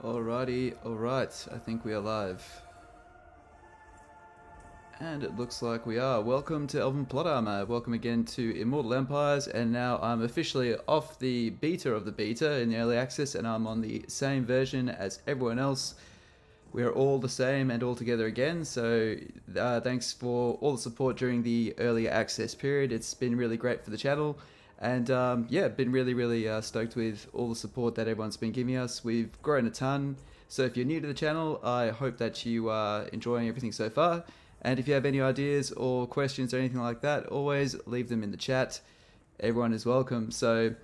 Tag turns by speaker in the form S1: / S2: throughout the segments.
S1: Alrighty, alright, I think we are live. And it looks like we are. Welcome to Elven Plot Armor, welcome again to Immortal Empires, and now I'm officially off the beta of the beta in the early access, and I'm on the same version as everyone else. We are all the same and all together again, so thanks for all the support during the early access period. It's been really great for the channel. And yeah, been really stoked with all the support that everyone's been giving us. We've grown a ton. So if you're new to the channel, I hope that you are enjoying everything so far. And if you have any ideas or questions or anything like that, always leave them in the chat. Everyone is welcome. So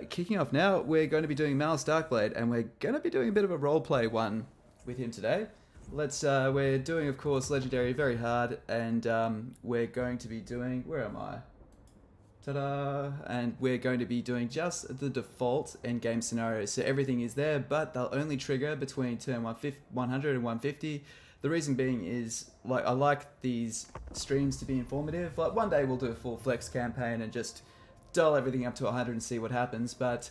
S1: kicking off now, we're going to be doing Malus Darkblade, and we're going to be doing a bit of a roleplay one with him today. We're doing, of course, Legendary very hard, and we're going to be doing, where am I? Ta-da! And we're going to be doing just the default endgame scenarios. So everything is there, but they'll only trigger between turn 100 and 150. The reason being is, like, I like these streams to be informative. Like, one day we'll do a full flex campaign and just dial everything up to 100 and see what happens. But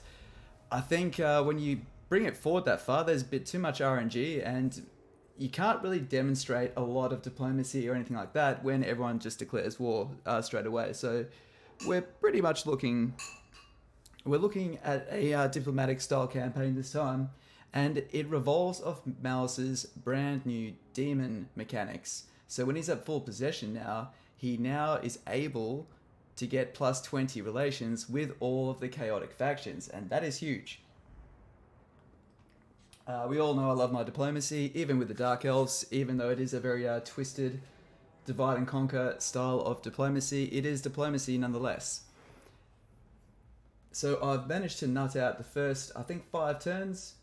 S1: I think when you bring it forward that far, there's a bit too much RNG, and you can't really demonstrate a lot of diplomacy or anything like that when everyone just declares war straight away. So we're pretty much looking at a diplomatic style campaign this time, and it revolves off Malus's brand new demon mechanics. So when he's at full possession now, he now is able to get plus 20 relations with all of the chaotic factions, and that is huge. We all know I love my diplomacy, even with the Dark Elves, even though it is a very twisted divide and conquer style of diplomacy, it is diplomacy nonetheless. So I've managed to nut out the first, I think, 5 turns.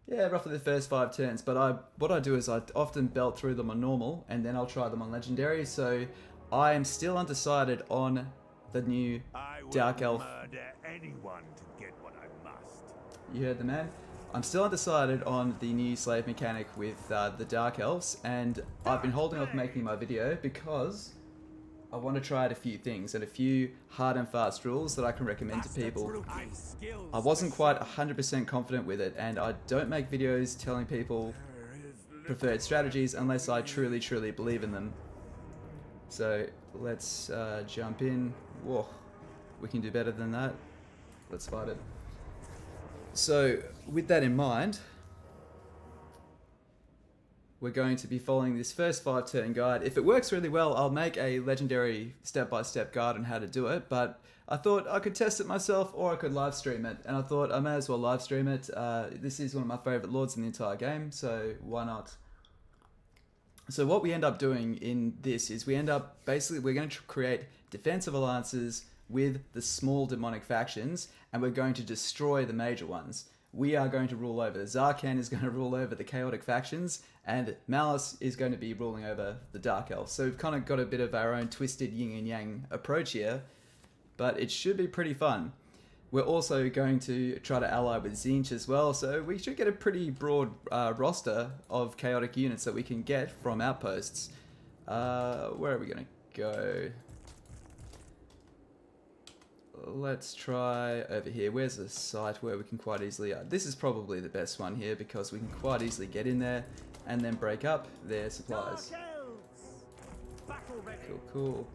S1: Yeah, roughly the first 5 turns. But what I do is I often belt through them on normal, and then I'll try them on legendary. So I am still undecided on the new Dark Elf.
S2: Murder anyone to get what I must.
S1: You heard the man. I'm still undecided on the new slave mechanic with the Dark Elves, and I've been holding off making my video because I want to try out a few things and a few hard and fast rules that I can recommend to people. I wasn't quite 100% confident with it, and I don't make videos telling people preferred strategies unless I truly believe in them. So let's jump in. Whoa, we can do better than that. Let's fight it. So, with that in mind, we're going to be following this first 5-turn guide. If it works really well, I'll make a legendary step-by-step guide on how to do it, but I thought I could test it myself or I could live stream it, and I thought I may as well live stream it. This is one of my favorite lords in the entire game, so why not? So what we end up doing in this is we're going to create defensive alliances with the small demonic factions, and we're going to destroy the major ones. We are going to rule over. Zarkan is going to rule over the chaotic factions, and Malus is going to be ruling over the Dark Elves. So we've kind of got a bit of our own twisted yin and yang approach here, but it should be pretty fun. We're also going to try to ally with Tzeentch as well, so we should get a pretty broad roster of chaotic units that we can get from outposts. Where are we going to go? Let's try over here. Where's a site where we can quite easily... this is probably the best one here because we can quite easily get in there and then break up their supplies. Cool.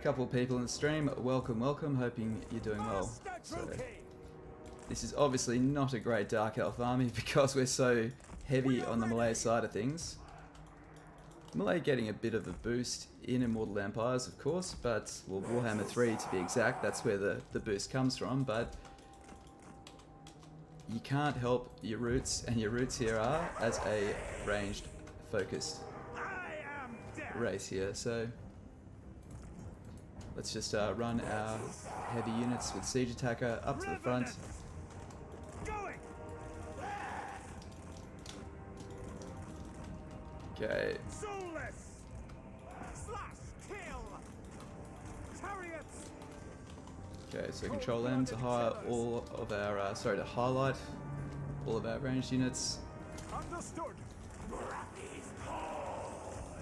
S1: Couple of people in the stream. Welcome. Hoping you're doing well. So, this is obviously not a great Dark Elf army because we're so heavy on the Malay side of things. Malay getting a bit of a boost in Immortal Empires, of course, but, well, Warhammer 3 to be exact, that's where the boost comes from, but you can't help your roots, and your roots here are as a ranged, focused race here, so let's just run our heavy units with Siege Attacker up to the front. Okay. Okay, so control M to hire all of our, to highlight all of our ranged units.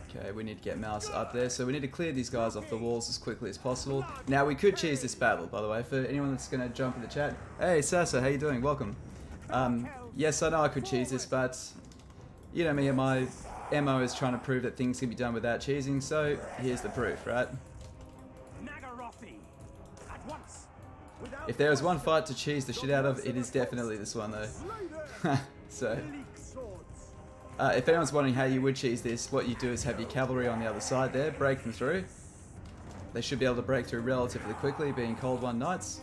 S1: Okay, we need to get Malus up there, so we need to clear these guys off the walls as quickly as possible. Now, we could cheese this battle, by the way, for anyone that's going to jump in the chat. Hey, Sasa, how you doing? Welcome. Yes, I know I could cheese this, but you know me and my MO is trying to prove that things can be done without cheesing, so here's the proof, right? If there is one fight to cheese the shit out of, it is definitely this one though. So, if anyone's wondering how you would cheese this, what you do is have your cavalry on the other side there, break them through. They should be able to break through relatively quickly, being Cold One Knights.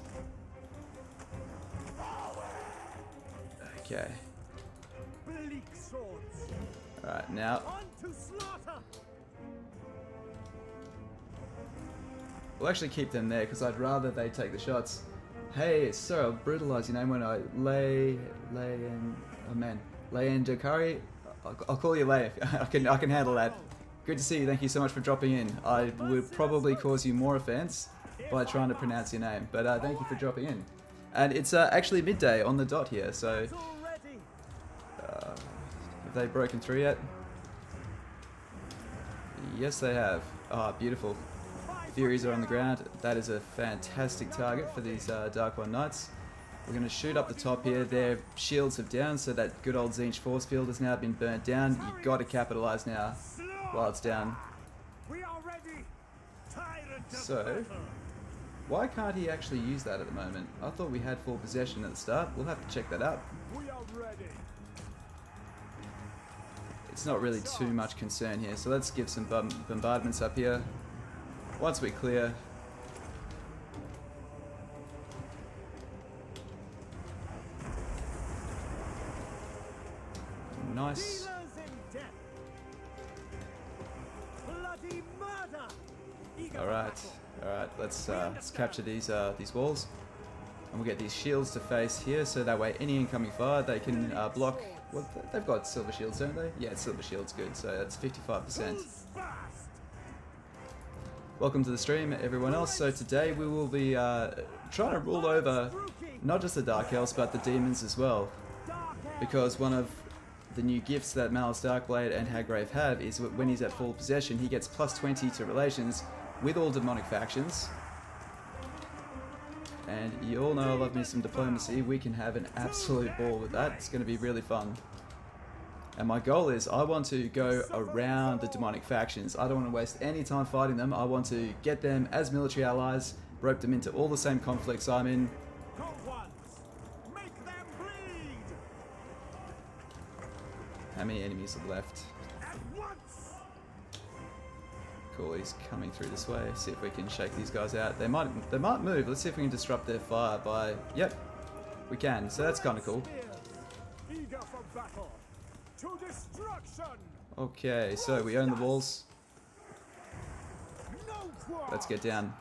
S1: Okay. Alright, now we'll actually keep them there because I'd rather they take the shots. Hey, sir, I'll brutalize your name when I lay and Druchii. I'll call you Lay. I can handle that. Good to see you. Thank you so much for dropping in. I would probably cause you more offense by trying to pronounce your name, but thank you for dropping in. And it's actually midday on the dot here, so have they broken through yet? Yes, they have. Ah, beautiful. Furies are on the ground. That is a fantastic target for these Dark One Knights. We're going to shoot up the top here. Their shields have down, so that good old Tzeentch force field has now been burnt down. You've got to capitalize now while it's down. So, why can't he actually use that at the moment? I thought we had full possession at the start. We'll have to check that out. It's not really too much concern here, so let's give some bombardments up here. Once we clear, nice. All right. Let's capture these walls, and we'll get these shields to face here, so that way any incoming fire they can block. Well, they've got silver shields, don't they? Yeah, silver shields, good. So that's 55%. Welcome to the stream, everyone else. So today we will be trying to rule over not just the Dark Elves, but the Demons as well. Because one of the new gifts that Malus Darkblade and Haggrave have is when he's at full possession, he gets plus 20 to relations with all demonic factions. And you all know I love me some diplomacy. We can have an absolute ball with that. It's going to be really fun. And my goal is I want to go around the demonic factions. I don't want to waste any time fighting them. I want to get them as military allies, rope them into all the same conflicts I'm in. How many enemies are left? Cool, he's coming through this way. See if we can shake these guys out. They might move. Let's see if we can disrupt their fire by... Yep, we can. So that's kind of cool. Okay, so we own the walls. Let's get down.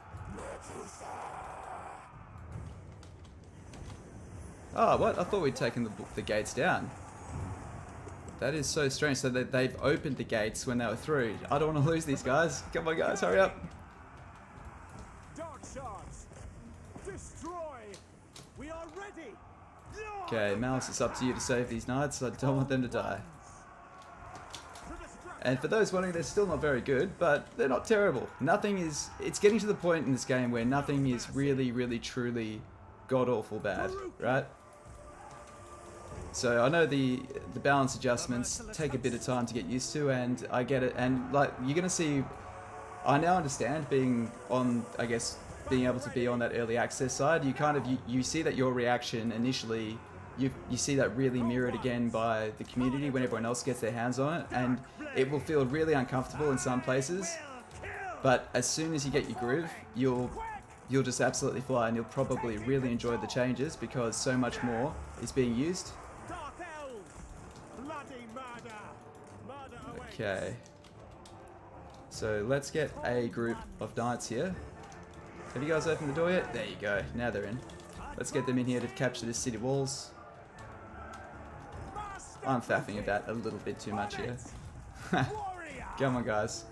S1: Oh, what? I thought we'd taken the gates down. That is so strange. So that they've opened the gates when they were through. I don't want to lose these guys. Come on, guys, hurry up. Okay, Malus, it's up to you to save these knights. I don't want them to die. And for those wondering, they're still not very good, but they're not terrible. Nothing is... It's getting to the point in this game where nothing is really, really, truly god-awful bad, right? So I know the balance adjustments take a bit of time to get used to, and I get it. And like, you're going to see... I now understand being on, I guess, being able to be on that early access side. You kind of... You see that your reaction initially... You see that really mirrored again by the community when everyone else gets their hands on it, and it will feel really uncomfortable in some places, but as soon as you get your groove, you'll just absolutely fly, and you'll probably really enjoy the changes because so much more is being used. Okay, so let's get a group of knights here. Have you guys opened the door yet? There you go, now they're in. Let's get them in here to capture the city walls. I'm faffing about a little bit too much here. Come on, guys.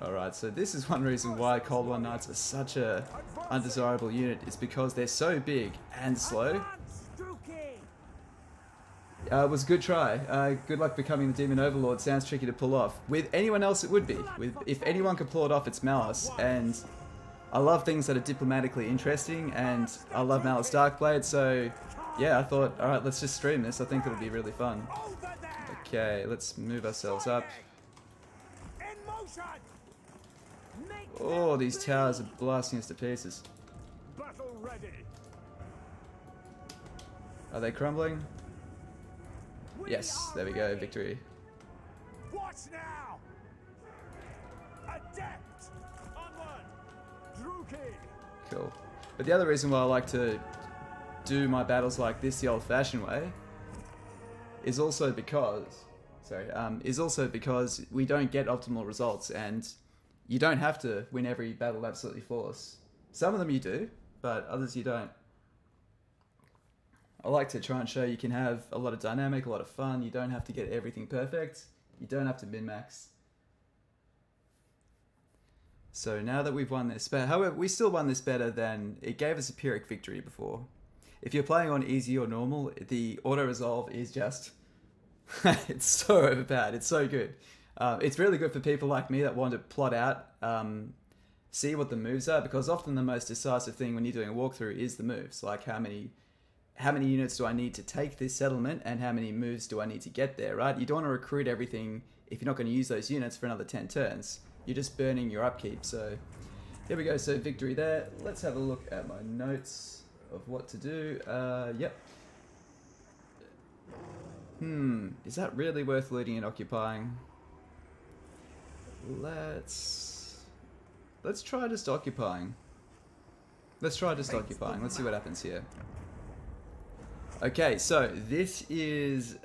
S1: Alright, so this is one reason why Cold One Knights are such a undesirable unit. It's because they're so big and slow. It was a good try. Good luck becoming the Demon Overlord. Sounds tricky to pull off. With anyone else, it would be. If anyone could pull it off, it's Malus. And I love things that are diplomatically interesting, and I love Malus Darkblade, so yeah, I thought, alright, let's just stream this. I think it'll be really fun. Okay, let's move ourselves up. Oh, these towers are blasting us to pieces. Are they crumbling? Yes, there we go, victory.
S2: Watch now! Adept! Onward! Druchii!
S1: Cool. But the other reason why I like to do my battles like this the old-fashioned way is also because, we don't get optimal results, and you don't have to win every battle absolutely flawless. Some of them you do, but others you don't. I like to try and show you can have a lot of dynamic, a lot of fun. You don't have to get everything perfect. You don't have to min-max. So now that we've won this, but however, we still won this better than it gave us a Pyrrhic victory before. If you're playing on easy or normal, the auto-resolve is just, it's so overpowered. It's so good. It's really good for people like me that want to plot out, see what the moves are, because often the most decisive thing when you're doing a walkthrough is the moves. Like how many units do I need to take this settlement, and how many moves do I need to get there, right? You don't want to recruit everything if you're not going to use those units for another 10 turns. You're just burning your upkeep. So here we go. So victory there. Let's have a look at my notes of what to do. Yep. Is that really worth looting and occupying? Let's try just occupying. Let's try just occupying. Let's see what happens here. Okay, so this is,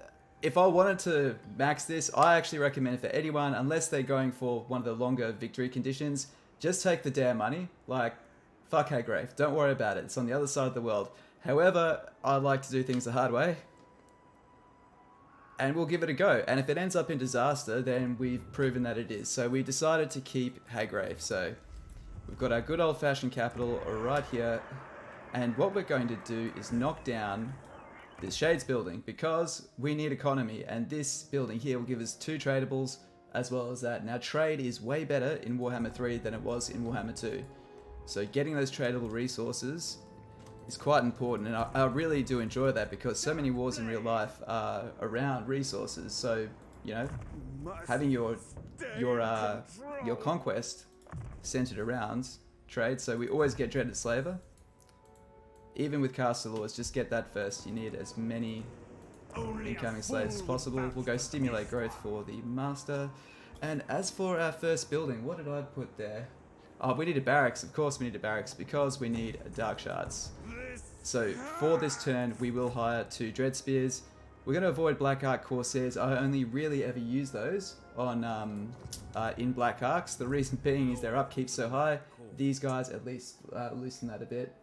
S1: if I wanted to max this, I actually recommend it for anyone, unless they're going for one of the longer victory conditions, just take the damn money. Like, fuck Hagrave, don't worry about it. It's on the other side of the world. However, I like to do things the hard way, and we'll give it a go. And if it ends up in disaster, then we've proven that it is. So we decided to keep Hagrave. So we've got our good old-fashioned capital right here, and what we're going to do is knock down this Shades building, because we need economy, and this building here will give us 2 tradables as well as that. Now trade is way better in Warhammer 3 than it was in Warhammer 2, so getting those tradable resources is quite important, and I really do enjoy that, because so many wars in real life are around resources. So you know, having your conquest centered around trade. So we always get Dreaded Slaver. Even with Caster Laws, just get that first. You need as many incoming slaves as possible. We'll go Stimulate Growth for the Master. And as for our first building, what did I put there? Oh, we need a barracks. Of course we need a barracks, because we need Dark Shards. So for this turn, we will hire 2 Dread Spears. We're going to avoid Black Ark Corsairs. I only really ever use those on in Black Arks. The reason being is their upkeep's so high. These guys at least loosen that a bit.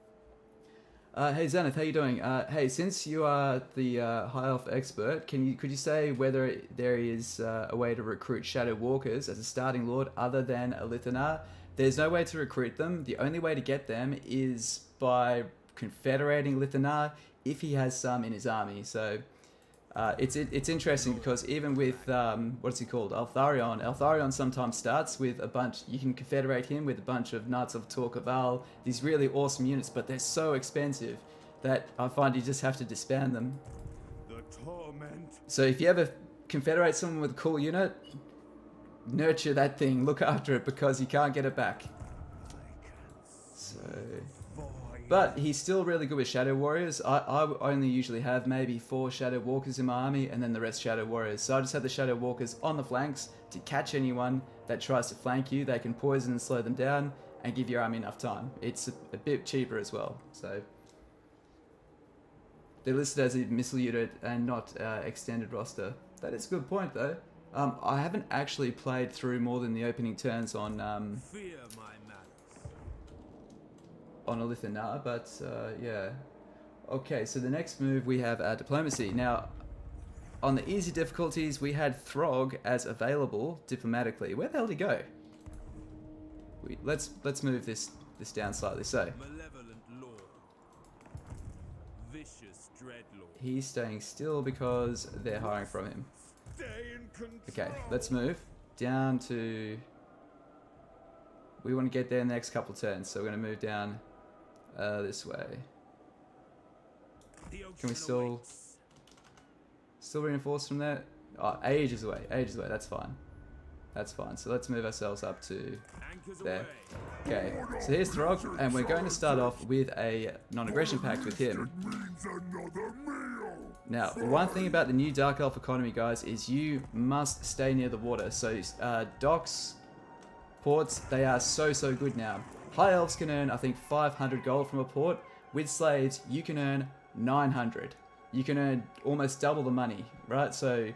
S1: Hey Zenith, how you doing? Hey, since you are the High Elf expert, could you say whether there is a way to recruit Shadow Walkers as a starting lord other than a Lithanar? There's no way to recruit them. The only way to get them is by confederating Lithanar if he has some in his army. So it's interesting, because even with what's he called, Altharion sometimes starts with a bunch. You can confederate him with a bunch of Knights of Torqueval, these really awesome units, but they're so expensive that I find you just have to disband them. So if you ever confederate someone with a cool unit, nurture that thing, look after it, because you can't get it back. So, but he's still really good with Shadow Warriors. I only usually have maybe 4 Shadow Walkers in my army, and then the rest Shadow Warriors. So I just have the Shadow Walkers on the flanks to catch anyone that tries to flank you. They can poison and slow them down and give your army enough time. It's a bit cheaper as well. So they're listed as a missile unit and not extended roster. That is a good point, though. I haven't actually played through more than the opening turns on a Lithanar, but yeah. Okay, so the next move we have Diplomacy. Now, on the easy difficulties, we had Throg as available diplomatically. Where the hell did he go? Let's move this down slightly. So,
S2: Malevolent Lord, vicious
S1: He's staying still because they're hiring from him. Okay, let's move down to... We want to get there in the next couple turns, so we're going to move down this way. Can we still reinforce from there? Oh, ages away, that's fine. That's fine, so let's move ourselves up to there. Okay, so here's Throg, and we're going to start off with a non-aggression pact with him. Now, one thing about the new Dark Elf economy, guys, is you must stay near the water. So, docks, ports, they are so good now. High Elves can earn, I think, 500 gold from a port. With slaves, you can earn 900. You can earn almost double the money, right? So,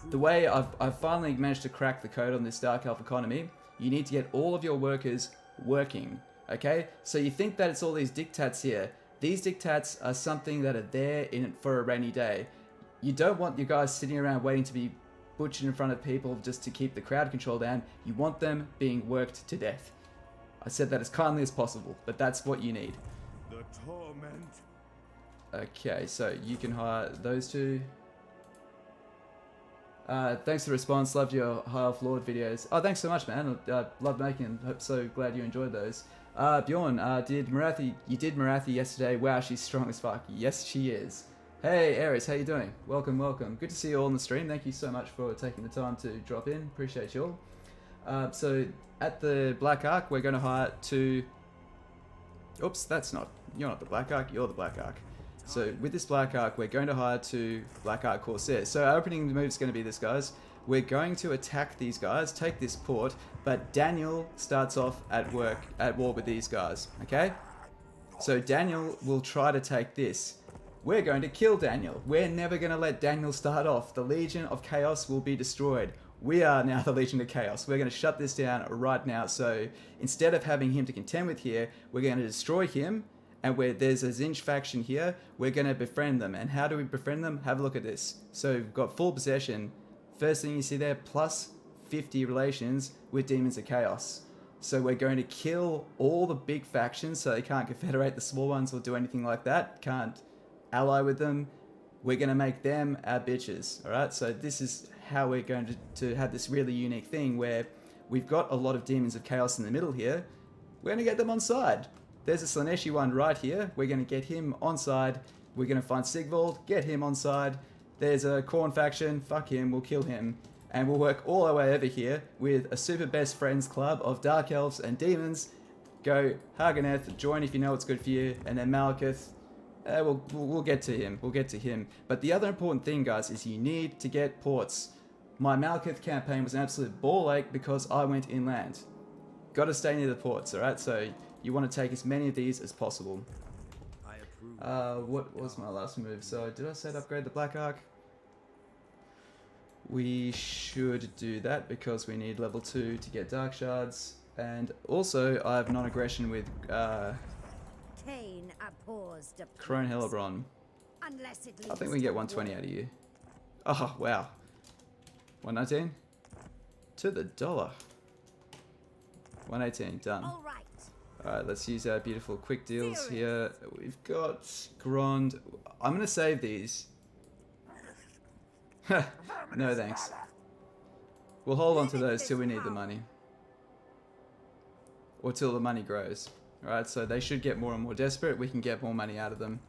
S1: the way I've finally managed to crack the code on this Dark Elf economy, you need to get all of your workers working, okay? So you think that it's all these dictats here. These dictats are something that are there for a rainy day. You don't want your guys sitting around waiting to be butchered in front of people just to keep the crowd control down. You want them being worked to death. I said that as kindly as possible, but that's what you need.
S2: The torment.
S1: Okay, so you can hire those two. Thanks for the response. Loved your High Elf Lord videos. Oh, thanks so much, man. Loved making them. So glad you enjoyed those. Bjorn, you did Marathi yesterday. Wow, she's strong as fuck. Yes, she is. Hey, Aries, how you doing? Welcome. Good to see you all on the stream. Thank you so much for taking the time to drop in. Appreciate you all. So, at the Black Ark, we're going to hire two... Oops, you're not the Black Ark, you're the Black Ark. So with this Black Ark, we're going to hire two Black Ark Corsairs. So our opening move is going to be this, guys. We're going to attack these guys, take this port, but Daniel starts off at war with these guys, okay? So Daniel will try to take this. We're going to kill Daniel. We're never going to let Daniel start off. The Legion of Chaos will be destroyed. We are now the Legion of Chaos. We're going to shut this down right now. So instead of having him to contend with here, we're going to destroy him. And where there's a Zinch faction here, we're going to befriend them. And how do we befriend them? Have a look at this. So we've got full possession. First thing you see there, plus 50 relations with Demons of Chaos. So we're going to kill all the big factions so they can't confederate the small ones or do anything like that. Can't ally with them. We're going to make them our bitches. Alright, so this is how we're going to have this really unique thing where we've got a lot of Demons of Chaos in the middle here. We're going to get them on side. There's a Slaneshi one right here. We're going to get him on side. We're going to find Sigvald, get him on side. There's a Khorne faction. Fuck him. We'll kill him. And we'll work all our way over here with a super best friends club of Dark Elves and Demons. Go Haganeth, join if you know what's good for you. And then Malekith, we'll get to him. We'll get to him. But the other important thing, guys, is you need to get ports. My Malekith campaign was an absolute ball ache because I went inland. Got to stay near the ports, alright? So you want to take as many of these as possible. What was my last move? So did I say to upgrade the Black Ark? We should do that because we need level 2 to get Dark Shards. And also I have non-aggression with Crone Hellebron. I think we can get 120 out of you. Oh, wow. 119? To the dollar. 118, done. Alright, let's use our beautiful quick deals here. We've got Grand. I'm going to save these. No thanks. We'll hold on to those till we need the money. Or till the money grows. Alright, so they should get more and more desperate. We can get more money out of them.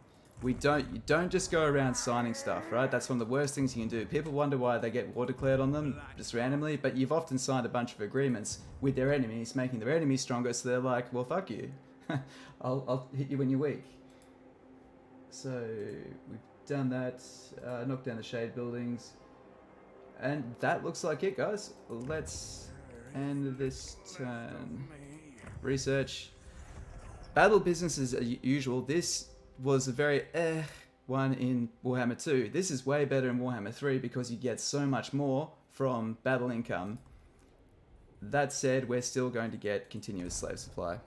S1: You don't just go around signing stuff, right? That's one of the worst things you can do. People wonder why they get war declared on them just randomly, but you've often signed a bunch of agreements with their enemies, making their enemies stronger, so they're like, well, fuck you. I'll hit you when you're weak. So, we've done that, knocked down the shade buildings, and that looks like it, guys. Let's end this turn. Research. Battle business as usual. This was a very one in Warhammer 2. This is way better in Warhammer 3 because you get so much more from battle income. That said, we're still going to get continuous slave supply.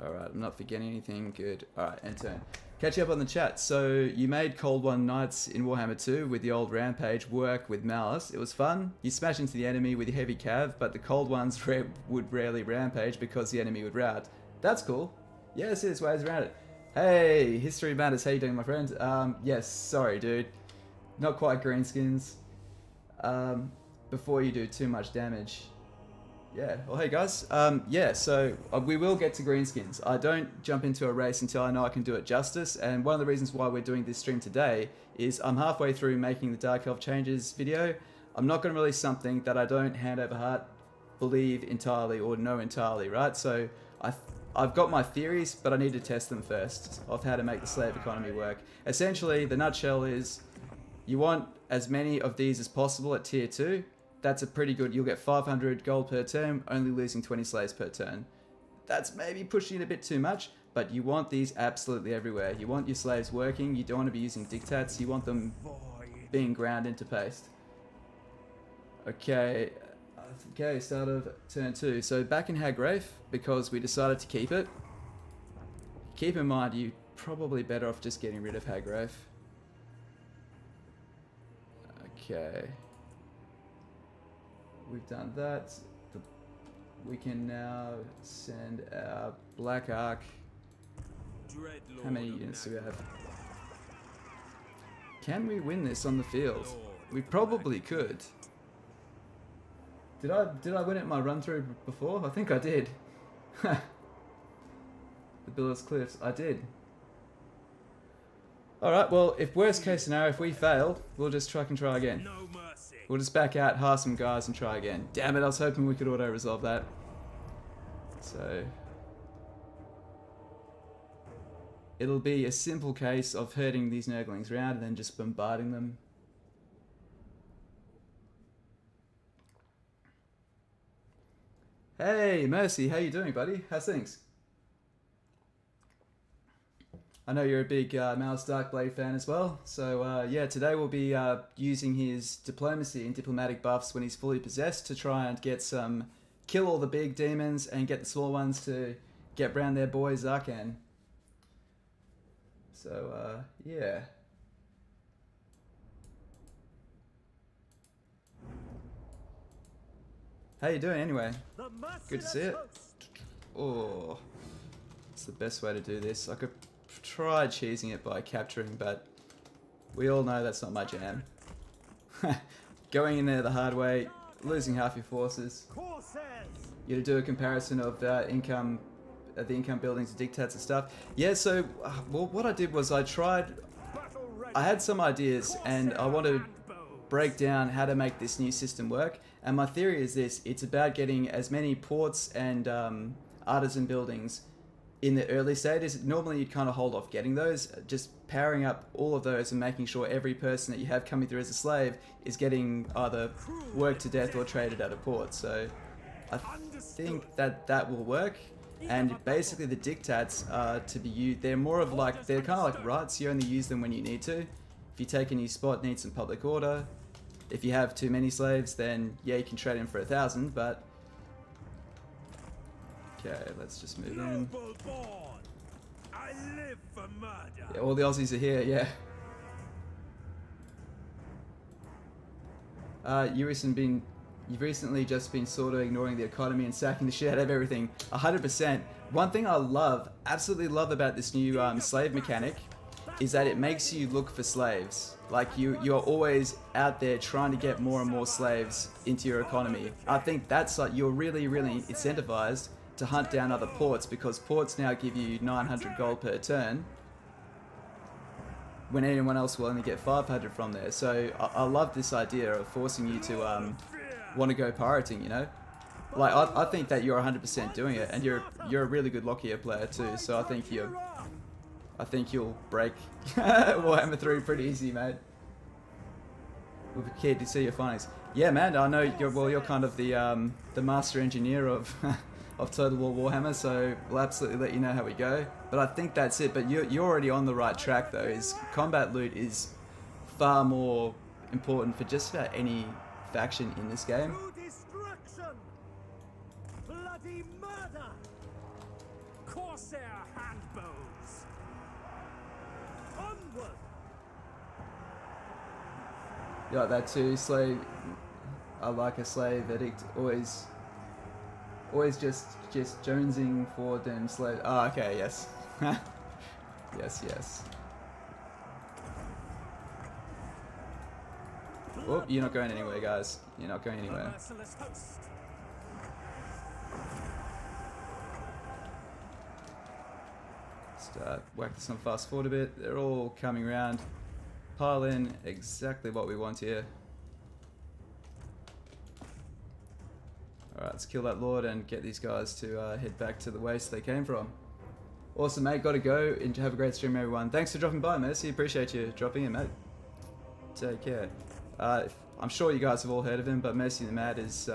S1: Alright, I'm not forgetting anything. Good. Alright, end turn. Catch you up on the chat. So, you made Cold One Knights in Warhammer 2 with the old Rampage work with Malus. It was fun. You smash into the enemy with your heavy cav, but the Cold Ones would rarely Rampage because the enemy would rout. That's cool. Yes, there's ways around it. Hey, History Matters. How you doing, my friend? Yes, sorry, dude. Not quite greenskins. Before you do too much damage. Yeah. Well, hey guys. Yeah. So we will get to greenskins. I don't jump into a race until I know I can do it justice. And one of the reasons why we're doing this stream today is I'm halfway through making the Dark Elf Changes video. I'm not going to release something that I don't hand over heart believe entirely or know entirely, right? So I've got my theories, but I need to test them first of how to make the slave economy work. Essentially, the nutshell is you want as many of these as possible at tier 2. That's a pretty good, you'll get 500 gold per turn, only losing 20 slaves per turn. That's maybe pushing it a bit too much, but you want these absolutely everywhere. You want your slaves working, you don't want to be using dictats, you want them being ground into paste. Okay, start of turn 2. So back in Hagrafe, because we decided to keep it, keep in mind you're probably better off just getting rid of Hagrafe. Okay. We've done that. We can now send our Black Ark. How many units do we have? Can we win this on the field? We probably could. Did I win it in my run through before? I think I did. The Billows Cliffs. I did. Alright, well, if worst case scenario, if we fail, we'll just try again. We'll just back out, hire some guys and try again. Damn it, I was hoping we could auto-resolve that. So... it'll be a simple case of herding these Nurglings around and then just bombarding them. Hey, Mercy, how you doing, buddy? How's things? I know you're a big Malus Darkblade fan as well, so yeah, today we'll be using his diplomacy and diplomatic buffs when he's fully possessed to try and get some, kill all the big demons and get the small ones to get round their boy Zarkan. So yeah. How you doing anyway? Good to see it. Oh, it's the best way to do this. I could try cheesing it by capturing, but we all know that's not my jam. Going in there the hard way, losing half your forces. You to do a comparison of the income buildings and dictats and stuff. Yeah, so well, what I did was I had some ideas and I want to break down how to make this new system work. And my theory is this: it's about getting as many ports and artisan buildings in the early stages. Normally you'd kind of hold off getting those, just powering up all of those and making sure every person that you have coming through as a slave is getting either worked to death or traded at a port. So I think that will work. And basically the dictats are to be used, they're more of like, they're kind of like rights, you only use them when you need to. If you take a new spot, need some public order. If you have too many slaves, then yeah, you can trade in for 1,000, but... okay, let's just move in.
S2: I live for murder.
S1: Yeah, all the Aussies are here, yeah. You've recently just been sort of ignoring the economy and sacking the shit out of everything. 100%. One thing I absolutely love about this new slave mechanic is that it makes you look for slaves. Like you're always out there trying to get more and more slaves into your economy. I think that's like, you're really, really incentivized to hunt down other ports, because ports now give you 900 gold per turn when anyone else will only get 500 from there. So I love this idea of forcing you to want to go pirating, you know? Like I think that you're 100% doing it, and you're a really good Lockyer player too. So I think you'll break Warhammer 3 pretty easy, mate. We'll be keen to see your findings. Yeah, man. I know you're kind of the master engineer of of TotalWar Warhammer, so we'll absolutely let you know how we go. But I think that's it. But you're already on the right track, though. Is combat loot is far more important for just about any faction in this game.
S2: Destruction! Bloody murder! Corsair handbows! Onward!
S1: You like that too, slave? I like a slave edict. Always just jonesing for them slave. Oh, okay, yes. Yes, yes. Oh, you're not going anywhere, guys. You're not going anywhere.
S2: Merciless host.
S1: Just whack this on fast forward a bit. They're all coming around. Pile in exactly what we want here. Alright, let's kill that lord and get these guys to head back to the waste they came from. Awesome, mate. Gotta go and have a great stream, everyone. Thanks for dropping by, Mercy. Appreciate you dropping in, mate. Take care. I'm sure you guys have all heard of him, but Mercy the Mad is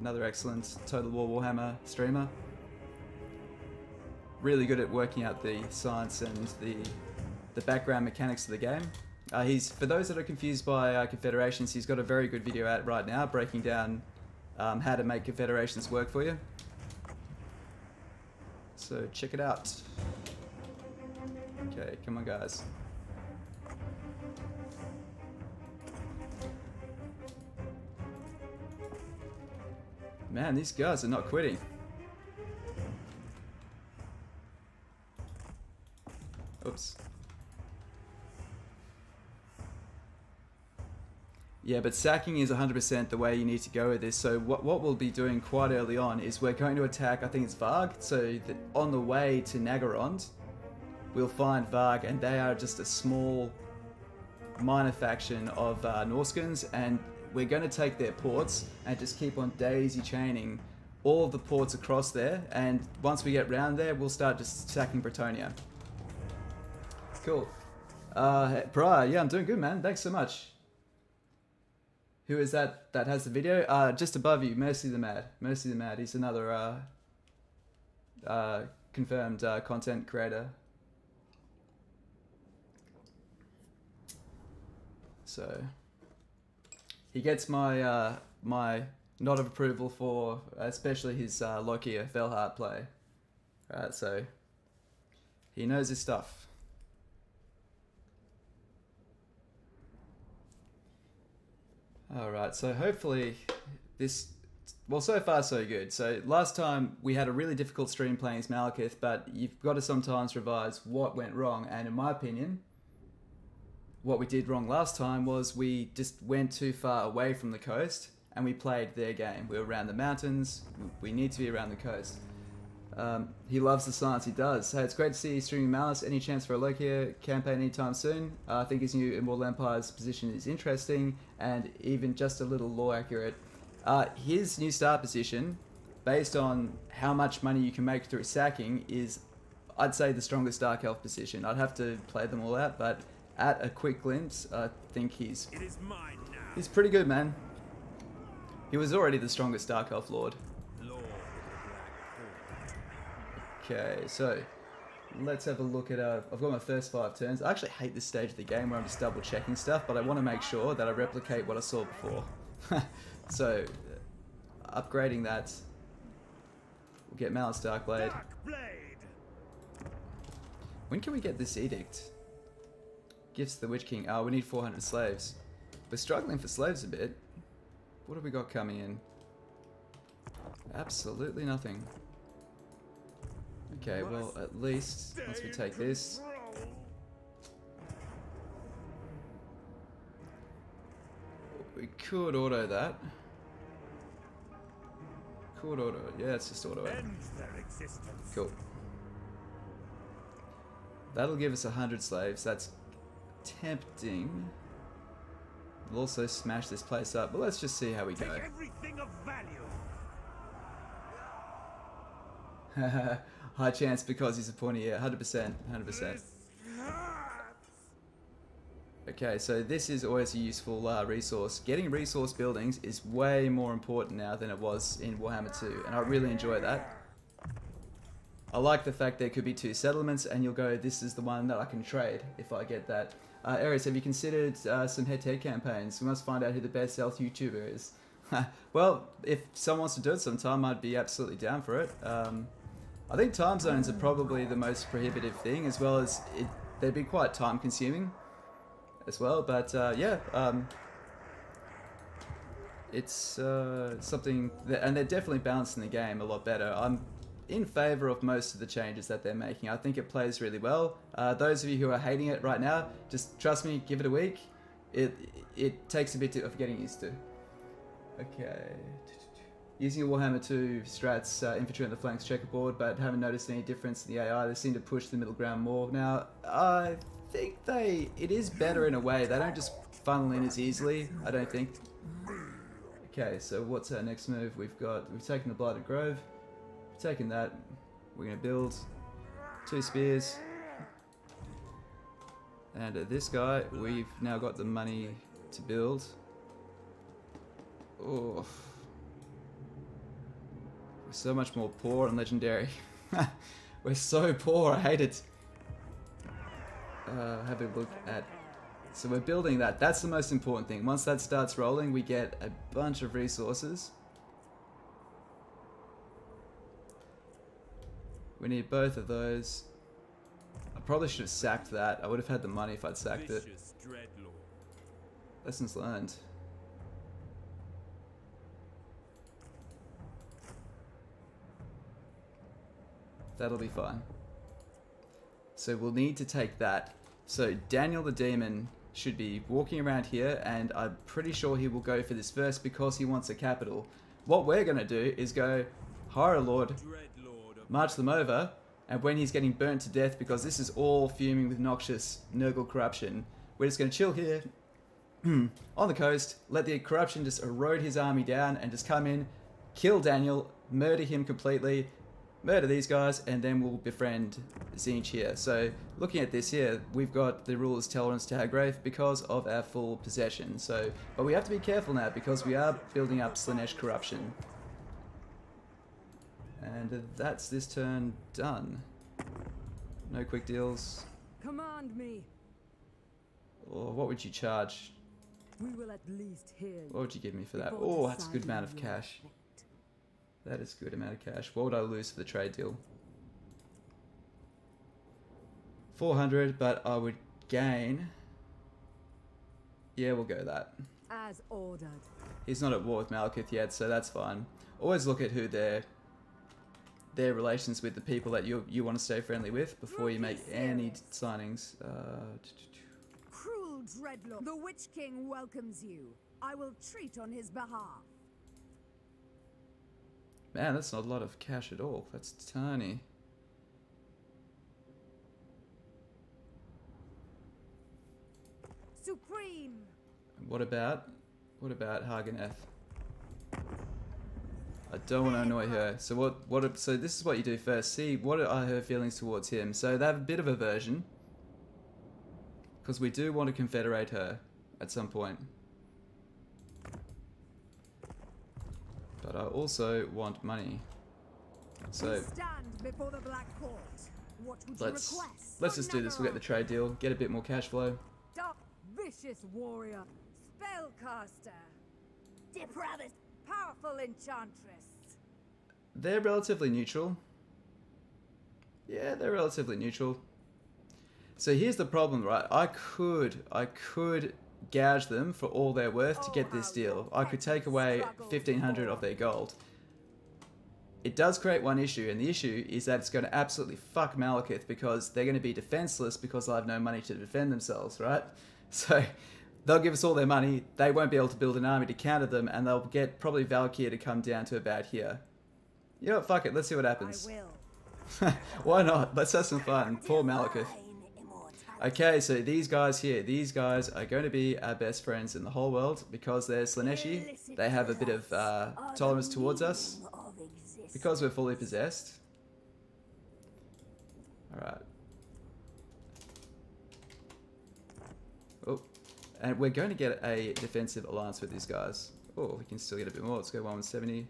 S1: another excellent TotalWar Warhammer streamer. Really good at working out the science and the background mechanics of the game. For those that are confused by confederations, he's got a very good video out right now breaking down how to make confederations work for you. So check it out. Okay, come on, guys. Man, these guys are not quitting. Oops. Yeah, but sacking is 100% the way you need to go with this. So what we'll be doing quite early on is we're going to attack, I think it's Varg. So that on the way to Nagarond, we'll find Varg, and they are just a small minor faction of Norskins, and we're going to take their ports and just keep on daisy chaining all of the ports across there, and once we get round there, we'll start just sacking Bretonia. Cool. Prior, yeah, I'm doing good, man. Thanks so much. Who is that has the video? Just above you, Mercy the Mad. Mercy the Mad, he's another confirmed content creator. So he gets my my nod of approval for especially his Loki Velhart play. Right, so he knows his stuff. Alright, so hopefully this... Well, so far so good. So last time we had a really difficult stream playing as Malekith, but you've got to sometimes revise what went wrong, and in my opinion, what we did wrong last time was we just went too far away from the coast and we played their game. We were around the mountains, we need to be around the coast. He loves the science, he does. Hey, it's great to see you streaming Malus. Any chance for a Loki campaign anytime soon? I think his new Immortal Empire's position is interesting and even just a little lore accurate. His new start position, based on how much money you can make through sacking, is, I'd say, the strongest Dark Elf position. I'd have to play them all out, but at a quick glimpse, I think he's pretty good, man. He was already the strongest Dark Elf Lord. Okay, so let's have a look at I've got my first 5 turns. I actually hate this stage of the game where I'm just double checking stuff, but I want to make sure that I replicate what I saw before. So, upgrading that, we'll get Malus Darkblade. When can we get this edict? Gifts to the Witch King. Oh, we need 400 slaves. We're struggling for slaves a bit. What have we got coming in? Absolutely nothing. Okay, well, at least once we take this, we could auto that. Could auto it. Yeah, it's just auto it. Cool. That'll give us 100 slaves. That's tempting. We'll also smash this place up, but let's just see how we go.
S2: Everything of value.
S1: High chance because he's a pointy, yeah, 100%, 100%. Okay, so this is always a useful resource. Getting resource buildings is way more important now than it was in Warhammer 2, and I really enjoy that. I like the fact there could be 2 settlements, and you'll go, this is the one that I can trade if I get that. Ares, have you considered some head-to-head campaigns? We must find out who the best stealth YouTuber is. Well, if someone wants to do it sometime, I'd be absolutely down for it. I think time zones are probably the most prohibitive thing, as well as they'd be quite time consuming as well, but yeah, it's something that, and they're definitely balancing the game a lot better. in favor of most of the changes that they're making. I think it plays really well. Those of you who are hating it right now, just trust me, give it a week. It takes a bit of getting used to. Okay. Using a Warhammer 2 strats, infantry on the flanks checkerboard, but haven't noticed any difference in the AI. They seem to push the middle ground more. Now, I think it is better in a way. They don't just funnel in as easily, I don't think. Okay, so what's our next move? We've taken the Blighted Grove. We've taken that. We're going to build 2 spears. And this guy, we've now got the money to build. Oh. We're so much more poor and legendary. We're so poor, I hate it. Have a look at... So we're building that. That's the most important thing. Once that starts rolling, we get a bunch of resources. We need both of those. I probably should have sacked that. I would have had the money if I'd sacked it. Lessons learned. That'll be fine. So we'll need to take that. So Daniel the Demon should be walking around here, and I'm pretty sure he will go for this first because he wants a capital. What we're going to do is go Horror Lord, march them over, and when he's getting burnt to death, because this is all fuming with noxious Nurgle corruption, we're just going to chill here on the coast, let the corruption just erode his army down, and just come in, kill Daniel, murder him completely, murder these guys, and then we'll befriend Tzeentch here. So looking at this here, we've got the ruler's tolerance to Hagrave because of our full possession. So, but we have to be careful now because we are building up Slaanesh corruption. And that's this turn done. No quick deals.
S3: Command me.
S1: Or what would you charge?
S3: We will at least hear.
S1: What would you give me for that? Oh, that's a good amount of cash. That is a good amount of cash. What would I lose for the trade deal? 400, but I would gain... Yeah, we'll go that.
S3: As ordered.
S1: He's not at war with Malekith yet, so that's fine. Always look at who their relations with the people that you want to stay friendly with before you make any signings.
S3: Cruel Dreadlord. The Witch King welcomes you. I will treat on his behalf.
S1: Man, that's not a lot of cash at all. That's tiny.
S3: Supreme.
S1: What about Hageneth? I don't want to annoy her. So so this is what you do first. See what are her feelings towards him. So they have a bit of aversion, because we do want to confederate her at some point. But I also want money. So
S3: Stand before the Black Court. What would you request?
S1: let's just do this. We'll get the trade deal, get a bit more cash flow.
S3: Dark, vicious warrior, spellcaster, depraved, powerful enchantress.
S1: They're relatively neutral. Yeah, they're relatively neutral. So here's the problem, right? I could gouge them for all they're worth to get this deal. I could take away 1,500 of their gold. It does create one issue, and the issue is that it's going to absolutely fuck Malekith because they're going to be defenseless because they'll have no money to defend themselves, right? So they'll give us all their money, they won't be able to build an army to counter them, and they'll get probably Valkyr to come down to about here. You know what, fuck it, let's see what happens. Why not? Let's have some fun. Poor Malekith. Okay, so these guys here, these guys are going to be our best friends in the whole world because they're Slaaneshi. They have a bit of tolerance towards us because we're fully possessed. Alright. Oh, and we're going to get a defensive alliance with these guys. Oh, we can still get a bit more. Let's go 1170.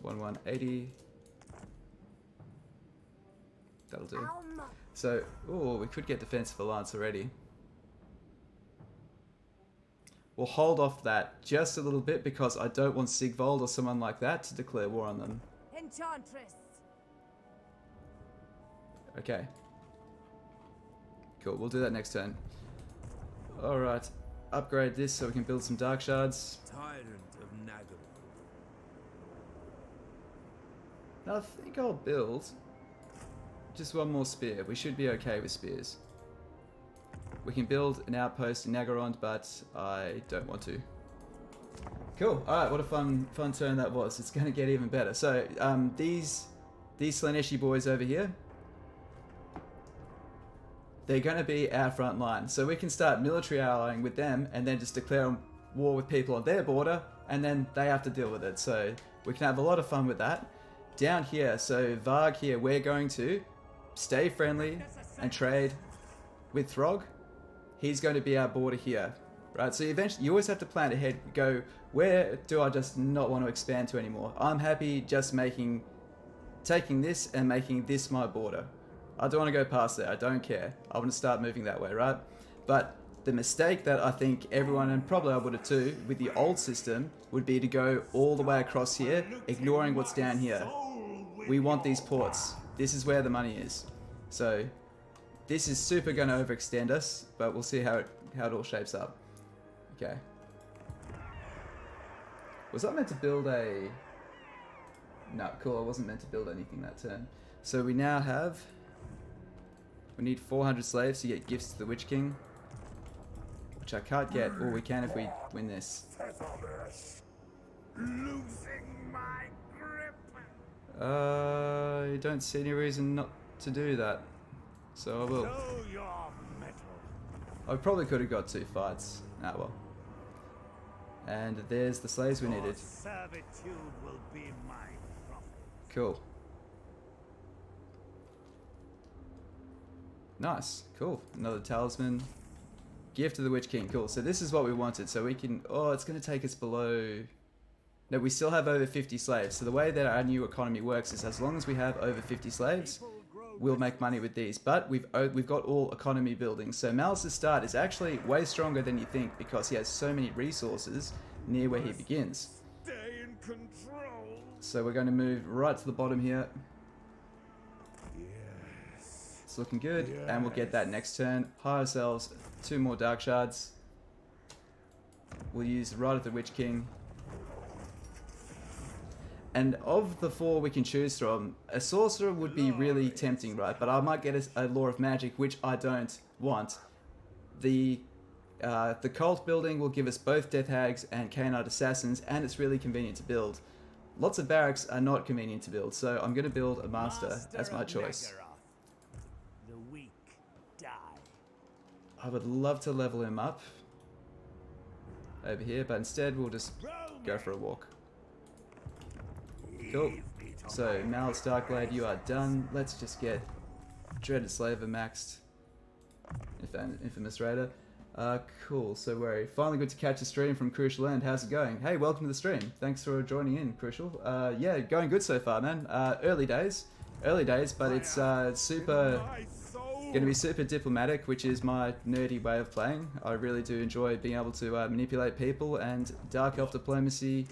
S1: 1180. That'll do. So, oh, we could get defensive alliance already. We'll hold off that just a little bit because I don't want Sigvold or someone like that to declare war on them.
S3: Enchantress.
S1: Okay. Cool, we'll do that next turn. Alright, upgrade this so we can build some dark shards.
S2: Tyrant of Nagel.
S1: And I think I'll build just one more spear. We should be okay with spears. We can build an outpost in Nagarond, but I don't want to. Cool. Alright, what a fun turn that was. It's going to get even better. So, these Slaneshi boys over here, they're going to be our front line. So we can start military allying with them and then just declare war with people on their border, and then they have to deal with it. So we can have a lot of fun with that. Down here, so Varg here, we're going to stay friendly and trade with Throg. He's going to be our border here, right? So eventually, you always have to plan ahead. Go, where do I just not want to expand to anymore? I'm happy just taking this and making this my border. I don't want to go past there. I don't care. I want to start moving that way, right? But the mistake that I think everyone, and probably I would have too, with the old system, would be to go all the way across here, ignoring what's down here. We want these ports. This is where the money is. So this is super going to overextend us, but we'll see how it all shapes up. Okay. Was I meant to build a... No, cool, I wasn't meant to build anything that turn. So we now have... We need 400 slaves to get gifts to the Witch King. Which I can't get, or we can if we win this.
S2: Losing my grip.
S1: I don't see any reason not to do that. So I will.
S2: Show your mettle.
S1: I probably could have got 2 fights. Ah well. And there's the slaves we
S2: Your
S1: needed.
S2: servitude will be my profit.
S1: Cool. Nice. Cool. Another talisman. Gift to the Witch King. Cool. So this is what we wanted. So we can... Oh, it's going to take us below... No, we still have over 50 slaves. So the way that our new economy works is as long as we have over 50 slaves, we'll make money with these. But we've got all economy buildings. So Malus' start is actually way stronger than you think because he has so many resources near where he begins.
S2: Stay in control.
S1: So we're going to move right to the bottom here.
S2: Yes.
S1: It's looking good. And we'll get that next turn. Hire ourselves 2 more Dark Shards. We'll use right at the Witch King. And of the 4 we can choose from, a sorcerer would be really tempting, right? But I might get a Law of Magic, which I don't want. The cult building will give us both Death Hags and Canine Assassins, and it's really convenient to build. Lots of barracks are not convenient to build, so I'm going to build a Master as my choice.
S2: The weak die.
S1: I would love to level him up over here, but instead we'll just go for a walk. Cool. So, Malus Darkblade, you are done. Let's just get Dreaded Slaver maxed. Infamous Raider. Cool. So we're finally good to catch a stream from Crucial End. How's it going? Hey, welcome to the stream. Thanks for joining in, Crucial. Yeah, going good so far, man. Early days, but it's super... Going to be super diplomatic, which is my nerdy way of playing. I really do enjoy being able to manipulate people, and Dark Elf diplomacy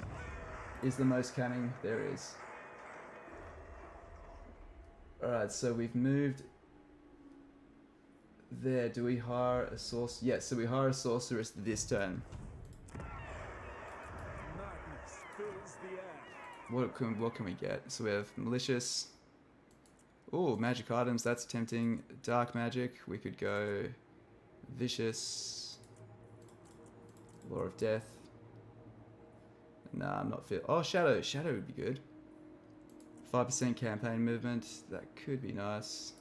S1: is the most cunning there is. Alright, so we've moved there. Do we hire a sorcerer? Yes, so we hire a sorceress this turn.
S2: Madness fills the air.
S1: What can we get? So we have malicious. Oh, magic items, that's tempting. Dark magic, we could go vicious. Law of Death. Nah, I'm not fit. Oh, Shadow. Shadow would be good. 5% campaign movement. That could be nice.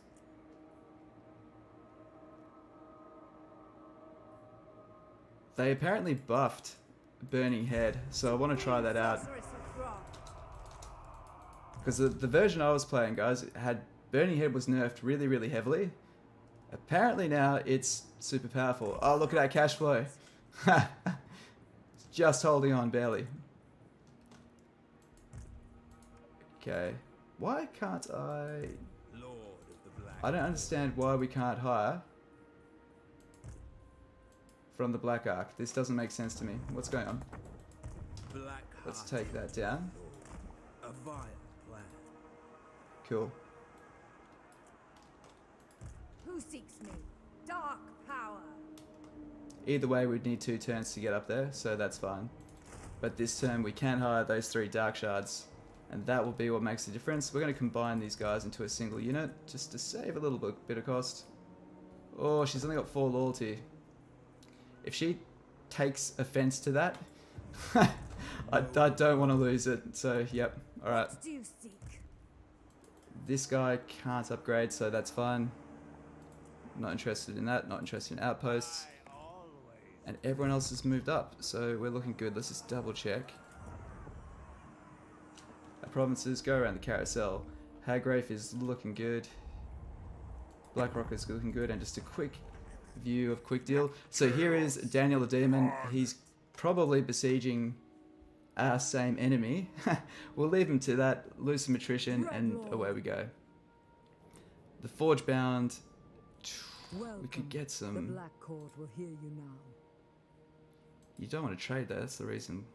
S1: They apparently buffed Burning Head, so I want to try that out. Because the version I was playing, guys, had Burning Head was nerfed really, really heavily. Apparently now it's super powerful. Oh, look at that cash flow. Just holding on barely. Okay. Why can't I... I don't understand why we can't hire from the Black Ark. This doesn't make sense to me. What's going on? Let's take that down.
S2: A vile plan.
S1: Cool.
S3: Who seeks me? Dark power.
S1: Either way, we'd need 2 turns to get up there, so that's fine. But this turn, we can hire those 3 Dark Shards And that will be what makes the difference. We're going to combine these guys into a single unit just to save a little bit of cost. Oh, she's only got 4 loyalty. If she takes offense to that, I don't want to lose it. So, yep. Alright.
S3: What do you seek?
S1: This guy can't upgrade, so that's fine. Not interested in that. Not interested in outposts. And everyone else has moved up, so we're looking good. Let's just double check. Our provinces go around the carousel. Hagrafe is looking good. Blackrock is looking good, and just a quick view of Quick Deal. So here is Daniel the Demon. He's probably besieging our same enemy. We'll leave him to that, lose some attrition, and away we go. The Forge Bound. We could get
S3: The
S1: some.
S3: Black Court will hear you now.
S1: You don't want to trade that, that's the reason.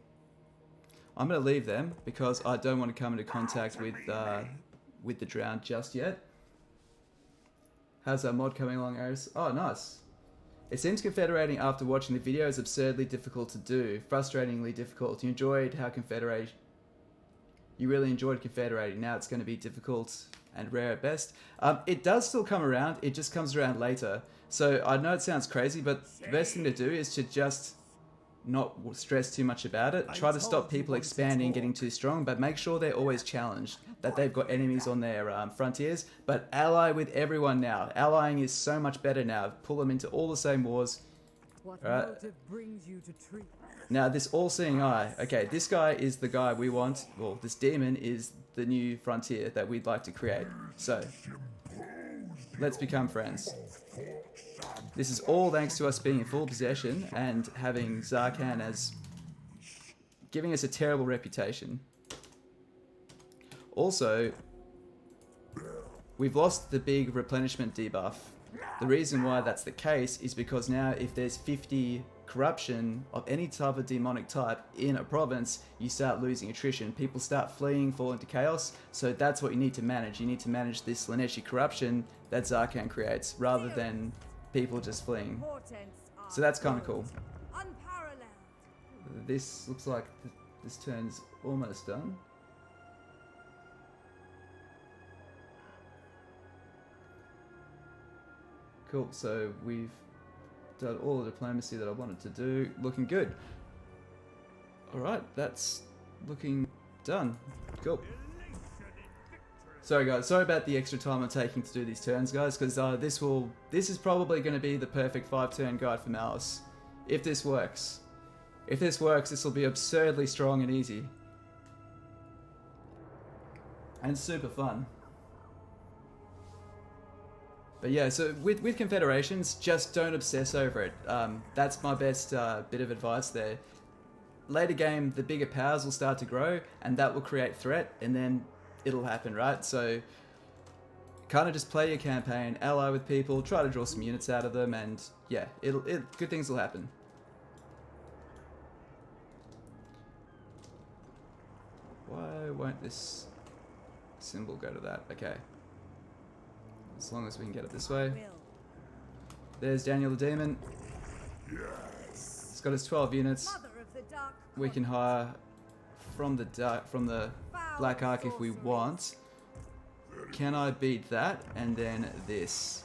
S1: I'm going to leave them because I don't want to come into contact with the Drowned just yet. How's our mod coming along, Aris? Oh, nice. It seems confederating after watching the video is absurdly difficult to do. Frustratingly difficult. You really enjoyed confederating. Now it's going to be difficult and rare at best. It does still come around. It just comes around later. So I know it sounds crazy, but the best thing to do is to just not stress too much about it. Try to stop people expanding, getting too strong, but make sure they're always challenged, that they've got enemies on their frontiers. But ally with everyone now. Allying is so much better now. Pull them into all the same wars.
S3: What
S1: Alright.
S3: motive brings you to treat?
S1: Now this all-seeing eye. Okay, this guy is the guy we want. Well, this demon is the new frontier that we'd like to create. So, let's become friends. This is all thanks to us being in full possession and having Zarkan as giving us a terrible reputation. Also, we've lost the big replenishment debuff. The reason why that's the case is because now if there's 50 corruption of any type of demonic type in a province, you start losing attrition. People start fleeing, fall into chaos. So that's what you need to manage. You need to manage this Laneshi corruption that Zarkan creates rather than people just fleeing. So that's kind of cool.
S3: Unparalleled.
S1: This looks like this turn's almost done. Cool, so we've done all the diplomacy that I wanted to do. Looking good. Alright, that's looking done. Cool. Sorry guys, sorry about the extra time I'm taking to do these turns, guys, because this is probably going to be the perfect 5-turn guide for Malus. If this works. If this works, this will be absurdly strong and easy. And super fun. But yeah, so with confederations, just don't obsess over it. That's my best bit of advice there. Later game, the bigger powers will start to grow, and that will create threat, and then it'll happen, right? So kind of just play your campaign, ally with people, try to draw some units out of them, and yeah, good things will happen. Why won't this symbol go to that? Okay. As long as we can get it this way. There's Daniel the Demon. He's got his 12 units. We can hire from the Black Ark if we want. Can I beat that? And then this.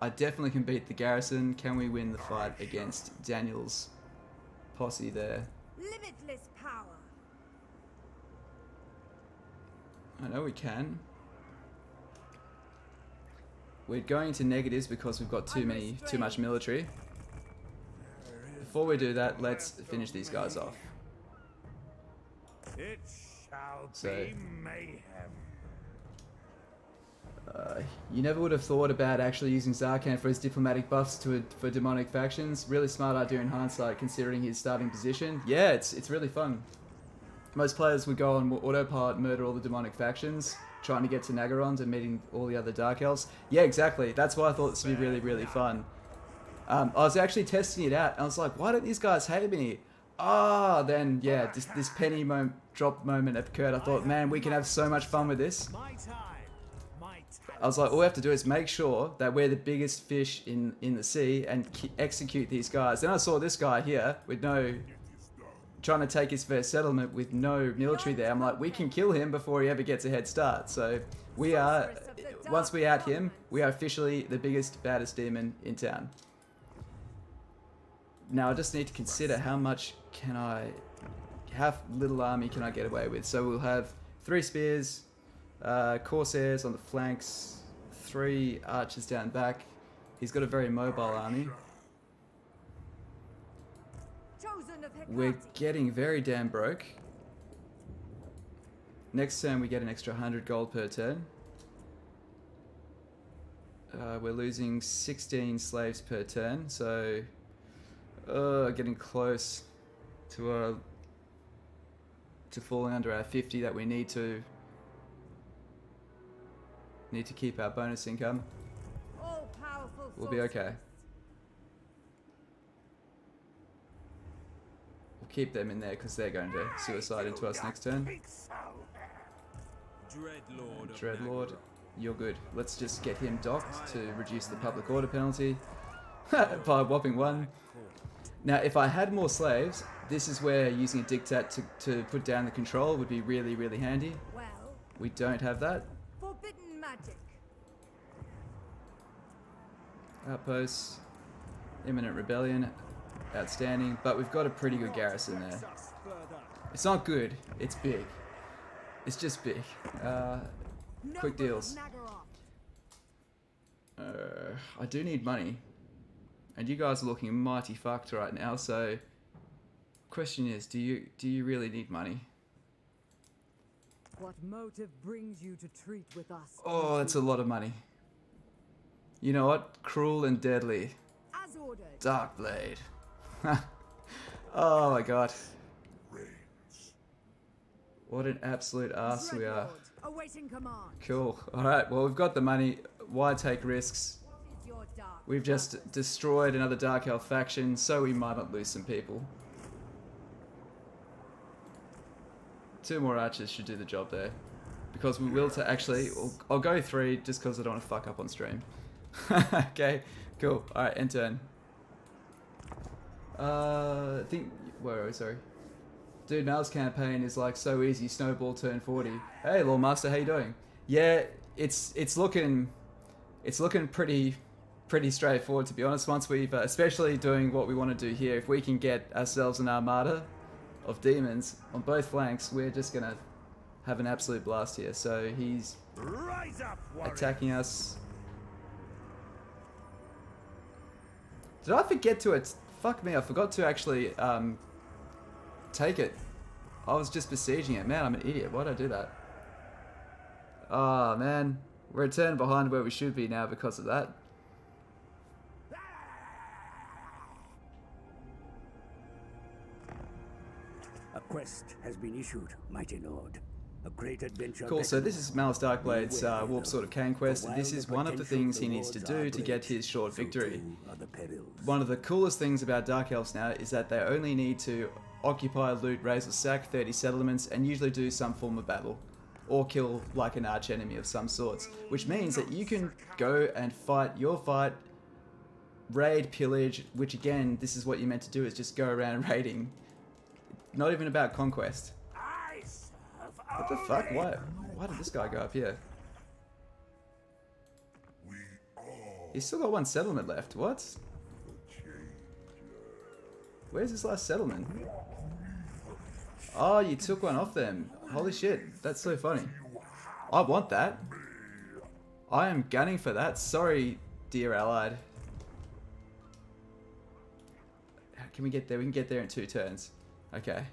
S1: I definitely can beat the garrison. Can we win the fight against Daniel's posse there?
S3: Limitless power.
S1: I know we can. We're going into negatives because we've got too much military. Before we do that, let's finish these guys off.
S2: It shall be mayhem.
S1: You never would have thought about actually using Zarkan for his diplomatic buffs for demonic factions. Really smart idea in hindsight, considering his starting position. Yeah, it's really fun. Most players would go on autopilot, murder all the demonic factions, trying to get to Nagarond and meeting all the other Dark Elves. Yeah, exactly. That's why I thought this would be really, really fun. I was actually testing it out, and I was like, why don't these guys hate me? Then, yeah, this penny drop moment occurred. I thought, man, we can have so much fun with this. I was like, all we have to do is make sure that we're the biggest fish in the sea and execute these guys. Then I saw this guy here with no trying to take his first settlement with no military there. I'm like, we can kill him before he ever gets a head start. So we are, once we out him, we are officially the biggest, baddest demon in town. Now I just need to consider how little army can I get away with. So we'll have 3 spears, corsairs on the flanks, 3 archers down back. He's got a very mobile army. We're getting very damn broke. Next turn we get an extra 100 gold per turn. We're losing 16 slaves per turn, so getting close to falling under our 50 that we need to keep our bonus income. We'll be okay. We'll keep them in there because they're going to suicide into us next turn. Dreadlord, you're good. Let's just get him docked to reduce the public order penalty by a whopping 1. Now, if I had more slaves, this is where using a diktat to put down the control would be really, really handy.
S3: Well,
S1: We don't have that.
S3: forbidden magic.
S1: Outposts, imminent rebellion, outstanding, but we've got a pretty good garrison there. It's not good, it's big. It's just big. Quick deals. I do need money, and you guys are looking mighty fucked right now, so question is, do you really need money?
S3: What motive brings you to treat with us?
S1: Oh, that's a lot of money. You know what? Cruel and deadly.
S3: As ordered.
S1: Darkblade. Oh my god. What an absolute ass we are.
S3: Awaiting command.
S1: Cool. Alright, well we've got the money. Why take risks?
S3: What is your dark
S1: We've just destroyed another Dark Elf faction, so we might not lose some people. 2 more archers should do the job there. Because we will actually, I'll go 3 just because I don't want to fuck up on stream. Okay, cool. Alright, end turn. I think, where are we, sorry. Dude, Mal's campaign is like so easy, snowball turn 40. Hey, Lawmaster, how you doing? Yeah, it's looking pretty straightforward, to be honest. Once we've, especially doing what we want to do here, if we can get ourselves an armada of demons on both flanks, we're just gonna have an absolute blast here. So he's attacking us. Did I forget to it? Fuck me, I forgot to actually take it. I was just besieging it. Man, I'm an idiot. Why'd I do that? Oh man, we're a turn behind where we should be now because of that.
S2: A quest has been issued, mighty lord. A great adventure.
S1: Cool, so this is Malus Darkblade's Warp Sword of Cain quest, and this is one of the things he needs to do to get his short victory. One of the coolest things about Dark Elves now is that they only need to occupy, loot, raise or sack 30 settlements and usually do some form of battle. Or kill like an arch enemy of some sorts. Which means that you can go and fight your fight, raid, pillage, which again, this is what you're meant to do, is just go around raiding. Not even about conquest. What the fuck? Why did this guy go up here? He's still got 1 settlement left. What? Where's his last settlement? Oh, you took 1 off them. Holy shit. That's so funny. I want that. I am gunning for that. Sorry, dear allied. How can we get there? We can get there in 2 turns. Okay.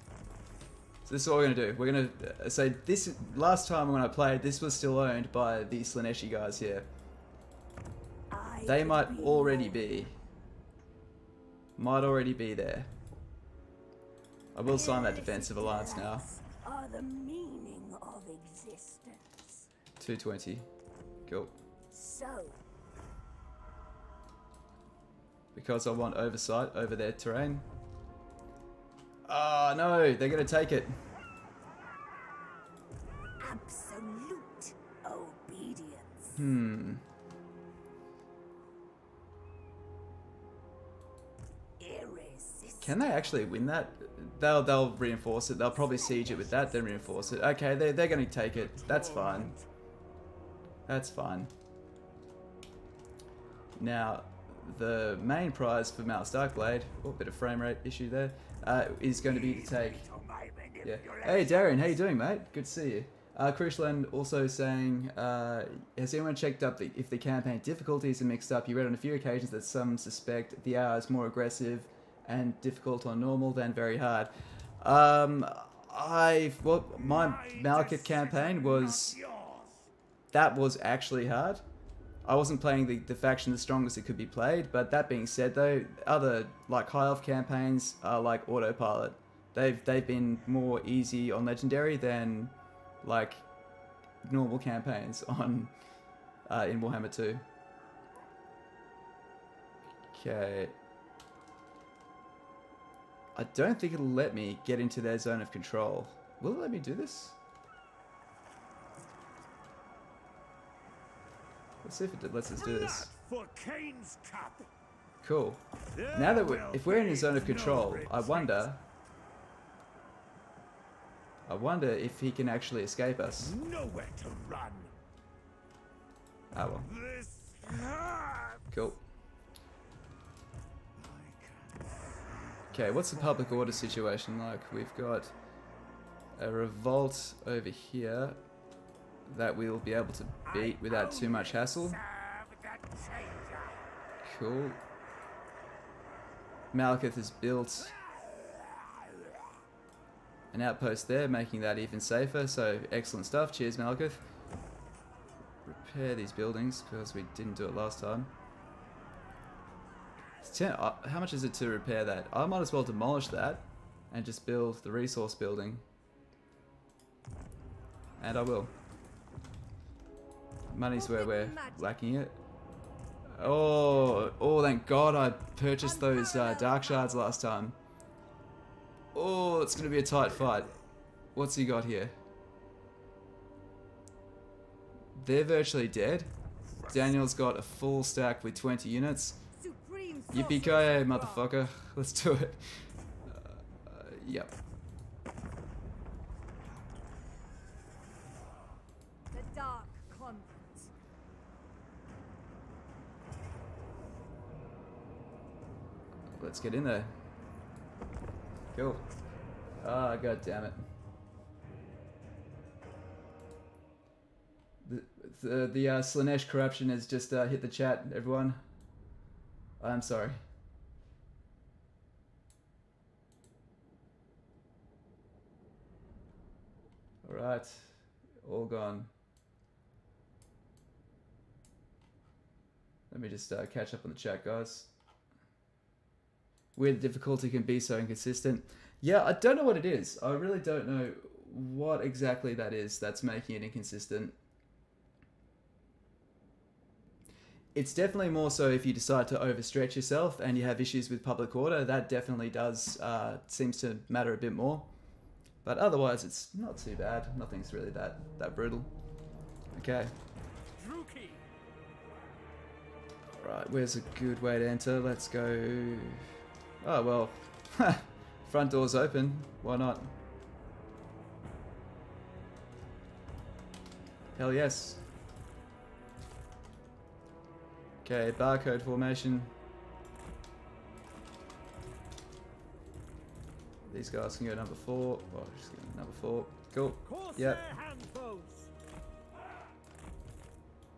S1: So this is what we're going to do. We're going to say this, last time when I played, this was still owned by the Slaneshi guys here. They might already be there. I will sign that defensive alliance now.
S3: Are the meaning of existence.
S1: 220. Cool.
S3: So.
S1: Because I want oversight over their terrain. Oh no, they're gonna take it.
S3: Absolute obedience.
S1: Can they actually win that? They'll reinforce it. They'll probably siege it with that, then reinforce it. Okay, they're going to take it. That's fine. That's fine. Now, the main prize for Malus Darkblade, oh, bit of frame rate issue there, is going to be to take. Yeah. Hey Darren, how you doing, mate? Good to see you. Crucial also saying, has anyone checked up if the campaign difficulties are mixed up? You read on a few occasions that some suspect the hour is more aggressive and difficult on normal than very hard. My Malekith campaign was actually hard. I wasn't playing the faction the strongest it could be played, but that being said though, other like high elf campaigns are like autopilot. They've been more easy on legendary than like normal campaigns on in Warhammer 2. Okay. I don't think it'll let me get into their zone of control. Will it let me do this? Let's see if it lets us do this. Cool. Now that if we're in a zone of control, I wonder if he can actually escape us.
S2: Nowhere to run.
S1: Ah well. Cool. Okay, what's the public order situation like? We've got a revolt over here that we'll be able to beat without too much hassle. Cool. Malekith has built an outpost there, making that even safer, so excellent stuff. Cheers, Malekith. Repair these buildings, because we didn't do it last time. How much is it to repair that? I might as well demolish that and just build the resource building. And I will. Money's where we're lacking it. Oh, thank God I purchased those dark shards last time. Oh, it's going to be a tight fight. What's he got here? They're virtually dead. Daniel's got a full stack with 20 units. Yippee-ki-yay, motherfucker. Let's do it. Yep.
S3: The Dark Convent.
S1: Let's get in there. Cool. Ah, god damn it. The Slanesh corruption has just hit the chat, everyone. I'm sorry. Alright. All gone. Let me just catch up on the chat, guys. Weird difficulty can be so inconsistent. Yeah, I don't know what it is. I really don't know what exactly that is that's making it inconsistent. It's definitely more so if you decide to overstretch yourself and you have issues with public order. That definitely does seems to matter a bit more. But otherwise, it's not too bad. Nothing's really that brutal. Okay.
S2: Druchii.
S1: Right, where's a good way to enter? Let's go. Oh well, front door's open. Why not? Hell yes. Okay, barcode formation. These guys can go number 4. Oh, just go number 4. Cool. Yep.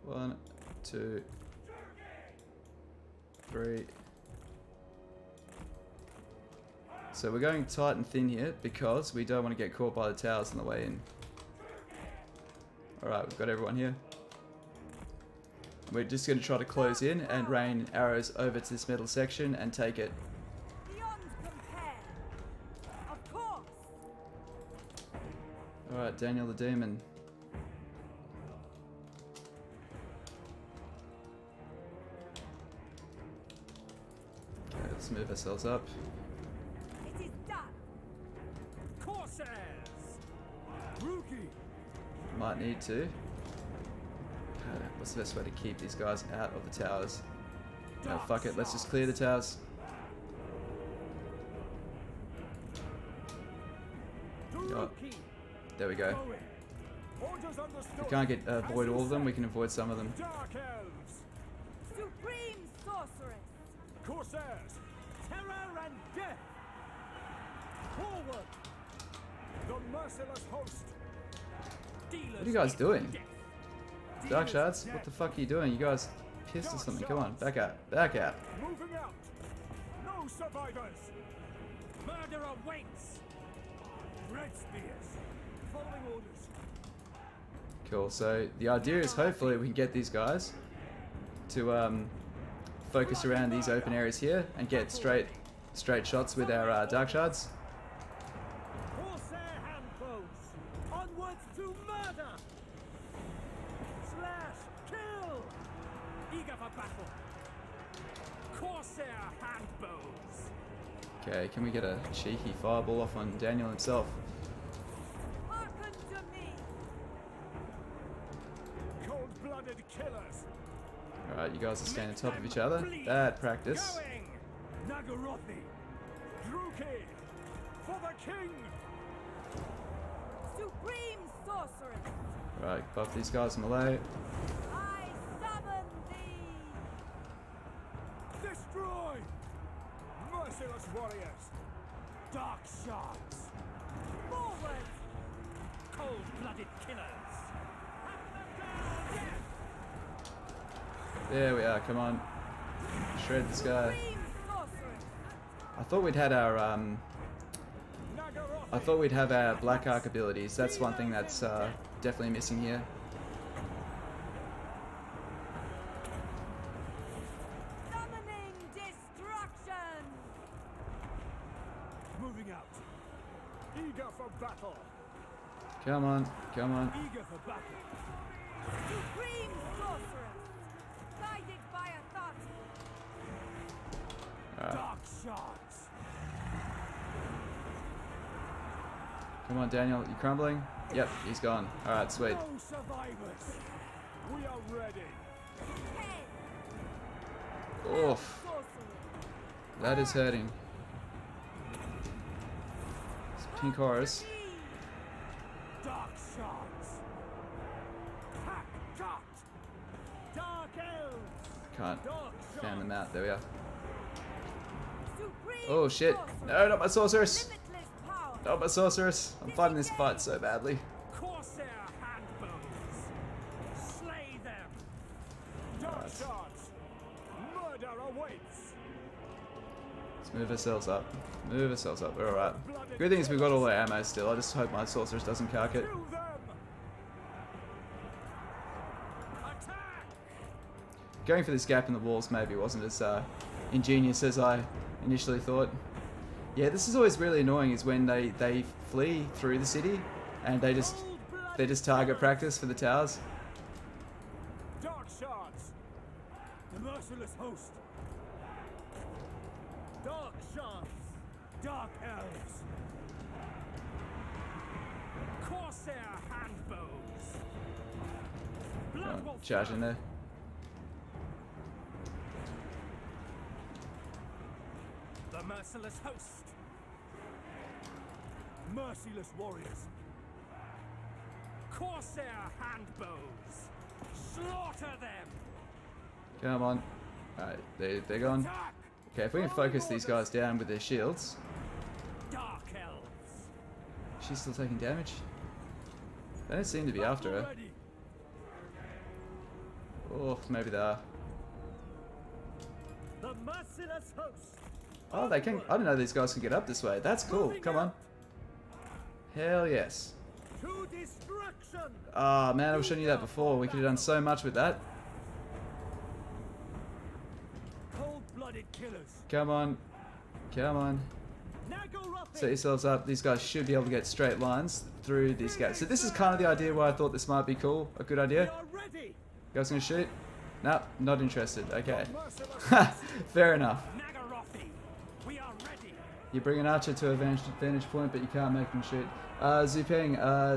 S1: 1, 2, 3. So we're going tight and thin here because we don't want to get caught by the towers on the way in. Alright, we've got everyone here. We're just going to try to close in and rain arrows over to this middle section and take it.
S3: Beyond compare. Of course.
S1: Alright, Daniel the Demon. Okay, let's move ourselves up.
S3: It is done.
S2: Corsairs. Druchii.
S1: Might need to. What's the best way to keep these guys out of the towers? No, fuck it, let's just clear the towers. Oh, there we go.
S4: Orders understood.
S1: We can't avoid all of them. We can avoid some of them.
S4: Dark elves,
S3: Supreme sorceress.
S4: corsairs, terror and death. Forward. The merciless host.
S1: What are you guys doing? Dark Shards? What the fuck are you doing? You guys pissed or something? Come on, back out. Back out.
S4: Moving out. No survivors.
S2: Murder awaits.
S4: Red spears. Following orders.
S1: Cool. So the idea is hopefully we can get these guys to focus around these open areas here and get straight shots with our Dark Shards.
S4: Corsair handbows. Onwards to murder. Slash. Kill.
S2: Eager for battle. Corsair handbows.
S1: Okay, can we get a cheeky fireball off on Daniel himself?
S3: Hearken to me.
S4: Cold-blooded killers.
S1: Alright, you guys are staying on top of each other. Bad practice.
S4: Going. Nagarothi. Druchii. For the king.
S3: Supreme sorceress.
S1: Right, buff these guys melee.
S3: I summon thee.
S4: Destroy. Merciless warriors. Dark shards.
S3: Forward.
S2: Cold-blooded killers.
S1: There we are, come on. Shred this guy.
S3: Supreme sorceress.
S1: I thought we'd had our I thought we'd have our Black Arc abilities. That's one thing that's definitely missing here.
S3: Summoning destruction.
S4: Moving out. Eager for battle.
S1: Come on, come on.
S4: Eager for battle.
S3: Supreme sorceress. Guided by a thought.
S1: Alright,
S4: Dark shards.
S1: come on Daniel, you crumbling? Yep, he's gone. Alright, sweet.
S4: No survivors. We are ready.
S3: Head.
S1: Oof,
S3: Sorcery.
S1: that is hurting. It's pink horrors.
S4: Dark shards. Hack cut. Dark elves.
S1: Can't
S4: Dark
S1: fan them
S4: shards.
S1: out. There we are.
S3: Supreme
S1: Oh shit.
S3: sorcerer.
S1: No, not my sorceress.
S3: Limitless power.
S1: Not my sorceress. I'm fighting this fight so badly.
S2: Corsair handbows. Slay them.
S4: Dark shards. Murder awaits.
S1: Let's move ourselves up. Move ourselves up. We're alright. Good thing is we've got all our ammo still. I just hope my sorceress doesn't cark it.
S4: Kill them.
S2: Attack.
S1: Going for this gap in the walls maybe wasn't as ingenious as I initially thought. Yeah, this is always really annoying is when they flee through the city and they just target practice for the towers.
S4: Dark shards. The merciless host. Dark shards. Dark elves.
S2: Corsair handbows.
S1: Come
S2: Blood
S1: on,
S2: will
S1: charge in there.
S2: The merciless host.
S4: Merciless warriors.
S2: Corsair handbows. Slaughter them.
S1: Come on. Alright, they're gone.
S4: Attack.
S1: Okay, if we can focus these guys down with their shields.
S2: Dark elves.
S1: She's still taking damage. They don't seem to be after her.
S4: Ready.
S1: Oh, maybe they are.
S4: The merciless host.
S1: Oh, they can. I didn't know these guys can get up this way. That's cool. Come on. Hell yes.
S4: To destruction.
S1: Ah, man, I wish I knew that before. We could have done so much with that.
S4: Cold-blooded killers.
S1: Come on. Come on. Set yourselves up. These guys should be able to get straight lines through these gaps. So this is kind of the idea why I thought this might be cool. A good idea.
S4: Ready.
S1: You guys gonna shoot? No, not interested. Okay.
S4: Merciless.
S1: Fair enough.
S2: Nagarothi. We are ready.
S1: You bring an archer to a vantage point, but you can't make them shoot. Zupeng,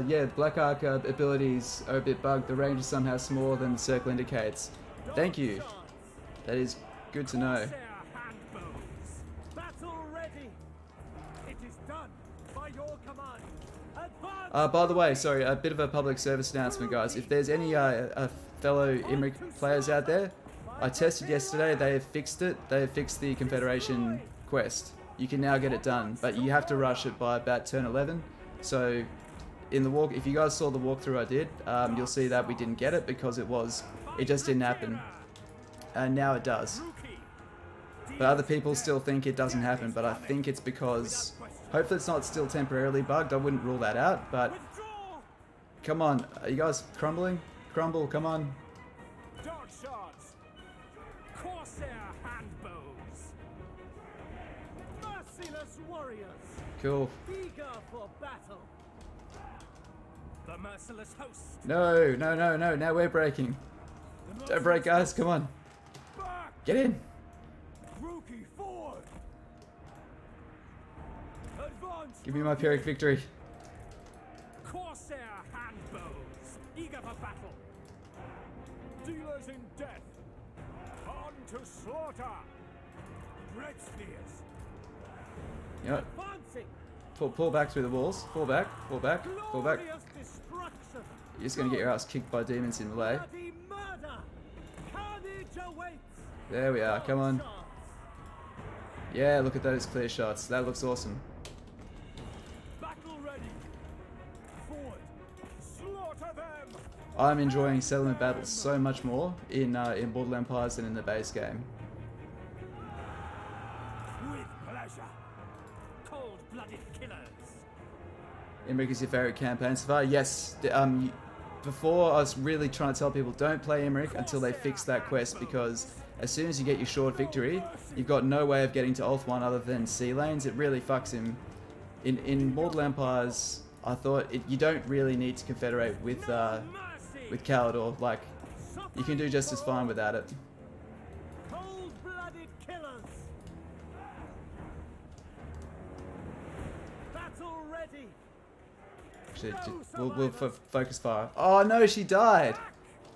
S1: yeah, the Black Arc abilities are a bit bugged. The range is somehow smaller than the circle indicates. Thank you. That is good to know.
S2: Corsair handbows.
S4: Battle ready. It is done by your command. Advance!
S1: By the way, sorry, a bit of a public service announcement, guys. If there's any fellow Imrik players out there, I tested yesterday. They have fixed it. They have fixed the Confederation quest. You can now get it done, but you have to rush it by about turn 11. So, in the walk, if you guys saw the walkthrough I did, you'll see that we didn't get it because it just didn't happen, and now it does. But other people still think it doesn't happen, but I think it's because, hopefully it's not still temporarily bugged. I wouldn't rule that out, but come on, are you guys crumbling? Crumble, come on.
S4: Dark shards. Corsair handbows. Merciless warriors.
S1: Cool.
S4: Eager for battle. The merciless host.
S1: No, no, no, no, now we're breaking. Don't break, guys, come on.
S4: Back.
S1: Get in.
S4: Druchii forward. Advance.
S1: Give me my Pyrrhic victory.
S4: Corsair handbows. Eager for battle. Dealers in death. On to slaughter. Dread spears.
S1: You know what?
S4: Advancing.
S1: Pull back through the walls. Fall back, fall back, fall back.
S4: Glorious destruction.
S1: You're just gonna get your ass kicked by demons in melee.
S4: Bloody murder. Carnage awaits.
S1: There we are, come on. Yeah, look at those clear shots. That looks awesome.
S4: Battle ready. Forward. Slaughter them.
S1: I'm enjoying settlement battles so much more in Immortal Empires than in the base game.
S4: With pleasure. Cold-blooded killers.
S1: Imrik is your favorite campaign so far? Yes. Before I was really trying to tell people don't play Imrik until they fix that quest, because as soon as you get your short victory, you've got no way of getting to Ulth 1 other than sea lanes. It really fucks him. In Mortal Empires, I thought you don't really need to confederate with Calador. Like, you can do just as fine without it.
S4: Cold-blooded killers. Battle ready.
S1: Actually, we'll focus fire. Oh no, she died!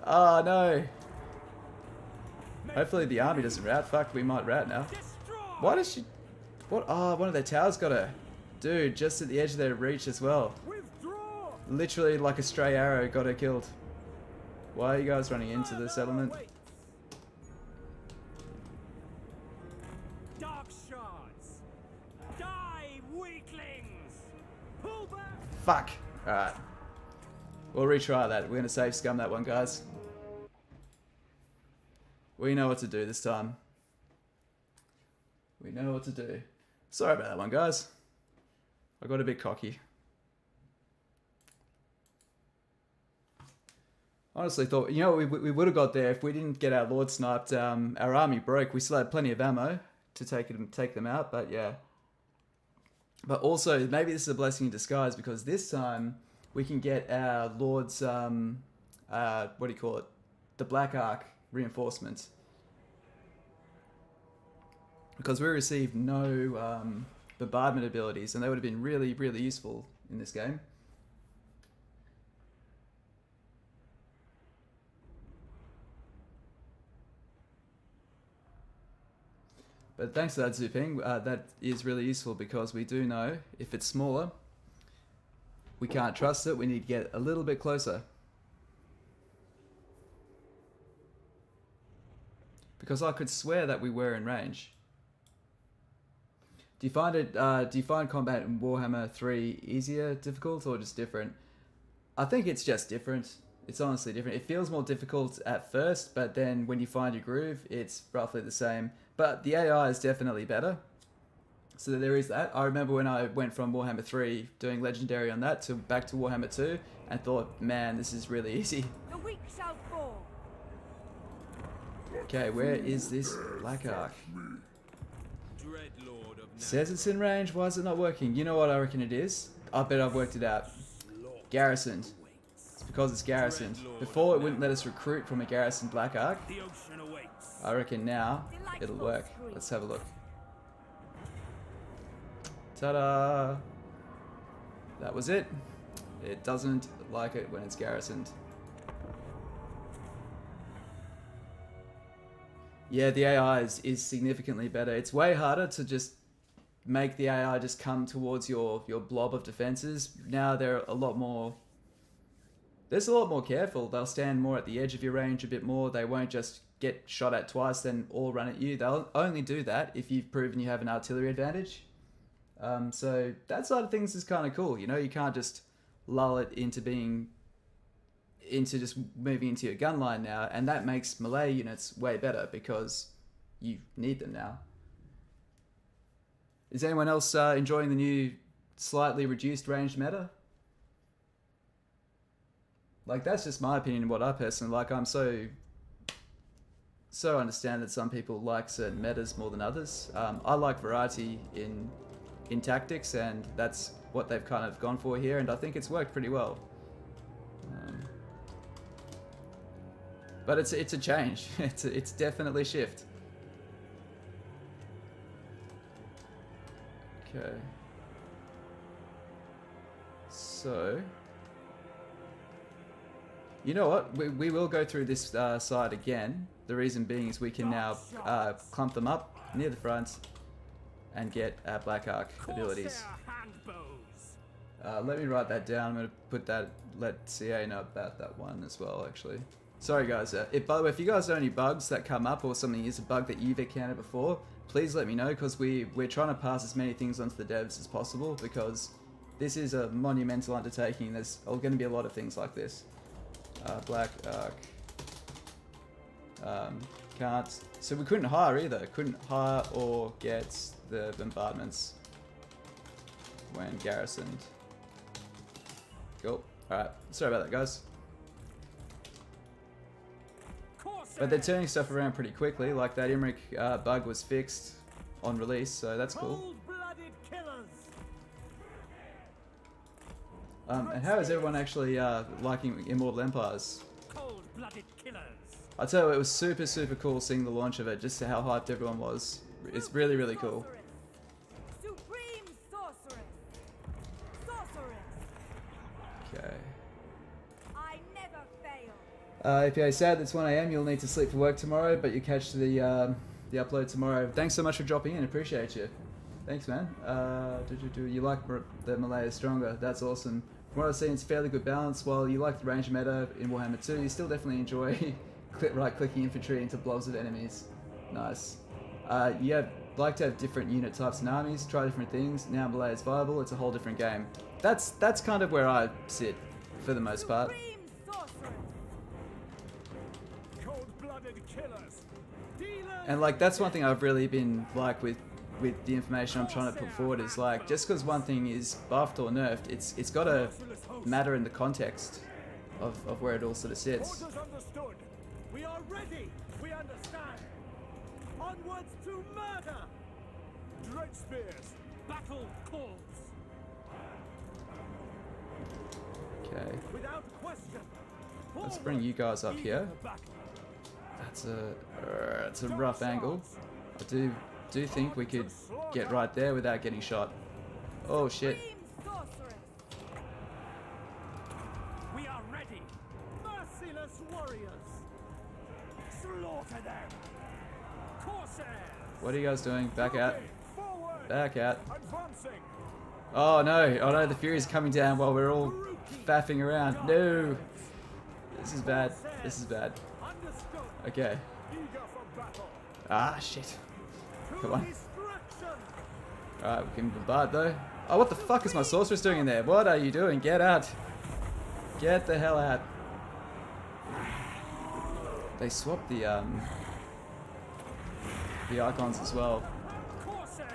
S1: Oh no. Hopefully the army doesn't rout. Fuck, we might rout now.
S4: Destroy.
S1: Why does she... What? Oh, one of their towers got her. Dude, just at the edge of their reach as well.
S4: Withdraw.
S1: Literally like a stray arrow got her killed. Why are you guys running into the settlement?
S4: Dark shards. Die, weaklings. Pull back.
S1: Fuck! Alright. We'll retry that. We're gonna save scum that one, guys. We know what to do this time. We know what to do. Sorry about that one, guys. I got a bit cocky. Honestly thought, you know, we would have got there if we didn't get our Lord sniped. Our army broke. We still had plenty of ammo to take them out, but yeah. But also, maybe this is a blessing in disguise, because this time we can get our Lord's, what do you call it? The Black Ark reinforcements. Because we received no bombardment abilities, and they would have been really, really useful in this game. But thanks for that, Zuping. That is really useful, because we do know if it's smaller, we can't trust it. We need to get a little bit closer. Because I could swear that we were in range. Do you find it? Do you find combat in Warhammer 3 easier, difficult, or just different? I think it's just different. It's honestly different. It feels more difficult at first, but then when you find your groove, it's roughly the same. But the AI is definitely better. So there is that. I remember when I went from Warhammer 3, doing Legendary on that, to back to Warhammer 2, and thought, man, this is really easy.
S3: The weak shall fall.
S1: Okay, where is this Black Ark?
S4: Dreadlord of
S1: Says it's in range, why is it not working? You know what I reckon it is? I bet I've worked it out. Garrisoned. It's because it's garrisoned. Before it wouldn't let us recruit from a garrisoned Black Ark.
S4: the ocean awaits.
S1: I reckon now it'll work. Let's have a look. Ta-da! That was it. It doesn't like it when it's garrisoned. Yeah, the AI is significantly better. It's way harder to just make the AI just come towards your blob of defenses. Now they're a lot more careful. They'll stand more at the edge of your range a bit more. They won't just get shot at twice then all run at you. They'll only do that if you've proven you have an artillery advantage. So that side of things is kind of cool. You know, you can't just lull it into just moving into your gun line now, and that makes melee units way better because you need them now. Is anyone else enjoying the new slightly reduced ranged meta? Like, that's just my opinion of what I personally like. I'm so understand that some people like certain metas more than others. I like variety in tactics, and that's what they've kind of gone for here, and I think it's worked pretty well. But it's a change. It's definitely a shift. Okay. So, you know what? We will go through this side again. The reason being is we can now clump them up near the front and get our Black Arc abilities. Let me write that down. I'm going to put that, let CA know about that one as well, actually. Sorry guys, by the way, if you guys know any bugs that come up or something is a bug that you've encountered before, please let me know, because we're trying to pass as many things onto the devs as possible, because this is a monumental undertaking. There's going to be a lot of things like this. Black Arc. Can't. So we couldn't hire either. Couldn't hire or get the bombardments when garrisoned. Cool. Alright. Sorry about that, guys. But they're turning stuff around pretty quickly. Like that Imrik bug was fixed on release, so that's cool. And how is everyone actually liking Immortal Empires? I tell you, it was super cool seeing the launch of it, just how hyped everyone was. It's really cool.
S3: Supreme sorceress.
S1: Okay.
S3: I never fail.
S1: If you're sad it's 1 AM, you'll need to sleep for work tomorrow, but you catch the upload tomorrow. Thanks so much for dropping in, appreciate you. Thanks, man. You like the melee is stronger, that's awesome. From what I've seen, it's fairly good balance. While you like the range meta in Warhammer 2, you still definitely enjoy right-clicking infantry into blobs of enemies. Nice. You like to have different unit types and armies, try different things. Now melee is viable, it's a whole different game. That's kind of where I sit, for the most part. And like, that's one thing I've really been like with the information I'm trying to put forward, is like, just because one thing is buffed or nerfed, it's got to matter in the context of where it all sort of sits.
S4: Orders understood. We are ready. We understand. Onwards to murder. Dread spears. Battle calls.
S1: Okay.
S4: Without question.
S1: Let's bring you guys up here. That's a rough angle. I do think we could get right there without getting shot. Oh shit.
S4: We are ready. Merciless warriors. Slaughter them. Corsairs.
S1: What are you guys doing? Back out.
S4: Forward.
S1: Back out.
S4: Advancing.
S1: Oh no. Oh no, the Fury's coming down while we're all faffing around. No. This is bad. This is bad.
S4: Understood.
S1: Okay.
S4: Eager for battle.
S1: Ah, shit. Come on.
S4: Destruction.
S1: Alright, we can bombard though. Oh, what the fuck is my sorceress doing in there? What are you doing? Get out. Get the hell out. They swapped the icons as well.
S4: Corsairs.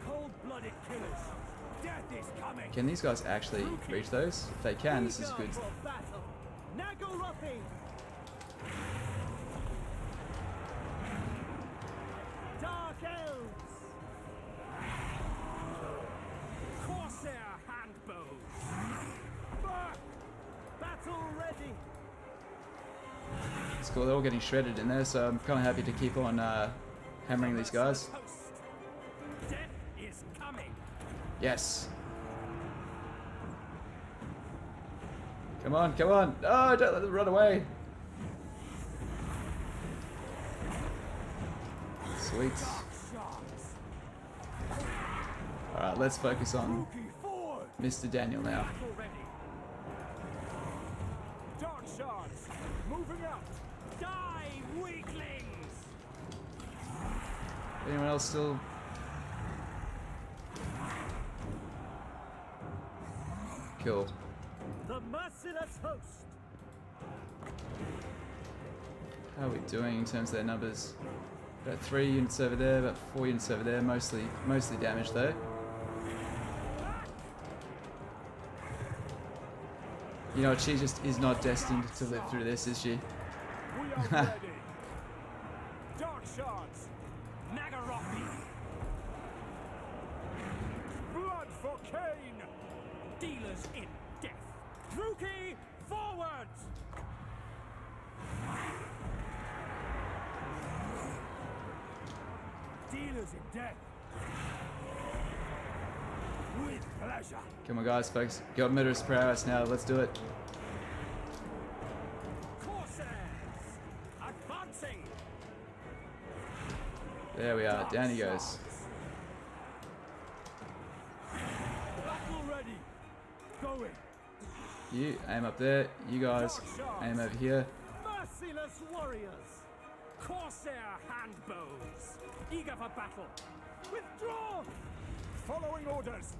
S4: Cold-blooded killers. Death is coming.
S1: Can these guys actually reach those? If they can, this is good.
S4: Dark elves. Corsair handbows. Back. Battle ready.
S1: It's cool, they're all getting shredded in there, so I'm kind of happy to keep on hammering these guys.
S4: Death is coming.
S1: Yes. Come on, come on. Oh, don't let them run away. Sweet. Alright, let's focus on
S4: Druchii forward!
S1: Mr. Daniel now.
S4: Battle ready! Dark shards! Moving out! Die, weaklings!
S1: Anyone else still? Cool.
S4: The merciless host!
S1: How are we doing in terms of their numbers? About 3 units over there, about 4 units over there, mostly damaged though. You know what, she just is not destined to live through this, is she?
S4: We are ready! Dark shards! Nagaroki! Blood for Cain! Dealers in death! Druchii, forward! Dealers in death! With pleasure!
S1: Come on guys, folks. Got murderous prowess now, let's do it.
S4: Corsairs! Advancing!
S1: There we are, down he goes.
S4: Battle ready! Going!
S1: You aim up there, you guys aim over here.
S4: Merciless warriors! Corsair handbows! Eager for battle! Withdraw! Following orders!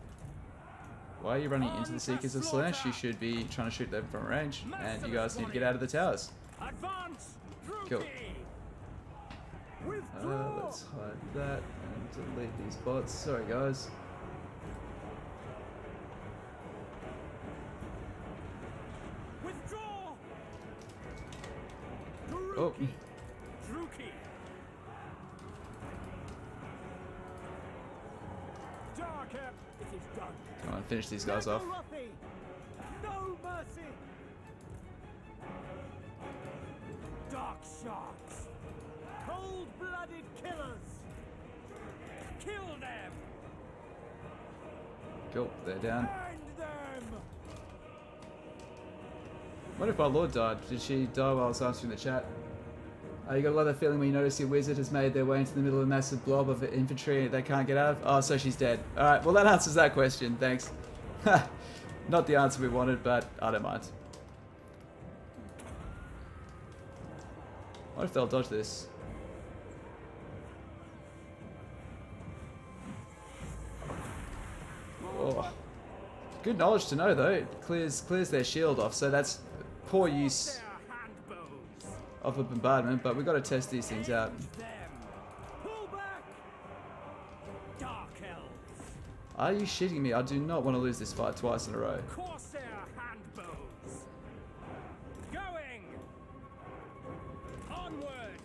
S1: Why are you running into the Seekers of Slash? You should be trying to shoot them from range, and you guys need to get out of the towers.
S4: Advance!
S1: Cool.
S4: Withdraw!
S1: Let's hide that and delete these bots. Sorry guys.
S4: Withdraw!
S1: Oh,
S4: Druchii! Dark Ep, it is done.
S1: come on, finish these guys off.
S4: Nagaroki! No mercy! Dark sharks! Cold-blooded killers! Kill them!
S1: Cool, they're down.
S4: End them!
S1: What if our Lord died? Did she die while I was answering the chat? You got a lot of feeling when you notice your wizard has made their way into the middle of a massive blob of infantry they can't get out of? Oh, so she's dead. Alright, well that answers that question, thanks. Not the answer we wanted, but I don't mind. What if they'll dodge this? Oh. Good knowledge to know though. It clears their shield off, so that's poor use
S4: Their handbows!
S1: of a bombardment, but we've got to test these things out.
S4: End them! Pull back! Dark elves!
S1: Are you shitting me? I do not want to lose this fight twice in a row.
S4: Corsair handbows! Going! Onward!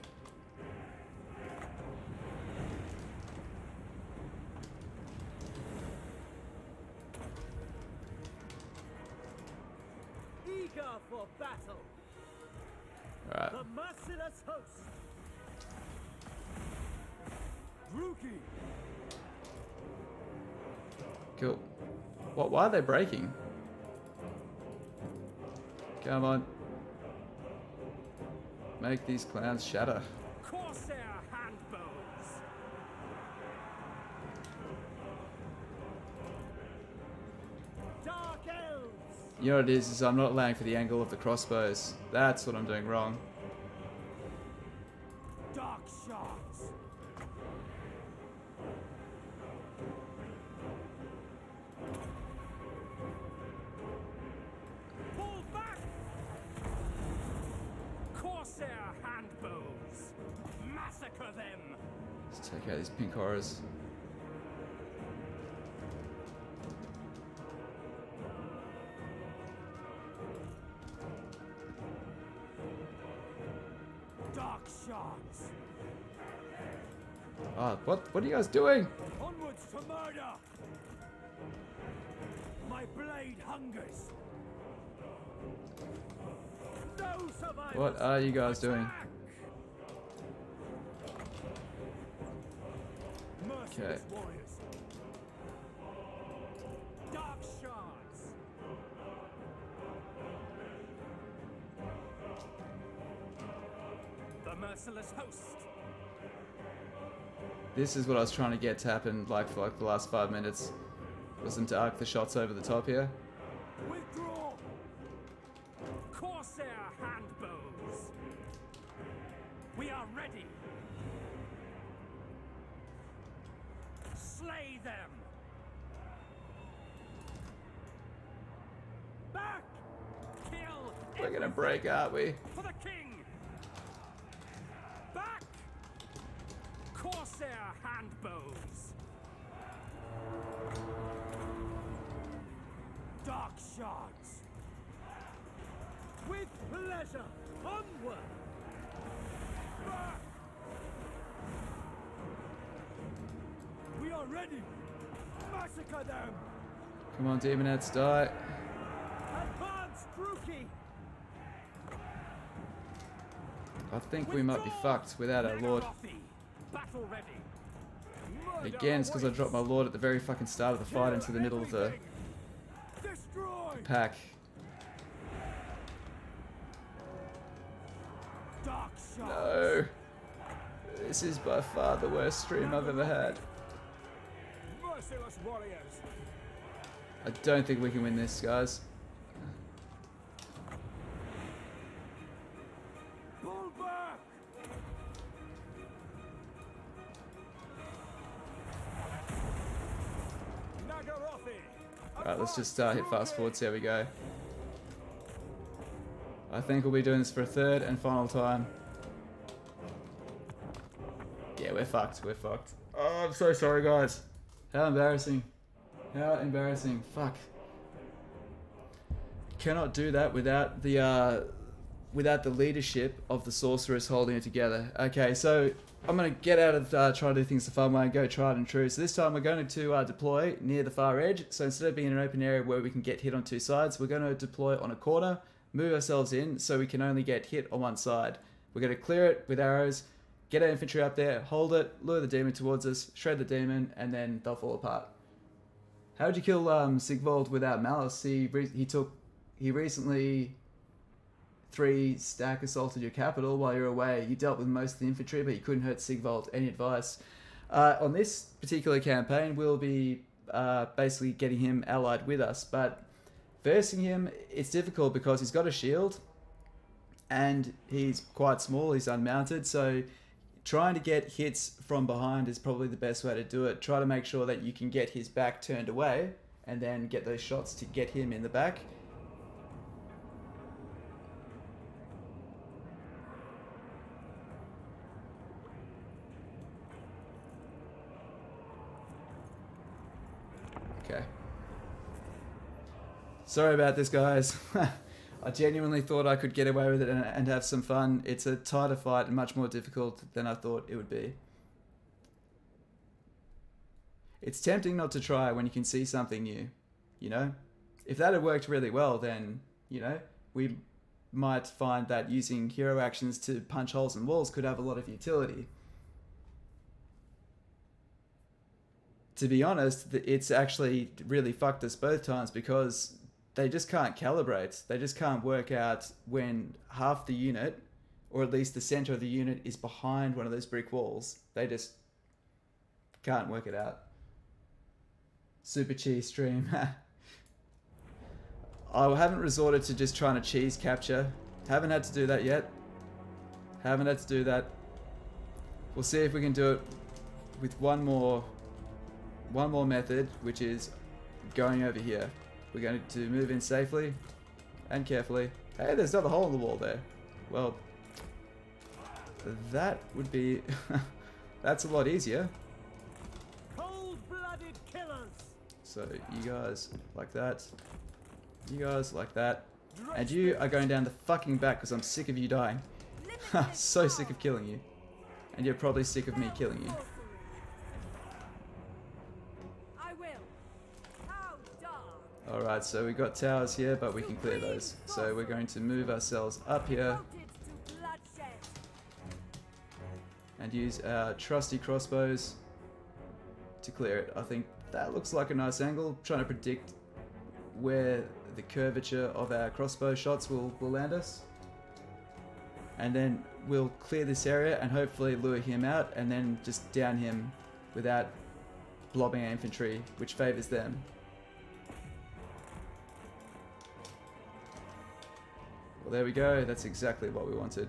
S4: Eager for battle!
S1: Alright.
S4: The merciless host! Druchii!
S1: Cool. What? Why are they breaking? Come on. Make these clowns shatter.
S4: Corsair handbows! Dark elves!
S1: You know what it is I'm not allowing for the angle of the crossbows. That's what I'm doing wrong.
S4: Dark shards! Pull back! Corsair handbows! Massacre them!
S1: Let's take out these pink horrors.
S4: Dark shards!
S1: Ah, what are you guys doing?
S4: Onwards to murder! My blade hungers! No survivors!
S1: What are you guys doing?
S4: Attack! Merciless
S1: Okay.
S4: warriors! Dark shards! The merciless host!
S1: This is what I was trying to get to happen like for the last 5 minutes. Was them to arc the shots over the top here.
S4: Withdraw! Corsair handbows! We are ready! Slay them! Back! Kill!
S1: We're gonna break, aren't we?
S4: For the king! Back! Corsair handbows! Dark shards! With pleasure! Onward! Back! We are ready! Massacre them!
S1: Come on, demonettes, die.
S4: Advance, Druchii!
S1: I think we might be fucked without our lord.
S4: Battle ready!
S1: Again, it's because I dropped my lord at the very fucking start of the fight into the middle of the
S4: Destroy!
S1: pack.
S4: Dark shards!
S1: No. This is by far the worst stream I've ever had.
S4: Merciless warriors!
S1: I don't think we can win this, guys.
S4: Pull back!
S1: Alright, let's just hit fast forward, see how we go. I think we'll be doing this for a third and final time. Yeah, we're fucked, we're fucked. Oh, I'm so sorry, guys. How embarrassing. How embarrassing. Fuck. Cannot do that without the leadership of the sorceress holding it together. Okay, so I'm going to get out of trying to do things the fun way and go tried and true. So this time we're going to deploy near the far edge. So instead of being in an open area where we can get hit on two sides, we're going to deploy on a corner, move ourselves in so we can only get hit on one side. We're going to clear it with arrows, get our infantry up there, hold it, lure the demon towards us, shred the demon, and then they'll fall apart. How would you kill Sigvald without Malus? He recently 3-stack assaulted your capital while you're away. You dealt with most of the infantry, but you couldn't hurt Sigvald. Any advice? On this particular campaign, we'll be basically getting him allied with us, but versing him, it's difficult because he's got a shield and he's quite small, he's unmounted, so trying to get hits from behind is probably the best way to do it. Try to make sure that you can get his back turned away and then get those shots to get him in the back. Okay. Sorry about this, guys. I genuinely thought I could get away with it and have some fun. It's a tighter fight and much more difficult than I thought it would be. It's tempting not to try when you can see something new, you know? If that had worked really well, then, you know, we might find that using hero actions to punch holes in walls could have a lot of utility. To be honest, it's actually really fucked us both times because they just can't calibrate. They just can't work out when half the unit, or at least the center of the unit, is behind one of those brick walls. They just can't work it out. Super cheese stream. I haven't resorted to just trying to cheese capture. Haven't had to do that yet. Haven't had to do that. We'll see if we can do it with one more method, which is going over here. We're going to move in safely and carefully. Hey, there's another hole in the wall there. Well, that would be... that's a lot easier.
S4: Cold-blooded killers.
S1: So you guys like that. You guys like that. And you are going down the fucking back because I'm sick of you dying. So sick of killing you. And you're probably sick of me killing you. Alright, so we've got towers here, but we can clear those. So we're going to move ourselves up here and use our trusty crossbows to clear it. I think that looks like a nice angle. Trying to predict where the curvature of our crossbow shots will land us. And then we'll clear this area and hopefully lure him out and then just down him without blobbing our infantry, which favors them. there we go. That's exactly what we wanted.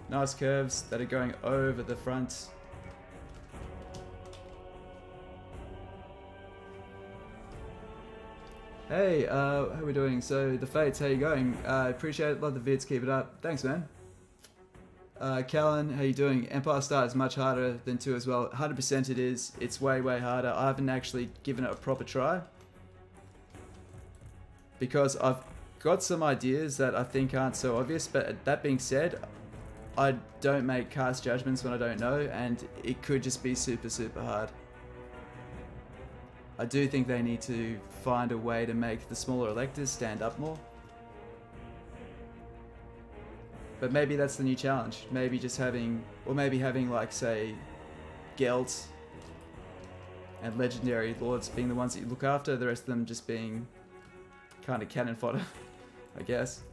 S1: Nice curves that are going over the front. Hey, how are we doing? So, the Fates, how you going? Appreciate it, love the vids, keep it up. Thanks, man. Callan, how you doing? Empire Start is much harder than 2 as well. 100% it is. It's way, way harder. I haven't actually given it a proper try. Because I've got some ideas that I think aren't so obvious, but that being said, I don't make cast judgments when I don't know, and it could just be super, super hard. I do think they need to find a way to make the smaller electors stand up more. But maybe that's the new challenge. Maybe just having, or maybe having like, say, Gelt and Legendary Lords being the ones that you look after, the rest of them just being kind of cannon fodder, I guess.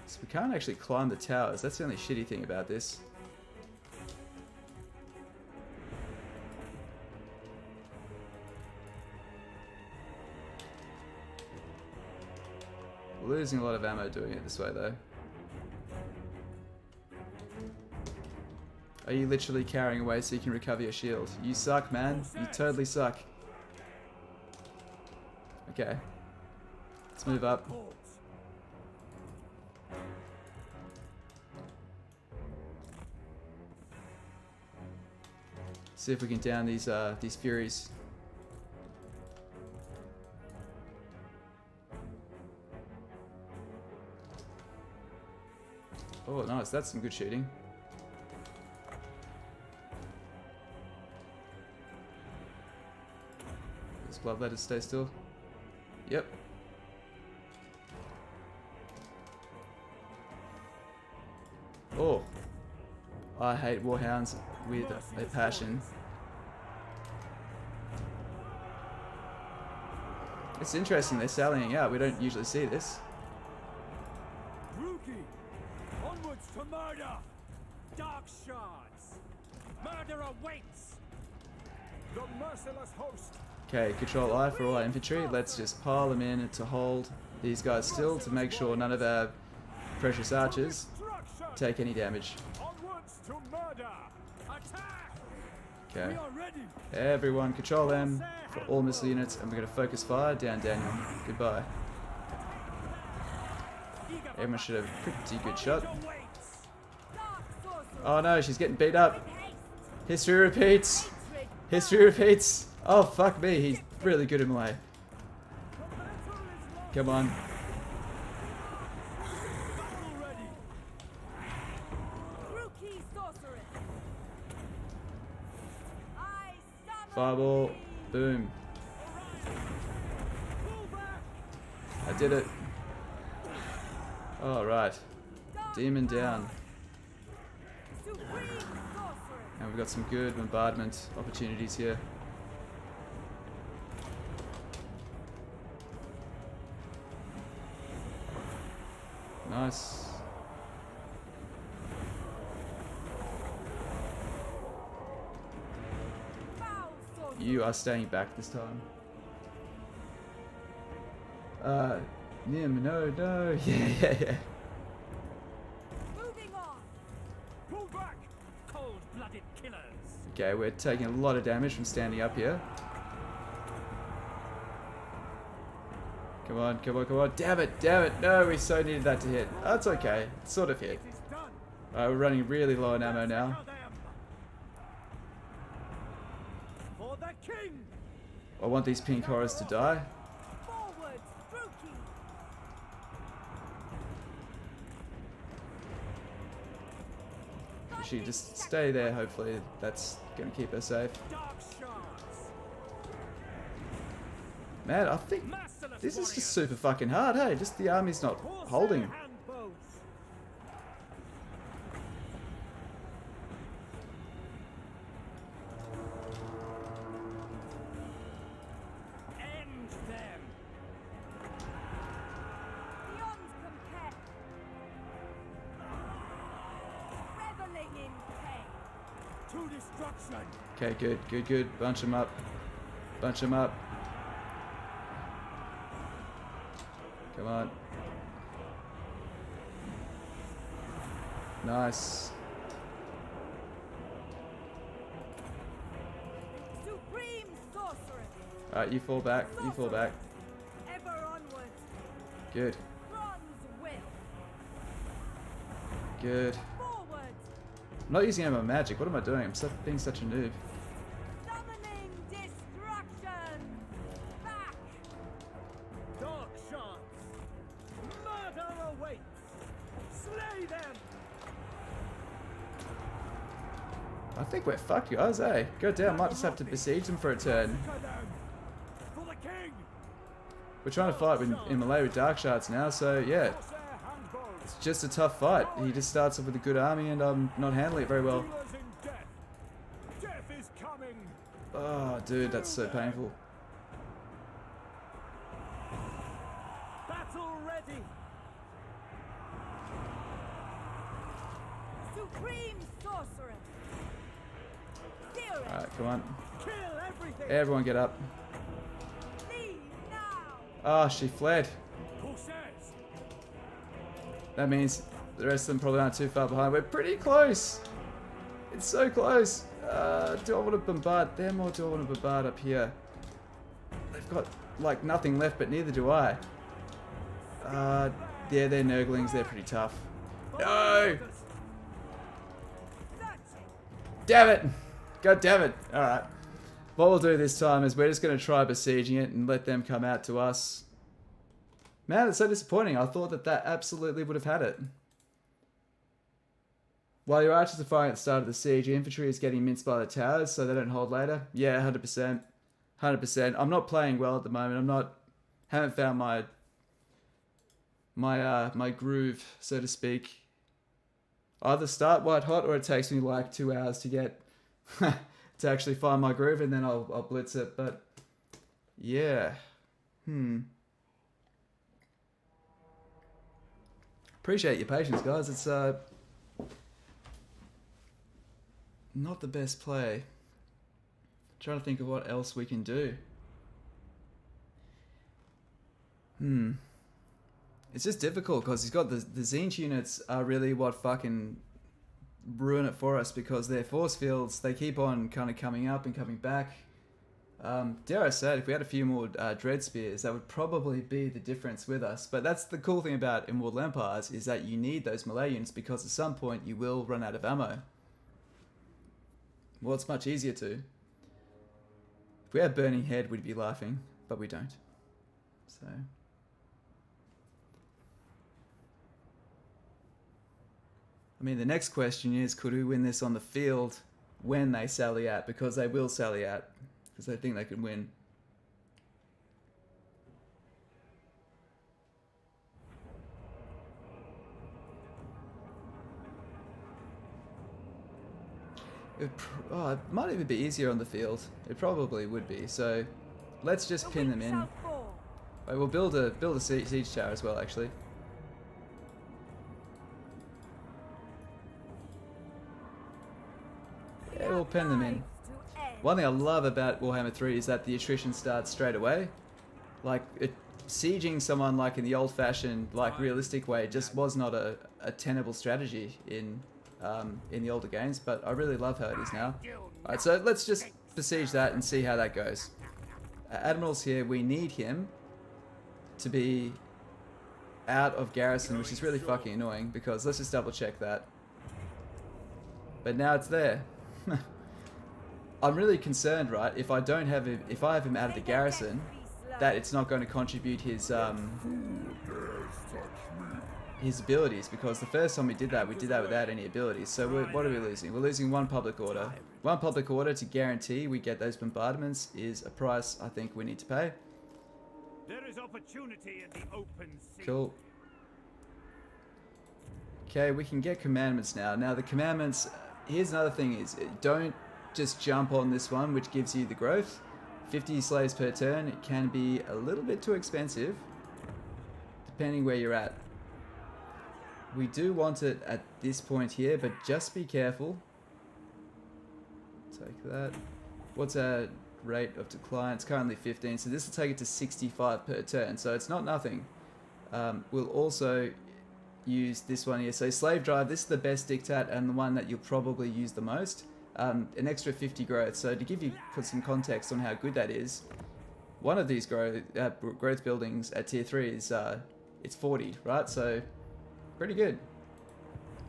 S1: So we can't actually climb the towers. That's the only shitty thing about this. We're losing a lot of ammo doing it this way though. Are you literally carrying away so you can recover your shield? You suck, man. You totally suck. Okay. Let's move up. See if we can down these Furies. Oh, nice. That's some good shooting. Does Bloodletters stay still? Yep. Oh. I hate Warhounds with a passion. It's interesting, they're sallying out. We don't usually see this.
S4: Druchii, onwards to murder! Dark shards! Murder awaits! The merciless host!
S1: Okay, control I for all our infantry. Let's just pile them in to hold these guys still to make sure none of our precious archers take any damage.
S4: Onwards to murder! Attack!
S1: Okay.
S4: We are ready!
S1: Everyone control them for all missile units, and we're going to focus fire down Daniel. Goodbye. Everyone should have a pretty good shot. Oh no, she's getting beat up. History repeats. History repeats. Oh fuck me, he's really good in melee. Come on. Fireball. Boom. I did it. Alright. Demon down. And we've got some good bombardment opportunities here. Nice. You are staying back this time. Nim, no. Yeah.
S3: Moving on.
S4: Pull back! Cold-blooded killers!
S1: Okay, we're taking a lot of damage from standing up here. Come on. Damn it. No, we so needed that to hit. That's okay. It sort of hit.
S4: It is done!
S1: Alright, we're running really low on ammo now.
S4: For the king!
S1: I want these pink horrors to die.
S3: Forward, Druchii.
S1: She just stay there, hopefully. That's gonna keep her safe.
S4: Dark shards!
S1: Man, I think this is just super fucking hard, hey? Just the army's not holding.
S4: Handbows. End them!
S3: Beyond compare. Reveling in pain.
S4: To destruction!
S1: Okay, good. Bunch them up. Come on. Nice.
S3: Supreme sorceress.
S1: Alright, you fall back. You fall back.
S3: Ever onwards.
S1: Good.
S3: Bronze will.
S1: Good.
S3: Forwards.
S1: I'm not using any of my magic. What am I doing? I'm being such a noob.
S3: Summoning destruction. Back.
S4: Dark shards. Murder awaits. Slay them.
S1: I think we're fucked, guys, eh? God damn, might just have to besiege them for a turn.
S4: Massacre them. For the king.
S1: We're trying to fight in melee with dark shards now, so yeah.
S4: Corsair handbows.
S1: It's just a tough fight. He just starts off with a good army and I'm not handling it very well.
S4: Dealers in death. Death is coming.
S1: Oh, dude, that's so painful.
S4: Battle ready.
S3: Supreme sorceress. Steer it.
S1: Alright, come on.
S4: Kill everything.
S1: Everyone get up.
S3: Leave now.
S1: Oh, she fled.
S4: Corsairs.
S1: That means the rest of them probably aren't too far behind. We're pretty close. It's so close. Do I want to bombard them or do I want to bombard up here? They've got like nothing left, but neither do I. Yeah, they're Nurglings. They're pretty tough. No! Damn it! God damn it! Alright. What we'll do this time is we're just going to try besieging it and let them come out to us. Man, it's so disappointing. I thought that absolutely would have had it. While your archers are firing at the start of the siege, your infantry is getting minced by the towers so they don't hold later. Yeah, 100%. 100%. I'm not playing well at the moment. Haven't found my groove, so to speak. Either start white hot or it takes me like 2 hours to get to actually find my groove and then I'll blitz it. But yeah. Appreciate your patience, guys. It's not the best play. Trying to think of what else we can do. It's just difficult because he's got the Zinch units are really what fucking ruin it for us because their force fields, they keep on kind of coming up and coming back. Dare I say it, if we had a few more Dread Spears, that would probably be the difference with us. But that's the cool thing about Immortal Empires is that you need those melee units because at some point you will run out of ammo. Well, it's much easier to. If we had Burning Head, we'd be laughing, but we don't. So... I mean, the next question is, could we win this on the field when they sally out? Because they will sally out, because they think they can win. It might even be easier on the field. It probably would be. So, let's just pin them in. Right, we'll build a siege tower as well, actually. Yeah, we'll pen them in. One thing I love about Warhammer 3 is that the attrition starts straight away. Like, sieging someone like in the old-fashioned, like realistic way just was not a tenable strategy in the older games, but I really love how it is now. Alright, so let's just besiege that and see how that goes. Admiral's here, we need him to be out of garrison, which is really fucking annoying because let's just double check that. But now it's there. I'm really concerned, right? If I don't have him, if I have him out of the garrison, that it's not going to contribute his abilities, because the first time we did that without any abilities. So what are we losing? We're losing one public order. One public order to guarantee we get those bombardments is a price I think we need to pay.
S4: There is opportunity in the open sea.
S1: Cool. Okay, we can get commandments now. Now the commandments, here's another thing is, don't just jump on this one which gives you the growth. 50 slaves per turn, it can be a little bit too expensive, depending where you're at. We do want it at this point here, but just be careful. Take that. What's our rate of decline? It's currently 15, so this will take it to 65 per turn, so it's not nothing. We'll also use this one here. So Slave Drive, this is the best dictat and the one that you'll probably use the most. An extra 50 growth. So to give you some context on how good that is, one of these growth buildings at tier 3 is it's 40, right? So pretty good.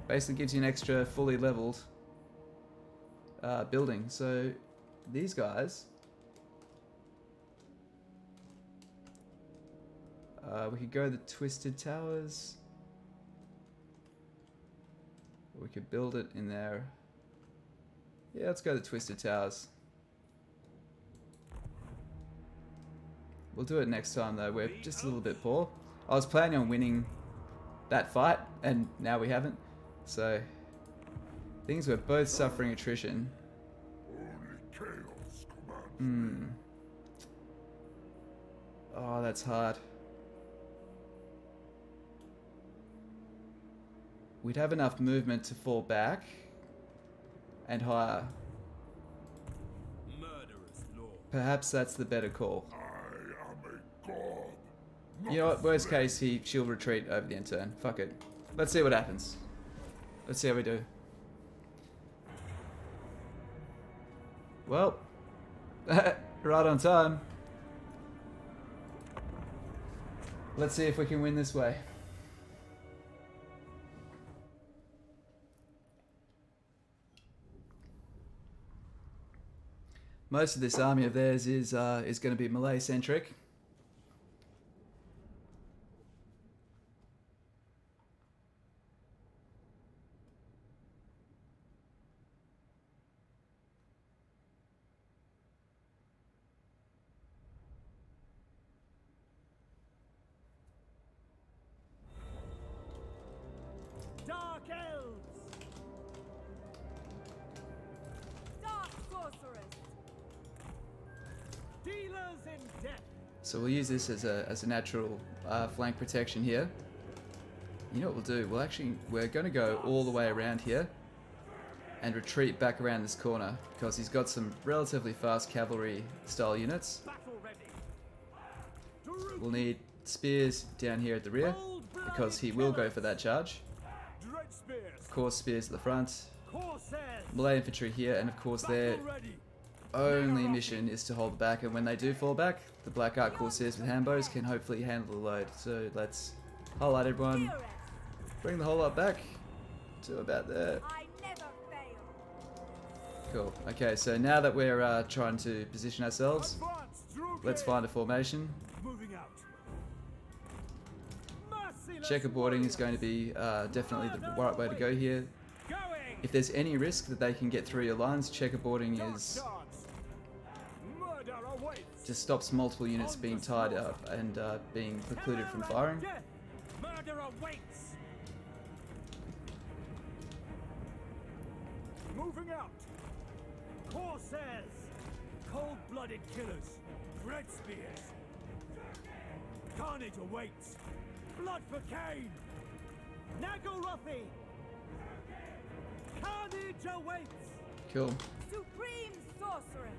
S1: Basically gives you an extra fully leveled building. So these guys, we could go the Twisted Towers. We could build it in there. Yeah, let's go the Twisted Towers. We'll do it next time though. We're just a little bit poor. I was planning on winning that fight, and now we haven't. So things were both suffering attrition. Oh, that's hard. We'd have enough movement to fall back and hire. Perhaps that's the better call. You know what, worst case, she'll retreat over the end turn. Fuck it. Let's see what happens. Let's see how we do. Well, right on time. Let's see if we can win this way. Most of this army of theirs is going to be Malay centric.
S4: Dark elves.
S3: Dark sorcerers.
S4: Dealers in death.
S1: So we'll use this as a natural flank protection here. You know what we'll do? We're going to go all the way around here and retreat back around this corner because he's got some relatively fast cavalry style units.
S4: Battle ready.
S1: We'll need spears down here at the rear because he will go for that charge.
S4: Dread spears.
S1: Of course, spears at the front.
S4: Corsairs.
S1: Malay infantry here, and of course their
S4: Battle ready.
S1: only mission is to hold back, and when they do fall back, the Black Ark Corsairs with handbows can hopefully handle the load. So let's highlight everyone, bring the whole lot back to about there.
S3: I never fail.
S1: Cool. Okay, so now that we're trying to position ourselves,
S4: Advance, Druchii.
S1: let's find a formation.
S4: Moving out. Merciless
S1: Checkerboarding is going to be definitely the right way to go here.
S4: Going.
S1: If there's any risk that they can get through your lines, checkerboarding is
S4: Murder awaits.
S1: just stops multiple units being tied up and being precluded from firing.
S4: Death. Murder awaits. Moving out. Corsairs. Cold-blooded killers. Dread spears. Carnage awaits. Blood for Cain. Nagarathi. Carnage awaits.
S1: Cool.
S3: Supreme sorceress.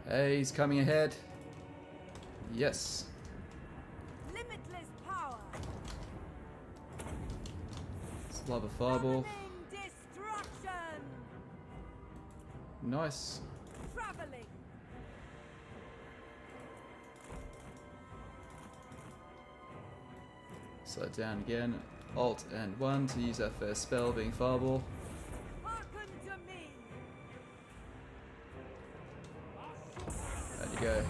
S1: Hey, he's coming ahead. Yes.
S3: Limitless power.
S1: Let's lob a fireball.
S3: Summoning destruction.
S1: Nice.
S3: Traveling.
S1: Slow it down again. Alt and 1 to use our first spell, being fireball.
S3: Hearken to me.
S1: There you go.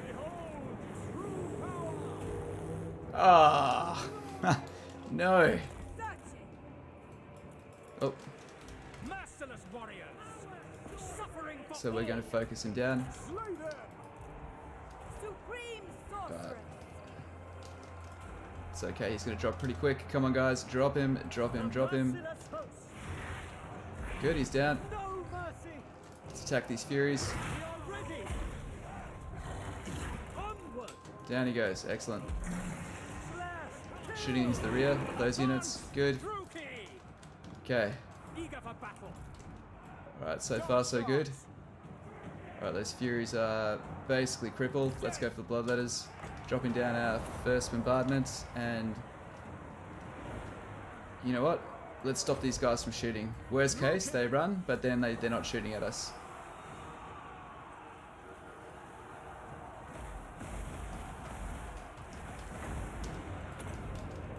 S4: Behold true power.
S1: Ah! No!
S3: Searching.
S1: Oh,
S4: Merciless warriors. Suffering for
S1: so we're
S4: all.
S1: going to focus him down.
S4: Slay them.
S3: Supreme sorceress.
S1: It's okay, he's going to drop pretty quick. Come on, guys. Drop him, drop him, drop him.
S4: Merciless host.
S1: Good, he's down.
S4: No mercy.
S1: Let's attack these Furies.
S4: We are ready. Onward.
S1: Down he goes. Excellent.
S4: Slash.
S1: Shooting into the rear of those units. Good.
S4: Druchii.
S1: Okay.
S4: Eager for battle.
S1: Alright, so far so good. Alright, those Furies are basically crippled. Let's go for the Bloodletters. dropping down our first bombardment, and you know what? Let's stop these guys from shooting. Worst case, they run, but then they're not shooting at us.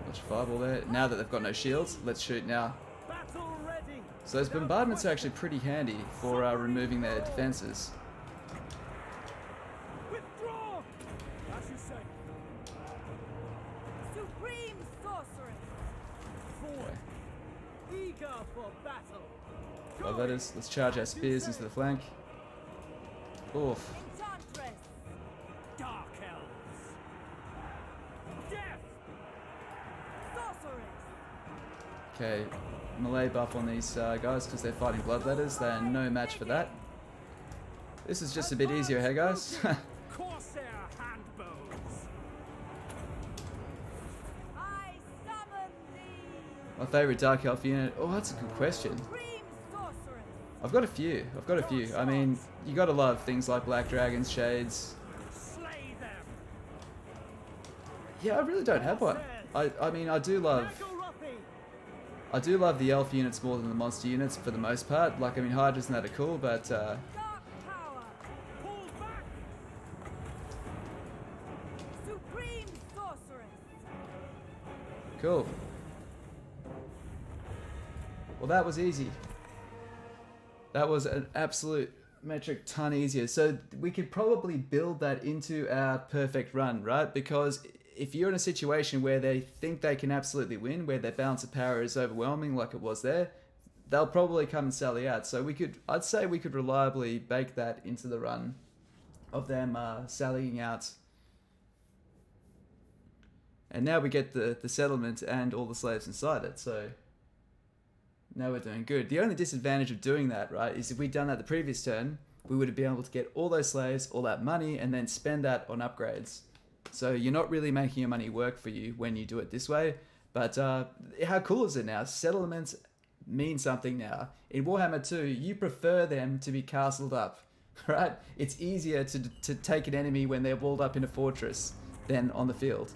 S1: Watch fireball there. Now that they've got no shields, let's shoot now.
S4: Battle ready.
S1: So those bombardments are actually pretty handy for removing their defenses.
S4: Withdraw. As you say.
S3: Supreme sorceress!
S4: Forward. Eager for battle.
S1: Well, that is. Let's charge our spears into the flank. Oof.
S3: Enchantress!
S4: Dark elves. Death.
S3: Sorceress!
S1: Okay, melee buff on these guys because they're fighting bloodletters. They are no match for that. This is just a bit easier, hey guys?
S4: Corsair handbows.
S3: I summon thee!
S1: My favourite Dark Elf unit? Oh, that's a good question.
S3: Supreme sorceress!
S1: I've got a few. I mean, you gotta love things like Black Dragons, Shades.
S4: Slay them.
S1: Yeah, I really don't have one. I mean, I do love the elf units more than the monster units for the most part. Like, I mean, Hydras and that are cool, but
S3: Dark power!
S4: Pull back.
S3: Supreme sorceress!
S1: cool. Well, that was easy. That was an absolute metric ton easier. So we could probably build that into our perfect run, right? Because if you're in a situation where they think they can absolutely win, where their balance of power is overwhelming like it was there, they'll probably come and sally out. So I'd say we could reliably bake that into the run of them sallying out. And now we get the settlement and all the slaves inside it, so now we're doing good. The only disadvantage of doing that, right, is if we'd done that the previous turn, we would have been able to get all those slaves, all that money, and then spend that on upgrades. So you're not really making your money work for you when you do it this way. But how cool is it now? Settlements mean something now. In Warhammer 2, you prefer them to be castled up, right? It's easier to take an enemy when they're walled up in a fortress than on the field.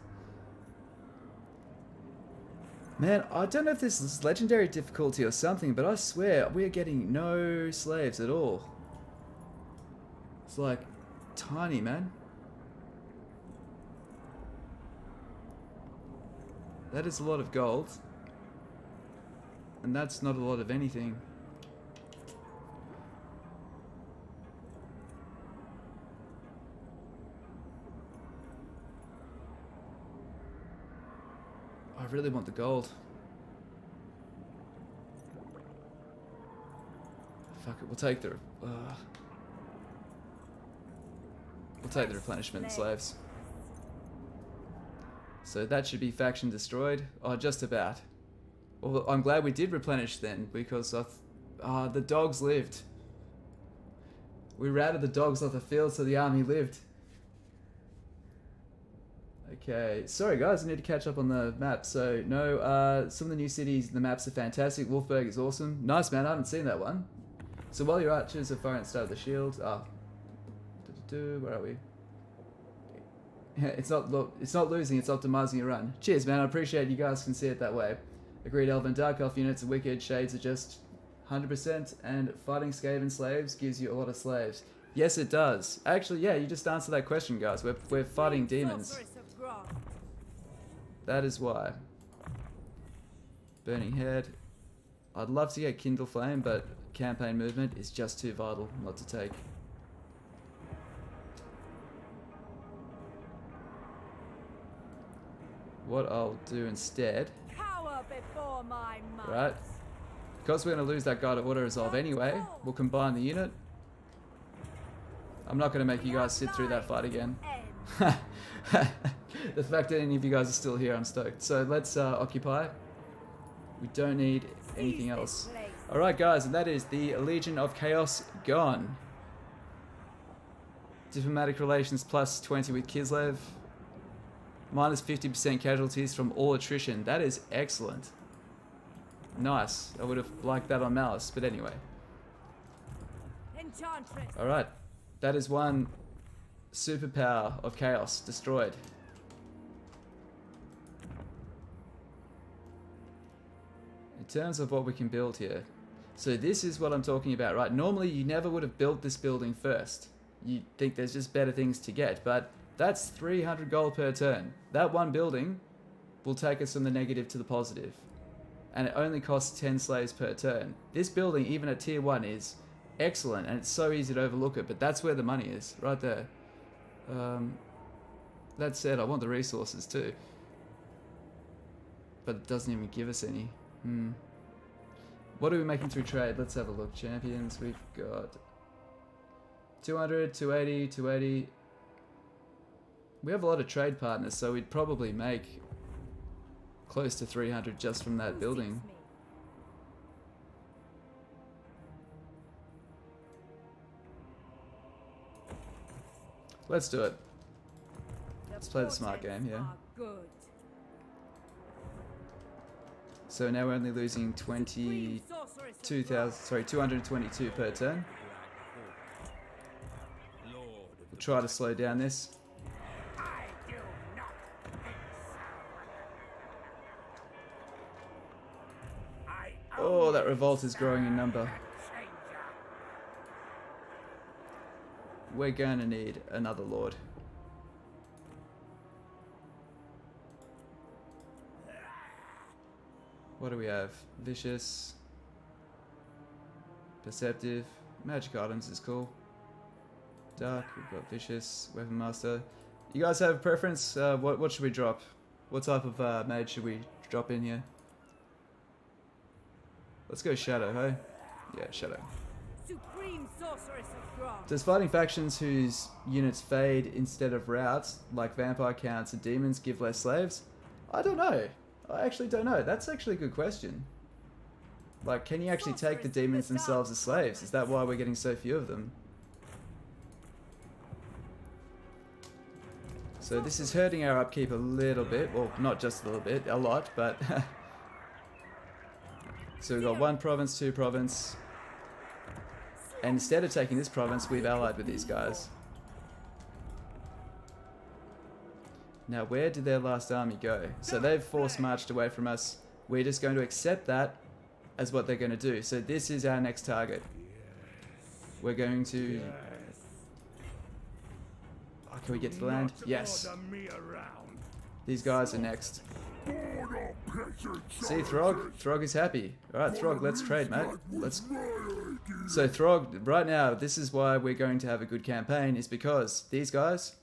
S1: Man, I don't know if this is legendary difficulty or something, but I swear we're getting no slaves at all. It's like tiny, man. That is a lot of gold. And that's not a lot of anything. I really want the gold. Fuck it, we'll take the replenishment slaves. So that should be faction destroyed. Oh, just about. Well, I'm glad we did replenish then, because the dogs lived. We routed the dogs off the field so the army lived. Okay, sorry guys, I need to catch up on the map. So, no, some of the new cities, the maps are fantastic. Wolfburg is awesome. Nice, man, I haven't seen that one. So while your archers are firing at the start of the shield, where are we? Yeah, it's not losing, it's optimizing your run. Cheers, man, I appreciate you guys can see it that way. Agreed, Elven Dark Elf units are wicked, Shades are just 100%, and fighting Skaven slaves gives you a lot of slaves. Yes, it does. Actually, yeah, you just answered that question, guys. We're fighting demons. That is why. Burning Head. I'd love to get Kindle Flame, but campaign movement is just too vital not to take. What I'll do instead,
S3: Cower before my might.
S1: right? Because we're going to lose that guy to auto resolve anyway, we'll combine the unit. I'm not going to make you guys sit through that fight again. The fact that any of you guys are still here, I'm stoked. So let's occupy. We don't need anything else. Alright guys, and that is the Legion of Chaos gone. Diplomatic relations plus 20 with Kislev. Minus 50% casualties from all attrition. That is excellent. Nice. I would have liked that on Malus, but anyway.
S3: Enchantress.
S1: Alright. That is one superpower of chaos destroyed. terms of what we can build here. So this is what I'm talking about, right? Normally you never would have built this building first. You think there's just better things to get, but that's 300 gold per turn. That one building will take us from the negative to the positive. And it only costs 10 slaves per turn. This building, even at tier 1, is excellent, and it's so easy to overlook it, but that's where the money is, right there. That said, I want the resources too. But it doesn't even give us any. What are we making through trade? Let's have a look. Champions, we've got 200, 280, 280. We have a lot of trade partners, so we'd probably make close to 300 just from that building. Let's do it. Let's play the smart game, yeah. So now we're only losing 222 per turn. We'll try to slow down this. Oh, that revolt is growing in number. We're going to need another lord. What do we have? Vicious. Perceptive. Magic items is cool. Dark, we've got Vicious. Weapon Master. You guys have a preference? What should we drop? What type of mage should we drop in here? Let's go Shadow, hey? Yeah, Shadow.
S3: Supreme sorceress of Grant.
S1: Does fighting factions whose units fade instead of routes, like vampire counts and demons, give less slaves? I don't know. I actually don't know. That's actually a good question. Like, can you actually take the demons themselves as slaves? Is that why we're getting so few of them? So this is hurting our upkeep a little bit. Well, not just a little bit, a lot, but... So we've got 1 province, 2 province. And instead of taking this province, we've allied with these guys. Now, where did their last army go? So they've force marched away from us. We're just going to accept that as what they're going to do. So this is our next target. We're going to... Oh, can we get to the land? Yes. These guys are next. See, Throg? Throg is happy. Alright, Throg, let's trade, mate. Let's... So, Throg, right now, this is why we're going to have a good campaign, is because these guys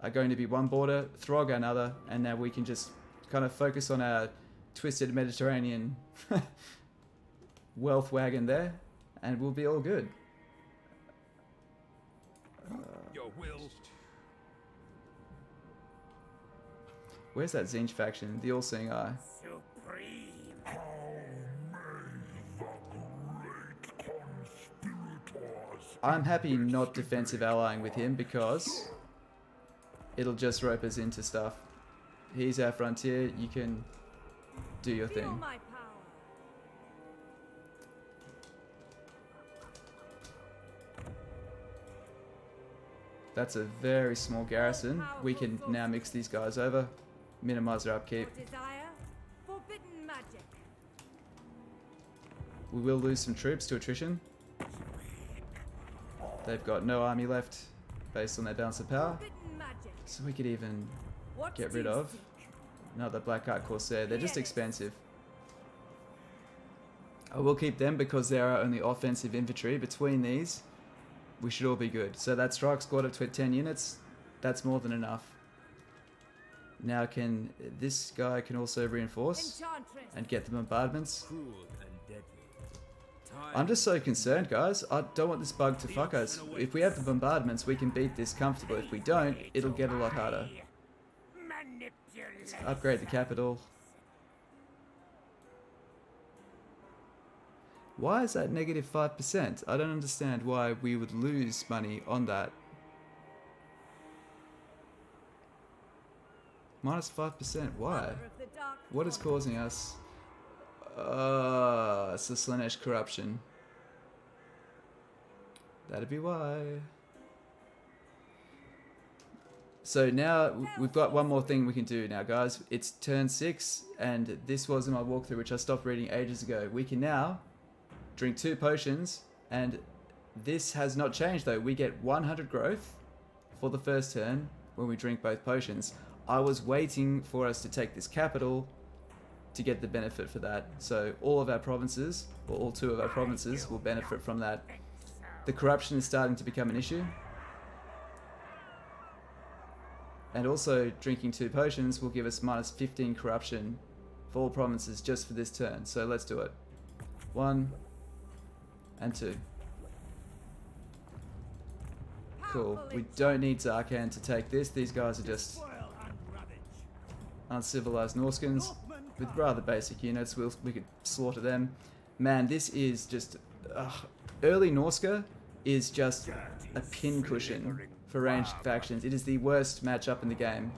S1: are going to be one border, Throg another, and now we can just kind of focus on our twisted Mediterranean wealth wagon there, and we'll be all good.
S4: Your will.
S1: Where's that Zinj faction? The All-Seeing Eye. I'm happy not defensive allying with him because it'll just rope us into stuff. He's our frontier. You can do your thing. That's a very small garrison. We can now mix these guys over. Minimize their upkeep. We will lose some troops to attrition. They've got no army left based on their balance of power. So we could even get rid of another Black Art Corsair. They're just expensive. I will keep them because they are our only offensive infantry. Between these, we should all be good. So that strike squad of 10 units, that's more than enough. Now this guy can also reinforce and get the bombardments. I'm just so concerned, guys. I don't want this bug to fuck us. If we have the bombardments, we can beat this comfortably. If we don't, it'll get a lot harder. Let's upgrade the capital. Why is that negative 5%? I don't understand why we would lose money on that. Minus 5%, why? What is causing us? It's the Slanesh corruption. That'd be why. So now we've got one more thing we can do now, guys. It's turn 6, and this was in my walkthrough, which I stopped reading ages ago. We can now drink 2 potions, and this has not changed though. We get 100 growth for the first turn when we drink both potions. I was waiting for us to take this capital to get the benefit for that. So all of our provinces, or all 2 of our provinces, will benefit from that. The corruption is starting to become an issue. And also drinking 2 potions will give us minus 15 corruption for all provinces just for this turn. So let's do it. 1 and 2. Cool. We don't need Zarkan to take this. These guys are just uncivilized Norskins with rather basic units. We could slaughter them. Man, this is just... early Norska is just a pincushion for ranged factions. It is the worst matchup in the game.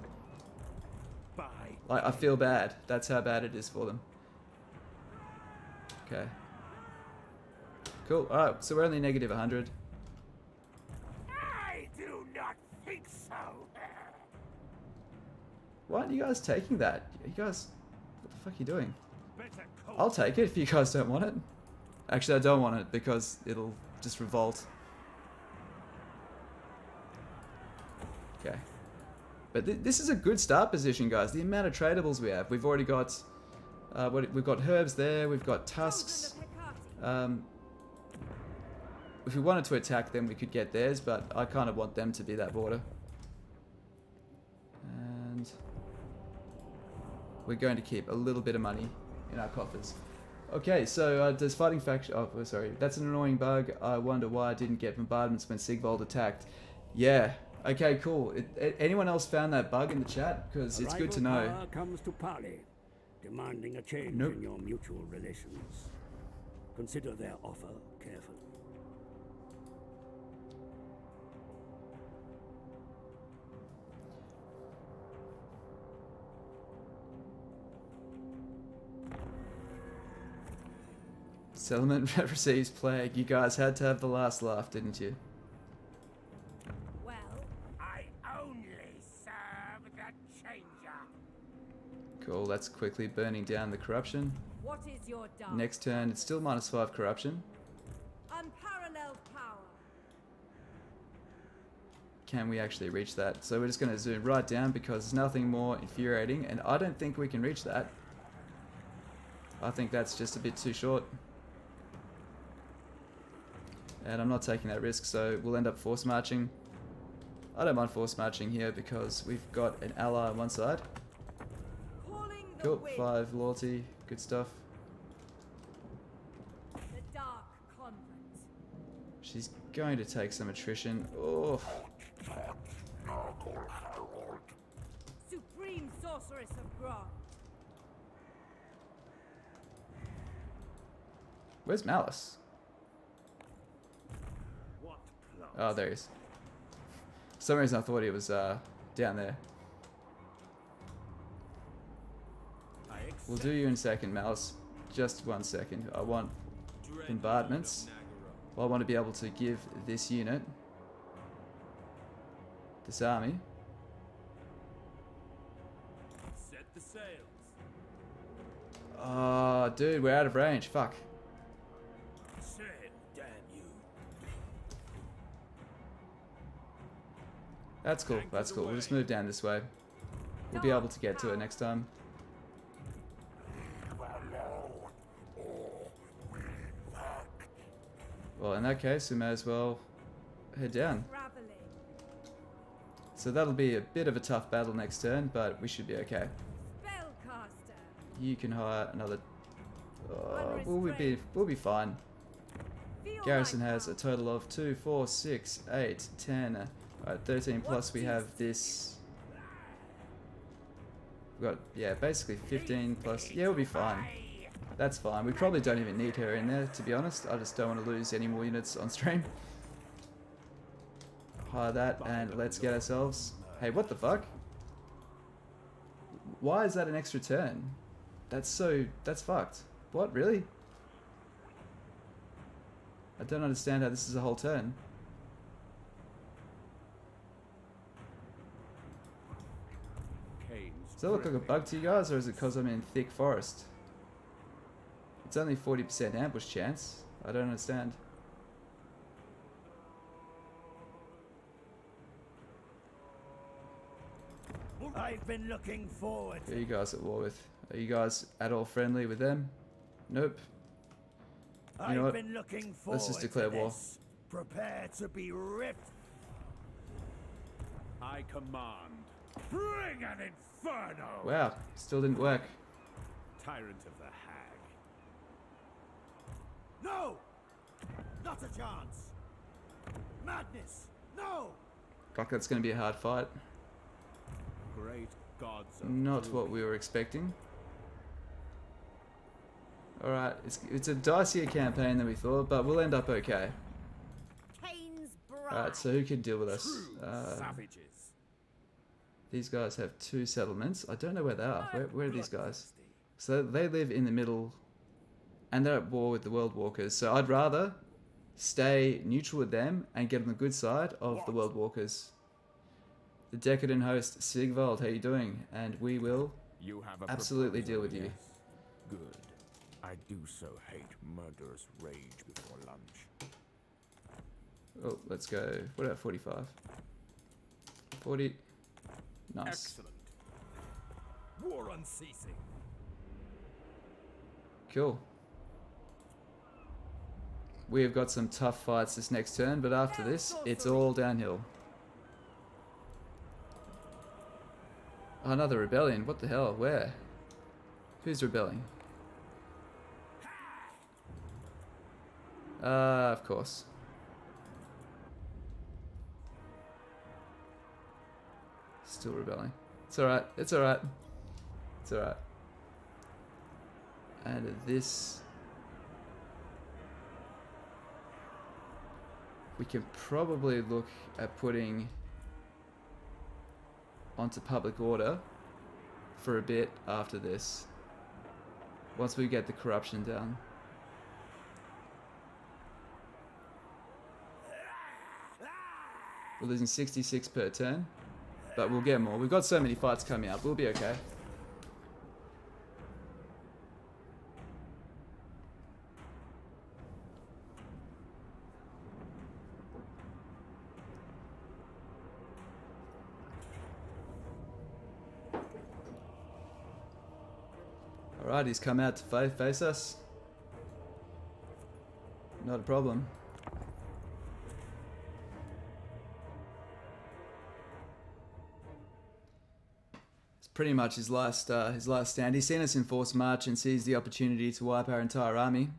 S1: Like, I feel bad. That's how bad it is for them. Okay. Cool. Alright, so we're only negative 100.
S4: I do not think so.
S1: Why aren't you guys taking that? You guys... What the fuck are you doing? I'll take it if you guys don't want it. Actually, I don't want it because it'll just revolt. Okay. But this is a good start position, guys. The amount of tradables we have. We've already got... we've got herbs there. We've got tusks. If we wanted to attack them, we could get theirs, but I kind of want them to be that border. And we're going to keep a little bit of money in our coffers. Okay, so does fighting faction... Oh, sorry. That's an annoying bug. I wonder why I didn't get bombardments when Sigvald attacked. Yeah. Okay, cool. Anyone else found that bug in the chat? Because it's good to know.
S2: Power comes to parley, demanding a change
S1: Nope.
S2: in your mutual relations. Consider their offer carefully.
S1: Settlement receives plague. You guys had to have the last laugh, didn't you?
S3: Well,
S4: I only serve the changer.
S1: Cool, that's quickly burning down the corruption.
S3: what is your dark?
S1: Next turn, it's still minus 5 corruption.
S3: Unparalleled power.
S1: Can we actually reach that? So we're just going to zoom right down because there's nothing more infuriating, and I don't think we can reach that. I think that's just a bit too short. And I'm not taking that risk, so we'll end up force marching. I don't mind force marching here because we've got an ally on one side.
S3: Calling the
S1: Cool,
S3: wind.
S1: 5 loyalty, good stuff.
S3: The dark convent.
S1: She's going to take some attrition. Oh,
S3: Supreme sorceress of Grog.
S1: where's Malus?
S4: What plot?
S1: Oh, there he is. For some reason I thought he was down there.
S4: I
S1: We'll do you in a second, Malus. Just 1 second. I want bombardments. Well, I want to be able to give this unit, this army,
S4: Set the sails.
S1: oh, dude, we're out of range. Fuck.
S4: Sail, damn you.
S1: That's cool. That's cool. We'll just move down this way. We'll be able to get to it next time. Well, in that case, we may as well head down.
S3: Traveling.
S1: So that'll be a bit of a tough battle next turn, but we should be okay.
S3: Spellcaster.
S1: You can hire another... we'll be fine.
S3: Feel
S1: Garrison
S3: my
S1: has a
S3: power.
S1: total of 2, 4, 6, 8, 10, 13 plus we have this. We've got, yeah, basically 15 plus. Yeah, we'll be fine. That's fine. We probably don't even need her in there, to be honest. I just don't want to lose any more units on stream. Hire that, and let's get ourselves... Hey, what the fuck? Why is that an extra turn? That's fucked. What, really? I don't understand how this is a whole turn. Does that look like a bug to you guys, or is it because I'm in thick forest? It's only 40% ambush chance. I don't understand.
S2: I've been looking forward.
S1: Who are you guys at war with? Are you guys at all friendly with them? Nope. You know what?
S2: Been looking forward.
S1: Let's just declare war.
S2: Prepare to be ripped.
S4: I command. Bring an inferno!
S1: Wow, still didn't work.
S4: Tyrant of the hag.
S2: No! Not a chance! Madness! No!
S1: Like that's going to be a hard fight.
S4: Great gods of
S1: Not
S4: Druchii.
S1: what we were expecting. Alright, it's a dicier campaign than we thought, but we'll end up okay.
S3: Cain's bride.
S1: Alright, so who can deal with us?
S4: True savages.
S1: These guys have 2 settlements. I don't know where they are. Where are these guys? So they live in the middle, and they're at war with the World Walkers. So I'd rather stay neutral with them and get on the good side of the World Walkers. The decadent host, Sigvald, how you doing? And we will
S5: You have a
S1: absolutely deal
S5: proposal,
S1: with you.
S5: yes? Good. I do so hate murderous rage before lunch.
S1: Oh, let's go. What about 45? 40. Nice.
S4: Excellent. War unceasing.
S1: Cool. We have got some tough fights this next turn, but after this, it's all downhill. Another rebellion. What the hell? Where? Who's rebelling? Of course. Still rebelling. It's alright. It's alright. It's alright. And this... we can probably look at putting onto public order for a bit after this. Once we get the corruption down. We're losing 66 per turn, but we'll get more. We've got so many fights coming up, we'll be okay. Alright, he's come out to face us. Not a problem. It's pretty much his last stand. He's seen us in forced march and sees the opportunity to wipe our entire army.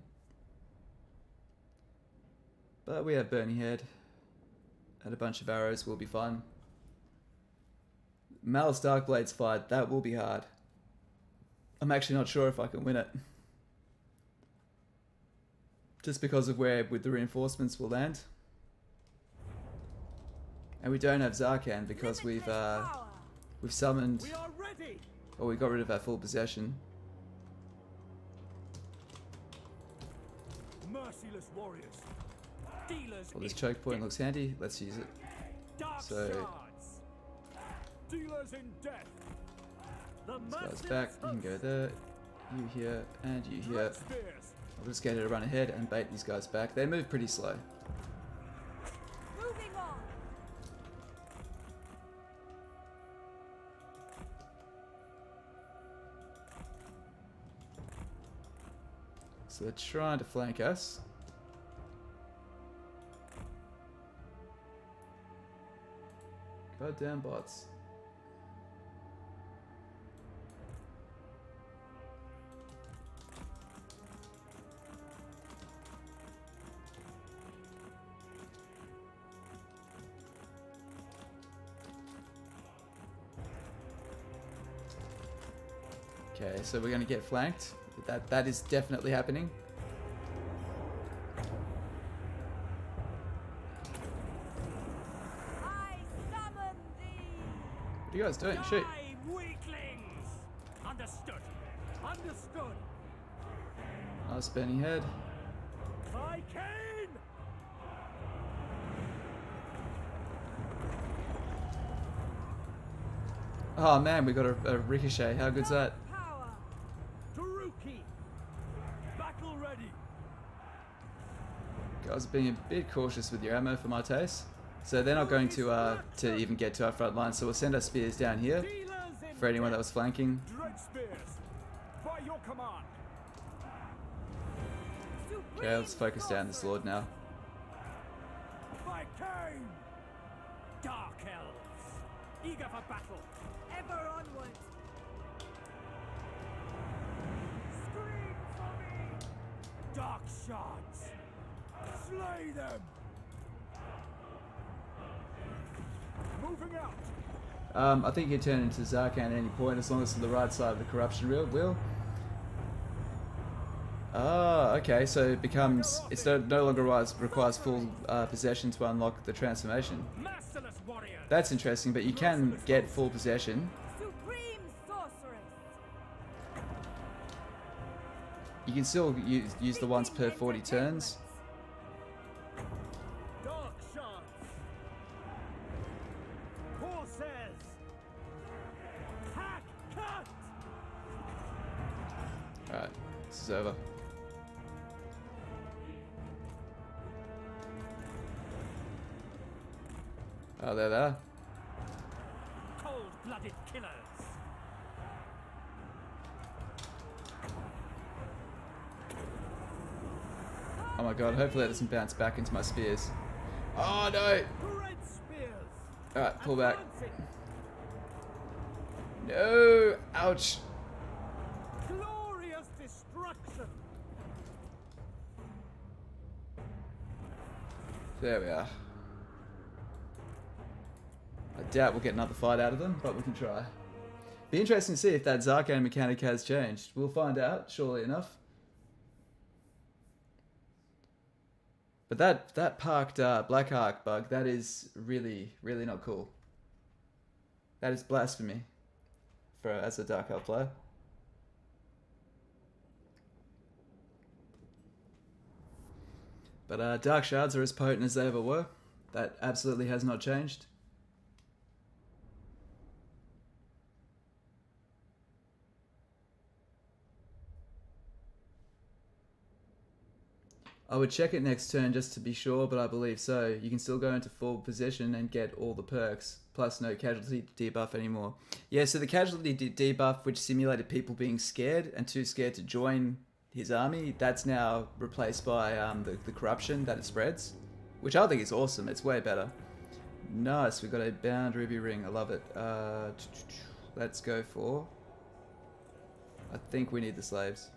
S1: But we have Burning Head and a bunch of arrows. We'll be fine. Malus Darkblade's fight, that will be hard. I'm actually not sure if I can win it. Just because of where with the reinforcements will land. And we don't have Zarkan because we've summoned,
S4: We are ready.
S1: or we got rid of our full possession.
S4: Merciless warriors. Dealers
S1: Well, this
S4: in
S1: choke point
S4: death.
S1: looks handy. Let's use it.
S4: Dark
S1: So-
S4: shards. Dealers in death. The
S1: This guy's
S4: merciless
S1: back. You can go
S4: host.
S1: there. You here and you here.
S4: Spears.
S1: I'll just get her to run ahead and bait these guys back. They move pretty slow.
S3: Moving on.
S1: So they're trying to flank us. Goddamn bots. Okay, so we're gonna get flanked. That is definitely happening.
S3: I summon thee.
S1: What are you guys doing? Shoot.
S4: Die, weaklings. Understood. Understood.
S1: Nice burning head.
S4: I can.
S1: Oh man, we got a ricochet. How good's that?
S3: Power.
S4: Druchii! Battle ready!
S1: Guys are being a bit cautious with your ammo for my taste. So they're not going to even get to our front line, so we'll send our spears down here
S4: Dealers in
S1: for anyone that was flanking.
S4: Dread spears! By your command!
S1: Okay, let's focus down this lord now.
S4: By Cain! Dark elves! Eager for battle!
S3: Ever onward.
S4: Scream for me! Dark shards! Slay them! Moving out!
S1: I think you can turn into Zarkan at any point as long as it's on the right side of the corruption wheel. Ah, okay, so it becomes, it's no longer requires full possession to unlock the transformation.
S4: Masterless warriors!
S1: That's interesting, but you can get full possession.
S3: Supreme sorceress.
S1: You can still use the once per 40 turns.
S4: Dark shards! Corsairs! Hack cut!
S1: Alright, this is over. Oh, there they are.
S4: Cold-blooded killers!
S1: Oh my god, hopefully that doesn't bounce back into my spears. Oh no!
S4: Red spears!
S1: Alright, pull back.
S4: Advancing!
S1: No! Ouch!
S4: Glorious destruction!
S1: There we are. I doubt we'll get another fight out of them, but we can try. Be interesting to see if that Zarkan mechanic has changed. We'll find out, surely enough. But that parked Black Ark bug, that is really, really not cool. That is blasphemy for as a Dark Elf player. But Dark Shards are as potent as they ever were. That absolutely has not changed. I would check it next turn just to be sure, but I believe so. You can still go into full position and get all the perks, plus no casualty debuff anymore. Yeah, so the casualty debuff, which simulated people being scared and too scared to join his army, that's now replaced by the corruption that it spreads, which I think is awesome. It's way better. Nice, we got a bound ruby ring. I love it. Let's go for... I think we need the slaves.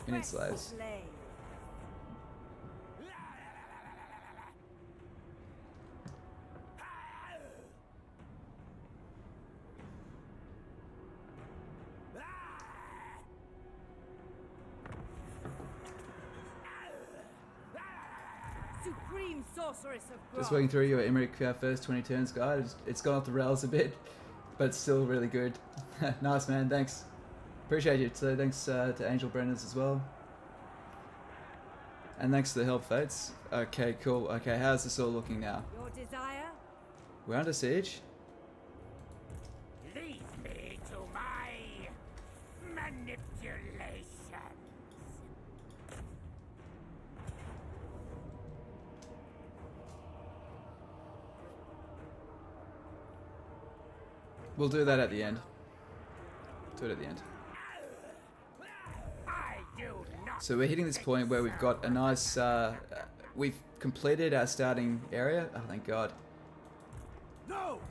S1: We need slaves.
S3: Supreme sorceress of
S1: Just
S3: God.
S1: working through your Imrik first 20 turns guide. It's gone off the rails a bit, but it's still really good. Nice, man. Thanks. Appreciate you. So thanks to Angel Brennans as well. And thanks to the Help Fates. Okay, cool. Okay, how's this all looking now?
S3: Your desire?
S1: We're under siege.
S5: Lead me to my manipulations.
S1: We'll do that at the end. Do it at the end. So we're hitting this point where we've got a nice, we've completed our starting area. Oh, thank God.
S4: No!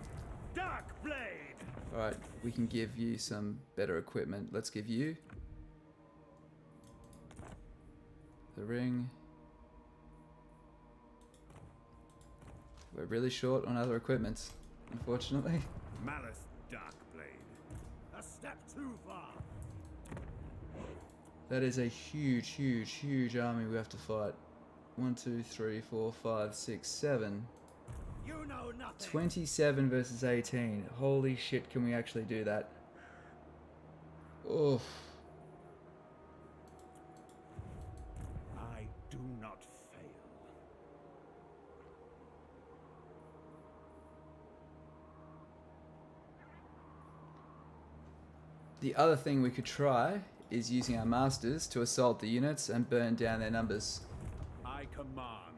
S4: Darkblade!
S1: Alright, we can give you some better equipment. Let's give you the ring. We're really short on other equipment, unfortunately.
S4: Malus Darkblade. A step too far.
S1: That is a huge, huge, huge army we have to fight. 1, 2, 3, 4, 5, 6, 7.
S4: You know nothing.
S1: 27 versus 18. Holy shit, can we actually do that? Oof.
S4: I do not fail.
S1: The other thing we could try is using our masters to assault the units and burn down their numbers.
S4: I command.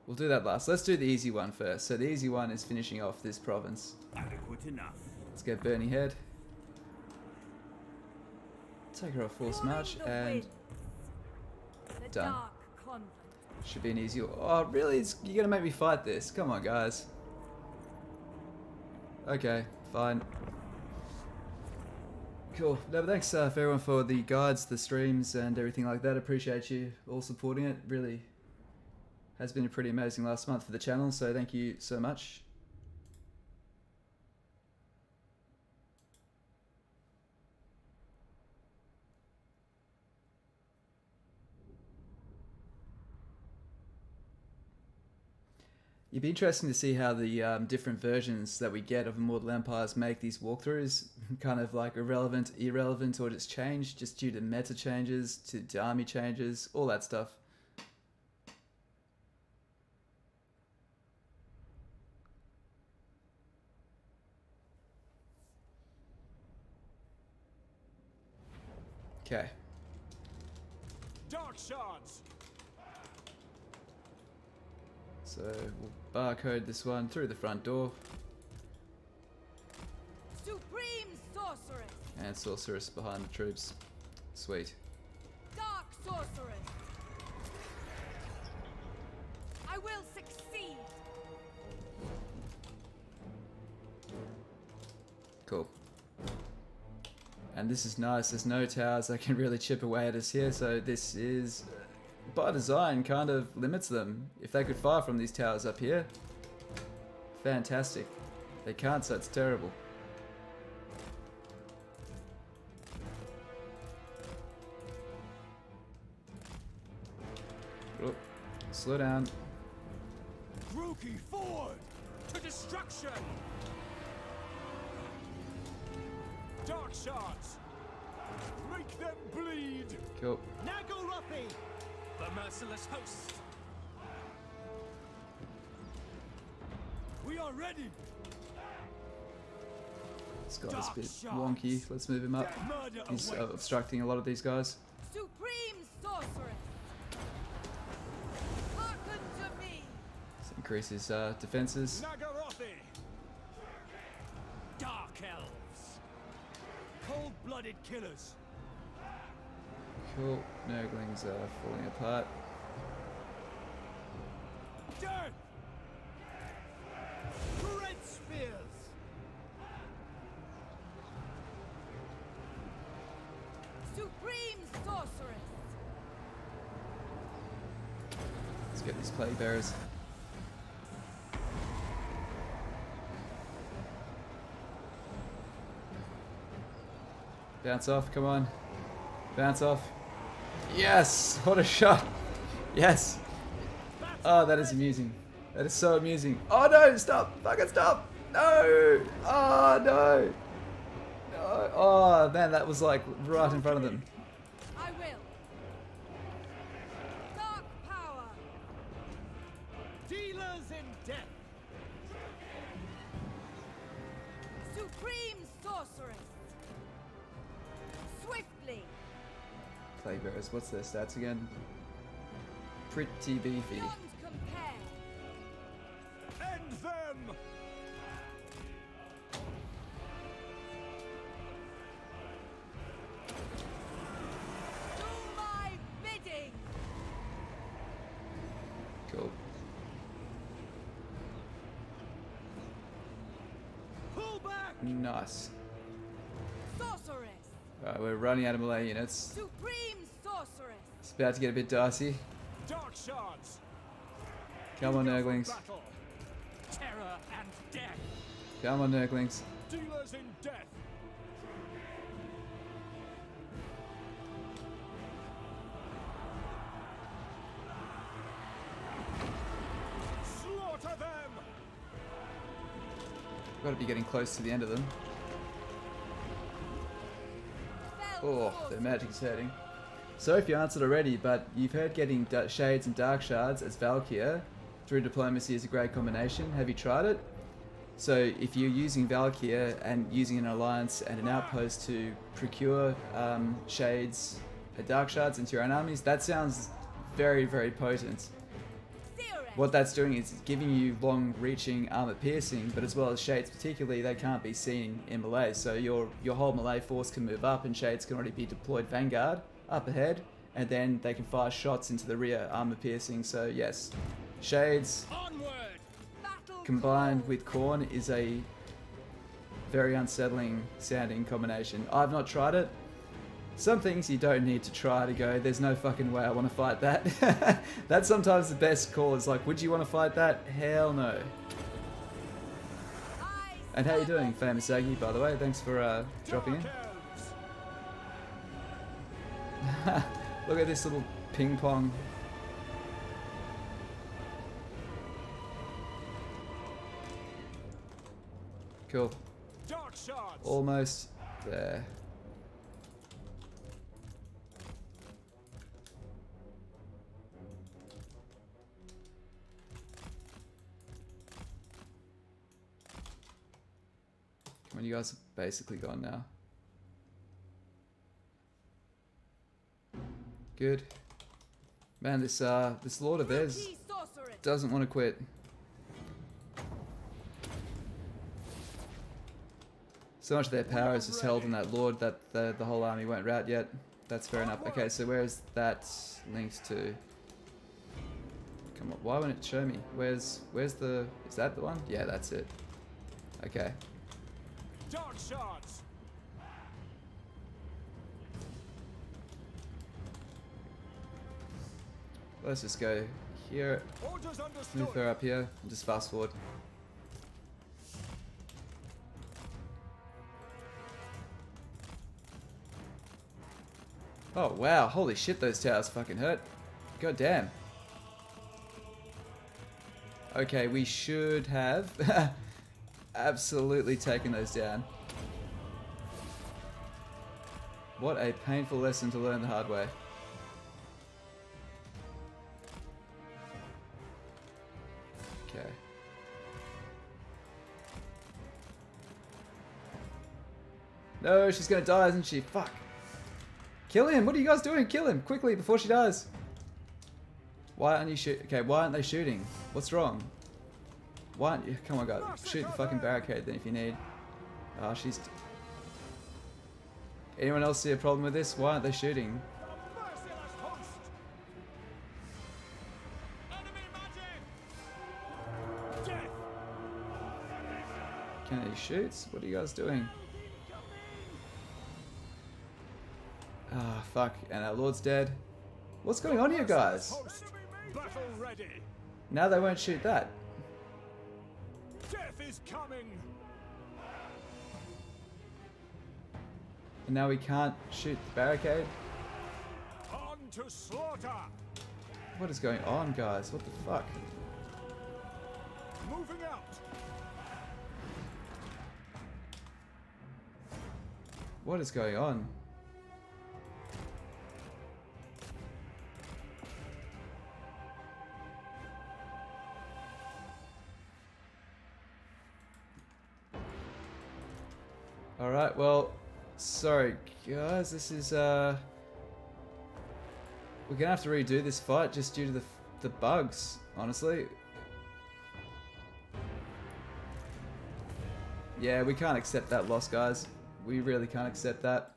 S1: We'll do that last. Let's do the easy one first. So the easy one is finishing off this province.
S2: Adequate enough.
S1: Let's get Bernie Head. Take her off force march and done. Should be an easy. Oh, really? You're gonna make me fight this? Come on, guys. Okay, fine. Cool. No, but thanks for everyone for the guides, the streams, and everything like that. Appreciate you all supporting it. Really has been a pretty amazing last month for the channel, so thank you so much. It'd be interesting to see how the different versions that we get of Immortal Empires make these walkthroughs kind of like irrelevant, or just change just due to meta changes, to army changes, all that stuff. Okay.
S4: Dark shards.
S1: So we'll barcode this one through the front door.
S3: Supreme sorceress.
S1: And sorceress behind the troops. Sweet.
S3: Dark sorceress. I will succeed.
S1: Cool. And this is nice. There's no towers that can really chip away at us here. So this is, by design, kind of limits them. If they could fire from these towers up here, fantastic. They can't, so it's terrible. Oh, slow down.
S4: Druchii, forward to destruction. Dark shards. Make them bleed.
S1: Cool.
S4: Nagorothi, the merciless host. We are ready.
S1: This guy's a bit wonky. Let's move him up. He's obstructing a lot of these guys.
S3: Supreme sorceress. Hearken to me.
S1: Let's increase his defenses.
S4: Nagorothi. Dark elves. Cold-blooded killers.
S1: Cool. Nurglings are falling apart.
S4: Dead. Red spears.
S3: Supreme sorceress.
S1: Let's get these plague bearers. Bounce off, come on. Bounce off. Yes! What a shot! Yes! Oh, that is amusing. That is so amusing. Oh no! Stop! Fucking stop! No! Oh no! No! Oh man, that was like right in front of them.
S3: I will. Dark power.
S4: Dealers in death.
S3: Supreme sorceress. Swiftly.
S1: Plague bearers, what's their stats again? Pretty beefy.
S3: Beyond compare.
S4: End them.
S3: Do my bidding.
S1: Cool.
S4: Pull back.
S1: Nice.
S3: Sorceress.
S1: Alright, we're running out of melee units.
S3: Supreme sorceress.
S1: It's about to get a bit dicey.
S4: Dark shards.
S1: Come on,
S4: Eager for
S1: Nurglings.
S4: battle. Terror and death.
S1: Come on, Nurglings.
S4: Dealers in death. Slaughter them.
S1: Got to be getting close to the end of them.
S3: Fell
S1: Oh,
S3: sorceress.
S1: their magic is hurting. So if you answered already, but you've heard getting shades and dark shards as Valkyr through diplomacy is a great combination. Have you tried it? So if you're using Valkyr and using an alliance and an outpost to procure shades, dark shards into your own armies, that sounds very, very potent. What that's doing is giving you long-reaching armor piercing, but as well as shades particularly, they can't be seen in melee. So your whole melee force can move up, and shades can already be deployed vanguard up ahead, and then they can fire shots into the rear armor piercing. So yes, shades combined with Khorne is a very unsettling sounding combination. I've not tried it. Some things you don't need to try to go, there's no fucking way I want to fight that. That's sometimes the best call. It's like, would you want to fight that? Hell no. And how you doing, Famous Aggie, by the way? Thanks for dropping in. Look at this little ping pong. Cool. Almost there. Come on, you guys are basically gone now. Good. Man, this Lord of theirs doesn't want to quit. So much of their power is just held in that Lord that the whole army won't rout yet. That's fair enough. Okay, so where is that linked to? Come on, why won't it show me? Where's the... Is that the one? Yeah, that's it. Okay.
S4: Dark shards.
S1: Let's just go here. Move her up here and just fast forward. Oh wow, holy shit, those towers fucking hurt. God damn. Okay, we should have absolutely taken those down. What a painful lesson to learn the hard way. Okay. No, she's gonna die, isn't she? Fuck. Kill him! What are you guys doing? Kill him! Quickly, before she dies! Why aren't you shooting? Okay, why aren't they shooting? What's wrong? Why aren't you? Come on, guys. Shoot the fucking barricade then if you need. Oh, she's... Anyone else see a problem with this? Why aren't they shooting? Kennedy shoots? What are you guys doing? Ah, oh, fuck. And our Lord's dead. What's going on here, guys? Now they won't shoot that.
S4: Death is coming.
S1: And now we can't shoot the barricade.
S4: On to slaughter.
S1: What is going on, guys? What the fuck?
S4: Moving out.
S1: What is going on? Alright, well, sorry guys, this is, we're gonna have to redo this fight just due to the bugs, honestly. Yeah, we can't accept that loss, guys. We really can't accept that.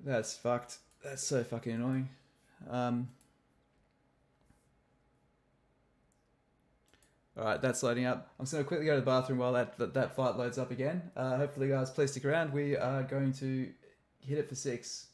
S1: That's fucked. That's so fucking annoying. Alright, that's loading up. I'm just going to quickly go to the bathroom while that fight loads up again. Hopefully, guys, please stick around. We are going to hit it for 6.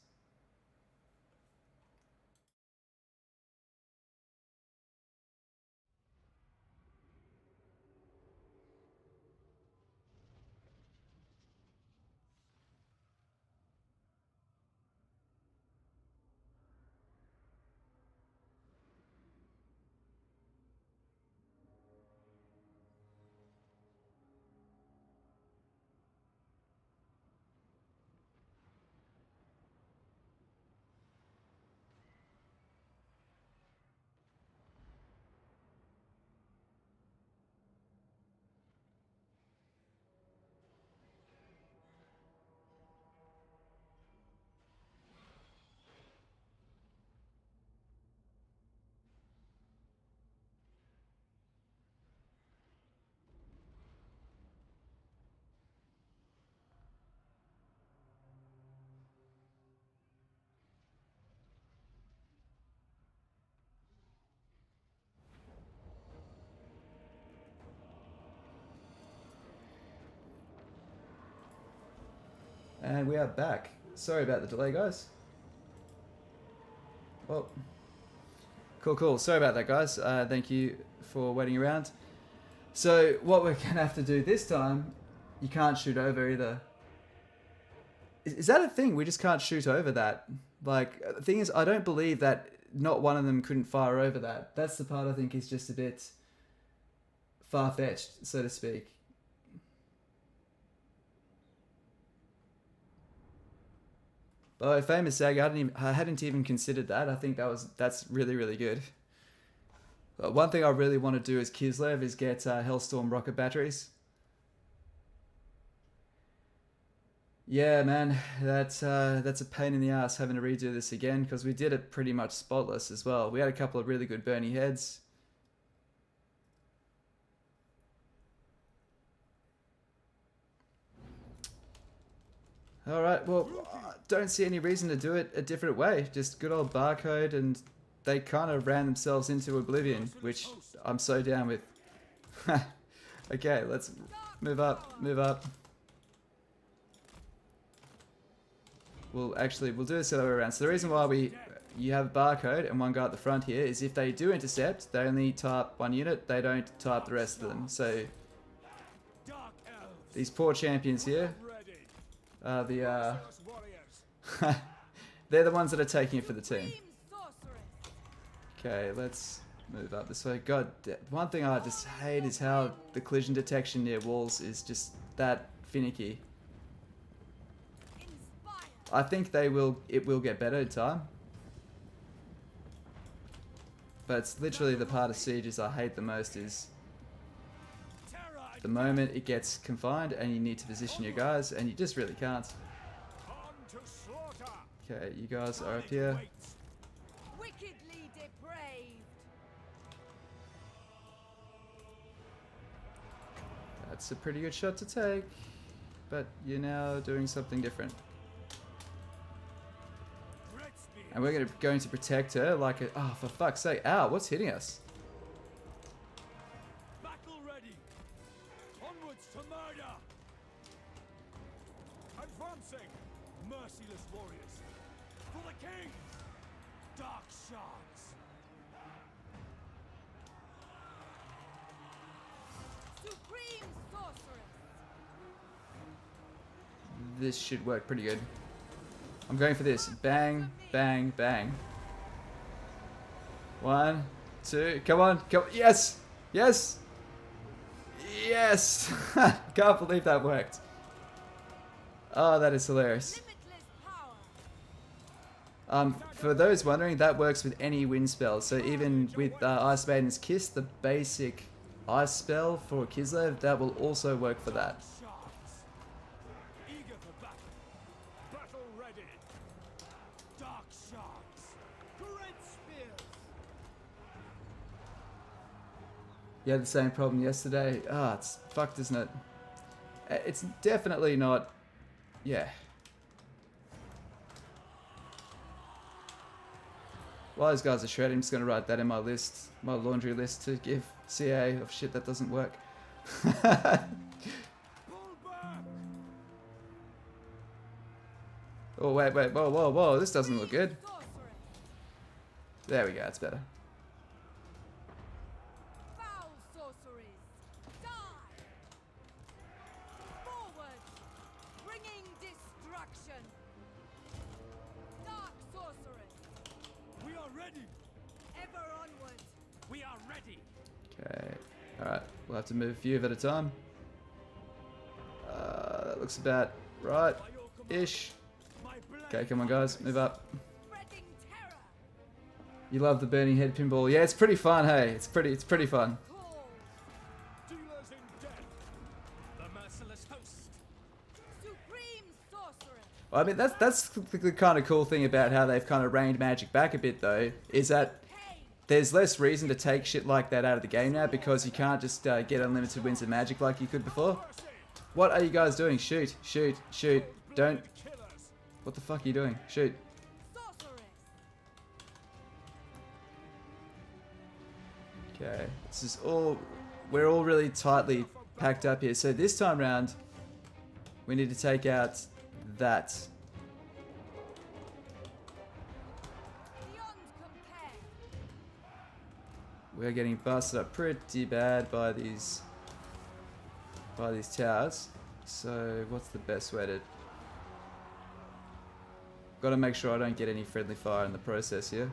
S1: And we are back. Sorry about the delay, guys. Well, cool. Sorry about that, guys. Thank you for waiting around. So what we're gonna have to do this time, you can't shoot over either. Is that a thing? We just can't shoot over that. Like, the thing is, I don't believe that not one of them couldn't fire over that. That's the part I think is just a bit far-fetched, so to speak. Oh, famous Sag, I hadn't even considered that. I think that's really good. One thing I really want to do as Kislev is get Hellstorm rocket batteries. Yeah, man, that's a pain in the ass having to redo this again, because we did it pretty much spotless as well. We had a couple of really good Bernie heads. Alright, well, don't see any reason to do it a different way. Just good old barcode, and they kind of ran themselves into oblivion, which I'm so down with. Okay, let's move up. We'll do this the other way around. So the reason why you have barcode and one guy at the front here is if they do intercept, they only type one unit, they don't type the rest of them. So these poor champions here, they're the ones that are taking it for the team. Okay, let's move up this way. God, one thing I just hate is how the collision detection near walls is just that finicky. I think it will get better in time. But it's literally the part of sieges I hate the most is the moment it gets confined and you need to position your guys and you just really can't. Okay, you guys are up here.
S3: Wickedly depraved.
S1: That's a pretty good shot to take, but you're now doing something different. And we're going to protect her like a... Oh, for fuck's sake. Ow, what's hitting us?
S4: Battle ready. Onwards to murder. Advancing. Merciless warriors. For the king. Dark shards.
S3: Supreme sorceress.
S1: This should work pretty good. I'm going for this. Bang, bang, bang. 1, 2, come on. Yes! Yes! Yes! Can't believe that worked. Oh, that is hilarious. For those wondering, that works with any wind spell. So even with Ice Maiden's Kiss, the basic ice spell for Kislev, that will also work for that. You had the same problem yesterday. Ah, it's fucked, isn't it? It's definitely not... Yeah. While those guys are shredding, I'm just going to write that in my list. My laundry list to give CA of shit that doesn't work. Oh, wait. Whoa. This doesn't look good. There we go. It's better. Okay, alright, we'll have to move a few at a time. That looks about right-ish. Okay, come on guys, move up. You love the burning head pinball. Yeah, it's pretty fun, hey. It's pretty fun. Well, I mean, that's the kind of cool thing about how they've kind of reined magic back a bit, though, is that there's less reason to take shit like that out of the game now because you can't just get unlimited wins of magic like you could before. What are you guys doing? Shoot. Don't. What the fuck are you doing? Shoot. Okay, this is all... We're all really tightly packed up here. So this time round, we need to take out that.
S3: Beyond compare.
S1: We're getting busted up pretty bad by these towers. So what's the best way to... Got to make sure I don't get any friendly fire in the process here.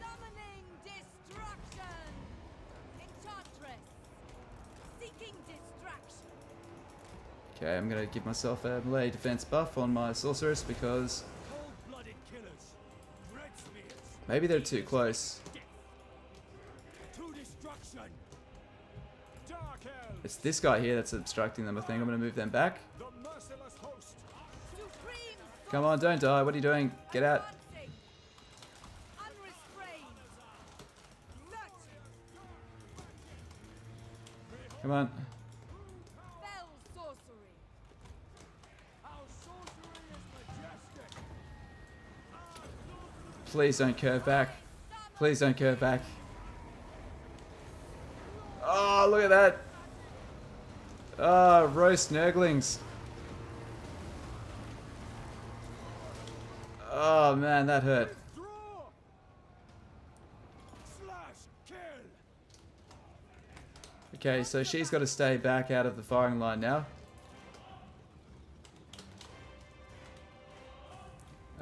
S3: Summoning destruction. Enchantress. Seeking distraction.
S1: Okay, I'm going to give myself a melee defense buff on my sorceress because
S4: Cold-blooded killers. Red spears.
S1: maybe they're too close.
S4: To destruction. Dark elves.
S1: It's this guy here that's obstructing them, I think. I'm going to move them back.
S4: The merciless host.
S3: Supreme.
S1: Come on, don't die. What are you doing? Get out.
S3: Advancing. Unrestrained. Let.
S1: Come on.
S3: Fell sorcery.
S4: Our sorcery is majestic.
S1: Please don't curve back. Please don't curve back. Oh, look at that. Oh, roast nurglings. Oh man, that hurt.
S4: Draw. Slash. Kill.
S1: Okay, so she's got to stay back out of the firing line now.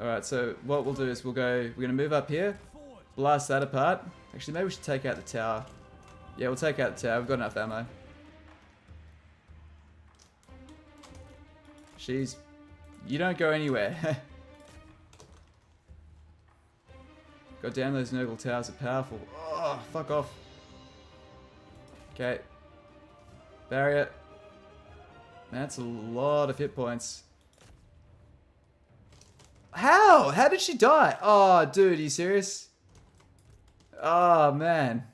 S1: Alright, so what we'll do is we're going to move up here,
S4: Forward.
S1: blast that apart. Actually, maybe we should take out the tower. Yeah, we'll take out the tower. We've got enough ammo. She's... You don't go anywhere. God damn, those Nurgle towers are powerful. Oh, fuck off. Okay. Barrier. Man, that's a lot of hit points. How? How did she die? Oh, dude, are you serious? Oh, man.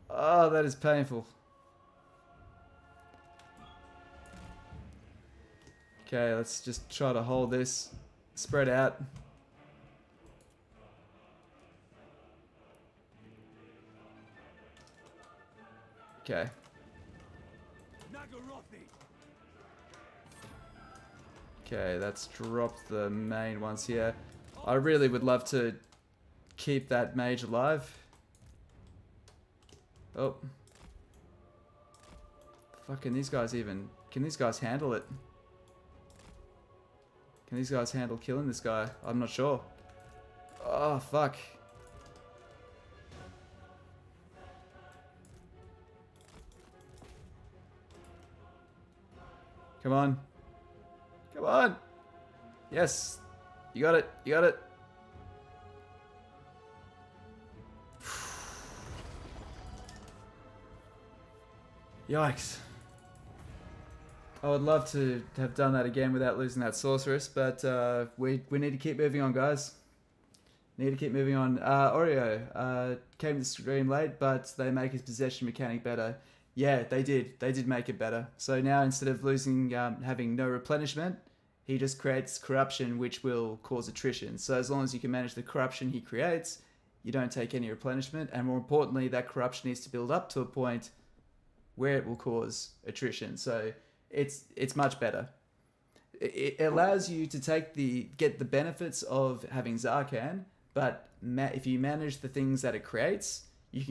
S1: Oh, that is painful. Okay, let's just try to hold this. Spread out. Okay.
S4: Nagarothi.
S1: Okay, let's drop the main ones here. I really would love to keep that mage alive. Oh. Fucking these guys even... Can these guys handle it? Can these guys handle killing this guy? I'm not sure. Oh, fuck. Come on. Come on. Yes. You got it. You got it. Yikes. I would love to have done that again without losing that sorceress, but we need to keep moving on, guys. Need to keep moving on. Oreo came to the stream late, but they make his possession mechanic better. Yeah, they did. They did make it better. So now instead of losing, having no replenishment, he just creates corruption, which will cause attrition. So as long as you can manage the corruption he creates, you don't take any replenishment. And more importantly, that corruption needs to build up to a point where it will cause attrition. So it's much better. It allows you to get the benefits of having Zarkan, but if you manage the things that it creates, you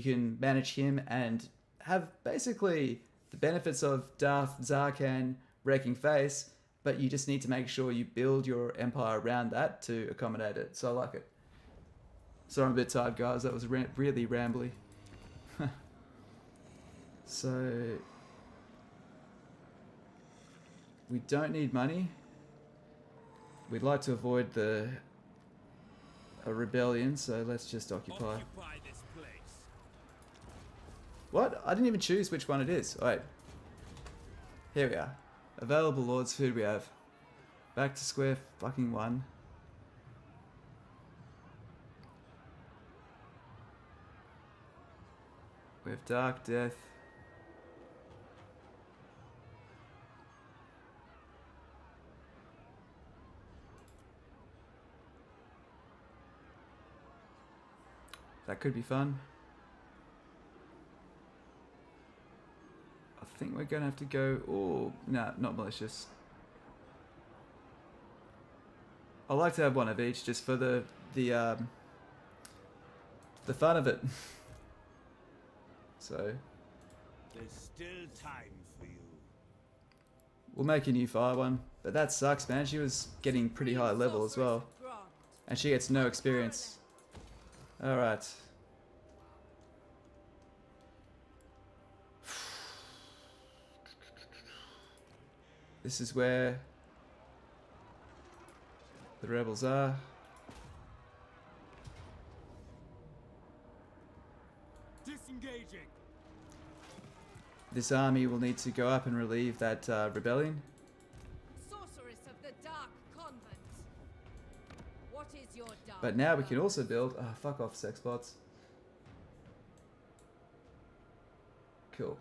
S1: can manage him and have basically the benefits of Darth Zarkan wrecking face, but you just need to make sure you build your empire around that to accommodate it. So I like it. Sorry, I'm a bit tired, guys. That was really rambly. So we don't need money. We'd like to avoid a rebellion, so let's just occupy.
S4: Occupy this place.
S1: What? I didn't even choose which one it is. Wait. Here we are. Available lords. Who do we have? Back to square fucking one. We have Dark Death. That could be fun. I think we're going to have to go... Oh, no, not malicious. I like to have one of each just for the fun of it. So
S4: There's still time for you.
S1: we'll make a new fire one. But that sucks, man. She was getting pretty high level as well. And she gets no experience. Alright. This is where the rebels are.
S4: Disengaging.
S1: This army will need to go up and relieve that rebellion.
S3: Sorceress of the Dark Convent. What is your dark?
S1: But now we can also build... Oh, fuck off, sex bots. Cool.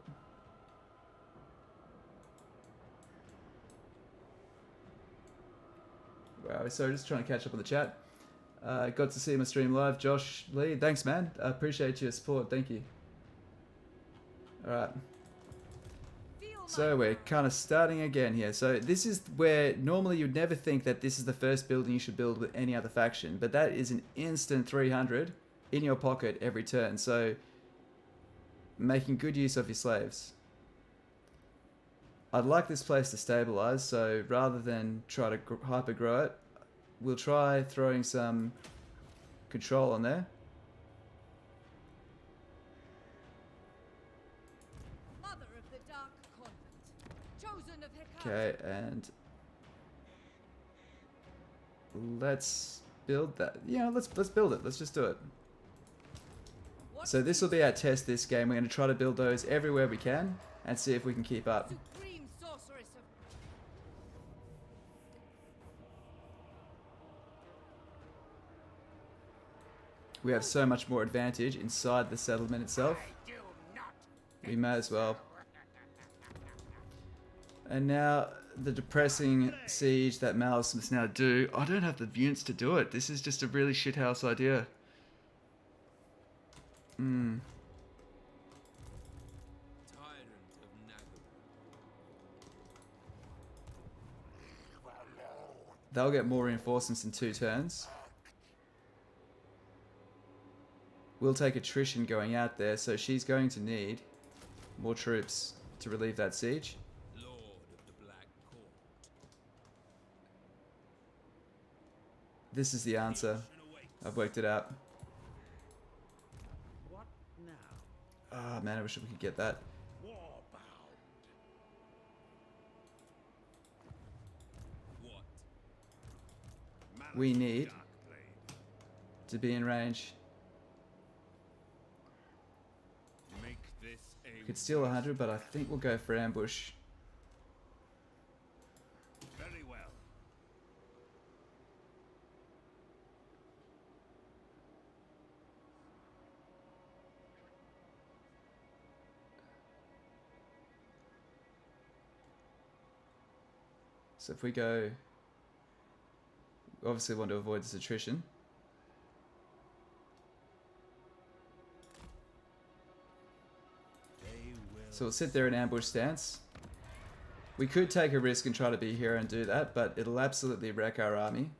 S1: Wow, so just trying to catch up on the chat. Got to see my stream live. Josh Lee, thanks, man. I appreciate your support. Thank you. Alright. So we're kind of starting again here. So this is where normally you'd never think that this is the first building you should build with any other faction. But that is an instant 300 in your pocket every turn. So making good use of your slaves. I'd like this place to stabilize, so rather than try to hyper grow it, we'll try throwing some control on there.
S3: Mother of the Dark Convent, chosen of Hecate.
S1: Okay, and let's build that. Yeah, let's build it. Let's just do it. So this will be our test this game. We're going to try to build those everywhere we can and see if we can keep up.
S3: Supreme sorceress of...
S1: We have so much more advantage inside the settlement itself. We may as well. And now the depressing siege that Malus must now do. I don't have the units to do it. This is just a really shithouse idea. They'll get more reinforcements in 2 turns. We'll take attrition going out there, so she's going to need more troops to relieve that siege.
S4: Lord of the Black Court.
S1: This is the answer. I've worked it out.
S4: What now?
S1: Ah, man, I wish we could get that.
S4: Warbound. What? Malus
S1: We need
S4: Darkblade.
S1: to be in range.
S4: Make this a
S1: We could steal 100, but I think we'll go for ambush.
S4: very well.
S1: So if we go... We obviously want to avoid this attrition.
S4: They will.
S1: So we'll sit there in ambush stance. We could take a risk and try to be here and do that, but it'll absolutely wreck our army.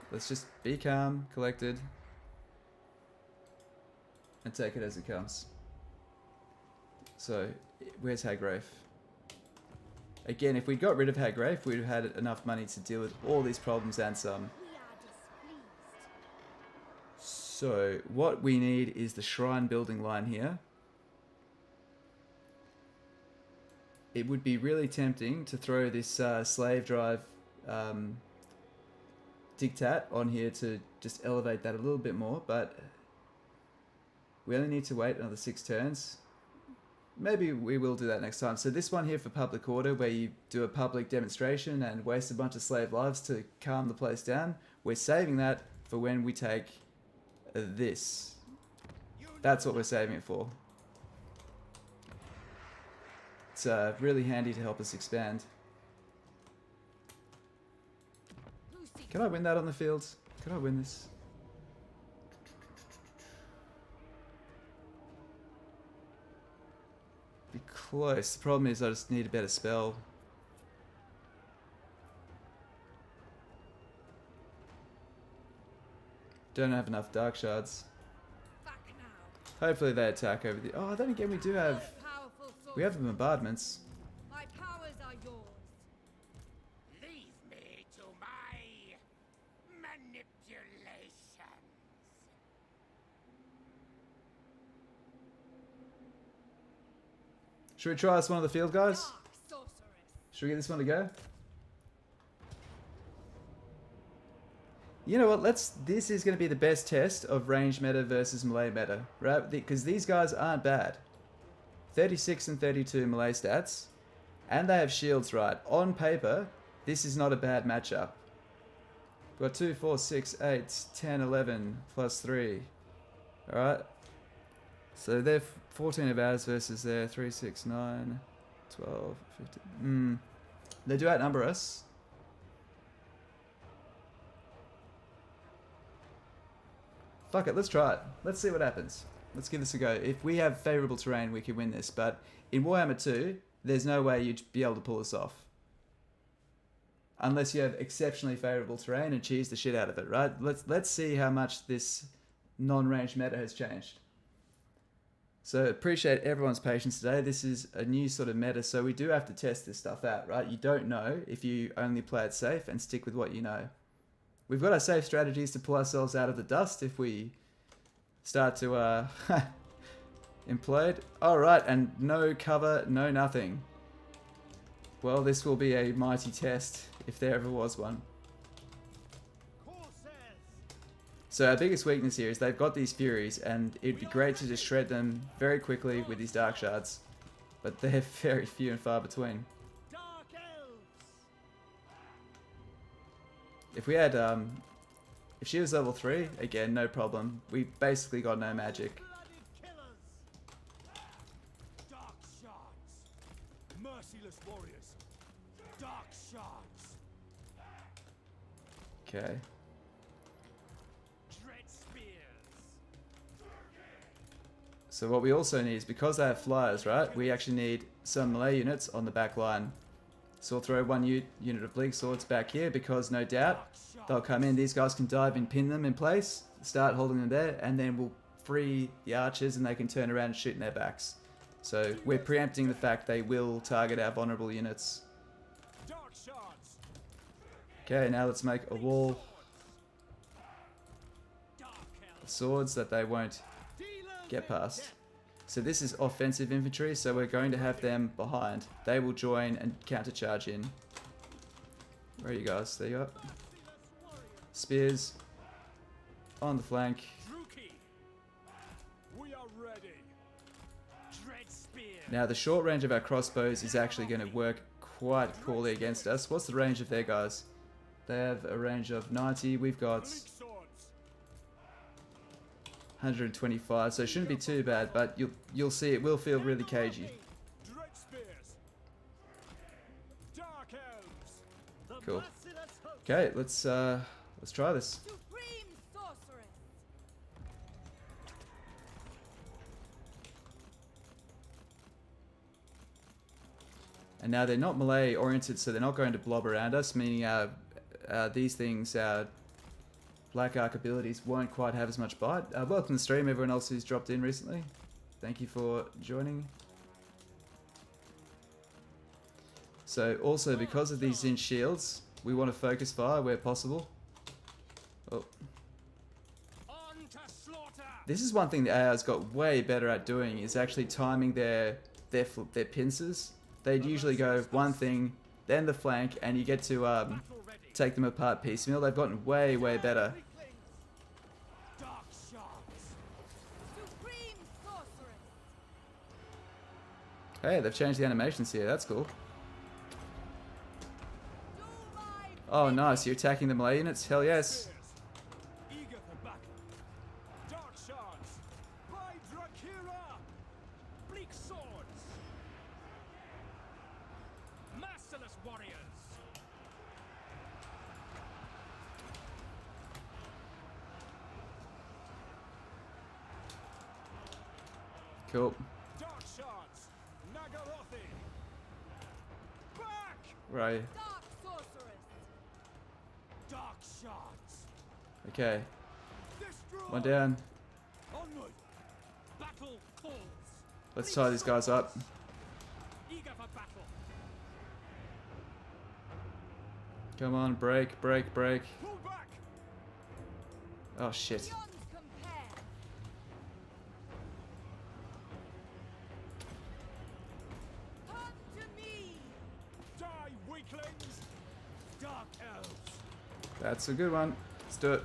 S1: Let's just be calm, collected, and take it as it comes. So, where's Hagrave? Again, if we got rid of Hagrave, we'd have had enough money to deal with all these problems and some.
S3: We are displeased.
S1: So, what we need is the shrine building line here. It would be really tempting to throw this slave drive diktat on here to just elevate that a little bit more, but we only need to wait another 6 turns. Maybe we will do that next time. So this one here for public order, where you do a public demonstration and waste a bunch of slave lives to calm the place down, we're saving that for when we take this. That's what we're saving it for. It's really handy to help us expand.
S3: Who seeks
S1: Can I win that on the field? Can I win this? Be close. The problem is I just need a better spell. Don't have enough dark shards.
S3: Back now.
S1: Hopefully they attack over the... Oh, then again we do have...
S3: Powerful
S1: We have the bombardments.
S3: My powers are yours.
S5: Leave me to my manipulations.
S1: Should we try this one of the field guys?
S3: Dark sorceress.
S1: Should we get this one to go? You know what, this is going to be the best test of range meta versus melee meta, right? Because these guys aren't bad. 36 and 32 melee stats, and they have shields, right? On paper, this is not a bad matchup. We've got 2, 4, 6, 8, 10, 11, plus 3. Alright? So they're 14 of ours versus their 3, 6, 9, 12, 15. They do outnumber us. Fuck it, let's try it. Let's see what happens. Let's give this a go. If we have favourable terrain, we can win this. But in Warhammer 2, there's no way you'd be able to pull this off. Unless you have exceptionally favourable terrain and cheese the shit out of it, right? Let's see how much this non-range meta has changed. So appreciate everyone's patience today. This is a new sort of meta, so we do have to test this stuff out, right? You don't know if you only play it safe and stick with what you know. We've got our safe strategies to pull ourselves out of the dust if we start to implode. Alright, and no cover, no nothing. Well, this will be a mighty test, if there ever was one. So our biggest weakness here is they've got these Furies, and it'd be great to just shred them very quickly with these Dark Shards. But they're very few and far between. If we had, if she was level 3, again, no problem. We basically got no magic.
S4: Dark shards. Merciless warriors. Dark shards.
S1: Okay.
S4: Dread spears.
S1: So what we also need is, because they have flyers, right? We actually need some melee units on the back line. So we'll throw one unit of Bleak Swords back here, because no doubt they'll come in. These guys can dive and pin them in place, start holding them there, and then we'll free the archers and they can turn around and shoot in their backs. So we're preempting the fact they will target our vulnerable units.
S4: Dark shards.
S1: Okay, now let's make a wall
S4: Dark
S1: of swords that they won't get past. So this is offensive infantry, so we're going to have them behind. They will join and countercharge in. Where are you guys? There you are. Spears on the flank.
S4: Druchii. We are ready. Dread spear.
S1: Now the short range of our crossbows is actually going to work quite poorly against us. What's the range of their guys? They have a range of 90. We've got
S4: Bleak swords.
S1: 125, so it shouldn't be too bad, but you'll see it will feel really cagey.
S4: Dread spears. Dark elves.
S1: Cool. Okay, let's try this.
S3: Supreme sorceress.
S1: And now they're not melee oriented, so they're not going to blob around us, meaning these things, our Black Arc abilities won't quite have as much bite. Welcome to the stream, everyone else who's dropped in recently. Thank you for joining. So also, because of these Zinch shields, we want to focus fire where possible. Oh.
S4: On to slaughter.
S1: This is one thing the AI's got way better at doing, is actually timing their pincers. They'd usually go one thing, then the flank, and you get to take them apart piecemeal. They've gotten way better.
S4: Dark shards.
S3: Supreme sorceress.
S1: Hey, they've changed the animations here. That's cool.
S3: Do my
S1: Oh, nice. You're attacking the melee units? Hell yes.
S4: Spears. Eager for battle. Dark shards. By Druchii. Bleak swords. Merciless warriors.
S1: Cool.
S4: Dark shards.
S1: Where are you?
S3: Dark sorceress.
S4: Dark shards.
S1: Okay.
S4: Destroy.
S1: One down.
S4: Onward. Battle calls.
S1: Let's tie these guys up.
S4: Eager for battle.
S1: Come on, break, break, break.
S4: Pull back.
S1: Oh shit.
S3: Beyond compare. Come to me.
S4: Die, weaklings. Dark elves.
S1: That's a good one. Let's do it.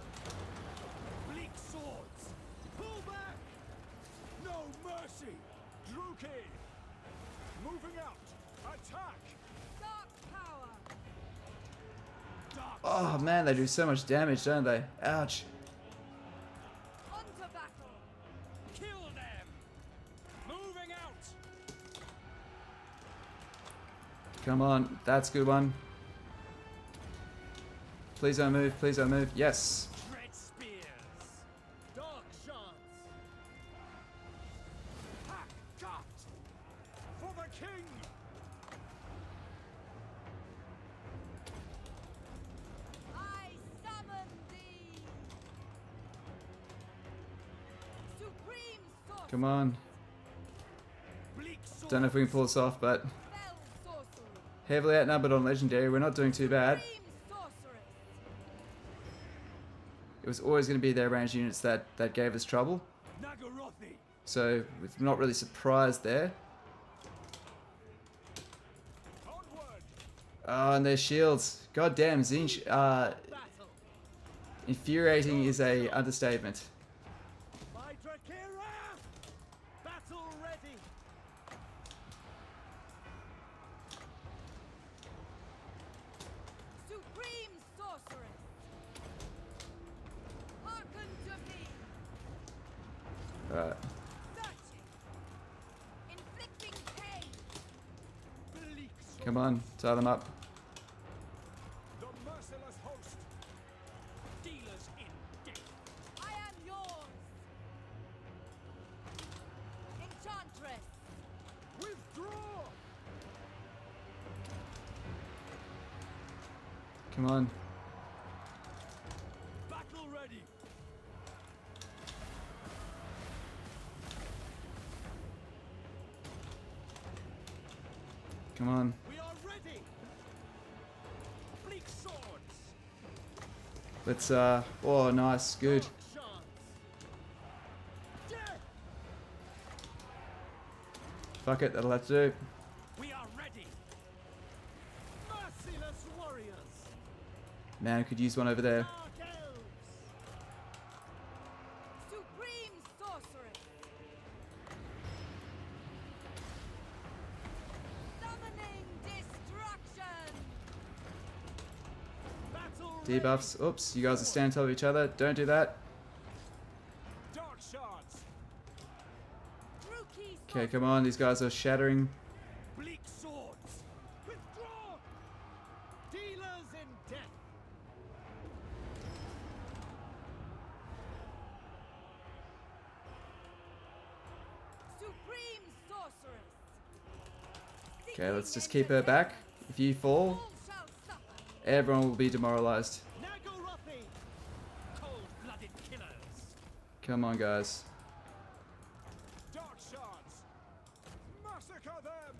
S4: Bleak swords. Pull back. No mercy. Druchii. Moving out. Attack.
S3: Dark power.
S4: Dark.
S1: Oh man, they do so much damage, don't they? Ouch.
S3: Onto battle.
S4: Kill them. Moving out.
S1: Come on, that's a good one. Please don't move, please don't move. Yes.
S4: Dread spears. Dark shards. Hack cut. For the king.
S3: I summon thee. Supreme sorcery.
S1: Come on.
S4: Bleak swords.
S1: Don't know if we can pull this off, but
S3: Spell sorcery.
S1: heavily outnumbered on legendary. We're not doing too bad.
S3: Supreme sorceress.
S1: It was always going to be their ranged units that gave us trouble.
S4: Nagarothi.
S1: So we're not really surprised there.
S4: Onward.
S1: Oh, and their shields. God damn, Zinch.
S4: Battle.
S1: Infuriating is a understatement.
S4: My Drakira. Battle ready.
S3: Supreme sorceress. Hearken to me.
S1: Alright.
S3: Searching. Inflicting pain.
S4: Bleak swords.
S1: Come on, tie them up.
S4: The merciless host. Dealers in death.
S3: I am yours. Enchantress.
S4: Withdraw.
S1: Come on.
S4: Battle ready.
S1: Come on.
S4: We are ready. Bleak swords.
S1: Let's, oh, nice. Good.
S4: Dark shards. Death.
S1: Fuck it, that'll have to do.
S4: We are ready. Merciless warriors.
S1: Man, I could use one over there.
S4: Dark elves.
S3: Supreme sorceress. Summoning destruction.
S4: Battle
S1: Debuffs. Oops, you guys are standing on top of each other. Don't do that.
S4: ready. Dark shards.
S3: Druchii
S1: Okay, come on. These guys are shattering.
S4: Bleak swords. Withdraw. Dealers in death.
S3: Supreme sorceress.
S1: Okay, let's just keep her back. If you fall,
S3: All shall suffer.
S1: everyone will be demoralized.
S4: Nagarothi. Cold-blooded killers.
S1: Come on, guys.
S4: Dark shards. Massacre them.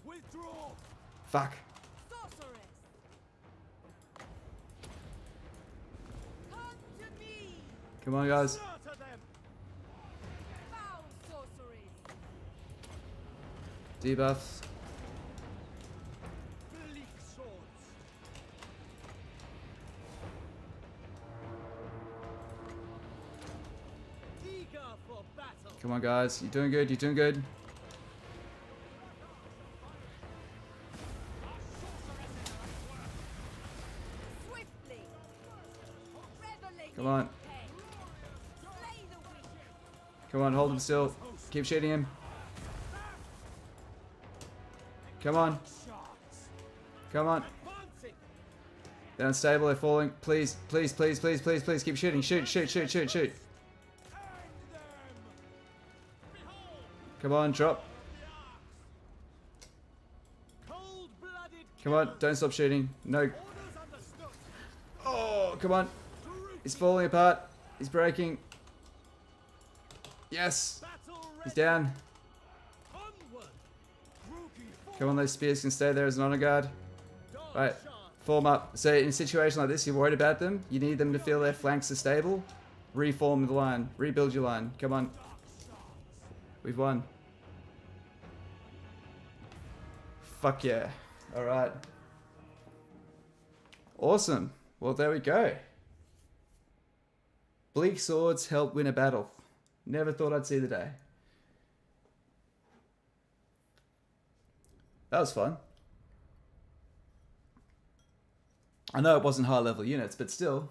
S4: Withdraw.
S1: Fuck.
S3: Sorceress. Come to me.
S1: Come on, guys.
S4: Slaughter them.
S3: Foul sorceries.
S1: Debuffs.
S4: Bleak swords. Eager for battle.
S1: Come on, guys. You're doing good. You're doing good.
S3: Swiftly. Reveling
S1: Come on.
S3: in pain. Slay the weak.
S1: Come on, hold him still. Keep shooting him. Come on.
S4: Shards.
S1: Come on.
S4: Advancing.
S1: They're unstable. They're falling. Please, please, please, please, please, please keep shooting. Shoot, shoot, shoot, shoot, shoot.
S4: Hang them. Behold.
S1: Come on, drop.
S4: Cold-blooded
S1: Come on, don't stop shooting. No.
S4: Orders understood.
S1: Oh, come on. He's falling apart. He's breaking. Yes.
S4: Battle
S1: He's
S4: ready.
S1: down.
S4: Onward. Druchii
S1: Come on, those spears can stay there as an honor guard.
S4: forward.
S1: Right.
S4: Charge.
S1: Form up. So in a situation like this, you're worried about them. You need them to feel their flanks are stable. Reform the line. Rebuild your line. Come on. We've won. Fuck yeah. Alright. Awesome. Well, there we go. Bleak swords help win a battle. Never thought I'd see the day. That was fun. I know it wasn't high level units, but still.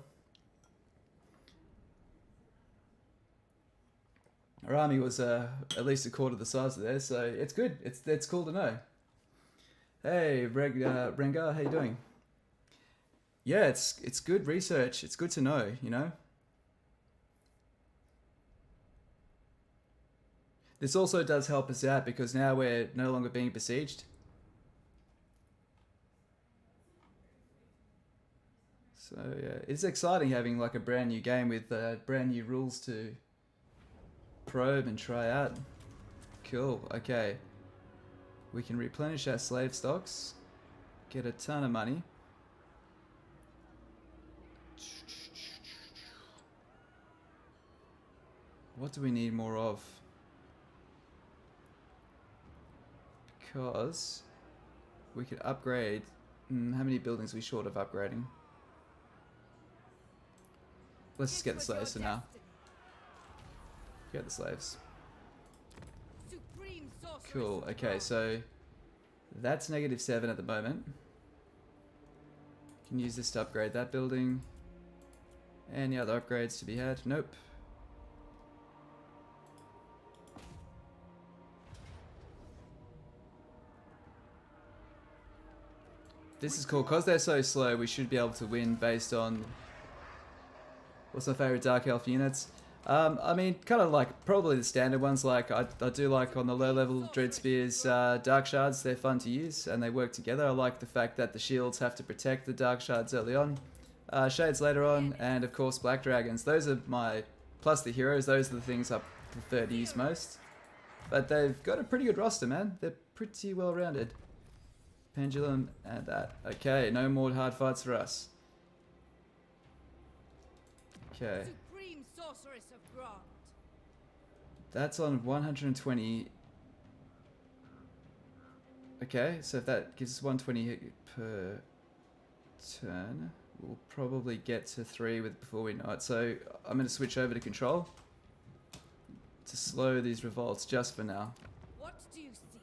S1: Our army was at least a quarter the size of theirs, so it's good. It's cool to know. Hey, Rengar, how you doing? Yeah, it's good research. It's good to know, you know. This also does help us out because now we're no longer being besieged. So yeah, it's exciting having like a brand new game with brand new rules to probe and try out. Cool, okay. We can replenish our slave stocks, get a ton of money. What do we need more of? Because we could upgrade. How many buildings are we short of upgrading? Let's just get the slaves for now. Get the slaves.
S3: Supreme sorceress
S1: Cool.
S3: of
S1: Okay,
S3: wrath.
S1: so that's -7 at the moment. Can use this to upgrade that building. Any other upgrades to be had? Nope. This is cool. Because they're so slow, we should be able to win based on... What's my favorite Dark Elf units? I mean, kind of like probably the standard ones. Like I do like on the low level Dread Spears, Dark Shards. They're fun to use and they work together. I like the fact that the shields have to protect the Dark Shards early on, Shades later on, and of course Black Dragons. Those are my, plus the heroes, those are the things I prefer to use most. But they've got a pretty good roster, man. They're pretty well rounded. Pendulum and that. Okay, no more hard fights for us. Okay.
S3: Supreme sorceress of Grant.
S1: That's on 120. Okay, so if that gives us 120 hit per turn, we'll probably get to 3 before we know it. So I'm going to switch over to control to slow these revolts just for now.
S3: What do you seek?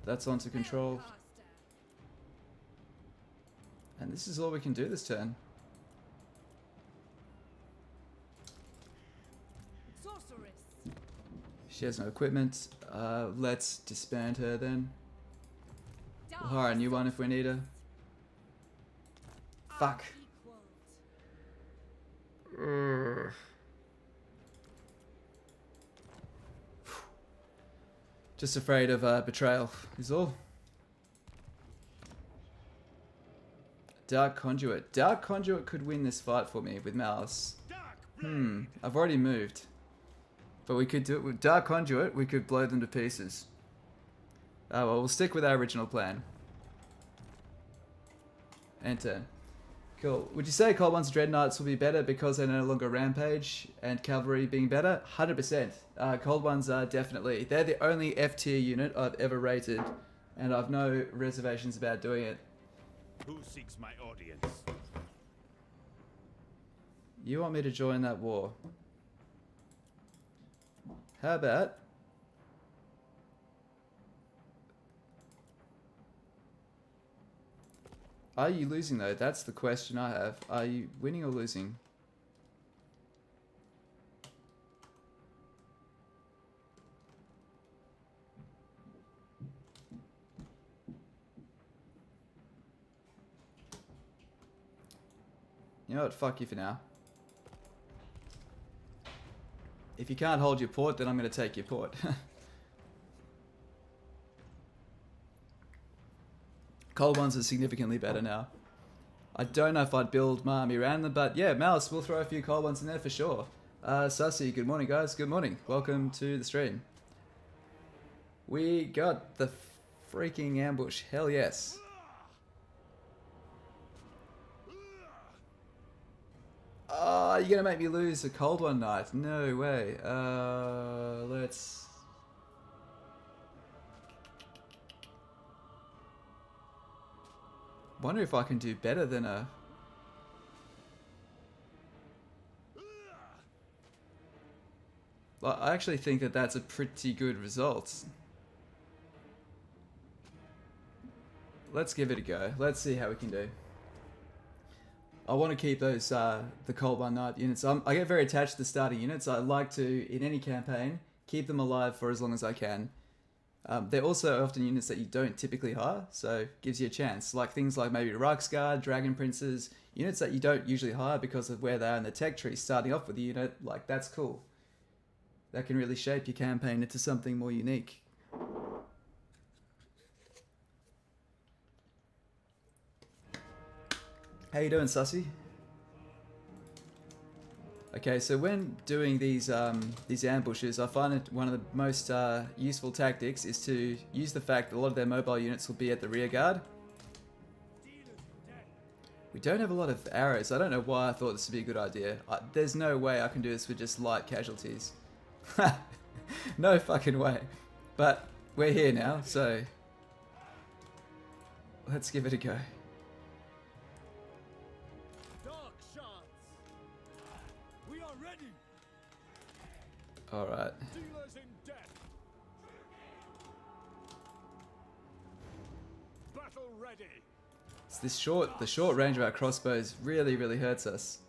S1: That's onto control.
S3: Spellcaster.
S1: And this is all we can do this turn.
S3: Sorceress.
S1: She has no equipment. Let's disband her then. We'll
S3: Dark
S1: hire a new one if we need her. Fuck.
S3: unequaled.
S1: Just afraid of betrayal is all. Dark Conduit. Dark Conduit could win this fight for me with Malus. I've already moved. But we could do it with Dark Conduit, we could blow them to pieces. Oh well, we'll stick with our original plan. And turn. Cool. Would you say Cold One's Dreadnoughts will be better because they're no longer Rampage and Cavalry being better? 100%. Cold Ones are definitely. They're the only F tier unit I've ever rated, and I've no reservations about doing it.
S5: Who seeks my audience?
S1: You want me to join that war? How about... Are you losing though? That's the question I have. Are you winning or losing? You know what? Fuck you for now. If you can't hold your port, then I'm going to take your port. Cold ones are significantly better now. I don't know if I'd build my army around them, but yeah, Malus, we'll throw a few cold ones in there for sure. Sussy, good morning guys, good morning. Welcome to the stream. We got the freaking ambush, hell yes. Oh, you're gonna make me lose a cold one knight? No way. Let's... Wonder if I can do better than a... I actually think that that's a pretty good result. Let's give it a go. Let's see how we can do. I want to keep those the Cold One Knight units. I get very attached to the starting units. I like to, in any campaign, keep them alive for as long as I can. They're also often units that you don't typically hire, so gives you a chance. Like things like maybe Reiksguard, Dragon Princes, units that you don't usually hire because of where they are in the tech tree. Starting off with a unit, like that's cool. That can really shape your campaign into something more unique. How you doing, Sussy? Okay, so when doing these ambushes, I find it one of the most useful tactics is to use the fact that a lot of their mobile units will be at the rear guard. We don't have a lot of arrows. I don't know why I thought this would be a good idea. There's no way I can do this with just light casualties. No fucking way. But we're here now, so let's give it a go. Alright. So the short range of our crossbows really hurts us.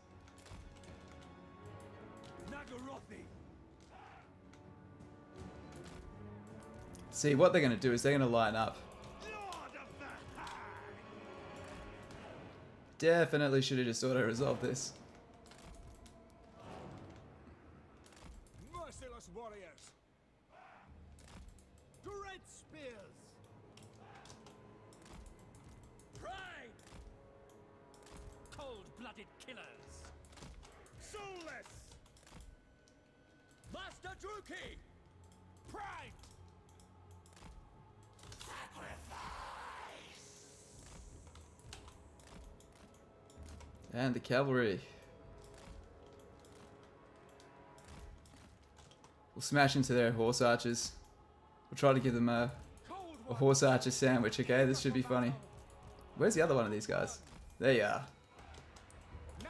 S1: See, what they're going to do is they're going to line up. Definitely should have just auto-resolved this.
S4: Merciless warriors. Dread spears. Pride. Cold-blooded killers. Soulless. Master Druchii. Pride.
S1: And the cavalry. We'll smash into their horse archers. We'll try to give them a horse archer sandwich, okay? This should be funny. Where's the other one of these guys? There you are.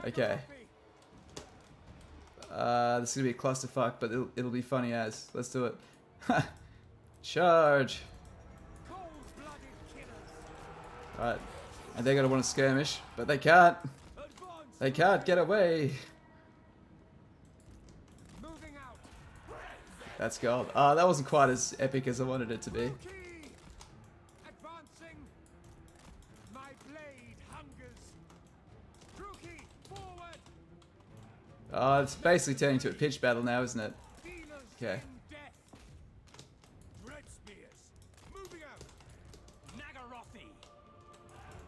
S1: Okay. This is going to be a clusterfuck, but it'll be funny as. Let's do it. Charge! Alright. And they're going to want to skirmish, but they can't. They can't get away. That's gold. Ah, that wasn't quite as epic as I wanted it to be.
S4: Advancing. My blade hungers. Druchii, forward.
S1: Oh, it's basically turning into a pitched battle now, isn't it? Okay.
S4: Dread spears. Moving out. Nagarothi.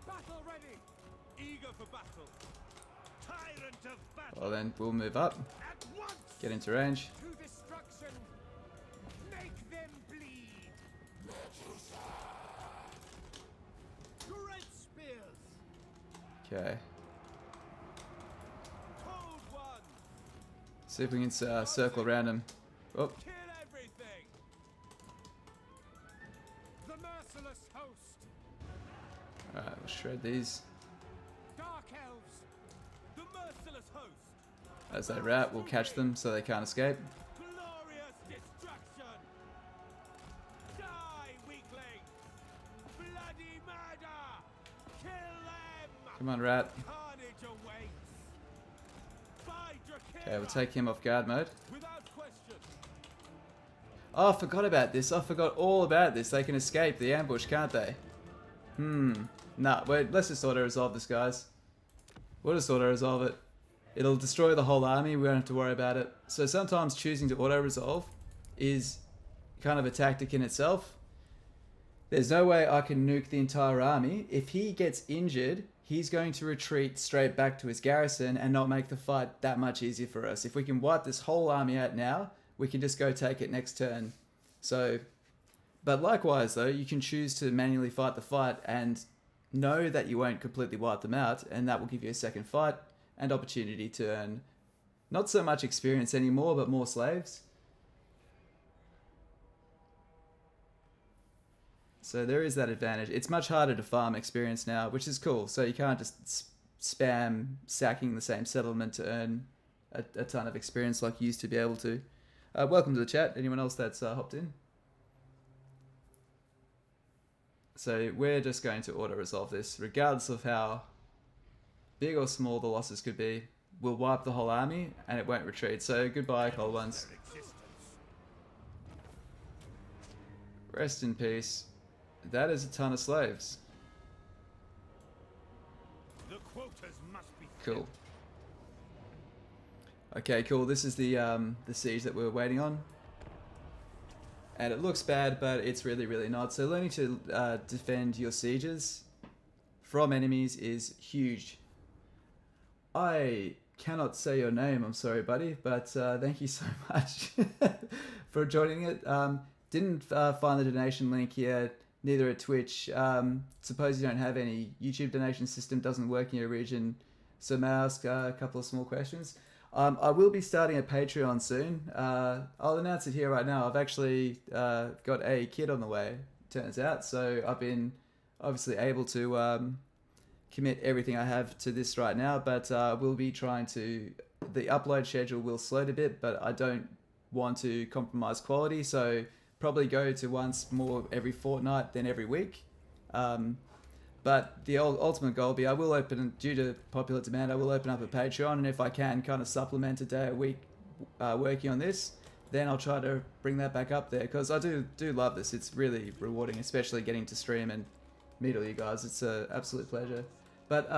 S4: Battle ready. Eager for battle. Tyrant of battle.
S1: Well then, we'll move up.
S4: At once.
S1: Get into range.
S4: To destruction. Make them bleed. Dread spears.
S1: Okay.
S4: Cold one.
S1: See if we can circle around him. Oh,
S4: Kill everything. The merciless host.
S1: alright, we'll shred these.
S4: Dark elves. The merciless host.
S1: As they wrap, we'll catch them so they can't escape.
S4: Glorious destruction. Die, weakling. Bloody murder. Kill them.
S1: Come on, rat.
S4: Carnage awaits. By Druchii.
S1: Okay, we'll take him off guard mode.
S4: Without question.
S1: Oh, I forgot about this. I forgot all about this. They can escape the ambush, can't they? Nah, wait, let's just auto-resolve this, guys. We'll just auto-resolve it. It'll destroy the whole army. We won't have to worry about it. So sometimes choosing to auto-resolve is kind of a tactic in itself. There's no way I can nuke the entire army. If he gets injured, he's going to retreat straight back to his garrison and not make the fight that much easier for us. If we can wipe this whole army out now, we can just go take it next turn. So, but likewise though, you can choose to manually fight the fight and know that you won't completely wipe them out, and that will give you a second fight and opportunity to earn not so much experience anymore, but more slaves. So there is that advantage. It's much harder to farm experience now, which is cool. So you can't just spam sacking the same settlement to earn a ton of experience like you used to be able to. Welcome to the chat. Anyone else that's hopped in? So we're just going to auto-resolve this, regardless of how big or small the losses could be. We'll wipe the whole army and it won't retreat. So goodbye, cold ones. Rest in peace. That is a ton of slaves.
S4: The quotas must be
S1: Cool. Okay, cool. This is the siege that we're waiting on. And it looks bad, but it's really, really not. So learning to defend your sieges from enemies is huge. I cannot say your name, I'm sorry, buddy, but thank you so much for joining it. Didn't find the donation link here, neither at Twitch. Suppose you don't have any YouTube donation system, doesn't work in your region. So may I ask a couple of small questions? I will be starting a Patreon soon. I'll announce it here right now. I've actually got a kid on the way, turns out. So I've been obviously able to commit everything I have to this right now. But we'll be trying to... The upload schedule will slow a bit, but I don't want to compromise quality. So probably go to once more every fortnight than every week. But the ultimate goal will be I will open, due to popular demand, I will open up a Patreon, and if I can kind of supplement a day a week working on this, then I'll try to bring that back up there, because I do love this. It's really rewarding, especially getting to stream and meet all you guys. It's an absolute pleasure. But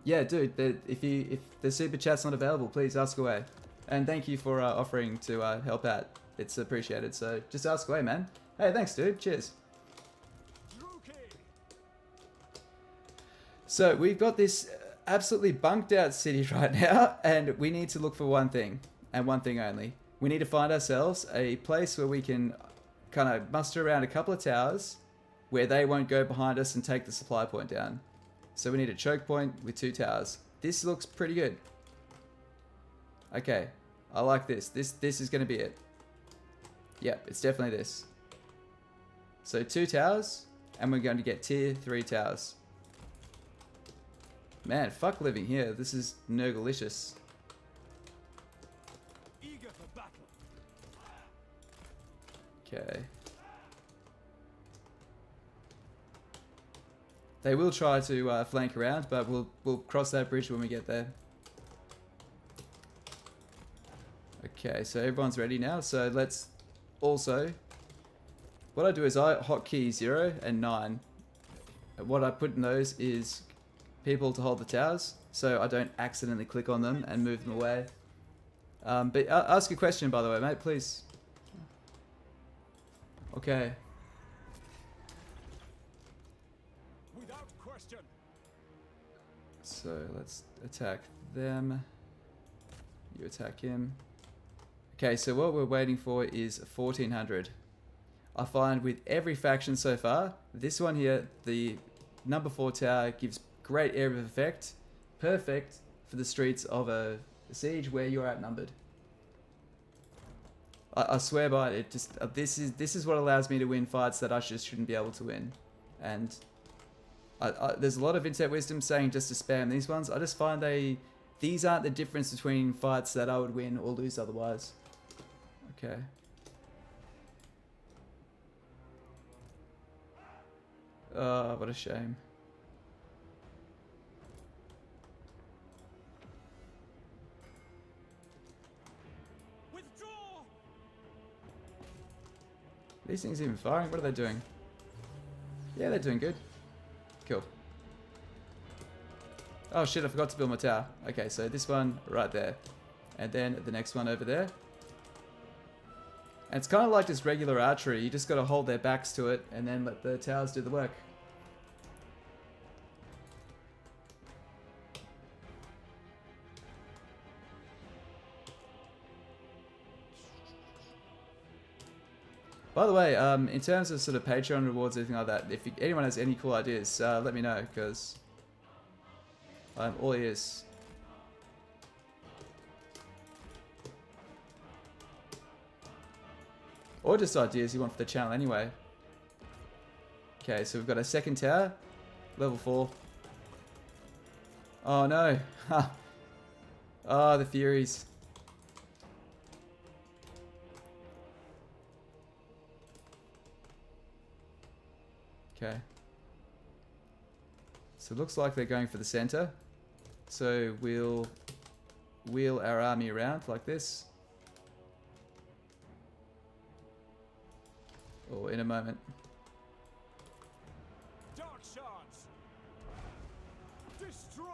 S1: yeah, dude, if the super chat's not available, please ask away. And thank you for offering to help out. It's appreciated. So just ask away, man. Hey, thanks, dude. Cheers. So we've got this absolutely bunked out city right now, and we need to look for one thing, and one thing only. We need to find ourselves a place where we can kind of muster around a couple of towers where they won't go behind us and take the supply point down. So we need a choke point with 2 towers. This looks pretty good. Okay, I like this. This is going to be it. Yep, it's definitely this. So 2 towers, and we're going to get tier 3 towers. Man, fuck living here. This is nergalicious.
S4: eager for battle.
S1: Okay. They will try to flank around, but we'll cross that bridge when we get there. Okay, so everyone's ready now. So let's also... What I do is I hotkey 0 and 9. What I put in those is people to hold the towers, so I don't accidentally click on them and move them away. But ask a question, by the way, mate, please. Okay.
S4: Without question.
S1: So let's attack them. You attack him. Okay, so what we're waiting for is 1400. I find with every faction so far, this one here, the number 4 tower gives great area of effect, perfect for the streets of a siege where you're outnumbered. I swear by it. Just this is what allows me to win fights that I just shouldn't be able to win. And there's a lot of internet wisdom saying just to spam these ones. I just find these aren't the difference between fights that I would win or lose otherwise. Okay. Oh, what a shame. These things even firing? What are they doing? Yeah, they're doing good. Cool. Oh shit, I forgot to build my tower. Okay, so this one right there. And then the next one over there. And it's kind of like just regular archery. You just got to hold their backs to it and then let the towers do the work. By the way, in terms of sort of Patreon rewards, anything like that, if anyone has any cool ideas, let me know, because I'm all ears. Or just ideas you want for the channel anyway. Okay, so we've got a second tower, level 4. Oh no! Oh, the Furies. Okay. So it looks like they're going for the center. So we'll wheel our army around like this. Or in a moment.
S4: Dark shards. Destroy.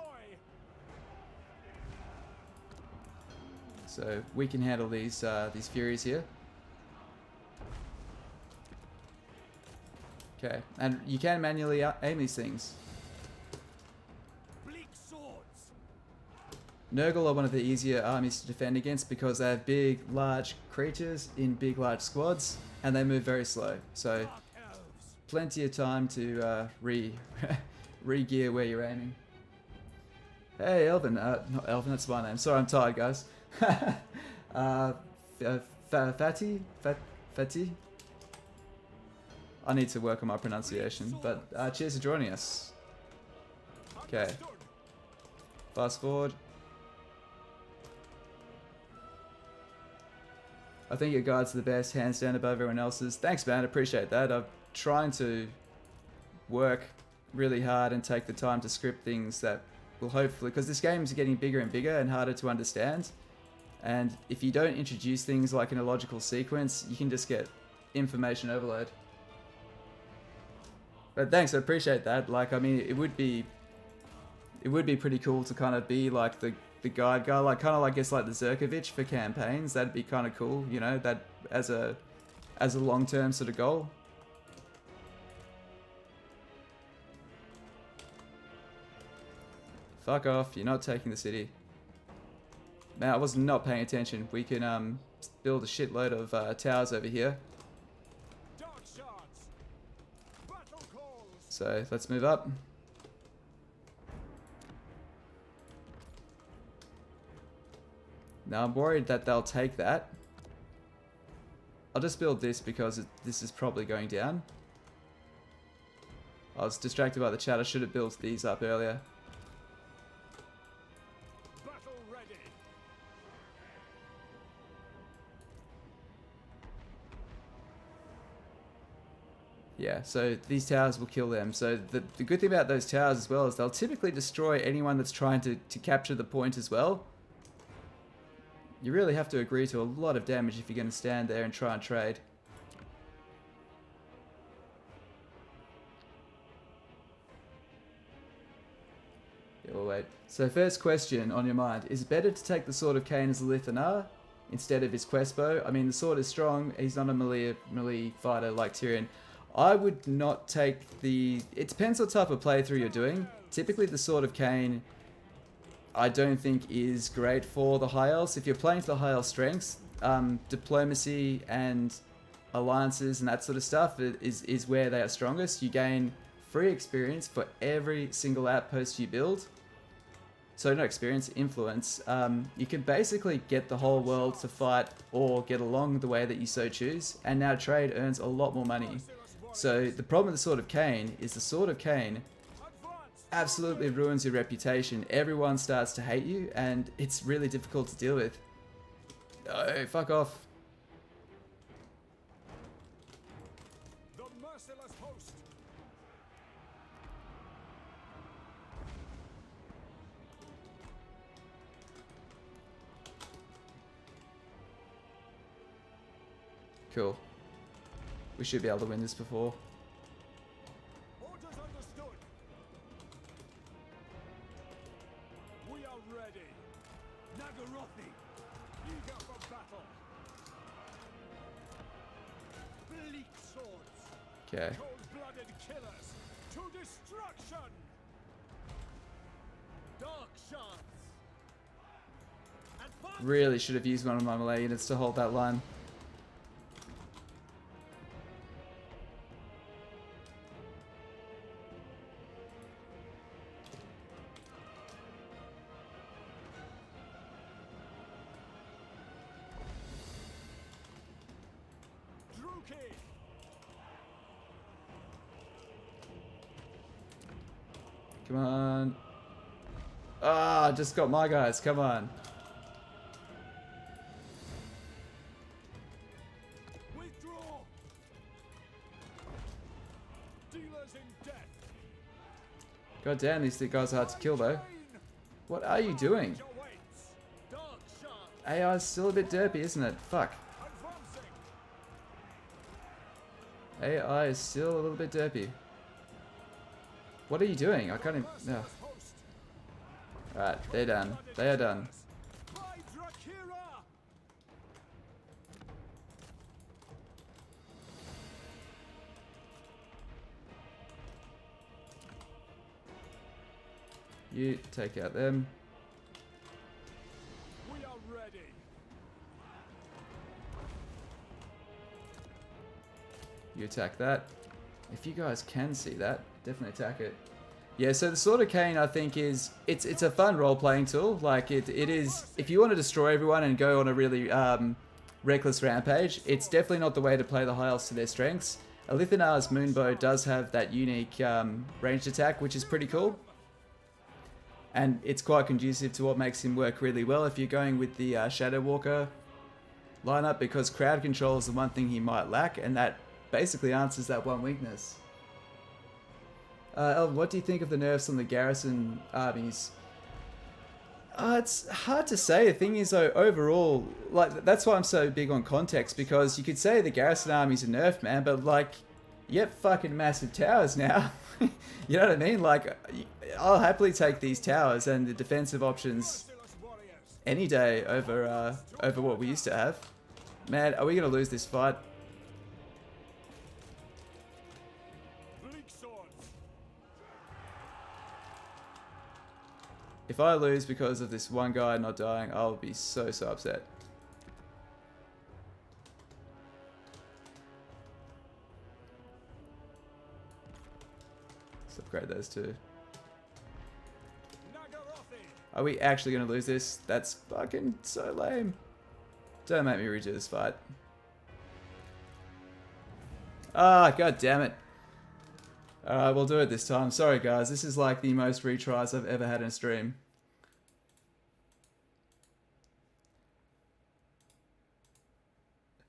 S1: So we can handle these Furies here. Okay, and you can manually aim these things.
S4: Bleak swords.
S1: Nurgle are one of the easier armies to defend against because they have big, large creatures in big, large squads, and they move very slow. So
S4: Dark elves.
S1: plenty of time to re-gear where you're aiming. Hey, Elvin. Not Elvin, that's my name. Sorry, I'm tired, guys. Fatty? I need to work on my pronunciation, but cheers for joining us. Okay.
S4: Understood.
S1: Fast forward. I think your guide's the best, hands down above everyone else's. Thanks, man. Appreciate that. I'm trying to work really hard and take the time to script things that will hopefully, because this game is getting bigger and bigger and harder to understand. And if you don't introduce things like in a logical sequence, you can just get information overload. But thanks, I appreciate that. Like, I mean, it would be pretty cool to kind of be like the guide guy, like kind of like, I guess, like the Zerkovich for campaigns. That'd be kind of cool, you know, that as a long-term sort of goal. Fuck off, you're not taking the city. Man, I was not paying attention. We can build a shitload of towers over here.
S4: Dark shards. Battle calls.
S1: So let's move up. Now I'm worried that they'll take that. I'll just build this because this is probably going down. I was distracted by the chat. I should have built these up earlier.
S4: Battle ready.
S1: Yeah, so these towers will kill them. So the good thing about those towers as well is they'll typically destroy anyone that's trying to capture the point as well. You really have to agree to a lot of damage if you're going to stand there and try and trade. Yeah, we'll wait. So first question on your mind. Is it better to take the Sword of Cain as a Lithanar instead of his quest bow? I mean, the sword is strong. He's not a melee fighter like Tyrion. I would not take the... It depends what type of playthrough you're doing. Typically the Sword of Cain, I don't think is great for the high elves. If you're playing to the high elf strengths, diplomacy and alliances and that sort of stuff is where they are strongest. You gain free experience for every single outpost you build. So not experience, influence. You can basically get the whole world to fight or get along the way that you so choose. And now trade earns a lot more money. So the problem with the Sword of Cain is the Sword of Cain absolutely ruins your reputation. Everyone starts to hate you and it's really difficult to deal with. Oh, fuck off.
S4: The merciless host.
S1: Cool. We should be able to win this before.
S4: Orders understood. We are ready. Nagarothi, eager for battle. swords.
S1: Okay.
S4: Cold-blooded killers to destruction. Dark shards. And fire.
S1: Really should have used one of my melee units to hold that line.
S4: Druchii.
S1: Come on. Ah, just got my guys. Come on.
S4: Withdraw. Dealers in death.
S1: God damn, these guys are hard to kill though. What are you doing?
S4: Awaits. Dark shards.
S1: AI is still a bit derpy, isn't it? Fuck.
S4: Advancing.
S1: AI is still a little bit derpy. What are you doing? I can't even... No.
S4: Host.
S1: Alright, they're done. They are done.
S4: By Druchii.
S1: You take out them.
S4: We are ready.
S1: You attack that. If you guys can see that, definitely attack it. Yeah, so the Sword of Cain, I think, is it's a fun role-playing tool. Like it is, if you want to destroy everyone and go on a really reckless rampage, it's definitely not the way to play the high elves to their strengths. Elithanar's Moonbow does have that unique ranged attack, which is pretty cool. And it's quite conducive to what makes him work really well if you're going with the Shadow Walker lineup, because crowd control is the one thing he might lack, and that basically answers that one weakness. Elvin, what do you think of the nerfs on the garrison armies? It's hard to say. The thing is, though, overall, like that's why I'm so big on context, because you could say the garrison armies are nerfed, man, but like, you have fucking massive towers now. You know what I mean? Like, I'll happily take these towers and the defensive options any day over over what we used to have. Man, are we gonna lose this fight?
S4: Bleak swords.
S1: If I lose because of this one guy not dying, I'll be so upset. Let's upgrade those two. Are we actually going to lose this? That's fucking so lame. Don't make me redo this fight. Ah, god damn it. Alright, we'll do it this time. Sorry guys, this is like the most retries I've ever had in a stream.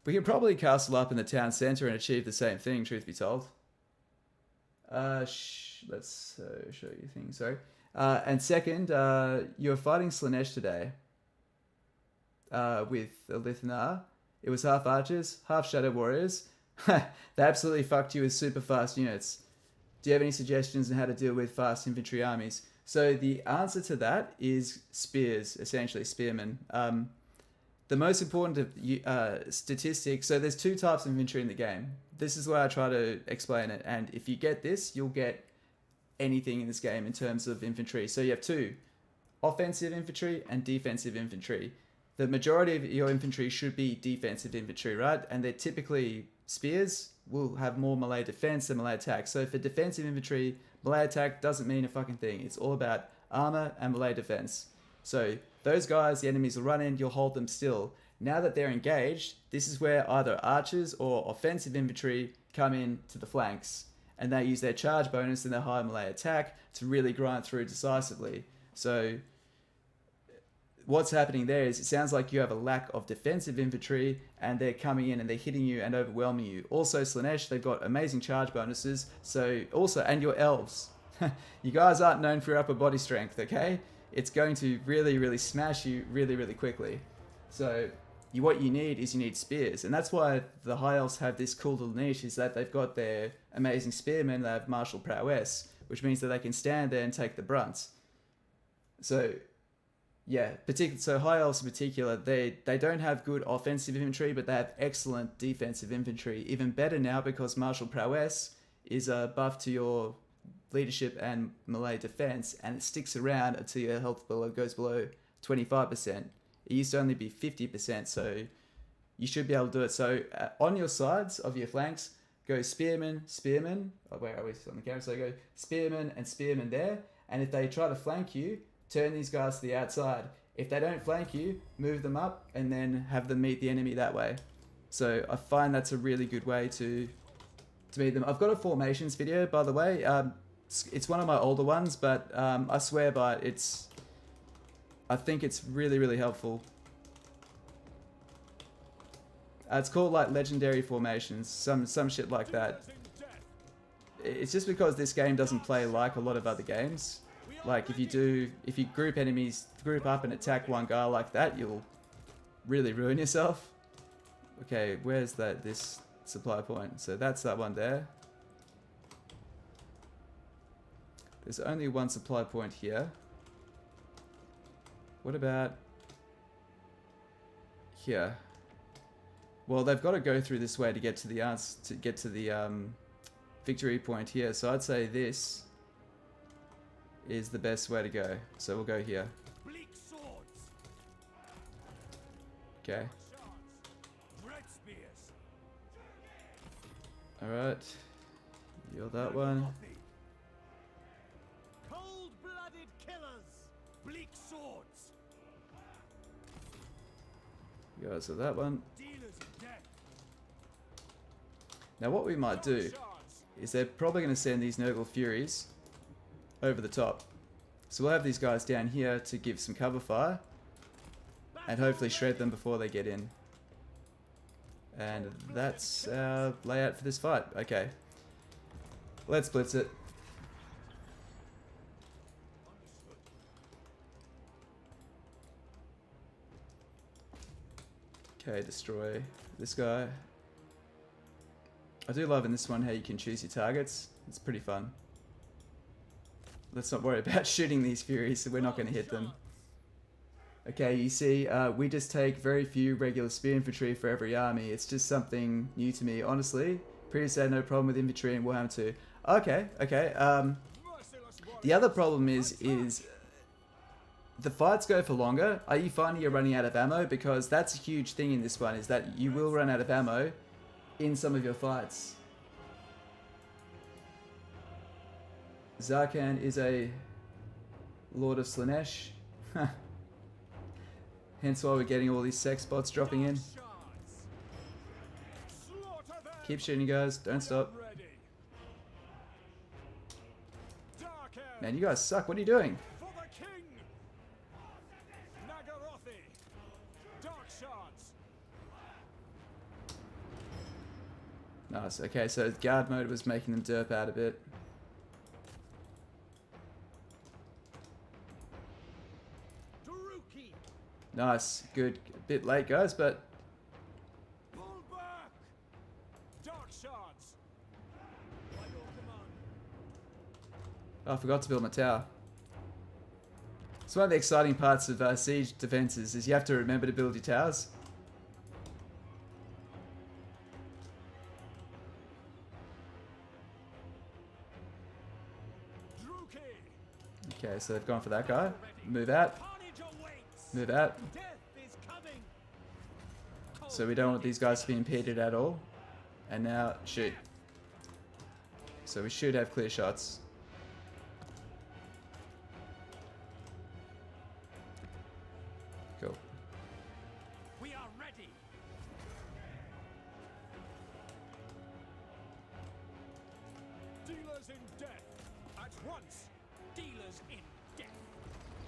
S1: We could probably castle up in the town centre and achieve the same thing, truth be told. Let's show you things, sorry. And second, you're fighting Slaanesh today with Elithanar. It was half archers, half shadow warriors. They absolutely fucked you with super fast units. Do you have any suggestions on how to deal with fast infantry armies? So the answer to that is spears, essentially spearmen. The most important statistic, so there's two types of infantry in the game. This is where I try to explain it, and if you get this, you'll get anything in this game in terms of infantry. So you have two, offensive infantry and defensive infantry. The majority of your infantry should be defensive infantry, right? And they're typically spears, will have more melee defense than melee attack. So for defensive infantry, melee attack doesn't mean a fucking thing. It's all about armor and melee defense. So those guys, the enemies will run in, you'll hold them still. Now that they're engaged, this is where either archers or offensive infantry come in to the flanks, and they use their charge bonus and their high melee attack to really grind through decisively. So what's happening there is it sounds like you have a lack of defensive infantry, and they're coming in and they're hitting you and overwhelming you. Also Slaanesh, they've got amazing charge bonuses. So also, and your elves. You guys aren't known for your upper body strength, okay? It's going to really smash you really quickly. So what you need spears, and that's why the high elves have this cool little niche, is that they've got their amazing spearmen, they have martial prowess, which means that they can stand there and take the brunt. So Yeah, so high elves in particular, they don't have good offensive infantry, but they have excellent defensive infantry. Even better now because martial prowess is a buff to your leadership and melee defense, and it sticks around until your health goes below 25%. It used to only be 50%, so you should be able to do it. So on your sides of your flanks, go spearman, spearman. Oh, where are we on the camera? So go spearman and spearman there, and if they try to flank you, turn these guys to the outside. If they don't flank you, move them up and then have them meet the enemy that way. So I find that's a really good way to meet them. I've got a formations video, by the way. It's one of my older ones, but I swear by it. I think it's really, really helpful. It's called like legendary formations, some shit like that. It's just because this game doesn't play like a lot of other games. Like if you group up and attack one guy like that, you'll really ruin yourself. Okay, where's this supply point? So that's that one there. There's only one supply point here. What about here? Well, they've got to go through this way to get to the victory point here. So I'd say this is the best way to go. So we'll go here. Okay. Alright. You're that one.
S4: Cold-blooded killers, bleak swords.
S1: You guys are that one.
S4: Dealers of death.
S1: Now what we might do is they're probably going to send these Nurgle Furies over the top. So we'll have these guys down here to give some cover fire and hopefully shred them before they get in. And that's our layout for this fight. Okay. Let's blitz it. Okay, destroy this guy. I do love in this one how you can choose your targets. It's pretty fun. Let's not worry about shooting these Furies, so we're not going to hit them. Okay, you see, we just take very few regular spear infantry for every army. It's just something new to me, honestly. Previously I had no problem with infantry in Warhammer 2. Okay. The other problem is the fights go for longer. Are you finding you're running out of ammo? Because that's a huge thing in this one, is that you will run out of ammo in some of your fights. Zarkan is a Lord of Slanesh. Hence why we're getting all these sex bots dropping in. Keep shooting, guys. Don't stop. Man, you guys suck. What are you doing? Nice. Okay, so guard mode was making them derp out a bit. Nice. Good. A bit late, guys, but... Oh, I forgot to build my tower. It's one of the exciting parts of siege defenses, is you have to remember to build your towers. Okay, so they've gone for that guy. Move out. Move out. So we don't want these guys to be impeded at all. And now, shoot. So we should have clear shots. Cool.
S4: We are ready. Dealers in death. At once. Dealers in death.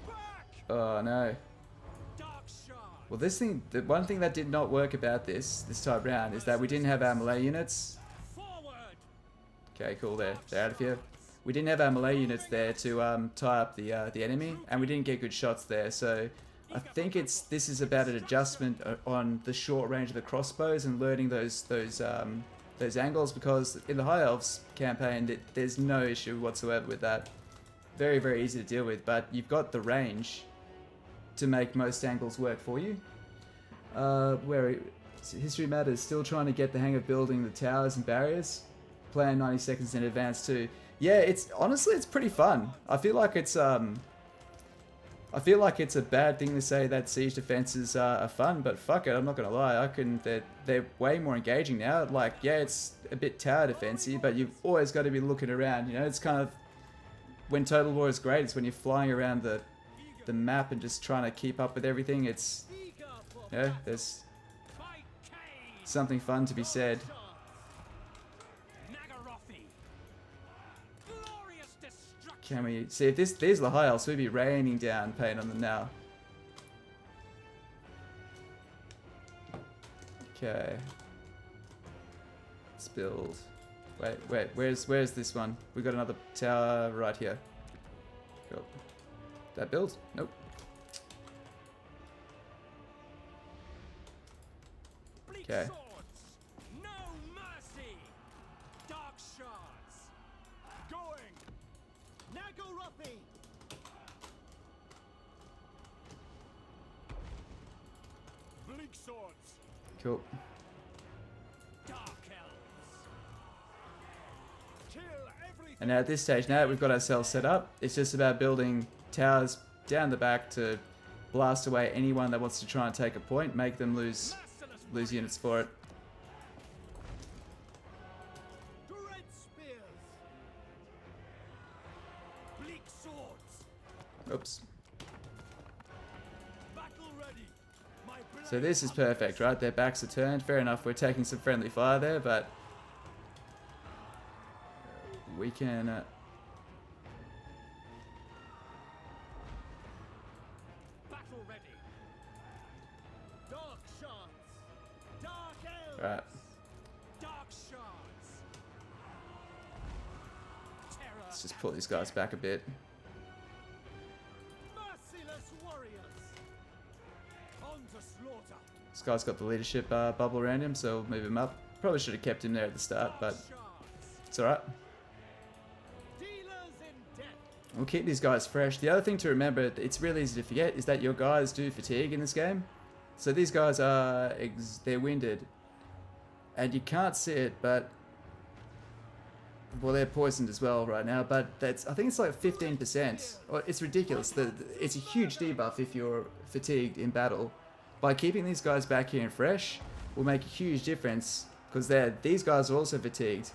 S4: Back!
S1: Oh no. Well, this thing, the one thing that did not work about this time round is that we didn't have our melee units. Okay, cool. They're out of here. We didn't have our melee units there to tie up the enemy, and we didn't get good shots there. So I think this is about an adjustment on the short range of the crossbows and learning those angles, because in the High Elves campaign, there's no issue whatsoever with that. Very, very easy to deal with, but you've got the range to make most angles work for you. History Matters still trying to get the hang of building the towers and barriers. Plan 90 seconds in advance too. Yeah, it's honestly it's pretty fun. I feel like it's a bad thing to say that siege defenses are fun, but fuck it, I'm not gonna lie. They're way more engaging now. Like, yeah, it's a bit tower defensy, but you've always got to be looking around. You know, it's kind of when TotalWar is great. It's when you're flying around the map and just trying to keep up with everything. It's there's something fun to be said. Can we see if these are the high elves? We'd be raining down paint on them now. Okay. Let's build. Wait. Where's this one? We got another tower right here. Cool. That build? Nope. Okay.
S4: No mercy. Dark shards. Going. Nagorothi. Bleak swords.
S1: Cool.
S4: Dark elves. Kill everything.
S1: And now at this stage, now that we've got ourselves set up, it's just about building towers down the back to blast away anyone that wants to try and take a point, make them lose units for it.
S4: Dread spears. Bleak swords.
S1: Oops.
S4: Battle ready. My
S1: So this is perfect, right? Their backs are turned. Fair enough, we're taking some friendly fire there, but we can...
S4: battle ready. Dark shards. Dark elves.
S1: Right.
S4: Dark shards. Terror.
S1: Let's just pull these guys back a bit.
S4: Merciless warriors. On to slaughter.
S1: This guy's got the leadership bubble around him, so we'll move him up. Probably should have kept him there at the start, but
S4: Shards.
S1: it's alright.
S4: Dealers in death.
S1: We'll keep these guys fresh. The other thing to remember, it's really easy to forget, is that your guys do fatigue in this game. So these guys are, they're winded. And you can't see it, but... Well, they're poisoned as well right now, but that's, I think it's like 15%. Well, it's ridiculous. It's a huge debuff if you're fatigued in battle. By keeping these guys back here and fresh, will make a huge difference, because these guys are also fatigued.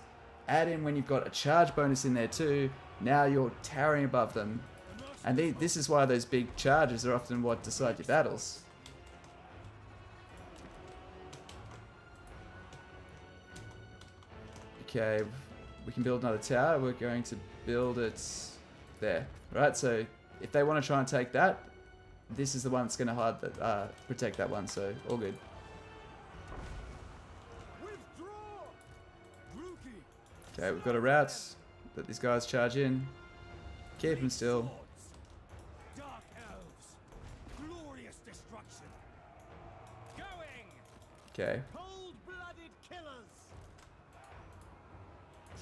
S1: Add in when you've got a charge bonus in there too, now you're towering above them. And this is why those big charges are often what decide your battles. Okay, we can build another tower. We're going to build it there. Right, so if they want to try and take that, this is the one that's going to protect that one, so all good.
S4: Withdraw. Druchii.
S1: Okay, we've got a route. Let these guys charge in. Keep them still.
S4: Swords. Dark elves. Glorious destruction. Going.
S1: Okay.
S4: Cold-blooded killers.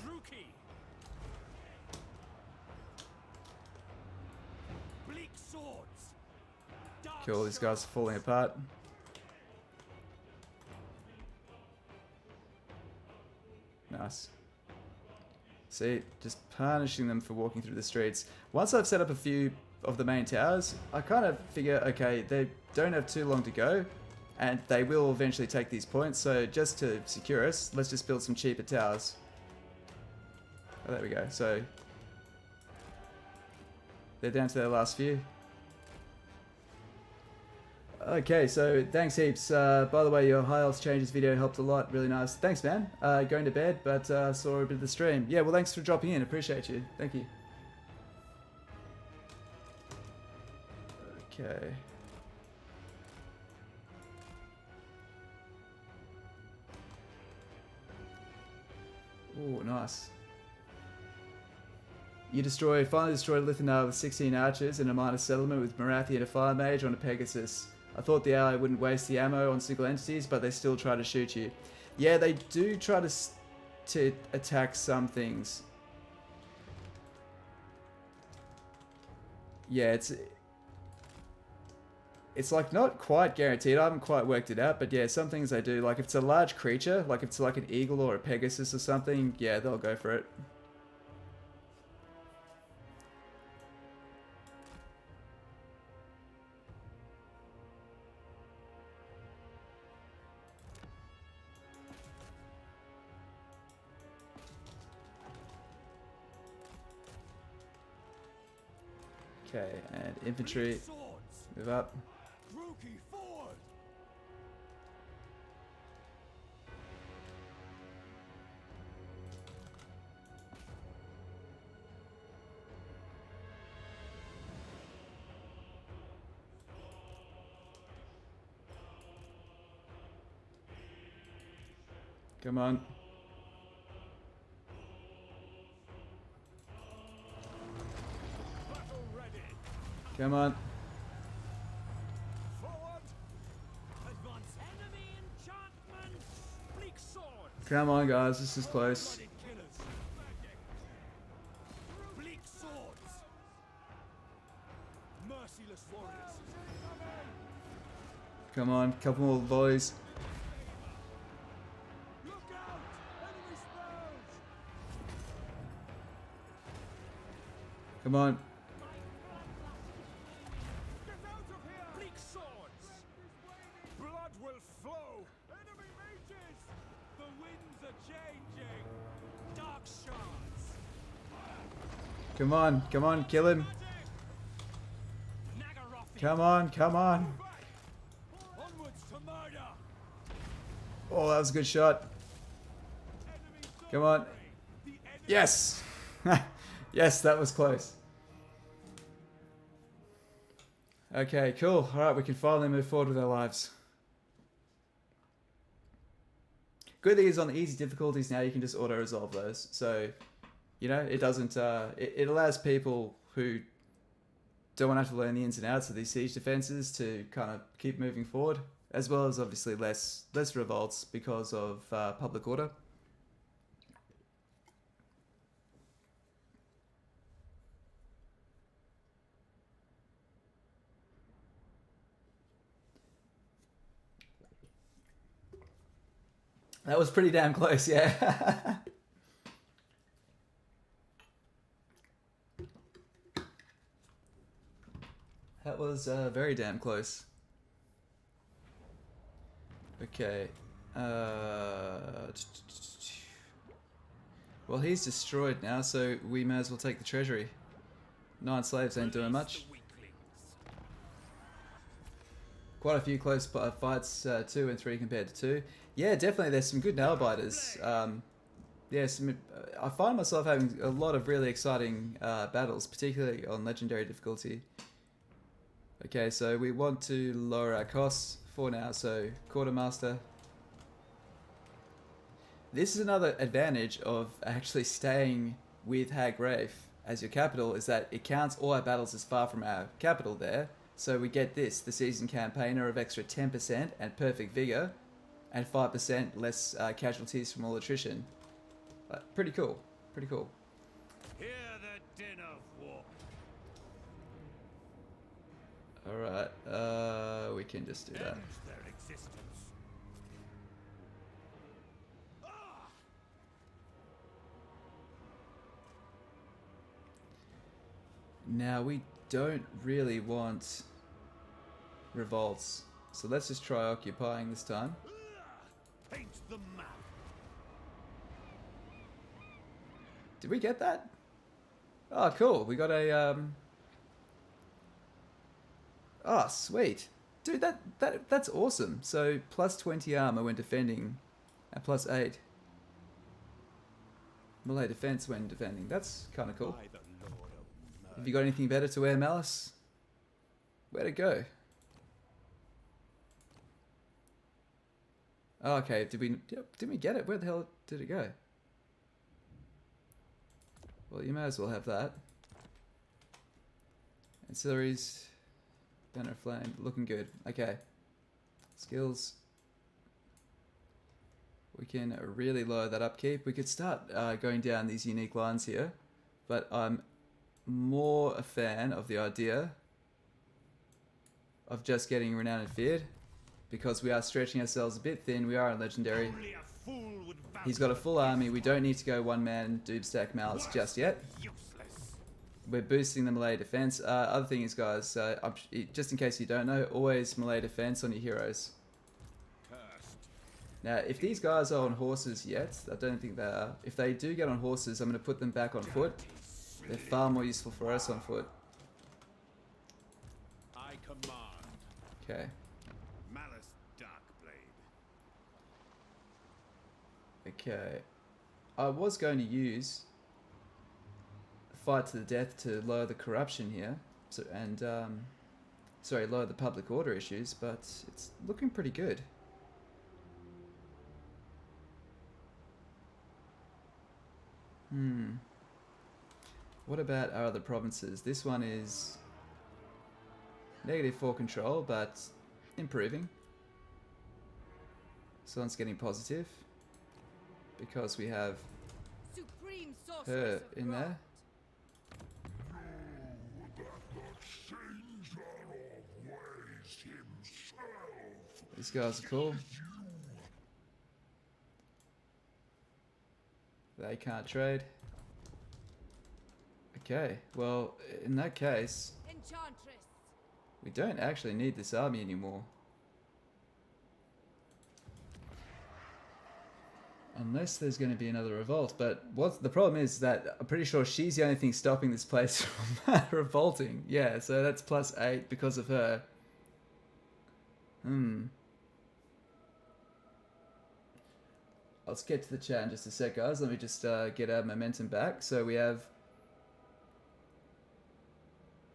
S4: Druchii. Bleak swords. Dark
S1: Cool, these guys are falling apart. Nice. See, just punishing them for walking through the streets. Once I've set up a few of the main towers, I kind of figure, okay, they don't have too long to go, and they will eventually take these points, so just to secure us, let's just build some cheaper towers. Oh, there we go. So, they're down to their last few. Okay, so thanks heaps. By the way, your High Elves Changes video helped a lot. Really nice. Thanks, man. Going to bed, but saw a bit of the stream. Yeah, well, thanks for dropping in. Appreciate you. Thank you. Okay. Oh, nice. You finally destroyed Lithanar with 16 archers and a minor settlement with Marathi and a fire mage on a Pegasus. I thought the ally wouldn't waste the ammo on single entities, but they still try to shoot you. Yeah, they do try to attack some things. Yeah, it's like not quite guaranteed. I haven't quite worked it out, but yeah, some things they do. Like if it's a large creature, like if it's like an eagle or a pegasus or something, yeah, they'll go for it. Okay, and infantry,
S4: Swords!
S1: move up.
S4: Druchii, forward!
S1: Come on.
S4: Battle ready!
S1: Come on.
S4: Forward! Advance! Enemy enchantment! Bleak swords!
S1: Come on, guys. This is close.
S4: Blooded killers! Bleak swords! Merciless warriors!
S1: Come on. Couple more volleys.
S4: Look out! Enemy spells!
S1: Come on.
S4: Get out of here! Bleak swords! Blood will flow! Enemy mages! The winds are changing! Dark shards!
S1: Come on. Come on. Kill him.
S4: Nagarothi!
S1: Come on. Come on.
S4: Back! Onwards to murder!
S1: Oh, that was a good shot.
S4: Enemy
S1: Come on.
S4: The enemy
S1: Yes. Yes, that was close. Okay, cool. All right, we can finally move forward with our lives. Good thing is on the easy difficulties now you can just auto resolve those. So, you know, it doesn't. It allows people who don't want to have to learn the ins and outs of these siege defenses to kind of keep moving forward, as well as obviously less revolts because of public order. That was pretty damn close, yeah. That was very damn close. Okay. Well, he's destroyed now, so we may as well take the treasury. 9 slaves ain't doing much. Quite a few close fights, 2 and 3 compared to 2. Yeah, definitely. There's some good nail biters. Yeah, I find myself having a lot of really exciting battles, particularly on legendary difficulty. Okay, so we want to lower our costs for now. So quartermaster. This is another advantage of actually staying with Hagrave as your capital, is that it counts all our battles as far from our capital there. So we get this, the seasoned campaigner of extra 10% and perfect vigor, and 5% less casualties from all attrition. Pretty cool, pretty cool.
S4: Hear the din of war.
S1: Alright, we can just do that.
S4: Ends their existence.
S1: Now we don't really want revolts, so let's just try occupying this time.
S4: Paint the map.
S1: Did we get that? Oh, cool. We got a oh, sweet. Dude, that's awesome. So plus 20 armor when defending and plus 8 melee defense when defending. That's kind of cool.
S4: By the Lord of
S1: Have you got anything better to wear, Malus? Where'd it go? Oh, okay. Didn't we get it? Where the hell did it go? Well, you may as well have that. Ancillaries, banner of flame, looking good. Okay. Skills. We can really lower that upkeep. We could start going down these unique lines here, but I'm more a fan of the idea of just getting renowned and feared, because we are stretching ourselves a bit thin. We are on legendary.
S4: Only a fool would
S1: He's got a full army. We don't need to go one man Doomstack Malus just yet.
S4: useless.
S1: We're boosting the melee defense. Other thing is, guys, just in case you don't know, always melee defense on your heroes.
S4: Cursed.
S1: Now, if these guys are on horses yet, I don't think they are. If they do get on horses, I'm going to put them back on foot. They're far more useful for us on foot.
S4: I command.
S1: Okay.
S4: Malus Darkblade.
S1: Okay. I was going to use fight to the death to lower the corruption here, so, and sorry, lower the public order issues, but it's looking pretty good. What about our other provinces? This one is -4 control, but improving. This one's getting positive because we have
S3: Supreme
S1: her
S3: sorceress of
S1: in there. These guys are cool. They can't trade. Okay, well, in that case,
S3: Enchantress.
S1: we don't actually need this army anymore. Unless there's going to be another revolt. But what the problem is that I'm pretty sure she's the only thing stopping this place from revolting. Yeah, so that's +8 because of her. Let's get to the chat in just a sec, guys. Let me just get our momentum back. So we have...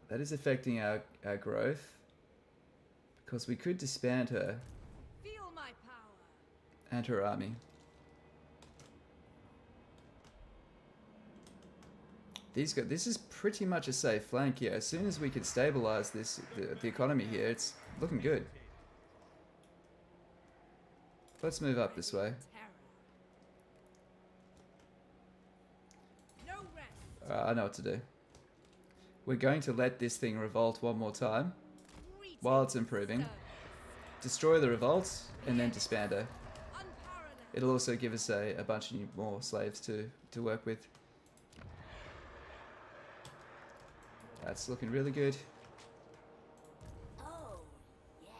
S1: That is affecting our growth. Because we could disband her
S3: Feel my power.
S1: and her army. This is pretty much a safe flank here. As soon as we can stabilize this, the economy here, it's looking good. Let's move up this way.
S3: Terror. No rest.
S1: I know what to do. We're going to let this thing revolt one more time while it's improving.
S3: Service.
S1: Destroy the revolt and then disband her.
S3: Unparalleled.
S1: It'll also give us a bunch of more slaves to work with. That's looking really good.
S3: Oh, yes.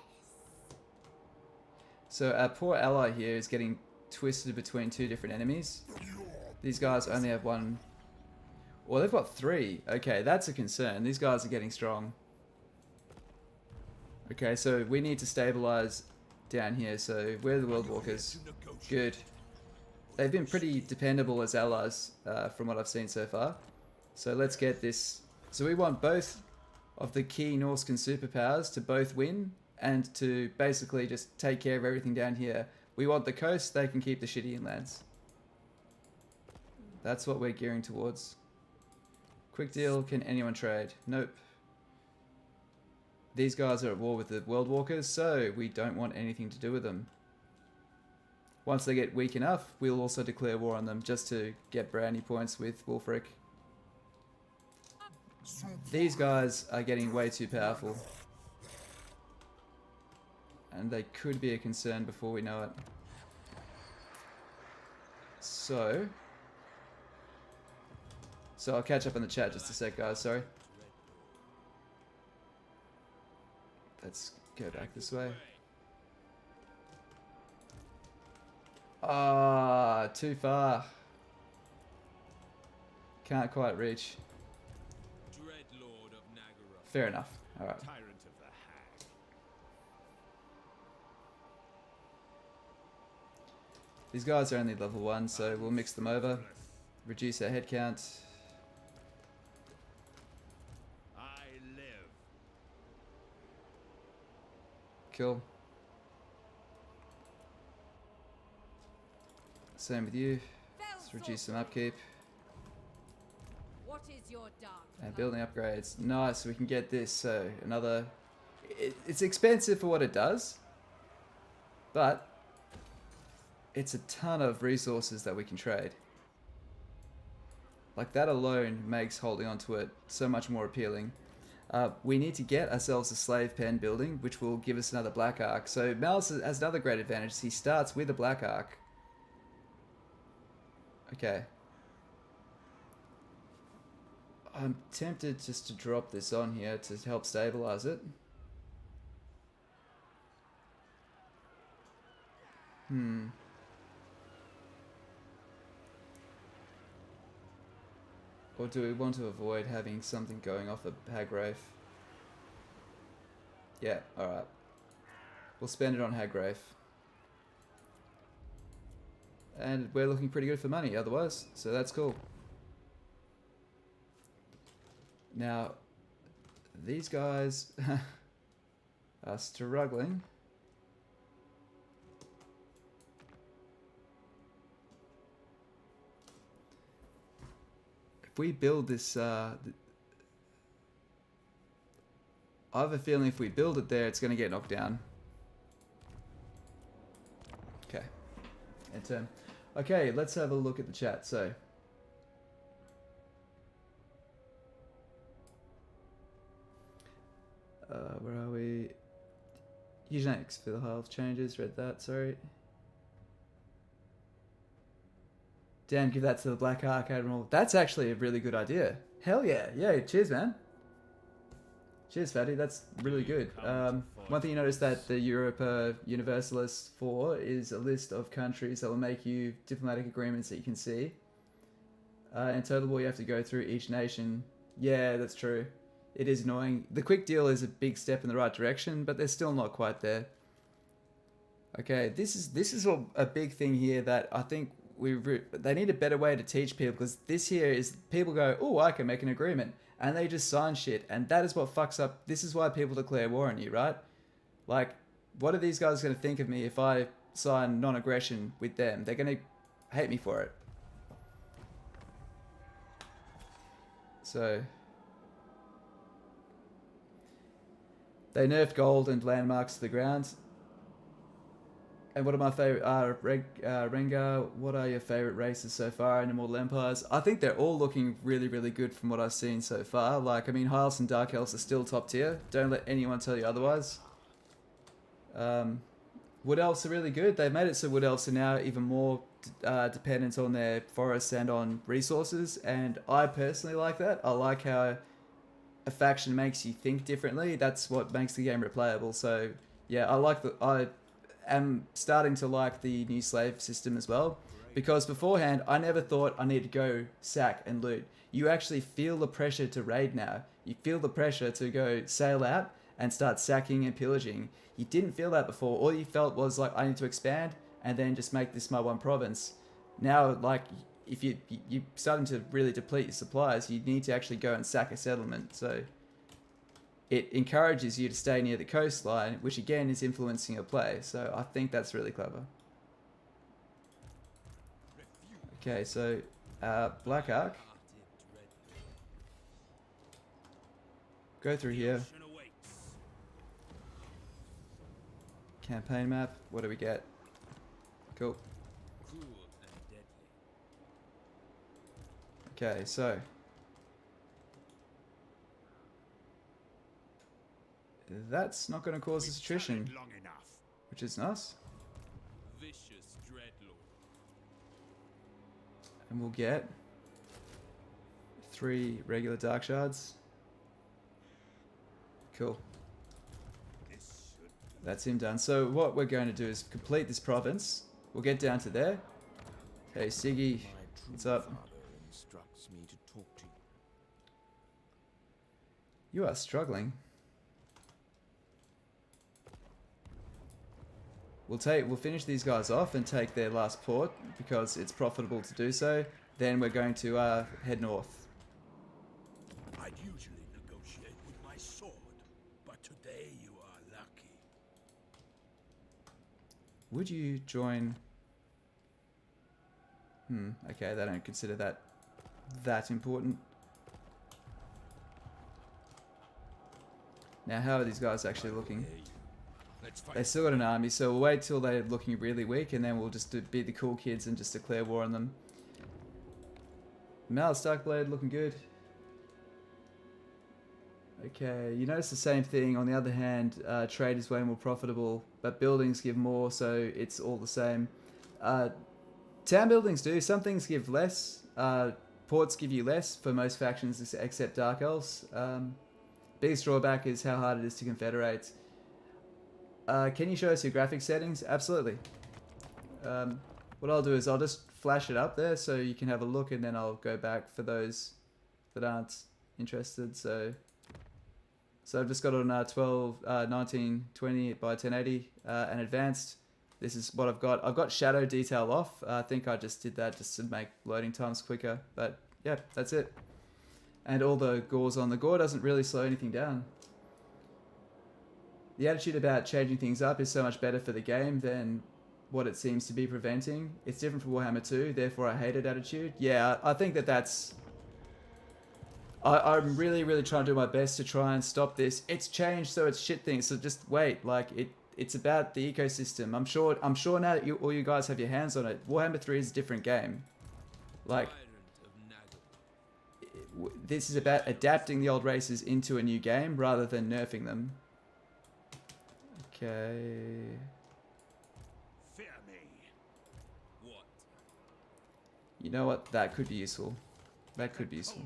S1: So our poor ally here is getting twisted between two different enemies. These guys only have one. Well, they've got 3. Okay, that's a concern. These guys are getting strong. Okay, so we need to stabilize down here. So we're the World Walkers. Good. They've been pretty dependable as allies from what I've seen so far. So let's get this. So we want both of the key Norscan superpowers to both win and to basically just take care of everything down here. We want the coast, they can keep the shitty inlands. That's what we're gearing towards. Quick deal, can anyone trade? Nope. These guys are at war with the World Walkers, so we don't want anything to do with them. Once they get weak enough, we'll also declare war on them just to get brownie points with Wulfric. These guys are getting way too powerful. And they could be a concern before we know it. So I'll catch up on the chat just a sec, guys, sorry. Let's go back this way. Ah, too far. Can't quite reach.
S4: Dreadlord of Nagara.
S1: Fair enough. Alright.
S4: Tyrant of the Hag.
S1: These guys are only level 1, so we'll mix them over. Reduce our head count.
S4: I live.
S1: Cool. Same with you. Let's reduce some upkeep.
S3: What is your dark?
S1: And building upgrades. Nice, we can get this. So another... It's expensive for what it does. But it's a ton of resources that we can trade. Like that alone makes holding on to it so much more appealing. We need to get ourselves a slave pen building, which will give us another black arc. So Malus has another great advantage. He starts with a black arc. Okay. I'm tempted just to drop this on here to help stabilize it. Or do we want to avoid having something going off a Hagwraith? Yeah, alright. We'll spend it on Hagwraith. And we're looking pretty good for money otherwise, so that's cool. Now, these guys are struggling. If we build this, I have a feeling if we build it there, it's going to get knocked down. Okay. End turn. Okay, let's have a look at the chat. So, where are we? Eugenics for the health changes. Read that. Sorry. Damn, give that to the Black Ark Admiral. That's actually a really good idea. Hell yeah. Yeah, cheers, man. Cheers, Fatty. That's really good. One thing you notice that the Europa Universalist 4 is a list of countries that will make you diplomatic agreements that you can see. In TotalWar, you have to go through each nation. Yeah, that's true. It is annoying. The quick deal is a big step in the right direction, but they're still not quite there. Okay, this is a big thing here that I think they need a better way to teach people, because this here is people go, oh, I can make an agreement, and they just sign shit, and that is what fucks up. This is why people declare war on you, right? Like, what are these guys going to think of me if I sign non-aggression with them? They're going to hate me for it. So they nerfed gold and landmarks to the ground. And what are my favorite? Rengar, what are your favorite races so far in Immortal Empires? I think they're all looking really, really good from what I've seen so far. Like, I mean, Hyles and Dark Elves are still top tier. Don't let anyone tell you otherwise. Wood Elves are really good. They've made it so Wood Elves are now even more dependent on their forests and on resources. And I personally like that. I like how a faction makes you think differently. That's what makes the game replayable. So, yeah, I am starting to like the new slave system as well, because beforehand I never thought I need to go sack and loot. You actually feel the pressure to raid now. You feel the pressure to go sail out and start sacking and pillaging. You didn't feel that before. All you felt was like, I need to expand and then just make this my one province. Now, like, if you're starting to really deplete your supplies, you need to actually go and sack a settlement. So it encourages you to stay near the coastline, which again is influencing your play. So I think that's really clever. Okay, so Black Ark. Go through here. Campaign map. What do we get? Cool. Okay, so that's not going to cause us attrition, which is nice.
S4: Vicious dreadlord.
S1: And we'll get 3 regular dark shards. Cool. That's him done. So what we're going to do is complete this province. We'll get down to there. Hey, Siggy, what's up?
S5: Instructs me to talk to you.
S1: You are struggling. We'll finish these guys off and take their last port because it's profitable to do so. Then we're going to head north.
S2: I'd usually negotiate with my sword, but today you are lucky.
S1: Would you join? Okay, they don't consider that important. Now, how are these guys actually looking? They still got an army, so we'll wait till they're looking really weak, and then we'll just be the cool kids and just declare war on them. Malus Darkblade looking good. Okay, you notice the same thing. On the other hand, trade is way more profitable, but buildings give more, so it's all the same. Town buildings do. Some things give less. Ports give you less for most factions except Dark Elves. Biggest drawback is how hard it is to confederate. Can you show us your graphics settings? Absolutely. What I'll do is I'll just flash it up there so you can have a look, and then I'll go back for those that aren't interested. So I've just got it on 1920 by 1080 and advanced. This is what I've got. I've got shadow detail off. I think I just did that just to make loading times quicker. But yeah, that's it. And all the gore's on. The gore doesn't really slow anything down. The attitude about changing things up is so much better for the game than what it seems to be preventing. It's different from Warhammer 2, therefore I hate it attitude. Yeah, I think that's... I'm really trying to do my best to try and stop this. It's changed, so it's shit things. So just wait. Like it's about the ecosystem. I'm sure now that all you guys have your hands on it. Warhammer 3 is a different game. Like this is about adapting the old races into a new game rather than nerfing them. Okay.
S2: Fear me. What?
S1: You know what? That could be useful. That could be useful.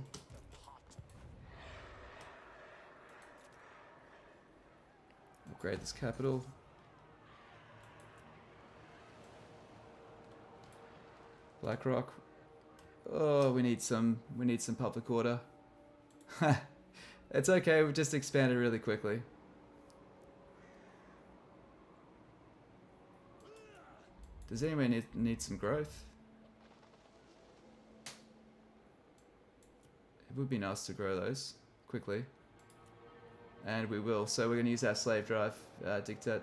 S1: Upgrade this capital. BlackRock. Oh, we need some public order. It's okay, we've just expanded really quickly. Does anyone need some growth? It would be nice to grow those quickly. And we will. So we're going to use our slave drive dictate.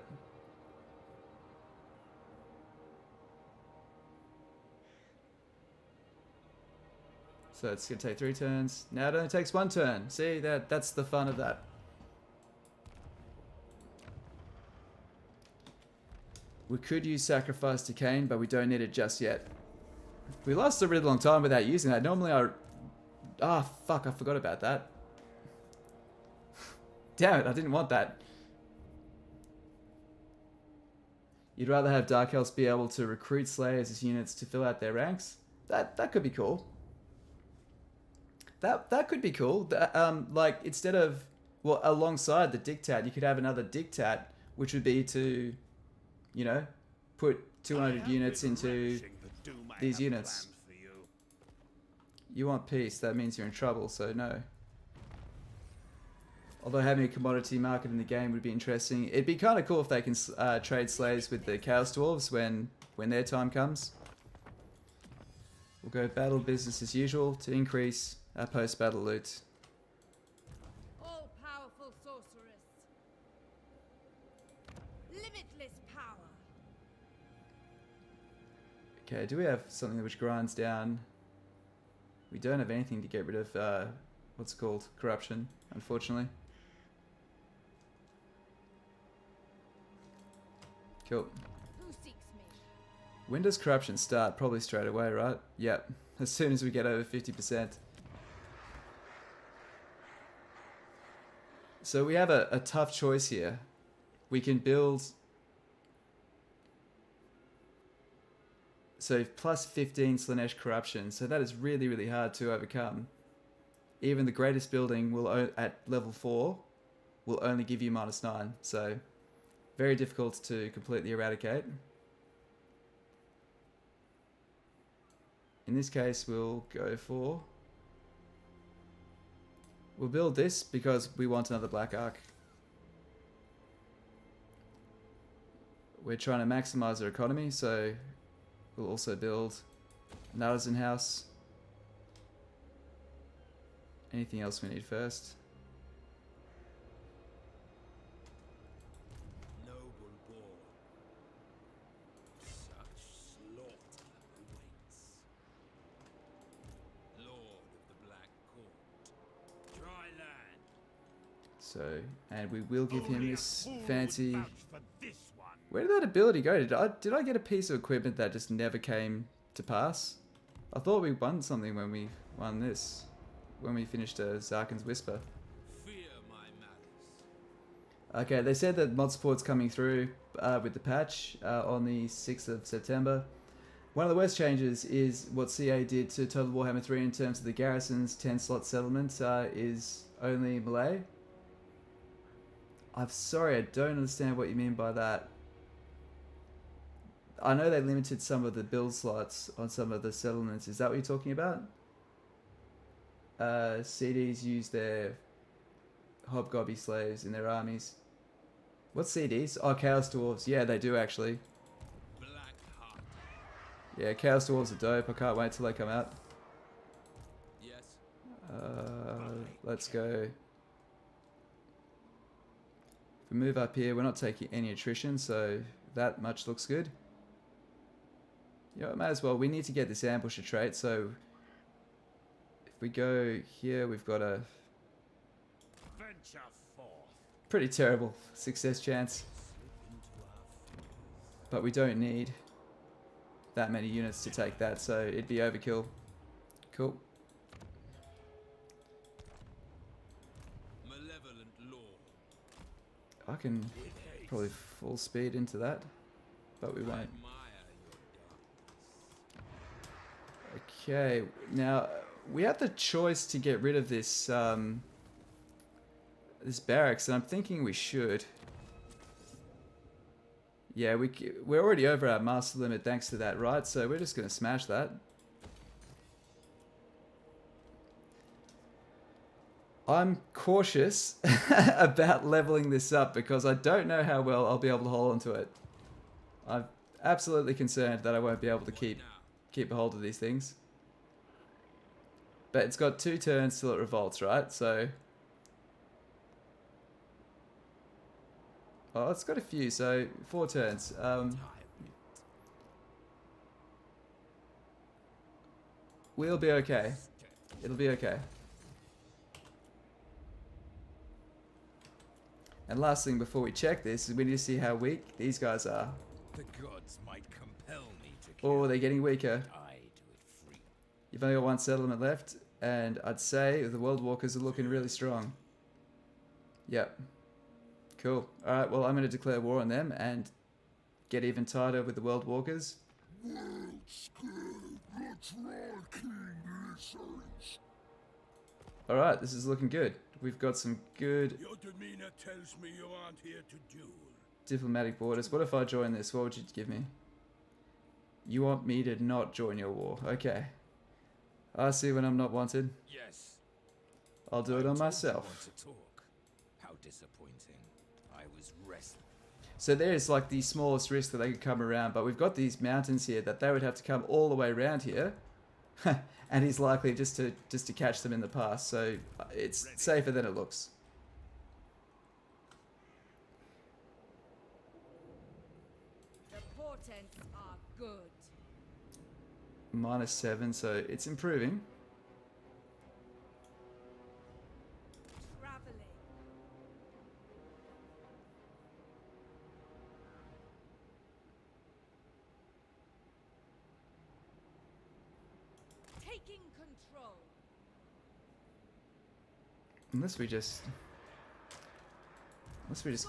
S1: So it's going to take 3 turns. Now it only takes 1 turn. See, that's the fun of that. We could use Sacrifice to Cain, but we don't need it just yet. We lost a really long time without using that. Normally ah, fuck, I forgot about that. Damn it, I didn't want that. You'd rather have Dark Elves be able to recruit Slayers as units to fill out their ranks? That could be cool. That could be cool. Like, instead of... Well, alongside the Dictat, you could have another Dictat, which would be to, you know, put 200 units into these units. You want peace, that means you're in trouble, so no. Although having a commodity market in the game would be interesting. It'd be kind of cool if they can trade slaves with the Chaos Dwarves when their time comes. We'll go battle business as usual to increase our post-battle loot.
S3: All-powerful sorceress. Limitless power.
S1: Okay, do we have something which grinds down? We don't have anything to get rid of, what's it called? Corruption, unfortunately. Cool.
S3: Who seeks me?
S1: When does corruption start? Probably straight away, right? Yep. As soon as we get over 50%. So we have a tough choice here. We can build... So plus 15 Slanesh corruption. So that is really hard to overcome. Even the greatest building will at level 4 will only give you -9. So very difficult to completely eradicate. In this case, we'll go for... We'll build this because we want another Black Ark. We're trying to maximize our economy, so we'll also build an artisan house. Anything else we need first?
S2: Noble boar. Such slaughter awaits. Lord of the Black Court. Dry land.
S1: So, and we will give him
S2: Only a
S1: this
S2: fool would
S1: fancy...
S2: vouch for this one.
S1: Where did that ability go? Did I get a piece of equipment that just never came to pass? I thought we won something when we won this. When we finished Zarkin's Whisper.
S2: Fear my
S1: Okay, they said that mod support's coming through with the patch on the 6th of September. One of the worst changes is what CA did to Total Warhammer 3 in terms of the garrison's 10-slot settlement is only melee. I'm sorry, I don't understand what you mean by that. I know they limited some of the build slots on some of the settlements. Is that what you're talking about? CDs use their hobgobby slaves in their armies. What CDs? Oh, Chaos Dwarves. Yeah, they do actually. Yeah, Chaos Dwarves are dope. I can't wait till they come out.
S4: Yes.
S1: Let's go. If we move up here, we're not taking any attrition, so that much looks good. Yeah, might as well. We need to get this ambusher trait, so if we go here, we've got a
S2: Venture forth.
S1: pretty terrible success chance. But we don't need that many units to take that, so it'd be overkill. Cool.
S4: Malevolent law.
S1: I can probably full speed into that, but we won't.
S4: Admire your
S1: Okay, now we have the choice to get rid of this this barracks, and I'm thinking we should. Yeah, we're already over our master limit thanks to that, right? So we're just going to smash that. I'm cautious about leveling this up because I don't know how well I'll be able to hold on to it. I'm absolutely concerned that I won't be able to keep a hold of these things. But it's got 2 turns till it revolts, right? So... oh, it's got a few, so 4 turns. We'll be okay. It'll be okay. And last thing before we check this is we need to see how weak these guys are.
S2: The gods might compel me to kill.
S1: Oh, they're getting weaker.
S2: I do it free.
S1: You've only got 1 settlement left, and I'd say the World Walkers are looking really strong. Yep. Cool. Alright, well, I'm going to declare war on them and get even tighter with the World Walkers. Alright, this is looking good. We've got some good
S2: Your demeanor tells me you aren't here to duel.
S1: diplomatic borders. What if I join this? What would you give me? You want me to not join your war. Okay. I see when I'm not wanted.
S2: Yes.
S1: I'll do it on myself.
S2: Want to talk. How disappointing. I was restless.
S1: So there's like the smallest risk that they could come around, but we've got these mountains here that they would have to come all the way around here. And he's likely just to catch them in the pass, so it's safer than it looks.
S3: The portents are good.
S1: -7, so it's improving.
S3: Traveling. Taking control.
S1: Unless we just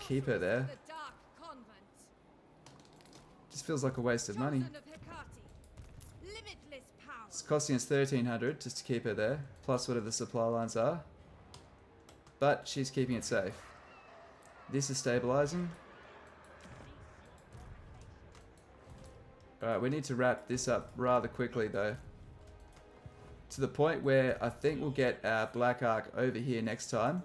S1: keep her there.
S3: The Dark Convent.
S1: Just feels like a waste of money.
S3: Chosen of Hecate. Limitless power.
S1: It's costing us 1,300 just to keep her there, plus whatever the supply lines are. But she's keeping it safe. This is stabilizing. Alright, we need to wrap this up rather quickly though. To the point where I think we'll get our Black Ark over here next time.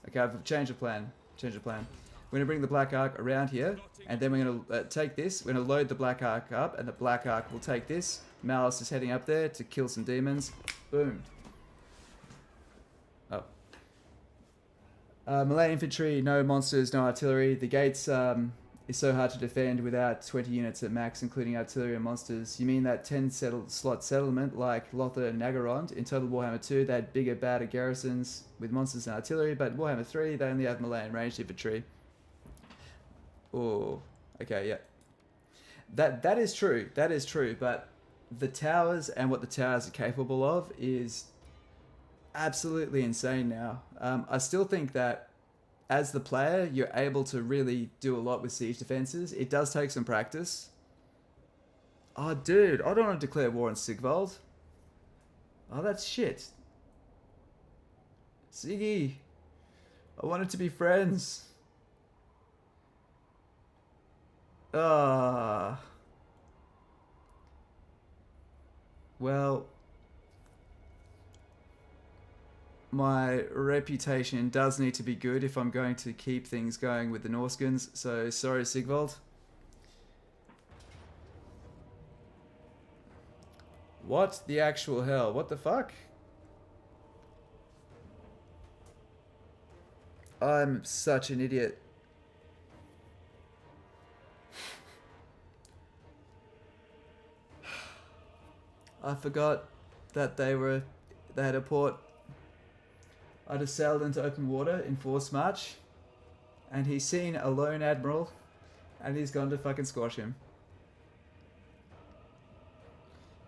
S1: Okay, I've changed the plan. We're going to bring the Black Ark around here, and then we're going to take this. We're going to load the Black Ark up, and the Black Ark will take this. Malus is heading up there to kill some demons. Boom. Oh. Melee infantry, no monsters, no artillery. The gates is so hard to defend without 20 units at max, including artillery and monsters. You mean that 10-slot settlement like Lothar and Nagarond? In Total Warhammer 2, they had bigger, badder garrisons with monsters and artillery, but in Warhammer 3, they only have melee and ranged infantry. Oh, okay, yeah. That is true. That is true, but the towers and what the towers are capable of is absolutely insane now. I still think that as the player, you're able to really do a lot with siege defenses. It does take some practice. Oh, dude, I don't want to declare war on Sigvald. Oh, that's shit. Siggy, I wanted to be friends. Ah. Well, my reputation does need to be good if I'm going to keep things going with the Norskins, so sorry, Sigvald. What the actual hell? What the fuck? I'm such an idiot. I forgot that they had a port. I just sailed into open water in forced march, and he's seen a lone admiral, and he's gone to fucking squash him.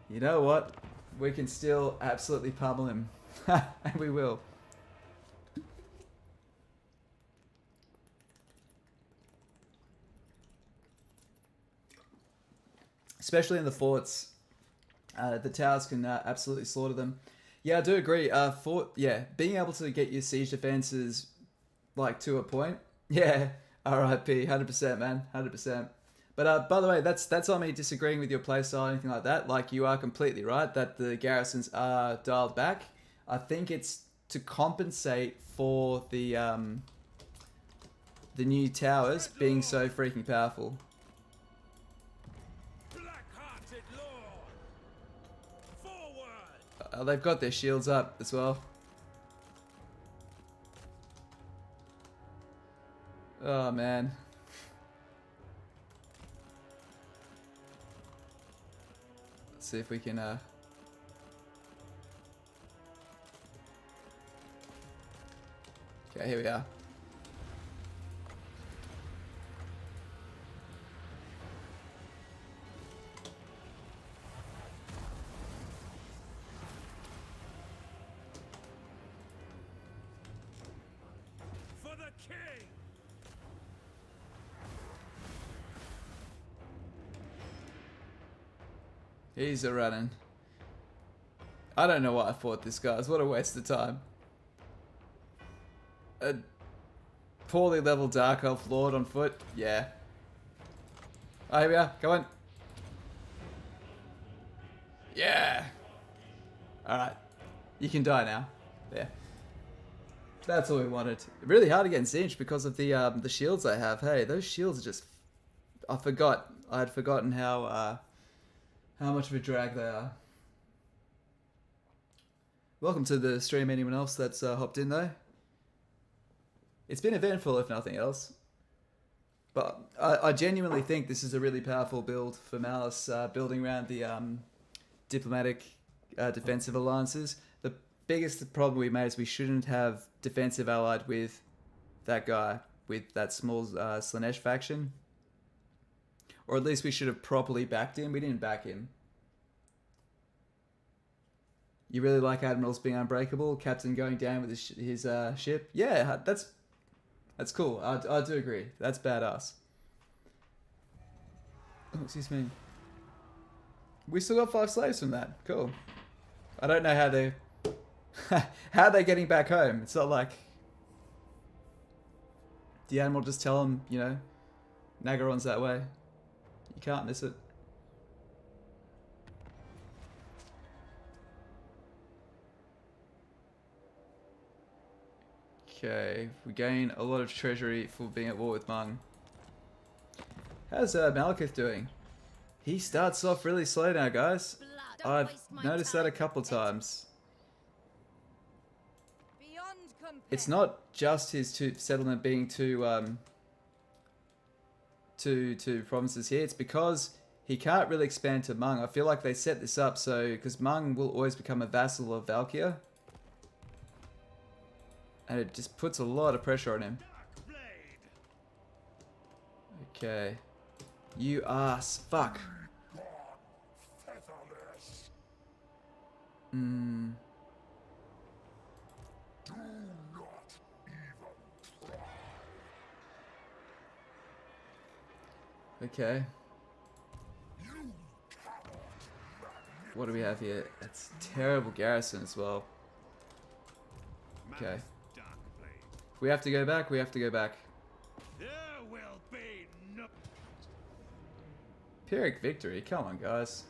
S1: You know what? We can still absolutely pummel him. And we will. Especially in the forts. The towers can absolutely slaughter them. Yeah, I do agree. Being able to get your siege defenses like to a point. Yeah, RIP, 100%, man, 100%. But by the way, that's not me disagreeing with your playstyle or anything like that. Like, you are completely right that the garrisons are dialed back. I think it's to compensate for the new towers being so freaking powerful.
S2: Black-hearted lord! Forward!
S1: They've got their shields up as well. Oh man. Let's see if we can okay, here we are.
S2: For the king!
S1: He's a running. I don't know why I fought this, guys. What a waste of time. A poorly leveled Dark Elf Lord on foot? Yeah. Oh, here we are. Come on. Yeah. Alright. You can die now. There. That's all we wanted. Really hard to get in siege because of the shields I have. Hey, those shields are just... I forgot. I had forgotten how much of a drag they are. Welcome to the stream, anyone else that's hopped in though. It's been eventful if nothing else. But I genuinely think this is a really powerful build for Malus, building around the diplomatic defensive alliances. The biggest problem we made is we shouldn't have defensive allied with that guy, with that small Slanesh faction. Or at least we should have properly backed him. We didn't back him. You really like admirals being unbreakable, captain going down with his ship? Yeah, that's cool. I do agree. That's badass. Oh, excuse me. We still got 5 slaves from that. Cool. I don't know how they how they're getting back home. It's not like the admiral just tell them, you know, Nagaron's that way. You can't miss it. Okay, we gain a lot of treasury for being at war with Mung. How's Malekith doing? He starts off really slow now, guys. I've noticed that a couple of times.
S3: Beyond compare.
S1: It's not just his settlement being two provinces here. It's because he can't really expand to Mung. I feel like they set this up so because Mung will always become a vassal of Valkyr. And it just puts a lot of pressure on him. Okay. You ass. Fuck. Hmm. Okay. What do we have here? That's terrible garrison as well. Okay.
S2: Malus Darkblade.
S1: We have to go back. We have to go back.
S2: There will be no.
S1: Pyrrhic victory. Come on, guys.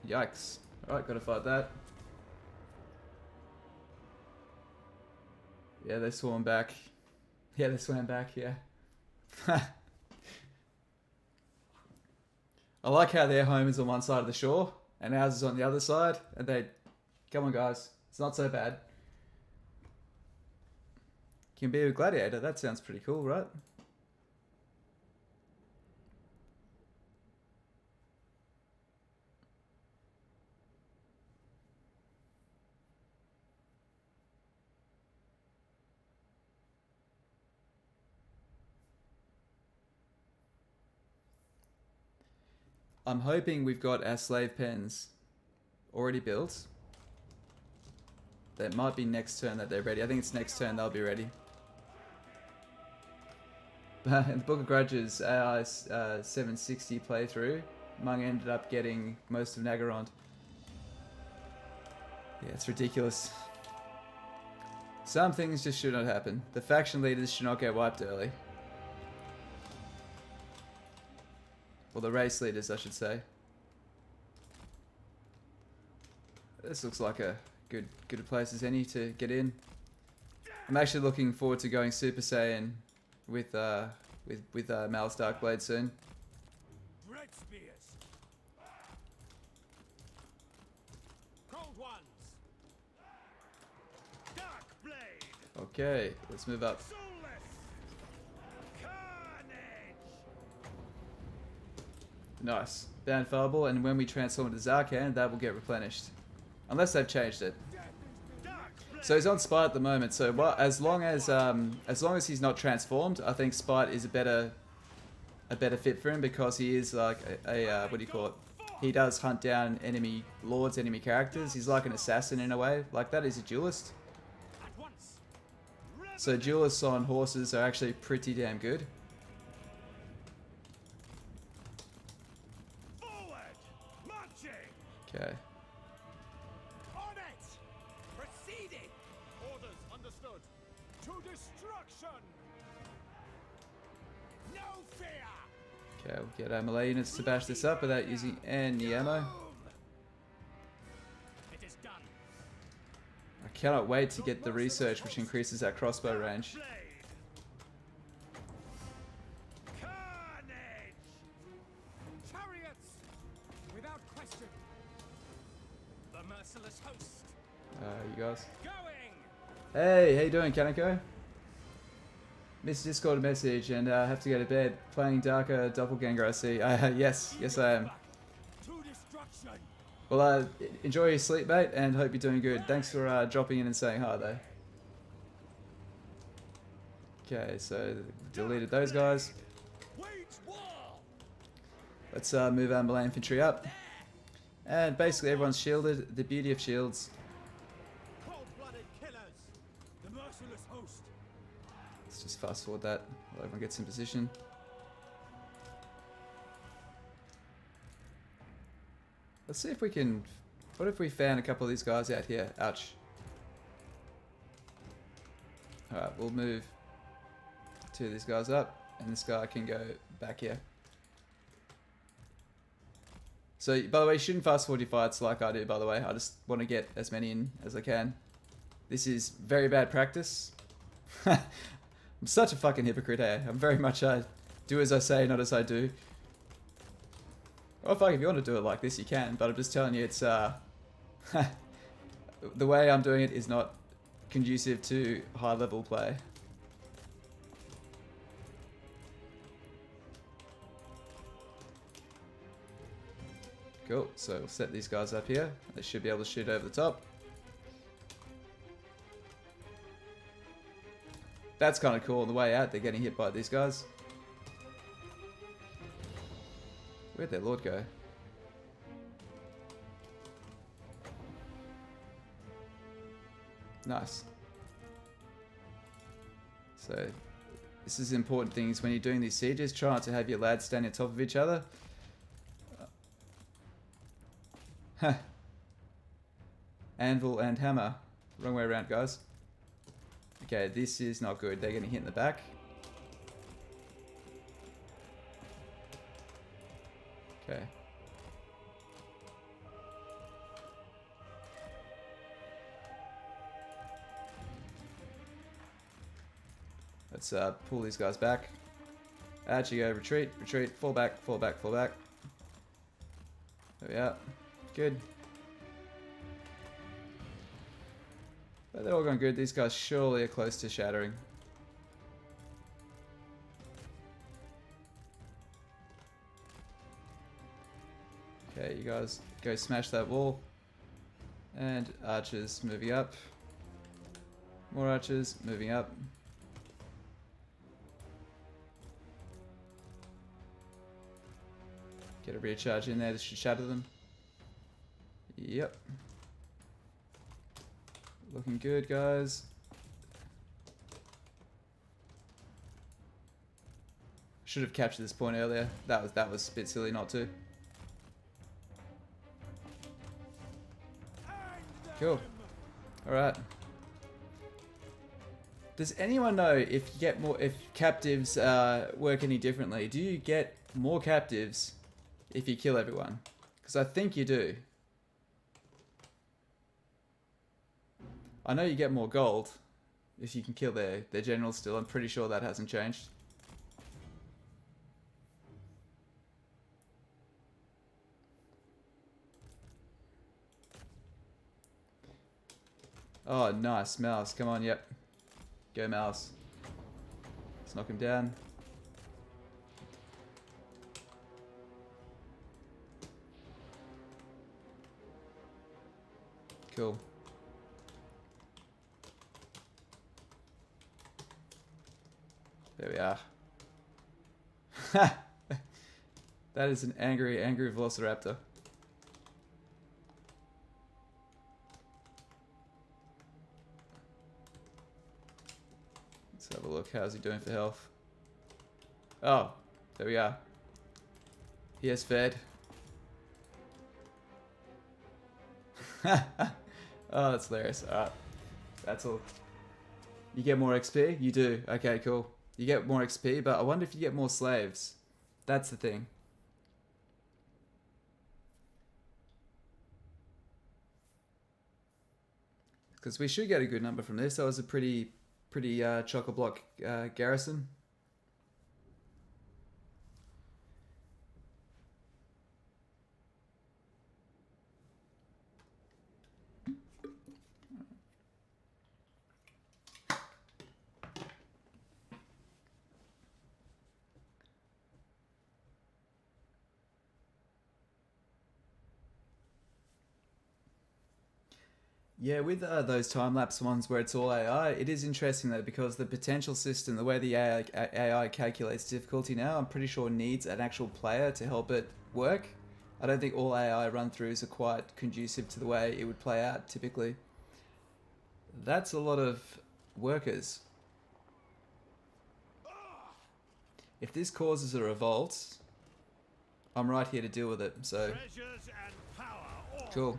S1: Yikes. Alright, gotta fight that. Yeah, they swam back. Yeah, they swam back, yeah. I like how their home is on one side of the shore and ours is on the other side. And they... Come on, guys. It's not so bad. Can be a gladiator. That sounds pretty cool, right? I'm hoping we've got our slave pens already built. That might be next turn that they're ready. I think it's next turn they'll be ready. In the Book of Grudges, AI 760 playthrough, Mung ended up getting most of Nagarond. Yeah, it's ridiculous. Some things just should not happen. The faction leaders should not get wiped early. Or the race leaders, I should say. This looks like a good place as any to get in. I'm actually looking forward to going Super Saiyan with Malus Darkblade soon.
S4: Red spears. Cold ones. Dark blade.
S1: Okay, let's move up.
S4: Soulless. Carnage.
S1: Nice. Bound Fireball, and when we transform into Zarkan, that will get replenished. Unless they've changed it. So he's on Spite at the moment, so as long as he's not transformed, I think Spite is a better fit for him, because he is like a what do you call it? He does hunt down enemy lords, enemy characters. He's like an assassin in a way. Like that, is a duelist. So duelists on horses are actually pretty damn good.
S4: Forward. Marching.
S1: Okay.
S4: On it. Proceeding. Orders understood. To destruction. No fear.
S1: Okay, we'll get our melee units to bash this up without using any ammo.
S4: It is done.
S1: I cannot wait to get the research which increases our crossbow range.
S4: Blade. Carnage. Chariots. Without question. The merciless host.
S1: You guys.
S4: Going.
S1: Hey, how you doing, Kaneko? Missed Discord message and have to go to bed. Playing Darker Doppelganger, I see. Yes, I am.
S4: To destruction.
S1: Well, enjoy your sleep, mate, and hope you're doing good. Thanks for dropping in and saying hi, though. Okay, so deleted those guys.
S4: Wage war.
S1: Let's move our melee infantry up. And basically everyone's shielded. The beauty of shields.
S4: Cold-blooded killers. The merciless host.
S1: Let's just fast forward that while everyone gets in position. Let's see if we can... What if we found a couple of these guys out here? Ouch. Alright, we'll move two of these guys up, and this guy can go back here. So, by the way, you shouldn't fast forward your fights like I do, by the way. I just want to get as many in as I can. This is very bad practice. I'm such a fucking hypocrite, eh? I'm very much do as I say, not as I do. Well, fuck, if you want to do it like this, you can, but I'm just telling you, it's, the way I'm doing it is not conducive to high-level play. Cool, so we'll set these guys up here. They should be able to shoot over the top. That's kind of cool. On the way out, they're getting hit by these guys. Where'd their lord go? Nice. So, This is important things when you're doing these sieges. Try not to have your lads stand on top of each other. Huh. Anvil and hammer. Wrong way around, guys. Okay, this is not good. They're going to hit in the back. Okay. Let's pull these guys back. Actually go, retreat, retreat, fall back, fall back, fall back. There we are. Good. But they're all going good. These guys surely are close to shattering. Okay, you guys go smash that wall. And archers moving up. More archers moving up. Get a rear charge in there. This should shatter them. Yep. Looking good, guys. Should have captured this point earlier. That was a bit silly not to. Cool. Alright. Does anyone know if you get more, if captives work any differently? Do you get more captives if you kill everyone? Because I think you do. I know you get more gold if you can kill their generals still. I'm pretty sure that hasn't changed. Oh, nice. Malus. Come on, yep. Go, Malus. Let's knock him down. Cool. There we are. That is an angry, angry velociraptor. Let's have a look. How's he doing for health? Oh, there we are. He has fed. Oh, that's hilarious. Alright. That's all. You get more XP? You do. Okay, cool. You get more XP, but I wonder if you get more slaves. That's the thing. Because we should get a good number from this. That was a pretty chock-a-block garrison. Yeah, with those time-lapse ones where it's all AI, it is interesting though, because the potential system, the way the AI calculates difficulty now, I'm pretty sure needs an actual player to help it work. I don't think all AI run-throughs are quite conducive to the way it would play out typically. That's a lot of workers. If this causes a revolt, I'm right here to deal with it, so... Cool.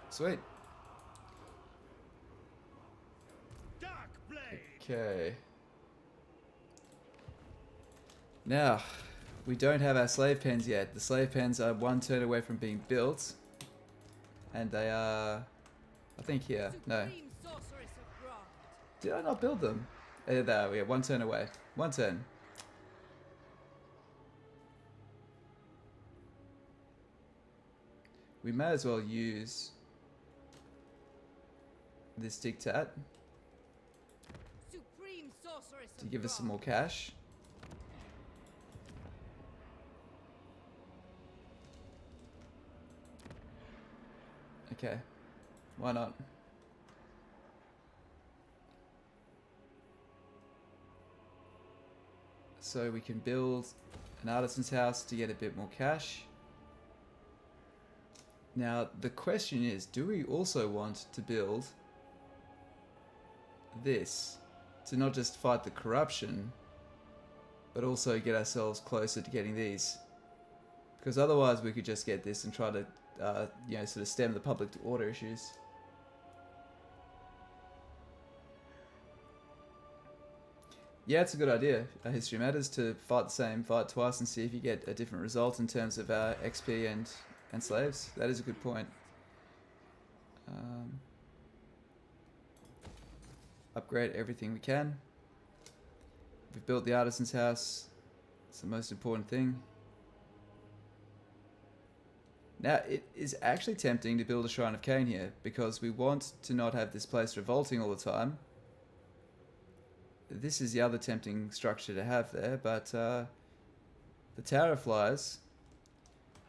S1: Sweet. Okay. Now, we don't have our slave pens yet. The slave pens are one turn away from being built. And they are... I think here. No. Did I not build them? There we are. One turn away. One turn. We may as well use this diktat to give us some more cash. Okay, why not? So we can build an artisan's house to get a bit more cash. Now the question is, do we also want to build this to not just fight the corruption, but also get ourselves closer to getting these. Because otherwise we could just get this and try to, you know, sort of stem the public order issues. Yeah, it's a good idea. History Matters, to fight the same fight twice and see if you get a different result in terms of XP and slaves. That is a good point. Upgrade everything we can. We've built the artisan's house. It's the most important thing. Now, it is actually tempting to build a Shrine of Cain here, because we want to not have this place revolting all the time. This is the other tempting structure to have there, but the Tower of Flies,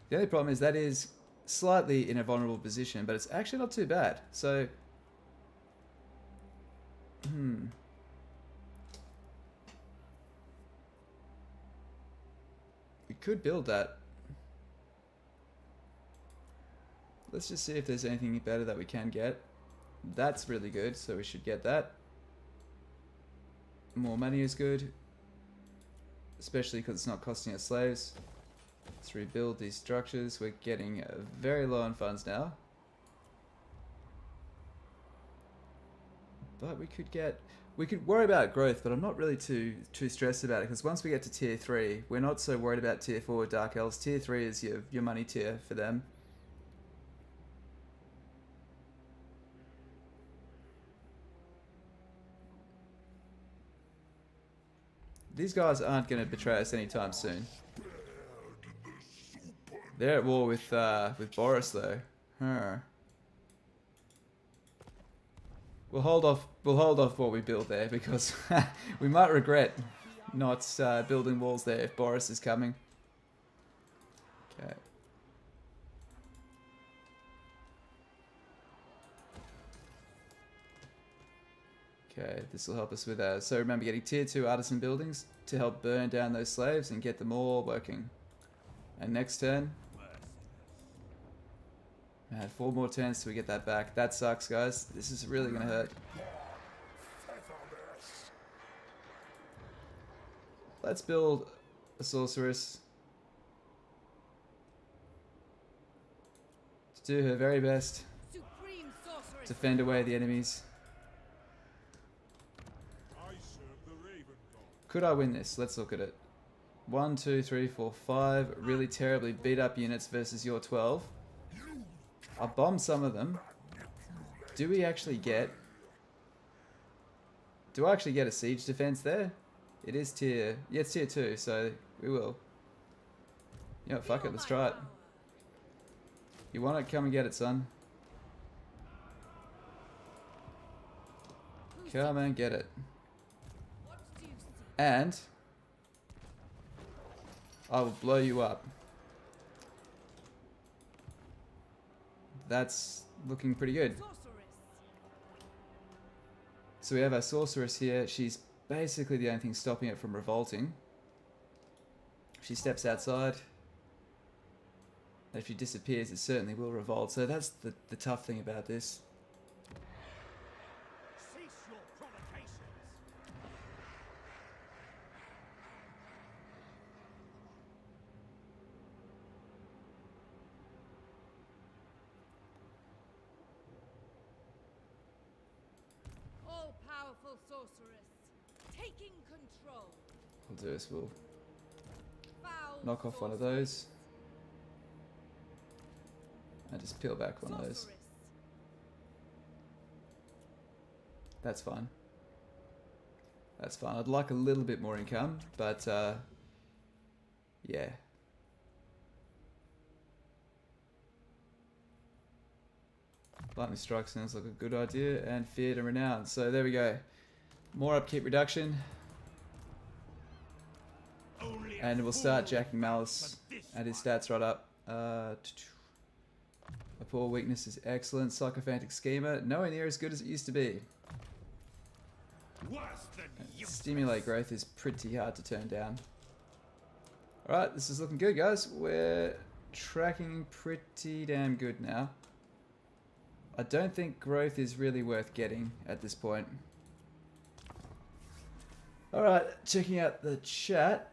S1: the only problem is that is slightly in a vulnerable position, but it's actually not too bad. So, we could build that. Let's just see if there's anything better that we can get. That's really good, so we should get that. More money is good, especially because it's not costing us slaves. Let's rebuild these structures. We're getting very low on funds now. But we could worry about growth, but I'm not really too stressed about it, because once we get to tier 3, we're not so worried about tier 4 with Dark Elves. Tier 3 is your money tier for them. These guys aren't going to betray us anytime soon. They're at war with Boris though. Huh. We'll hold off what we build there, because we might regret not building walls there if Boris is coming. Okay. Okay, this will help us with that. So remember, getting tier 2 artisan buildings to help burn down those slaves and get them all working. And next turn, man, 4 more turns till we get that back. That sucks, guys. This is really gonna hurt. Let's build a sorceress to do her very best to fend away the enemies. Could I win this? Let's look at it. 1, 2, 3, 4, 5 really terribly beat up units versus your 12. I bombed some of them. Do I actually get a siege defense there? It is tier, yeah, it's tier 2, so we will. You know, fuck it, let's try it. You want it? Come and get it, son. Come and get it. And I will blow you up. That's looking pretty good. So we have our sorceress here. She's basically the only thing stopping it from revolting. If she steps outside, if she disappears, it certainly will revolt. So that's the tough thing about this. We'll do is we'll knock off one of those and just peel back one of those. That's fine. That's fine. I'd like a little bit more income, but yeah. Lightning strike sounds like a good idea, and feared and renowned. So there we go. More upkeep reduction. And we'll start jacking Malus and his stats right up. A poor weakness is excellent. Psychophantic Schemer, nowhere near as good as it used to be. Stimulate growth is pretty hard to turn down. Alright, this is looking good, guys. We're tracking pretty damn good now. I don't think growth is really worth getting at this point. All right, checking out the chat.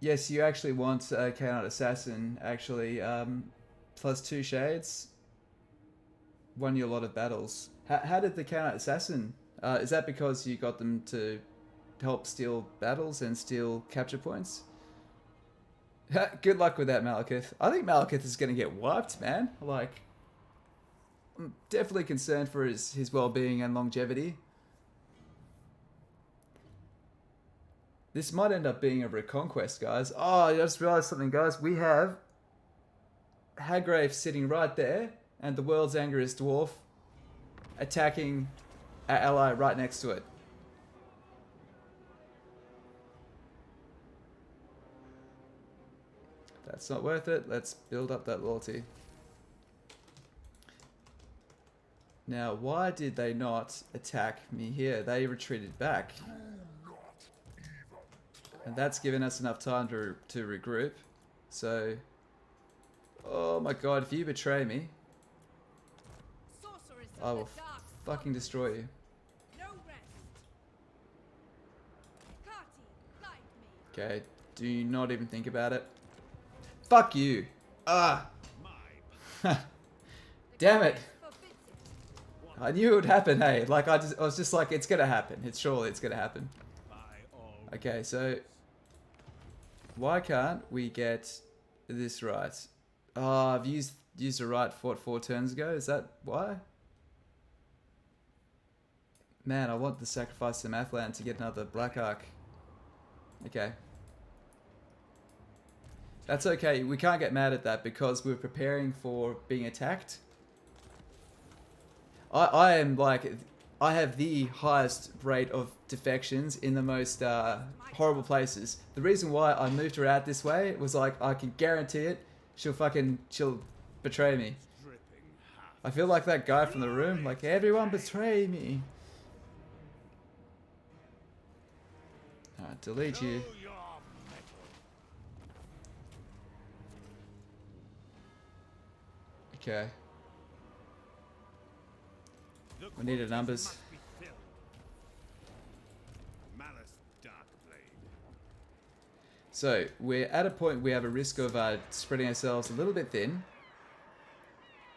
S1: Yes, you actually want Chaotic Assassin, actually. Plus 2 shades. Won you a lot of battles. How did the Chaotic Assassin... is that because you got them to help steal battles and steal capture points? Good luck with that, Malekith. I think Malekith is going to get wiped, man. Like, I'm definitely concerned for his well-being and longevity. This might end up being a reconquest, guys. Oh, I just realized something, guys. We have Hagrave sitting right there, and the world's angriest dwarf attacking our ally right next to it. That's not worth it. Let's build up that loyalty. Now, why did they not attack me here? They retreated back. And that's given us enough time to regroup. So, oh my god, if you betray me, I will fucking destroy you.
S3: No rest. Kati, guide me.
S1: Okay, do not even think about it. Fuck you. Ah. Damn it. I knew it would happen, hey. Like, I was just like, it's gonna happen. Surely it's gonna happen. Okay, so why can't we get this right? Oh, I've used the right fort 4 turns ago. Is that why? Man, I want the sacrifice of Mathland to get another Black Ark. Okay. That's okay. We can't get mad at that because we're preparing for being attacked. I am like, I have the highest rate of defections in the most horrible places. The reason why I moved her out this way was like, I can guarantee it, she'll betray me. I feel like that guy from the room, like, everyone betray me. Alright, delete you. Okay. We need numbers.
S2: Malus Darkblade.
S1: So, we're at a point we have a risk of spreading ourselves a little bit thin.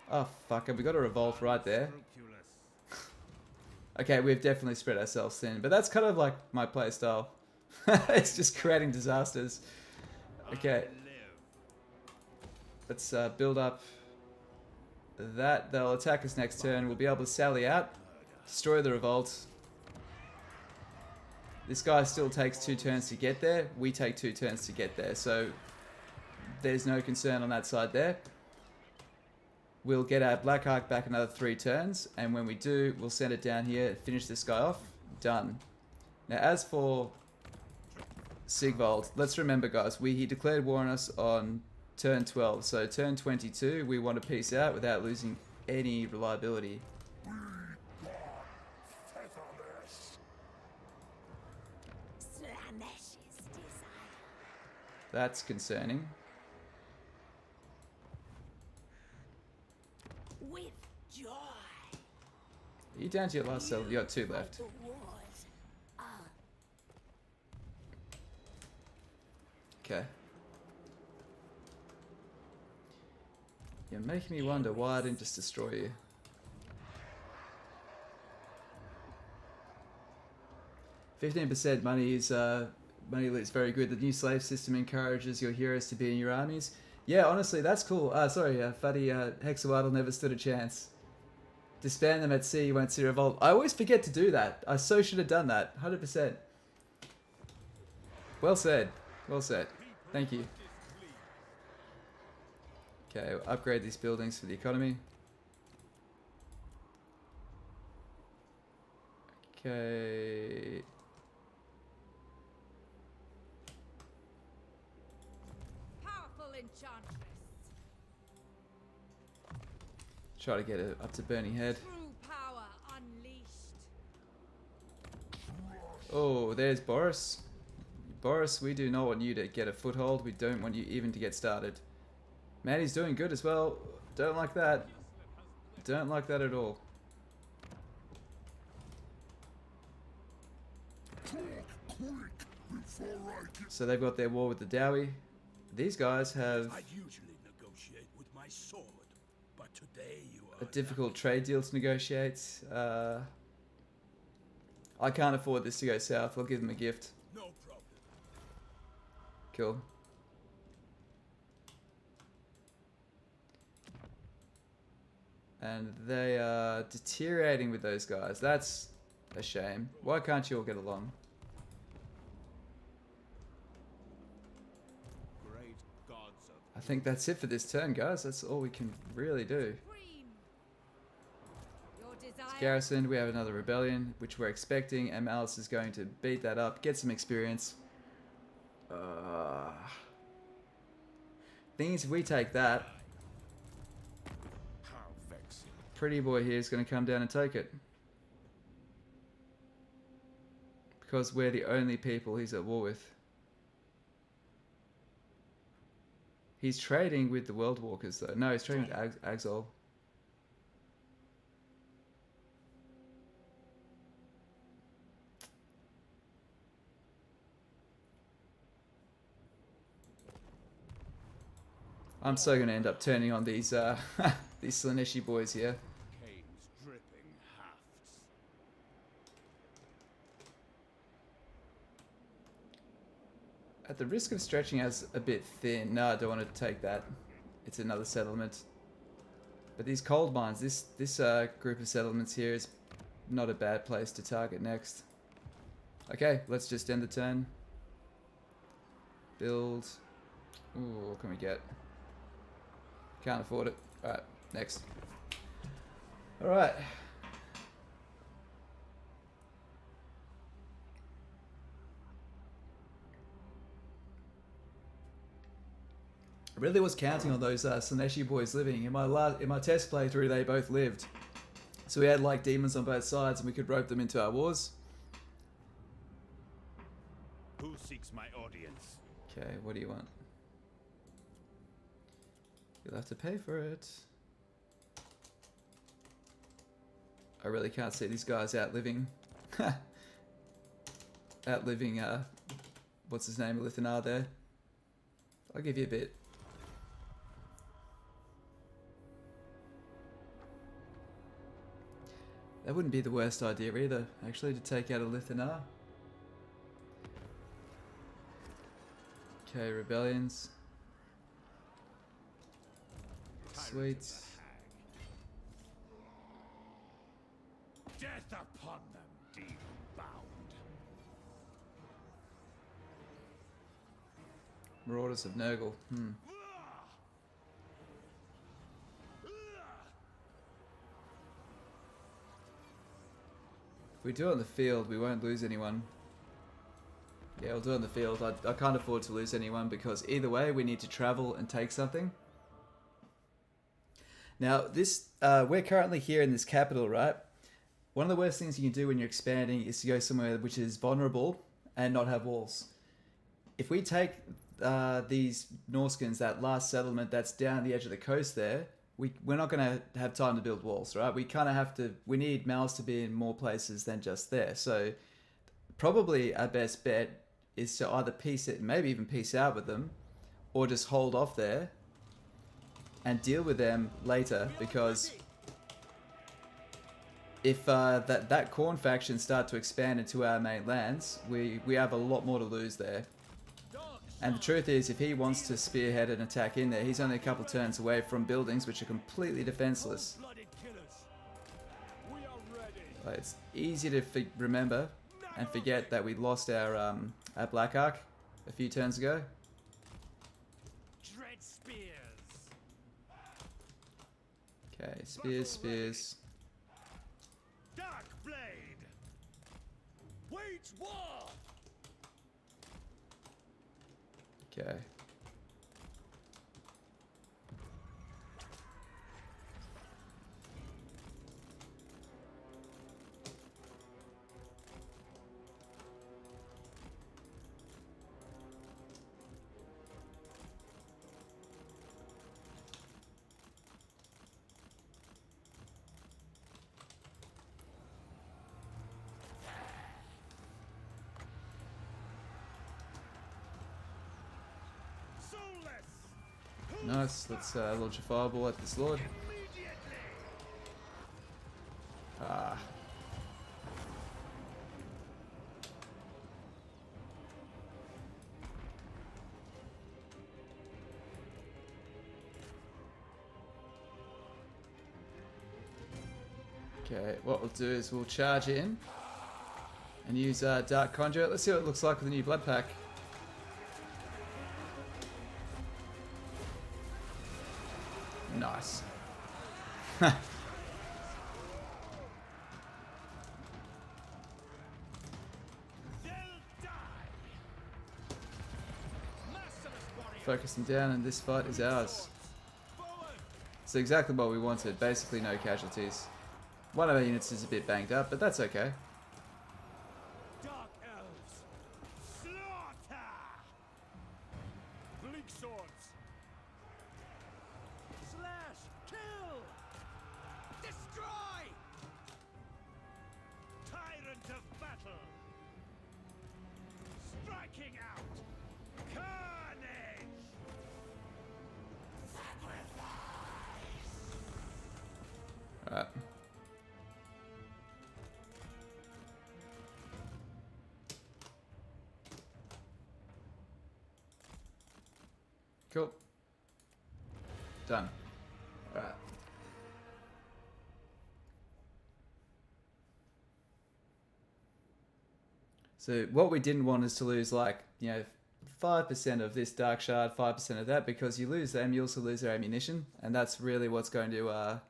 S1: Oh, fuck, have we got a revolt right there? Okay, we've definitely spread ourselves thin, but that's kind of like my playstyle. It's just creating disasters. Okay. Let's build up that. They'll attack us next turn. We'll be able to sally out, destroy the revolt. This guy still takes 2 turns to get there. We take 2 turns to get there, so there's no concern on that side there. We'll get our Black Ark back another 3 turns, and when we do, we'll send it down here, finish this guy off. Done. Now, as for Sigvald, let's remember, guys, he declared war on us on turn 12, so turn 22, we want to peace out without losing any reliability. That's concerning.
S3: With joy.
S1: Are you down to your last cell? You got 2 left. Okay. You're making me wonder why I didn't just destroy you. %, money is money loot's very good. The new slave system encourages your heroes to be in your armies. Yeah, honestly, that's cool. Sorry, Fuddy, Hexawidal never stood a chance. Disband them at sea, you won't see revolt. I always forget to do that. I so should have done that. 100%. Well said. Well said. Thank you. Okay, we'll upgrade these buildings for the economy. Okay.
S3: Powerful enchantress.
S1: Try to get it up to Burning Head.
S3: True power unleashed.
S1: Oh, there's Boris. Boris, we do not want you to get a foothold. We don't want you even to get started. Man, he's doing good as well. Don't like that. Don't like that at all. So they've got their war with the Dowie. These guys have
S2: I'd usually negotiate with my sword, but today you
S1: a
S2: are
S1: difficult trade deal to negotiate. I can't afford this to go south. I'll give them a gift.
S2: no problem.
S1: Cool. And they are deteriorating with those guys. That's a shame. Why can't you all get along?
S4: Great gods of
S1: I think that's it for this turn, guys. That's all we can really do.
S3: Supreme. Your desire.
S1: Garrison, we have another rebellion, which we're expecting, and Malus is going to beat that up, get some experience. Thing is, if we take that,
S5: How vexing.
S1: Pretty Boy here is going to come down and take it. Because we're the only people he's at war with. He's trading with the World Walkers, though. No, he's trading with Axol. I'm so going to end up turning on these these Slaaneshi boys here.
S4: caves dripping hafts.
S1: At the risk of stretching us a bit thin, no, I don't want to take that. It's another settlement. But these cold mines, this group of settlements here is not a bad place to target next. Okay, let's just end the turn. Build. Ooh, what can we get? Can't afford it. Alright, next. Alright. I really was counting on those Slaaneshi boys living. In my test playthrough, they both lived. So we had like demons on both sides and we could rope them into our wars.
S4: Who seeks my audience?
S1: Okay, what do you want? You'll have to pay for it. I really can't see these guys outliving... outliving, what's his name, Lithanar there. I'll give you a bit. That wouldn't be the worst idea either, actually, to take out a Lithanar. Okay, rebellions. Sweet.
S4: Death upon them, demon bound.
S1: Marauders of Nurgle. If we do it on the field, we won't lose anyone. Yeah, we'll do it on the field. I can't afford to lose anyone because either way, we need to travel and take something. Now, this we're currently here in this capital, right? One of the worst things you can do when you're expanding is to go somewhere which is vulnerable and not have walls. If we take these Norskins, that last settlement that's down the edge of the coast there, we're not going to have time to build walls, right? We kind of have to, we need Malus to be in more places than just there. So probably our best bet is to either peace it, maybe even peace out with them, or just hold off there and deal with them later, because if that Khorne faction start to expand into our main lands, we have a lot more to lose there. And the truth is, if he wants to spearhead an attack in there, he's only a couple turns away from buildings which are completely defenseless.
S4: Blooded killers. We are ready.
S1: It's easy to remember and forget that we lost our Black Ark a few turns ago.
S4: Dread spears.
S1: Okay, spears.
S4: Darkblade. Wage war.
S1: Okay. Nice. Let's launch a fireball at this lord. Ah. Okay, what we'll do is we'll charge in and use Dark Conduit. Let's see what it looks like with the new blood pack. Nice. Focus them down and this fight is ours. It's exactly what we wanted, basically no casualties. One of our units is a bit banged up, but that's okay.
S4: Dark elves. Slaughter. Bleak swords. Slash. Kill. Destroy. Tyrant of battle. Striking out. Carnage.
S1: Alright. Cool. Done. Alright. So what we didn't want is to lose, like, 5% of this dark shard, 5% of that, because you lose them, you also lose their ammunition, and that's really what's going to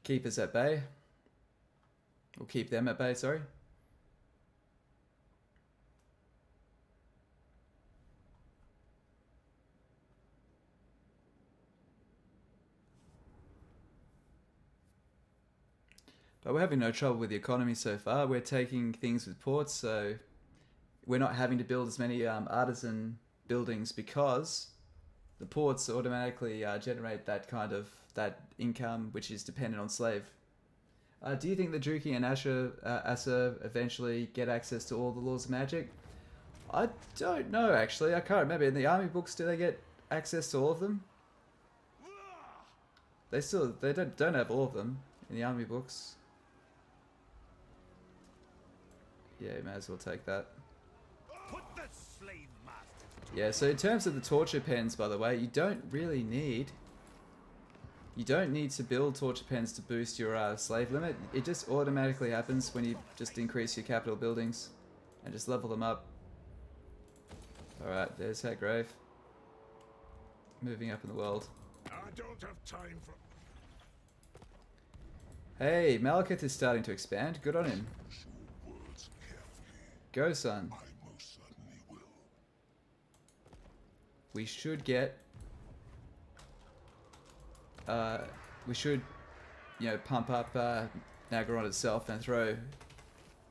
S1: keep us at bay. Or keep them at bay, sorry. But we're having no trouble with the economy so far. We're taking things with ports, so we're not having to build as many artisan buildings because the ports automatically generate that income which is dependent on slave. Do you think the Druchii and Asa eventually get access to all the laws of magic? I don't know, actually. I can't remember. In the army books, do they get access to all of them? They don't have all of them in the army books. Yeah, may as well take that.
S4: Put the slave master.
S1: Yeah, so in terms of the torture pens, by the way, you don't need to build torture pens to boost your slave limit. It just automatically happens when you just increase your capital buildings and just level them up. Alright, there's that grave. Moving up in the world.
S2: I don't have time for...
S1: Hey, Malekith is starting to expand. Good on him. Go, son.
S2: I most certainly will.
S1: We should get... we should, pump up Nagaron itself and throw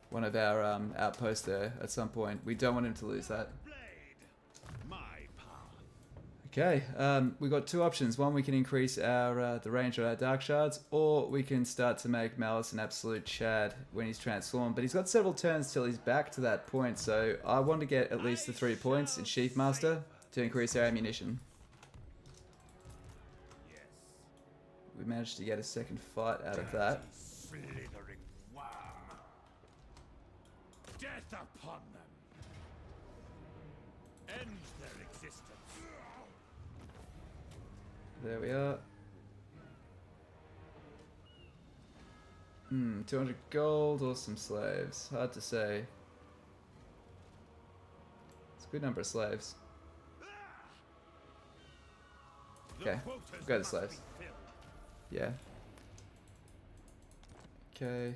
S1: one of our outposts there at some point. We don't want him to lose that. Okay, we've got two options. One, we can increase our the range of our dark shards, or we can start to make Malus an absolute Chad when he's transformed. But he's got several turns till he's back to that point, so I want to get at least the 3 points in Sheath Master to increase our ammunition. We managed to get a second fight out of that.
S4: Slithering worm. Death upon them. End their existence.
S1: There we are. 200 gold or some slaves. Hard to say. It's a good number of slaves. Okay, we'll go to slaves. Yeah. Okay.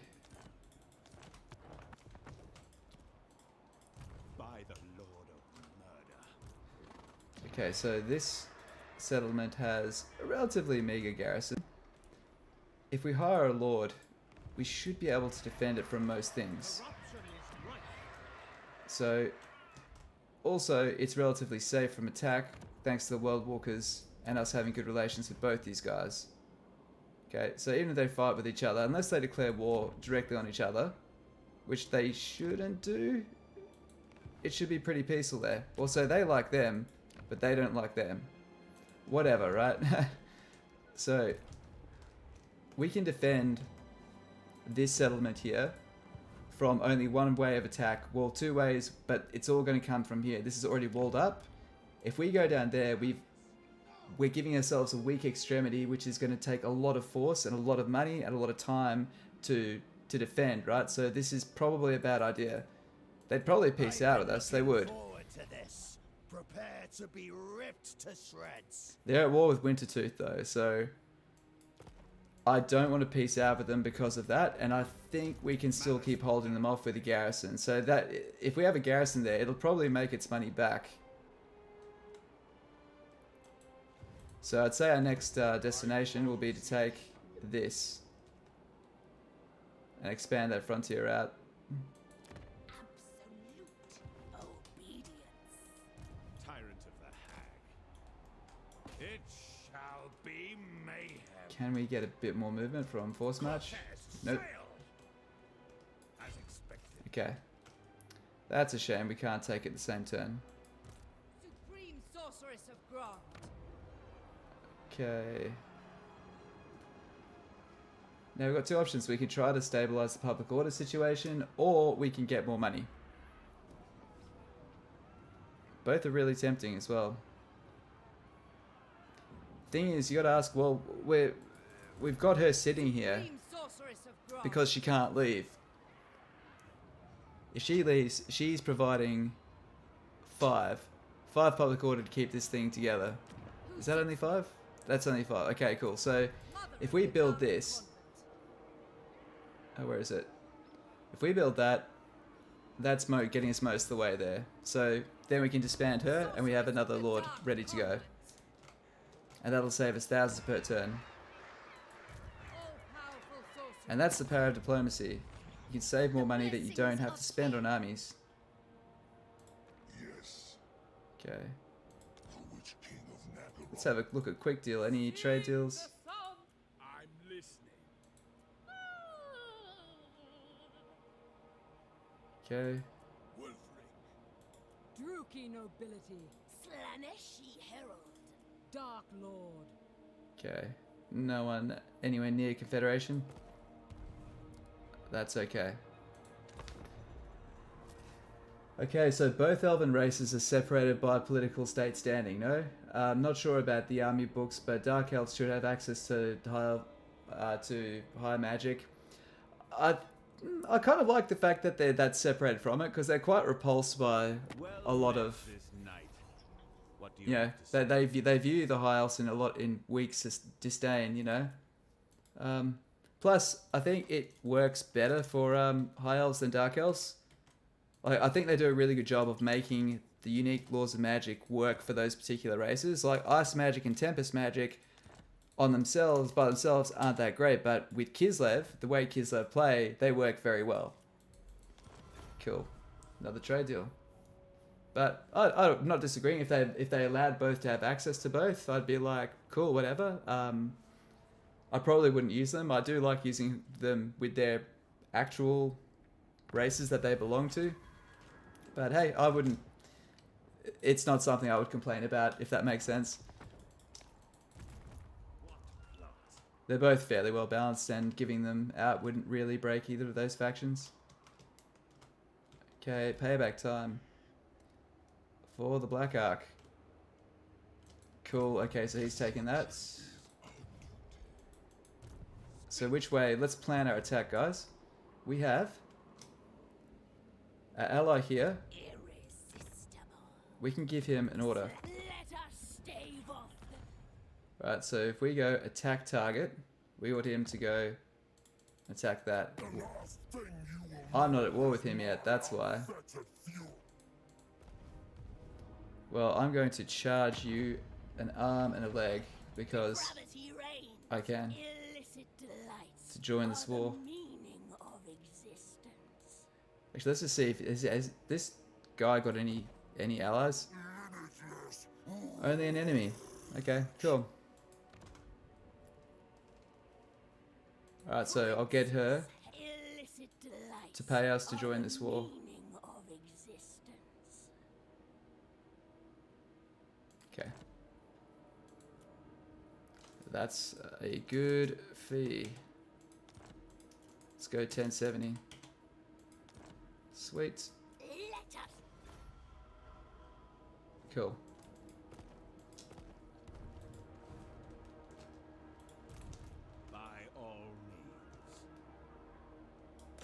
S4: By the Lord of Murder.
S1: Okay, so this settlement has a relatively meager garrison. If we hire a lord, we should be able to defend it from most things. So, also, it's relatively safe from attack thanks to the World Walkers and us having good relations with both these guys. Okay, so even if they fight with each other, unless they declare war directly on each other, which they shouldn't do, it should be pretty peaceful there. Also, they like them, but they don't like them. whatever, right? So we can defend this settlement here from only one way of attack. Well, two ways, but it's all going to come from here. This is already walled up. If we go down there, we're giving ourselves a weak extremity, which is going to take a lot of force and a lot of money and a lot of time to defend, right? So this is probably a bad idea. They'd probably peace out with us. They would.
S2: Prepare to be ripped to shreds.
S1: They're at war with Wintertooth though, so I don't want to peace out with them because of that, and I think we can still keep holding them off with a garrison. So that if we have a garrison there, it'll probably make its money back. So I'd say our next destination will be to take this and expand that frontier out.
S2: Tyrant of the Hag. It shall be mayhem.
S1: Can we get a bit more movement from force match? Nope.
S2: As expected.
S1: Okay. That's a shame we can't take it the same turn.
S3: Supreme sorceress of Grant.
S1: Okay. Now we've got two options. We can try to stabilize the public order situation, or we can get more money. Both are really tempting as well. Thing is, you got to ask, well, we've got her sitting here
S3: Supreme sorceress of Grant.
S1: because she can't leave. If she leaves, she's providing five public order to keep this thing together. Is that only 5? That's only 5. Okay, cool. So if we build this, oh, where is it? If we build that, that's getting us most of the way there. So then we can disband her, and we have another lord ready to go, and that'll save us thousands per turn.
S3: All-powerful sorceress.
S1: And that's the power of diplomacy. You can save more money that you don't have to spend on armies.
S6: Yes,
S1: Okay.
S6: the Witch King of Nagaroth.
S1: Let's have a look at quick deal. Any trade deals?
S3: The sun.
S2: I'm listening.
S1: Okay.
S2: Wolfring.
S7: Druchii nobility,
S3: Slaneshi herald.
S7: Dark Lord.
S1: Okay. No one anywhere near Confederation? That's okay. Okay, so both elven races are separated by political state standing, no? I'm not sure about the army books, but Dark Elves should have access to high magic. I kind of like the fact that they're that separated from it, because they're quite repulsed by a lot of, you know, they view the high elves in weak disdain, you know. Plus, I think it works better for high elves than dark elves. Like, I think they do a really good job of making the unique laws of magic work for those particular races. Like ice magic and tempest magic by themselves aren't that great, but with Kislev, the way Kislev play, they work very well. Cool, another trade deal. But I'm not disagreeing. If they allowed both to have access to both, I'd be like, cool, whatever. I probably wouldn't use them. I do like using them with their actual races that they belong to. But hey, I wouldn't. It's not something I would complain about, if that makes sense. They're both fairly well balanced, and giving them out wouldn't really break either of those factions. Okay, payback time for the Black Ark. Cool, okay, so he's taking that. So which way? Let's plan our attack, guys. We have our ally here. We can give him an order.
S3: Let us stave off the
S1: Right, so if we go attack target, we want him to go attack that.
S6: The last thing you will
S1: I'm not at war with him yet, that's why.
S6: better fuel.
S1: Well, I'm going to charge you an arm and a leg because
S3: gravity rain.
S1: I can,
S3: Illicit delights
S1: to join this
S3: are
S1: war.
S3: the meaning of existence.
S1: Actually, let's just see if has this guy got any allies?
S6: Limitless.
S1: Only an enemy. Okay, cool. Alright, so I'll get her
S3: Illicit delights
S1: to pay us to
S3: are
S1: join
S3: the
S1: this war.
S3: meaning of existence.
S1: Okay. That's a good fee. Let's go 1070. Sweet. Cool.
S2: By all means.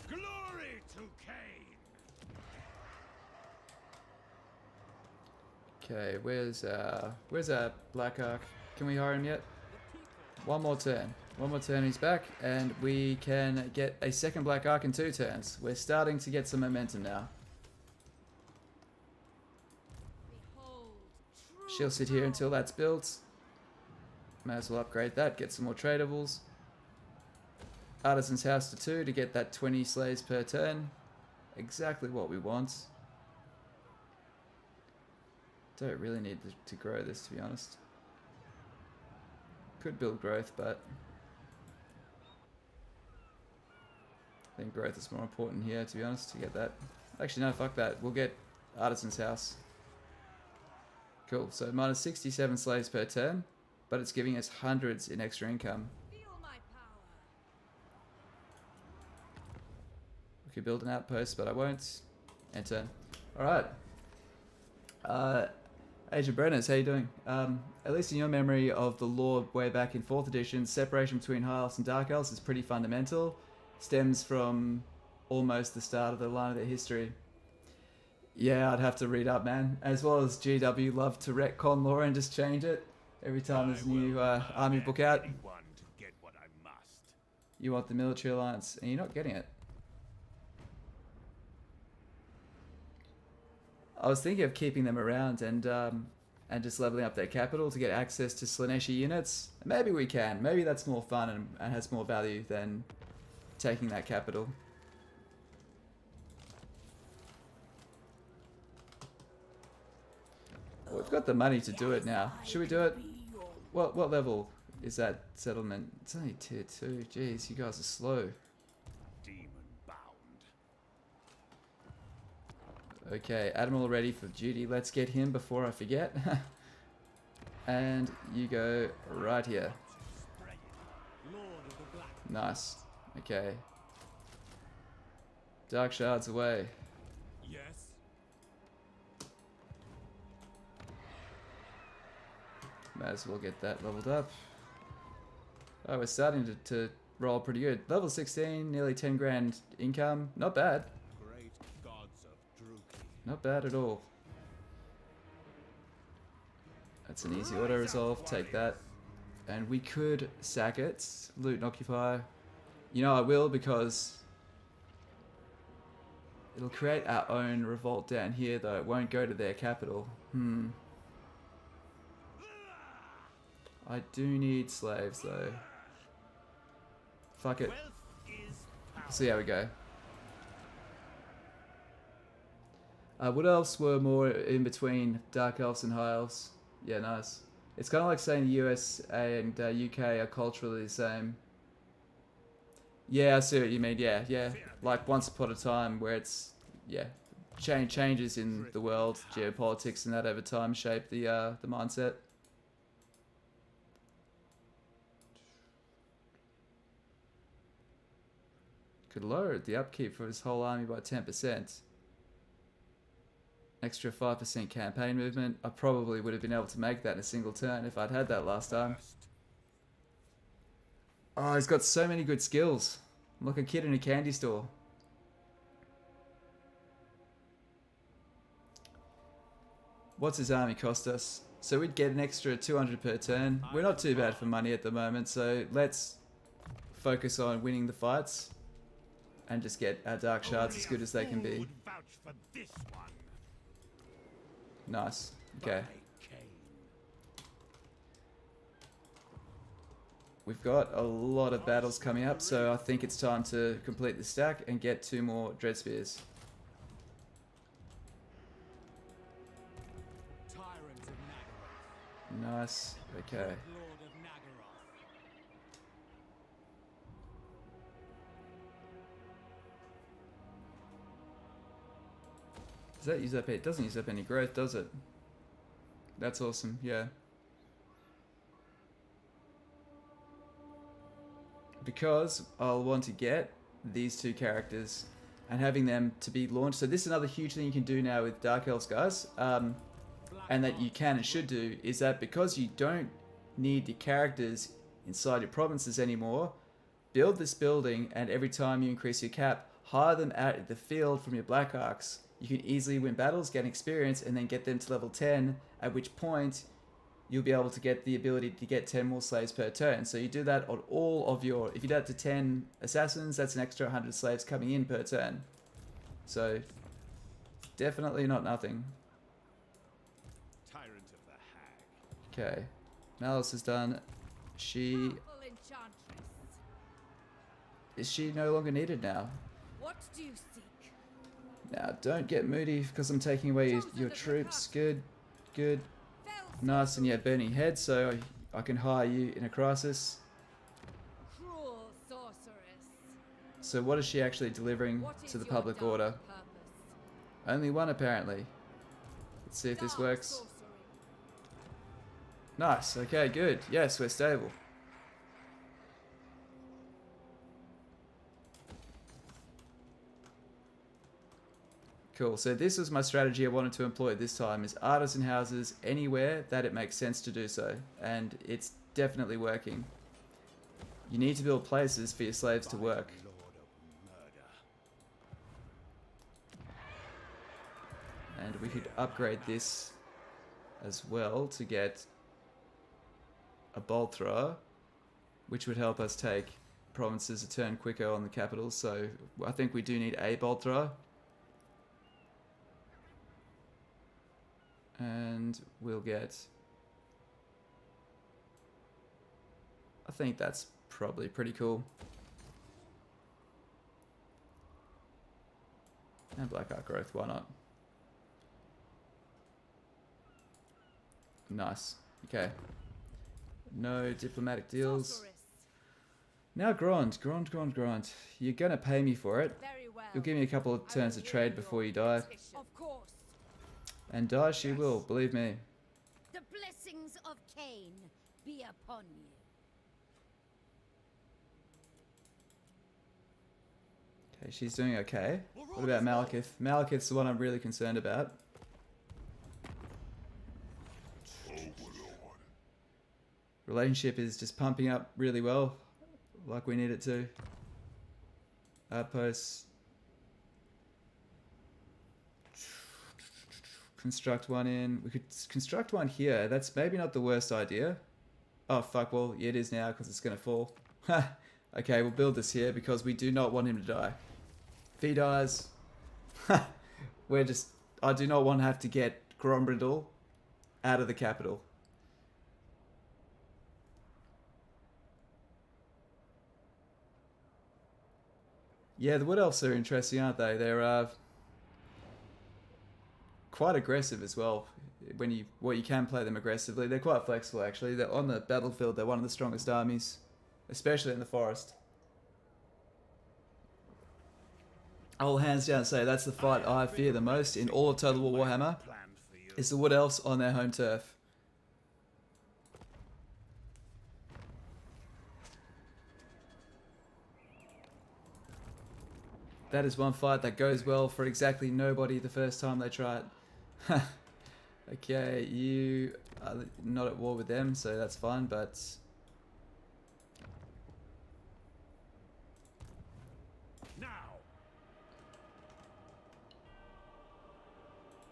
S2: Glory to Cain!
S1: Okay, where's our Black Ark? Can we hire him yet? One more turn. One more turn, he's back, and we can get a second Black Ark in 2 turns. We're starting to get some momentum now.
S3: Behold, true
S1: She'll sit here until that's built. May as well upgrade that, get some more tradables. Artisan's House to 2 to get that 20 slaves per turn. Exactly what we want. Don't really need to grow this, to be honest. Could build growth, but I think growth is more important here, to be honest, to get that. Actually, no, fuck that. We'll get Artisan's House. Cool. So minus 67 slaves per turn, but it's giving us hundreds in extra income.
S3: feel my power.
S1: We could build an outpost, but I won't. End turn. Alright. Agent Brenners, how you doing? At least in your memory of the lore way back in 4th edition, separation between High Elves and Dark Elves is pretty fundamental. Stems from almost the start of the line of their history. Yeah, I'd have to read up, man. As well as GW love to retcon lore and just change it every time there's a new army book out.
S2: Anyone to get what I must.
S1: You want the military alliance, and you're not getting it. I was thinking of keeping them around and just leveling up their capital to get access to Slaneshi units. Maybe we can. Maybe that's more fun and has more value than taking that capital. Well, we've got the money to do it now. Should we do it? What level is that settlement? It's only tier 2. Jeez, you guys are slow.
S2: Demon bound.
S1: Okay, Admiral ready for duty. Let's get him before I forget. And you go right here. Nice. Okay. Dark Shards away.
S4: Yes.
S1: May as well get that leveled up. Oh, we're starting to roll pretty good. Level 16, nearly 10 grand income. Not bad.
S2: Great gods of Druchii.
S1: Not bad at all. That's an easy auto resolve. Take that. And we could sack it. Loot and occupy. You know I will, because it'll create our own revolt down here, though. It won't go to their capital. I do need slaves, though. Fuck it. See how we go. What else were more in between Dark Elves and High Elves? Yeah, nice. It's kind of like saying the USA and UK are culturally the same. Yeah, I see what you mean. Yeah. Like once upon a time where it's, yeah, changes in the world, geopolitics and that over time shape the mindset. Could lower the upkeep for his whole army by 10%. Extra 5% campaign movement. I probably would have been able to make that in a single turn if I'd had that last time. Oh, he's got so many good skills. I'm like a kid in a candy store. What's his army cost us? So we'd get an extra 200 per turn. We're not too bad for money at the moment, so let's focus on winning the fights and just get our Dark Shards as good as they can be.
S2: Would vouch for this one.
S1: Nice. Okay.
S2: By Cain.
S1: We've got a lot of battles coming up, so I think it's time to complete the stack and get 2 more Dread Spears.
S4: Tyrant of Nagaroth.
S1: Nice. Okay.
S4: Lord of Nagaroth.
S1: Does that use up? It doesn't use up any growth, does it? That's awesome. Yeah. because I'll want to get these two characters and having them to be launched. So this is another huge thing you can do now with Dark Elves, guys, and that you can and should do, is that because you don't need the characters inside your provinces anymore, build this building, and every time you increase your cap, hire them out in the field from your Black Arcs. You can easily win battles, get experience, and then get them to level 10, at which point you'll be able to get the ability to get 10 more slaves per turn. So you do that on all of your... If you do that to 10 assassins, that's an extra 100 slaves coming in per turn. So, definitely not nothing.
S4: Tyrant of the hag.
S1: Okay. Malus is done. She...
S3: Powerful enchantress.
S1: Is she no longer needed now?
S3: What do you seek?
S1: Now, don't get moody because I'm taking away your troops. Good. Good.
S3: Fell
S1: Nice, and yeah, burning head, so I can hire you in a crisis.
S3: cruel sorceress.
S1: So what is she actually delivering
S3: What is
S1: to the
S3: your
S1: public
S3: dark
S1: order?
S3: purpose?
S1: Only one, apparently. Let's see if this
S3: Dark
S1: works.
S3: sorcery.
S1: Nice, okay, good. Yes, we're stable. Cool, so this was my strategy I wanted to employ this time, is artisan houses anywhere that it makes sense to do so. And it's definitely working. You need to build places for your slaves to work.
S2: Lord of murder.
S1: And we could upgrade this as well to get a bolt thrower, which would help us take provinces a turn quicker on the capitals. So I think we do need a bolt thrower. And we'll get... I think that's probably pretty cool. And Black Arc Growth, why not? Nice. Okay. No diplomatic deals.
S3: Sorceress.
S1: Now Grand. You're gonna pay me for it.
S3: Very well.
S1: You'll give me a couple of
S3: I
S1: turns
S3: will
S1: of trade
S3: hear
S1: before
S3: your
S1: you die.
S3: petition. Of course.
S1: And die she will, believe me.
S8: The blessings of Cain be upon you.
S1: Okay, she's doing okay. What about Malekith? Malekith's the one I'm really concerned about. Relationship is just pumping up really well, like we need it to. Outposts. Construct one in. We could construct one here. That's maybe not the worst idea. Oh fuck, well yeah, it is now because it's going to fall. Okay, we'll build this here because we do not want him to die. If he dies, we're just... I do not want to have to get Grombrindal out of the capital. Yeah, the Wood Elves are interesting, aren't they? They're quite aggressive as well. When you can play them aggressively, they're quite flexible actually. They're on the battlefield. They're one of the strongest armies, especially in the forest. I'll hands down say that's the fight I fear the most in all of Total War Warhammer.
S2: Planned for you.
S1: It's the Wood Elves on their home turf. That is one fight that goes well for exactly nobody the first time they try it. Okay, you are not at war with them, so that's fine, but...
S2: Now.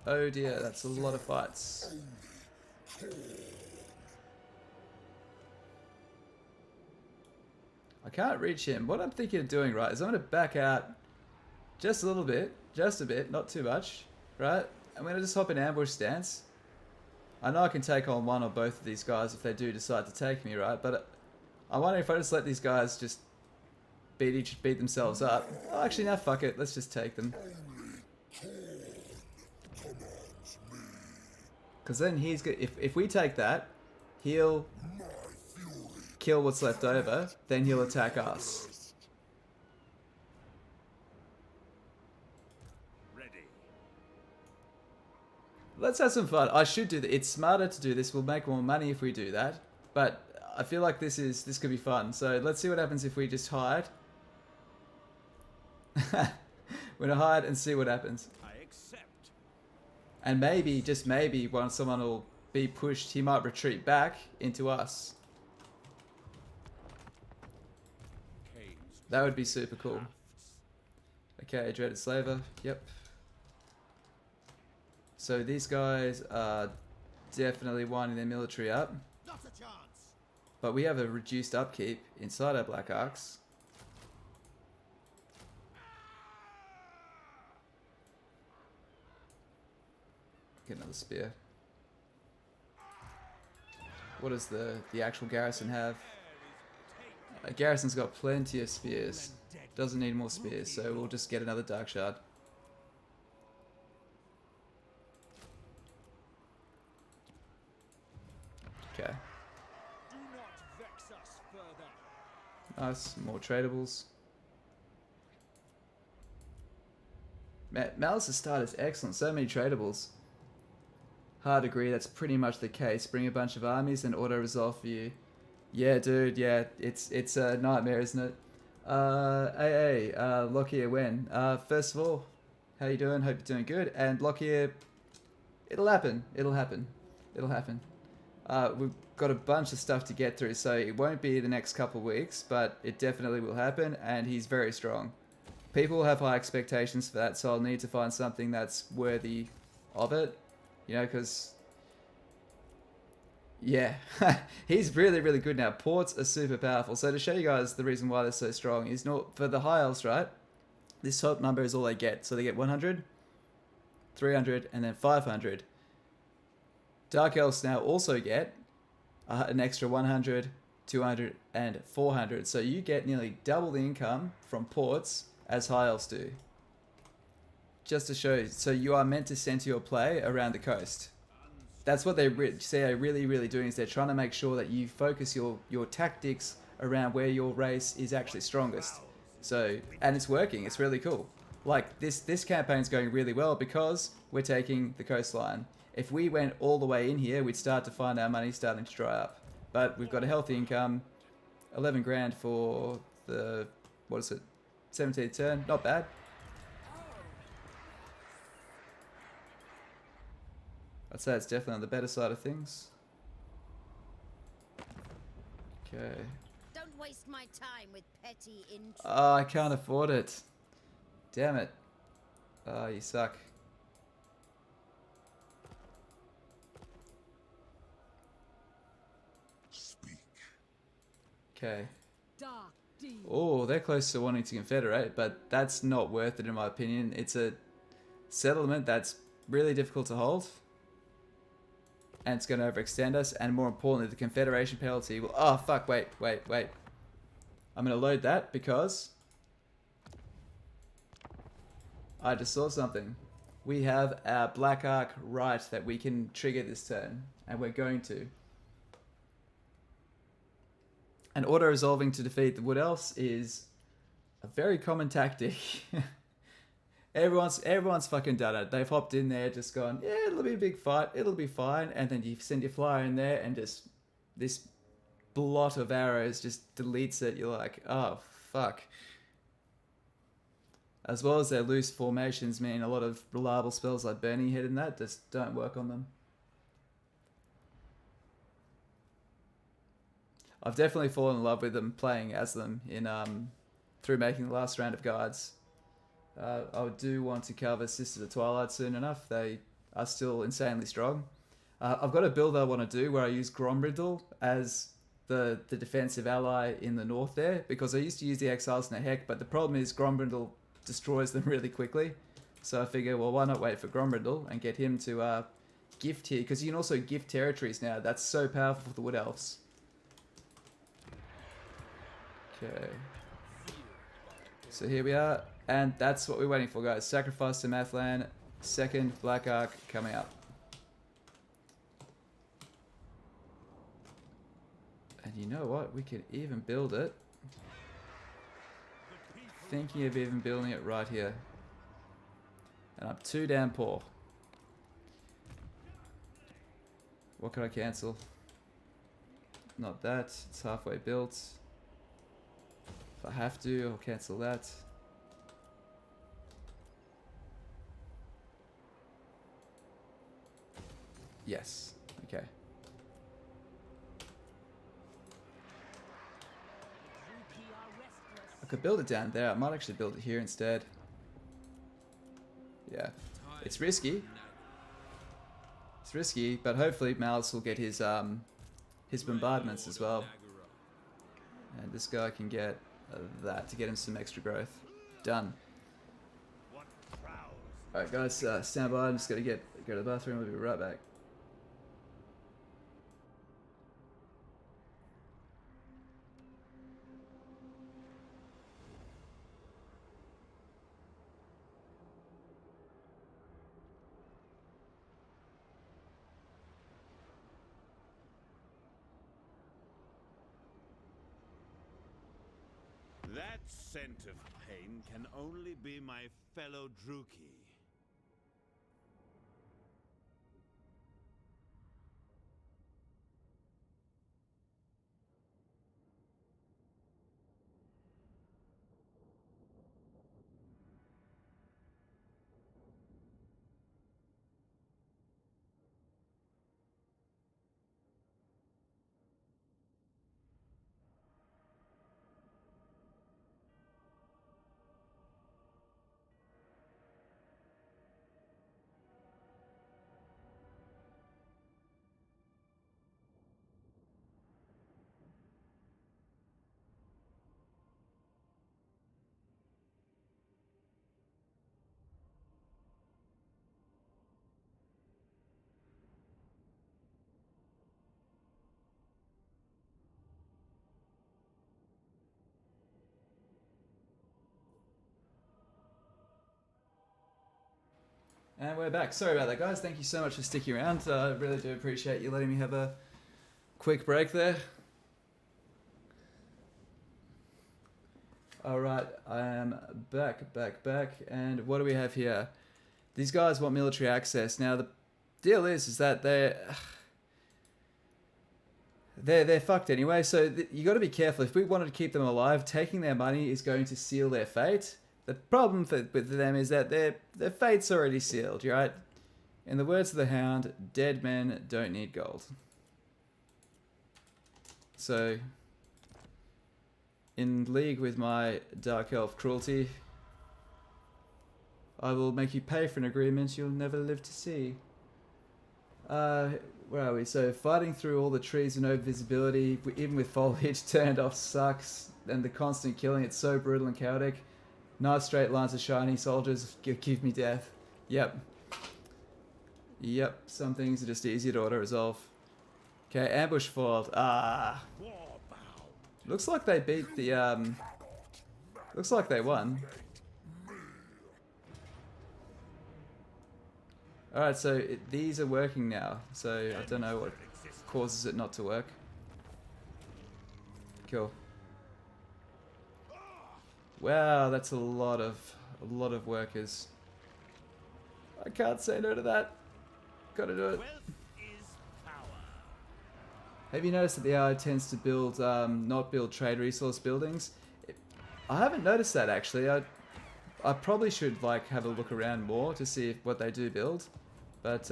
S1: Oh dear, that's a lot of fights. I can't reach him. What I'm thinking of doing, right, is I'm going to back out just a little bit, just a bit, not too much, right? I'm going to just hop in ambush stance. I know I can take on one or both of these guys if they do decide to take me, right? But I wonder if I just let these guys just beat themselves up. Oh, actually, now fuck it. Let's just take them. Because then he's good. If we take that, he'll kill what's left over. Then he'll attack us. Let's have some fun. I should do that. It's smarter to do this. We'll make more money if we do that. But I feel like this could be fun. So let's see what happens if we just hide. We're gonna hide and see what happens.
S2: I accept.
S1: And maybe, just maybe, once someone will be pushed, he might retreat back into us.
S2: Cain's
S1: That would be super cool. Okay, dreaded slaver. Yep. So these guys are definitely winding their military up.
S2: not a chance.
S1: But we have a reduced upkeep inside our Black Arcs. Get another spear. What does the actual garrison have? Garrison's got plenty of spears. Doesn't need more spears, so we'll just get another Dark Shard. Okay.
S4: Do not vex us further.
S1: Nice, more tradables. Malus' start is excellent, so many tradables. Hard agree, that's pretty much the case. Bring a bunch of armies and auto-resolve for you. Yeah, dude, yeah, it's a nightmare, isn't it? Lockyer, when? First of all, how you doing? Hope you're doing good. And Lockyer, it'll happen. It'll happen. It'll happen. We've got a bunch of stuff to get through, so it won't be the next couple of weeks, but it definitely will happen, and he's very strong. People have high expectations for that, so I'll need to find something that's worthy of it. You know, because... yeah, he's really, really good now. Ports are super powerful. So to show you guys the reason why they're so strong is not for the high elves, right? This top number is all they get. So they get 100, 300, and then 500. Dark elves now also get an extra 100, 200, and 400. So you get nearly double the income from ports as high elves do. Just to show you. So you are meant to center your play around the coast. That's what they really doing, is they're trying to make sure that you focus your tactics around where your race is actually strongest. So, and it's working. It's really cool. Like this campaign's going really well because we're taking the coastline. If we went all the way in here, we'd start to find our money starting to dry up. But we've got a healthy income, 11 grand for the, what is it, 17th turn. Not bad. I'd say it's definitely on the better side of things. Okay.
S8: Don't waste my time with petty intrigue.
S1: Oh, I can't afford it. Damn it. Oh, you suck.
S6: Speak.
S1: Okay.
S7: Dark demon.
S1: Oh, they're close to wanting to confederate, but that's not worth it in my opinion. It's a settlement that's really difficult to hold. And it's going to overextend us, and more importantly, the confederation penalty will... oh, fuck, wait. I'm going to load that because... I just saw something. We have our Black Arc right that we can trigger this turn, and we're going to. And auto-resolving to defeat the Wood Elves is a very common tactic. Everyone's fucking done it. They've hopped in there, just gone, yeah, it'll be a big fight, it'll be fine, and then you send your flyer in there, and just this blot of arrows just deletes it. You're like, oh fuck. As well as their loose formations mean a lot of reliable spells like Burning Head and that just don't work on them. I've definitely fallen in love with them playing as them in through making the last round of guides. I do want to cover Sisters of Twilight soon enough. They are still insanely strong. I've got a build I want to do where I use Gromrindle as the defensive ally in the north there, because I used to use the Exiles in a heck, but the problem is Gromrindle destroys them really quickly. So I figure, well, why not wait for Gromrindle and get him to gift here, because you can also gift territories now. That's so powerful for the Wood Elves. Okay. So here we are. And that's what we're waiting for, guys. Sacrifice to Mathlan, second Black Arc coming up. And you know what? We could even build it. Thinking of even building it right here. And I'm too damn poor. What can I cancel? not that. It's halfway built. If I have to, I'll cancel that. Yes. Okay. I could build it down there. I might actually build it here instead. Yeah. It's risky. It's risky, but hopefully Malus will get his bombardments as well. And this guy can get that to get him some extra growth. Done. Alright guys, stand by. I'm just gonna go to the bathroom. We'll be right back.
S9: That scent of pain can only be my fellow Druchii.
S1: And we're back. Sorry about that, guys. Thank you so much for sticking around. I really do appreciate you letting me have a quick break there. Alright, I am back. And what do we have here? These guys want military access. Now, the deal is that they're fucked anyway. So you got to be careful. If we wanted to keep them alive, taking their money is going to seal their fate. The problem with them is that their fate's already sealed, right? In the words of the Hound, dead men don't need gold. So, in league with my Dark Elf cruelty, I will make you pay for an agreement you'll never live to see. Where are we? So, fighting through all the trees with no visibility, even with foliage turned off, sucks. And the constant killing, it's so brutal and chaotic. Nice straight lines of shiny soldiers give me death. Yep. Some things are just easier to auto-resolve. Okay, ambush foiled. Ah. Looks like they beat the, looks like they won. Alright, so these are working now. So I don't know what causes it not to work. Cool. Wow, that's a lot of workers. I can't say no to that. Gotta do it. Have you noticed that the AI tends to build, not build trade resource buildings? I haven't noticed that actually. I probably should like have a look around more to see what they do build. But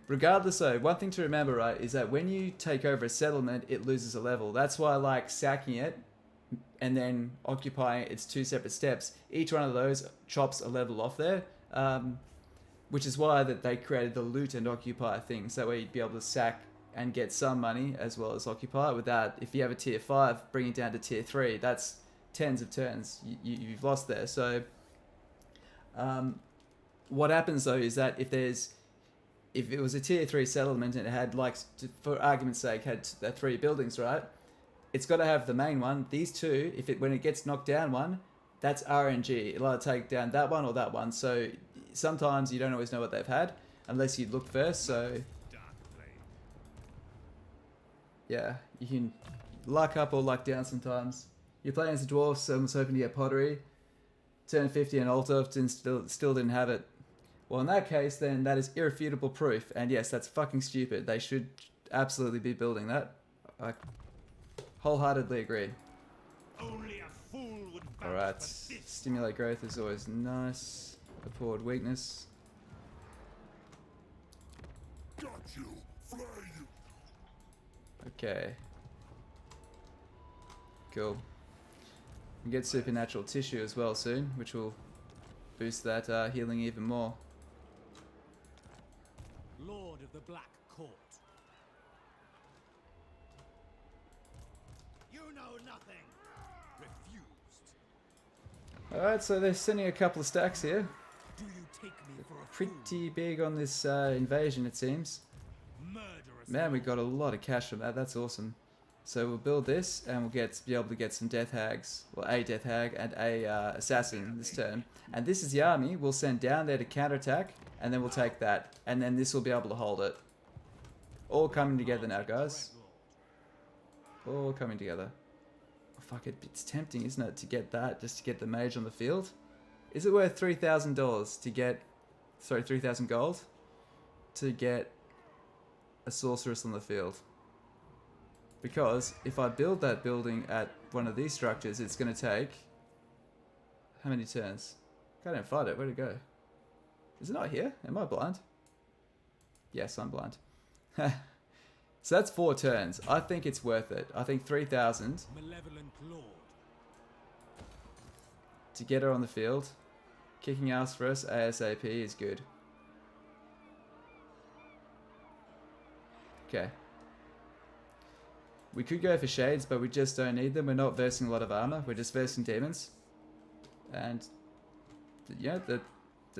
S1: regardless though, one thing to remember, right, is that when you take over a settlement, it loses a level. That's why I like sacking it and then occupying it. It's two separate steps. Each one of those chops a level off there, which is why that they created the loot and occupy things. That way you'd be able to sack and get some money as well as occupy. With that, if you have a tier 5, bring it down to tier 3, that's tens of turns you've lost there. So what happens though is that if it was a tier 3 settlement and it had, like, for argument's sake, had 3 buildings, right? It's got to have the main one. These two, when it gets knocked down one, that's RNG. It'll either take down that one or that one. So sometimes you don't always know what they've had unless you look first. So yeah, you can luck up or luck down sometimes. You're playing as a dwarf, so I was hoping to get pottery. Turn 50 and altar, and still didn't have it. Well, in that case, then that is irrefutable proof. And yes, that's fucking stupid. They should absolutely be building that. I wholeheartedly agree.
S9: Only a fool would vouch
S1: Alright,
S9: for this.
S1: stimulate growth is always nice. Abhorred weakness.
S6: Got you. Flay you.
S1: Okay. Cool. We get supernatural tissue as well soon, which will boost that healing even more.
S4: Lord of the Black Court.
S9: You know nothing.
S4: Refused.
S1: Alright, so they're sending a couple of stacks here.
S4: Do you take me for a fool?
S1: Pretty big on this invasion, it seems.
S4: Murderous.
S1: Man, we got a lot of cash from that. That's awesome. So we'll build this, and we'll be able to get some death hags, well, a death hag and a assassin this turn. And this is the army. We'll send down there to counterattack, and then we'll take that, and then this will be able to hold it. All coming together now, guys. All coming together. Oh, fuck it, it's tempting, isn't it, to get that, just to get the mage on the field? Is it worth $3,000 to get, sorry, 3,000 gold to get a sorceress on the field? Because if I build that building at one of these structures, it's going to take how many turns? Can't even find it. Where'd it go? Is it not here? Am I blind? Yes, I'm blind. So that's 4 turns. I think it's worth it. I think 3,000
S4: Malevolent Lord.
S1: to get her on the field. Kicking ass for us ASAP is good. Okay. We could go for shades, but we just don't need them. We're not versing a lot of armor. We're just versing demons. And yeah, the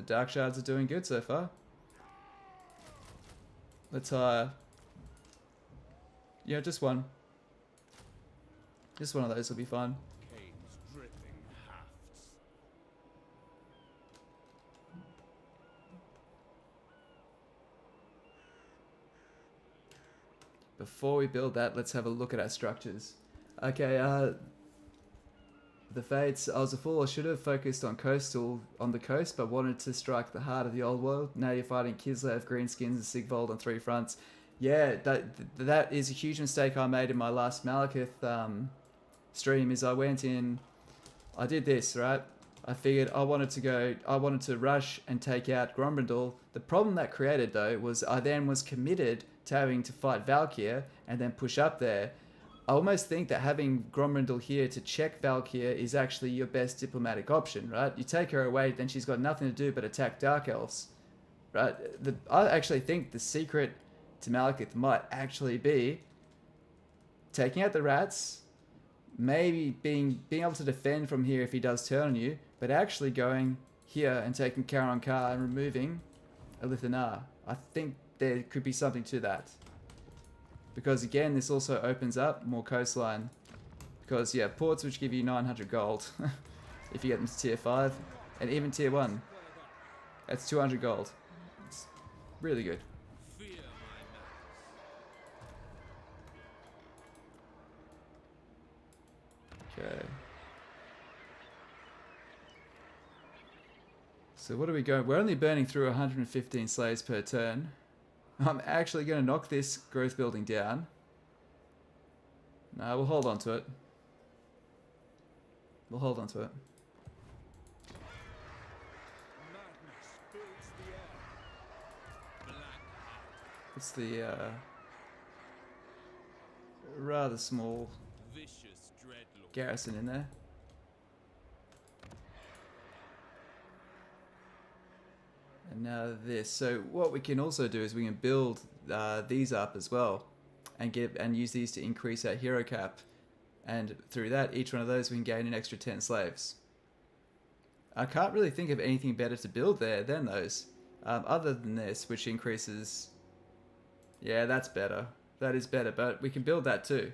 S1: dark shards are doing good so far. Let's yeah, just one. Just one of those will be fine.
S9: Cane's dripping hafts.
S1: Before we build that, let's have a look at our structures. Okay, the Fates. I was a fool. I should have focused on the coast, but wanted to strike the heart of the old world. Now you're fighting Kislev, Greenskins, and Sigvold on 3 fronts. Yeah, that is a huge mistake I made in my last Malekith stream. Is I went in, I did this, right? I figured I wanted to rush and take out Grombrindal. The problem that created though was I then was committed to having to fight Valkyr and then push up there. I almost think that having Grombrindal here to check Valkyr is actually your best diplomatic option, right? You take her away, then she's got nothing to do but attack Dark Elves, right? I actually think the secret to Malekith might actually be taking out the rats, maybe being able to defend from here if he does turn on you, but actually going here and taking Charon Kar and removing Elithanar. I think there could be something to that. Because again, this also opens up more coastline. Because yeah, ports which give you 900 gold if you get them to tier 5. And even tier 1. That's 200 gold. It's really good.
S9: Fear my
S1: Okay. So what are we going? We're only burning through 115 slaves per turn. I'm actually going to knock this growth building down. No, we'll hold on to it. We'll hold on to it.
S4: Madness fills the air.
S1: It's the rather small
S9: vicious dreadlord.
S1: garrison in there. And now this. So what we can also do is we can build these up as well, and use these to increase our hero cap, and through that, each one of those we can gain an extra 10 slaves. I can't really think of anything better to build there than those, other than this, which increases. Yeah, that's better. That is better, but we can build that too,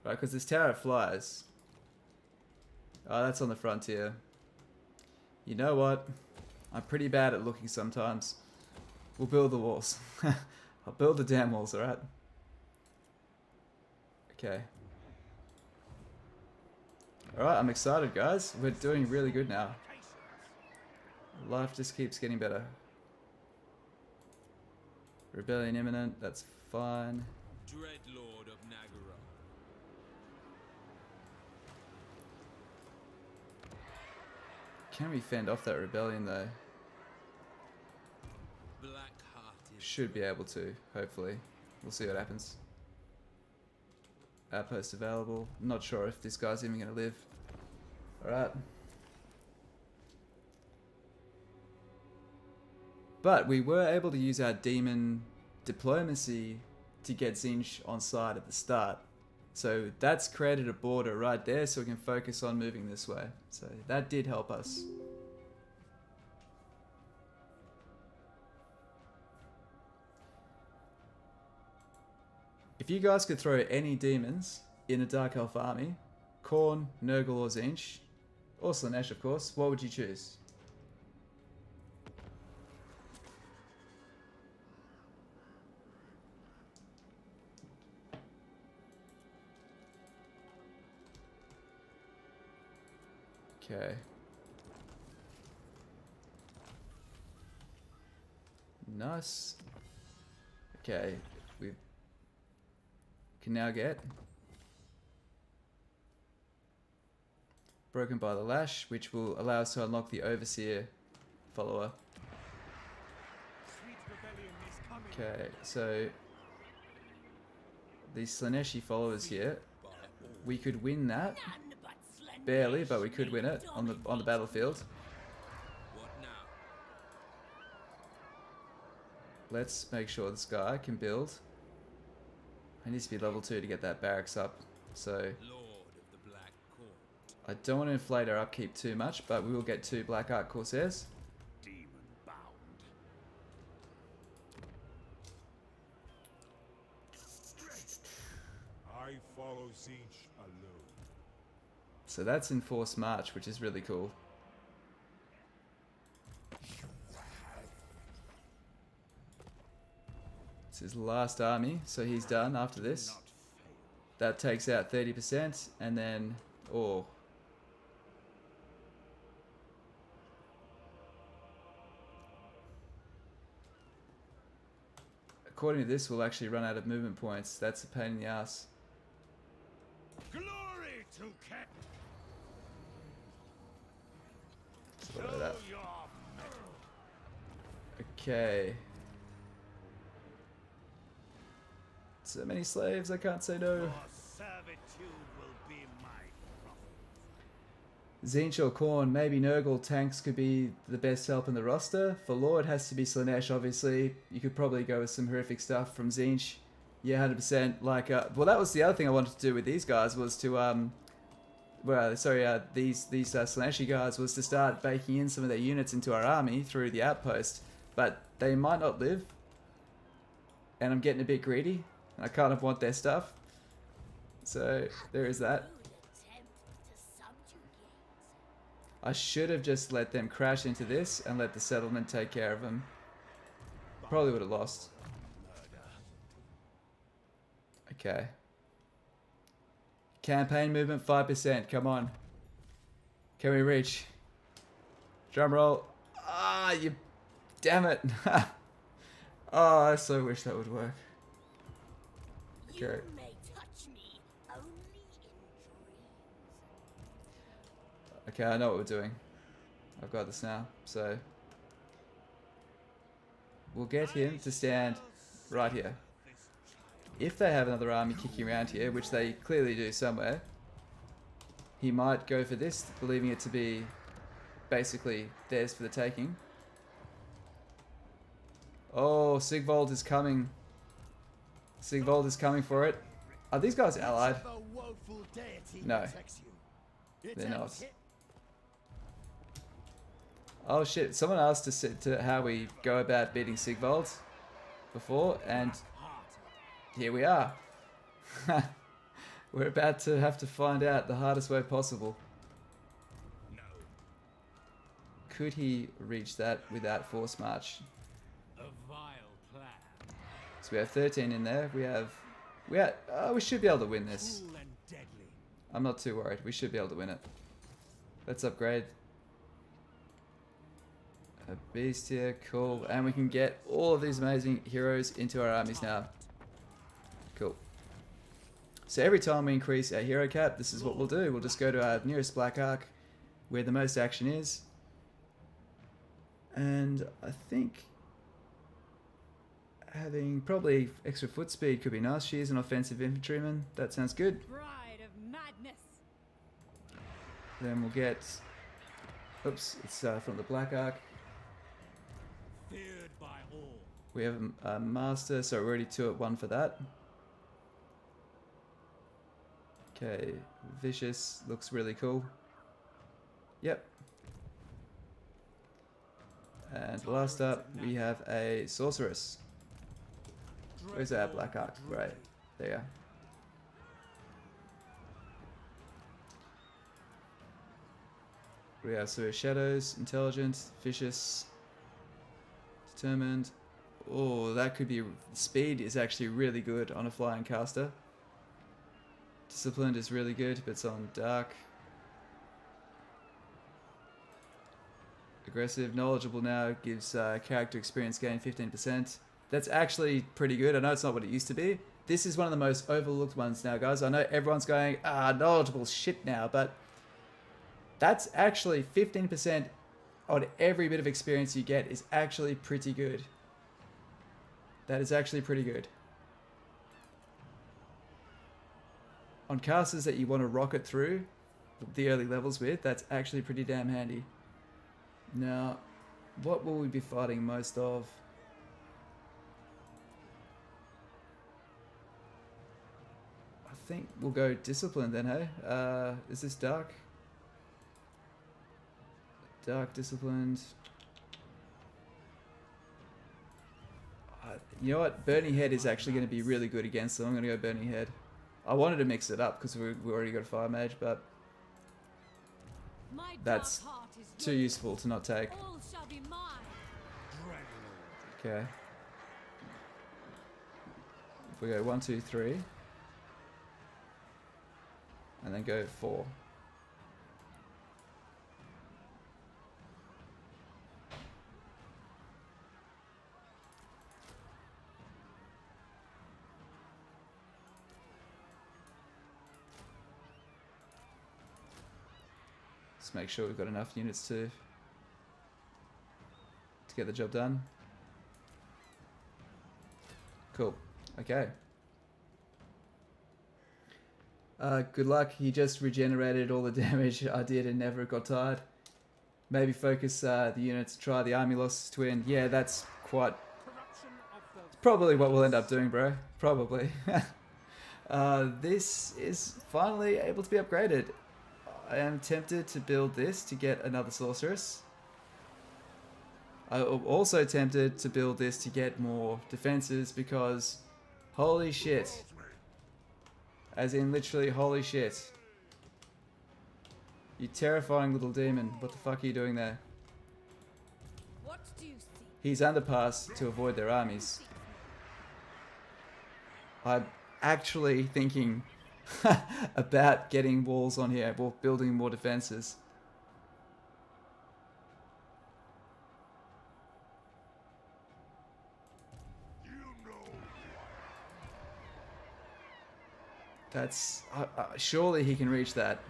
S1: right? Because this tower flies. Oh, that's on the frontier. You know what? I'm pretty bad at looking sometimes. We'll build the walls. I'll build the damn walls, alright? Okay. Alright, I'm excited, guys. We're doing really good now. Life just keeps getting better. Rebellion imminent, that's fine.
S9: Dreadlord of Nagara.
S1: Can we fend off that rebellion though? Should be able to, hopefully. We'll see what happens. Outpost available. Not sure if this guy's even going to live. Alright. But we were able to use our demon diplomacy to get Tzeentch on side at the start. So that's created a border right there so we can focus on moving this way. So that did help us. If you guys could throw any demons in a Dark Elf army, Khorne, Nurgle or Tzeentch, or Slaanesh of course, what would you choose? Okay. Nice. Okay, we can now get Broken by the Lash, which will allow us to unlock the Overseer follower. Okay, so these Slaaneshi followers here, we could win that. Barely, but we could win it on the battlefield. Let's make sure this guy can build. I need to be level 2 to get that barracks up, so I don't want to inflate our upkeep too much, but we will get 2 Black Ark Corsairs.
S4: I follow Tzeentch alone.
S1: So that's enforced march, which is really cool. It's his last army, so he's done after this. That takes out 30%, and then, oh. According to this, we'll actually run out of movement points. That's a pain in the ass.
S2: Glory to Cat.
S1: Look at that. Okay. So many slaves, I can't say no.
S2: Your servitude will be my profit.
S1: Tzeentch or Khorne, maybe Nurgle tanks could be the best help in the roster. For Lord, it has to be Slaanesh, obviously. You could probably go with some horrific stuff from Tzeentch. Yeah, 100%. Like, well, that was the other thing I wanted to do with these guys was to, these Slaaneshi guys was to start baking in some of their units into our army through the outpost. But they might not live. And I'm getting a bit greedy. And I kind of want their stuff. So, there is that. I should have just let them crash into this and let the settlement take care of them. Probably would have lost. Okay. Campaign movement 5%. Come on. Can we reach? Drum roll. Ah, you... Damn it. Oh, I so wish that would work. Okay.
S8: You may touch me only in dreams.
S1: Okay, I know what we're doing. I've got this now, so... We'll get him to stand right here. If they have another army kicking around here, which they clearly do somewhere, he might go for this, believing it to be basically theirs for the taking. Oh, Sigvald is coming. Sigvald is coming for it. Are these guys allied? No. They're not. Oh shit, someone asked us to how we go about beating Sigvald before, and here we are. We're about to have to find out the hardest way possible. Could he reach that without force march? So we have 13 in there. We should be able to win this. I'm not too worried. We should be able to win it. Let's upgrade. A beast here, cool. And we can get all of these amazing heroes into our armies now. Cool. So every time we increase our hero cap, this is what we'll do. We'll just go to our nearest Black Ark, where the most action is, And I think having probably extra foot speed could be nice. She is an offensive infantryman. That sounds good.
S7: Bride of madness.
S1: Then we'll get... Oops, it's from the Black Ark.
S4: Feared by all.
S1: We have a master, so we're already 2 at 1 for that. Okay, vicious looks really cool. Yep. And last up, we have a sorceress. Where's our Black Ark? Right, there. We have so shadows, intelligent, vicious, determined. Oh, that could be... Speed is actually really good on a flying caster. Disciplined is really good, but it's on dark. Aggressive, knowledgeable now gives character experience gain 15%. That's actually pretty good. I know it's not what it used to be. This is one of the most overlooked ones now, guys. I know everyone's going, knowledgeable shit now, but that's actually 15% on every bit of experience you get is actually pretty good. That is actually pretty good. On casters that you want to rocket through the early levels with, that's actually pretty damn handy. Now, what will we be fighting most of? I think we'll go discipline then, hey? Is this dark? Dark disciplined. You know what? Burning Head is actually going to be really good against them. I'm going to go Burning Head. I wanted to mix it up because we already got a Fire Mage, but that's too useful to not take.
S7: All shall be mine.
S1: Okay. If we go 1, 2, 3, and then go 4. Just make sure we've got enough units to get the job done. Cool. Okay. Good luck. He just regenerated all the damage I did and never got tired. Maybe focus the units, try the army loss to win. Yeah, that's quite... probably what we'll end up doing, bro. Probably. This is finally able to be upgraded. I am tempted to build this to get another sorceress. I'm also tempted to build this to get more defenses because holy shit. As in literally holy shit. You terrifying little demon. What the fuck are you doing there?
S3: What do you see?
S1: He's underpassed to avoid their armies. I'm actually thinking about getting walls on here, well, building more defenses. That's... surely he can reach that.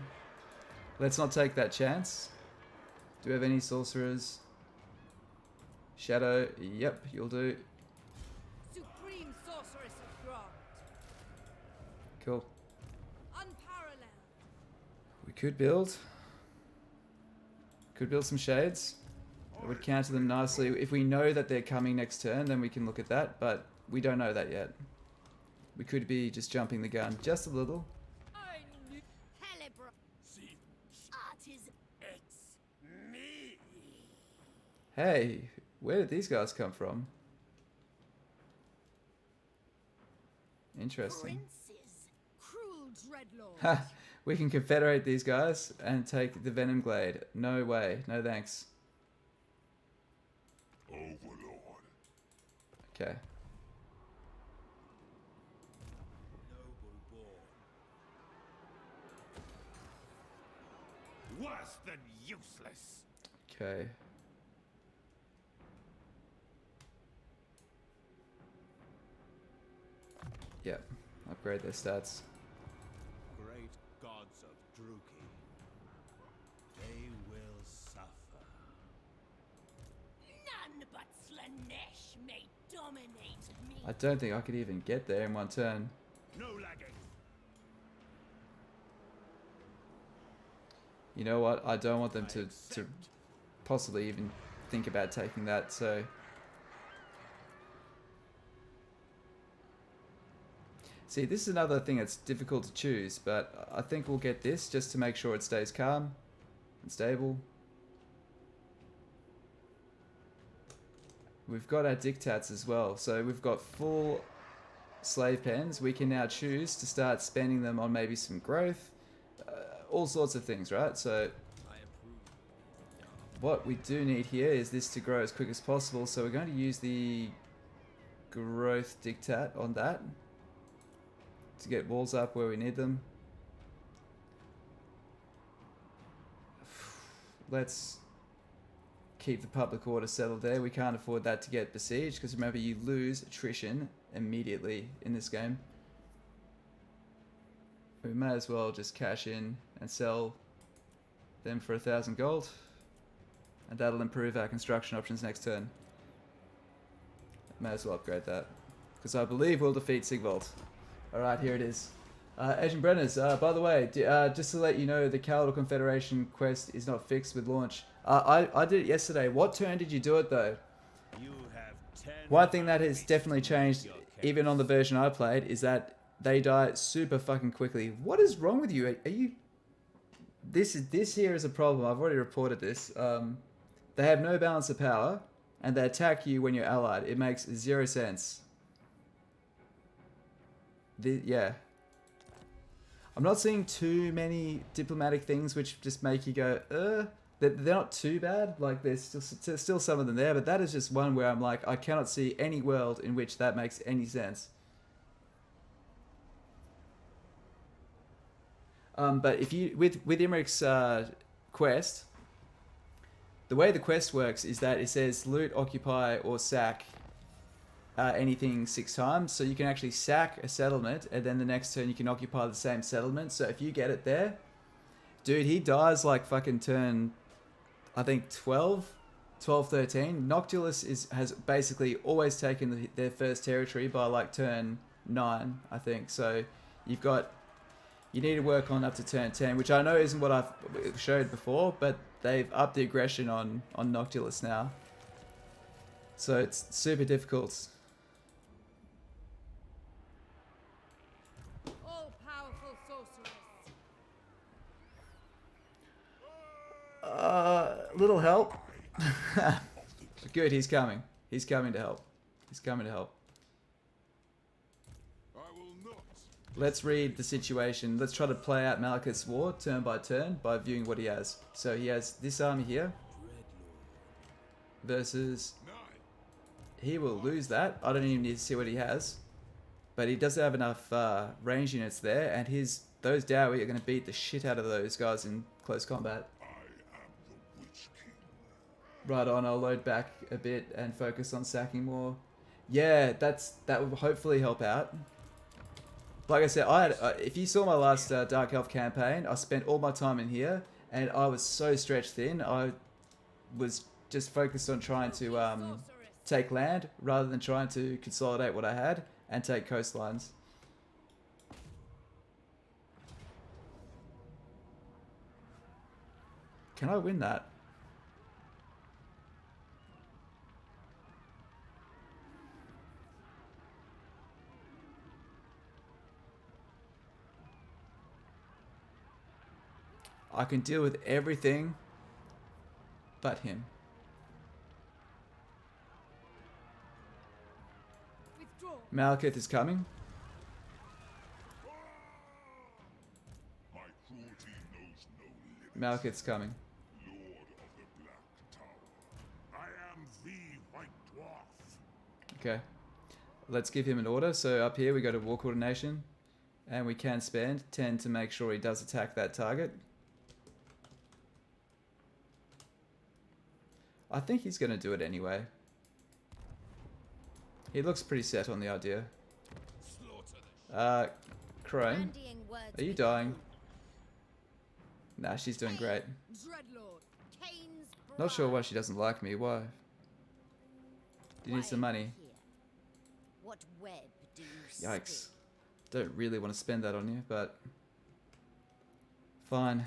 S1: Let's not take that chance. Do we have any sorcerers? Shadow, yep, you'll do.
S3: Supreme sorceress of Grant.
S1: Cool.
S3: Unparalleled.
S1: We could build some shades. It would counter them nicely. If we know that they're coming next turn, then we can look at that, but we don't know that yet. We could be just jumping the gun just a little.
S2: See, artis ex me.
S1: Hey, where did these guys come from? Interesting.
S7: Princes, cruel dreadlord.
S1: Ha! We can confederate these guys and take the Venom Glade. No way. No thanks.
S6: Overlord.
S1: Okay.
S2: Noble born.
S5: Worse than useless.
S1: Okay. Yep. Upgrade their stats.
S9: Great gods of Druchii, they will suffer.
S8: Dominate me.
S1: I don't think I could even get there in one turn.
S9: No lagging.
S1: You know what? I don't want them to possibly even think about taking that, so... See, this is another thing that's difficult to choose, but I think we'll get this just to make sure it stays calm and stable. We've got our dictats as well, so we've got full slave pens. We can now choose to start spending them on maybe some growth, all sorts of things, right? So what we do need here is this to grow as quick as possible, so we're going to use the growth dictat on that to get walls up where we need them. Let's keep the public order settled there. We can't afford that to get besieged, because remember, you lose attrition immediately in this game. We may as well just cash in and sell them for 1,000 gold, and that'll improve our construction options next turn. May as well upgrade that, because I believe we'll defeat Sigvald. Alright, here it is. Agent Brenners, by the way, just to let you know, the Caledor Confederation quest is not fixed with launch. I did it yesterday. What turn did you do it, though?
S9: You have 10
S1: One thing that has definitely changed, even on the version I played, is that they die super fucking quickly. What is wrong with you? Are you... This here is a problem. I've already reported this. They have no balance of power, and they attack you when you're allied. It makes 0 sense. Yeah. I'm not seeing too many diplomatic things which just make you go, They're not too bad. Like, there's still some of them there, but that is just one where I'm like, I cannot see any world in which that makes any sense. But if you with Imrik's quest, the way the quest works is that it says loot, occupy, or sack anything 6 times. So you can actually sack a settlement, and then the next turn you can occupy the same settlement. So if you get it there, dude, he dies like fucking turn, I think 12, 13. Noctilus has basically always taken their first territory by like turn 9, I think. So you need to work on up to turn 10, which I know isn't what I've showed before, but they've upped the aggression on Noctilus now. So it's super difficult.
S3: All-powerful sorceress.
S1: Little help. Good, he's coming. He's coming to help. He's coming to help.
S6: I will not.
S1: Let's read the situation. Let's try to play out Malekith's war turn by turn by viewing what he has. So he has this army here versus... He will lose that. I don't even need to see what he has. But he does have enough range units there, and those Dowie are going to beat the shit out of those guys in close combat. Right on, I'll load back a bit and focus on sacking more. Yeah, that will hopefully help out. Like I said, if you saw my last Dark Elf campaign, I spent all my time in here, and I was so stretched thin. I was just focused on trying to take land rather than trying to consolidate what I had and take coastlines. Can I win that? I can deal with everything but him.
S3: Withdraw.
S1: Malekith is coming.
S6: My cruelty knows no limit.
S1: Malekith's coming.
S6: Lord of the Black Tower. I am the White Dwarf.
S1: Okay. Let's give him an order. So up here we go to War Coordination. And we can spend 10 to make sure he does attack that target. I think he's going to do it anyway. He looks pretty set on the idea. Crone, are you dying? Nah, she's doing great.
S8: Dreadlord, Kane's
S1: Not sure
S8: bride.
S1: why she doesn't like me. Why? Do you need some money?
S8: Here. What web do you spin?
S1: Yikes. Don't really want to spend that on you, but fine.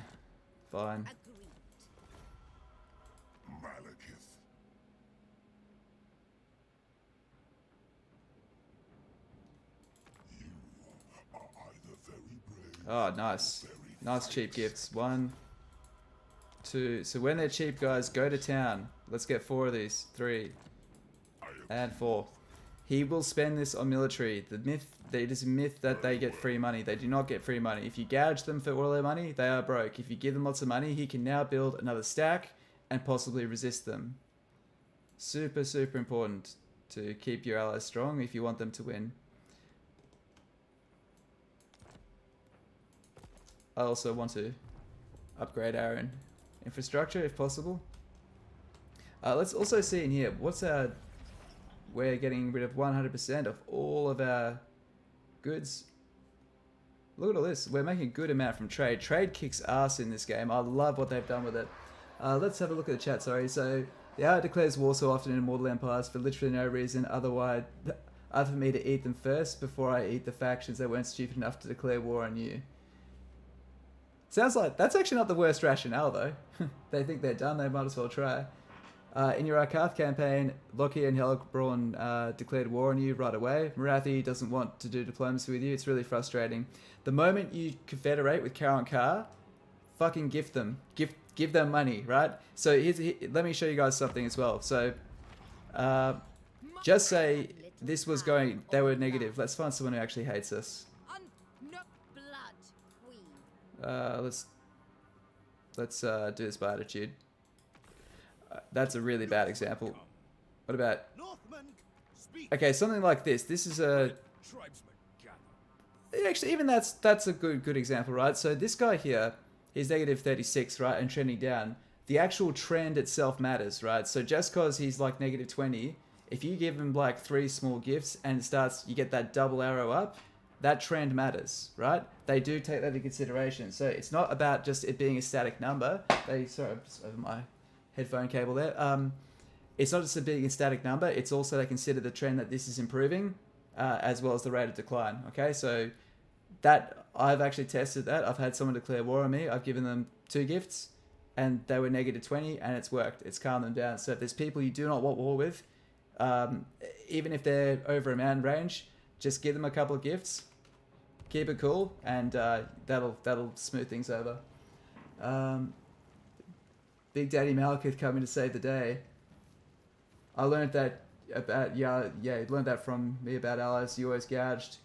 S1: Fine.
S8: Agreed.
S6: Malekith. You are either very brave.
S1: Oh, nice. Nice cheap gifts. 1, 2. So when they're cheap, guys, go to town. Let's get 4 of these. 3 and 4. He will spend this on military. It is a myth that they get free money. They do not get free money. If you gouge them for all their money, they are broke. If you give them lots of money, he can now build another stack and possibly resist them. Super, super important to keep your allies strong if you want them to win. I also want to upgrade our infrastructure if possible. Let's also see in here, we're getting rid of 100% of all of our goods. Look at all this. We're making a good amount from trade. Trade kicks ass in this game. I love what they've done with it. Let's have a look at the chat, sorry. So, the ally declares war so often in Immortal Empires for literally no reason other for me to eat them first before I eat the factions that weren't stupid enough to declare war on you. Sounds like that's actually not the worst rationale though. They think they're done, they might as well try. In your Arkath campaign, Loki and Helgebrand declared war on you right away. Marathi doesn't want to do diplomacy with you. It's really frustrating. The moment you confederate with Karon Kar, fucking gift them. Give them money, right? So let me show you guys something as well. So just say this was going, they were negative. Let's find someone who actually hates us.
S8: Blood Queen.
S1: Let's do this by attitude. That's a really bad example. What about... Okay, something like this. This is a... Actually, even that's a good example, right? So this guy here, he's negative 36, right? And trending down. The actual trend itself matters, right? So just because he's like negative 20, if you give him like 3 small gifts and it starts, you get that double arrow up, that trend matters, right? They do take that into consideration. So it's not about just it being a static number. Sorry, I'm just over my headphone cable there. It's not just a being a static number. It's also they consider the trend that this is improving, as well as the rate of decline. Okay, so that I've actually tested that. I've had someone declare war on me. I've given them 2 gifts, and they were negative 20, and it's worked. It's calmed them down. So if there's people you do not want war with, even if they're over a man range, just give them a couple of gifts, keep it cool, and that'll smooth things over. Big Daddy Malekith coming to save the day. I learned that about learned that from me about allies. You always gouged.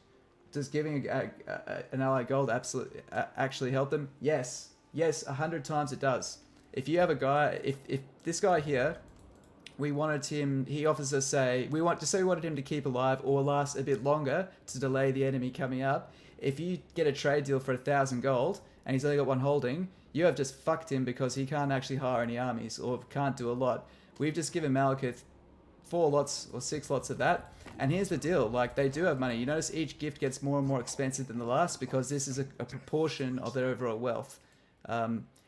S1: Does giving an ally gold actually help them? Yes, 100 times it does. If you have a guy, if this guy here, we wanted him, he offers us we wanted him to keep alive or last a bit longer to delay the enemy coming up. If you get a trade deal for 1,000 gold and he's only got 1 holding, you have just fucked him because he can't actually hire any armies or can't do a lot. We've just given Malekith 4 lots or 6 lots of that. And here's the deal, like they do have money. You notice each gift gets more and more expensive than the last because this is a proportion of their overall wealth.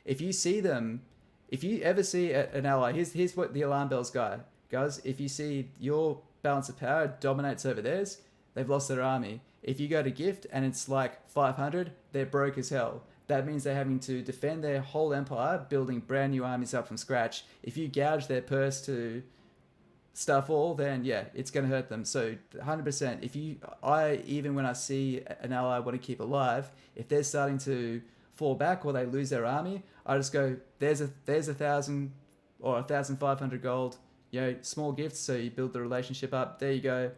S1: If you ever see an ally, here's what the alarm bells guys, if you see your balance of power dominates over theirs, they've lost their army. If you go to gift and it's like 500, they're broke as hell. That means they're having to defend their whole empire, building brand new armies up from scratch. If you gouge their purse to stuff all, then yeah, it's going to hurt them. So 100%, even when I see an ally I want to keep alive, if they're starting to fall back or they lose their army, I just go, there's 1,000 or 1,500 gold, small gifts, so you build the relationship up. There you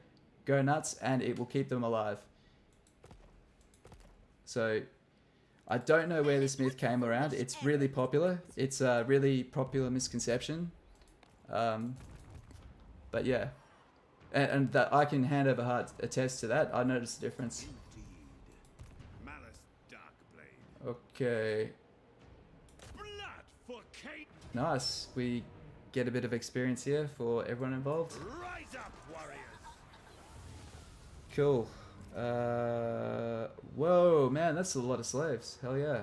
S1: go nuts, and it will keep them alive. So I don't know where this myth came around. It's really popular. It's a really popular misconception. But yeah, and that I can hand over heart attest to that. I noticed the difference.
S9: Malus Darkblade.
S1: Okay.
S9: Blood for Kate.
S1: Nice. We get a bit of experience here for everyone involved.
S9: Rise up, warriors.
S1: Cool. Whoa, man, that's a lot of slaves. Hell yeah.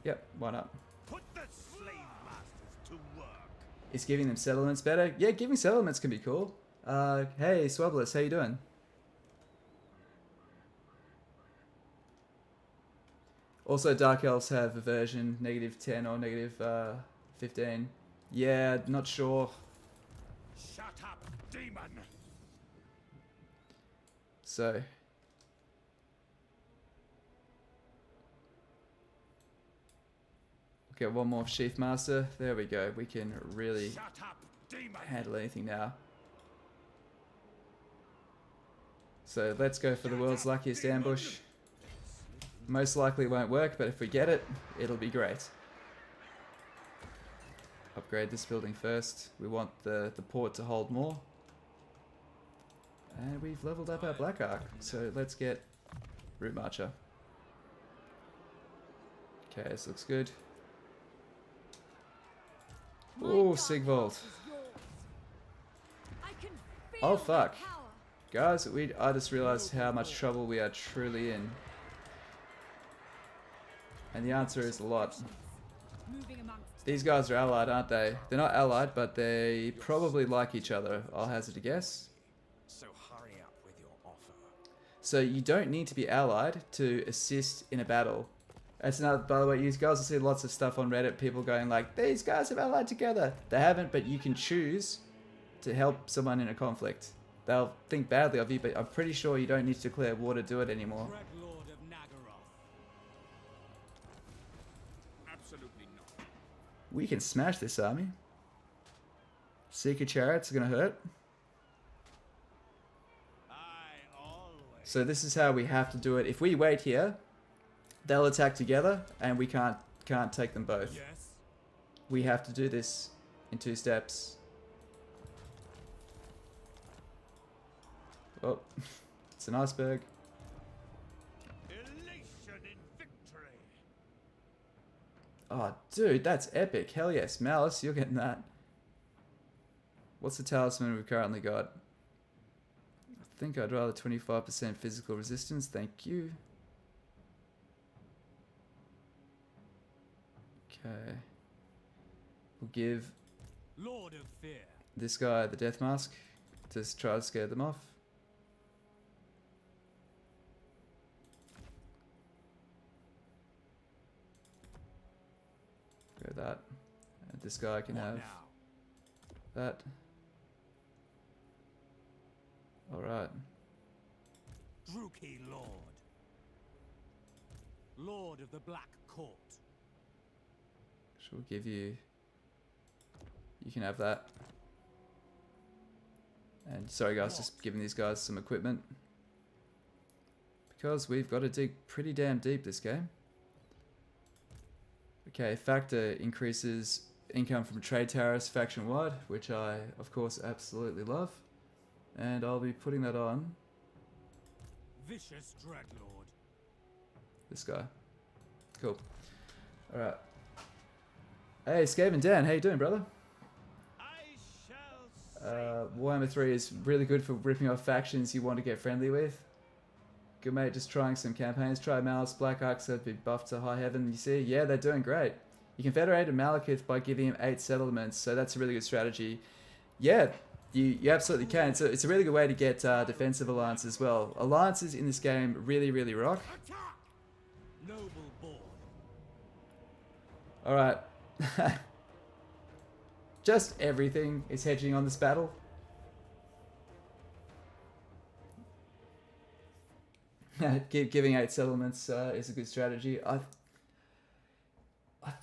S1: Yep, why not?
S9: Put the slave masters to work.
S1: Is giving them settlements better? Yeah, giving settlements can be cool. Hey, Swabbless, how you doing? Also, Dark Elves have a version -10 or -15. Yeah, not sure.
S2: Shut up, demon!
S1: So, get one more Sheath Master. There we go. We can really
S2: Shut up, demon!
S1: handle anything now. So let's go for the world's luckiest ambush. Most likely it won't work, but if we get it, it'll be great. Upgrade this building first. We want the port to hold more. And we've leveled up our Black Arc, so let's get Root Marcher. Okay, this looks good. Oh, Sigvald. Oh fuck. Guys, I just realized how much trouble we are truly in. And the answer is a lot. These guys are allied, aren't they? They're not allied, but they probably like each other, I'll hazard a guess.
S5: So hurry up with your offer.
S1: So you don't need to be allied to assist in a battle. That's another, by the way, you guys will see lots of stuff on Reddit, people going like, these guys have allied together. They haven't, but you can choose to help someone in a conflict. They'll think badly of you, but I'm pretty sure you don't need to declare war to do it anymore.
S4: Dreadlord of Nagaroth.
S2: Absolutely not.
S1: We can smash this army. Seeker Chariots are going to hurt.
S9: I always.
S1: So this is how we have to do it. If we wait here, they'll attack together, and we can't take them both.
S4: Yes.
S1: We have to do this in 2 steps. Oh, it's an iceberg.
S2: Elation in victory!
S1: Oh, dude, that's epic. Hell yes. Malus, you're getting that. What's the talisman we've currently got? I think I'd rather 25% physical resistance. Thank you. Okay. We'll give
S4: Lord of Fear.
S1: this guy the death mask to try to scare them off. Go that. And this guy can
S4: What
S1: have
S4: now?
S1: that. Alright.
S4: Druchii Lord. Lord of the Black Court.
S1: She'll give you... You can have that. And sorry guys, just giving these guys some equipment. Because we've got to dig pretty damn deep this game. Okay, factor increases income from trade tariffs faction-wide, which I, of course, absolutely love. And I'll be putting that on
S4: Vicious Dreadlord.
S1: this guy. Cool. Alright. Hey, Skaven Dan, how you doing, brother?
S9: I shall
S1: Warhammer 3 is really good for ripping off factions you want to get friendly with. Good mate, just trying some campaigns. Try Malus, Black Arcs have been buffed to high heaven, you see? Yeah, they're doing great. You can federate a Malekith by giving him 8 settlements, so that's a really good strategy. Yeah, you absolutely can. So it's a really good way to get defensive alliance as well. Alliances in this game really, really rock.
S4: Noble Board.
S1: Alright. Just everything is hedging on this battle. Giving 8 settlements is a good strategy. I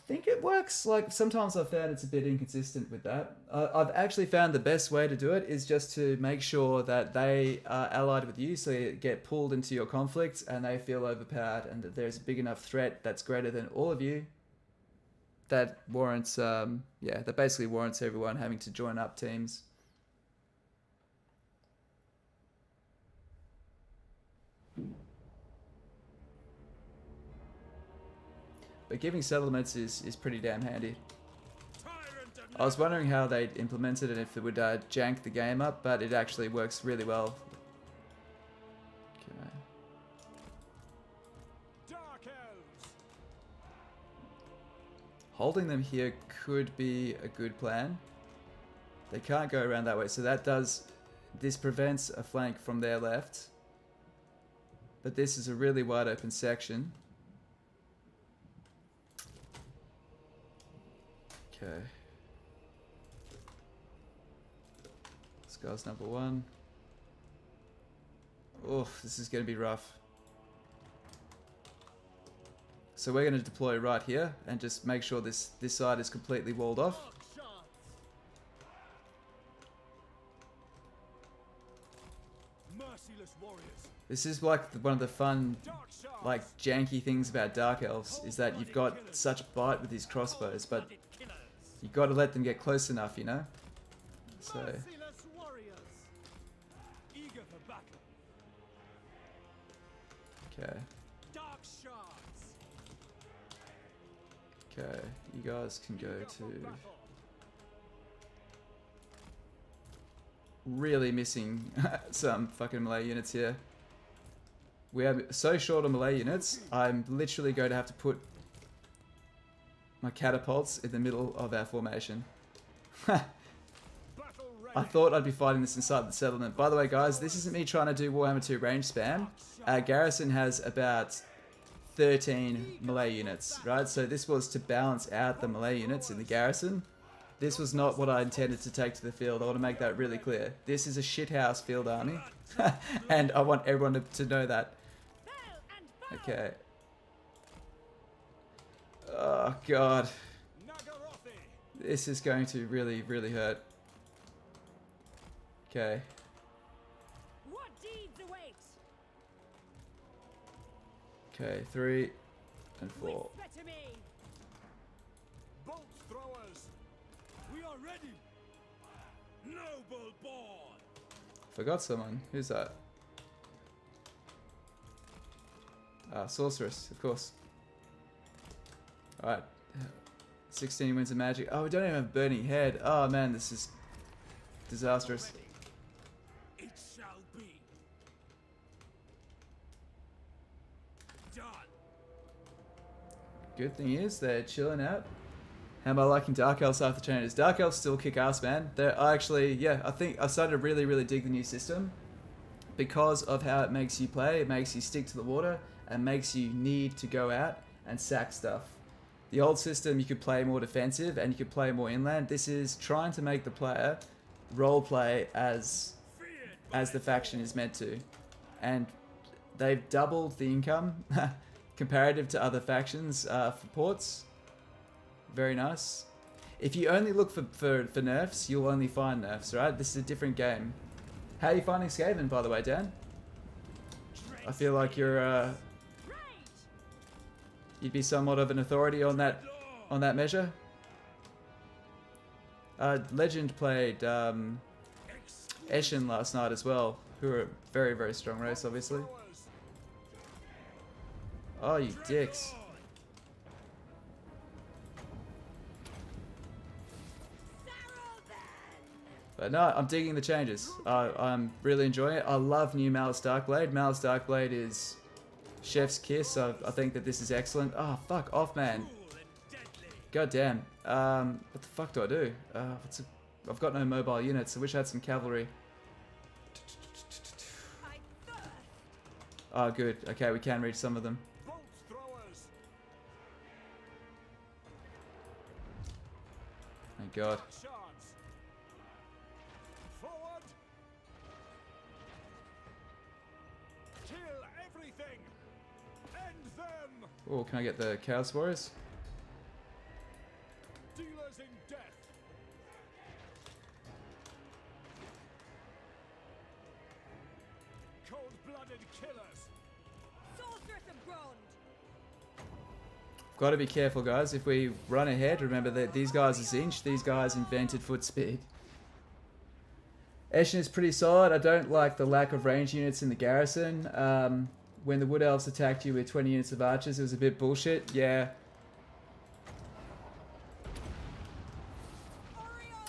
S1: think it works. Like, sometimes I've found it's a bit inconsistent with that. I've actually found the best way to do it is just to make sure that they are allied with you, so you get pulled into your conflicts and they feel overpowered, and that there's a big enough threat that's greater than all of you that warrants, yeah, that basically warrants everyone having to join up teams. But giving settlements is pretty damn handy. I was wondering how they'd implemented it, if it would jank the game up, but it actually works really well. Okay.
S4: Dark Elves.
S1: Holding them here could be a good plan. They can't go around that way, so that does this prevents a flank from their left. But this is a really wide open section. Okay. This guy's number 1. Oof, this is going to be rough. So we're going to deploy right here and just make sure this side is completely walled off.
S4: Merciless warriors.
S1: This is like one of the fun, like janky things about Dark Elves is that you've got such bite with these crossbows, but you got to let them get close enough, you know. So.
S4: Merciless warriors. Eager for battle.
S1: Okay.
S4: Dark shards.
S1: Okay. You guys can go to. Really missing some fucking melee units here. We are so short on melee units, I'm literally going to have to put my catapults in the middle of our formation. I thought I'd be fighting this inside the settlement. By the way, guys, this isn't me trying to do Warhammer 2 range spam. Our garrison has about 13 melee units, right? So this was to balance out the melee units in the garrison. This was not what I intended to take to the field. I want to make that really clear. This is a shithouse field army. And I want everyone to know that. Okay. Oh, God. This is going to really, really hurt. Okay.
S7: What deeds await?
S1: Okay, 3 and 4.
S7: Whisper to me.
S4: Bolt throwers. We are ready.
S2: Noble born.
S1: Forgot someone. Who's that? Sorceress, of course. Alright. 16 wins of magic. Oh, we don't even have burning head. Oh man, this is disastrous.
S2: It shall be. Done.
S1: Good thing is they're chilling out. How am I liking Dark Elves after changes? Dark Elves still kick ass, man. They're actually, yeah, I think I started to really, really dig the new system because of how it makes you play. It makes you stick to the water and makes you need to go out and sack stuff. The old system, you could play more defensive and you could play more inland. This is trying to make the player role play as the faction is meant to. And they've doubled the income comparative to other factions for ports. Very nice. If you only look for nerfs, you'll only find nerfs, right? This is a different game. How are you finding Skaven, by the way, Dan? I feel like you're you'd be somewhat of an authority on that measure. Legend played Eshin last night as well, who are a very, very strong race, obviously. Oh, you dicks. But no, I'm digging the changes. I'm really enjoying it. I love new Malus Darkblade. Malus Darkblade is chef's kiss. I think that this is excellent. Oh, fuck off, man. God damn. What the fuck do I do? I've got no mobile units. I wish I had some cavalry. Oh, good. Okay, we can reach some of them. Thank God. Oh, can I get the Chaos Warriors?
S4: Dealers in death. Cold-blooded killers.
S7: Sorceress of Grond.
S1: Got to be careful, guys. If we run ahead, remember that these guys are Zinch. These guys invented foot speed. Eshin is pretty solid. I don't like the lack of range units in the garrison. When the Wood Elves attacked you with 20 units of archers, it was a bit bullshit. Yeah.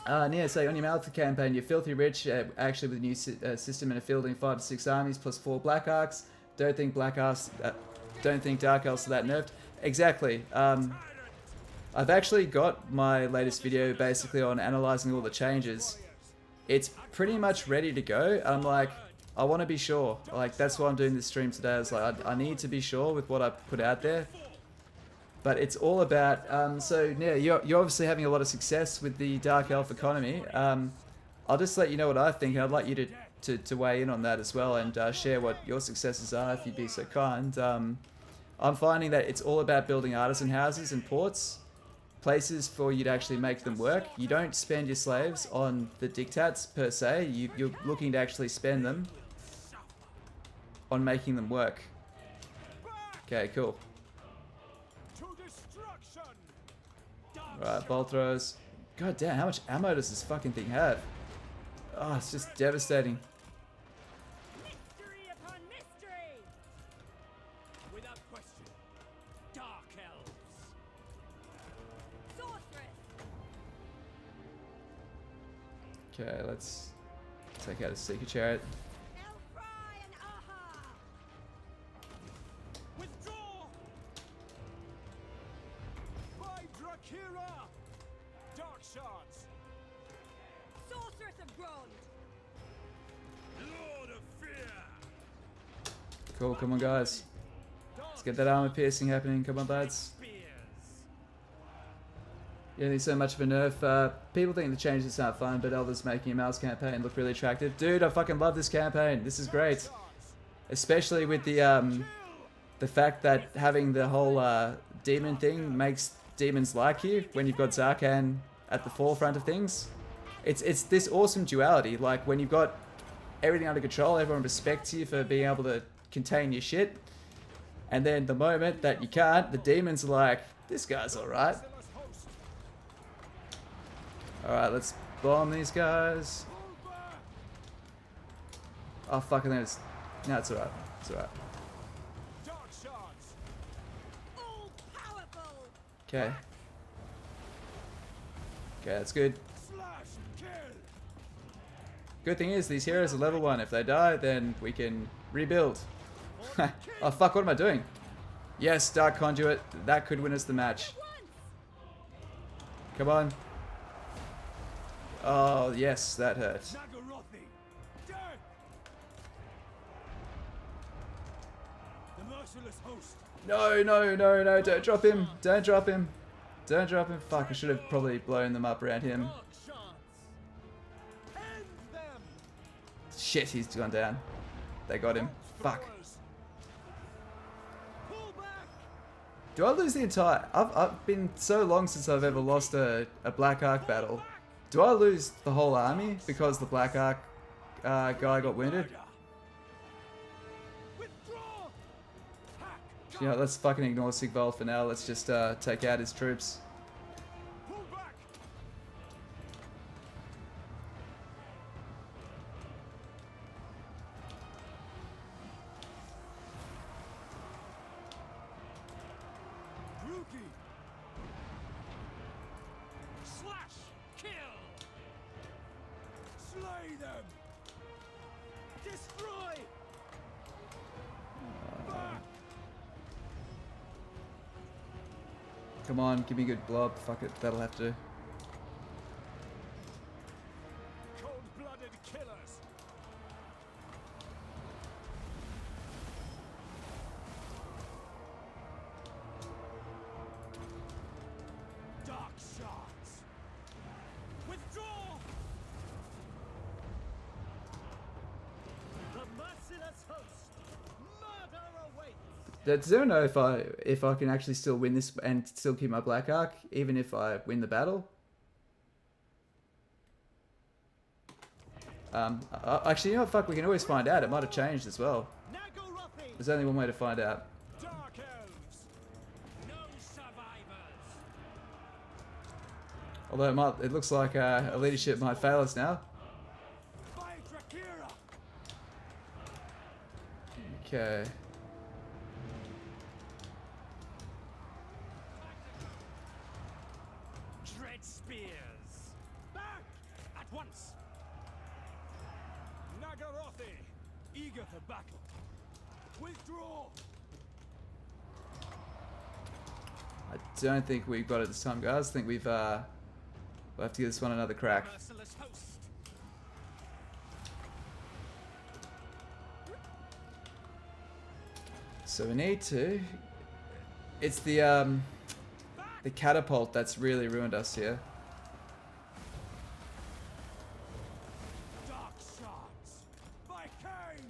S1: Nia, say on your Malta campaign, you're filthy rich, actually with a new system and a fielding 5 to 6 armies plus 4 Black Arcs. Don't think Dark Elves are that nerfed. Exactly. I've actually got my latest video basically on analysing all the changes. it's pretty much ready to go. I'm like, I want to be sure. Like, that's why I'm doing this stream today. It's like, I need to be sure with what I put out there. But it's all about, so yeah, you're obviously having a lot of success with the Dark Elf economy. I'll just let you know what I think, and I'd like you to weigh in on that as well, and share what your successes are, if you'd be so kind. I'm finding that it's all about building artisan houses and ports, places for you to actually make them work. You don't spend your slaves on the dictats per se, you're looking to actually spend them on making them work. Okay, cool. Right, bolt throws. God damn, how much ammo does this fucking thing have? Oh, it's just devastating.
S7: Mystery upon mystery!
S4: Without question, Dark Elves.
S7: Sorceress!
S1: Okay, let's take out a Seeker Chariot.
S7: Elfry and Aha!
S4: Withdraw! By Druchii! Dark Shards!
S7: Sorceress of Grond!
S4: Lord of Fear!
S1: Cool, come on guys. Let's get that armor piercing happening, come on lads.
S4: Spears!
S1: Yeah, there's so much of a nerf. People think the changes aren't fun, but Elder's making a Malus campaign look really attractive. Dude, I fucking love this campaign. This is great. Especially with the fact that having the whole demon thing makes demons like you when you've got Zarkan at the forefront of things. It's this awesome duality. Like, when you've got everything under control, everyone respects you for being able to contain your shit. And then the moment that you can't, the demons are like, this guy's alright. Alright, let's bomb these guys. Oh, fucking there's... No, it's alright. It's alright.
S4: Dark Shards!
S7: All powerful!
S1: Okay. Okay, that's good.
S4: Slash! Kill!
S1: Good thing is, these heroes are level 1. If they die, then we can rebuild. Oh fuck, what am I doing? Yes, Dark Conduit. That could win us the match. Come on. Oh, yes, that hurt.
S4: Nagarothi! Dead! The merciless host!
S1: No, no, no, no, don't drop him. Don't drop him. Don't drop him. Fuck, I should have probably blown them up around him.
S4: Dark Shards! End them!
S1: Shit, he's gone down. They got him. Fuck.
S4: Pull back!
S1: Do I lose the entire... I've been so long since I've ever lost a Black Ark battle. Do I lose the whole army because the Black Ark guy got wounded?
S4: Withdraw! Hack!
S1: You know, let's fucking ignore Sigvald for now. Let's just take out his troops.
S4: Pull back! Druchii! Slash! Kill! Slay them! Destroy! Back!
S1: Come on, give me a good blob. Fuck it, that'll have to do.
S4: Cold-blooded killers! Dark Shards! Withdraw! The merciless host! Murder awaits!
S1: Does anyone know if I can actually still win this and still keep my Black Ark, even if I win the battle? Actually, you know what, fuck, we can always find out. It might have changed as well.
S4: Nagarothi!
S1: There's only one way to find out.
S4: Dark Elves! No survivors!
S1: Although it looks like a leadership might fail us now.
S4: By Druchii!
S1: Okay.
S4: Dread spears! Back! At once! Nagarothi! Eager for battle! Withdraw!
S1: I don't think we've got it this time, guys. I think we'll have to give this one another crack.
S4: Merciless host!
S1: So we need to. It's the catapult that's really ruined us here.
S4: Dark shards by Cain.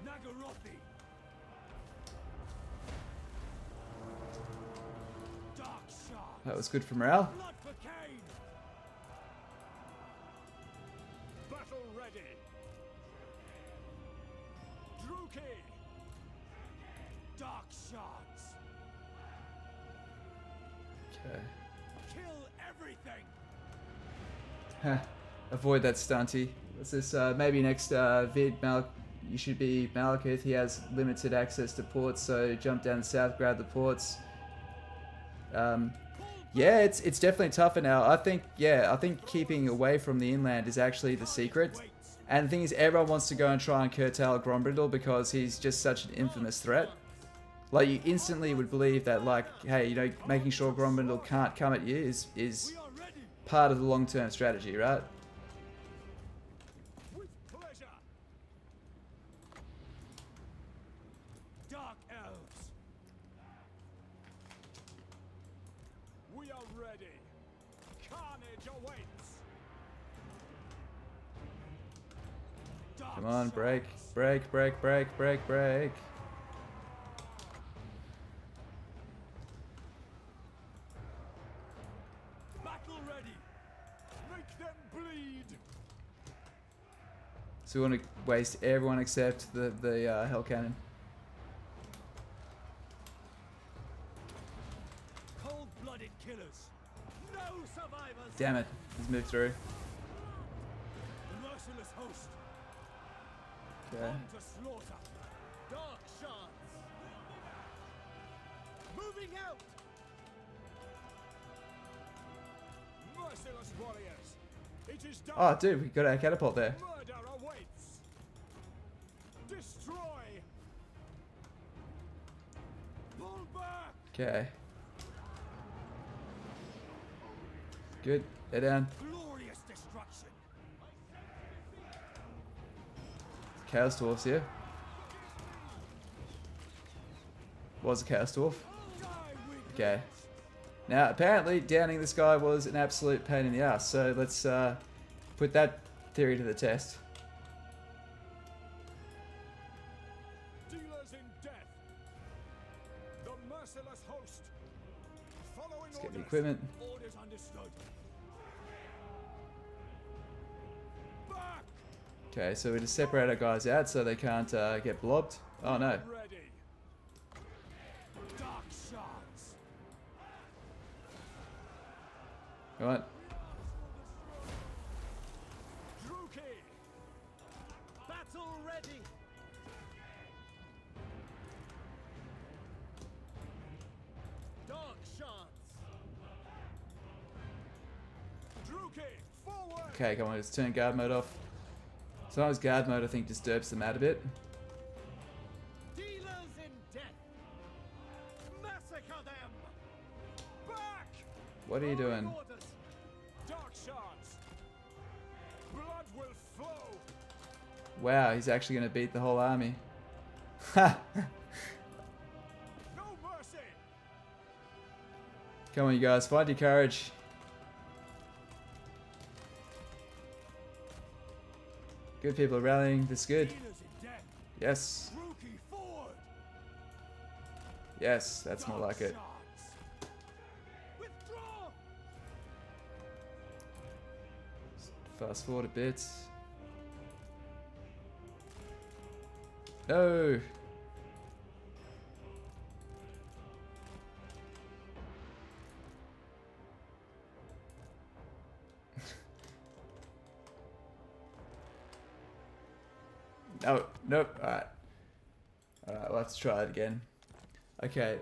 S4: Nagarothi. Dark shards.
S1: That was good for morale.
S4: Blood for Cain. Battle ready. Druchii. Dark shards.
S1: Okay.
S4: Kill everything.
S1: Avoid that stunty. What's this? Maybe next vid, you should be Malekith. He has limited access to ports, so jump down south, grab the ports. Yeah, it's definitely tougher now. I think keeping away from the inland is actually the secret. And the thing is, everyone wants to go and try and curtail Grombrindle because he's just such an infamous threat. Like, you instantly would believe that, like, hey, you know, making sure Grombrindle can't come at you is part of the long-term strategy, right?
S4: With pleasure. Dark elves. We are ready. Carnage awaits. Dark
S1: Come on, break,
S4: shards.
S1: break, break, break, break, break.
S4: Battle ready. Make them bleed.
S1: So we want to waste everyone except the Hell Cannon.
S4: Cold-blooded killers. No survivors.
S1: Damn it, he's moved through.
S4: The merciless host.
S1: Okay.
S4: On to slaughter. Dark shards. Moving out. Merciless warriors. It is done.
S1: Oh, dude, we got our catapult there.
S4: Murder awaits. Destroy. Pull back.
S1: Okay. Good. Head down.
S4: Glorious destruction.
S1: Chaos Dwarfs here. Was a Chaos Dwarf.
S4: Die with
S1: Okay. Now, apparently, downing this guy was an absolute pain in the ass. So let's put that theory to the test.
S4: dealers in death. The merciless host. Following
S1: Let's get the
S4: orders.
S1: equipment.
S4: Orders understood. Back.
S1: Okay, so we just separate our guys out so they can't get blobbed. Oh no.
S4: Ready. Dark shards.
S1: Come on.
S4: Druchii. Battle ready. Dark shards. Druchii, forward.
S1: Okay, come on, let's turn guard mode off. Sometimes guard mode, I think, disturbs them out a bit.
S4: Dealers in death. Massacre them. Back.
S1: What are you doing?
S4: Orders. Dark shards. Blood will flow.
S1: Wow, he's actually going to beat the whole army. Ha!
S4: No mercy.
S1: Come on, you guys, find your courage. Good people are rallying. This is good.
S4: Dealers in death.
S1: Yes.
S4: Druchii, forward.
S1: Yes, that's more like it.
S4: Shards. Withdraw.
S1: Fast forward a bit. No. No, nope. Alright. Alright, we'll have to try it again. Okay,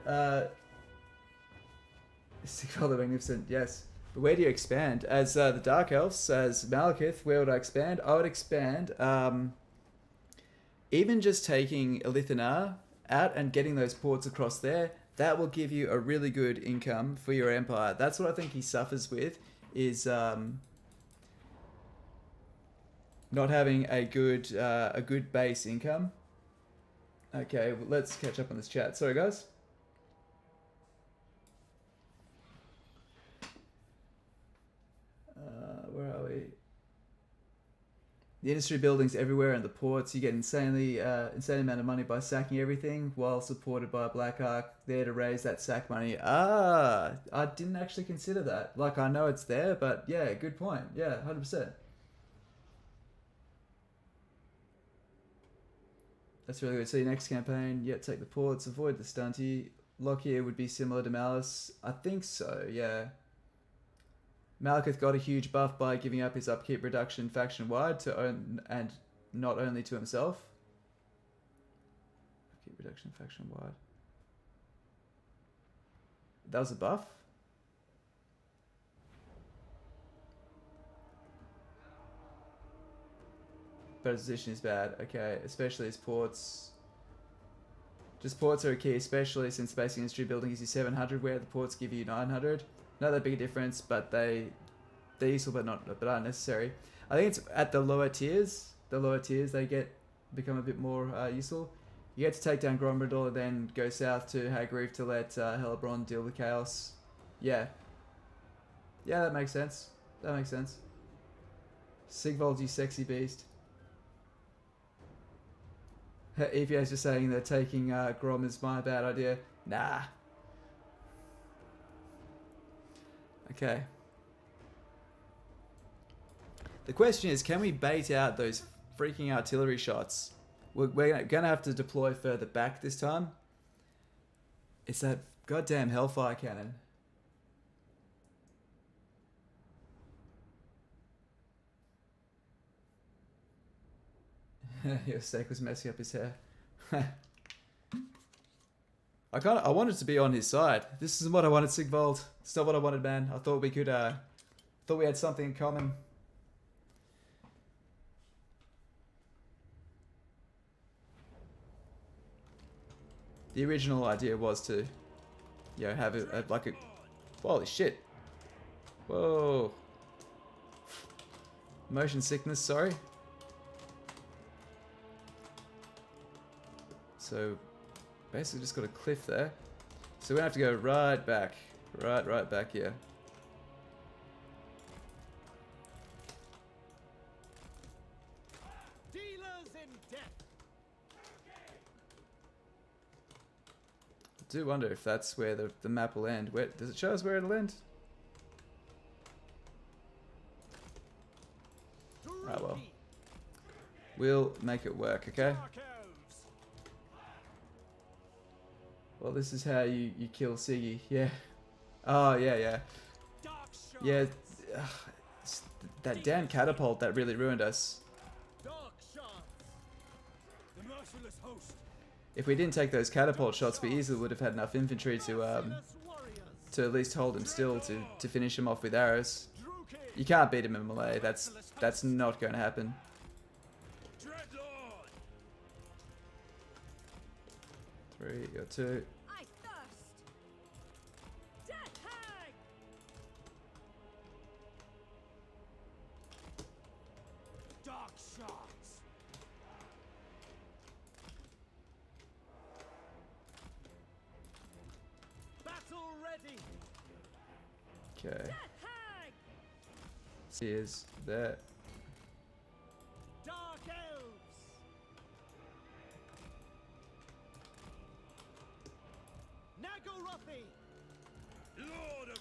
S1: Sigval the Magnificent, yes. But where do you expand? As the Dark Elves, as Malekith, where would I expand? I would expand, even just taking Elithanar out and getting those ports across there, that will give you a really good income for your empire. That's what I think he suffers with, is not having a good base income. Okay, well, let's catch up on this chat. Sorry, guys. Where are we? The industry buildings everywhere and the ports. You get insane amount of money by sacking everything, while supported by a Black Ark there to raise that sack money. Ah, I didn't actually consider that. Like, I know it's there, but yeah, good point. Yeah, 100%. That's really good. So your next campaign, yeah, take the ports, avoid the stunty. Lock here would be similar to Malus. I think so, yeah. Malekith got a huge buff by giving up his upkeep reduction faction-wide to own, and not only to himself. Upkeep reduction faction-wide. That was a buff? But his position is bad. Okay, especially his ports. Just ports are a key, especially since basic industry building gives you 700, where the ports give you 900. Not that big a difference, but they're useful, but aren't necessary. I think it's at the lower tiers. The lower tiers they become a bit more useful. You get to take down Grombrindal and then go south to Hagreef to let Hellebron deal with chaos. Yeah. Yeah, that makes sense. That makes sense. Sigvald, you sexy beast. EVA's just saying that taking Grom is my bad idea. Nah. Okay. The question is, can we bait out those freaking artillery shots? We're going to have to deploy further back this time. It's that goddamn Hellfire cannon. Your steak was messing up his hair. I wanted to be on his side. This isn't what I wanted, Sigvald. It's not what I wanted, man. I thought we could, thought we had something in common. The original idea was to, you know, have like a, holy shit. Whoa. Motion sickness, sorry. So, basically just got a cliff there. So we're gonna have to go right back. Right back here.
S4: Dealers in death.
S1: I do wonder if that's where the map will end. Where does it show us where it'll end? Ah well. We'll make it work, okay? Well, this is how you kill Siggy. Yeah. Oh, yeah. Yeah. It's that damn catapult that really ruined us. If we didn't take those catapult shots, we easily would have had enough infantry to at least hold him still to finish him off with arrows. You can't beat him in melee. That's not going to happen. 3, you got 2.
S7: I thirst. Death hag.
S4: Dark shots. Battle ready.
S1: Okay.
S7: Death hag.
S1: Here's that.
S4: Dark elves.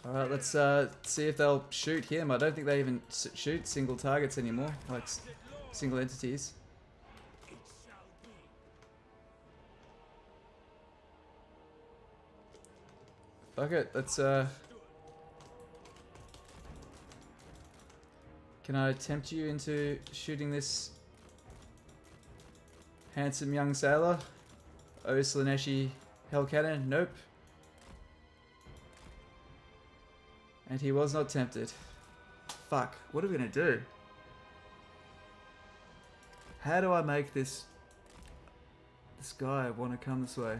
S1: Alright, let's see if they'll shoot him. I don't think they even shoot single targets anymore, like single entities. Fuck it, let's can I tempt you into shooting this handsome young sailor? O Slaneshi Hellcannon? Nope. And he was not tempted. Fuck, what are we gonna do? How do I make this guy want to come this way?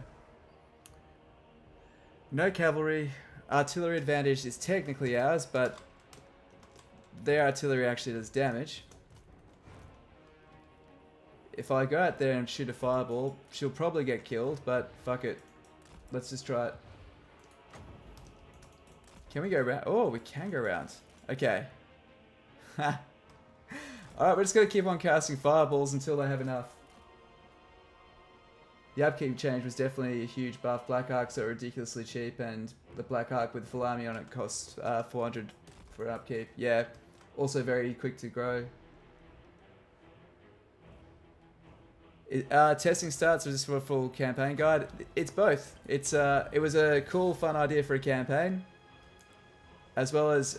S1: No cavalry. Artillery advantage is technically ours, but their artillery actually does damage. if I go out there and shoot a fireball, she'll probably get killed, but fuck it. Let's just try it. Can we go around? Oh, we can go around. Okay. Alright, we're just going to keep on casting fireballs until they have enough. The upkeep change was definitely a huge buff. Black Arcs are ridiculously cheap, and the Black Arc with full army on it costs 400 for upkeep. Yeah, also very quick to grow. Testing starts just for a full campaign guide. It's both. It was a cool, fun idea for a campaign, as well as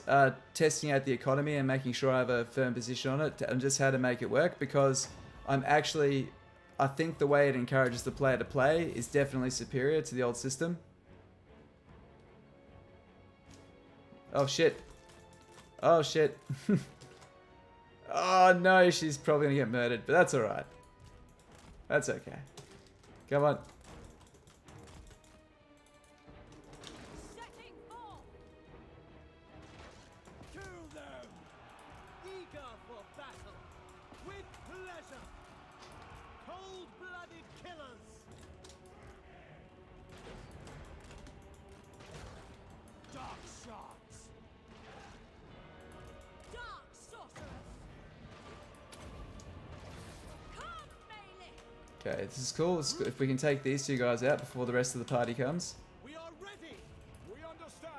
S1: testing out the economy and making sure I have a firm position on it and just how to make it work, because I think the way it encourages the player to play is definitely superior to the old system. Oh shit. Oh shit. Oh no, she's probably gonna get murdered, but that's alright. That's okay. Come on.
S7: Setting off. Kill them. Eager for battle. With pleasure. Cold-blooded killers. Dark shards.
S3: Dark sorceress. Come, melee.
S1: Okay, this is cool. If we can take these two guys out before the rest of the party comes.
S4: We are ready. We understand.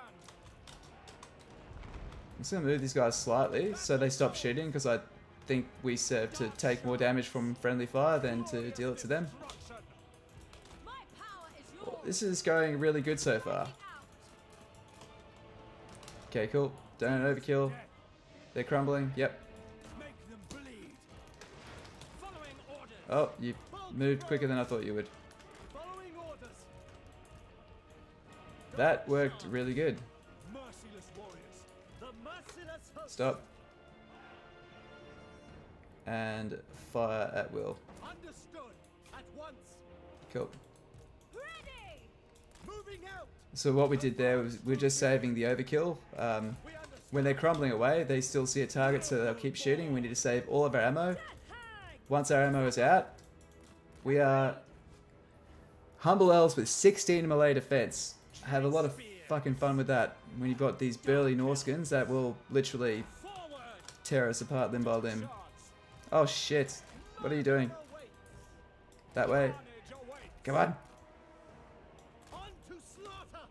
S1: I'm just going to move these guys slightly so they stop shooting, because I think we serve to take more damage from friendly fire than to deal it to them.
S3: My power is yours.
S1: This is going really good so far.
S3: Out.
S1: Okay, cool. Don't overkill. They're crumbling. Yep.
S4: Make them bleed. Following orders.
S1: Oh, you moved quicker than I thought you would.
S4: Following orders.
S1: That worked really good.
S4: Merciless warriors.
S7: The merciless host.
S1: Stop. And fire at will.
S4: Understood. At once.
S1: Cool.
S3: Ready.
S4: Moving out.
S1: So what we did there was we're just saving the overkill.
S4: We understand.
S1: When they're crumbling away, they still see a target, so they'll keep shooting. We need to save all of our ammo. Once our ammo is out, we are humble elves with 16 melee defense. Have a lot of fucking fun with that. When you've got these burly Norskins that will literally
S4: Forward.
S1: tear us apart limb by limb.
S4: Shards.
S1: Oh shit! What are you doing?
S4: Await.
S1: That way.
S4: Carnage awaits.
S1: Come on.
S4: On to slaughter.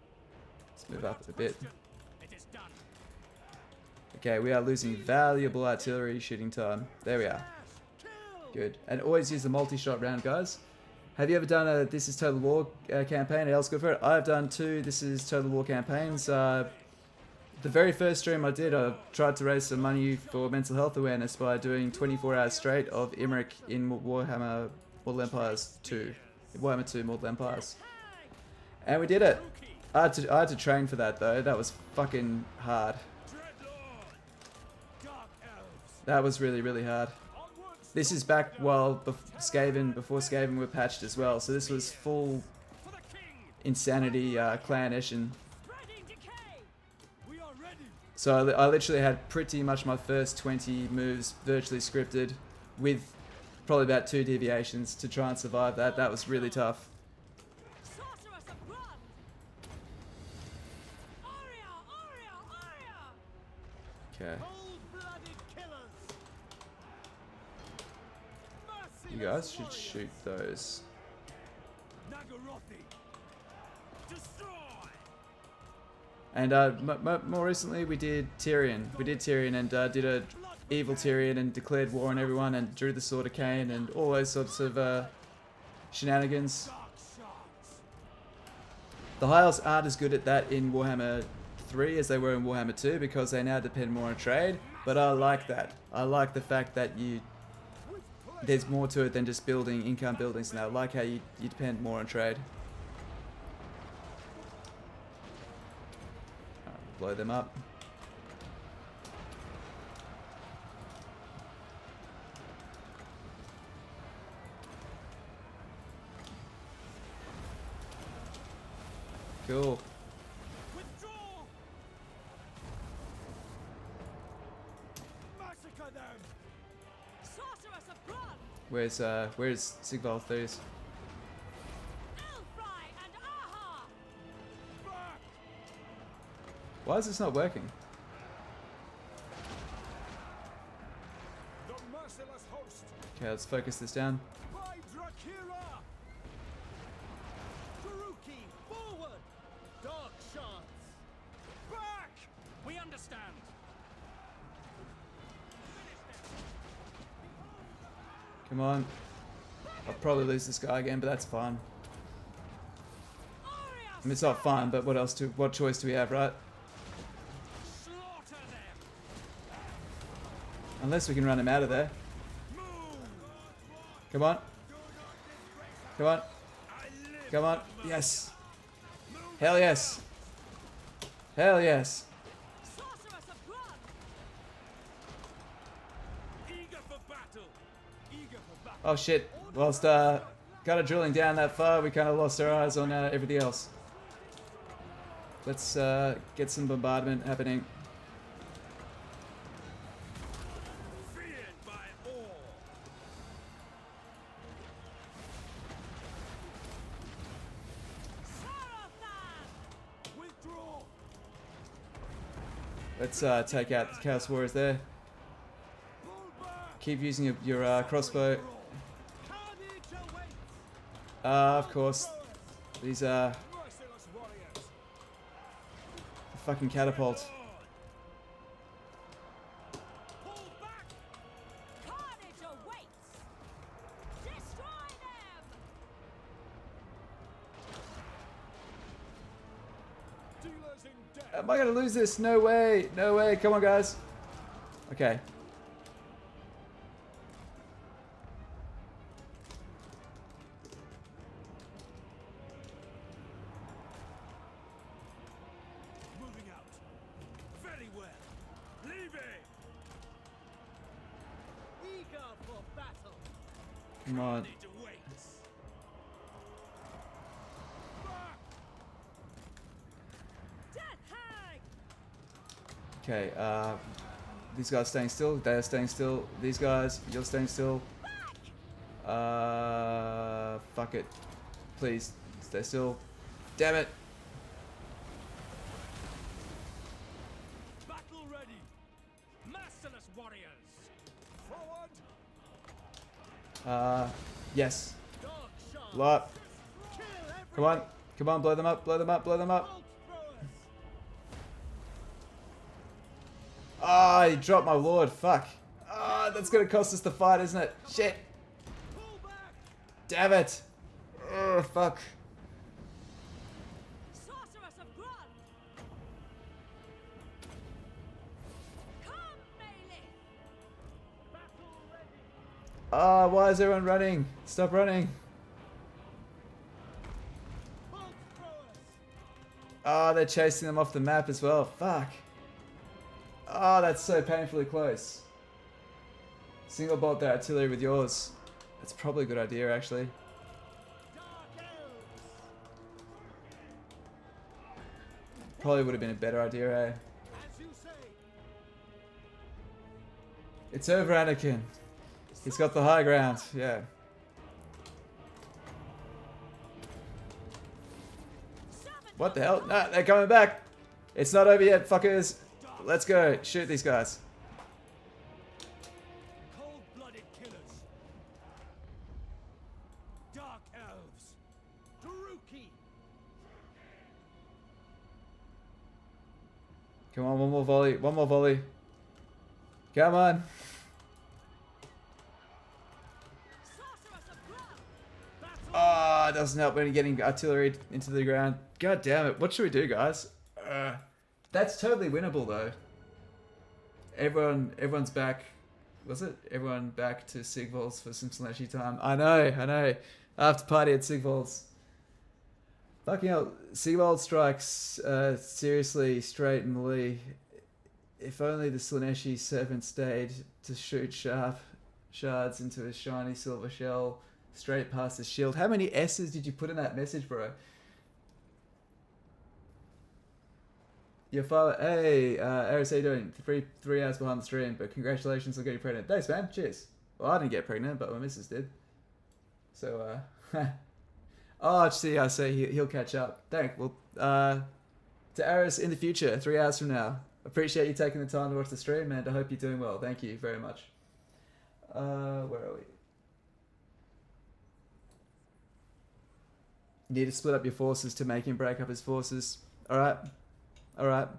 S1: Let's move up a bit.
S4: It is done.
S1: Okay, we are losing valuable artillery shooting time. There we are.
S4: Kill.
S1: Good. And always use the multi-shot round, guys. Have you ever done a This is Total War campaign? Anyone else go for it? I've done 2 This is Total War campaigns. The very first stream I did, I tried to raise some money for mental health awareness by doing 24 hours straight of Imrik in Warhammer Mortal Empires 2. Warhammer 2 Mortal Empires. And we did it. I had to train for that though. That was fucking hard.
S4: Dreadlord. Dark elves.
S1: That was really, really hard.
S4: Onwards.
S1: This is back while before Skaven were patched as well. So this was full
S4: For the king.
S1: insanity clanish, and
S7: Spreading decay.
S4: We are ready.
S1: so I literally had pretty much my first 20 moves virtually scripted, with probably about 2 deviations to try and survive that. That was really tough.
S3: Sorceress of blood. Aria, aria, aria.
S1: Okay,
S7: Cold-blooded killers.
S1: you guys should shoot those.
S4: Nagarothi. Destroy.
S1: And more recently we did Tyrion. We did Tyrion and did a evil Tyrion and declared war on everyone and drew the Sword of Cain and all those sorts of shenanigans.
S4: Dark shards.
S1: The High Elves aren't as good at that in Warhammer 3 as they were in Warhammer 2 because they now depend more on trade, but I like that. I like the fact that there's more to it than just building income buildings now. I like how you depend more on trade. Alright, blow them up. Cool.
S4: Withdraw. Massacre them.
S3: Sorceress of blood.
S1: Where's Sigvald Thieves?
S7: Elfry and Aha!
S4: Back!
S1: Why is this not working?
S4: The merciless host!
S1: Okay, let's focus this down.
S4: By Druchii!
S7: Druchii, forward! Dark shards!
S4: Back!
S7: We understand.
S1: Come on. I'll probably lose this guy again, but that's fine. I mean, it's not fun, but what choice do we have, right?
S7: Slaughter them!
S1: Unless we can run him out of there. Come on. Come on. Come on. Yes. Hell yes. Hell yes.
S7: Sorceress of blood!
S4: Eager for battle! Eager for battle!
S1: Oh shit. Whilst kind of drilling down that far, we kind of lost our eyes on everything else. Let's get some bombardment happening.
S4: Feared by all!
S7: Sarothan!
S4: Withdraw!
S1: Let's take out the Chaos Warriors there.
S4: Pull back!
S1: Keep using your crossbow.
S7: Carnage awaits!
S1: Of course. These
S4: Merciless warriors!
S1: fucking catapult.
S7: Pull back! Carnage awaits! Destroy them!
S4: Dealers in death!
S1: Am I gonna lose this? No way. No way. Come on, guys. Okay.
S4: Moving out. Very well. Leaving!
S7: Eager for battle!
S1: Come on.
S4: Carnage awaits! Back!
S7: Death hag!
S1: Okay. These guys staying still. They are staying still. These guys, you're staying still. Fuck it. Please stay still. Damn it.
S4: Battle ready!
S7: Merciless warriors!
S4: Forward!
S1: Yes.
S7: Dark shards!
S1: Blow up.
S7: Kill every
S1: Come on. Come on. Blow them up. Blow them up. Blow them up.
S7: bolt throwers!
S1: Ah, he dropped my lord. Fuck. Ah, that's gonna cost us the fight, isn't it? Shit.
S7: Pull back!
S1: Damn it. Ugh, fuck.
S7: Sorceress of blood! Come, melee! Battle ready!
S1: Ah, why is everyone running? Stop running.
S7: Bolt throwers!
S1: Ah, they're chasing them off the map as well. Fuck. Ah, that's so painfully close. Single bolt their artillery with yours. That's probably a good idea, actually.
S7: Dark elves!
S1: Probably would have been a better idea, eh?
S7: As you say!
S1: It's over, Anakin. He's got the high ground. Yeah. What the hell? No, they're coming back. It's not over yet, fuckers. Let's go. Shoot these guys.
S4: Cold-blooded killers! Dark elves!
S7: Druchii!
S1: Come on, one more volley. One more volley. Come on.
S7: Sorceress of blood! Battle!
S1: Ah, it doesn't help when you're getting artillery into the ground. God damn it. What should we do, guys? That's totally winnable, though. Everyone's back. Was it? Everyone back to Sigvald's for some slashy time. I know. After party at Sigvald's. Fucking hell. Sigvald strikes seriously straight in melee. If only the Slaneshi servant stayed to shoot sharp shards into a shiny silver shell straight past his shield. How many S's did you put in that message, bro? Your father, hey, Aris, how you doing? Three hours behind the stream, but congratulations on getting pregnant. Thanks, man. Cheers. Well, I didn't get pregnant, but my missus did. So, oh, see, I say he'll catch up. Thank. Well, to Aris in the future, 3 hours from now. Appreciate you taking the time to watch the stream, and I hope you're doing well. Thank you very much. Where are we? You need to split up your forces to make him break up his forces. Alright. Alright.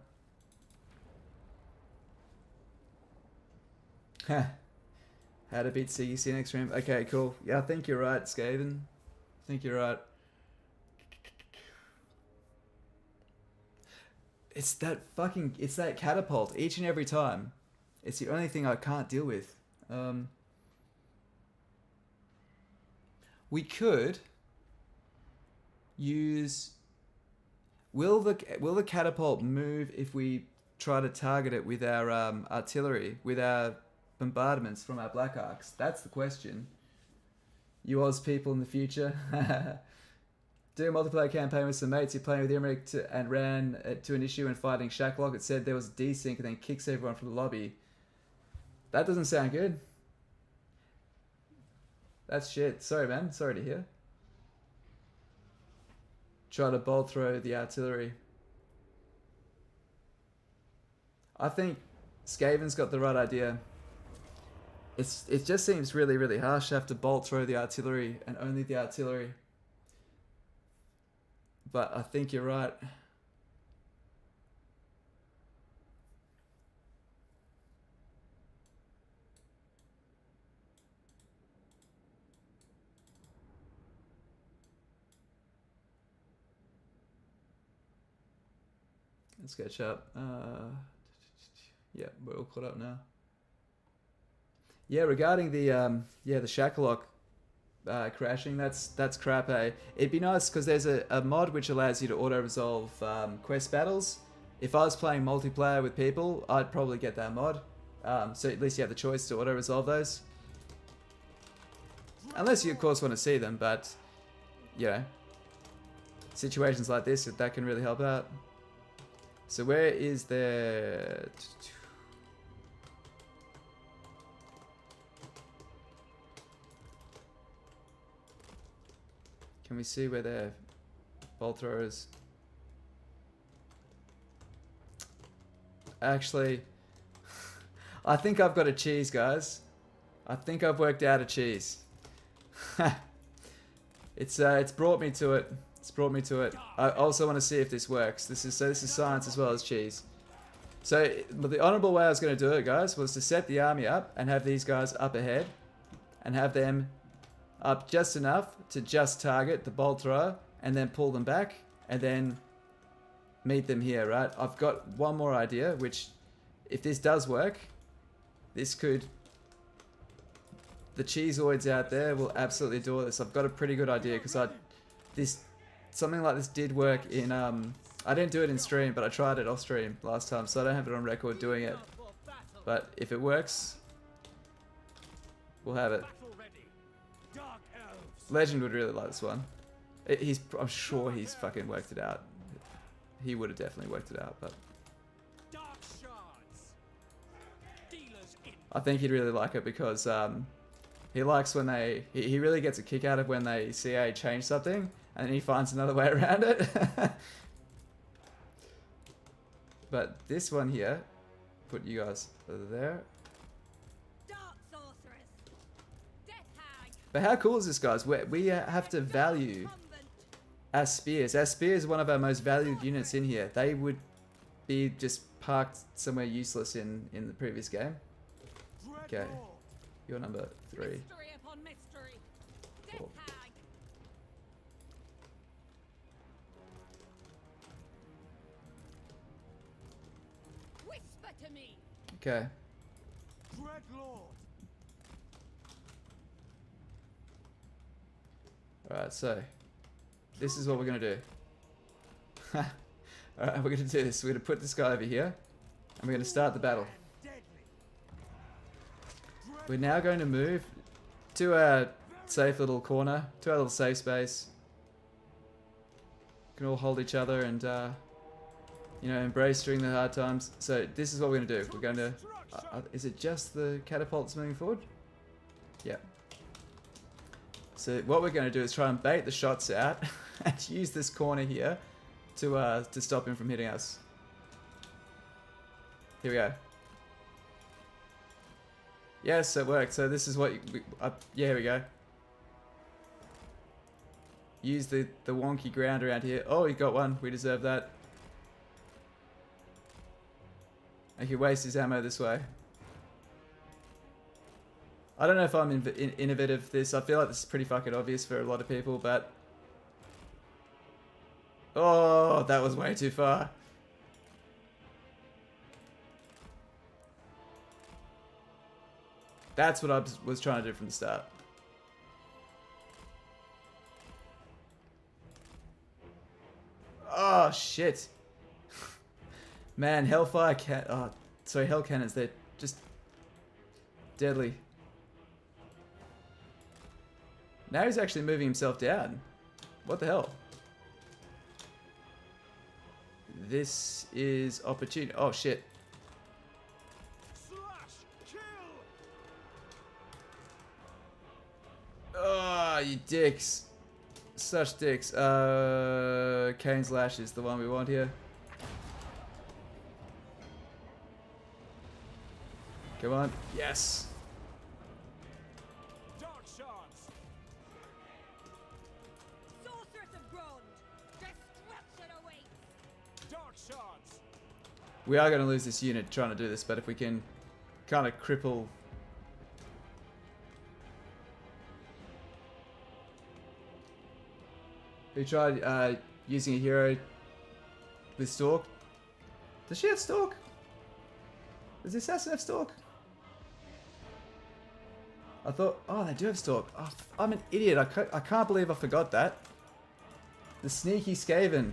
S1: How to beat CEC next stream. Okay, cool. Yeah, I think you're right, Skaven. I think you're right. It's that catapult each and every time. It's the only thing I can't deal with. We could use... Will the catapult move if we try to target it with our artillery, with our bombardments from our Black Arcs? That's the question. You Oz people in the future. Doing a multiplayer campaign with some mates, you're playing with Imrik and ran to an issue and fighting Shacklock. It said there was a desync and then kicks everyone from the lobby. That doesn't sound good. That's shit. Sorry, man. Sorry to hear. Try to bolt throw the artillery. I think Skaven's got the right idea. It just seems really, really harsh to have to bolt throw the artillery and only the artillery. But I think you're right. Let's catch up. Yeah, we're all caught up now. Yeah, regarding the the Shacklock crashing, that's crap. It'd be nice because there's a mod which allows you to auto resolve quest battles. If I was playing multiplayer with people, I'd probably get that mod. So at least you have the choice to auto resolve those. Unless you of course want to see them, but you know, situations like this, that can really help out. So where is their... Can we see where their bolt throwers... Actually, I think I've got a cheese, guys. I think I've worked out a cheese. It's brought me to it. It's brought me to it. I also want to see if this works. This is science as well as cheese. So the honourable way I was going to do it, guys, was to set the army up and have these guys up ahead, and have them up just enough to just target the bolt thrower, and then pull them back, and then meet them here. Right? I've got one more idea, which, if this does work, this could. The cheeseoids out there will absolutely do this. I've got a pretty good idea because something like this did work in, I didn't do it in stream, but I tried it off stream last time, so I don't have it on record doing it. But if it works, we'll have it. Legend would really like this one. I'm sure he's fucking worked it out. He would have definitely worked it out, but... I think he'd really like it because, he likes when he really gets a kick out of when they CA change something, and then he finds another way around it. But this one here, put you guys there. But how cool is this, guys? We have to value our spears. Our spears is one of our most valued units in here. They would be just parked somewhere useless in the previous game. Okay, you're number 3. 4. Okay. Alright, so this is what we're gonna do. Alright, we're gonna do this. We're gonna put this guy over here, and we're gonna start the battle. We're now going to move to our safe little corner, to our little safe space. We can all hold each other and, you know, embrace during the hard times. So this is what we're going to do. We're going to... is it just the catapults moving forward? Yeah. So what we're going to do is try and bait the shots out and use this corner here to stop him from hitting us. Here we go. Yes, it worked. So this is what... yeah, here we go. Use the wonky ground around here. Oh, he got one. We deserve that. I can waste his ammo this way. I don't know if I'm innovative with this. I feel like this is pretty fucking obvious for a lot of people, but... Oh, that was way too far. That's what I was trying to do from the start. Oh, shit. Man, Hellfire can... Oh, sorry, Hell Cannons, they're just... deadly. Now he's actually moving himself down. What the hell? This is opportunity. Oh, shit.
S4: Slash, kill.
S1: Oh, you dicks. Such dicks. Kane's Lash is the one we want here. Come on. Yes.
S4: Dark shards.
S3: Sorceress of Grond! Destruction awaits!
S4: Dark shards.
S1: We are going to lose this unit trying to do this, but if we can kind of cripple... We tried using a hero with Stalk. Does she have Stalk? Does the assassin have Stalk? I thought... Oh, they do have Stalk. Oh, I'm an idiot. I can't believe I forgot that. The Sneaky Skaven.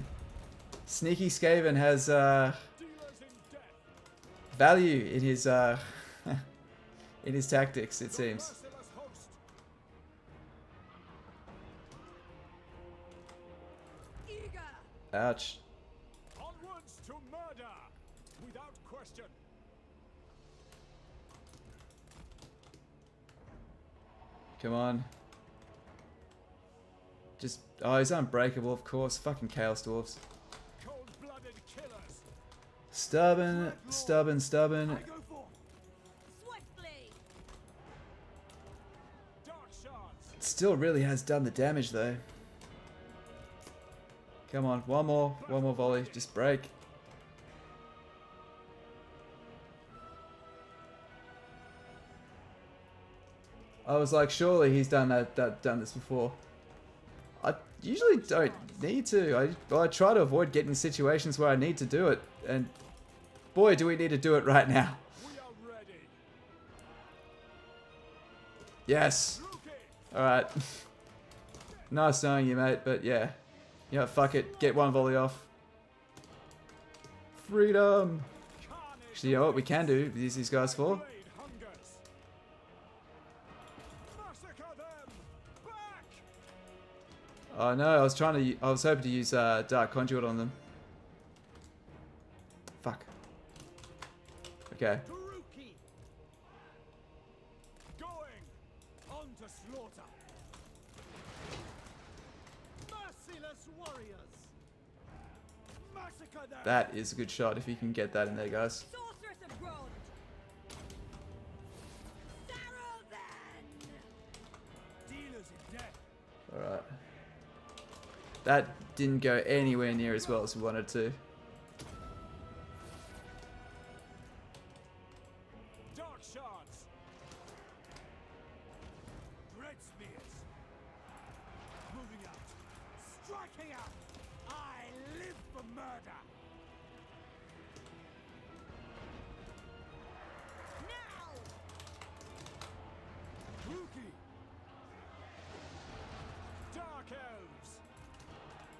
S1: Sneaky Skaven has...
S4: Dealers in death.
S1: value in his in his tactics, it seems.
S4: Merciless host.
S3: Eager!
S1: Ouch.
S4: Onwards to murder. Without question.
S1: Come on. Just... Oh, he's unbreakable, of course. Fucking Chaos Dwarves.
S4: Cold-blooded killers.
S1: Stubborn, stubborn, stubborn.
S4: I go for
S3: Swiftly!
S4: dark shards.
S1: Still really has done the damage, though. Come on, one more volley. Just break. I was like, surely he's done done this before. I usually don't need to. I try to avoid getting in situations where I need to do it, and boy, do we need to do it right now.
S4: We are ready.
S1: Yes.
S4: Druchii.
S1: All right. Nice knowing you, mate. But yeah, fuck it. Get one volley off. Freedom.
S4: Carnage.
S1: Actually, you know what we can do? Use these guys for.
S4: Blade hungers. Massacre them. Back.
S1: Oh no, I was hoping to use Dark Conduit on them. Fuck. Okay.
S7: Druchii!
S4: Going on to slaughter.
S7: Merciless warriors!
S4: Massacre them.
S1: That is a good shot if you can get that in there, guys.
S3: Sorceress of Grond! Sarrow then!
S4: Dealers in death.
S1: Alright. That didn't go anywhere near as well as we wanted to.
S4: Dark shards. Dread spears. Moving out. Striking out. I live for murder.
S3: Now!
S4: Druchii. Dark elves.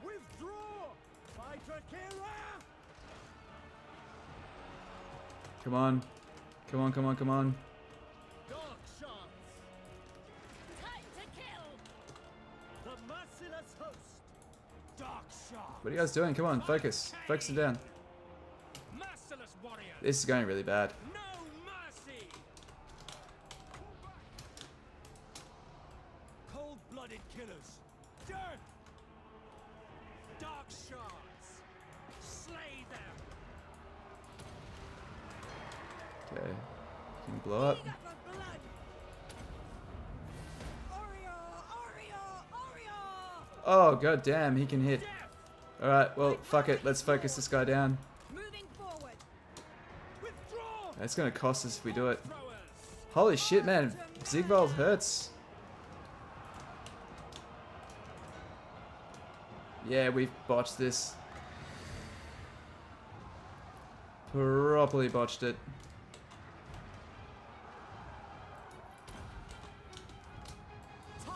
S4: Withdraw. Fighter killer.
S1: Come on. Come on, come on, come on.
S7: Dark shards!
S3: Time to kill!
S7: The merciless host!
S4: Dark shards.
S1: What are you guys doing? Come on, focus. Focus it down.
S4: Merciless warrior.
S1: This is going really bad.
S4: No mercy.
S1: Okay. You can blow up.
S3: Eager for blood. Orior!
S1: Oh, god damn, he can hit. Alright, well, fuck it. Let's focus this guy down.
S3: Moving forward.
S4: Withdraw!
S1: It's gonna cost us if we do it.
S4: Throwers!
S1: Holy shit, man. Sigvald hurts. Yeah, we've botched this. Properly botched it.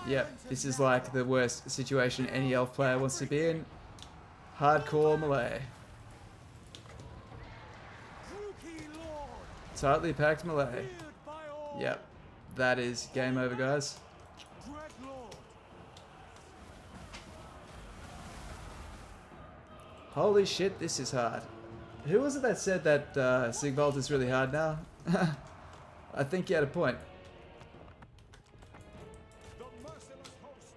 S1: Yep, this is like the worst situation any elf player wants to be in. Hardcore melee.
S4: Druchii Lord!
S1: Tightly packed melee.
S4: Feared by all!
S1: Yep, that is game over, guys.
S4: Dreadlord!
S1: Holy shit, this is hard. Who was it that said that Sigvald is really hard now? I think he had a point.
S4: The merciless host!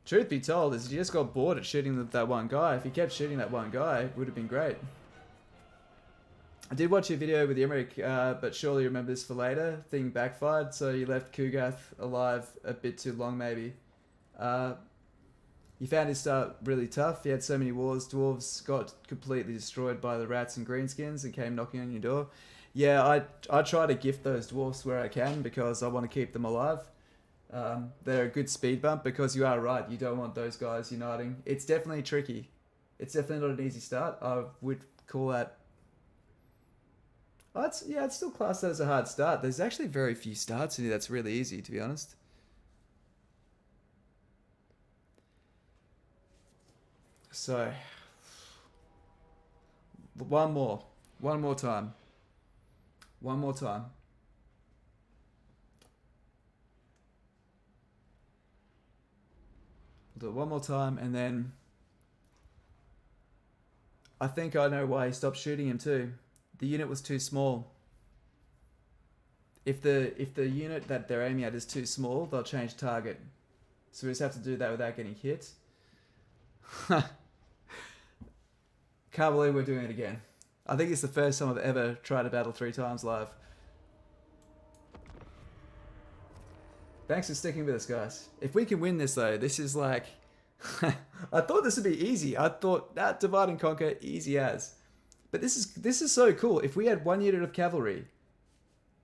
S1: Truth be told, is he just got bored at shooting that one guy. If he kept shooting that one guy, it would have been great. I did watch your video with Imrik, but surely you remember this for later. Thing backfired, so you left Kugath alive a bit too long, maybe. He found his start really tough. He had so many wars. Dwarves got completely destroyed by the rats and greenskins and came knocking on your door. Yeah, I try to gift those dwarves where I can because I want to keep them alive. They're a good speed bump because you are right. You don't want those guys uniting. It's definitely tricky. It's definitely not an easy start. I would call that... Oh, it's still classed as a hard start. There's actually very few starts in here that's really easy, to be honest. So, one more time. One more time. We'll do it one more time, and then I think I know why he stopped shooting him too. The unit was too small. If the unit that they're aiming at is too small, they'll change target. So we just have to do that without getting hit. Can't believe we're doing it again. I think it's the first time I've ever tried a battle 3 times live. Thanks for sticking with us, guys. If we can win this though, this is like... I thought this would be easy. I thought, divide and conquer, easy as. But this is so cool. If we had one unit of cavalry,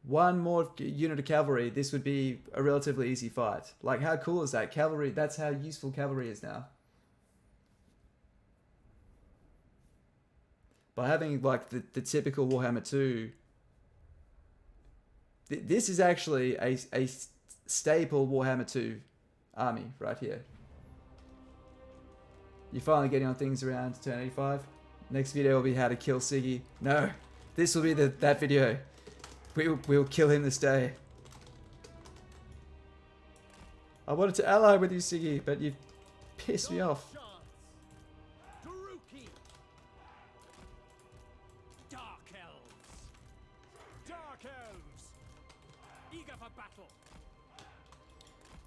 S1: one more unit of cavalry, this would be a relatively easy fight. Like, how cool is that? Cavalry, that's how useful cavalry is now. By having like the typical Warhammer 2, this is actually a staple Warhammer 2 army right here. You're finally getting on things around turn 85. Next video will be how to kill Siggy. No, this will be that video. We'll kill him this day. I wanted to ally with you, Siggy, but you've pissed me off.
S7: Druchii!
S4: Dark elves! Dark elves! Eager for battle!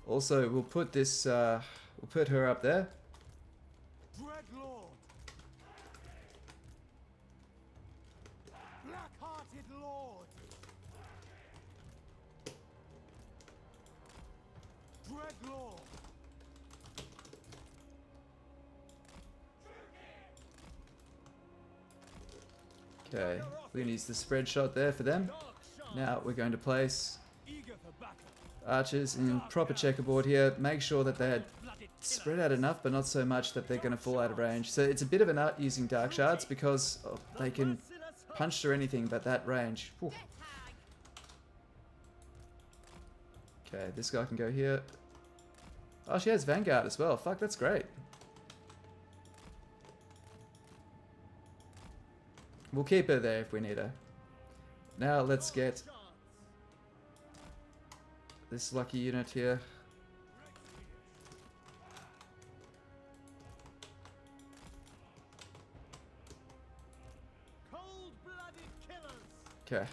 S1: Also, we'll put this, we'll put her up there.
S4: Dreadlord! Black-hearted lord! Dreadlord!
S1: Okay, we're going to use the spread shot there for them. Now we're going to place
S4: Eager for battle!
S1: archers in proper checkerboard here. Make sure that they're spread out enough, but not so much that they're going to fall out of range. So it's a bit of an art using dark shards because they can punch through anything but that range. Whew. Okay, this guy can go here. Oh, she has Vanguard as well. Fuck, that's great. We'll keep her there if we need her. Now let's get this lucky unit here.
S7: Cold-blooded killers!
S1: Okay.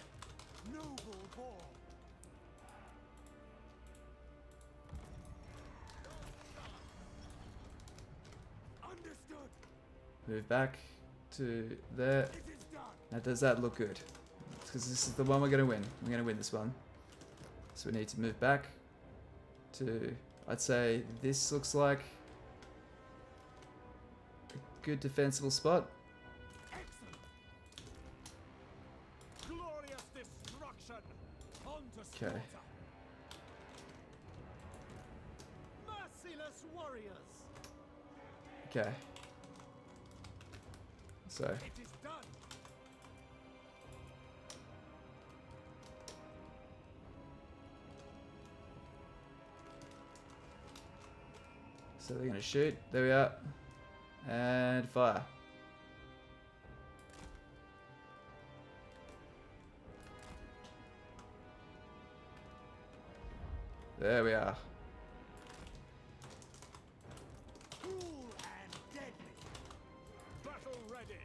S4: Noble born! Understood!
S1: Move back to there.
S4: It is done!
S1: Now does that look good? because this is the one we're going to win. We're going to win this one. So we need to move back to, I'd say this looks like a good defensible spot.
S4: Excellent. Glorious destruction. On to slaughter.
S1: Okay.
S7: Merciless warriors.
S1: Okay. So,
S4: It is done.
S1: so they're going to shoot. There we are. And fire. There we are.
S4: Cool and deadly. Battle ready.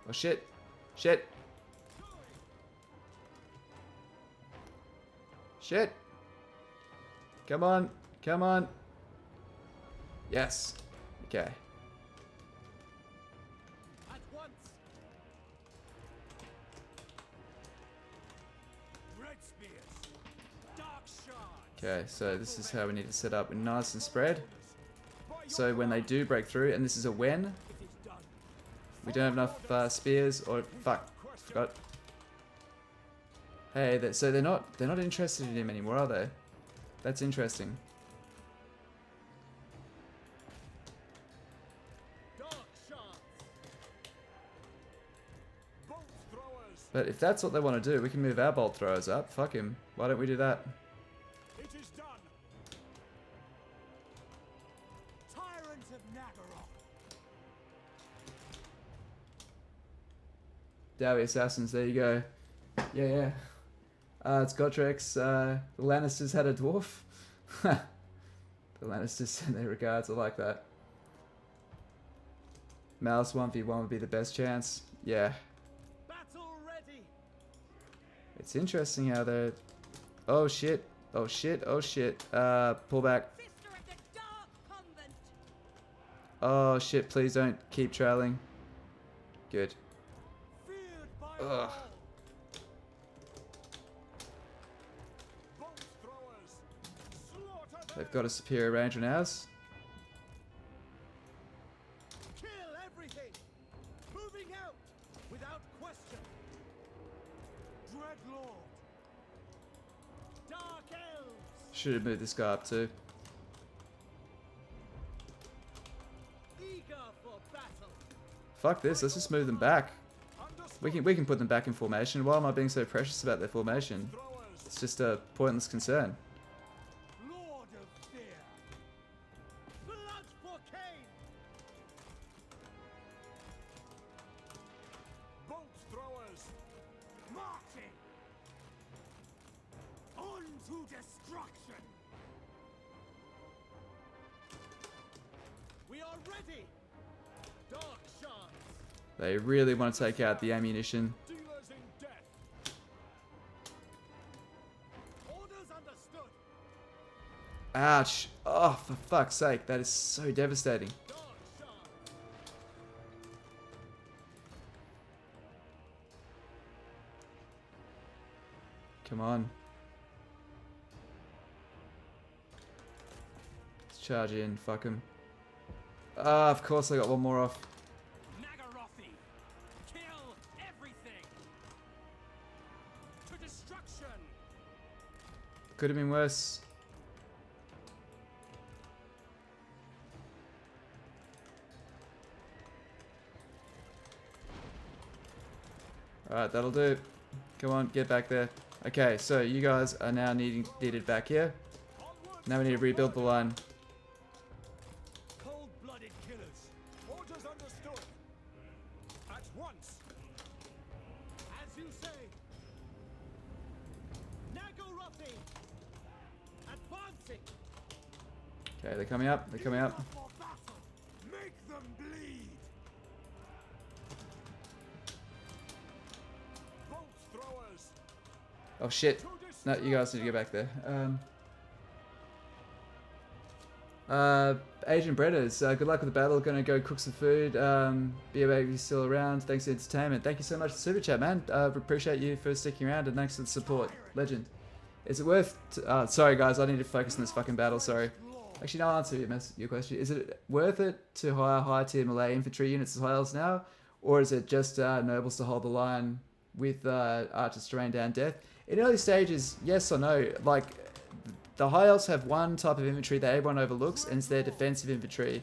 S1: Oh shit. Shit. Shit. Come on. Come on. Yes. Okay.
S7: At once.
S4: Red spears. Dark shards.
S1: Okay, so this is how we need to set up nice and spread. So when they do break through, and this is a when,
S4: It is done.
S1: we don't have enough spears, or fuck, forgot. Hey, so they're not interested in him anymore, are they? That's interesting.
S7: Dark shards.
S4: Bolt throwers.
S1: But if that's what they want to do, we can move our bolt throwers up. Fuck him. Why don't we do that?
S4: It is done. Tyrant of Nagaroth.
S1: Dowie Assassins, there you go. Yeah. It's Gotrek. The Lannisters had a dwarf. The Lannisters send their regards. I like that. Malus 1v1 would be the best chance. Yeah.
S7: Battle ready.
S1: It's interesting how they're... Oh shit. Oh shit. Oh shit. Pull back.
S3: Sister of the Dark Convent.
S1: Oh shit. Please don't keep trailing. Good.
S4: Feared by
S1: Ugh.
S4: all. Bolt throwers. Slaughter them.
S1: They've got a superior range on ours.
S7: Kill everything. Moving out without question.
S4: Dreadlord.
S7: Dark elves.
S1: Should have moved this guy up too.
S7: Eager for battle.
S1: Fuck this. Let's just move them back.
S4: Understood.
S1: We can put them back in formation. Why am I being so precious about their formation?
S4: Throwers.
S1: It's just a pointless concern.
S4: Lord of Fear.
S7: Blood for Cain.
S4: Bolt throwers. Marching. On to destruction.
S7: We are ready. Dark shards.
S1: They really want to take out the ammunition.
S4: Dealers in death.
S7: Orders understood.
S1: Ouch. Oh, for fuck's sake. That is so devastating.
S7: Dark shards.
S1: Come on. Let's charge in. Fuck him. Ah, of course I got one more off.
S4: Nagarothi. Kill everything. To destruction.
S1: Could have been worse. Alright, that'll do. Come on, get back there. Okay, so you guys are now needed back here.
S4: Onward.
S1: Now we need to rebuild the line.
S4: Cold-blooded killers. Orders understood. At once.
S7: As you say. Nagarothi. Advancing.
S1: Okay, they're coming up. They're coming up.
S4: Eager for battle. Make them bleed. Bolt throwers.
S1: Oh shit.
S4: To
S1: No, you guys need to go back there. Agent Bretters, good luck with the battle. Gonna go cook some food. Be a baby still around. Thanks for the entertainment. Thank you so much for the super chat, man. Appreciate you for sticking around and thanks for the support. Legend. Is it worth... sorry guys, I need to focus on this fucking battle, sorry. Actually, no, I'll answer your question. Is it worth it to hire high tier melee infantry units as Hiles now? Or is it just nobles to hold the line with archers to rain down death? In early stages, yes or no. Like, the High Elves have one type of infantry that everyone overlooks, and it's their defensive infantry.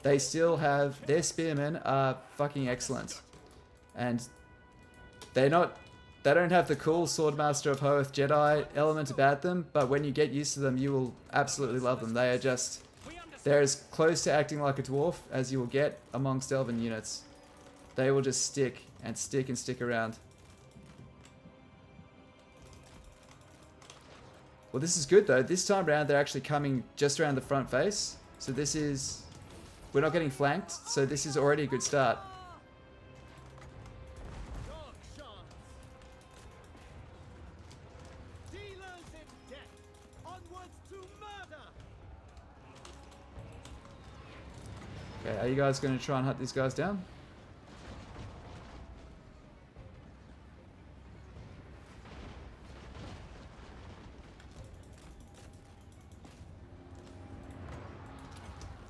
S1: They still have... Their spearmen are fucking excellent. And they're not... They don't have the cool Swordmaster of Hoeth Jedi element about them, but when you get used to them, you will absolutely love them. They are just... They're as close to acting like a dwarf as you will get amongst elven units. They will just stick and stick and stick around. Well, this is good though. This time around, they're actually coming just around the front face. So this is... We're not getting flanked, so this is already a good start. Okay, are you guys going to try and hunt these guys down?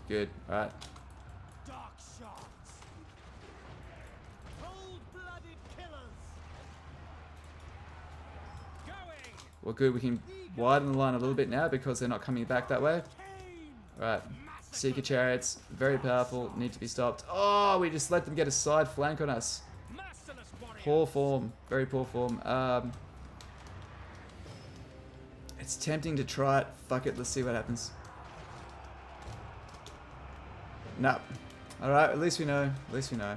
S1: Good, alright.
S7: Dark shots. Cold-blooded killers.
S4: Going.
S1: Well, good, we can widen the line a little bit now because they're not coming back that way. Alright. Seeker chariots, very powerful, need to be stopped. Oh, we just let them get a side flank on us. Poor form, very poor form. It's tempting to try it. Fuck it, let's see what happens. No. Alright, at least we know. At least we know.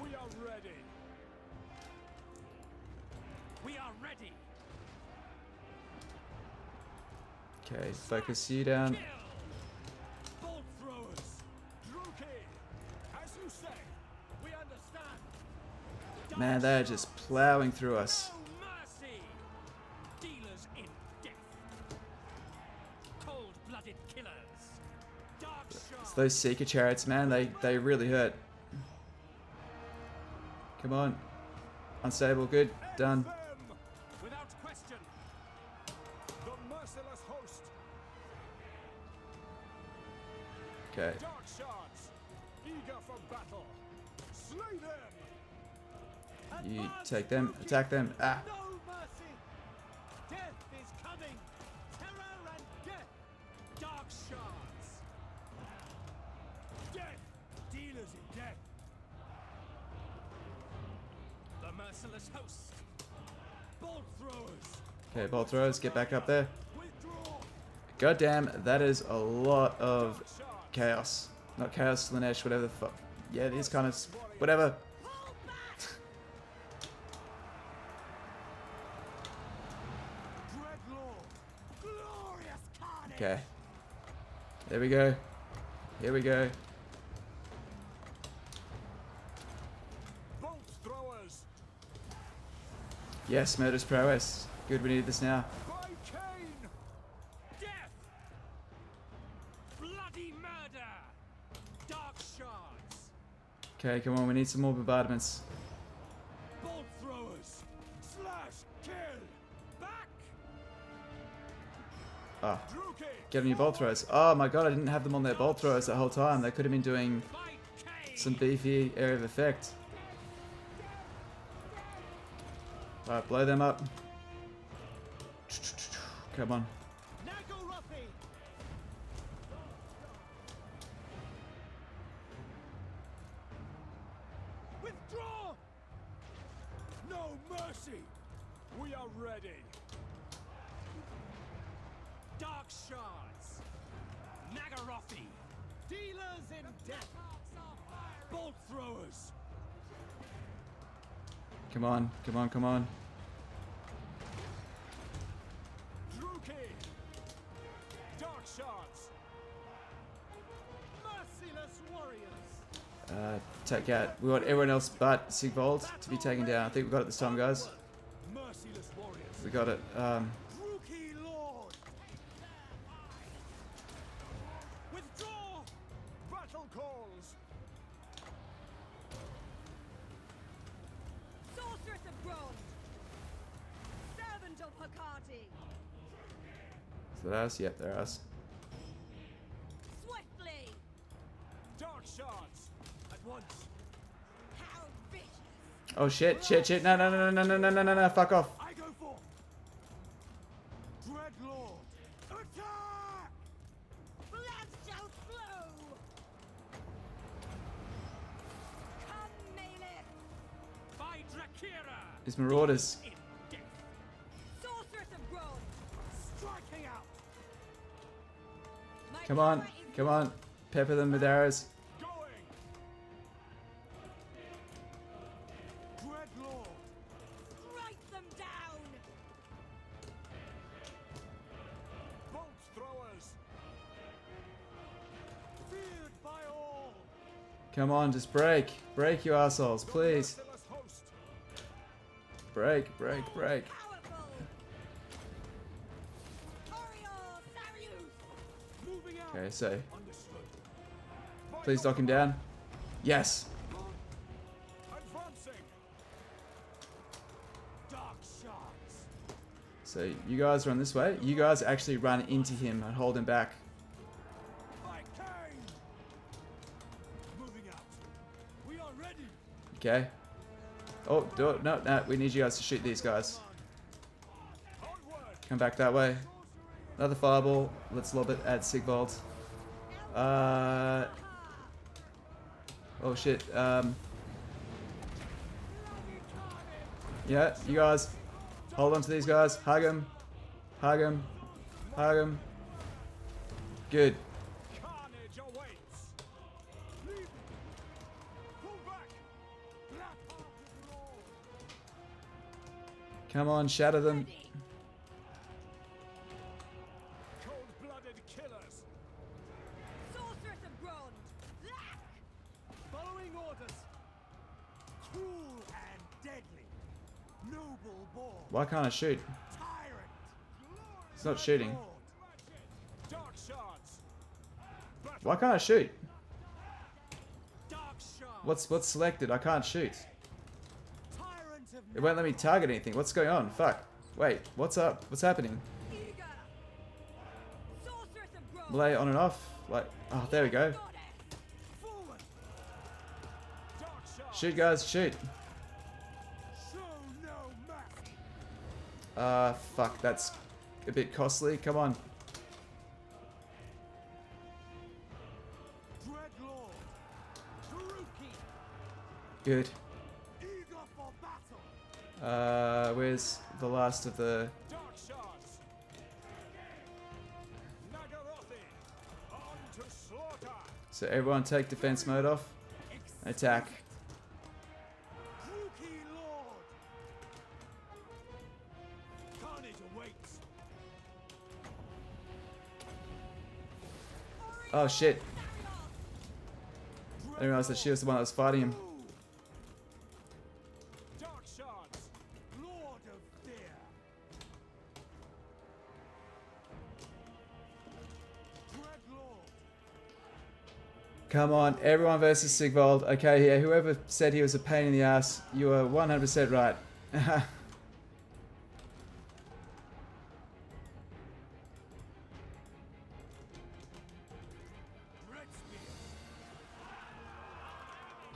S4: We are ready. We are ready.
S1: Okay, focus you down.
S4: Bolt throwers. Druchii. As you say. We understand.
S1: Man, they're just plowing through us.
S4: No mercy. Dealers in death. Cold-blooded killers. Dark
S1: It's
S4: shots.
S1: those Seeker chariots, man, they really hurt. Come on. Unstable, good, done.
S4: Them. Without question. The merciless host.
S1: Okay.
S4: Dark shards. Eager for battle. Slay them.
S1: You take them, attack them. Ah.
S7: No mercy. Death is coming. Terror and death.
S4: Dark shards. Death. Dealers in death. The merciless host. Bolt throwers.
S1: Okay, bolt throwers, get back up there.
S4: Withdraw.
S1: Goddamn, that is a lot of
S4: Dark shards.
S1: chaos. Not chaos, Lanesh, whatever the fuck. Yeah, it is kind of... Whatever.
S4: Dreadlord. Glorious carnage.
S1: Okay. There we go. Here we go.
S4: Bolt throwers.
S1: Yes, murder's prowess. Good, we need this now.
S4: By Cain. Death. Bloody murder. Dark shards.
S1: Okay, come on, we need some more bombardments.
S4: Bolt throwers. Slash. Kill. Back.
S1: Ah,
S4: Druchii.
S1: get them your bolt throwers. Oh my god, I didn't have them on their bolt throwers that whole time. They could have been doing
S4: By Cain.
S1: some beefy area of effect. Alright, blow them up. Come on.
S7: Nagorothy.
S4: Withdraw. No mercy. We are ready. Dark shards. Nagorothy.
S7: Dealers in death.
S4: Bolt throwers.
S1: Come on, come on, come on.
S4: Druchii. Dark shards.
S7: Merciless warriors.
S1: Take out. We want everyone else but Sigvold to be taken down. I think we got it this time, guys.
S4: Merciless warriors.
S1: We got it.
S4: Druchii Lord.
S3: of Hecate!
S1: Is that us? Yep, they're us.
S3: Swiftly!
S4: Dark shards! At once!
S3: How vicious!
S1: Oh shit, shit, shit. No, no, no, no, no, no, no, no, no, fuck off.
S4: I go for Dreadlord! Attack!
S3: Blood shall flow! Come, Malus!
S4: By Drakira!
S1: These marauders.
S4: In death!
S3: Sorceress of Grove!
S4: Striking out!
S3: My
S1: Come on,
S3: power is
S1: come on. Pepper them with arrows.
S4: Going! Dreadlord!
S3: Strike them down!
S4: Bolt throwers! Feared by all!
S1: Come on, just break. Break, you assholes, please.
S4: Merciless host!
S1: Break, break, break.
S3: Powerful! Oriole Sarius!
S4: Moving out!
S1: Okay, so
S4: Understood.
S1: please knock him down. Yes.
S4: Advancing! Dark shards!
S1: So you guys run this way. You guys actually run into him and hold him back.
S4: By Cain! Moving out! We are ready!
S1: Okay. Oh, do it. No, no, we need you guys to shoot these guys.
S4: Onward!
S1: Come back that way. Another fireball. Let's lob it at Sigvald. Oh shit. Yeah, you guys. Hold on to these guys. Hug them. Hug them. Hug them. Good.
S4: Carnage awaits! Leave! Pull back! Black-hearted Lord!
S1: Come on, shatter them.
S4: Cold-blooded killers!
S3: Sorceress of Grond! Lack!
S7: Following orders. Cruel and deadly. Noble born.
S1: Why can't I shoot?
S7: Tyrant.
S1: It's not shooting.
S7: Lord.
S4: Dark shards!
S1: Why can't I shoot?
S4: Dark shards!
S1: What's selected? I can't shoot.
S7: Tyrant of
S1: It won't let me target anything. What's going on? Fuck. Wait, what's up? What's happening?
S3: Eager! Sorceress of Grond!
S1: Play on and off? Like, oh, there we go.
S3: Goddess!
S4: Forward! Dark shards!
S1: Shoot, guys, shoot.
S4: Show no mercy!
S1: Fuck, that's a bit costly. Come on.
S4: Dreadlord!
S7: Druchii.
S1: Good.
S7: Eager for battle.
S1: Where's the last of the...
S4: Dark shards! Nagarothi! On to slaughter!
S1: So everyone take defense mode off. Attack.
S7: Druchii Lord.
S4: Carnage awaits!
S1: Oh shit. I didn't realize that she was the one that was fighting him.
S4: Dark shards!
S7: Lord of fear.
S4: Dreadlord!
S1: Come on, everyone versus Sigvald. Okay, yeah, whoever said he was a pain in the ass, you are 100% right.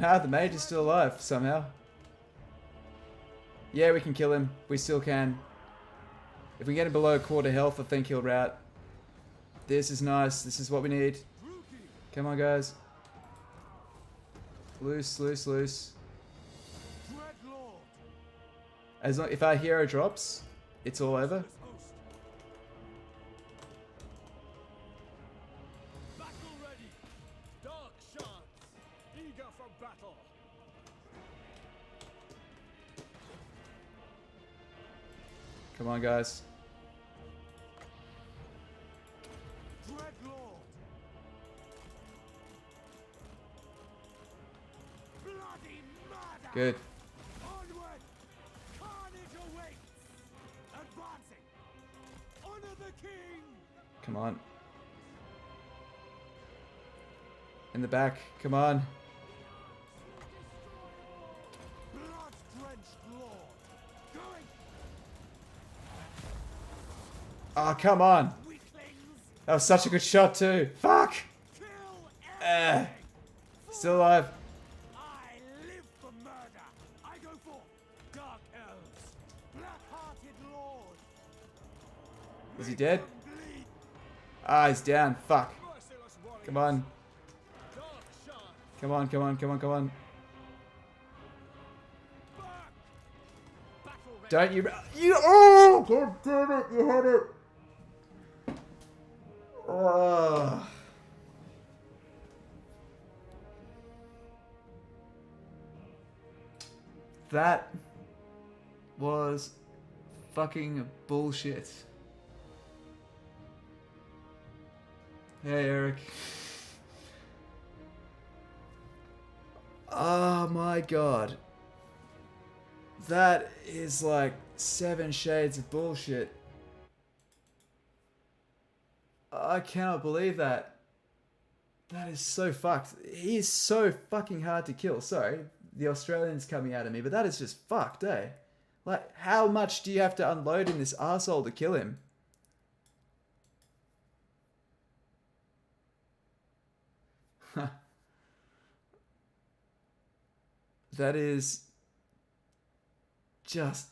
S1: Ah, the mage is still alive, somehow. Yeah, we can kill him. We still can. If we get him below quarter health, I think he'll rout. This is nice. This is what we need. Come on, guys. Loose, loose, loose.
S4: Dreadlord!
S1: As long, if our hero drops, it's all over.
S4: Host! Battle ready! Dark shards! Eager for battle!
S1: Come on, guys.
S4: Dreadlord! Bloody murder!
S1: Good.
S4: Onward! Carnage awaits! Advancing! Honor the king!
S1: Come on. In the back. Come on.
S4: Blood-drenched lord! Going!
S1: Oh, come on. That was such a good shot too. Fuck. Still alive.
S7: I live for murder. I go for dark elves, black-hearted lords.
S1: Is he dead? Ah, he's down. Fuck. Come on. Come on, come on, come on, come on. Don't you... You... Oh! God damn it, you had it! Oh. That was fucking bullshit. Hey, Eric. Oh my god. That is like 7 shades of bullshit. I cannot believe that. That is so fucked. He is so fucking hard to kill. Sorry, the Australian's coming out of me, but that is just fucked, eh? Like, how much do you have to unload in this arsehole to kill him? That is just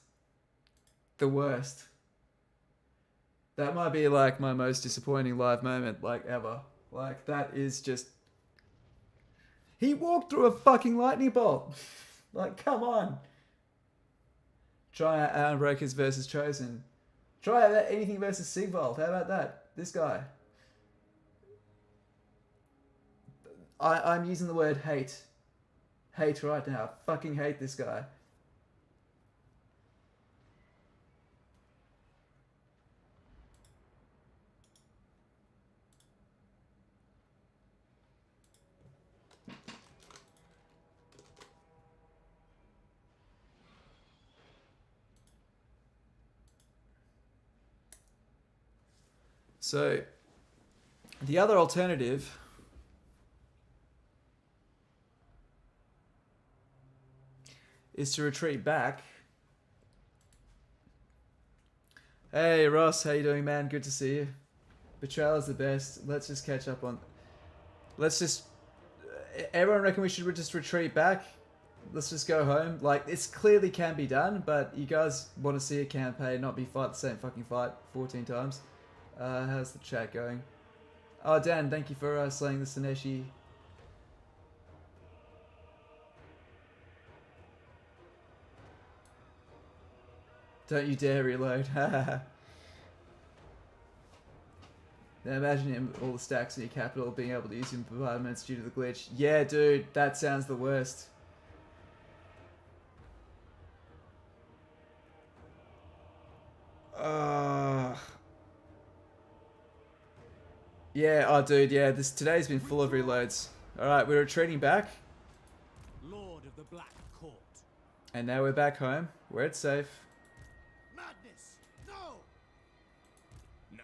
S1: the worst. That might be like my most disappointing live moment like ever. Like, that is just... He walked through a fucking lightning bolt. Like, come on. Try out Ironbreakers versus Chosen. Try out anything versus Sigvald. How about that? This guy. I'm using the word hate. Hate right now. I fucking hate this guy. So, the other alternative is to retreat back. Hey Ross, how you doing, man? Good to see you. Betrayal is the best. Let's just catch up on... Let's just... Everyone reckon we should just retreat back? Let's just go home? Like, it's clearly can be done, but you guys want to see a campaign, not be fight the same fucking fight 14 times. How's the chat going? Oh, Dan, thank you for slaying the Sineshi. Don't you dare reload. Now imagine him, all the stacks in your capital being able to use bombardments due to the glitch. Yeah, dude, that sounds the worst. Yeah, oh dude, yeah, today's been full of reloads. Alright, we're retreating back.
S7: Lord of the Black Court.
S1: And now we're back home, where it's safe.
S7: Madness! No! No.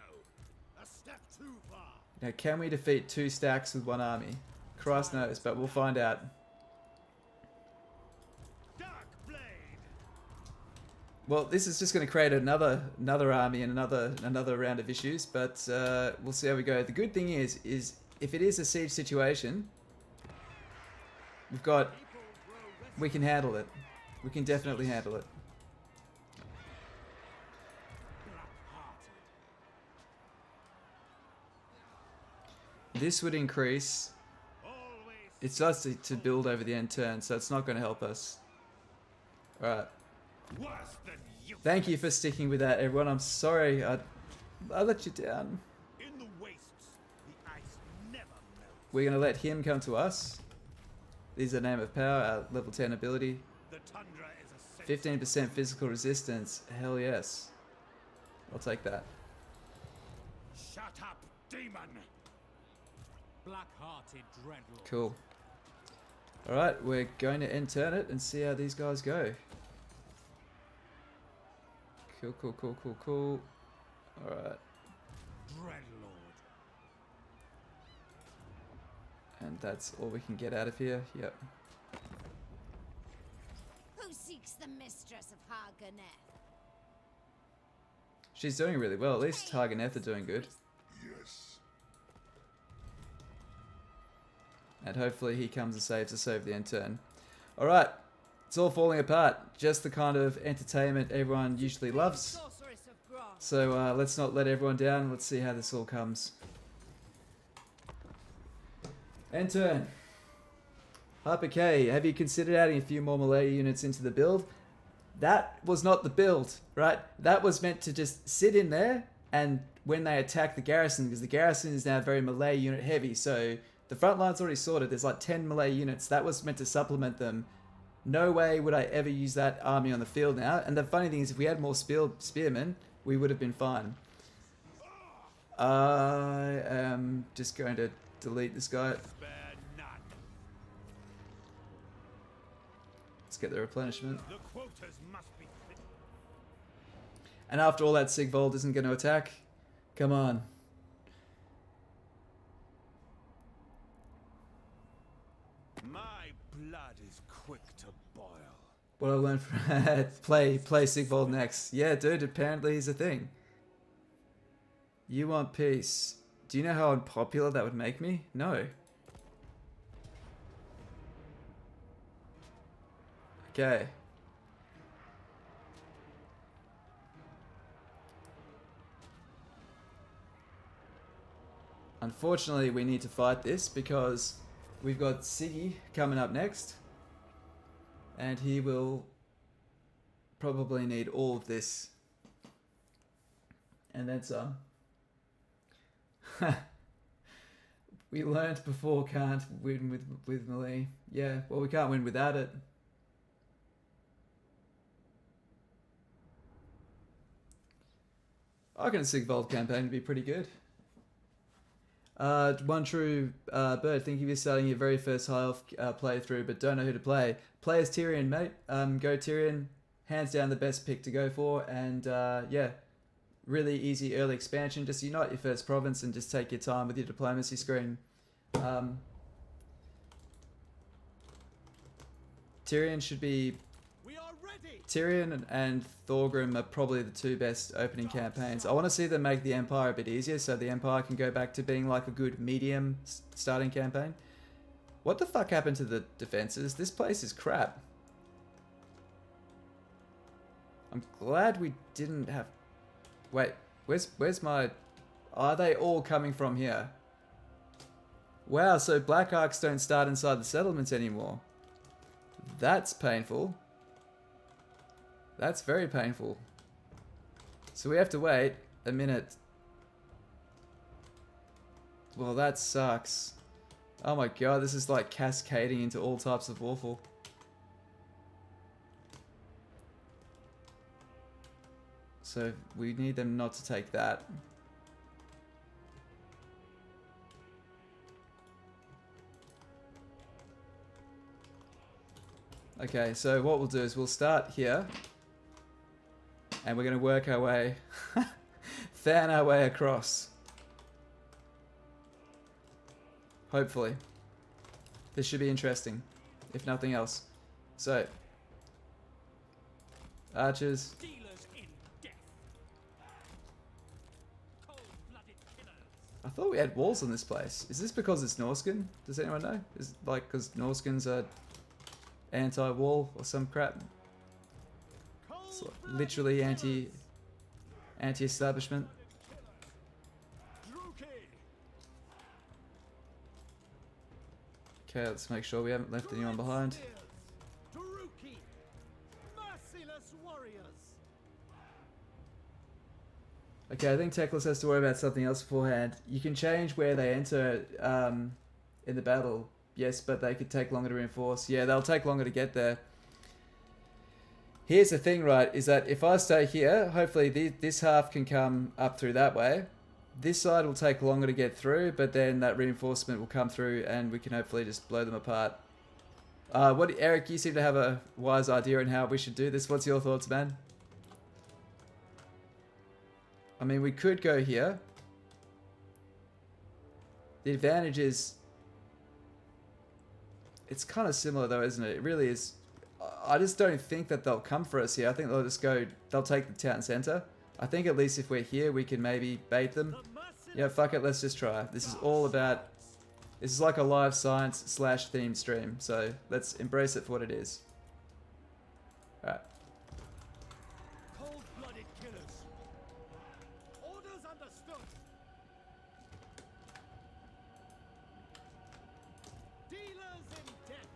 S7: A step too far.
S1: Now, can we defeat 2 stacks with 1 army? Christ knows, but we'll find out.
S7: Darkblade!
S1: Well, this is just going to create another army and another round of issues, but we'll see how we go. The good thing is if it is a siege situation, we can handle it. We can definitely handle it. This would increase. It starts to build over the end turn, so it's not going to help us. Alright. Thank you for sticking with that, everyone. I'm sorry I let you down.
S7: In the wastes, the ice never melts.
S1: We're going to let him come to us. These are Name of Power, our level 10 ability.
S7: The tundra is a
S1: 15% physical resistance. Hell yes. I'll take that.
S7: Shut up, demon! Black-hearted dreadlord.
S1: Cool. Alright, we're going to end turn it and see how these guys go. Cool, cool, cool, cool, cool. Alright.
S7: Dreadlord.
S1: And that's all we can get out of here. Yep.
S8: Who seeks the mistress of Hargoneth?
S1: She's doing really well. At least Targ and Eth are doing good.
S6: Yes.
S1: And hopefully he comes and saves us over the end turn. Alright. It's all falling apart. Just the kind of entertainment everyone usually loves.
S3: Sorceress of grass.
S1: So let's not let everyone down. Let's see how this all comes. End turn. Hyper K, have you considered adding a few more melee units into the build? That was not the build, right? That was meant to just sit in there and when they attack the garrison, because the garrison is now very melee unit heavy, so the front line's already sorted. There's like 10 melee units. That was meant to supplement them. No way would I ever use that army on the field now. And the funny thing is, if we had more spearmen, we would have been fine. I am just going to delete this guy.
S9: Spare none.
S1: Let's get the replenishment.
S9: The quotas must be fit.
S1: And after all that, Sigvold isn't going to attack. Come on.
S9: My blood is quick to boil.
S1: What I learned from play Sigvold next. Yeah, dude, apparently he's a thing. You want peace. Do you know how unpopular that would make me? No. Okay. Unfortunately, we need to fight this because we've got Siggy coming up next. And he will probably need all of this. And then some. We learned before can't win with melee. Yeah, well we can't win without it. I reckon a Sigvold campaign would be pretty good. One true bird. Think of you starting your very first high elf playthrough, but don't know who to play. Play as Tyrion, mate. Go Tyrion. Hands down the best pick to go for. And yeah, really easy early expansion. Just unite your first province and just take your time with your diplomacy screen. Tyrion should be... Tyrion and Thorgrim are probably the two best opening campaigns. I want to see them make the Empire a bit easier so the Empire can go back to being like a good medium starting campaign. What the fuck happened to the defenses? This place is crap. I'm glad we didn't have... Wait, where's my... Are they all coming from here? Wow, so Black Arcs don't start inside the settlements anymore. That's painful. That's very painful. So we have to wait a minute. Well, that sucks. Oh my god, this is like cascading into all types of awful. So we need them not to take that. Okay, so what we'll do is we'll start here. And we're going to work our way, fan our way across. Hopefully. This should be interesting, if nothing else. So, archers. I thought we had walls on this place. Is this because it's Norskin? Does anyone know? Is it like because Norskins are anti-wall or some crap? It's like literally anti-establishment. Okay, let's make sure we haven't left anyone behind.
S7: Druchii, merciless warriors.
S1: Okay, I think Teclis has to worry about something else beforehand. You can change where they enter in the battle, yes, but they could take longer to reinforce. Yeah, they'll take longer to get there. Here's the thing, right, is that if I stay here, hopefully this half can come up through that way. This side will take longer to get through, but then that reinforcement will come through and we can hopefully just blow them apart. Eric, you seem to have a wise idea on how we should do this. What's your thoughts, man? I mean, we could go here. The advantage is... It's kind of similar though, isn't it? It really is... I just don't think that they'll come for us here. I think they'll just go... They'll take the town centre. I think at least if we're here, we can maybe bait them. Yeah, fuck it, let's just try. This is all about... This is like a live science / themed stream, so let's embrace it for what it is. Alright.
S7: Cold-blooded killers. Orders understood. Dealers in death.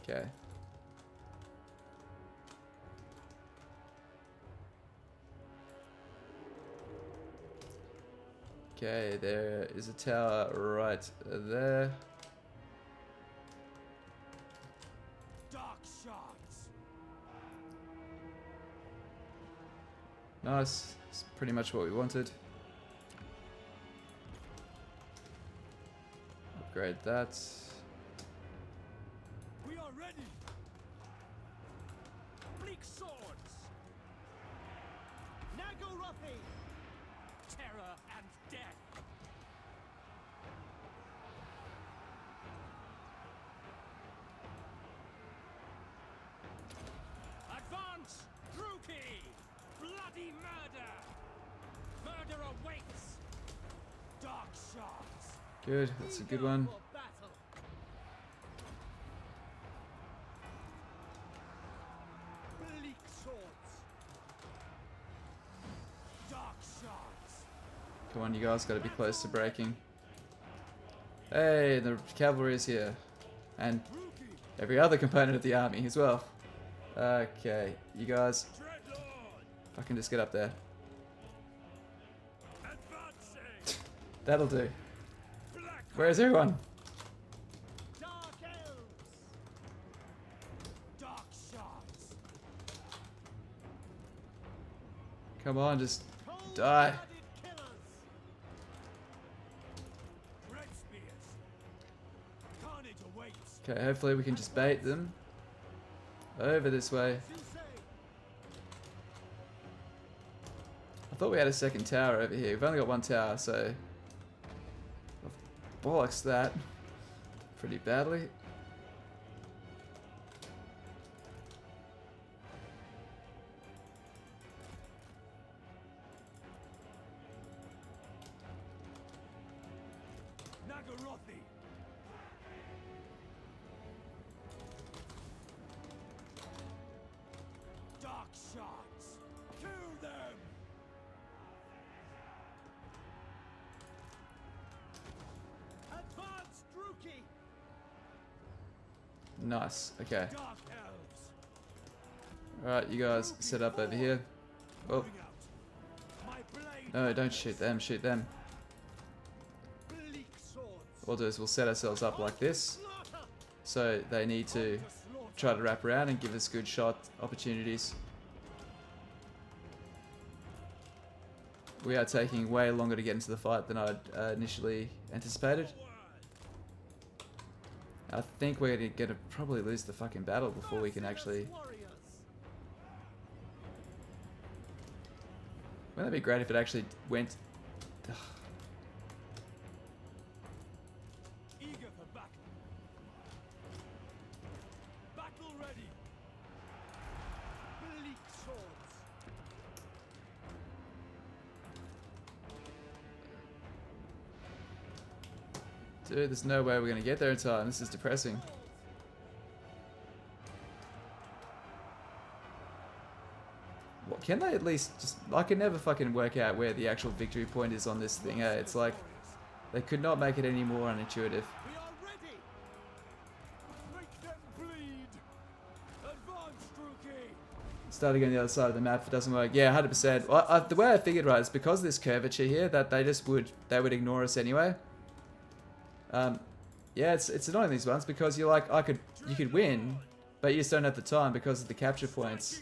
S1: Okay. Okay, there is a tower right there.
S7: Dark shards.
S1: Nice. It's pretty much what we wanted. Upgrade that.
S7: We are ready. Bleak swords. Nagorothi. Terror and death. Advance, Druchii! Bloody murder! Murder awaits! Dark shards.
S1: Good, that's a good one.
S7: For battle. Bleak swords. Dark shards.
S1: Come on, you guys gotta be close to breaking. Hey, the cavalry is here. And every other component of the army as well. Okay, you guys,
S2: Dreadlord,
S1: fucking just get up there.
S2: advancing.
S1: That'll do.
S2: Black
S1: Where's everyone?
S7: Dark elves. Dark shards.
S1: Come on, just die.
S7: Cold-blooded killers. Red spears. Carnage awaits.
S1: Okay, hopefully we can just bait them. Over this way.
S7: You say.
S1: I thought we had a second tower over here. We've only got one tower, so... Bollocks that. Pretty badly.
S7: Nagorothi. Dark shards. Kill them. Advance, Druchii.
S1: Nice. Okay.
S7: Dark elves.
S1: Alright, you guys set up over here. Oh,
S7: Moving out. My blade.
S1: no, don't shoot them, shoot them.
S7: Bleak swords.
S1: What we'll do is we'll set ourselves up like this.
S7: Slaughter.
S1: So they need to
S7: To slaughter.
S1: try to wrap around and give us good shot opportunities. We are taking way longer to get into the fight than I'd initially anticipated. I think we're gonna probably lose the fucking battle before we can actually...
S7: Warriors.
S1: Wouldn't that be great if it actually went...
S7: Eager for battle. Battle ready. Bleak swords.
S1: Dude, there's no way we're gonna get there in time. This is depressing. What, can they at least just... I can never fucking work out where the actual victory point is on this thing, eh? It's like... They could not make it any more unintuitive.
S7: We are ready. Make them bleed. Advance, Druchii.
S1: Starting on the other side of the map if it doesn't work. Yeah, 100%. Well, the way I figured, right, is because of this curvature here, that they just would... They would ignore us anyway. Yeah, it's annoying these ones because you're like, you could win, but you just don't have the time because of the capture points.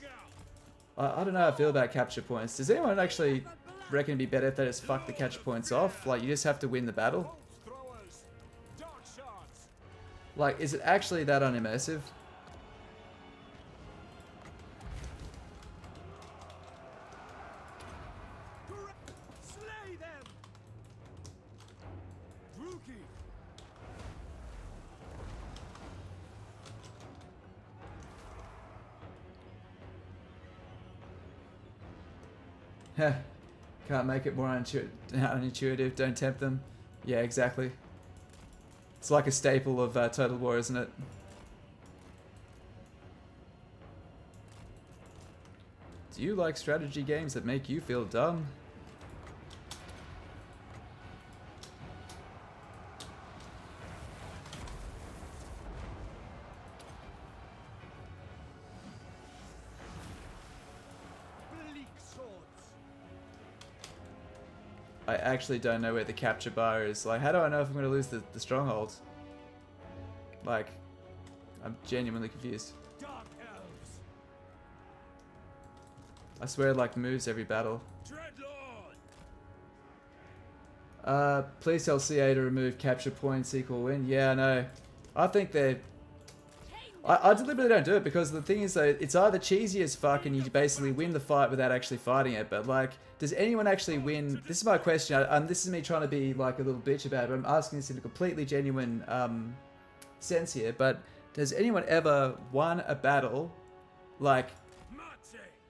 S1: I don't know how I feel about capture points. Does anyone actually reckon it'd be better if they just fuck the capture points off? Like, you just have to win the battle?
S7: Throwers. Dark shards.
S1: Like, is it actually that unimmersive?
S7: Slay them. Druchii.
S1: Can't make it more unintuitive. Don't tempt them. Yeah, exactly. It's like a staple of Total War, isn't it? Do you like strategy games that make you feel dumb? I actually don't know where the capture bar is. Like, how do I know if I'm going to lose the stronghold? Like, I'm genuinely confused.
S7: Dark elves.
S1: I swear it like moves every battle. Please tell CA to remove capture points equal win. Yeah, I know. I think they're... I deliberately don't do it because the thing is that it's either cheesy as fuck and you basically win the fight without actually fighting it, but like, does anyone actually win? This is my question. This is me trying to be like a little bitch about it, but I'm asking this in a completely genuine sense here, but does anyone ever won a battle like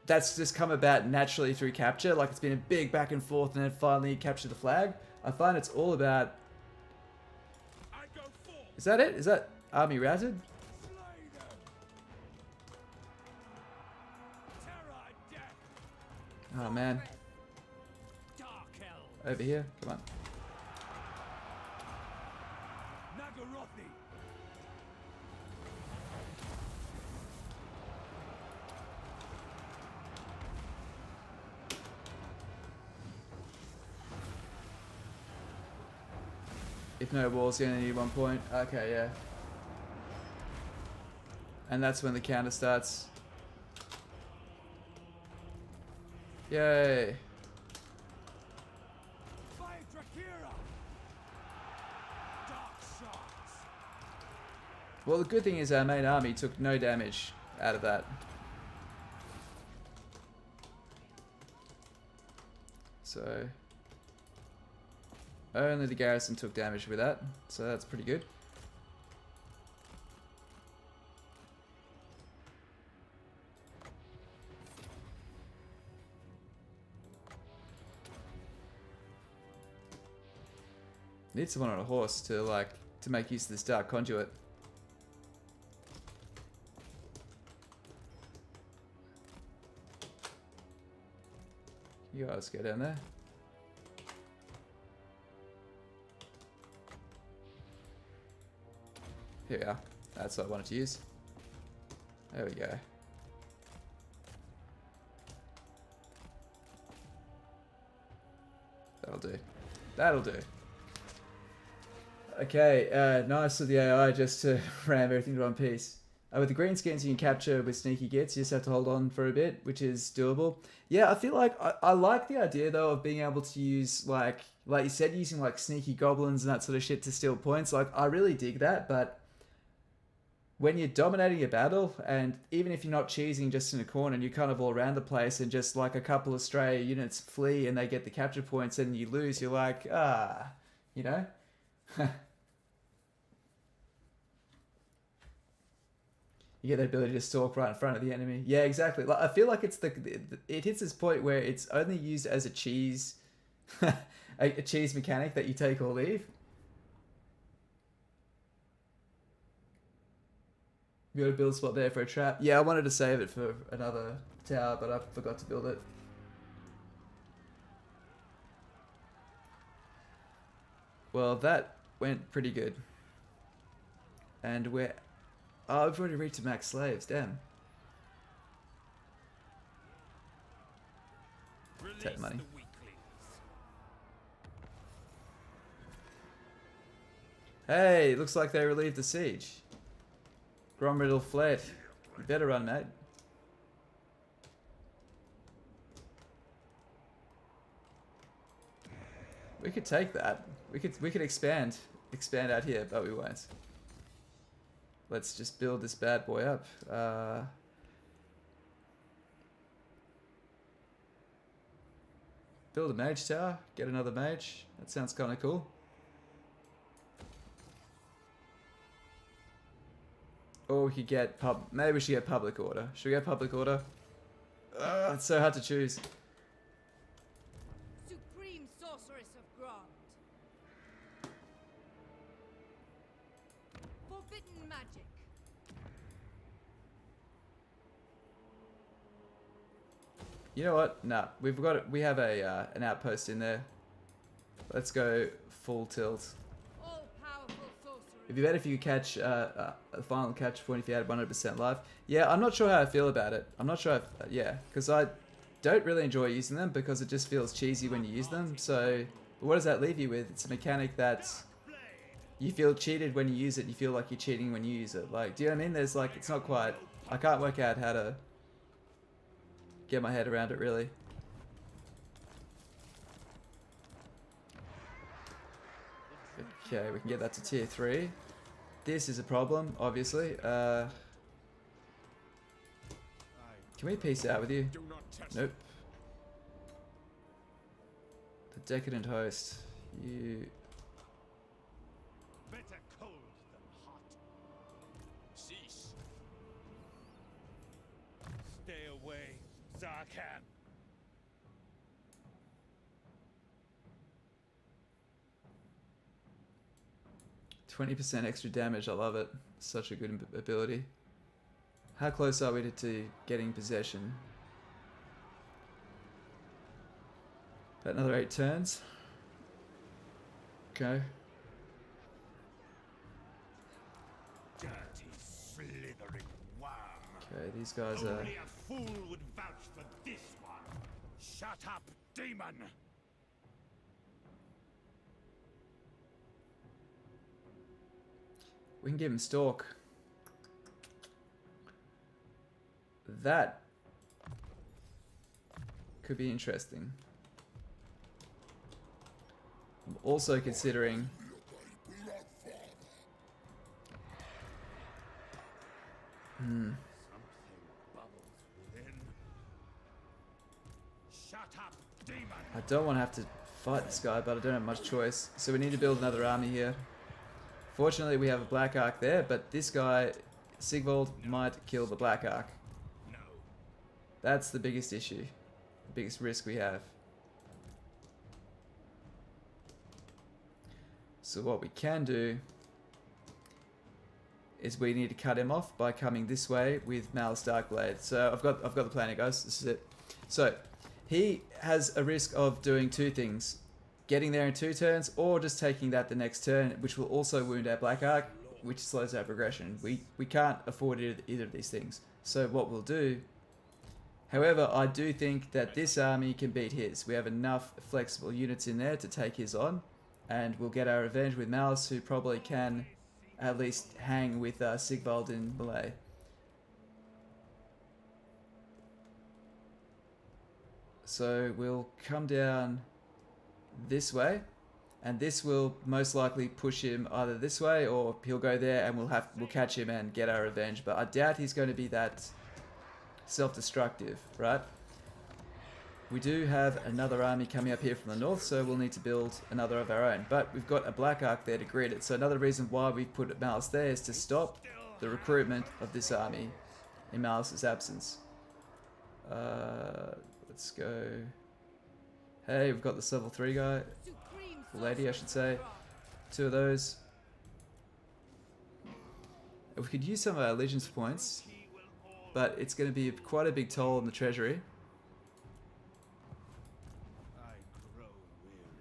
S1: that's just come about naturally through capture? Like it's been a big back and forth and then finally capture the flag? I find it's all about... Is that it? Is that army routed? Oh man. Over here, come on. If no walls, you only need 1 point. Okay, yeah. And that's when the counter starts. Yay. Well, the good thing is our main army took no damage out of that. So only the garrison took damage with that, so that's pretty good. Need someone on a horse to make use of this dark conduit. You guys go down there. Here we are. That's what I wanted to use. There we go. That'll do. That'll do. Okay, nice of the AI just to ram everything to one piece. With the green skins you can capture with sneaky gets, you just have to hold on for a bit, which is doable. Yeah, I feel like I like the idea though of being able to use like you said, using like sneaky goblins and that sort of shit to steal points. Like I really dig that, but when you're dominating a battle, and even if you're not cheesing just in a corner and you're kind of all around the place and just like a couple of stray units flee and they get the capture points and you lose, you're like, you know? You get the ability to stalk right in front of the enemy. Yeah, exactly. Like, I feel like it's it hits this point where it's only used as a cheese, a cheese mechanic that you take or leave. You got a build spot there for a trap. Yeah, I wanted to save it for another tower, but I forgot to build it. Well, that went pretty good. And we're... Oh, I've already reached max slaves, damn. Take the money. Hey, looks like they relieved the siege. Gromriddle fled. You better run, mate. We could take that. We could expand out here, but we won't. Let's just build this bad boy up. Build a mage tower, get another mage. That sounds kind of cool. Or we could get maybe we should get public order. Should we get public order? It's so hard to choose.
S3: forbidden magic.
S1: You know what? Nah, we have a an outpost in there. Let's go full tilt.
S3: All powerful sorcery.
S1: It'd be better if you could catch a final capture point if you had 100% life. Yeah, I'm not sure how I feel about it. I'm not sure. Yeah, because I don't really enjoy using them because it just feels cheesy when you use them. So, what does that leave you with? It's a mechanic that you feel cheated when you use it. You feel like you're cheating when you use it. Like, do you know what I mean? There's like, it's not quite. I can't work out how to get my head around it really. Okay, we can get that to tier 3. This is a problem, obviously. Can we peace out with you?
S5: Do not test
S1: Nope. The Decadent Host. You...
S2: Better cold than hot. Cease. Stay away, Zarkan.
S1: 20% extra damage, I love it. Such a good ability. How close are we to getting possession? About another 8 turns. Okay.
S2: Dirty, slithering worm.
S1: Okay, these guys are...
S2: Only a fool would vouch for this one. Shut up, demon.
S1: We can give him Stalk. That could be interesting. I'm also considering...
S2: Something bubbles within. Shut up, demon.
S1: I don't want to have to fight this guy, but I don't have much choice. So we need to build another army here. Fortunately, we have a Black Ark there, but this guy, Sigvald, might kill the Black Ark.
S2: No.
S1: That's the biggest issue. The biggest risk we have. So what we can do is we need to cut him off by coming this way with Malus Darkblade. So I've got the plan here, guys. This is it. So he has a risk of doing 2 things. Getting there in 2 turns, or just taking that the next turn, which will also wound our Black Ark, which slows our progression. We can't afford either of these things. So what we'll do... However, I do think that this army can beat his. We have enough flexible units in there to take his on, and we'll get our revenge with Malus, who probably can at least hang with Sigvald in melee. So we'll come down this way, and this will most likely push him either this way, or he'll go there and we'll catch him and get our revenge. But I doubt he's going to be that self-destructive, right? We do have another army coming up here from the north, so we'll need to build another of our own. But we've got a Black Ark there to greet it. So another reason why we put Malus there is to stop the recruitment of this army in Malus's absence. Let's go. Hey, we've got this level 3 guy. Lady, I should say. 2 of those. We could use some of our allegiance points, but it's going to be quite a big toll on the treasury.
S2: I grow weary.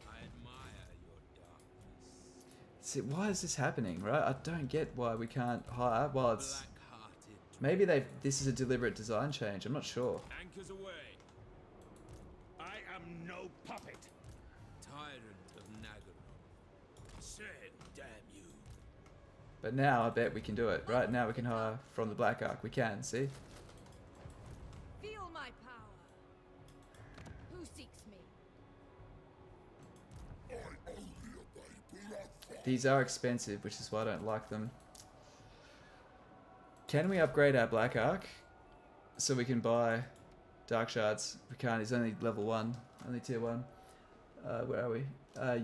S2: I admire your darkness.
S1: See, why is this happening, right? I don't get why we can't hire. Well, it's...
S2: Black-hearted.
S1: Maybe this is a deliberate design change. I'm not sure.
S2: Anchors away. I am no puppet.
S7: Tyrant of Nagaroth.
S2: Sin, damn you.
S1: But now I bet we can do it. Right now we can hire from the Black Ark. We can, see?
S3: Feel my power. Who seeks me?
S1: These are expensive, which is why I don't like them. Can we upgrade our Black Ark so we can buy Dark Shards? We can't. He's only level 1. Only tier 1. Where are we?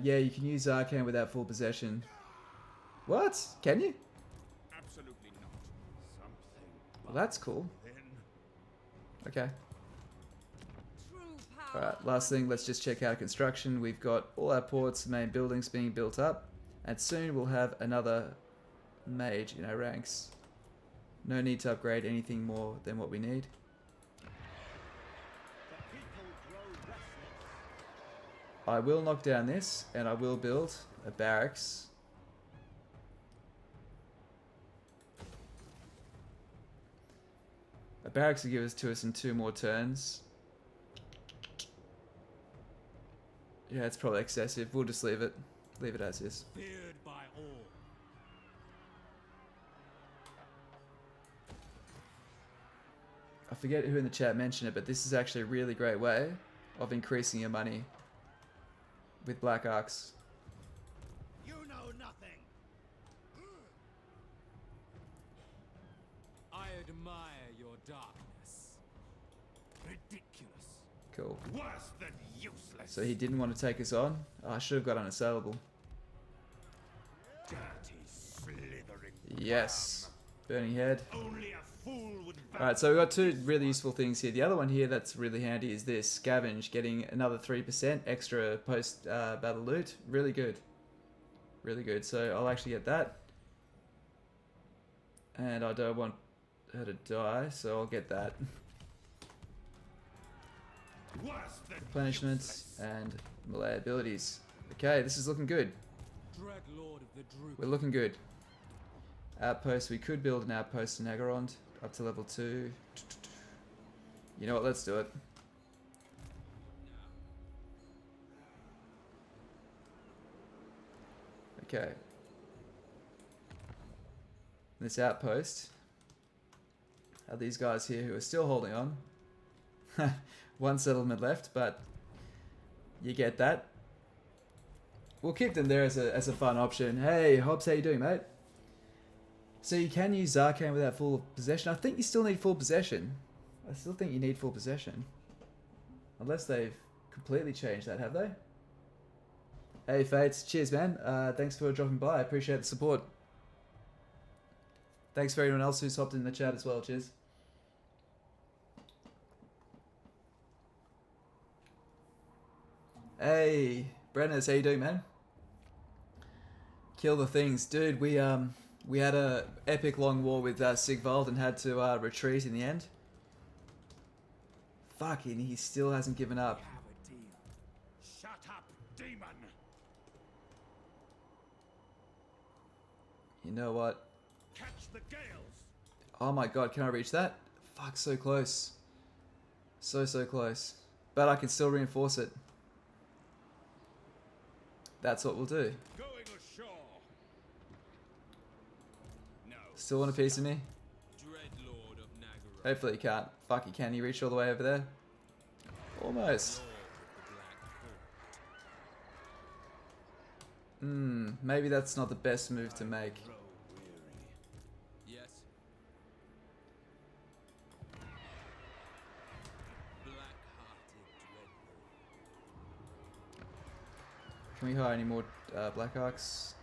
S1: Yeah, you can use Arcane without full possession. What? Can you?
S2: Absolutely not. Something.
S1: Well, that's cool.
S2: Within.
S1: Okay.
S3: True power.
S1: Alright, last thing, let's just check out construction. We've got all our ports, main buildings being built up, and soon we'll have another mage in our ranks. No need to upgrade anything more than what we need. I will knock down this, and I will build a barracks. A barracks will give us to us in 2 more turns. Yeah, it's probably excessive. We'll just leave it. Leave it as is.
S7: Feared by all.
S1: I forget who in the chat mentioned it, but this is actually a really great way of increasing your money with Black Arcs.
S7: You know nothing. I admire your darkness. Ridiculous.
S1: Cool.
S7: Worse than useless.
S1: So he didn't want to take us on? Oh, I should have got unassailable.
S7: Dirty, slithering.
S1: Yes. Burning Head.
S7: Only a fool would.
S1: Alright, so we've got 2 really useful things here. The other one here that's really handy is this. Scavenge, getting another 3% extra post-battle loot. Really good. Really good. So I'll actually get that. And I don't want her to die, so I'll get that. Replenishments and melee abilities. Okay, this is looking good.
S7: Dread Lord of the Druchii.
S1: We're looking good. Outpost, we could build an outpost in Agarond up to level 2. You know what, let's do it. Okay. This outpost are these guys here who are still holding on. 1 settlement left, but you get that. We'll keep them there as a fun option. Hey, Hobbs, how you doing, mate? So you can use Zarkane without full possession. I think you still need full possession. I still think you need full possession. Unless they've completely changed that, have they? Hey, Fates. Cheers, man. Thanks for dropping by. I appreciate the support. Thanks for everyone else who's hopped in the chat as well. Cheers. Hey, Brenners, how you doing, man? Kill the things. Dude, we had a epic long war with Sigvald and had to retreat in the end. Fucking, he still hasn't given up.
S7: Have a deal. Shut up, demon.
S1: You know what?
S7: Catch the gales.
S1: Oh my god, can I reach that? Fuck, so close. So close. But I can still reinforce it. That's what we'll do.
S7: Going ashore. No.
S1: Still want a piece of me?
S7: Dread Lord of Nagaroth.
S1: Hopefully you can't. Fuck, you can. You reach all the way over there? Almost. Maybe that's not the best move to make.
S7: Yes.
S1: Can we hire any more Black Arcs?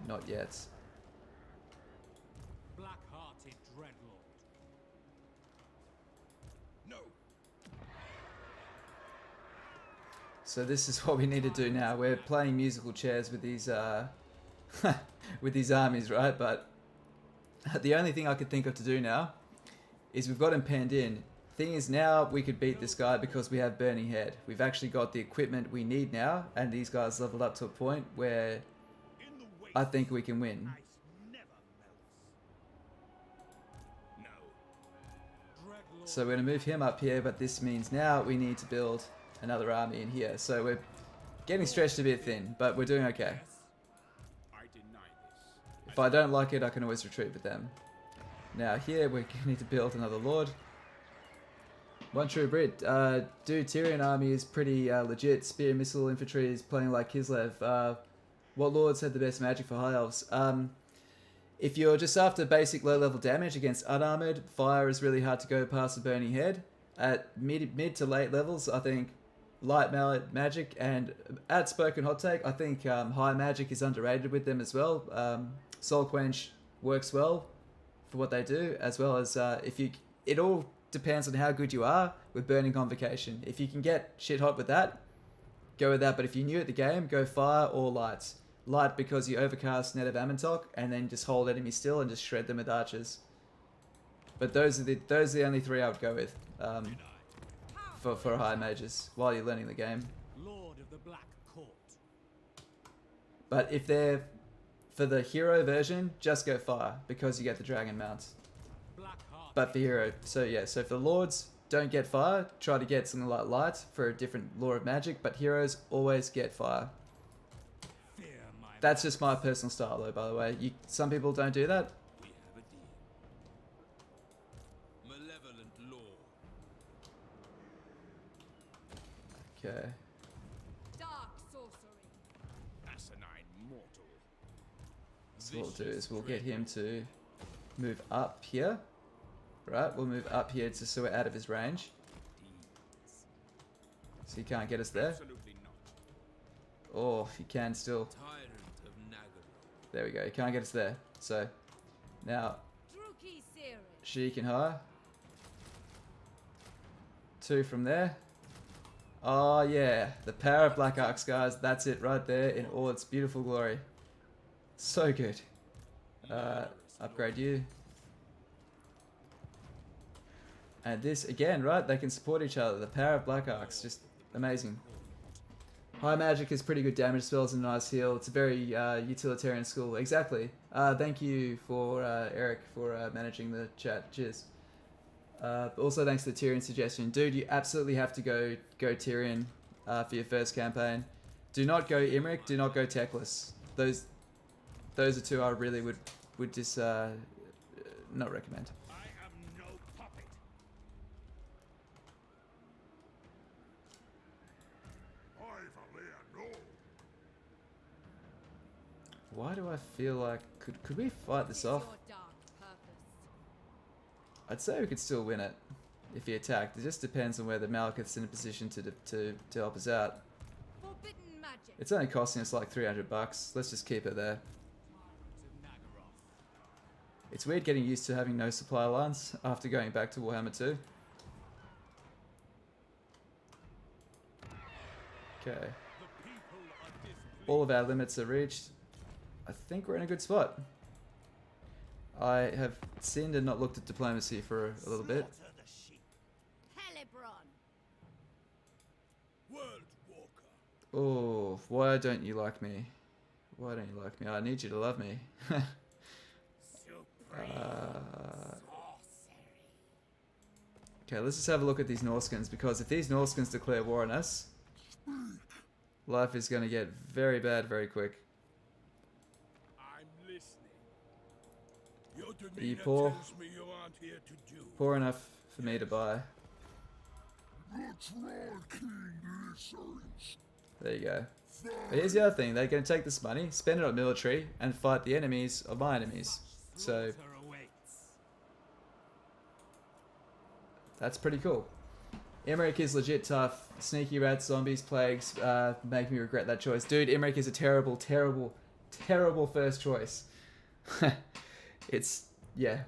S1: Not yet.
S7: Black-hearted Dreadlord. No.
S1: So this is what we need to do now. We're playing musical chairs with these with these armies, right? But the only thing I could think of to do now is we've got him penned in. Thing is, now we could beat this guy because we have Burning Head. We've actually got the equipment we need now, and these guys leveled up to a point where I think we can win. So we're going to move him up here, but this means now we need to build another army in here. So we're getting stretched a bit thin, but we're doing okay. If I don't like it, I can always retreat with them. Now here, we need to build another lord. One true Brit. Dude, Tyrion army is pretty legit. Spear missile infantry is playing like Kislev. What lords have the best magic for high elves? If you're just after basic low level damage against unarmored, fire is really hard to go past the Burning Head. At mid to late levels, I think light mallet magic and outspoken hot take, I think high magic is underrated with them as well. Soul Quench works well for what they do, as well as it all depends on how good you are with Burning Convocation. If you can get shit hot with that, go with that. But if you're new at the game, go fire or lights. light because you overcast Net of Amantok and then just hold enemies still and just shred them with archers. But those are the only three I would go with for high mages while you're learning the game.
S7: Lord of the Black Court.
S1: But if they're for the hero version, just go fire because you get the dragon mounts. But for hero, so yeah, so for lords, don't get fire. Try to get something like light for a different lore of magic. But heroes always get fire. That's just my personal style, though. By the way, some people don't do that.
S2: We have a deal. Malevolent law.
S1: Okay.
S3: Dark sorcery.
S5: Asinine mortal.
S1: So what we'll do is we'll get him to move up here. Right, we'll move up here just so we're out of his range. So he can't get us there.
S5: Absolutely not.
S1: Oh, he can still.
S2: Tyrant of Nagaroth.
S1: There we go. He can't get us there. So now
S3: Druchii series.
S1: she can hire. 2 from there. Oh yeah, the power of Black Arcs, guys. That's it right there in all its beautiful glory. So good. Upgrade you. And this again, right? They can support each other. The power of Black Arcs, just amazing. High magic is pretty good damage spells and nice heal. It's a very utilitarian school. Exactly. Thank you for Eric for managing the chat. Cheers. Also thanks to the Tyrion suggestion. Dude, you absolutely have to go Tyrion for your first campaign. Do not go Imrik, do not go Teclis. Those are two I really would just not recommend.
S5: I am no puppet.
S1: Why do I feel like could we fight this off?
S3: Your dark purpose.
S1: I'd say we could still win it if he attacked. It just depends on whether Malekith's in a position to help us out.
S3: Forbidden magic.
S1: It's only costing us like $300. Let's just keep it there. It's weird getting used to having no supply lines after going back to Warhammer 2. Okay. All of our limits are reached. I think we're in a good spot. I have sinned and not looked at diplomacy for a little bit.
S8: Helebron.
S2: World Walker.
S1: Oh, why don't you like me? Why don't you like me? I need you to love me. Okay, let's just have a look at these Norskins, because if these Norskins declare war on us, life is going to get very bad very quick.
S2: I'm listening. Your
S1: Are you
S2: demeanor
S1: poor?
S2: tells me you aren't here to do.
S1: Poor enough for me to buy. There you go. But here's the other thing, they're going to take this money, spend it on military, and fight the enemies of my enemies. So that's pretty cool. Imrik is legit tough. Sneaky rats, zombies, plagues make me regret that choice. Dude, Imrik is a terrible, terrible, terrible first choice. It's, yeah.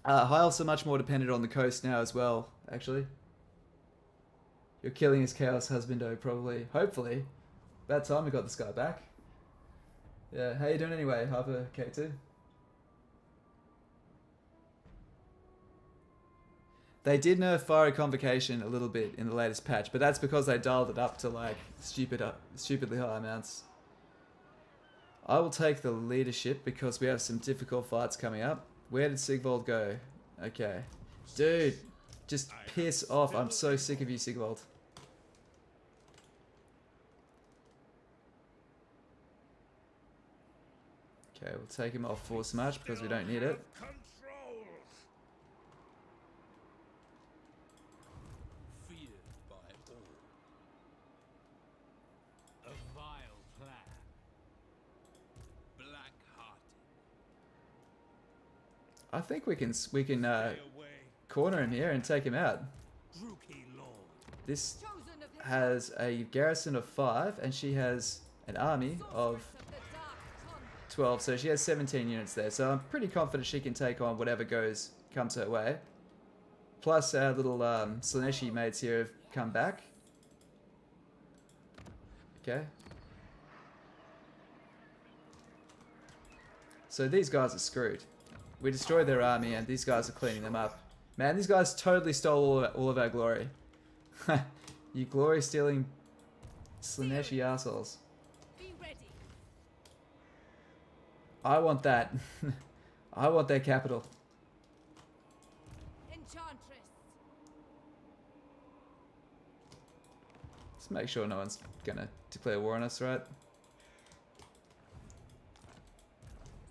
S1: High elves are much more dependent on the coast now as well, actually. You're killing his chaos husbando, probably. Hopefully. About time we got this guy back. Yeah, how you doing anyway, Harper K2? They did nerf Fiery Convocation a little bit in the latest patch, but that's because they dialed it up to like stupidly high amounts. I will take the leadership because we have some difficult fights coming up. Where did Sigvald go? Okay. Dude, just piss off. I'm so sick of you, Sigvald. Okay, we'll take him off force match because we don't need it.
S2: Feared by all.
S7: A vile plan.
S2: Black-hearted.
S1: I think we can corner him here and take him out.
S7: Druchii Lord.
S1: This
S3: Chosen of his
S1: has a garrison of 5 and she has an army of
S3: sorceress of the dark convent.
S1: 12, so she has 17 units there. So I'm pretty confident she can take on whatever comes her way. Plus our little Slaneshi mates here have come back. Okay. So these guys are screwed. We destroyed their army and these guys are cleaning them up. Man, these guys totally stole all of our glory. You glory stealing Slaneshi assholes.
S3: Be ready.
S1: I want that. I want their capital.
S3: Enchantress.
S1: Let's make sure no one's gonna declare war on us, right?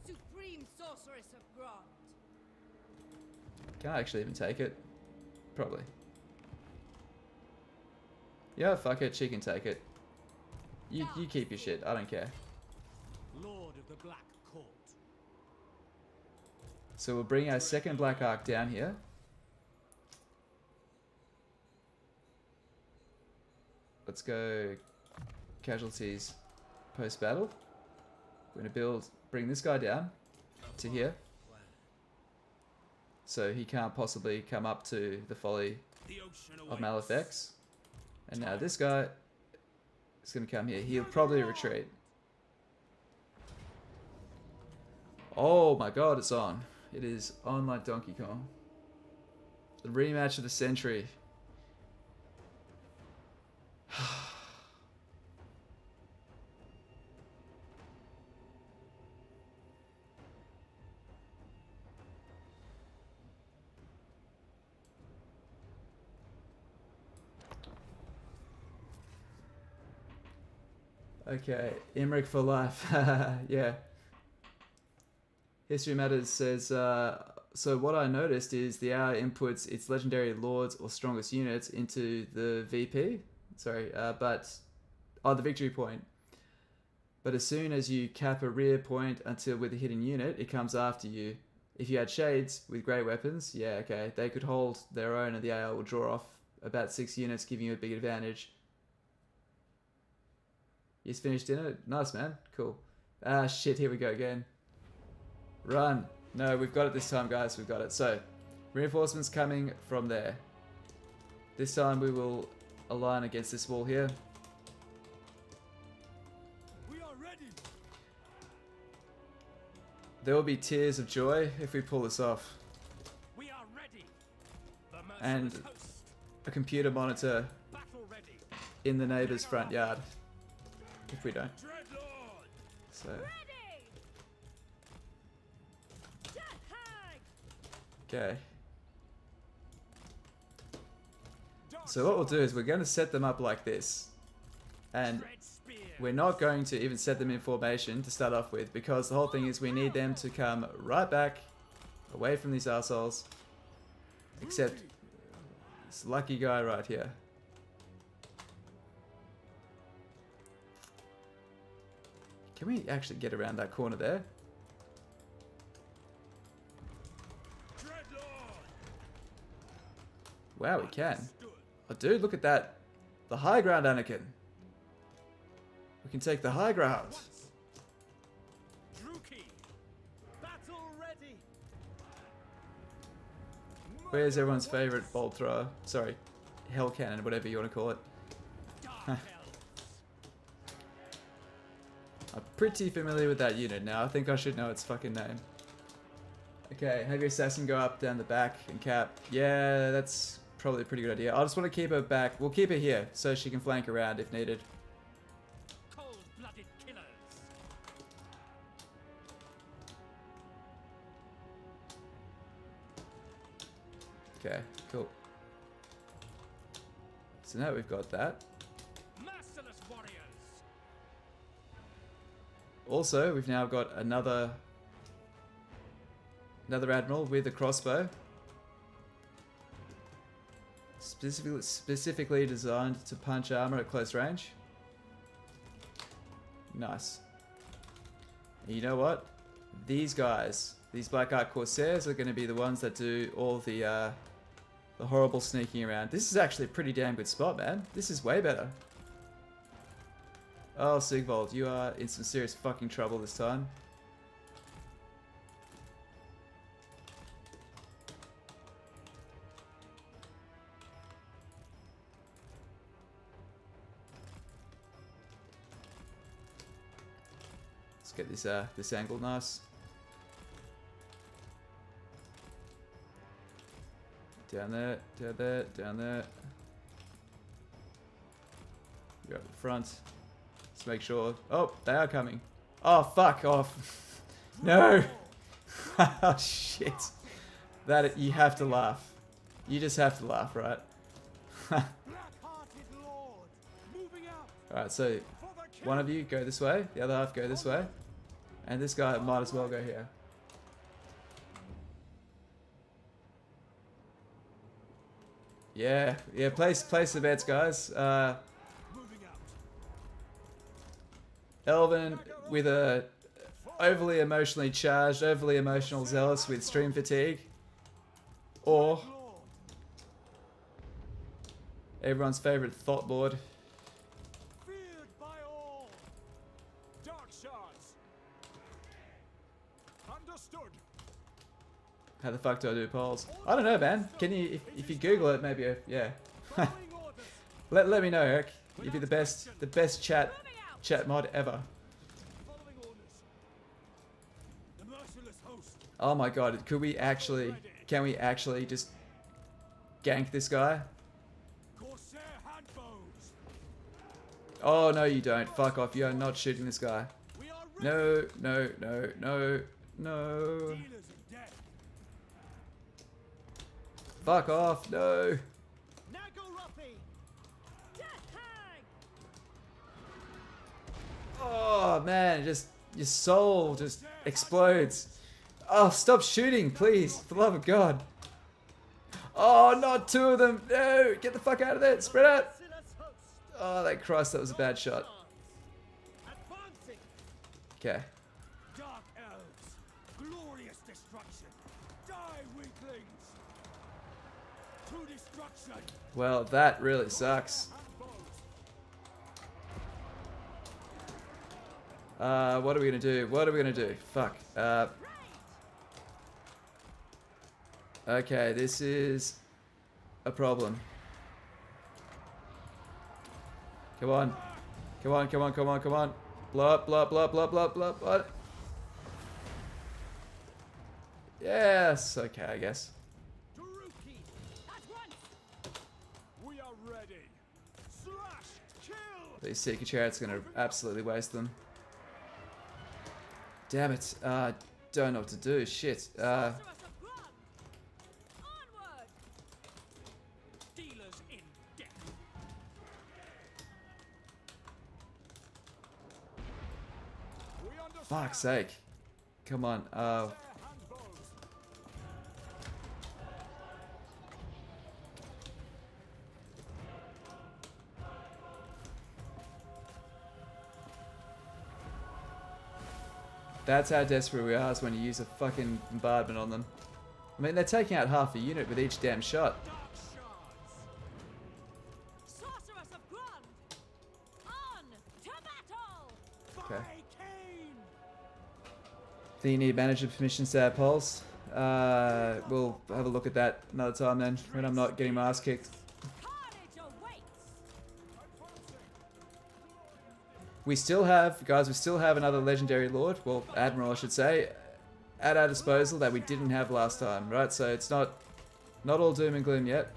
S3: Supreme sorceress of Grant.
S1: Can I actually even take it? Probably. Yeah, fuck it, she can take it. You keep your shit, I don't care.
S7: Lord of the Black Court.
S1: So we'll bring our second Black Ark down here. Let's go casualties post-battle. We're gonna bring this guy down to here. So he can't possibly come up to the folly of Malefex. And now this guy is going to come here. He'll probably retreat. Oh my god, it's on. It is on like Donkey Kong. The rematch of the century. Okay, Imrik for life. Yeah. History Matters says, so what I noticed is the hour inputs its legendary lords or strongest units into the VP. Sorry, the victory point. But as soon as you cap a rear point until with a hidden unit, it comes after you. If you had shades with great weapons, yeah, okay, they could hold their own and the AR will draw off about 6 units, giving you a big advantage. You just finished dinner? Nice, man. Cool. Ah, shit, here we go again. Run. No, we've got it this time, guys. We've got it. So, reinforcements coming from there. This time we will align against this wall here.
S7: We are ready.
S1: There will be tears of joy if we pull this off.
S7: We are ready. The
S1: And
S7: merciless host.
S1: a computer monitor
S7: Battle ready.
S1: in the neighbor's front yard. If we don't.
S2: Dreadlord!
S1: So,
S3: Ready. Death hag.
S1: okay. So what we'll do is we're going to set them up like this. And
S7: Dread spear.
S1: we're not going to even set them in formation to start off with, because the whole thing is we need them to come right back away from these assholes. Except this lucky guy right here. Can we actually get around that corner there?
S2: Dreadlord!
S1: Wow, we can.
S2: Understood.
S1: Oh, dude, look at that. The high ground, Anakin. We can take the high ground.
S7: Druchii. Battle ready.
S1: Where's everyone's favorite bolt thrower? Sorry, hell cannon, whatever you want to call it.
S7: Dark elves.
S1: I'm pretty familiar with that unit now. I think I should know its fucking name. Okay, have your assassin go up, down the back, and cap. Yeah, that's probably a pretty good idea. I just want to keep her back. We'll keep her here, so she can flank around if needed.
S7: Cold-blooded killers.
S1: Okay, cool. So now we've got that.
S7: Merciless warriors.
S1: Also, we've now got another admiral with a crossbow. Specifically designed to punch armor at close range. Nice. And you know what? These guys, these Black Ark Corsairs, are going to be the ones that do all the horrible sneaking around. This is actually a pretty damn good spot, man. This is way better. Oh, Sigvold, you are in some serious fucking trouble this time. Let's get this angle nice. Down there, down there, down there. You're up the front. Let's make sure. Oh, they are coming. Oh, fuck off. No. Oh, shit. That, you have to laugh. You just have to laugh, right? Alright, so one of you go this way, the other half go this way, and this guy might as well go here. Yeah, yeah, place the bets, guys. Elven with a overly emotionally charged, overly emotional zealous with stream fatigue, or everyone's favorite thought lord.
S4: Feared by all. Dark shards. Understood.
S1: How the fuck do I do polls? I don't know, man. Can you, if you Google it, maybe, yeah.
S4: Following orders.
S1: let me know, Eric. You'd be the best chat mod ever.
S4: Following orders. The merciless host.
S1: Oh my god, can we actually just gank this guy?
S4: Corsair handbows.
S1: Oh no, you don't. Fuck off. You are not shooting this guy.
S4: We are ready.
S1: No, no, no, no, no.
S4: Dealers in death.
S1: Fuck off. No. Oh man, just your soul just explodes. Oh, stop shooting, please, for the love of God. Oh, not two of them. No, get the fuck out of there. Spread out. Oh, that Christ, that was a bad shot. Okay.
S4: Dark elves. Glorious destruction. Die, weaklings. To destruction.
S1: Well, that really sucks. What are we gonna do? What are we gonna do? Fuck. Okay, this is a problem. Come on. Come on, come on, come on, come on. Blow up, blow up, blow up, blow up, blow up, blow up, blow up. Yes, okay, I guess.
S4: Druchii. At once. We are ready. Slash. Kill.
S1: These Seeker Chariots are gonna absolutely waste them. Damn it. Don't know what to do. Shit.
S3: Sorceress of blood. Onward.
S4: Dealers in death. We understand.
S1: Fuck's sake. Come on.
S4: Handbows.
S1: That's how desperate we are, is when you use a fucking bombardment on them. I mean, they're taking out half a unit with each damn shot.
S4: Dark shards.
S3: Sorceress of blood. On to battle.
S1: Okay.
S4: Cain.
S1: Do you need manager permissions to add polls? We'll have a look at that another time then, when I'm not getting my ass kicked.
S3: Carnage awaits.
S1: We still have, guys, we still have another legendary lord, well, admiral I should say, at our disposal that we didn't have last time, right? So it's not all doom and gloom yet.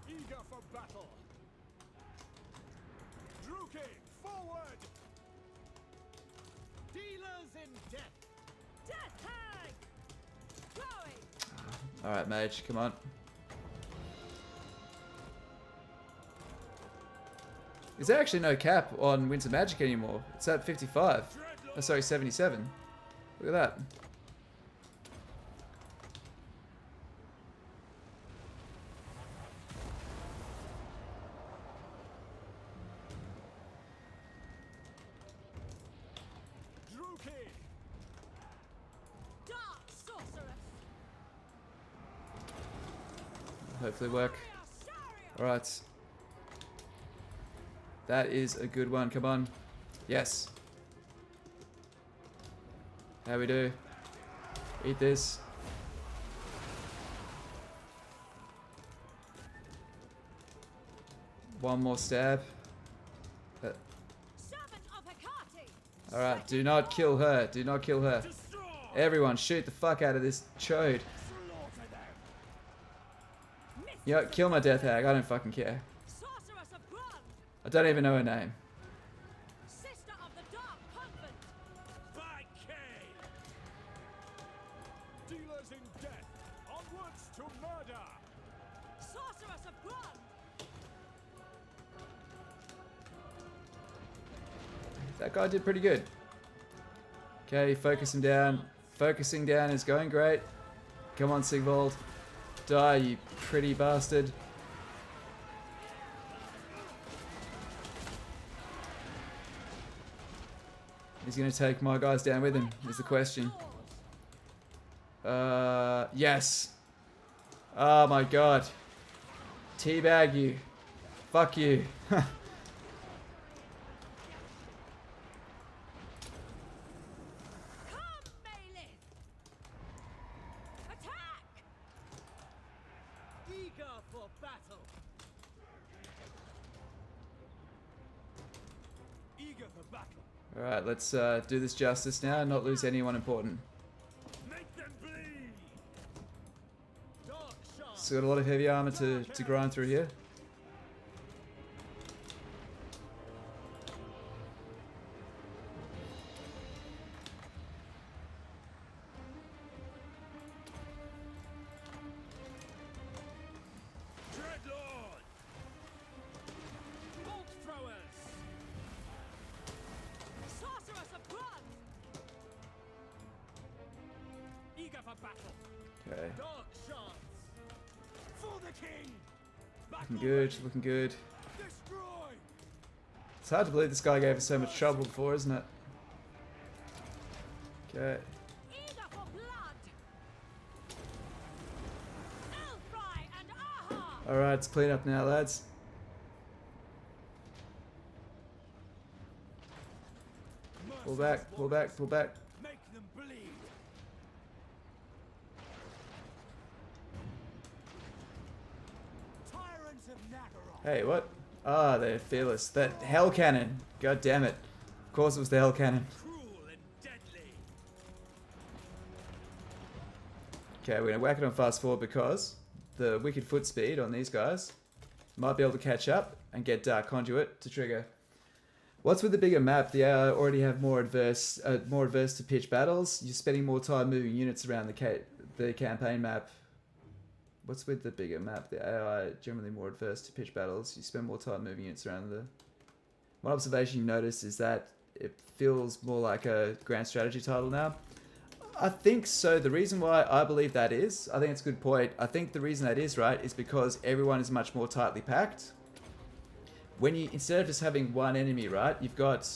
S4: Eager for battle. Druchii, forward. Dealers in death.
S3: Death hag. Going.
S1: Alright, mage, come on. Is there actually no cap on Winter Magic anymore? It's at 55. Oh, sorry, 77. Look at that.
S4: Druchii.
S3: Dark sorceress.
S1: Hopefully work. Alright. That is a good one, come on. Yes. How we do? Eat this. One more stab. Alright, do not kill her. Do not kill her. Everyone, shoot the fuck out of this chode. You know, kill my death hag. I don't fucking care. I don't even know her name.
S3: Sister of the Dark Convent.
S2: By Cain!
S4: Dealers in death, onwards to murder!
S3: Sorceress of Grun.
S1: That guy did pretty good. Okay, focus him down. Focusing down is going great. Come on, Sigvald. Die, you pretty bastard. He's gonna take my guys down with him, is the question. Yes. Oh my god. Teabag you. Fuck you. Alright, let's do this justice now and not lose anyone important.
S2: Make them bleed!
S1: Still got a lot of heavy armor to grind through here.
S2: Dreadlord!
S4: Bolt throwers!
S3: Sorceress of Grun.
S4: Eager for battle!
S1: Okay.
S4: Dark shards! For the king!
S1: Looking good, looking good.
S4: Destroy!
S1: It's hard to believe this guy gave us so much trouble before, isn't it? Okay.
S3: Eager for blood. Elfry and Aha.
S1: Alright, let's clean up now, lads. Pull back, pull back, pull back.
S4: Make them bleed!
S7: Tyrants of Naggaroth.
S1: Hey, what? Ah, they're fearless. That hell cannon. God damn it. Of course it was the hell cannon.
S2: Cruel and deadly!
S1: Okay, we're gonna whack it on fast forward because the wicked foot speed on these guys might be able to catch up and get Dark Conduit to trigger. What's with the bigger map? The AI already have more adverse to pitch battles. You're spending more time moving units around the campaign map. What's with the bigger map? The AI generally more adverse to pitch battles. You spend more time moving units around the... One observation you notice is that it feels more like a grand strategy title now. I think so. The reason why I believe that is, I think it's a good point. I think the reason that is, right, is because everyone is much more tightly packed. When you, instead of just having one enemy, right, you've got...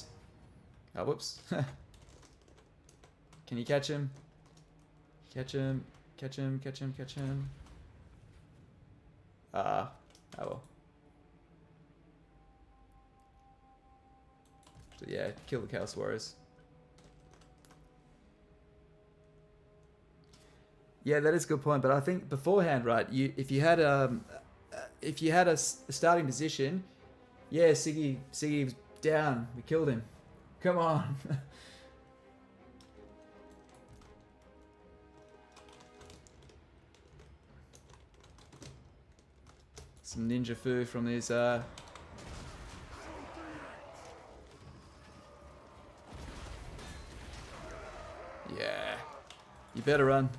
S1: Oh, whoops. Can you catch him? Catch him, catch him, catch him, catch him. Oh well. So yeah, kill the Chaos Warriors. Yeah, that is a good point, but I think beforehand, right, if you had a starting position, yeah, Siggy was down, we killed him. Come on. Some ninja foo from these yeah. You better run.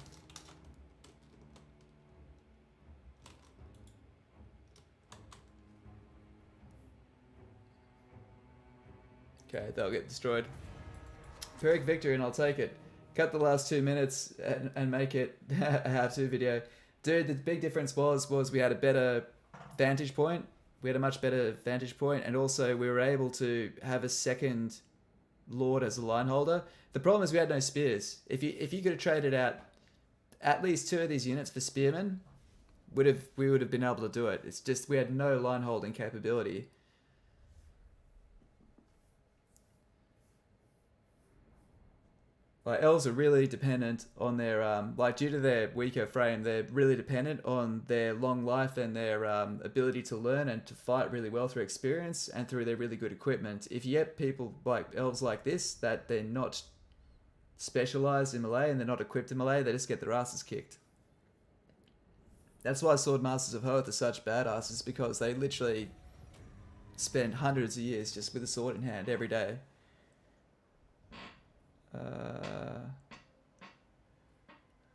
S1: Okay, they'll get destroyed. Pyrrhic victory and I'll take it. Cut the last 2 minutes and make it a how-to video. Dude, the big difference was we had a better vantage point. We had a much better vantage point, and also we were able to have a second Lord as a line holder. The problem is we had no spears. If you could have traded out at least 2 of these units for spearmen, we would have been able to do it. It's just we had no line holding capability. Like elves are really dependent on their like due to their weaker frame, they're really dependent on their long life and their ability to learn and to fight really well through experience and through their really good equipment. If you get people like elves like this that they're not specialized in melee and they're not equipped in melee, they just get their asses kicked. That's why Sword Masters of Hoth are such badasses, because they literally spend hundreds of years just with a sword in hand every day.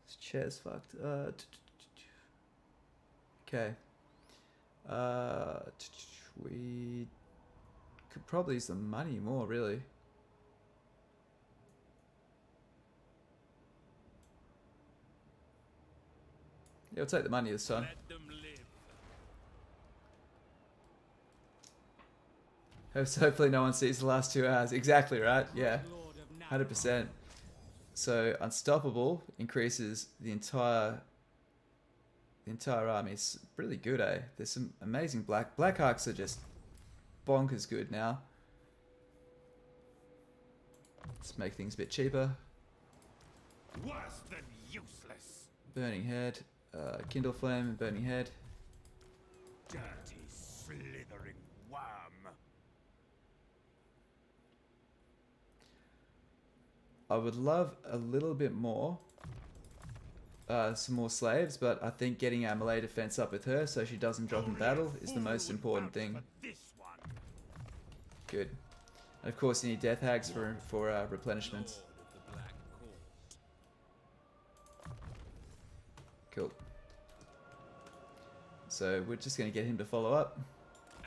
S1: This chair's fucked. Okay. We could probably use the money more, really. Yeah, we'll take the money this time.
S2: Let them live.
S1: Hopefully no one sees the last 2 hours. Exactly right. Yeah, 100%. So unstoppable increases the entire army. It's really good, eh? There's some amazing black arcs are just bonkers good now. Let's make things a bit cheaper.
S5: Worse than useless.
S1: Burning head, kindle flame and burning head.
S5: Dirty, slithering worm.
S1: I would love a little bit more, some more slaves, but I think getting our melee defense up with her so she doesn't drop in battle is the most important thing. Good. And of course you need death hags for replenishment. Cool. So we're just going to get him to follow up.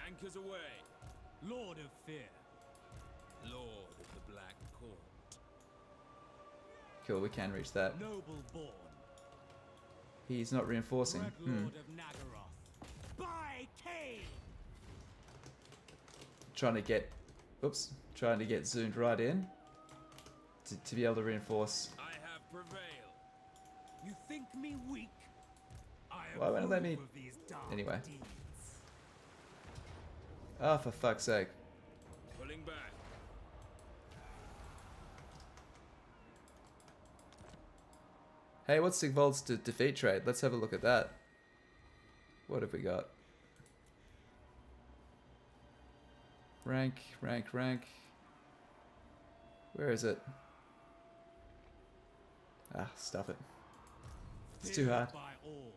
S2: Anchors away.
S7: Lord of Fear.
S2: Lord of the Black Court.
S1: Cool, we can reach that.
S7: Noble born.
S1: He's not reinforcing.
S7: Red Lord of Nagaroth. By Cain.
S1: Trying to get zoomed right in to be able to reinforce.
S2: I have prevailed.
S7: You think me weak?
S1: Why won't it let me? Anyway. Ah, for fuck's sake.
S2: Pulling back.
S1: Hey, what's Sigvald's defeat trade? Let's have a look at that. What have we got? Rank. Where is it? Ah, stuff it. It's too hard.
S7: By all.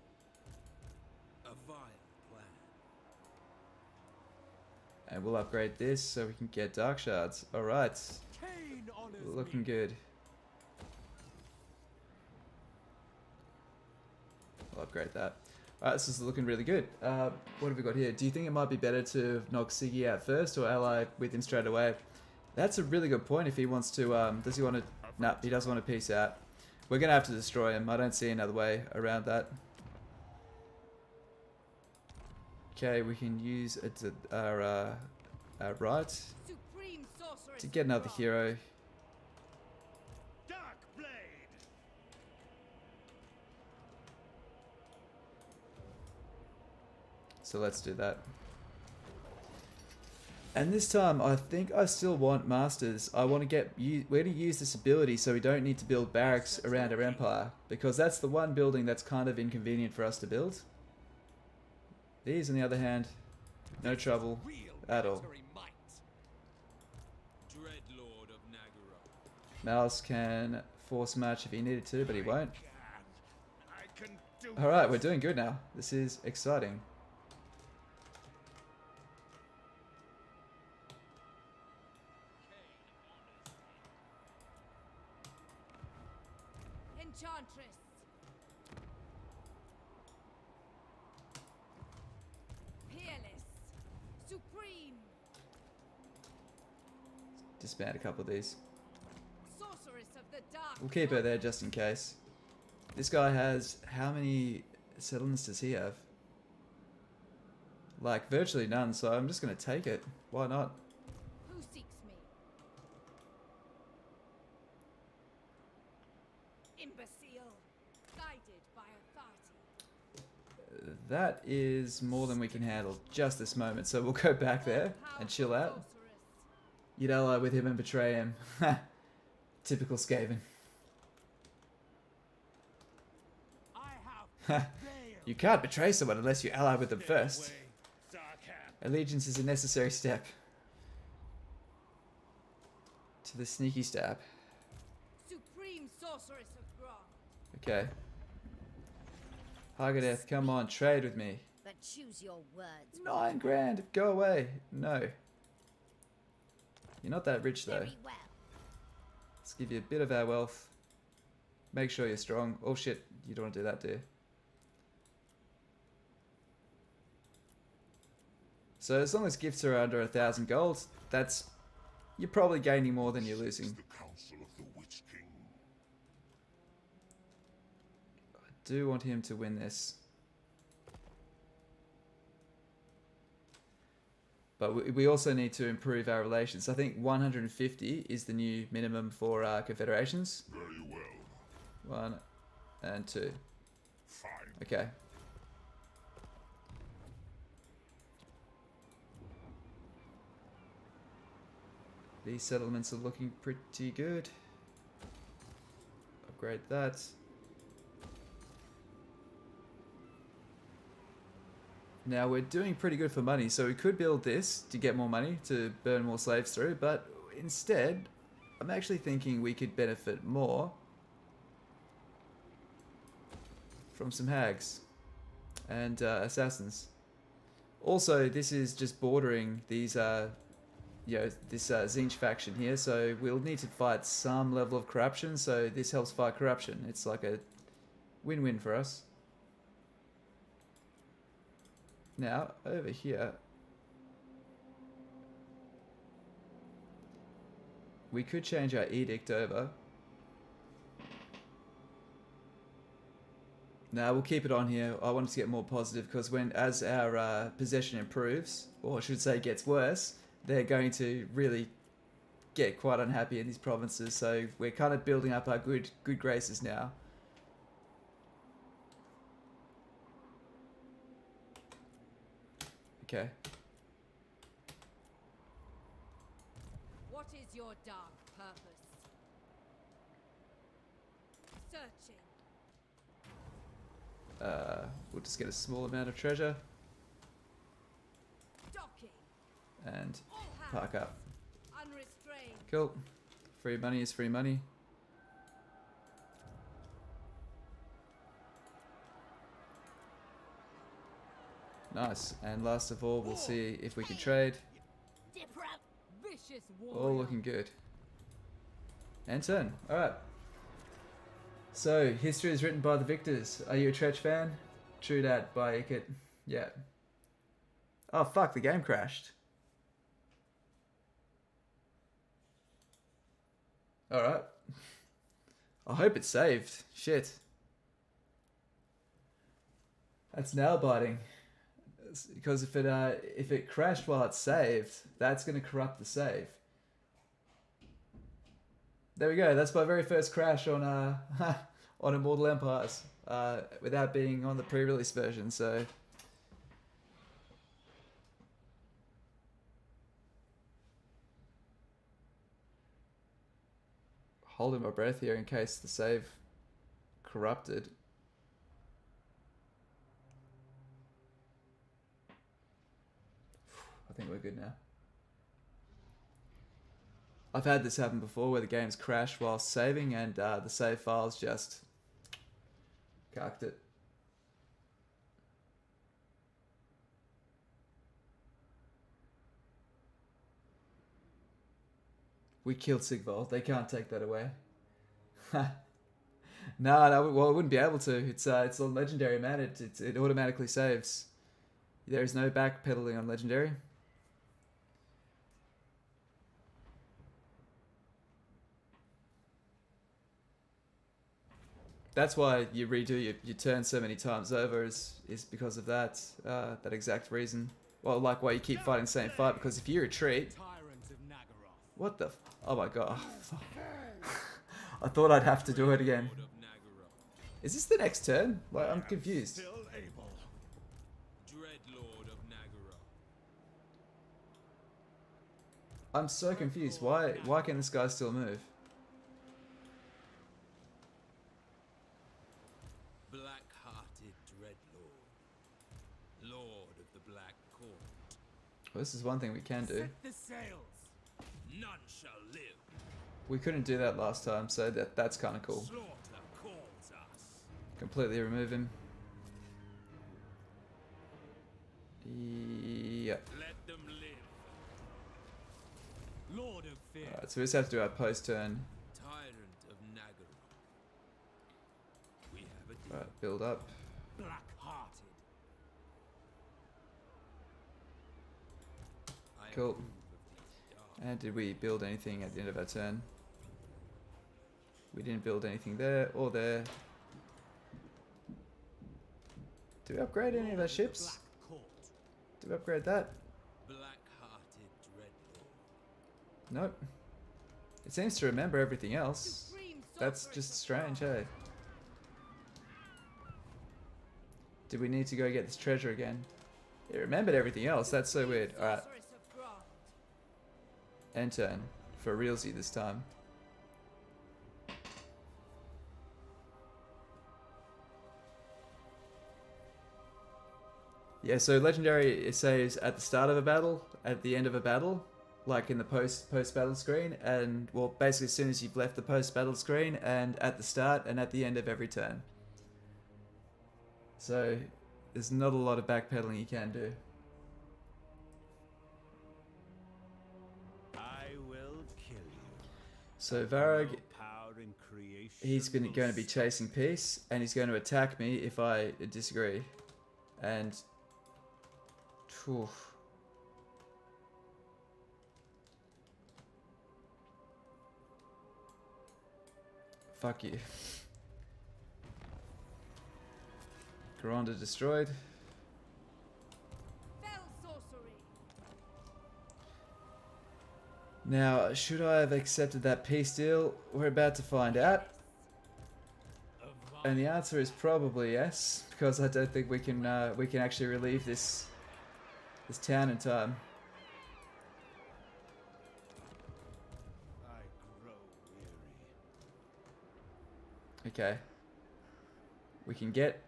S2: A vile plan.
S1: And we'll upgrade this so we can get dark shards. Alright.
S7: Cain honors
S1: Looking
S7: me.
S1: good. I'll upgrade that. Alright, this is looking really good. What have we got here? Do you think it might be better to knock Siggy out first or ally with him straight away? That's a really good point if he wants to, does he want to... No, he doesn't want to peace out. We're going to have to destroy him. I don't see another way around that. Okay, we can use our right
S3: Supreme sorceress
S1: to get another hero.
S2: Darkblade.
S1: So let's do that. And this time, I think I still want masters. I want to get... We're going to use this ability so we don't need to build barracks around our empire. Because that's the one building that's kind of inconvenient for us to build. These, on the other hand, no trouble at all.
S2: Dreadlord of Nagaroth.
S1: Malus can force match if he needed to, but he won't.
S5: I can do
S1: Alright, we're doing good now. This is exciting.
S3: Enchantress. Peerless. Supreme.
S1: Disband a couple of these.
S3: Sorceress of the dark.
S1: We'll keep her there just in case. This guy has... How many settlements does he have? Like, virtually none, so I'm just going to take it. Why not?
S3: Who seeks me? Imbecile. Guided by authority.
S1: That is more than we can handle just this moment, so we'll go back there and chill out.
S3: Sorceress.
S1: You'd ally with him and betray him. Typical Skaven. You can't betray someone unless you ally with them first. Allegiance is a necessary step to the sneaky stab.
S3: Supreme sorceress of Grant.
S1: Okay. Hagadeth, come on, trade with me.
S8: But choose your words.
S1: 9 grand, go away. No. You're not that rich though.
S8: Very well.
S1: Let's give you a bit of our wealth. Make sure you're strong. Oh shit, you don't want to do that, do you? So as long as gifts are under 1,000 gold, that's... You're probably gaining more than you're losing.
S6: The counsel of the Witch King.
S1: I do want him to win this. But we also need to improve our relations. I think 150 is the new minimum for confederations.
S6: Very well.
S1: 1 and 2.
S6: Fine.
S1: Okay. These settlements are looking pretty good. Upgrade that. Now we're doing pretty good for money, so we could build this to get more money, to burn more slaves through, but instead, I'm actually thinking we could benefit more from some hags and assassins. Also, this is just bordering these, this Zinch faction here, so we'll need to fight some level of corruption, so this helps fight corruption. It's like a win-win for us. Now, over here, we could change our edict over. Now, we'll keep it on here. I want it to get more positive because as our possession improves, or I should say gets worse, they're going to really get quite unhappy in these provinces. So we're kind of building up our good graces now. Okay.
S3: What is your dark purpose? Searching.
S1: We'll just get a small amount of treasure
S3: Docking.
S1: and
S3: All hands.
S1: park up.
S3: Unrestrained.
S1: Cool. Free money is free money. Nice. And last of all, we'll see if we can trade.
S3: Vicious
S1: All
S3: warrior.
S1: looking good. And turn. Alright. So, history is written by the victors. Are you a Tretch fan? True that, by Ikit. Yeah. Oh fuck, the game crashed. Alright. I hope it's saved. Shit. That's nail biting. Because if it crashed while it's saved, that's going to corrupt the save. There we go. That's my very first crash on on Immortal Empires without being on the pre-release version. So holding my breath here in case the save corrupted. I think we're good now. I've had this happen before where the game's crashed while saving and the save files just cucked it. We killed Sigvald. They can't take that away. No, well, it wouldn't be able to. It's on Legendary, man. It automatically saves. There is no backpedaling on Legendary. That's why you redo your turn so many times over is because of that that exact reason. Well, like why you keep fighting the same fight, because if you retreat... What the... Oh my god. I thought I'd have to do it again. Is this the next turn? Like, I'm confused. I'm so confused. Why can this guy still move?
S9: Black-hearted
S2: Black Court.
S1: Well, this is one thing we can do.
S7: Set the sails.
S2: None shall live.
S1: We couldn't do that last time, so that's kind of cool.
S2: Slaughter calls us.
S1: Completely remove him. Yep.
S2: Let them live.
S7: Lord of Fear.
S1: Alright, so we just have to do our post turn.
S2: Tyrant of Nagaroth. We have a deal.
S1: Alright, build up.
S7: Black-hearted.
S2: I
S1: Cool.
S2: approve of these dark.
S1: And did we build anything at the end of our turn? We didn't build anything there or there. Did we upgrade any of our ships?
S7: Black Court.
S1: Did we upgrade that?
S2: Black-hearted dreadlord.
S1: Nope. It seems to remember everything else.
S3: Supreme
S1: That's
S3: sorceress
S1: just
S3: of
S1: strange,
S3: Dawn.
S1: hey? Did we need to go get this treasure again? It remembered everything else. That's so weird. Alright,
S3: Sorceress of Graft.
S1: end turn. For realsy this time. Yeah, so legendary it saves at the start of a battle, at the end of a battle, like in the post battle screen, and well, basically as soon as you've left the post battle screen, and at the start and at the end of every turn. So there's not a lot of backpedaling you can do.
S9: I will kill you.
S1: So Varag,
S9: No power in creation
S1: he's going
S9: will
S1: to be chasing peace, and he's going to attack me if I disagree. And phew. Fuck you. Garanda destroyed.
S3: Fell sorcery.
S1: Now, should I have accepted that peace deal? We're about to find out. And the answer is probably yes, because I don't think we can actually relieve this town in time.
S9: I grow weary.
S1: Okay. We can get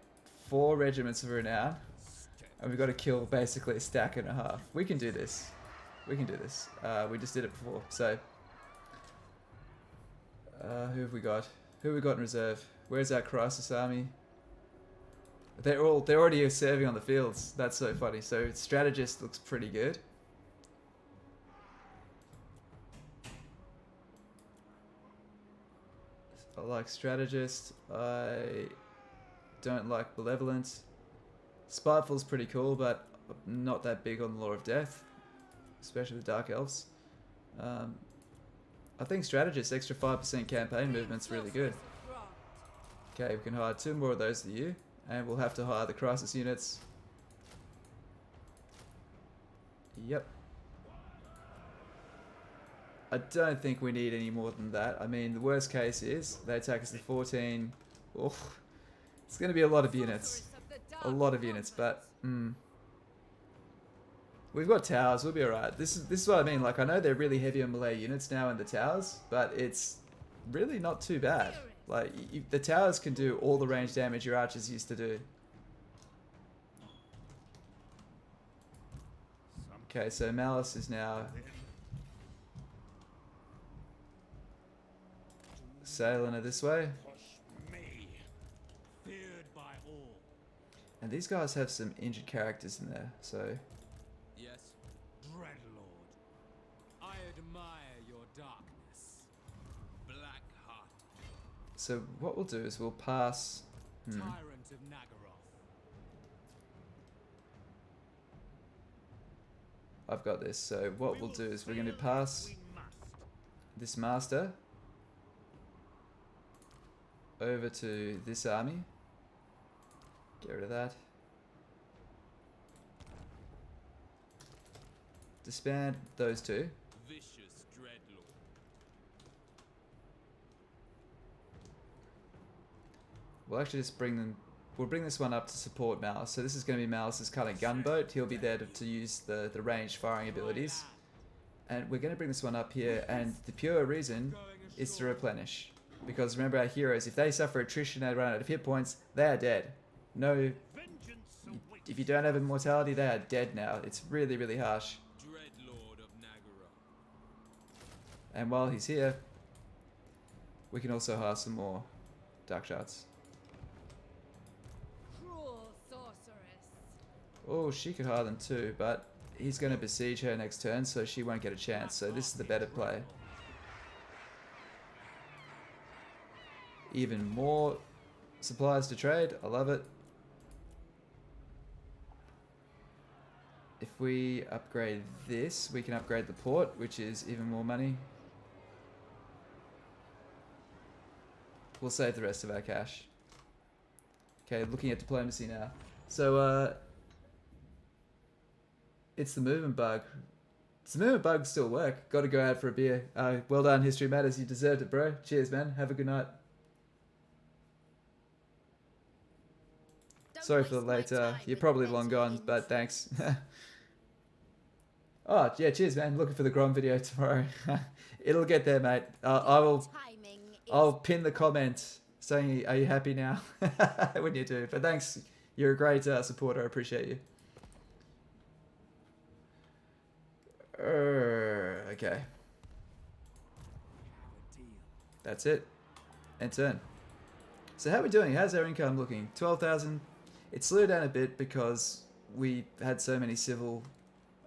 S1: 4 regiments of renown, and we've got to kill basically a stack and a half. We can do this. We can do this. We just did it before, so. Who have we got? Who have we got in reserve? Where's our crisis army? They're already serving on the fields. That's so funny. So strategist looks pretty good. I like strategist. I don't like benevolent. Spiteful's pretty cool, but I'm not that big on the Law of Death, especially the Dark Elves. I think strategist extra 5% campaign movement's really good.
S3: Sorceress of Graft.
S1: Okay, we can hire 2 more of those to you, and we'll have to hire the crisis units. Yep. I don't think we need any more than that. I mean, the worst case is they attack us to 14. Oof. It's going to be a lot of units.
S3: Sorceress of the
S1: A
S3: Dark
S1: lot of units,
S3: Convent.
S1: but we've got towers. We'll be alright. This is what I mean. Like, I know they're really heavy on melee units now in the towers, but it's really not too bad. Like, the towers can do all the range damage your archers used to do. Okay, so Malus is now sailing it this way.
S2: Me.
S7: Feared by all.
S1: And these guys have some injured characters in there, so
S2: Yes.
S7: Dreadlord. I admire your darkness.
S2: Black-hearted.
S1: so what we'll do is we'll pass.
S7: Tyrant of Nagaroth.
S1: I've got this. So what we'll do is we're going to pass this master over to this army. Get rid of that. Disband those 2.
S2: Vicious dreadlord.
S1: We'll actually just bring them. We'll bring this one up to support Malus. So this is going to be Malus's kind of gunboat. He'll be there to use the ranged firing abilities. And we're going to bring this one up here, and the pure reason is to replenish. Because remember, our heroes, if they suffer attrition and run out of hit points, they are dead. No,
S2: Vengeance awaits.
S1: if you don't have immortality, they are dead now. It's really, really harsh.
S4: Dreadlord of Nagara.
S1: And while he's here, we can also hire some more dark shards.
S3: Cruel sorceress.
S1: Oh, she could hire them too, but he's going to besiege her next turn, so she won't get a chance. So this is the better play. Even more supplies to trade. I love it. If we upgrade this, we can upgrade the port, which is even more money. We'll save the rest of our cash. Okay, looking at diplomacy now. So, it's the movement bug. Does the movement bug still work? Got to go out for a beer. Well done, History Matters. You deserved it, bro. Cheers, man. Have a good night. Sorry for the late. You're probably long gone, but thanks. Oh, yeah, cheers, man. Looking for the Grom video tomorrow. It'll get there, mate. I'll pin the comment saying, "Are you happy now?" when you do. But thanks. You're a great supporter. I appreciate you. Okay. That's it. And turn. So how are we doing? How's our income looking? 12,000. It slowed down a bit because we had so many civil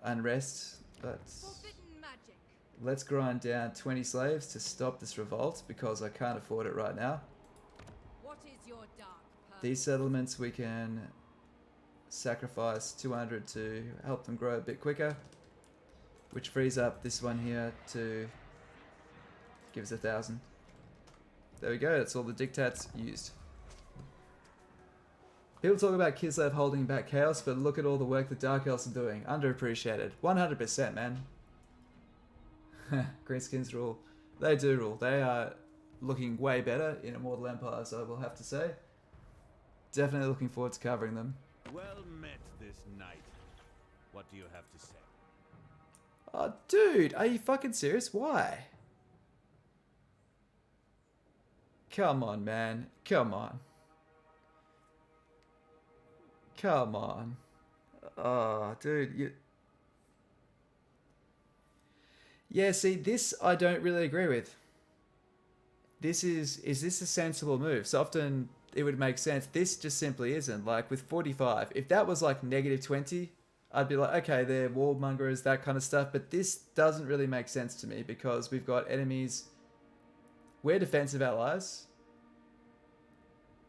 S1: unrest, but let's grind down 20 slaves to stop this revolt because I can't afford it right now.
S3: What is your dark purpose?
S1: These settlements we can sacrifice 200 to help them grow a bit quicker, which frees up this one here to give us 1,000. There we go, that's all the dictats used. People talk about Kislev holding back chaos, but look at all the work the Dark Elves are doing. Underappreciated. 100%, man. Greenskins rule. They do rule. They are looking way better in Immortal Empires, I will have to say. Definitely looking forward to covering them.
S9: Well met this night. What do you have to say?
S1: Oh, dude, are you fucking serious? Why? Come on, man. Come on. Come on. Oh, dude. You... Yeah, see, this I don't really agree with. This is this a sensible move? So often it would make sense. This just simply isn't. Like with 45, if that was like -20, I'd be like, okay, they're warmongers, that kind of stuff. But this doesn't really make sense to me because we've got enemies. We're defensive allies.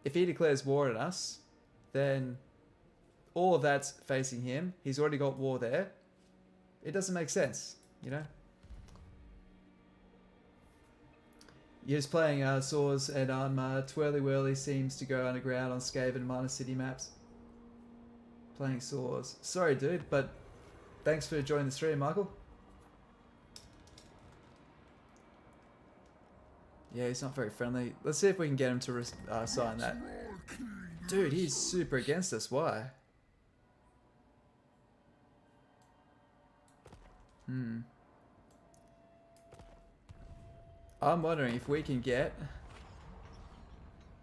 S1: If he declares war on us, then all of that's facing him. He's already got war there. It doesn't make sense, you know? You're just playing Swords and Twirly Whirly seems to go underground on Skaven minor city maps. Playing Swords. Sorry, dude, but thanks for joining the stream, Michael. Yeah, he's not very friendly. Let's see if we can get him to sign that. Dude, he's super against us. Why? I'm wondering if we can get...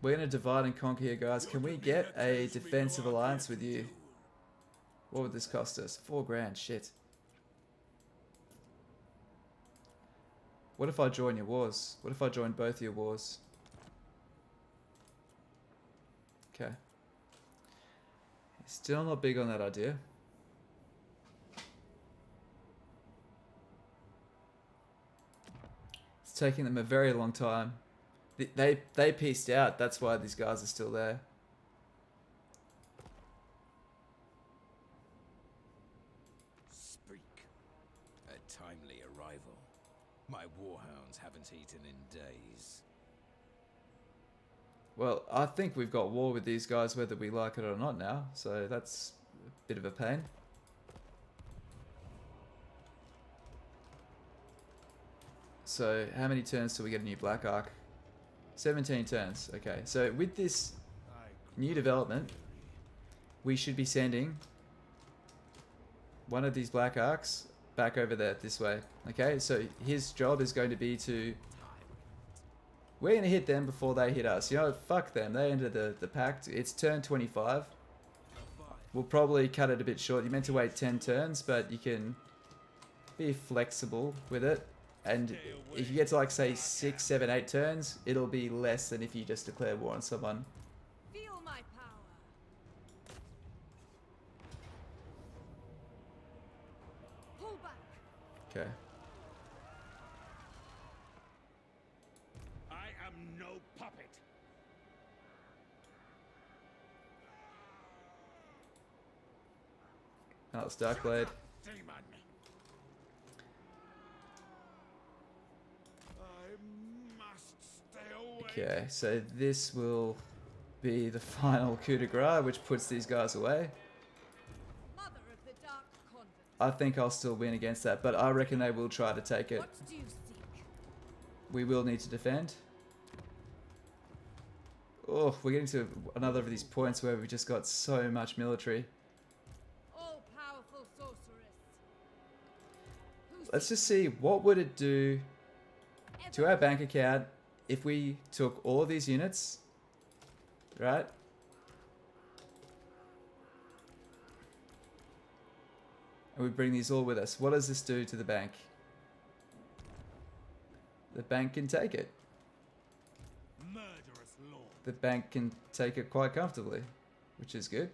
S1: We're going to divide and conquer here, guys. Can we get a defensive alliance with you? What would this cost us? 4 grand. Shit. What if I join your wars? What if I join both your wars? Okay. Still not big on that idea. It's taking them a very long time. They pieced out. That's why these guys are still there.
S7: Speak. A timely arrival. My warhounds haven't eaten in days.
S1: Well, I think we've got war with these guys whether we like it or not now, so that's a bit of a pain. So, how many turns till we get a new Black Ark? 17 turns, okay. So, with this new development, we should be sending one of these Black Arks back over there, this way. Okay, so his job is going to be to... We're going to hit them before they hit us. You know, fuck them. They entered the pact. It's turn 25. we'll probably cut it a bit short. You meant to wait 10 turns, but you can be flexible with it. And if you get to like say 6, 7, 8 turns, it'll be less than if you just declare war on someone.
S3: Feel my power. Pull back.
S1: Okay.
S9: I am no puppet.
S1: Malus Darkblade.
S2: Demon. I must stay away.
S1: Okay, so this will be the final coup de grace, which puts these guys away.
S3: Mother of the Dark Convent.
S1: I think I'll still win against that, but I reckon they will try to take it.
S3: What do you seek?
S1: We will need to defend. Oh, we're getting to another of these points where we've just got so much military.
S3: All powerful sorceress.
S1: Let's just see, what would it do to our bank account if we took all of these units, right? And we bring these all with us. What does this do to the bank? The bank can take it.
S7: Murderous lord.
S1: The bank can take it quite comfortably, which is good.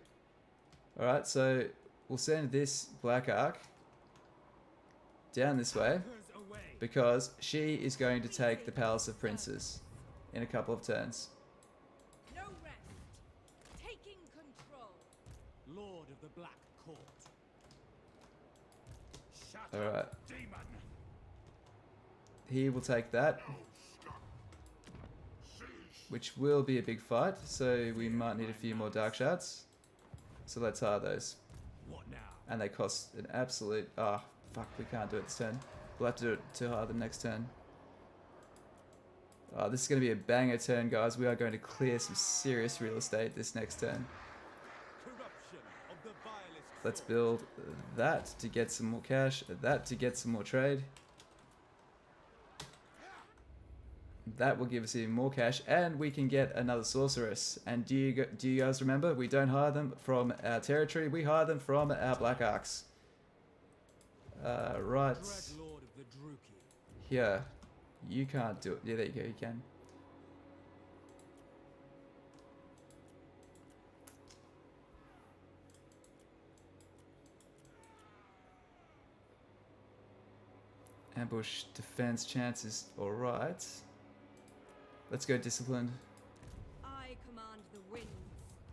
S1: Alright, so we'll send this Black Ark down this way,
S7: Away.
S1: because she is going to take the Palace of Princes in a couple of turns.
S3: No rest. Taking control.
S7: Lord of the Black Court.
S2: Shut
S1: Alright,
S2: up, demon.
S1: he will take that, which will be a big fight, so we might need a few more dark shards. So let's hire those.
S7: What now?
S1: And they cost an absolute... Ah, fuck, we can't do it this turn. We'll have to do it to hire them next turn. Oh, this is going to be a banger turn, guys. We are going to clear some serious real estate this next turn.
S7: Corruption of the vilest.
S1: Let's build that to get some more cash, that to get some more trade. That will give us even more cash, and we can get another sorceress. And do you guys remember? We don't hire them from our territory, we hire them from our Black Arks. Right
S7: Dread Lord of the Druchii.
S1: here. You can't do it. Yeah, there you go, you can. Ambush defense chances, alright. Let's go disciplined.
S3: I command the winds.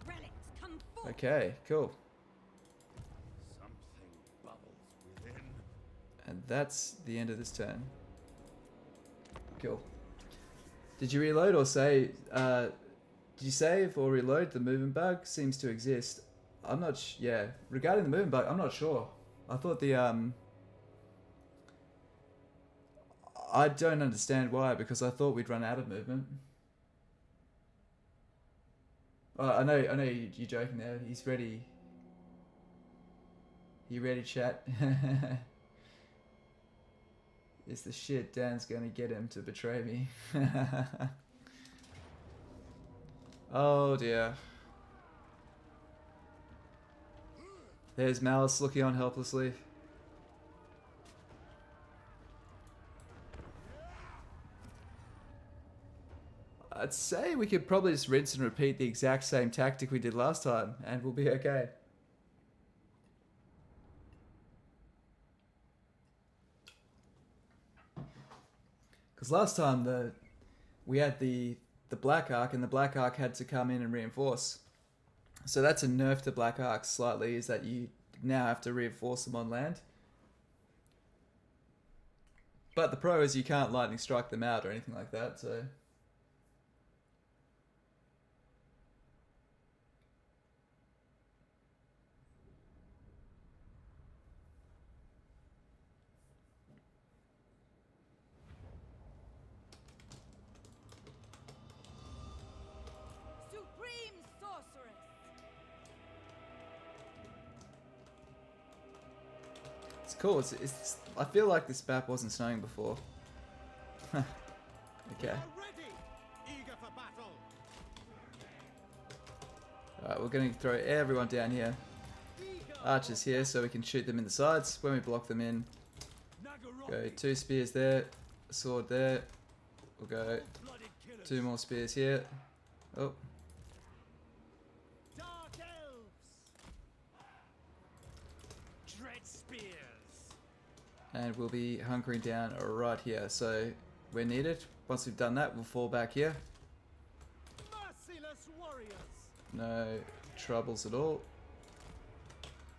S3: Relics, come forth.
S1: Okay, cool.
S2: Something bubbles within.
S1: And that's the end of this turn. Cool. Did you reload or say... did you save or reload? The movement bug seems to exist. I'm not... yeah, regarding the movement bug, I'm not sure. I thought the... I don't understand why, because I thought we'd run out of movement. I know you're joking there. He's ready. You ready, chat? It's the shit. Dan's gonna get him to betray me. Oh dear. There's Malus looking on helplessly. I'd say we could probably just rinse and repeat the exact same tactic we did last time, and we'll be okay. Because last time we had the Black Ark, and the Black Ark had to come in and reinforce. So that's a nerf to Black Ark slightly, is that you now have to reinforce them on land. But the pro is you can't lightning strike them out or anything like that, so...
S3: Supreme sorceress.
S1: It's cool. It's. I feel like this map wasn't snowing before. Okay.
S7: Ready, eager for battle.
S1: Alright, we're going to throw everyone down here. archers here so we can shoot them in the sides. When we block them in, go 2 spears there, a sword there. We'll go 2 more spears here. Oh.
S7: Dark elves. Dread spears.
S1: And we'll be hunkering down right here. So we're needed. Once we've done that, we'll fall back here.
S7: Merciless warriors.
S1: No troubles at all.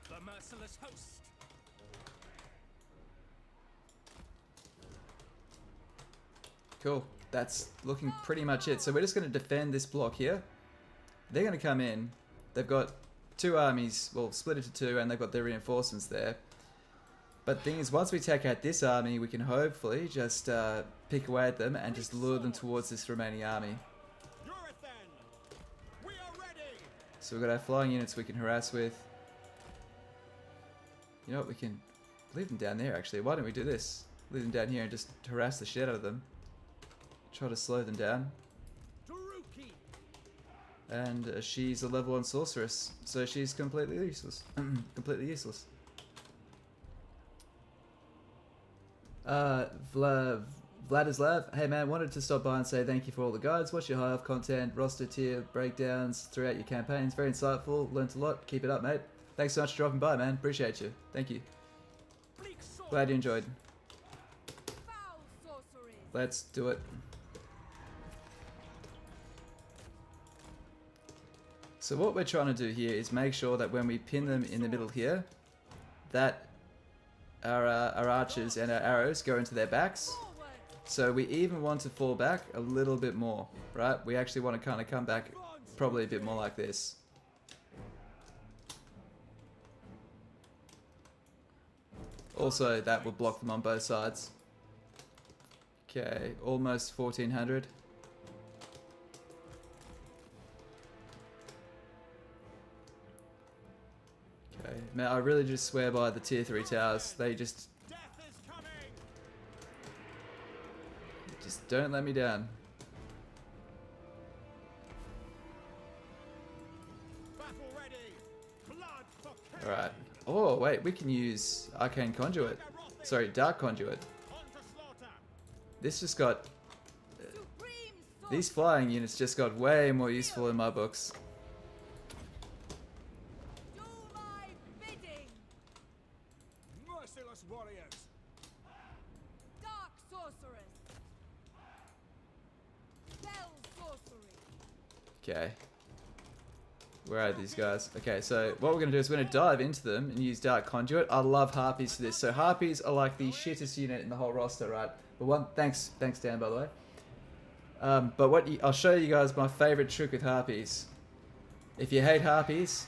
S7: The merciless host.
S1: Cool. That's looking pretty much it. So we're just going to defend this block here. They're going to come in. They've got 2 armies, well, split into 2, and they've got their reinforcements there. But the thing is, once we take out this army, we can hopefully just pick away at them and just lure them towards this remaining army. So we've got our flying units we can harass with. You know what, we can leave them down there actually. Why don't we do this? Leave them down here and just harass the shit out of them. Try to slow them down.
S7: Druchii.
S1: And she's a level 1 sorceress, so she's completely useless. Completely useless. Vladislav, hey man, wanted to stop by and say thank you for all the guides. Watch your high elf content, roster tier breakdowns throughout your campaigns. Very insightful, learnt a lot. Keep it up, mate. Thanks so much for dropping by, man. Appreciate you. Thank you. Glad you enjoyed.
S3: Foul sorceries.
S1: Let's do it. So what we're trying to do here is make sure that when we pin them in the middle here, that our archers and our arrows go into their backs. So we even want to fall back a little bit more, right? We actually want to kind of come back probably a bit more like this. Also, that will block them on both sides. Okay, almost 1400. Okay, man, I really just swear by the tier 3 towers. They just don't let me down. Alright. Oh, wait, we can use Arcane Conduit. Sorry, Dark Conduit. This just got... these flying units just got way more useful in my books.
S3: Do my bidding.
S7: Merciless warriors.
S3: Dark sorceress. Spell sorcery.
S1: Okay. Where are these guys? Okay, so what we're going to do is we're going to dive into them and use Dark Conduit. I love Harpies for this. So Harpies are like the shittest unit in the whole roster, right? But one, thanks Dan, by the way. But I'll show you guys my favorite trick with Harpies. If you hate Harpies,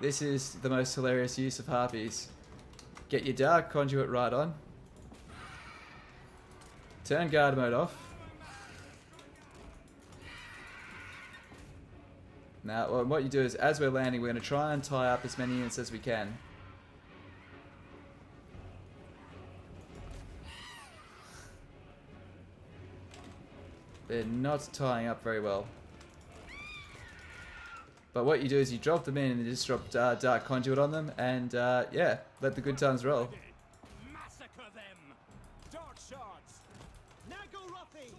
S1: this is the most hilarious use of Harpies. Get your Dark Conduit right on. Turn guard mode off. Now, what you do is, as we're landing, we're going to try and tie up as many units as we can. They're not tying up very well. But what you do is you drop them in and you just drop Dark Conduit on them, and yeah, let the good times roll.
S7: Massacre them. Dark shards. Nagorothi.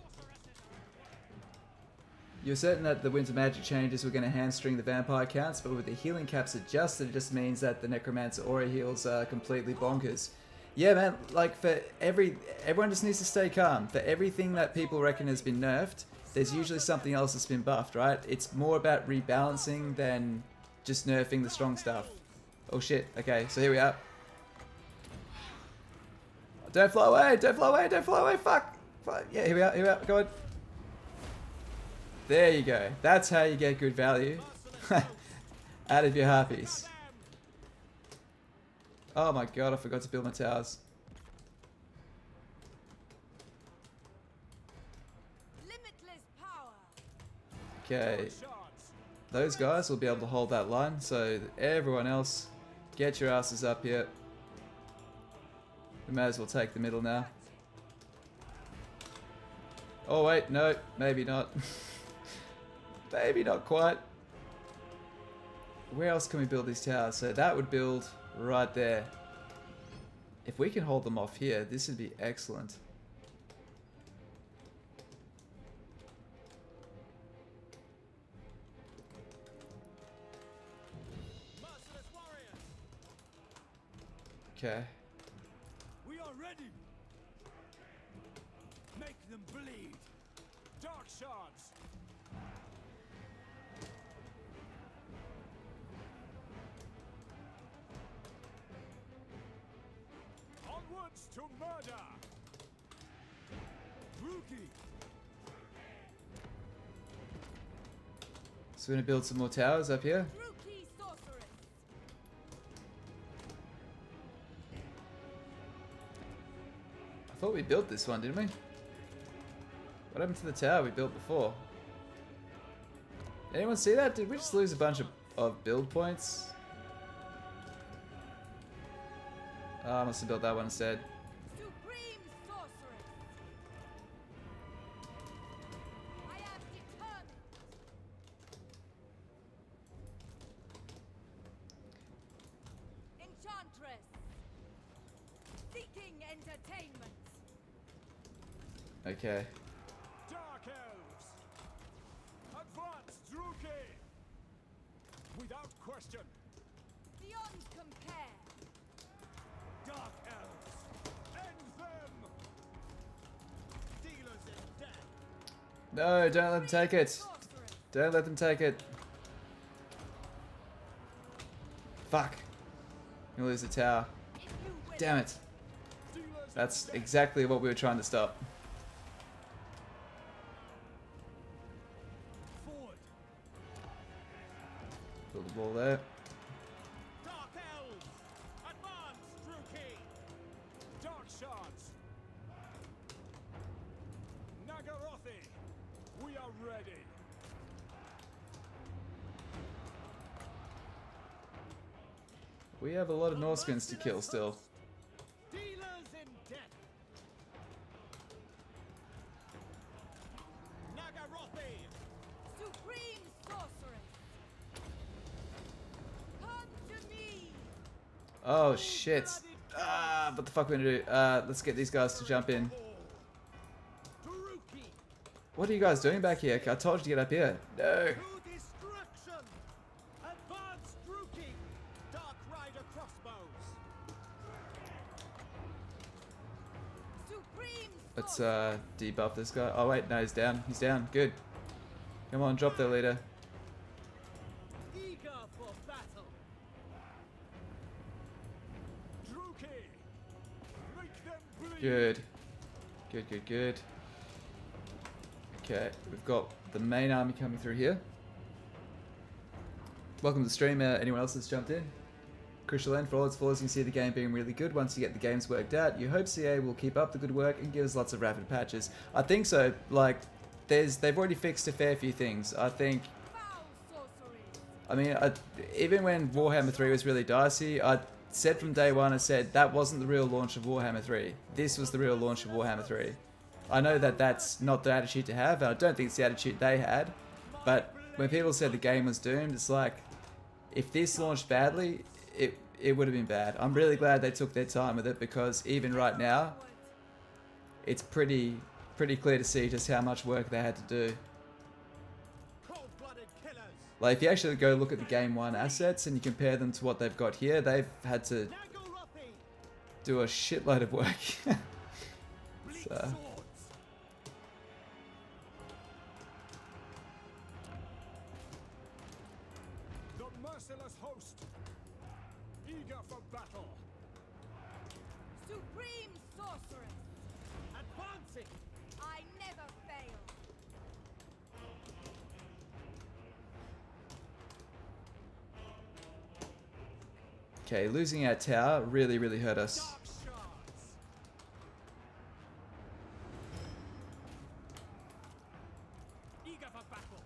S1: You're certain that the winter magic changes were going to hamstring the vampire counts, but with the healing caps adjusted, it just means that the necromancer aura heals are completely bonkers. Yeah, man, like for everyone just needs to stay calm. For everything that people reckon has been nerfed, there's usually something else that's been buffed, right? It's more about rebalancing than just nerfing the strong stuff. Oh shit, okay, so here we are. Don't fly away, don't fly away, don't fly away, fuck! Yeah, here we are, go on. There you go. That's how you get good value out of your Harpies. Oh my god, I forgot to build my towers.
S3: Limitless power.
S1: Okay. Those guys will be able to hold that line, so everyone else, get your asses up here. We may as well take the middle now. Oh wait, no, maybe not. Maybe not quite. where else can we build these towers? So that would build right there. If we can hold them off here, this would be excellent. Okay.
S7: We are ready. Make them bleed. Dark shards. Onwards to murder. Druchii.
S1: So we're gonna build some more towers up here.
S3: Druchii sorceress.
S1: I thought we built this one, didn't we? What happened to the tower we built before? Anyone see that? Did we just lose a bunch of build points? Oh, I must have built that one instead.
S3: Supreme sorceress. I am determined. Enchantress. Seeking entertainment.
S1: Okay.
S7: Dark elves. Advance, Druchii. Without question.
S3: Beyond compare.
S7: Dark elves. End them. Dealers in death.
S1: No, don't let them take it.
S3: Sorceress.
S1: Don't let them take it. Fuck. I'm gonna lose the tower.
S3: If you will.
S1: Damn it.
S7: Dealers
S1: That's
S7: in death.
S1: exactly what we were trying to stop.
S7: Forward.
S1: Build the wall there.
S7: Dark elves. Advance, Druchii. Dark shards. Nagarothi. We are ready.
S1: We have a lot of Norskins to kill still.
S7: Dealers in death. Nagarothi.
S3: Supreme sorceress. Come to me.
S1: Oh shit. Ah, what the fuck are we gonna do? Let's get these guys to jump in.
S7: Druchii.
S1: What are you guys doing back here? I told you to get up here. No.
S7: To destruction. Advance, Druchii. Dark Rider crossbows.
S3: Supreme
S1: Let's
S3: sorceress.
S1: debuff this guy. Oh wait, no, he's down. He's down. Good. Come on, drop their leader.
S7: Eager for battle. Druchii. Make them bleed.
S1: Good. Good, good, good. Okay, we've got the main army coming through here. Welcome to the stream. Anyone else that's jumped in? Crucial end for all its flaws, you can see the game being really good. Once you get the games worked out, you hope CA will keep up the good work and give us lots of rapid patches. I think so. Like, they've already fixed a fair few things. I think.
S3: Foul sorcery.
S1: I mean, even when Warhammer 3 was really dicey, I said from day one, I said that wasn't the real launch of Warhammer 3. This was the real launch of Warhammer 3. I know that that's not the attitude to have, and I don't think it's the attitude they had. But when people said the game was doomed, it's like, if this launched badly, it would have been bad. I'm really glad they took their time with it, because even right now, it's pretty clear to see just how much work they had to do.
S7: Cold-blooded killers.
S1: Like, if you actually go look at the Game 1 assets and you compare them to what they've got here, they've had to
S7: Nagarothi.
S1: do a shitload of work.
S7: Bleak
S1: So,
S7: swords. The merciless host. Eager for battle.
S3: Supreme sorceress.
S7: Advancing.
S3: I never fail.
S1: okay, losing our tower really, really hurt us.
S7: Dark shards. Eager for battle.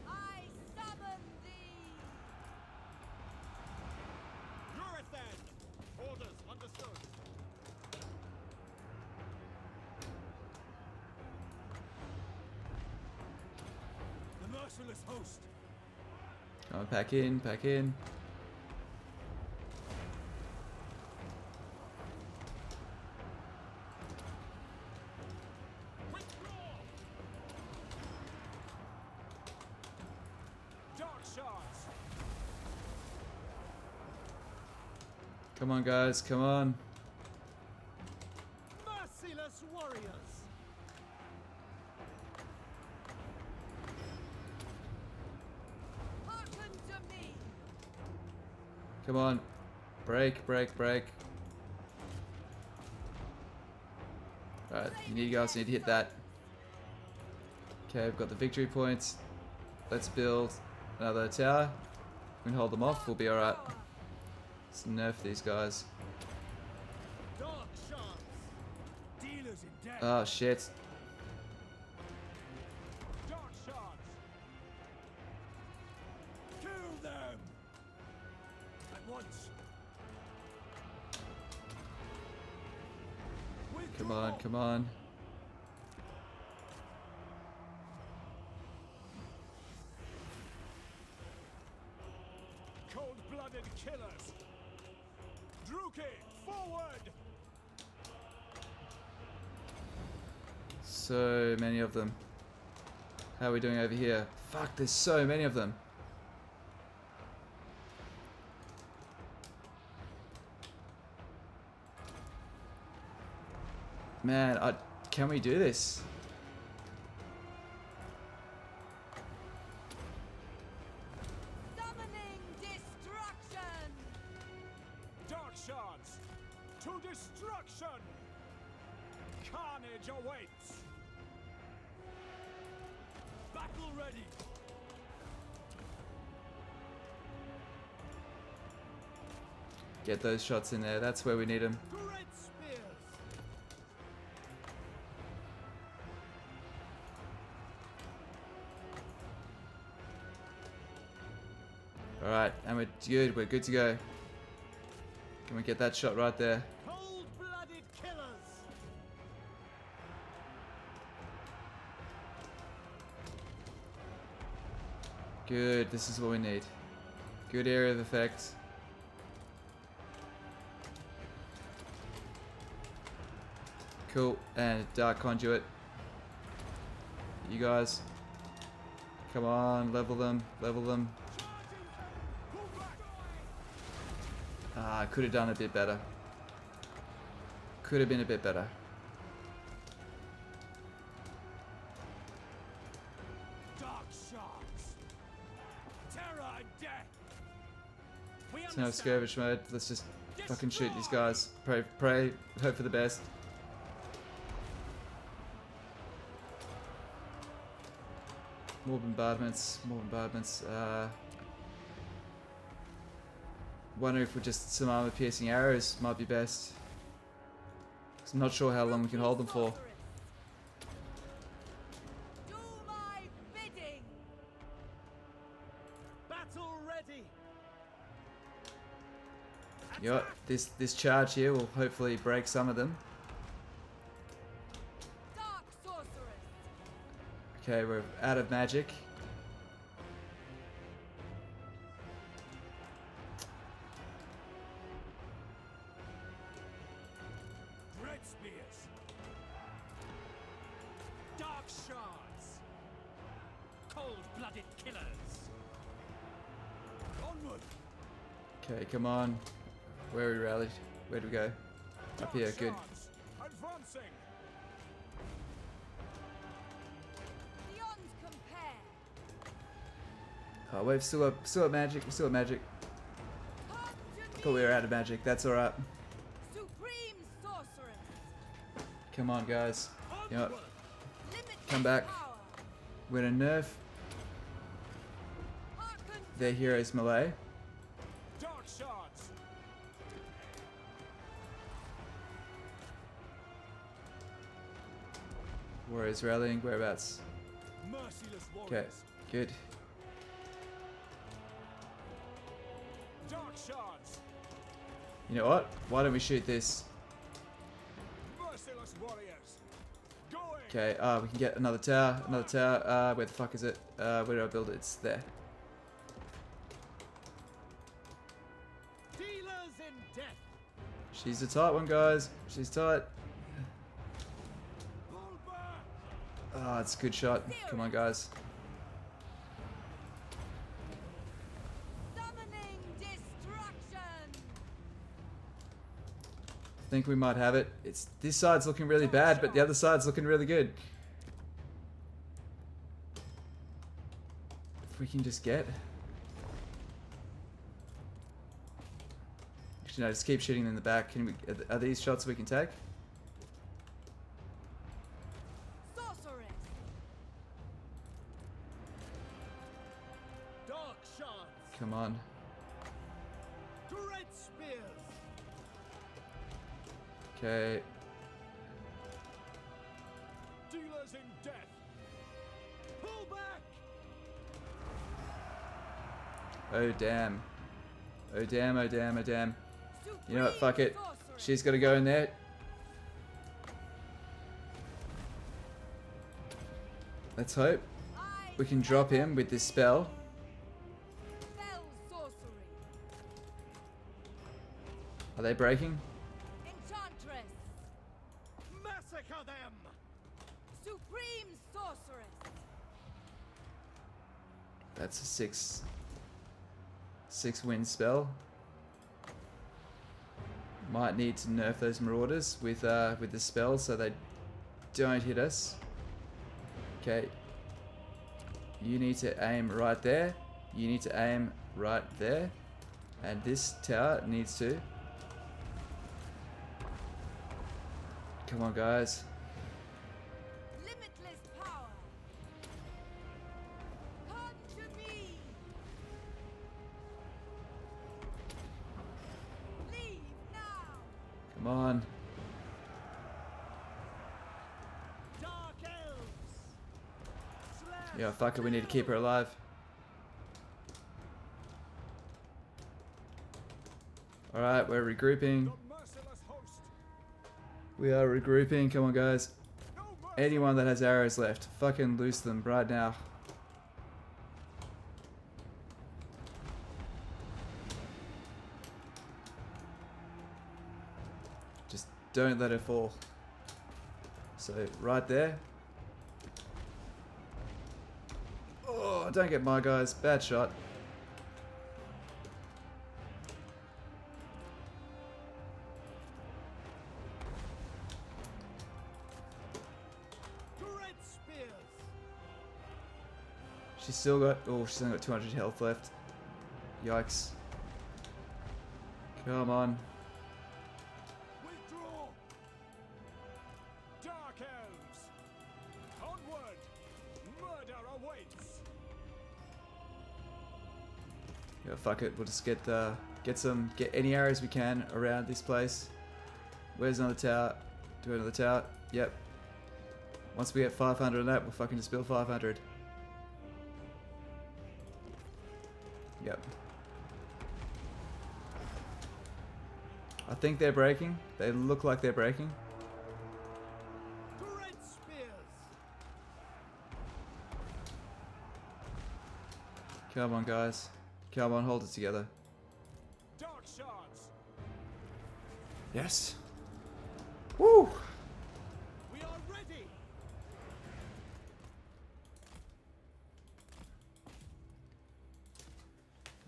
S3: I summon thee.
S7: Lurithan. Orders understood. merciless host.
S1: Come on, pack in, pack in.
S7: Dark shards.
S1: Come on, guys, come on.
S7: Merciless warriors.
S3: Hearken to me.
S1: Come on. Break, break, break. Alright, you guys need to hit that. Okay, we've got the victory points. Let's build another tower. We can hold them off, we'll be alright. Let's nerf these guys.
S7: Dark shards. Dealers in death.
S1: Oh shit.
S7: Dark shards. Kill them. At once.
S1: Come on, come on.
S7: Cold-blooded killers. Druchii, forward.
S1: So many of them. How are we doing over here? Fuck, there's so many of them. Man, can we do this?
S3: Summoning destruction.
S7: Dark shards. To destruction. Carnage awaits. Battle ready.
S1: Get those shots in there, that's where we need them.
S7: Great spears.
S1: Alright, and we're good to go. Can we get that shot right there?
S7: Cold-blooded killers.
S1: Good, this is what we need. Good area of effect. Cool, and dark conduit. You guys. Come on, level them, level them. Ah, could have done a bit better. Could have been a bit better.
S7: Dark shards. Terror and death. We
S1: It's no
S7: understand.
S1: skirmish mode. Let's just fucking shoot these guys. Pray, hope for the best. More bombardments, more bombardments. Wonder if we're just some armor-piercing arrows might be best. 'Cause I'm not sure how long we can hold them for.
S3: Do my bidding.
S7: Battle ready.
S1: You know what? This charge here will hopefully break some of them.
S3: Dark sorceress.
S1: Okay, we're out of magic.
S7: Red spears. Dark shards. Cold-blooded killers. Onward.
S1: Okay, come on. Where are we rallied? Where'd we go? Up here, good.
S7: Shards. Advancing.
S3: Beyond compare.
S1: Oh, we've still got magic. We still got magic.
S3: Come to
S1: Thought we
S3: me.
S1: were out of magic. That's alright.
S3: Supreme sorceress.
S1: Come on, guys. You know what?
S3: Limitless
S1: Come back.
S3: power.
S1: We're gonna nerf
S3: Hearken to
S1: their heroes melee.
S7: Dark shards.
S1: Warriors rallying. Whereabouts?
S7: Merciless
S1: Okay,
S7: warriors.
S1: good.
S7: Dark shards.
S1: You know what? Why don't we shoot this?
S7: Merciless warriors. Going.
S1: Okay, we can get another tower, where the fuck is it? Where did I build it? It's there.
S7: Dealers in death.
S1: She's a tight one, guys. She's tight.
S7: Pull back.
S1: Oh, it's a good shot. Come on, guys.
S3: Summoning destruction.
S1: I think we might have it. It's this side's looking really bad, but the other side's looking really good. If we can just get. Actually, no, just keep shooting in the back. Can we? Are these shots we can take?
S3: Sorceress.
S7: Dark shards.
S1: Come on.
S7: Great spears.
S1: Okay.
S7: Dealers in death. Pull back.
S1: Oh damn. Oh damn. Oh damn. Oh damn. You know what?
S3: Supreme
S1: Fuck it.
S3: sorceress.
S1: She's got to go in there. Let's hope
S3: I
S1: we can drop him with this spell.
S3: spell sorcery.
S1: Are they breaking?
S3: Enchantress.
S7: Massacre them.
S3: Supreme sorceress.
S1: That's a six win spell. Might need to nerf those marauders with the spell so they don't hit us. Okay. You need to aim right there. You need to aim right there. And this tower needs to. Come on, guys.
S3: Limitless power. Come to me. Leave now.
S1: Come on.
S7: Dark elves. Slash.
S1: Yeah, fuck it. We need to keep her alive. Alright, we're regrouping.
S7: The merciless host.
S1: We are regrouping. Come on, guys.
S7: No mercy.
S1: Anyone that has arrows left, fucking loose them right now. Just don't let it fall. So, right there. Oh, don't get my guys. Bad shot.
S7: Great spears.
S1: She's still got. Oh, she's only got 200 health left. Yikes. Come on.
S7: Withdraw. Dark elves. Onward. Murder awaits.
S1: Yeah, fuck it. We'll just get any arrows we can around this place. Where's another tower? Do another tower. Yep. Once we get 500 on that, we'll fucking just build 500. Yep. I think they're breaking. They look like they're breaking.
S7: Great spears.
S1: Come on, guys. Come on, hold it together.
S7: Dark shards.
S1: Yes. Woo!
S7: We are ready.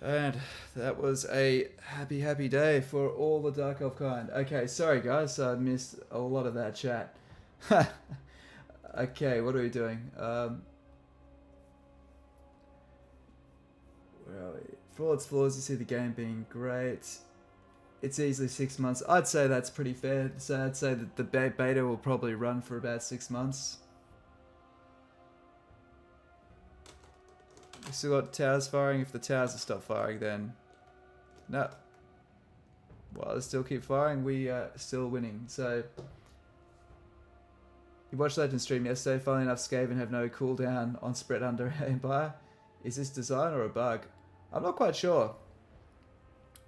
S1: And that was a happy, happy day for all the Dark Elf kind. Okay, sorry guys, I missed a lot of that chat. Okay, what are we doing? Where are we? For all its flaws, you see the game being great. It's easily 6 months. I'd say that's pretty fair. So I'd say that the beta will probably run for about 6 months. We still got towers firing. If the towers have stopped firing, then no. While they still keep firing, we are still winning. So you watched Legend stream yesterday. Funnily enough, Skaven have no cooldown on spread under Empire. Is this design or a bug? I'm not quite sure.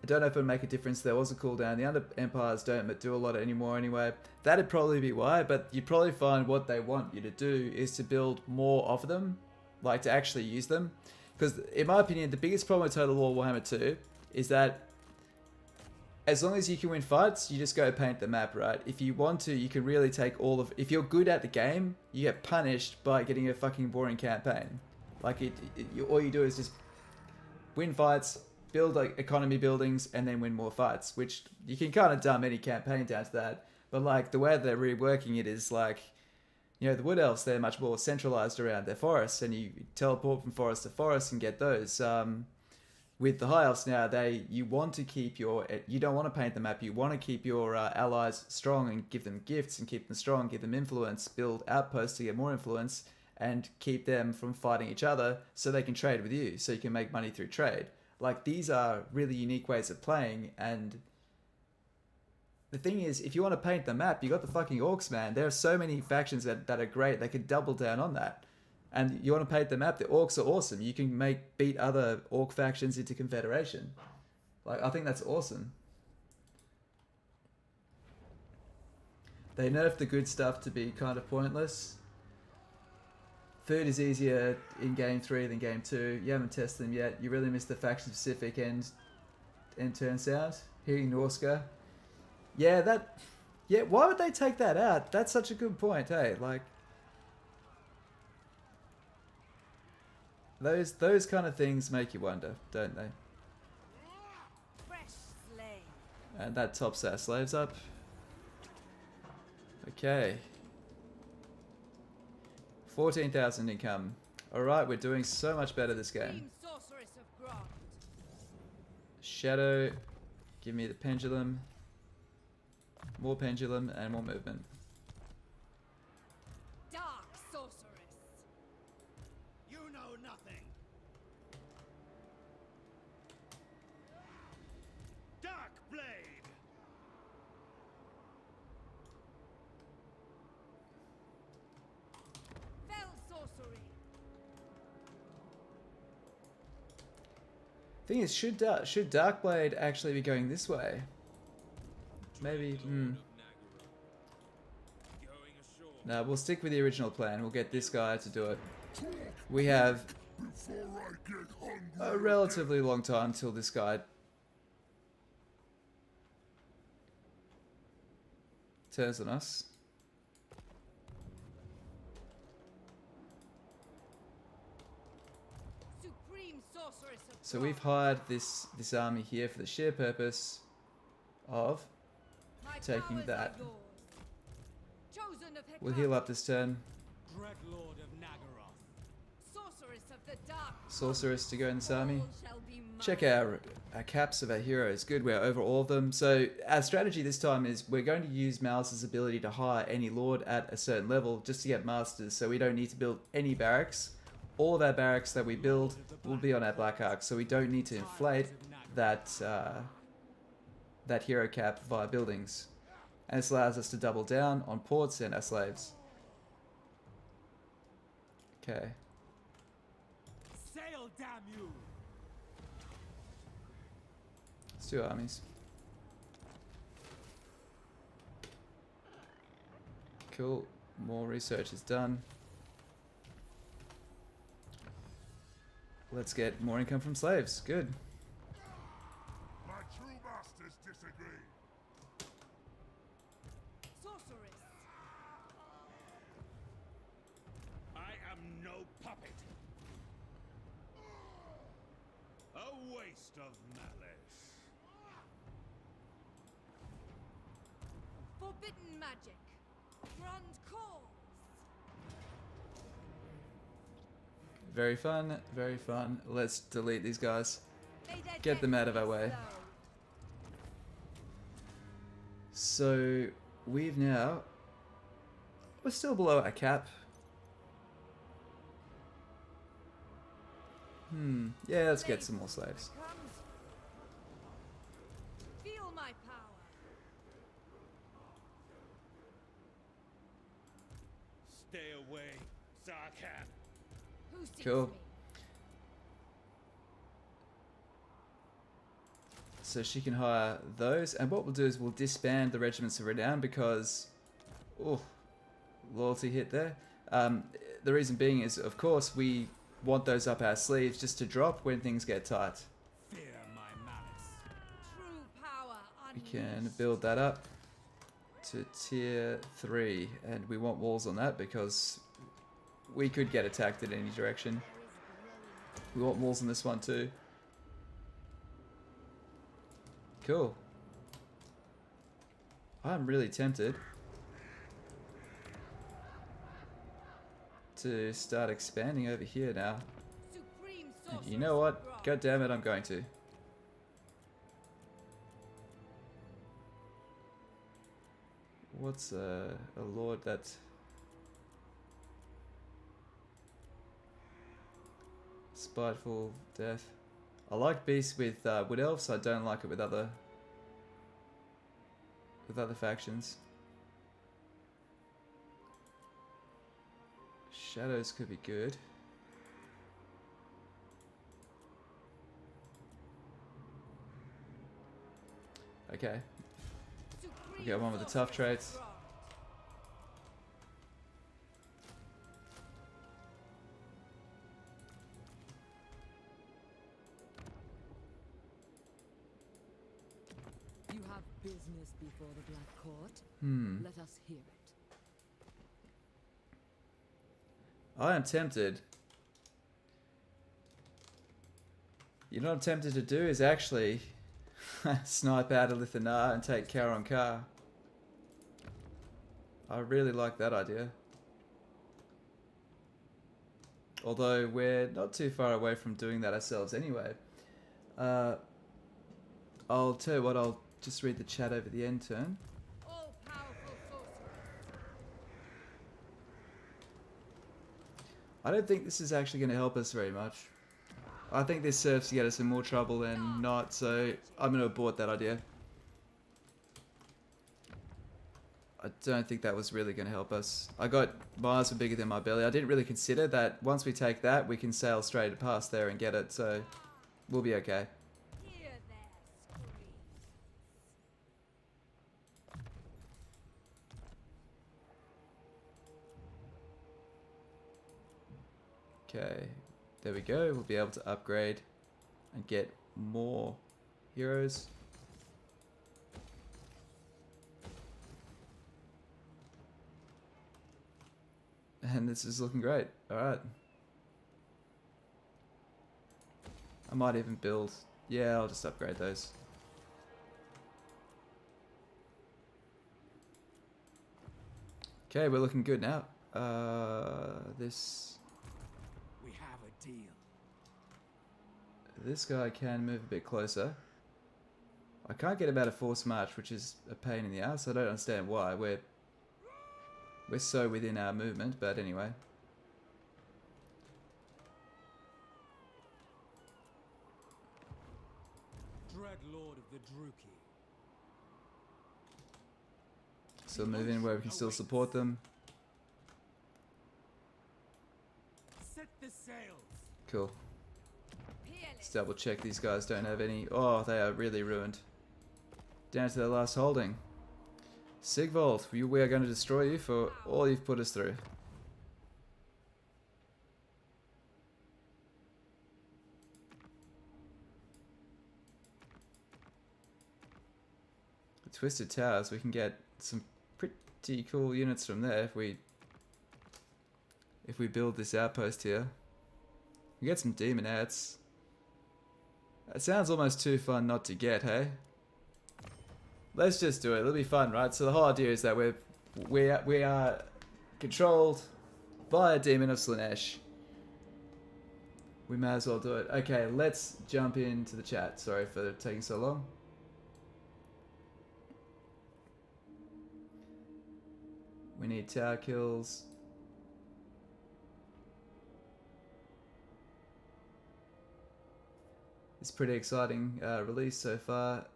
S1: I don't know if it would make a difference. There was a cooldown. The under empires don't do a lot anymore anyway. That'd probably be why, but you'd probably find what they want you to do is to build more of them, like to actually use them. Because in my opinion, the biggest problem with Total War Warhammer 2 is that as long as you can win fights, you just go paint the map, right? If you want to, you can really take all of... If you're good at the game, you get punished by getting a fucking boring campaign. Like, all you do is just win fights, build like economy buildings, and then win more fights, which you can kind of dumb any campaign down to that. But like, the way they're reworking it is like, you know, the Wood Elves, they're much more centralized around their forests, and you teleport from forest to forest and get those. With the High Elves now, you want to keep you don't want to paint the map, you want to keep your allies strong and give them gifts and keep them strong, give them influence, build outposts to get more influence, and keep them from fighting each other so they can trade with you, so you can make money through trade. Like, these are really unique ways of playing, and the thing is, if you want to paint the map, you got the fucking Orcs, man. There are so many factions that are great, they could double down on that. And you want to paint the map, the Orcs are awesome. You can beat other Orc factions into Confederation. Like, I think that's awesome. They nerfed the good stuff to be kind of pointless. Food is easier in Game 3 than Game 2. You haven't tested them yet. You really missed the faction-specific end turn sound. Hearing Norska. Yeah, yeah, why would they take that out? That's such a good point, hey? Like, those kind of things make you wonder, don't they?
S3: Fresh slave.
S1: And that tops our slaves up. Okay. 14,000 income. Alright, we're doing so much better this game.
S3: Supreme sorceress of Grant.
S1: Shadow. Give me the pendulum. More pendulum and more movement.
S3: Dark sorceress.
S9: You know nothing. Darkblade.
S3: Fell sorcery.
S1: Thing is, should Darkblade actually be going this way? Maybe. No, we'll stick with the original plan. We'll get this guy to do it. We have a relatively long time till this guy turns on us.
S3: Supreme sorceress of
S1: So we've hired this army here for the sheer purpose of
S3: My
S1: taking
S3: powers are
S1: that.
S3: yours. Chosen of
S1: We'll heal up this turn.
S7: Dreadlord of Nagaroth.
S3: Sorceress of the dark.
S1: Sorceress to go in this army.
S3: All shall be mine.
S1: Check our caps of our heroes. Good, we're over all of them. So our strategy this time is we're going to use Malus's ability to hire any lord at a certain level just to get masters, so we don't need to build any barracks. All of our barracks that we build will be on our Black Ark, so we don't need to inflate that that hero cap via buildings. And this allows us to double down on ports and our slaves. Okay.
S7: Sail, damn you!
S1: Let's do armies. Cool. More research is done. Let's get more income from slaves. Good.
S6: My true masters disagree.
S3: Sorceress.
S9: I am no puppet. A waste of malice.
S3: Forbidden magic. Grand cause.
S1: Very fun. Very fun. Let's delete these guys.
S3: May their
S1: Get them
S3: death
S1: out of our
S3: be
S1: way.
S3: slow.
S1: So we're still below our cap. Yeah, let's get some more slaves.
S3: Comes. Feel my power.
S9: Stay away, Sarkhan.
S3: Who seeks
S1: Cool.
S3: me?
S1: So she can hire those. And what we'll do is we'll disband the Regiments of Renown because... Oh, loyalty hit there. The reason being is, of course, we want those up our sleeves just to drop when things get tight.
S7: Fear my malice.
S3: True power
S1: We can build that up to tier 3. And we want walls on that because we could get attacked in any direction. We want walls on this one too. Cool. I'm really tempted to start expanding over here now.
S3: Supreme
S1: And you know what? God damn it, I'm going to. What's a lord that's spiteful death? I like beasts with wood elves. I don't like it with other factions. Shadows could be good. Okay. We got one with the tough traits.
S10: You have business before the Black Court. Let us hear it.
S1: I am tempted. You know what I'm tempted to do is actually snipe out of Lithanar and take Karon Kar. I really like that idea. Although we're not too far away from doing that ourselves anyway. I'll tell you what, I'll just read the chat over the end turn.
S3: All-powerful sorcerer.
S1: I don't think this is actually going to help us very much. I think this serves to get us in more trouble than not, so I'm going to abort that idea. I don't think that was really going to help us. I got Mars were bigger than my belly. I didn't really consider that once we take that, we can sail straight past there and get it, so we'll be okay.
S3: Hear their screams.
S1: Okay, there we go. We'll be able to upgrade and get more heroes. And this is looking great. Alright. I might even build... Yeah, I'll just upgrade those. Okay, we're looking good now. This...
S7: We have a deal.
S1: This guy can move a bit closer. I can't get him out of force march, which is a pain in the ass. I don't understand why. We're so within our movement, but anyway.
S7: Dread Lord of the Druchii.
S1: Still move in where we can still support them.
S7: Set the sails.
S1: Cool.
S3: Peerless.
S1: Let's double check these guys don't have any... Oh, they are really ruined. Down to their last holding. Sigvald, we are going to destroy you for all you've put us through. The Twisted Towers, we can get some pretty cool units from there if we build this outpost here. We get some demon ads. That sounds almost too fun not to get, hey? Let's just do it. It'll be fun, right? So the whole idea is that we are controlled by a demon of Slaanesh. We may as well do it. Okay, let's jump into the chat. Sorry for taking so long. We need tower kills. It's pretty exciting release so far.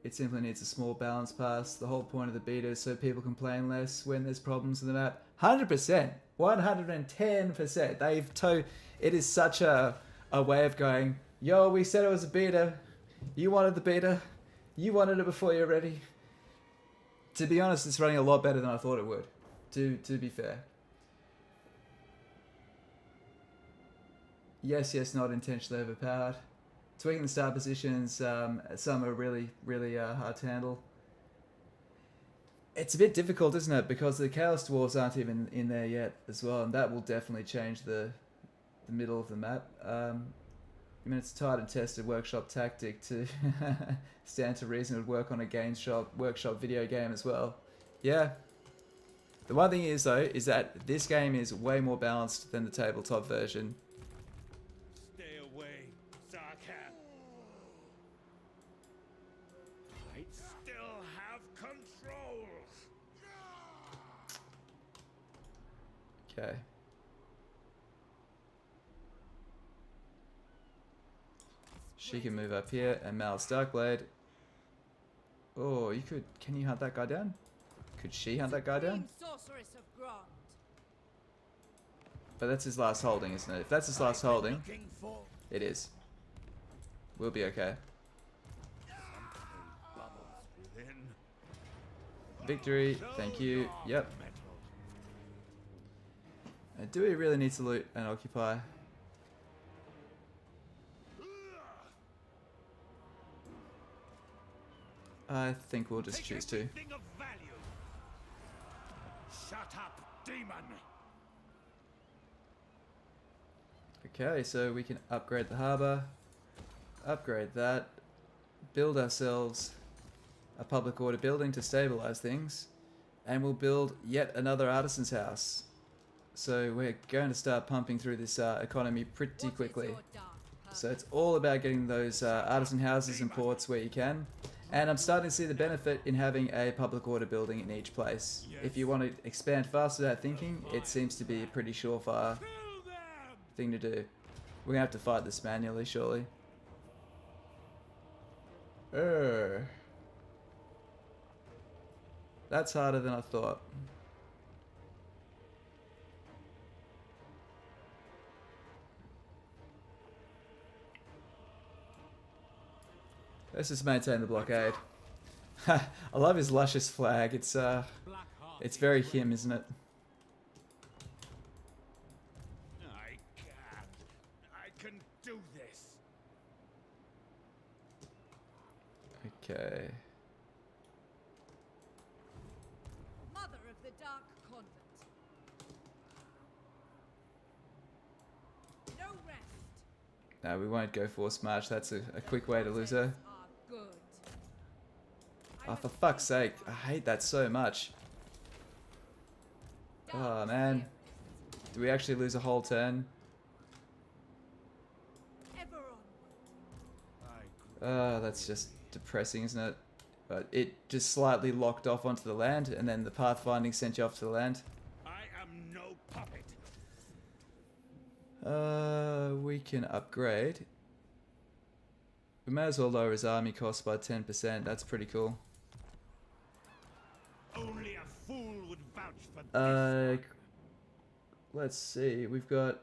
S1: It simply needs a small balance pass. The whole point of the beta is so people complain less when there's problems in the map. 100%, 110%. It is such a way of going, yo, we said it was a beta. You wanted the beta. You wanted it before you're ready. To be honest, it's running a lot better than I thought it would. To be fair. Yes, not intentionally overpowered. Tweaking the start positions, some are really hard to handle. It's a bit difficult, isn't it? Because the Chaos Dwarves aren't even in there yet as well, and that will definitely change the middle of the map. I mean, it's a tried and tested workshop tactic to stand to reason it would work on a workshop video game as well. Yeah. The one thing is, though, is that this game is way more balanced than the tabletop version.
S9: Stay away, Sarkhan. I still have control.
S1: Okay. She can move up here, and Malus Darkblade. Oh, you could. Can you hunt that guy down? Could she hunt that guy down?
S3: Sorceress of Grant.
S1: But that's his last holding, isn't it? If that's his last holding, it is. We'll be okay. Victory. Thank you. Yep. Do we really need to loot and occupy? I think we'll just choose to.
S2: Shut up, demon!
S1: Okay, so we can upgrade the harbour, upgrade that, build ourselves a public order building to stabilise things, and we'll build yet another artisan's house. So we're going to start pumping through this economy pretty quickly. So it's all about getting those artisan houses and ports where you can. And I'm starting to see the benefit in having a public order building in each place. If you want to expand fast without thinking, it seems to be a pretty surefire thing to do. We're going to have to fight this manually, surely. That's harder than I thought. Let's just maintain the blockade. I love his luscious flag. It's very him, isn't it?
S2: I can do this.
S1: Okay.
S3: Mother of the Dark Convent. No rest.
S1: No, we won't go force march. That's a quick way to lose her. Oh, for fuck's sake. I hate that so much. Oh, man. Do we actually lose a whole turn? That's just depressing, isn't it? But it just slightly locked off onto the land, and then the pathfinding sent you off to the land.
S2: I am no puppet.
S1: We can upgrade. We may as well lower his army cost by 10%. That's pretty cool.
S2: Only a fool would vouch for this.
S1: Let's see. We've got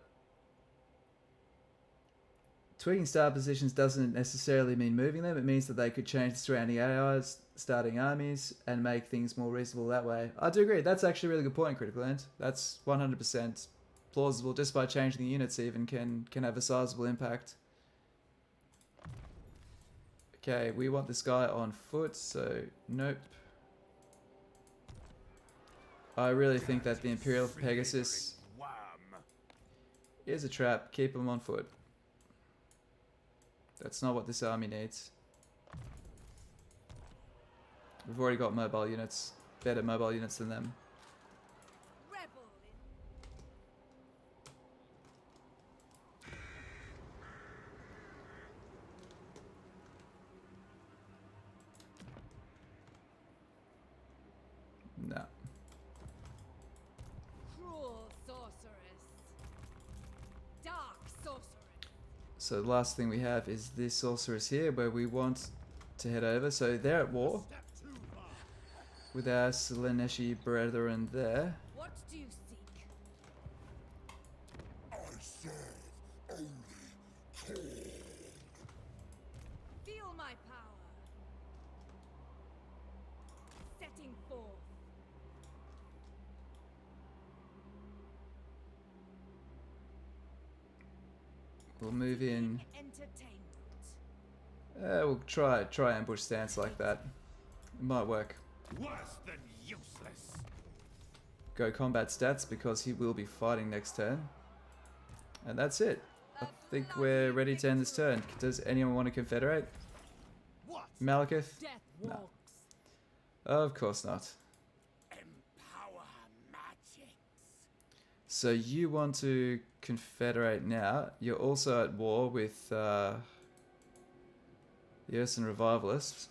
S1: tweaking star positions doesn't necessarily mean moving them. It means that they could change the surrounding AIs, starting armies, and make things more reasonable that way. I do agree. That's actually a really good point, Critical End. That's 100% plausible. Just by changing the units even can have a sizable impact. Okay, we want this guy on foot, so nope. I really think that the Imperial Pegasus is a trap. Keep him on foot. That's not what this army needs. We've already got mobile units. Better mobile units than them. No.
S3: Cruel sorceress. Dark sorceress.
S1: So the last thing we have is this sorceress here, where we want to head over. So they're at war with our Slaaneshi brethren there.
S3: What do you seek?
S6: I serve only Korn.
S3: Feel my
S1: We'll move in.
S3: Entertainment.
S1: We'll try ambush stance like that. It might work.
S6: Worse than useless.
S1: Go combat stats because he will be fighting next turn. And that's it. I think we're ready to end this turn. Does anyone want to confederate? Malekith?
S10: Death
S1: No.
S10: walks.
S1: Of course not.
S7: Empower magics.
S1: So you want to confederate now. You're also at war with the Urson Revivalists.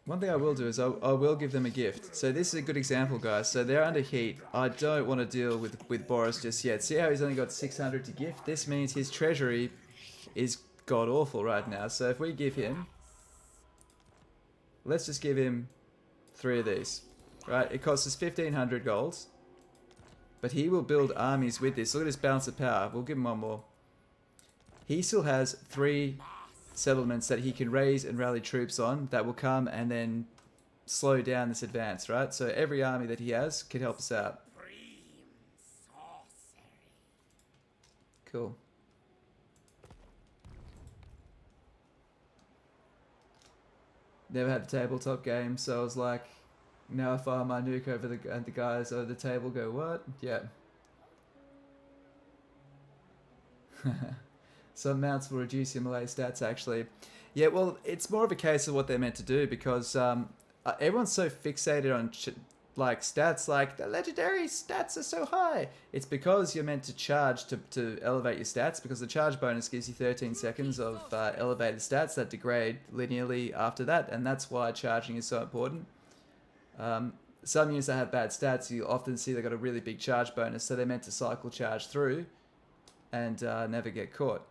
S1: One thing I will do is I will give them a gift. So this is a good example, guys. So they're under heat. I don't want to deal with Boris just yet. See how he's only got 600 to gift? This means his treasury is god awful right now. So if we give him, let's just give him 3 of these, right? It costs us 1500 golds, but he will build armies with this. Look at his balance of power. We'll give him 1 more. He still has 3 settlements that he can raise and rally troops on that will come and then slow down this advance, right? So every army that he has can help us out. Cool. Never had a tabletop game, so I was like, now if I my nuke over the guys over the table go, what? Yeah. Some mounts will reduce your melee stats, actually. Yeah, well, it's more of a case of what they're meant to do, because everyone's so fixated on like stats, like the legendary stats are so high. It's because you're meant to charge to elevate your stats, because the charge bonus gives you 13 seconds of elevated stats that degrade linearly after that, and that's why charging is so important. Some units that have bad stats, you often see they've got a really big charge bonus, so they're meant to cycle charge through and never get caught.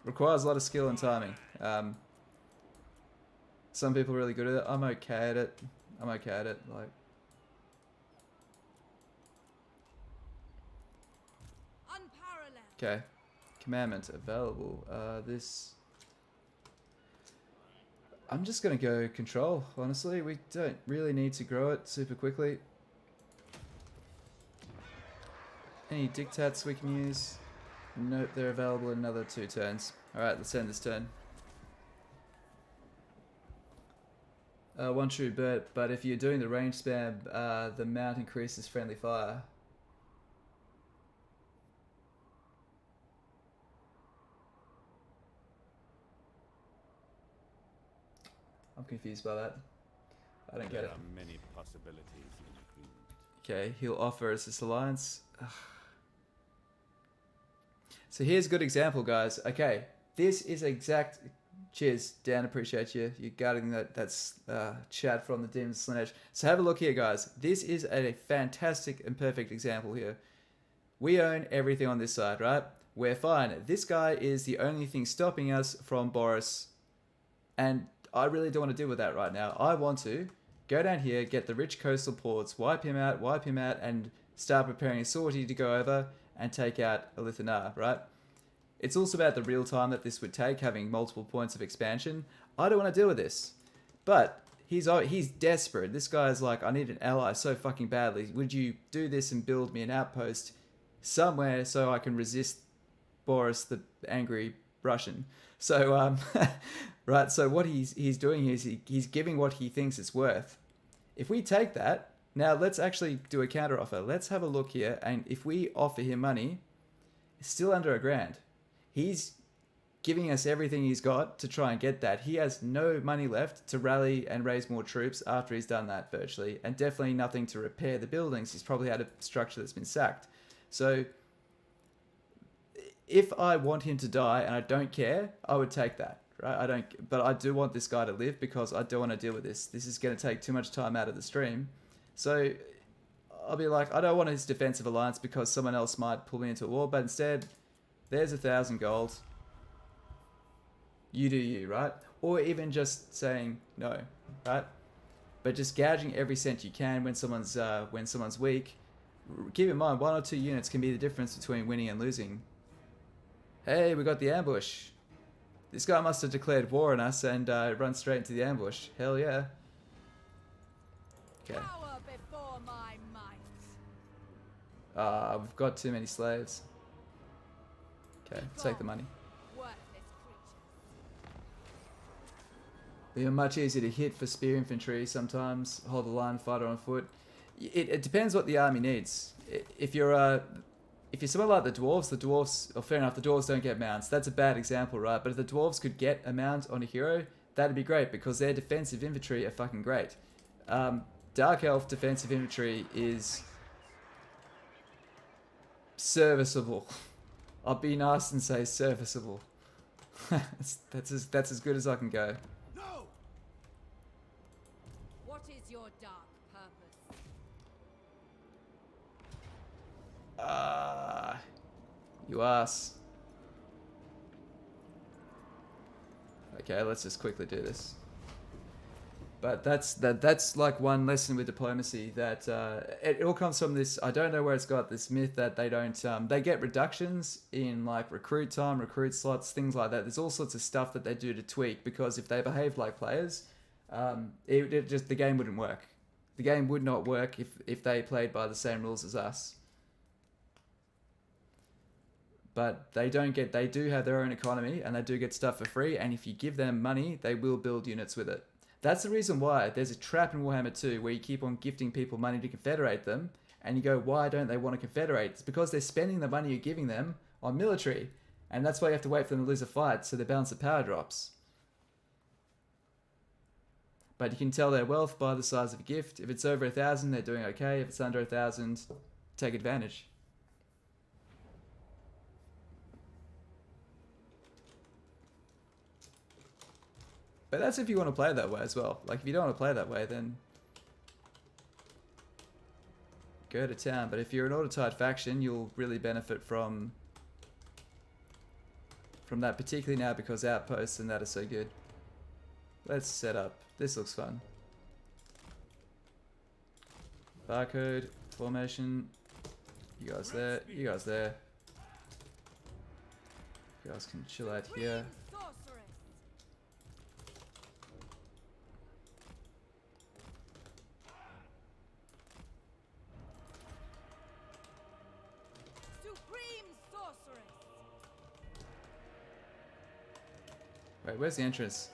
S1: Requires a lot of skill and timing. Some people are really good at it. I'm okay at it. Like,
S3: Unparalleled.
S1: okay, commandment available. This. I'm just gonna go control. Honestly, we don't really need to grow it super quickly. Any dictats we can use? Nope, they're available in another 2 turns. Alright, let's end this turn. 1 true bird, but if you're doing the range spam, the mount increases friendly fire. I'm confused by that. I don't get it.
S9: There are many possibilities in agreement.
S1: Okay, he'll offer us this alliance. Ugh. So here's a good example, guys. Okay, this is exact. Cheers, Dan. Appreciate you. You're guarding that's chat from the Demons Slanesh. So have a look here, guys. This is a fantastic and perfect example here. We own everything on this side, right? We're fine. This guy is the only thing stopping us from Boris, and I really don't want to deal with that right now. I want to go down here, get the rich coastal ports, wipe him out, and start preparing a sortie to go over and take out Elithanar, right? It's also about the real time that this would take, having multiple points of expansion. I don't want to deal with this. But he's desperate. This guy's like, I need an ally so fucking badly. Would you do this and build me an outpost somewhere so I can resist Boris, the angry Russian? So, right, so what he's doing is he's giving what he thinks it's worth. If we take that, now let's actually do a counter offer. Let's have a look here, and if we offer him money, it's still under $1,000. He's giving us everything he's got to try and get that. He has no money left to rally and raise more troops after he's done that, virtually, and definitely nothing to repair the buildings. He's probably had a structure that's been sacked. So if I want him to die and I don't care, I would take that, right? But I do want this guy to live, because I don't want to deal with this. This is going to take too much time out of the stream. So I'll be like, I don't want his defensive alliance because someone else might pull me into a war, but instead, there's 1,000 gold. You do you, right? Or even just saying no, right? But just gouging every cent you can when someone's weak, keep in mind, 1 or 2 units can be the difference between winning and losing. Hey, we got the ambush. This guy must have declared war on us and run straight into the ambush. Hell yeah. Okay.
S3: Power before my might.
S1: We've got too many slaves. Okay, take the money.
S3: Worthless creatures.
S1: They're much easier to hit for spear infantry sometimes. Hold the line, fighter on foot. It depends what the army needs. If you're someone like the dwarves, or fair enough, the dwarves don't get mounts. That's a bad example, right? But if the dwarves could get a mount on a hero, that'd be great because their defensive infantry are fucking great. Dark Elf defensive infantry is serviceable. I'll be nice and say serviceable. that's as good as I can go.
S3: No. What is your dark purpose?
S1: You ass. Okay, let's just quickly do this. But that's like one lesson with diplomacy that it all comes from this. I don't know where it's got this myth that they don't they get reductions in like recruit time, recruit slots, things like that. There's all sorts of stuff that they do to tweak because if they behave like players, the game wouldn't work. The game would not work if they played by the same rules as us. But they do have their own economy and they do get stuff for free. And if you give them money, they will build units with it. That's the reason why there's a trap in Warhammer 2 where you keep on gifting people money to confederate them. And you go, why don't they want to confederate? It's because they're spending the money you're giving them on military. And that's why you have to wait for them to lose a fight so their balance of power drops. But you can tell their wealth by the size of a gift. If it's over 1,000, they're doing okay. If it's under 1,000, take advantage. But that's if you want to play that way as well. Like, if you don't want to play that way, then go to town. But if you're an autotide faction, you'll really benefit from that, particularly now because outposts and that are so good. Let's set up. This looks fun. Barcode, formation. You guys there. You guys there. You guys can chill out here. Wait, where's the entrance?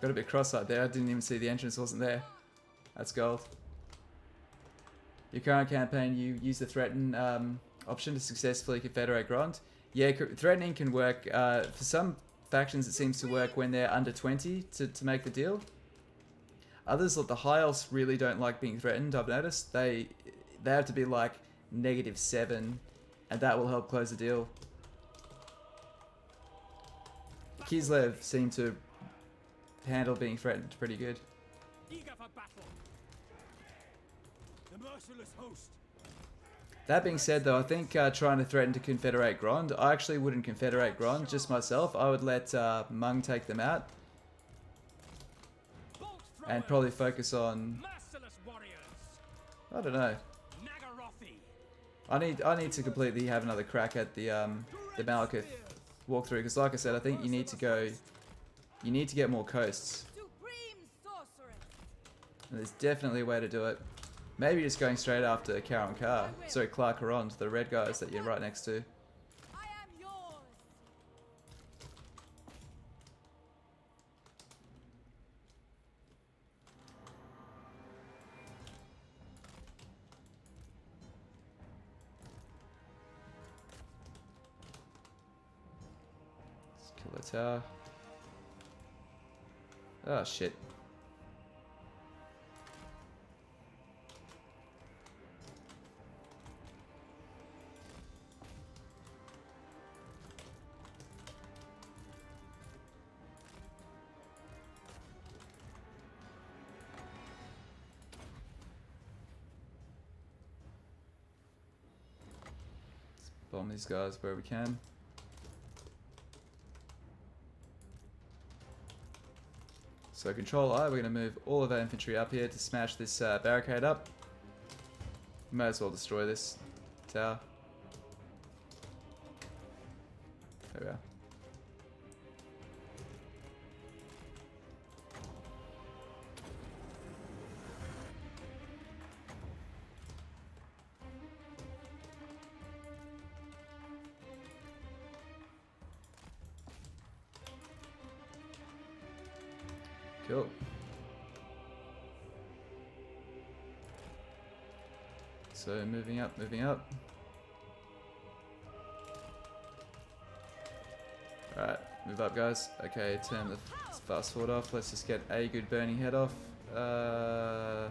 S1: Got a bit cross-eyed there. I didn't even see the entrance wasn't there. That's gold. Your current campaign, you use the threaten option to successfully confederate Grond. Yeah, threatening can work. For some factions, it seems to work when they're under 20 to make the deal. Others, like the high elves, really don't like being threatened. I've noticed they have to be like -7, and that will help close the deal. Kislev seemed to handle being threatened pretty good.
S7: Eager for battle. The merciless host.
S1: That being said, though, I think trying to threaten to confederate Grond, I actually wouldn't confederate Grond, just myself. I would let Mung take them out. And probably focus on... I don't know. I need to completely have another crack at the Malekith walkthrough, because like I said, I think you need to get more coasts. And there's definitely a way to do it. Maybe just going straight after Karon Kar. Sorry, Clark Arond, the red guys that you're right next to. Let's kill the tower. Oh shit. Bomb these guys where we can. So Control I, we're going to move all of our infantry up here to smash this barricade up. Might as well destroy this tower. There we are. Cool. So moving up, moving up. Alright, move up guys. Okay, turn the fast forward off. Let's just get a good burning head off.
S3: My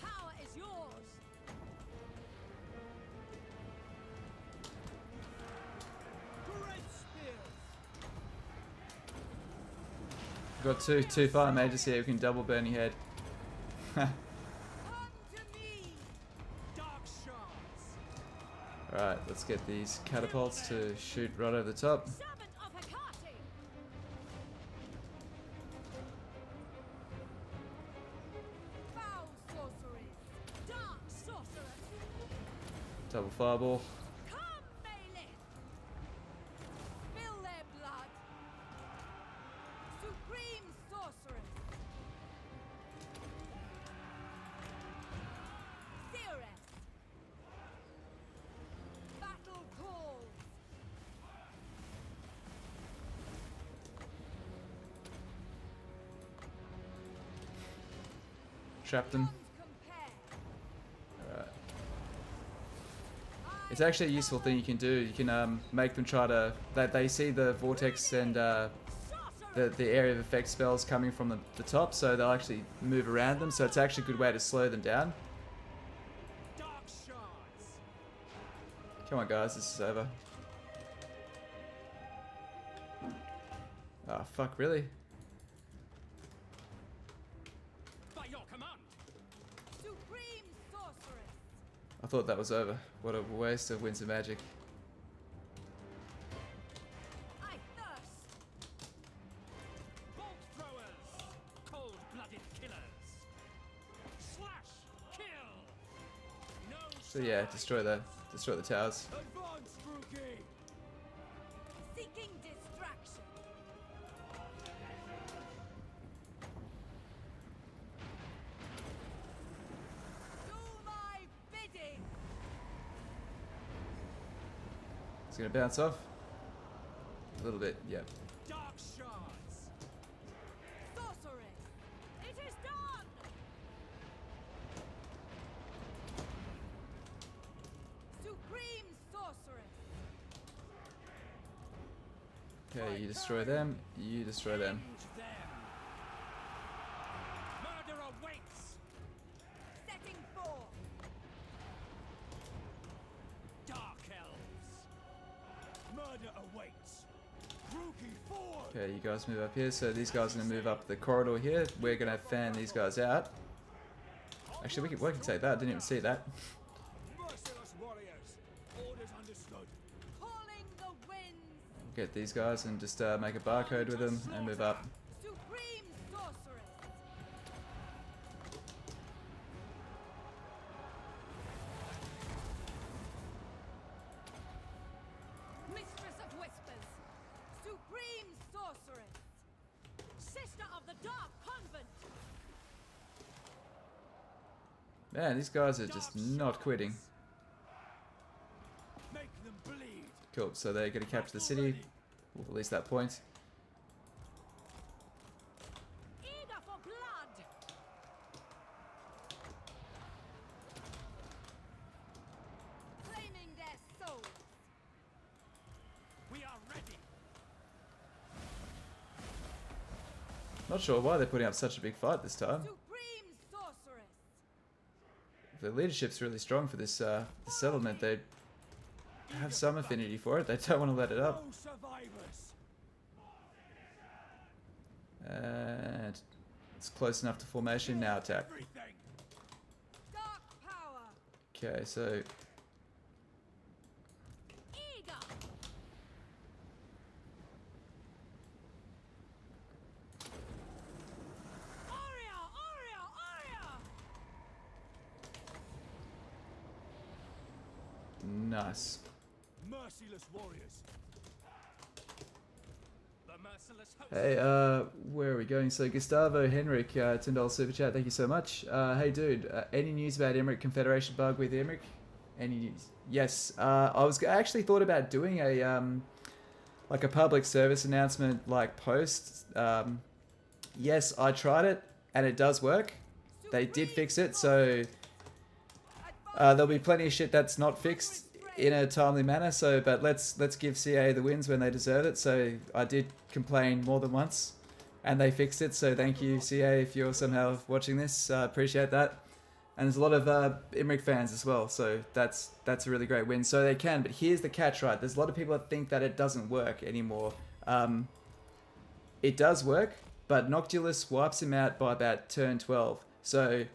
S3: power is yours.
S7: Great spears.
S1: We've got two fire mages here who can double burning head.
S3: Come to me.
S7: Dark shards.
S1: Alright, let's get these catapults to shoot right over the top.
S3: Servant of Hecate. Foul sorceries. Dark sorceress.
S1: Double fireball.
S3: Come, Malus. Spill their blood. Supreme sorceress. Seeress. Battle calls.
S1: Trap them.
S3: None compare.
S1: Alright. It's actually a useful thing you can do. You can make them try to... They see the vortex and the area of effect spells coming from the top, so they'll actually move around them. So it's actually a good way to slow them down.
S7: Dark shards.
S1: Come on guys, this is over. Oh fuck, really?
S7: By your command.
S3: Supreme sorceress.
S1: I thought that was over. What a waste of Winds of Magic.
S3: I thirst.
S7: Bolt throwers. Cold-blooded killers. Slash. Kill. No.
S1: So yeah, destroy the towers.
S7: Advance, Druchii.
S3: Seeking distraction. Do my bidding.
S1: It's gonna bounce off. A little bit, yeah.
S7: Dark shards.
S3: Sorceress. It is done. Supreme sorceress.
S1: Okay, you destroy them, you destroy them.
S7: Avenge them. Murder awaits.
S3: Setting forth.
S7: Dark elves. Murder awaits. Druchii forward.
S1: Okay, you guys move up here. So these guys are gonna move up the corridor here. We're gonna fan these guys out. Actually, we can take that. Didn't even see that.
S7: Merciless warriors. Orders understood.
S3: Calling the winds.
S1: Get these guys and just make a barcode with them and move up.
S3: Supreme sorceress. Mistress of whispers. Supreme sorceress. Sister of the dark convent.
S1: Man, these guys are just not quitting.
S7: Make them bleed.
S1: Cool, so they're gonna capture the city. Or at least that point.
S3: Eager for blood. Claiming their souls.
S7: We are ready.
S1: Not sure why they're putting up such a big fight this time.
S3: Supreme sorceress.
S1: The leadership's really strong for this settlement. They have some affinity for it. They don't want to let it up.
S7: No survivors.
S1: And it's close enough to formation. Now attack.
S7: Everything.
S3: Dark power.
S1: Okay, so
S3: Eager. Aria, Aria, Aria.
S1: Nice.
S7: Merciless warriors. The merciless host.
S1: Hey, where are we going? So Gustavo Henrik, $10 super chat. Thank you so much. Hey, dude, any news about Imrik Confederation bug with Imrik? Any news? Yes. I actually thought about doing a like a public service announcement, like post. Yes, I tried it and it does work. They did fix it, so there'll be plenty of shit that's not fixed in a timely manner. So, but let's give CA the wins when they deserve it. So I did complain more than once, and they fixed it. So thank you, CA, if you're somehow watching this. Appreciate that. And there's a lot of Imrik fans as well. So that's a really great win. So they can, but here's the catch, right? There's a lot of people that think that it doesn't work anymore. It does work, but Noctilus wipes him out by about turn 12. So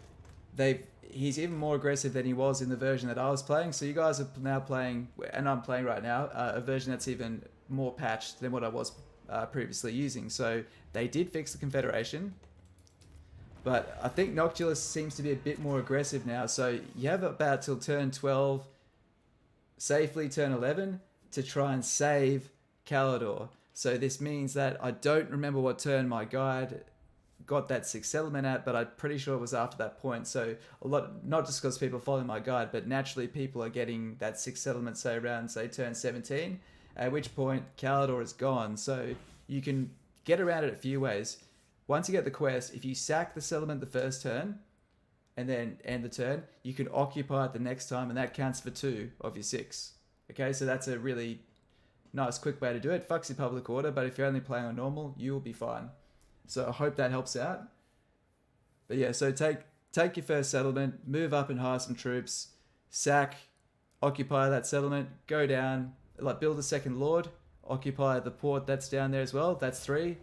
S1: he's even more aggressive than he was in the version that I was playing. So you guys are now playing, and I'm playing right now, a version that's even more patched than what I was previously using. So they did fix the Confederation, but I think Noctilus seems to be a bit more aggressive now. So you have about till turn 12, safely turn 11, to try and save Calador. So this means that I don't remember what turn my guide got that 6th settlement at, but I'm pretty sure it was after that point. So a lot, not just because people follow my guide, but naturally people are getting that 6th settlement, say around, say turn 17, at which point Calador is gone. So you can get around it a few ways. Once you get the quest, if you sack the settlement the first turn and then end the turn, you can occupy it the next time, and that counts for 2 of your 6. Okay, so that's a really nice quick way to do it. Fucks your public order, but if you're only playing on normal, you will be fine. So I hope that helps out. But yeah, so take your first settlement, move up and hire some troops, sack, occupy that settlement, go down, like build a second lord, occupy the port that's down there as well. That's 3.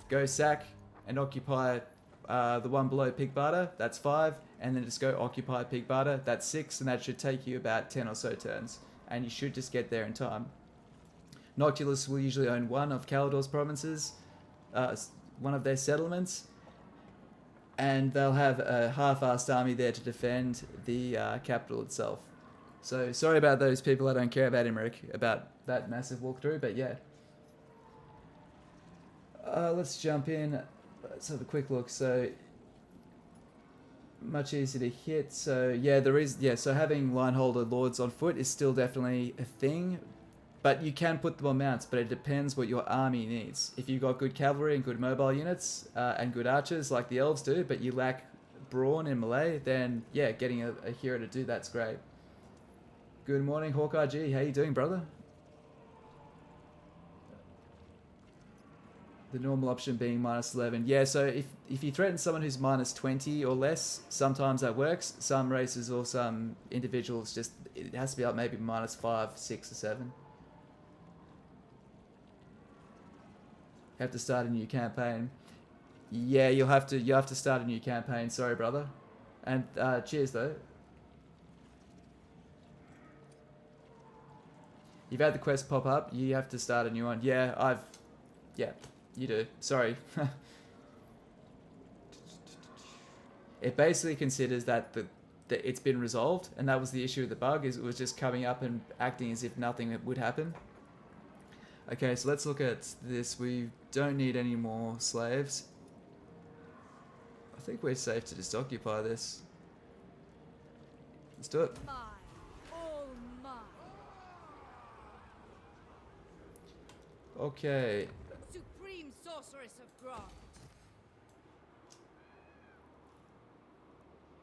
S1: Go sack and occupy the one below Pigbarter. That's 5. And then just go occupy Pigbarter. That's 6. And that should take you about 10 or so turns. And you should just get there in time. Noctilus will usually own one of Calador's provinces, one of their settlements, and they'll have a half-assed army there to defend the capital itself. So sorry about those people that don't care about Imrik, about that massive walkthrough, but yeah. Let's jump in. Let's have a quick look. So much easier to hit. So yeah, so having lineholder lords on foot is still definitely a thing. But you can put them on mounts, but it depends what your army needs. If you've got good cavalry and good mobile units and good archers like the elves do, but you lack brawn in melee, then yeah, getting a hero to do that's great. Good morning, Hawkeye G. How you doing, brother? The normal option being -11. Yeah, so if you threaten someone who's -20 or less, sometimes that works. Some races or some individuals, just it has to be up maybe -5, 6, or 7. Have to start a new campaign. Yeah, you have to start a new campaign. Sorry, brother. And cheers though. You've had the quest pop up. You have to start a new one. Yeah, yeah, you do. Sorry. It basically considers that it's been resolved, and that was the issue with the bug. Is it was just coming up and acting as if nothing would happen. Okay, so let's look at this. We don't need any more slaves. I think we're safe to just occupy this. Let's do it.
S3: Mine. All mine.
S1: Okay.
S3: Supreme sorceress of Grant.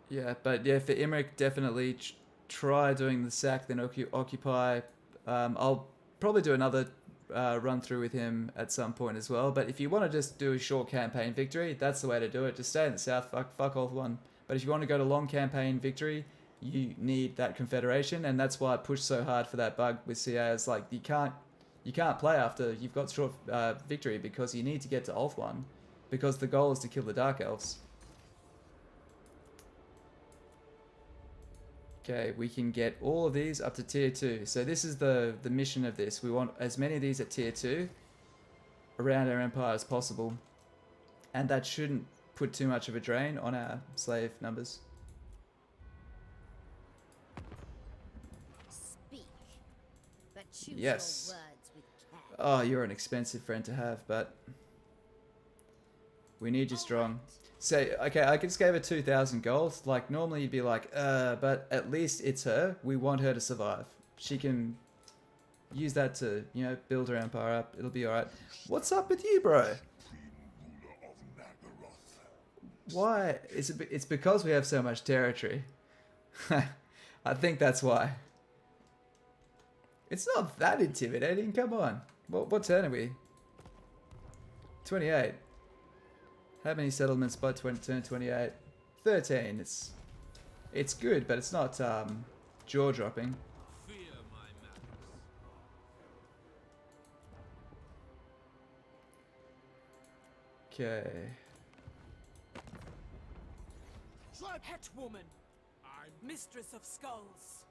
S1: Yeah, but yeah, for Imrik, definitely try doing the sack, then occupy. I'll probably do another run through with him at some point as well. But if you want to just do a short campaign victory, that's the way to do it. Just stay in the south, fuck off one. But if you want to go to long campaign victory, you need that confederation, and that's why I pushed so hard for that bug with CA. It's like you can't play after you've got short victory, because you need to get to Ulth 1, because the goal is to kill the Dark Elves. Okay, we can get all of these up to tier 2. So this is the mission of this. We want as many of these at tier 2 around our empire as possible. And that shouldn't put too much of a drain on our slave numbers.
S8: Speak. But choose
S1: Yes.
S8: your words with care.
S1: Oh, you're an expensive friend to have, but we need you strong. Say, okay, I just gave her 2,000 gold. Like, normally you'd be like, but at least it's her. We want her to survive. She can use that to, you know, build her empire up. It'll be alright. What's up with you, bro? Why? It's because we have so much territory. I think that's why. It's not that intimidating. Come on. What turn are we? 28. How many settlements by turn 28? 13. It's good, but it's not jaw-dropping.
S9: Fear my Malus.
S1: Okay.
S7: Het woman. I'm mistress of skulls.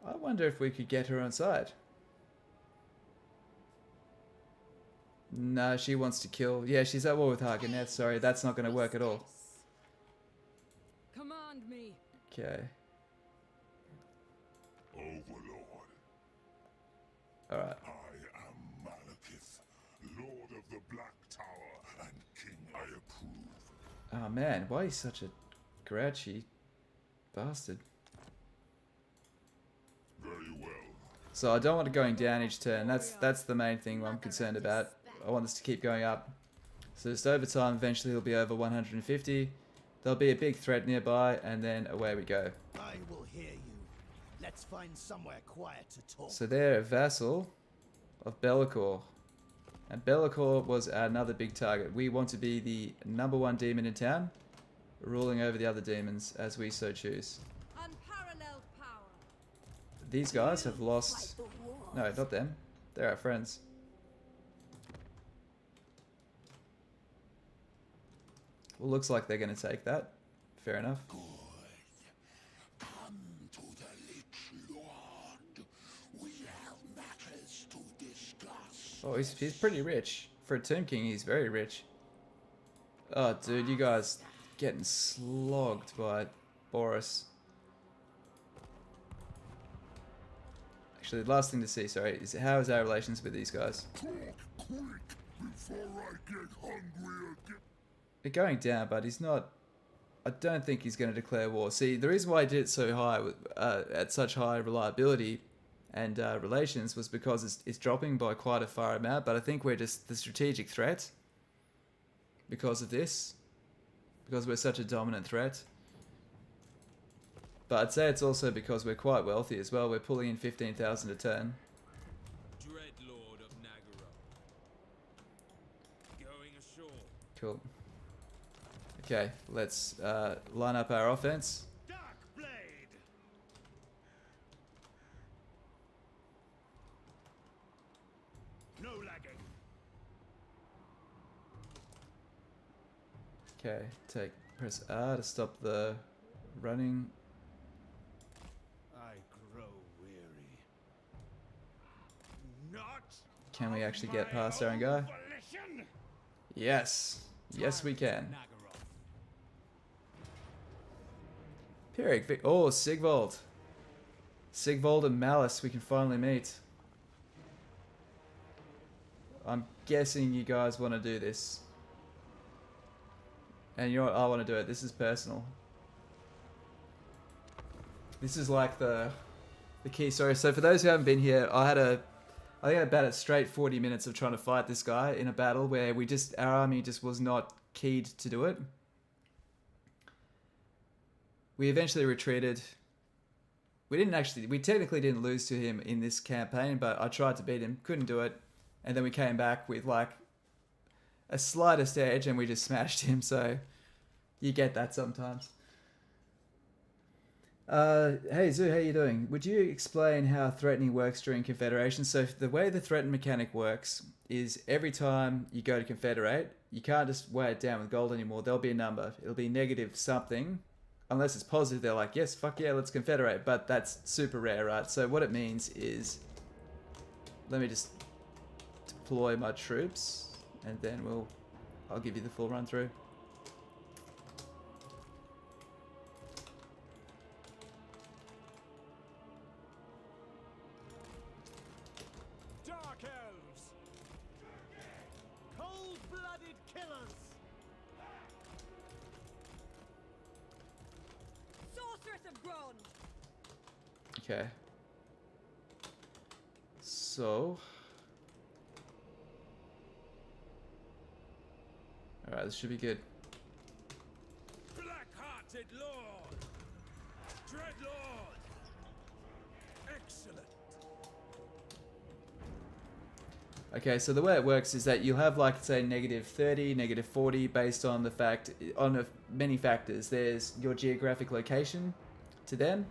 S1: I wonder if we could get her on side. No, she wants to kill. Yeah, she's at war with Hageneth. Sorry, that's not going to work at all.
S10: Command me.
S1: Okay.
S6: Overlord,
S1: Alright.
S6: I am Malekith, Lord of the Black Tower, and King I approve.
S1: Oh man, why are you such a grouchy bastard?
S6: Very well.
S1: So I don't want it going down each turn. That's the main thing I'm concerned about. I want this to keep going up. So just over time, eventually it'll be over 150. There'll be a big threat nearby, and then away we go.
S7: I will hear you. Let's find somewhere quiet to talk.
S1: So they're a vassal of Be'lakor. And Be'lakor was another big target. We want to be the #1 demon in town, ruling over the other demons as we so choose.
S3: Unparalleled power.
S1: These guys have lost... No, not them. They're our friends. Well, looks like they're going to take that. Fair enough.
S6: Come to the Lich Lord. We have matters to discuss.
S1: Oh, he's pretty rich. For a Tomb King, he's very rich. Oh, dude, you guys getting slogged by Boris. Actually, the last thing to see, sorry, is how is our relations with these guys?
S6: Talk quick before I get hungry again.
S1: They're going down, but he's not... I don't think he's going to declare war. See, the reason why I did it so high, at such high reliability and relations, was because it's dropping by quite a far amount, but I think we're just the strategic threat because of this. Because we're such a dominant threat. But I'd say it's also because we're quite wealthy as well. We're pulling in 15,000 a turn.
S9: Dreadlord of Nagara. Going ashore.
S1: Cool. Okay, let's line up our offense.
S2: Darkblade. No lagging.
S1: Okay, press R to stop the running.
S2: I grow weary. Not.
S1: Can we actually get past our own guy?
S2: Volition.
S1: Yes. Yes, we can.
S7: Nagaroth.
S1: Pyrrhic, oh, Sigvald. Sigvald and Malus, we can finally meet. I'm guessing you guys want to do this. And you know what? I want to do it. This is personal. This is like the key story. So for those who haven't been here, I think about a straight 40 minutes of trying to fight this guy in a battle where our army just was not keyed to do it. We eventually retreated. We technically didn't lose to him in this campaign, but I tried to beat him, couldn't do it. And then we came back with like a slightest edge and we just smashed him, so you get that sometimes. Hey Zoo, how you doing? Would you explain how threatening works during Confederation? So the way the threaten mechanic works is every time you go to Confederate, you can't just weigh it down with gold anymore. There'll be a number. It'll be negative something. Unless it's positive, they're like, yes, fuck yeah, let's Confederate. But that's super rare, right? So what it means is... Let me just deploy my troops, and then I'll give you the full run through.
S3: have grown.
S1: Okay. So. Alright, this should be good.
S2: Black-hearted lord! Dread lord! Excellent!
S1: Okay, so the way it works is that you'll have, like, say, -30, -40 based on the fact, on many factors. There's your geographic location to them,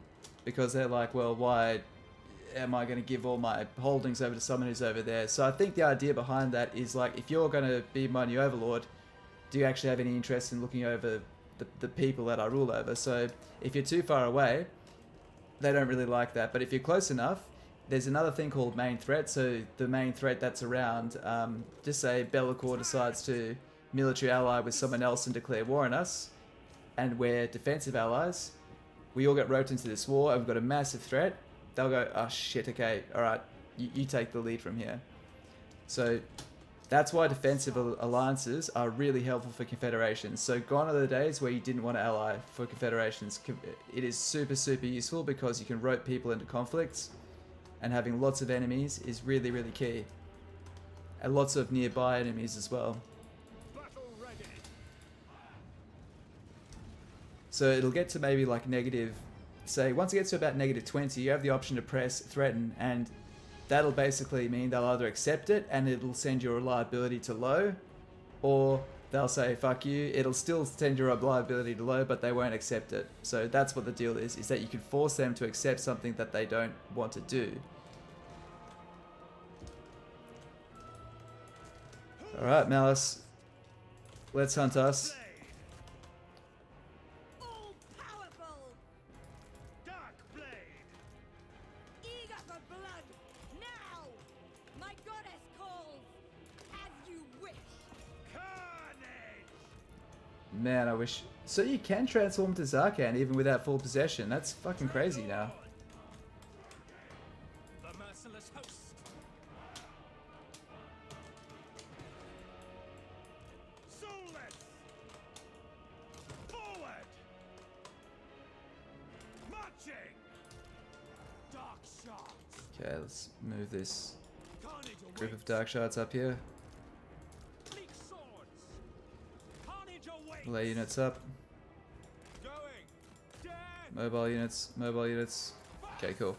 S1: because they're like, well, why am I going to give all my holdings over to someone who's over there? So I think the idea behind that is, like, if you're going to be my new overlord, do you actually have any interest in looking over the people that I rule over? So if you're too far away, they don't really like that. But if you're close enough, there's another thing called main threat. So the main threat that's around, just say Be'lakor decides to military ally with someone else and declare war on us, and we're defensive allies, we all get roped into this war and we've got a massive threat. They'll go, oh shit, okay, alright, you take the lead from here. So that's why defensive alliances are really helpful for confederations. So gone are the days where you didn't want to ally for confederations. It is super, super useful because you can rope people into conflicts, and having lots of enemies is really, really key. And lots of nearby enemies as well.
S2: Battle ready!
S1: So it'll get to maybe like negative, say once it gets to about -20, you have the option to press threaten, and that'll basically mean they'll either accept it and it'll send your reliability to low, or they'll say fuck you, it'll still send your reliability to low, but they won't accept it. So that's what the deal is that you can force them to accept something that they don't want to do. Alright, Malus, let's hunt us.
S3: All powerful.
S2: Darkblade!
S3: Eager for blood. Now. My goddess calls. As you wish.
S2: Carnage!
S1: Man, I wish... So you can transform to Zarkan even without full possession. That's fucking crazy now.
S7: The merciless host.
S2: Soulless! Forward! Marching!
S7: Dark shards.
S1: Okay, let's move this
S7: Carnage
S1: group of
S7: awaits.
S1: dark shards up here.
S7: Bleak swords. Carnage awaits.
S1: Lay units up.
S7: Going. Dead.
S1: Mobile units, mobile units. Okay, cool.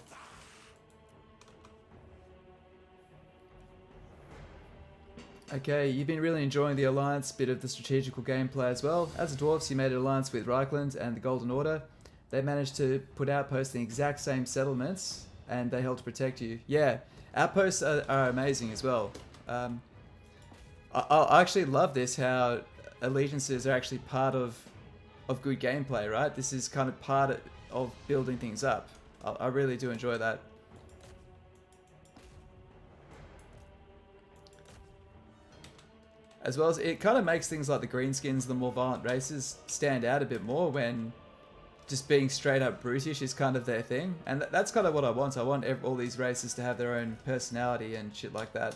S1: Okay, you've been really enjoying the alliance bit of the strategical gameplay as well. As the dwarves, you made an alliance with Reichland and the Golden Order. They managed to put outposts in the exact same settlements, and they helped protect you. Yeah, outposts are amazing as well. I actually love this, how allegiances are actually part of good gameplay, right? This is kind of part of building things up. I really do enjoy that. As well as it kind of makes things like the greenskins, the more violent races, stand out a bit more when just being straight up brutish is kind of their thing. And that's kind of what I want. I want all these races to have their own personality and shit like that.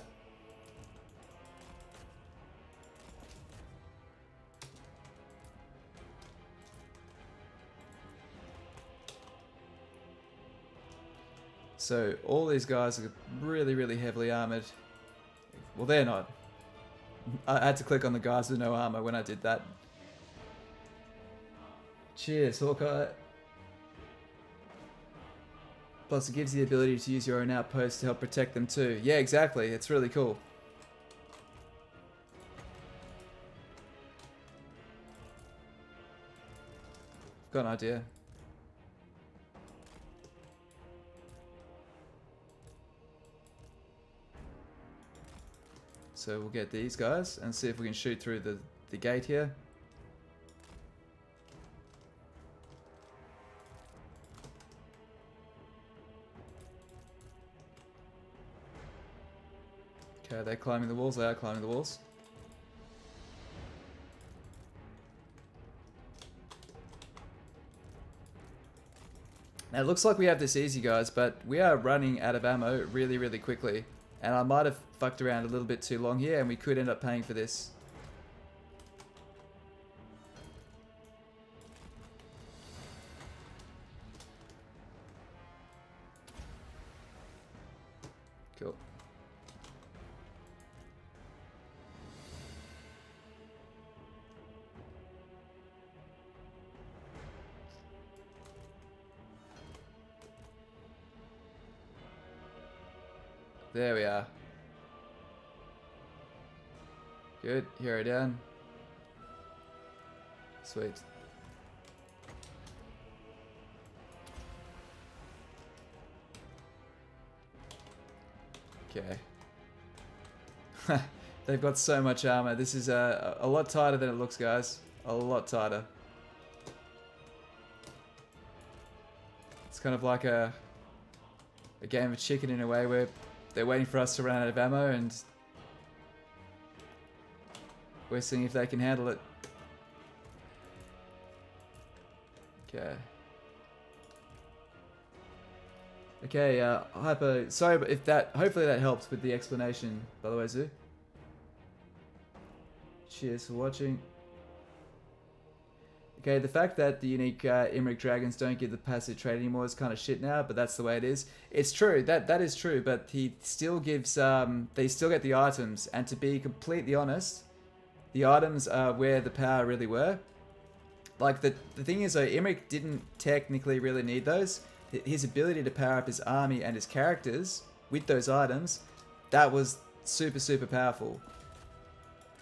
S1: So all these guys are really, really heavily armored. Well, they're not. I had to click on the guys with no armor when I did that. Cheers, Hawkeye. Plus it gives you the ability to use your own outposts to help protect them too. Yeah, exactly. It's really cool. Got an idea. So we'll get these guys and see if we can shoot through the gate here. Okay, they're climbing the walls. They are climbing the walls. Now it looks like we have this easy, guys, but we are running out of ammo really, really quickly. And I might have fucked around a little bit too long here, and we could end up paying for this. Cool. There we are. Good. Hero down. Sweet. Okay. They've got so much armor. This is a lot tighter than it looks, guys. A lot tighter. It's kind of like a game of chicken in a way where they're waiting for us to run out of ammo and we're seeing if they can handle it. Okay. Okay, Hyper, sorry but if that, hopefully that helps with the explanation, by the way, Zoo. Cheers for watching. Okay, the fact that the unique Imrik dragons don't give the passive trait anymore is kind of shit now, but that's the way it is. It's true, that is true, but he still gives, they still get the items, and to be completely honest, the items are where the power really were. Like, the thing is though, Imrik didn't technically really need those. His ability to power up his army and his characters with those items, that was super, super powerful.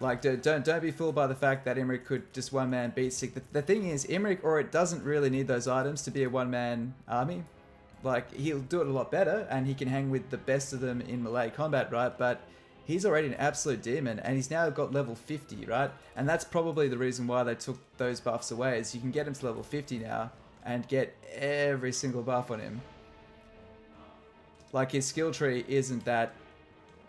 S1: Like, don't be fooled by the fact that Imrik could just one-man beat sick. The thing is, Imrik doesn't really need those items to be a one-man army. Like, he'll do it a lot better, and he can hang with the best of them in melee combat, right? But he's already an absolute demon, and he's now got level 50, right? And that's probably the reason why they took those buffs away, is you can get him to level 50 now, and get every single buff on him. Like, his skill tree isn't that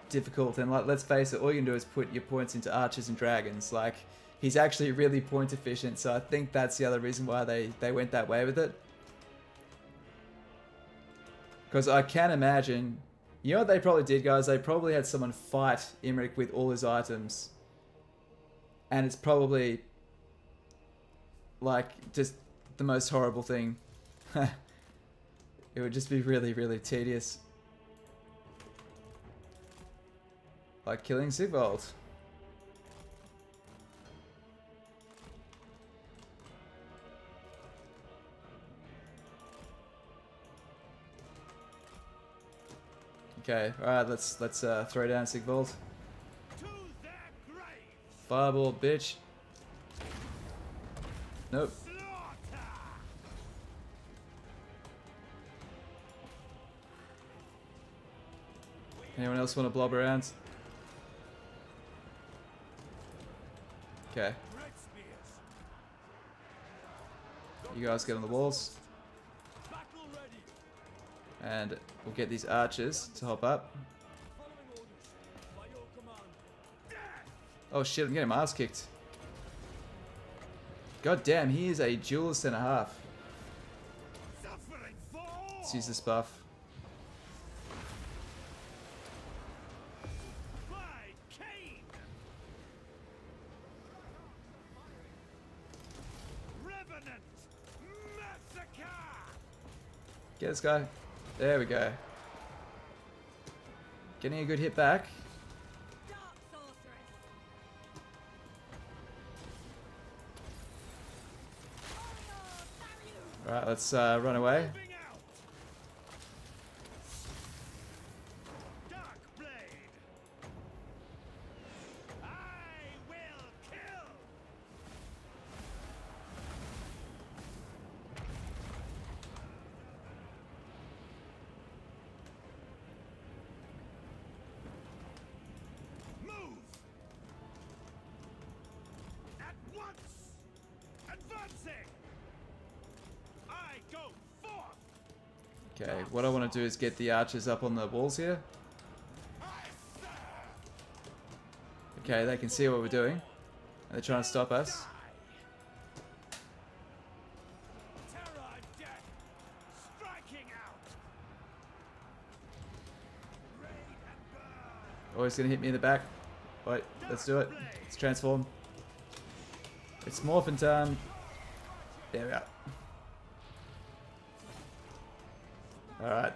S1: difficult, and like, let's face it, all you can do is put your points into archers and dragons. Like, he's actually really point efficient, so I think that's the other reason why they went that way with it. Because I can imagine, you know what they probably did, guys? They probably had someone fight Imrik with all his items, and it's probably like just the most horrible thing. It would just be really, really tedious. Like killing Sigvald. Okay, alright, let's throw down Sigvald. Fireball, bitch. Nope. Anyone else want to blob around? Okay. You guys get on the walls. And we'll get these archers to hop up. Oh shit, I'm getting my ass kicked. God damn, he is a duelist and a half. Let's use this buff. Get this guy. There we go. Getting a good hit back. Alright, let's run away. Okay, what I want to do is get the archers up on the walls here. Okay, they can see what we're doing. And they're trying to stop us. Oh, he's going to hit me in the back. Wait, let's do it. Let's transform. It's morphin' time. There we are. Alright.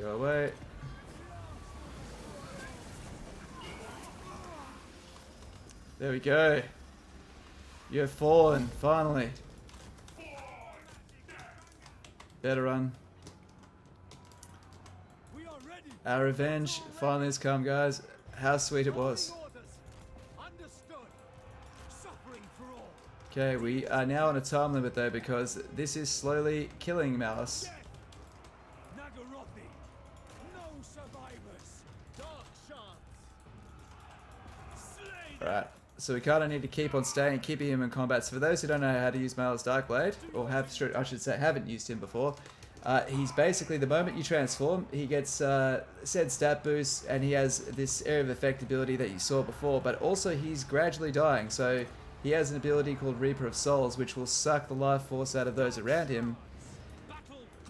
S1: Go away. There we go. You've fallen, finally. Better run. Our revenge finally has come, guys. How sweet it was. Okay, we are now on a time limit though, because this is slowly killing Malus. Alright, so we kind of need to keep on keeping him in combat. So for those who don't know how to use Malus Darkblade, or haven't used him before, he's basically, the moment you transform, he gets said stat boost, and he has this area of effect ability that you saw before, but also he's gradually dying, so he has an ability called Reaper of Souls, which will suck the life force out of those around him,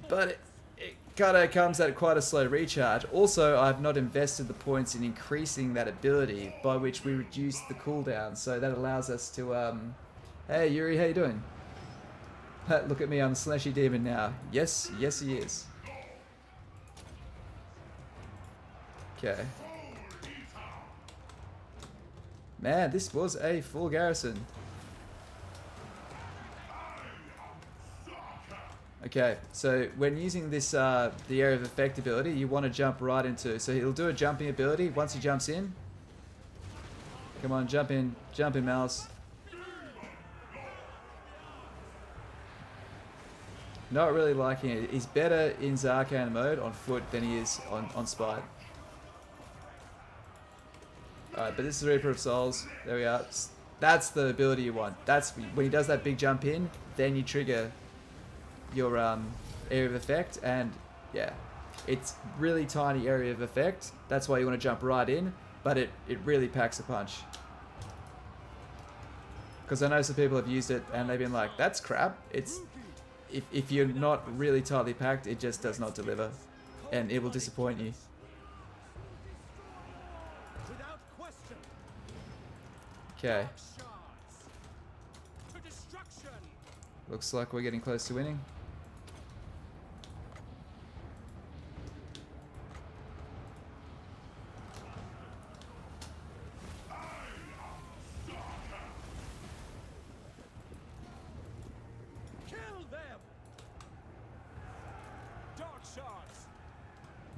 S1: but it kind of comes at quite a slow recharge. Also, I've not invested the points in increasing that ability, by which we reduce the cooldown, so that allows us to, hey Yuri, how you doing? Look at me, I'm a slashy demon now. Yes, yes he is. Okay. Man, this was a full garrison. Okay, so when using this, the area of effect ability, you want to jump right into, so he'll do a jumping ability once he jumps in. Come on, jump in Malus. Not really liking it. He's better in Zarkan mode on foot than he is on Spite. Alright, but this is Reaper of Souls. There we are. That's the ability you want. That's when he does that big jump in, then you trigger your area of effect, and yeah, it's really tiny area of effect. That's why you want to jump right in, but it really packs a punch. Because I know some people have used it and they've been like, that's crap. It's if you're not really tightly packed, it just does not deliver, and it will disappoint you. Okay. Looks like we're getting close to winning.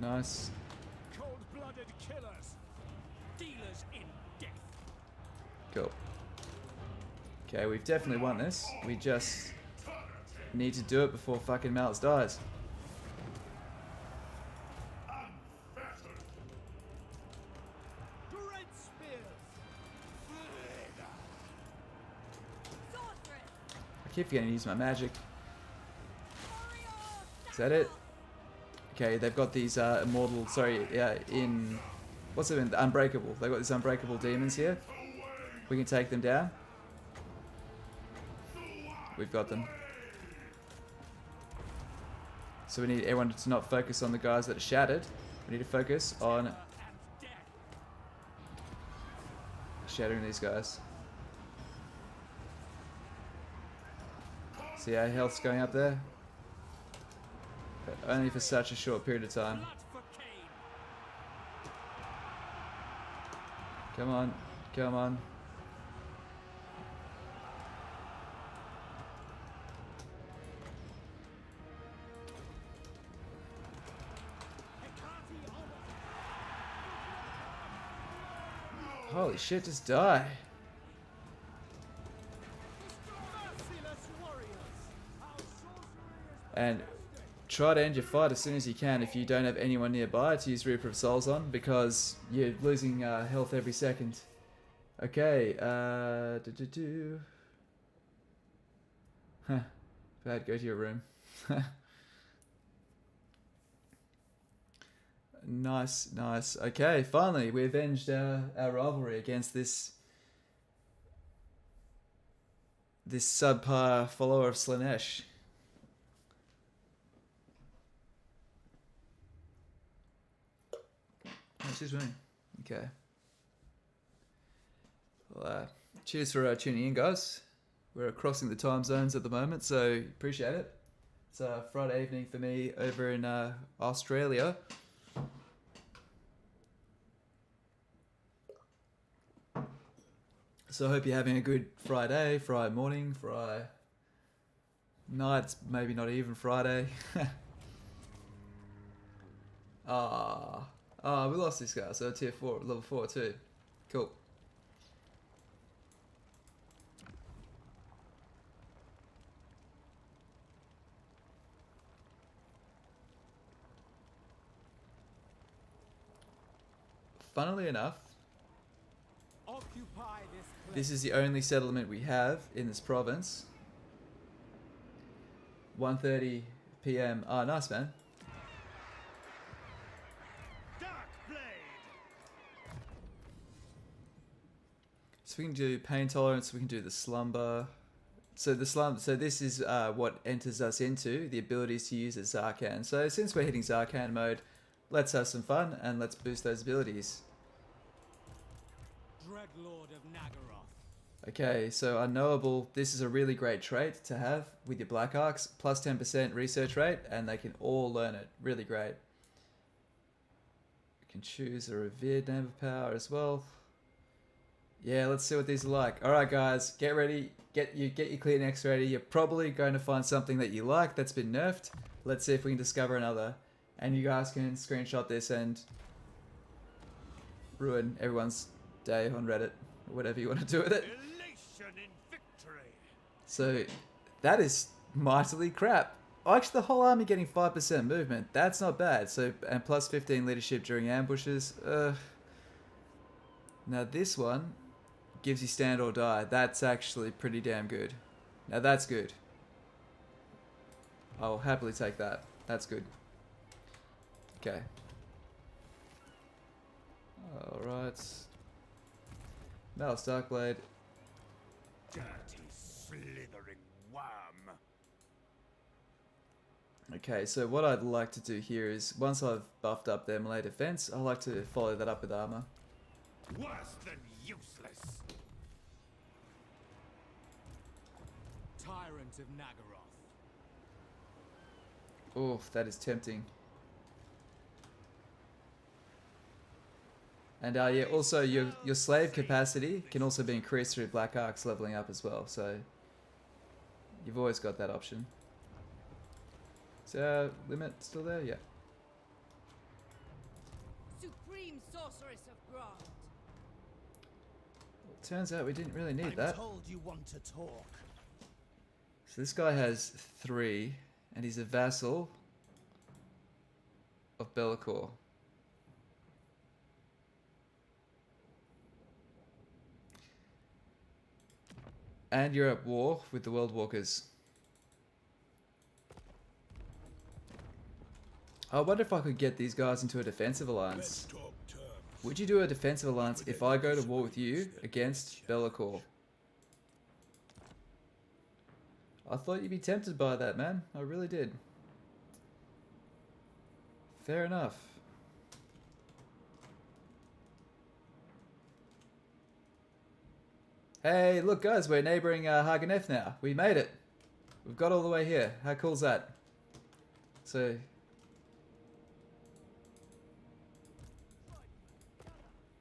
S1: Nice.
S4: Cold-blooded killers, dealers in death.
S1: Cool. Okay, we've definitely won this. We just need to do it before fucking Malus dies.
S4: Great spears.
S1: I keep forgetting to use my magic. Is that it? Okay, they've got these Immortal, in, what's it in, Unbreakable. They've got these Unbreakable Demons here. We can take them down. We've got them. So we need everyone to not focus on the guys that are shattered. We need to focus on shattering these guys. See how health's going up there? But only for such a short period of time. Come on, come on. Holy shit, just die. And try to end your fight as soon as you can if you don't have anyone nearby to use Reaper of Souls on, because you're losing health every second. Okay, Huh. Bad, go to your room. Nice, nice. Okay, finally, we avenged our rivalry against this subpar follower of Slaanesh. Excuse me. Okay. Well, cheers for tuning in, guys. We're crossing the time zones at the moment, so appreciate it. It's Friday evening for me over in Australia. So I hope you're having a good Friday, Friday morning, Friday night, maybe not even Friday. We lost this guy, so tier 4, level 4 too. Cool. Funnily enough,
S7: Occupy this place.
S1: this is the only settlement we have in this province. 1:30 PM. Ah, nice, man. So we can do pain tolerance. We can do the slumber. So this is what enters us into the abilities to use as Zarkan. So since we're hitting Zarkan mode, let's have some fun and let's boost those abilities.
S7: Dreadlord of Nagaroth.
S1: Okay, so unknowable. This is a really great trait to have with your Black Arcs. Plus 10% research rate, and they can all learn it. Really great. We can choose a revered name of power as well. Yeah, let's see what these are like. All right, guys, get ready. Get your clear next ready. You're probably going to find something that you like that's been nerfed. Let's see if we can discover another. And you guys can screenshot this and ruin everyone's day on Reddit, or whatever you want to do with it.
S2: Elation in victory.
S1: So that is mightily crap. Oh, actually, the whole army getting 5% movement. That's not bad. So and plus 15 leadership during ambushes. Now this one gives you stand or die. That's actually pretty damn good. Now that's good. I'll happily take that. That's good. Okay. Alright. Malus Darkblade.
S2: Dirty, slithering worm.
S1: Okay, so what I'd like to do here is, once I've buffed up their melee defense, I'd like to follow that up with armor.
S2: Worse than useless.
S7: Tyrant of Nagaroth.
S1: Oof, that is tempting. And yeah, also your slave capacity can also be increased through Black Arcs leveling up as well, so you've always got that option. So limit still there? Yeah.
S3: Supreme sorceress of Grant.
S1: Well, turns out we didn't really need that.
S7: Told you want to talk.
S1: So this guy has 3, and he's a vassal of Be'lakor. And you're at war with the World Walkers. I wonder if I could get these guys into a defensive alliance. Would you do a defensive alliance if I go to war with you against Be'lakor? I thought you'd be tempted by that, man. I really did. Fair enough. Hey, look guys, we're neighbouring Haganeth now. We made it. We've got all the way here. How cool is that? So...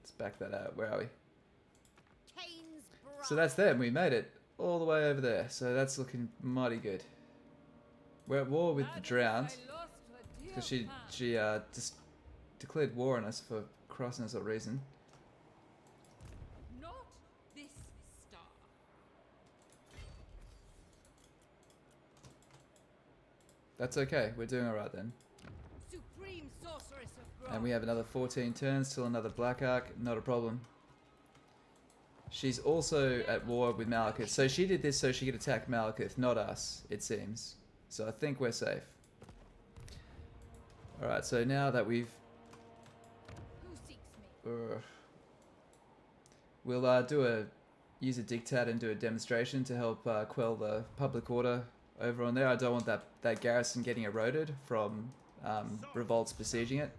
S1: let's back that out. Where are we? So that's them. We made it all the way over there. So that's looking mighty good. We're at war with the Drowned. Because she just declared war on us for crossing us a reason.
S3: Not this star.
S1: That's okay. We're doing alright then.
S3: Supreme sorceress of Grant.
S1: And we have another 14 turns till another Black Arc. Not a problem. She's also at war with Malekith. So she did this so she could attack Malekith, not us, it seems. So I think we're safe. Alright, so now that we've...
S3: Who seeks me?
S1: We'll use a dictat and do a demonstration to help quell the public order over on there. I don't want that garrison getting eroded from revolts besieging it.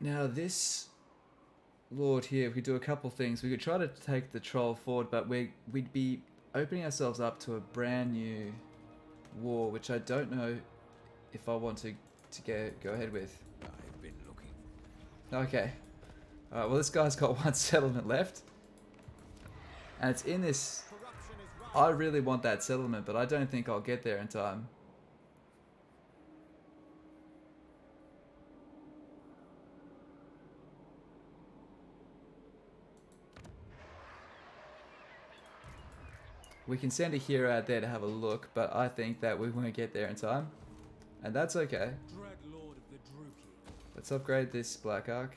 S1: Now this lord here, we could do a couple things. We could try to take the troll forward, but we'd be opening ourselves up to a brand new war, which I don't know if I want to go ahead with.
S2: I've been looking.
S1: Okay. Alright, well this guy's got 1 settlement left. And it's in this... I really want that settlement, but I don't think I'll get there in time. We can send a hero out there to have a look, but I think that we won't get there in time. And that's okay.
S7: Dread Lord of the Druchii.
S1: Let's upgrade this Black Arc.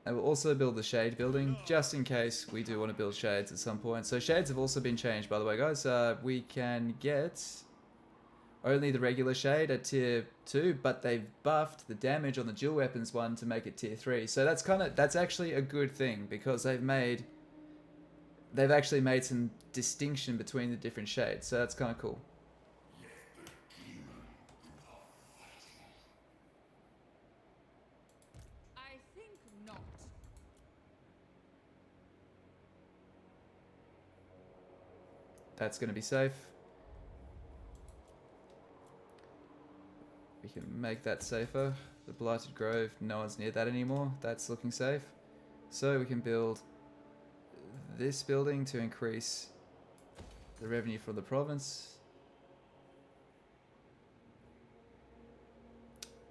S1: And we'll also build the Shade building, just in case we do want to build Shades at some point. So Shades have also been changed, by the way, guys. We can get only the regular Shade at tier 2, but they've buffed the damage on the dual weapons one to make it tier 3. So that's actually a good thing, because they've actually made some distinction between the different shades. So that's kind of cool.
S3: I think not.
S1: That's going to be safe. We can make that safer. The Blighted Grove, no one's near that anymore. That's looking safe. So we can build this building to increase the revenue from the province.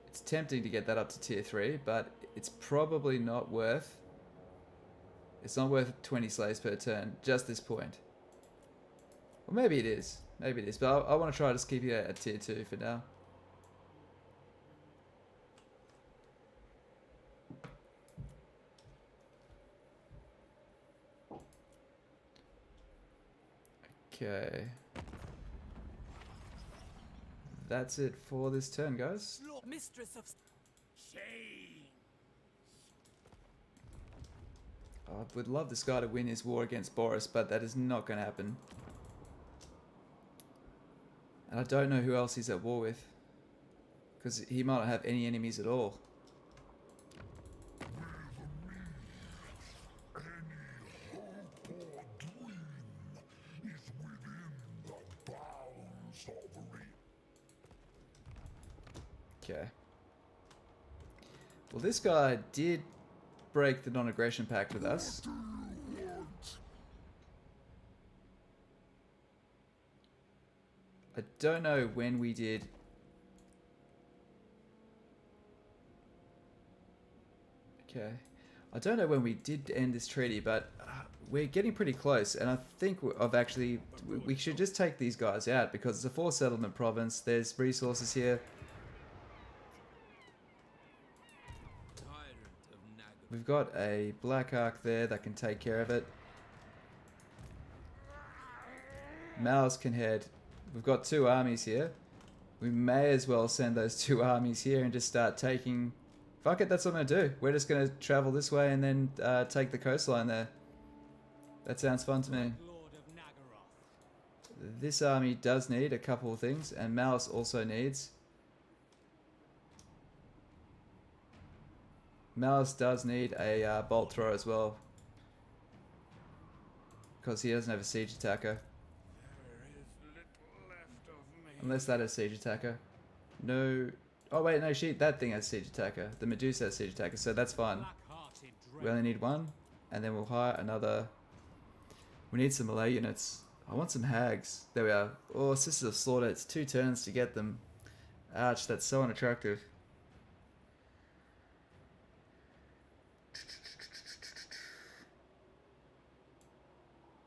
S1: It's tempting to get that up to tier 3, but it's probably not worth... It's not worth 20 slaves per turn, just this point. Well, maybe it is. Maybe it is, but I want to try to just keep it at tier 2 for now. Okay. That's it for this turn, guys.
S7: Mistress of
S2: Shame.
S1: I would love this guy to win his war against Boris, but that is not going to happen. And I don't know who else he's at war with, because he might not have any enemies at all. Okay. Well, this guy did break the non-aggression pact with us. I don't know when we did. Okay. I don't know when we did end this treaty, but we're getting pretty close, and I think we should just take these guys out, because it's a 4-settlement province. There's resources here. We've got a Black Arc there that can take care of it. Malus can head. We've got 2 armies here. We may as well send those 2 armies here and just start taking... Fuck it, that's what I'm going to do. We're just going to travel this way and then take the coastline there. That sounds fun to me. This army does need a couple of things, and Malus also needs... Malus does need a bolt thrower as well, because he doesn't have a siege attacker. Unless that is siege attacker. No. Oh wait, no, that thing has siege attacker. The Medusa has siege attacker, so that's fine. We only need 1, and then we'll hire another. We need some melee units. I want some hags. There we are. Oh, Sisters of Slaughter. It's 2 turns to get them. Ouch, that's so unattractive.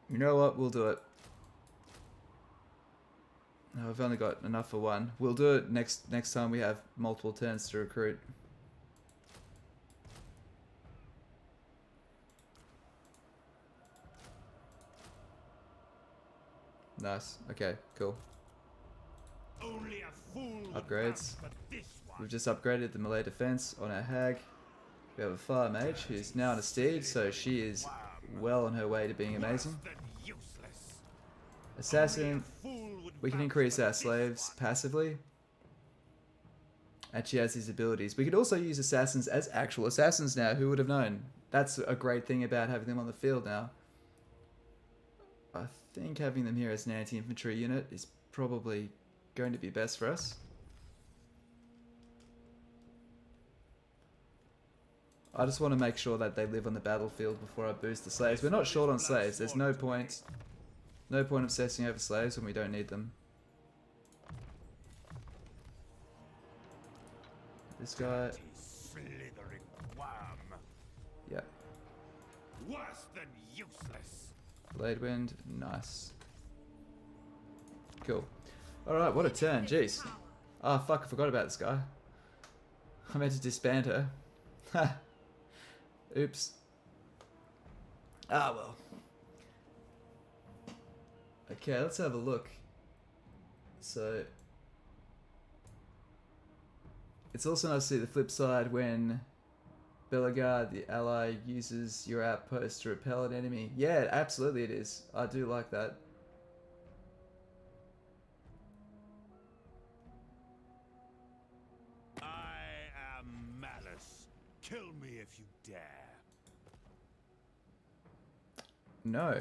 S1: You know what? We'll do it. No, I've only got enough for 1. We'll do it next time we have multiple turns to recruit. Nice. Okay, cool.
S2: Only a fool
S1: Upgrades. We've just upgraded the melee defense on our hag. We have a fire mage who's now on a steed, so she is well on her way to being amazing. Assassin, we can increase our slaves passively. And she has these abilities. We could also use assassins as actual assassins now. Who would have known? That's a great thing about having them on the field now. I think having them here as an anti-infantry unit is probably going to be best for us. I just want to make sure that they live on the battlefield before I boost the slaves. We're not short on slaves. There's no point obsessing over slaves when we don't need them. This guy.
S5: Slithering worm.
S1: Yeah.
S5: Worse than useless.
S1: Blade wind. Nice. Cool. Alright, what a turn. Jeez. Ah, fuck, I forgot about this guy. I meant to disband her. Ha. Oops. Ah, well. Okay, let's have a look. So, it's also nice to see the flip side when Bellegarde, the ally, uses your outpost to repel an enemy. Yeah, absolutely it is. I do like that.
S9: I am Malus. Kill me if you dare.
S1: No.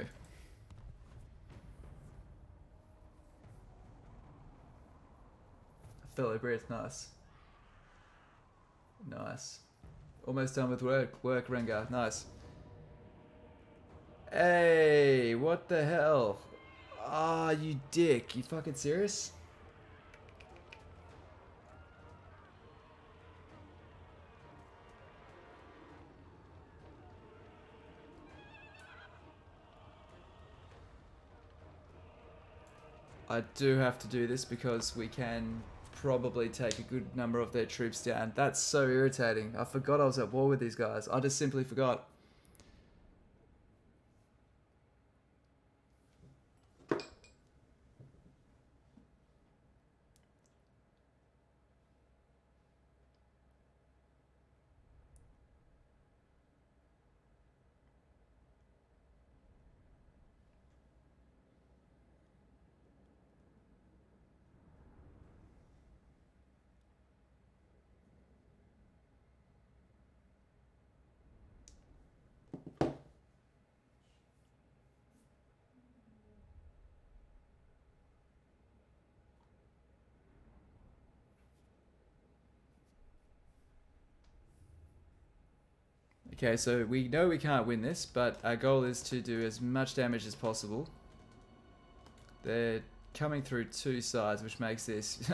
S1: Fellow Brit, nice. Nice. Almost done with work, Rengar, nice. Hey, what the hell? Ah, you dick. You fucking serious? I do have to do this because we can probably take a good number of their troops down. That's so irritating. I forgot I was at war with these guys. I just simply forgot. Okay, so we know we can't win this, but our goal is to do as much damage as possible. They're coming through two sides, which makes this...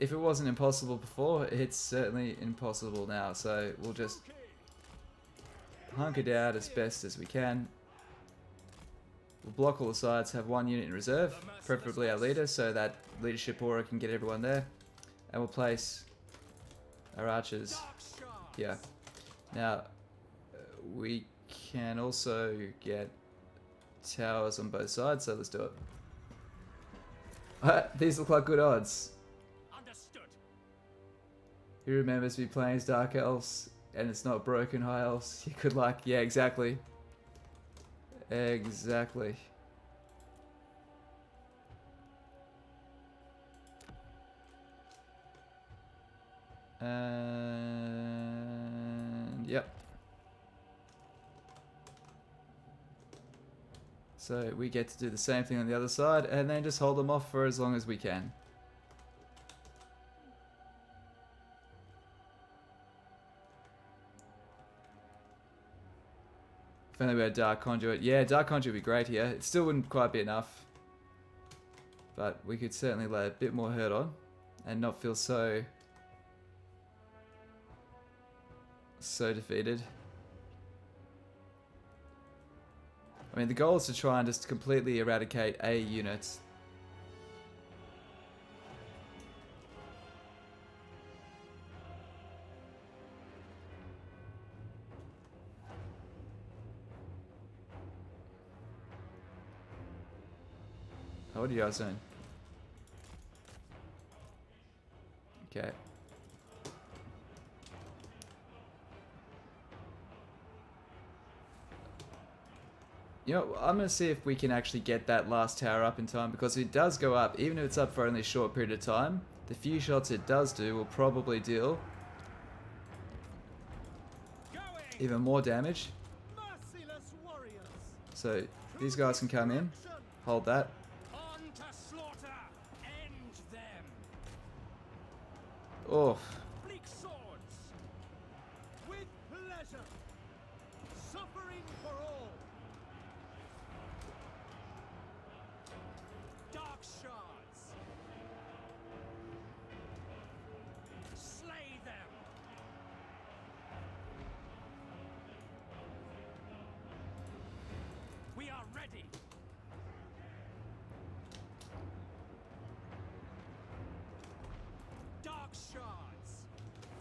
S1: if it wasn't impossible before, it's certainly impossible now. So we'll just hunker down as best as we can. We'll block all the sides, have one unit in reserve, preferably our leader, so that leadership aura can get everyone there. And we'll place our archers here. Now, we can also get towers on both sides, so let's do it. These look like good odds.
S7: Understood.
S1: Who remembers me playing as Dark Elves and it's not broken High Elves? You could like, yeah, exactly. Exactly. And yep. So we get to do the same thing on the other side and then just hold them off for as long as we can. If only we had Dark Conduit. Yeah, Dark Conduit would be great here. It still wouldn't quite be enough. But we could certainly lay a bit more hurt on and not feel so defeated. I mean, the goal is to try and just completely eradicate A units. Oh, what are you guys doing? Okay. You know, I'm going to see if we can actually get that last tower up in time, because it does go up, even if it's up for only a short period of time. The few shots it does do will probably deal even more damage. So these guys can come in, hold that.
S7: On to slaughter. End them.
S1: Oh,
S7: Bleak swords. With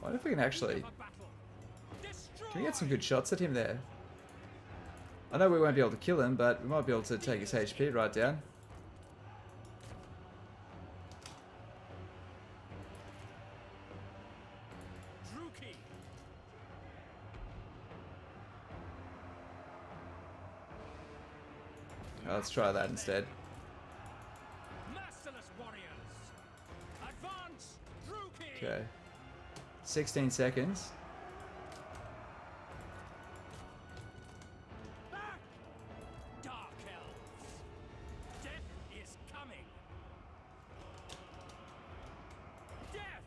S1: wonder if we can actually... Can we get some good shots at him there? I know we won't be able to kill him, but we might be able to take his HP right down.
S4: Druchii.
S1: Let's try that instead.
S4: Merciless warriors. Advance, Druchii.
S1: Okay. 16 seconds.
S4: Back! Dark elves. Death is coming. Death.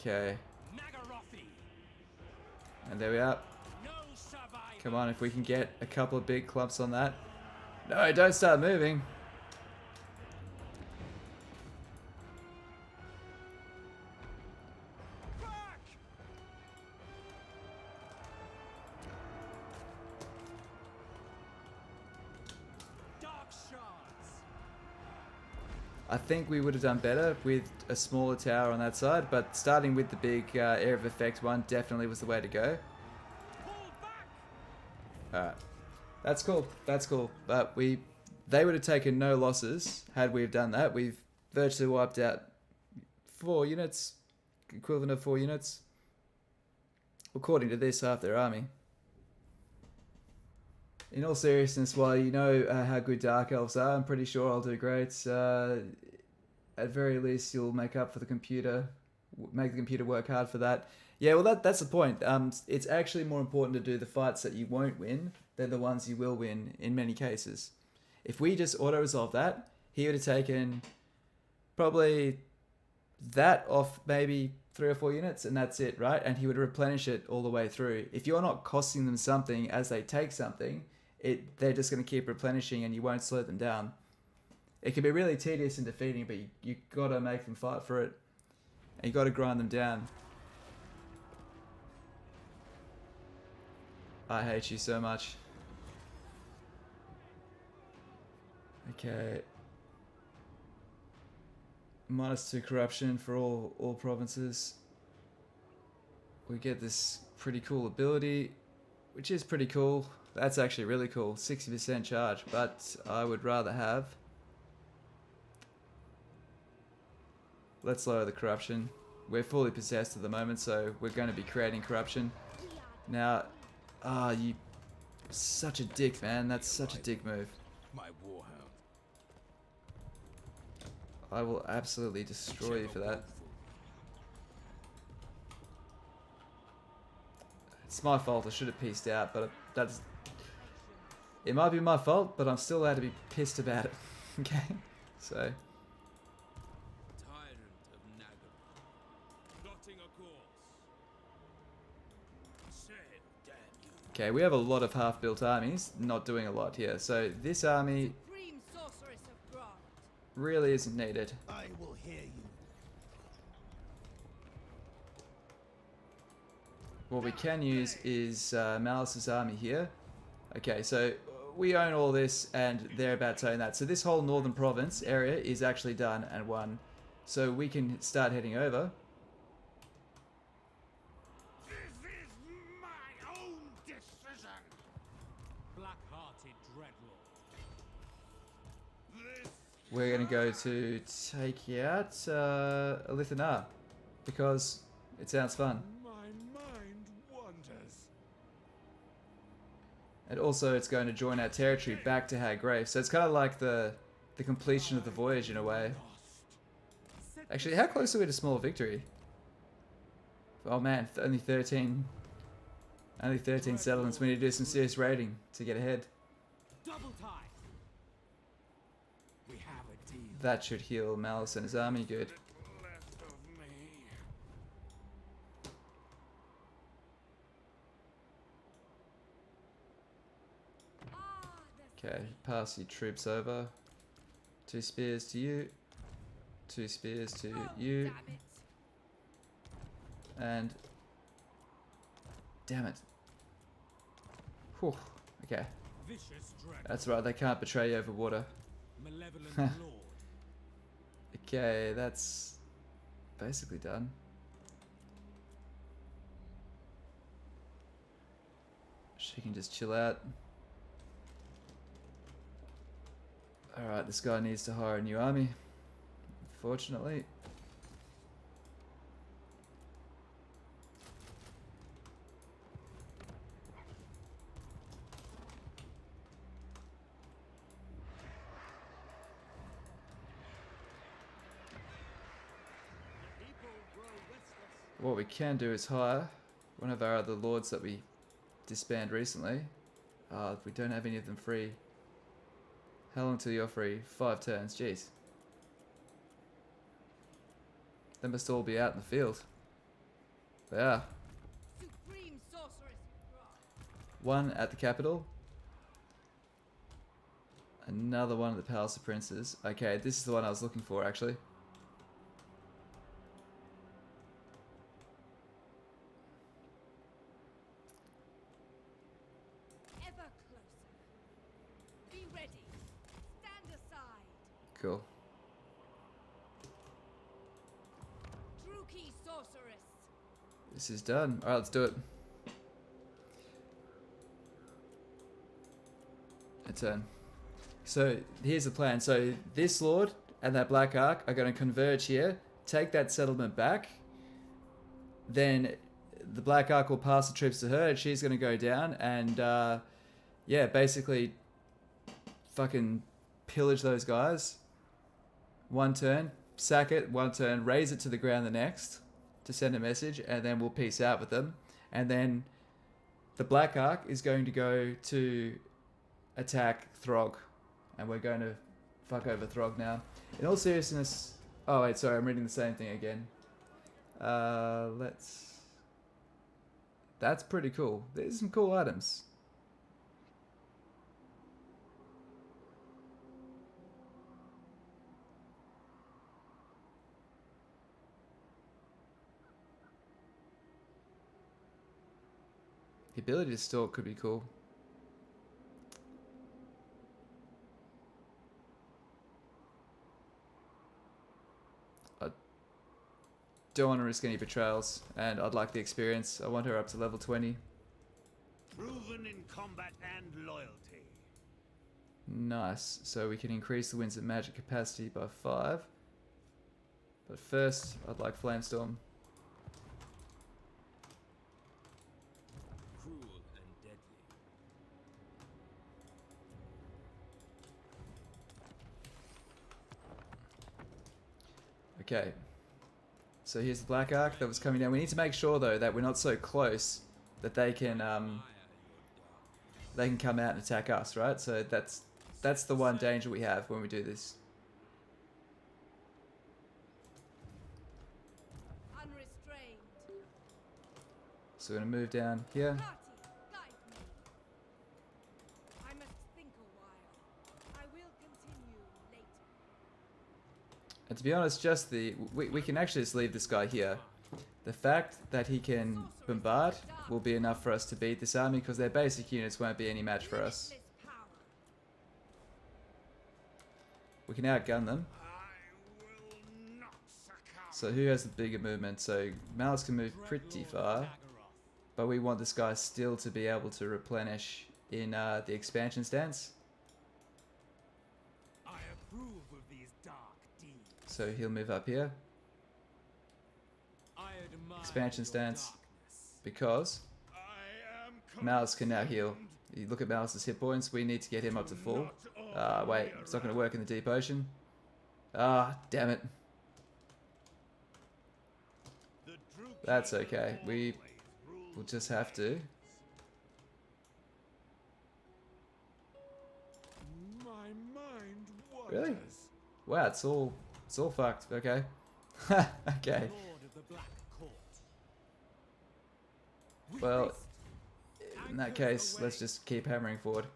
S1: Okay.
S4: Nagarothi.
S1: And there we are.
S4: No survivor.
S1: Come on, if we can get a couple of big clumps on that. No, don't start moving.
S4: Back! Dark shards.
S1: I think we would have done better with a smaller tower on that side, but starting with the big area of effect one definitely was the way to go.
S4: Pull back!
S1: Alright. That's cool. That's cool. But they would have taken no losses had we have done that. We've virtually wiped out 4 units, equivalent of 4 units. According to this, half their army. In all seriousness, while you know how good Dark Elves are, I'm pretty sure I'll do great. At very least, you'll make up for the computer, make the computer work hard for that. Yeah, well, that's the point. It's actually more important to do the fights that you won't win than the ones you will win in many cases. If we just auto-resolve that, he would have taken probably that off maybe 3 or 4 units, and that's it, right? And he would replenish it all the way through. If you're not costing them something as they take something, they're just going to keep replenishing and you won't slow them down. It can be really tedious in defeating, but you got to make them fight for it. And you got to grind them down. I hate you so much. Okay. -2 corruption for all provinces. We get this pretty cool ability, which is pretty cool. That's actually really cool. 60% charge, but I would rather have... Let's lower the corruption. We're fully possessed at the moment, so we're going to be creating corruption. Now, you... Such a dick, man. That's such a dick move.
S2: My warhound.
S1: I will absolutely destroy you for that. It's my fault. I should have pieced out, but that's... It might be my fault, but I'm still allowed to be pissed about it. Okay? So...
S2: Tyrant of Nagaroth.
S4: Plotting a course. Say it, damn you.
S1: Okay, we have a lot of half-built armies, not doing a lot here. So this army
S3: Supreme sorceress of Grant.
S1: really isn't needed.
S7: I will hear you.
S1: What we can use is Malus's army here. Okay, so we own all this and they're about to own that. So this whole northern province area is actually done and won. So we can start heading over.
S7: This is my own decision.
S4: Black-hearted dreadlord.
S7: This
S1: We're going to go to take out Elithanar because it sounds fun.
S4: My mind wanders.
S1: And also it's going to join our territory back to Hagrave. So it's kind of like the completion of the voyage in a way. Actually, how close are we to small victory? Oh man, only 13 settlements. We need to do some serious raiding to get ahead.
S4: Double time. We have a deal.
S1: That should heal Malus and his army good.
S7: left of me.
S1: Okay, pass your troops over. 2 spears to you. 2 spears to you.
S3: Damn it.
S1: And... Damn it. Whew. Okay.
S4: Vicious dread.
S1: That's right, they can't betray you over water.
S4: Malevolent lord.
S1: Okay, that's basically done. She can just chill out. Alright, this guy needs to hire a new army. Unfortunately. What we can do is hire one of our other lords that we disbanded recently. We don't have any of them free. How long till you're free? 5 turns, jeez. They must all be out in the field. They are.
S3: Supreme sorceress.
S1: One at the capital. Another one at the Palace of Princes. Okay, this is the one I was looking for actually.
S3: Ever closer. Be ready. Stand aside.
S1: Cool.
S3: Druchii sorceress.
S1: This is done. Alright, let's do it. A turn. So here's the plan. So this lord and that black arc are going to converge here, take that settlement back. Then the black arc will pass the troops to her, and she's going to go down and yeah, basically fucking pillage those guys. One turn, sack it. One turn, raise it to the ground the next to send a message, and then we'll peace out with them. And then the black arc is going to go to attack Throg. And we're going to fuck over Throg now. In all seriousness... Oh, wait, sorry. I'm reading the same thing again. Let's... That's pretty cool. There's some cool items. The ability to stalk could be cool. Don't want to risk any betrayals, and I'd like the experience. I want her up to level 20.
S9: Proven in combat and loyalty.
S1: Nice. So we can increase the winds of magic capacity by 5. But first, I'd like Flamestorm.
S7: Cruel and deadly.
S1: Okay. So here's the black arc that was coming down. We need to make sure though that we're not so close that they can come out and attack us, right? So that's the one danger we have when we do this.
S3: Unrestrained.
S1: So we're gonna move down here.
S3: Party, guide me. I must think a while. I will continue later.
S1: And to be honest, just we can actually just leave this guy here. The fact that he can bombard will be enough for us to beat this army, because their basic units won't be any match for us.
S3: Limitless power.
S1: We can outgun them. So who has the bigger movement? So Malus can move pretty far, but we want this guy still to be able to replenish in the expansion stance.
S7: I approve of these dark deeds.
S1: So he'll move up here.
S7: I admire
S1: Expansion
S7: your
S1: stance.
S7: darkness.
S1: Because
S2: I am
S1: Malus can now heal. You look at Malus's hit points, we need to get him up to full. Wait, it's not going to work in the deep ocean. Damn it. That's okay. We will just have to.
S7: My mind wanders.
S1: Really? Wow, it's all fucked. Okay. Okay.
S7: Lord of the Black Court. We
S1: Well,
S7: feast.
S1: in that case, let's just keep hammering forward.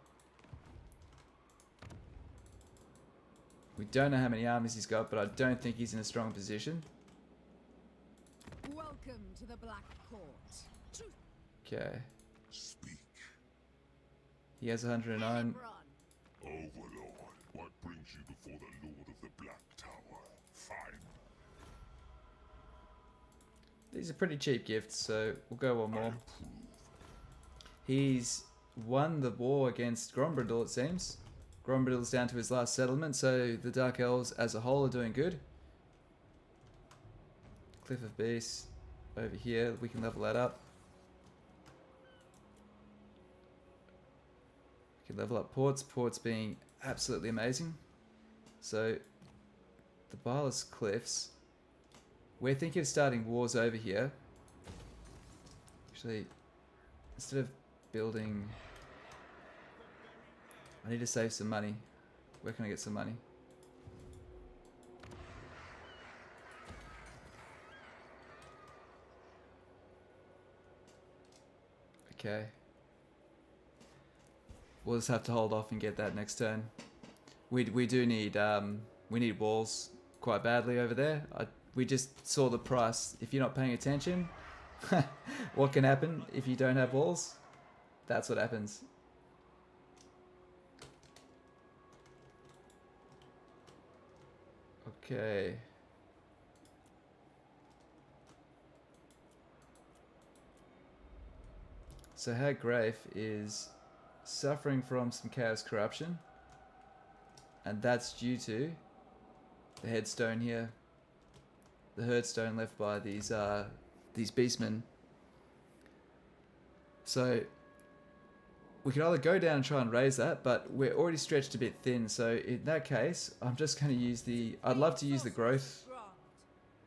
S1: We don't know how many armies he's got, but I don't think he's in a strong position.
S10: Welcome to the Black Court.
S1: Okay.
S6: Speak,
S1: He has 109.
S6: Overlord. What brings you before the Lord of the Black Tower? Fine.
S1: These are pretty cheap gifts, so we'll go one
S6: I
S1: more.
S6: approve.
S1: He's won the war against Grombrindal, it seems. Grombrindal's down to his last settlement, so the Dark Elves as a whole are doing good. Cliff of Beasts over here, we can level that up. We can level up ports being absolutely amazing. So the Malus Cliffs, we're thinking of starting wars over here. Actually, instead of building, I need to save some money. Where can I get some money? Okay. We'll just have to hold off and get that next turn. We do need we need walls quite badly over there. We just saw the price. If you're not paying attention, what can happen if you don't have walls? That's what happens. Okay. So Haggrafe is suffering from some chaos corruption, and that's due to the headstone here, the herdstone left by these beastmen. So we could either go down and try and raise that, but we're already stretched a bit thin. So in that case, I'm just going to use the. I'd love to use the growth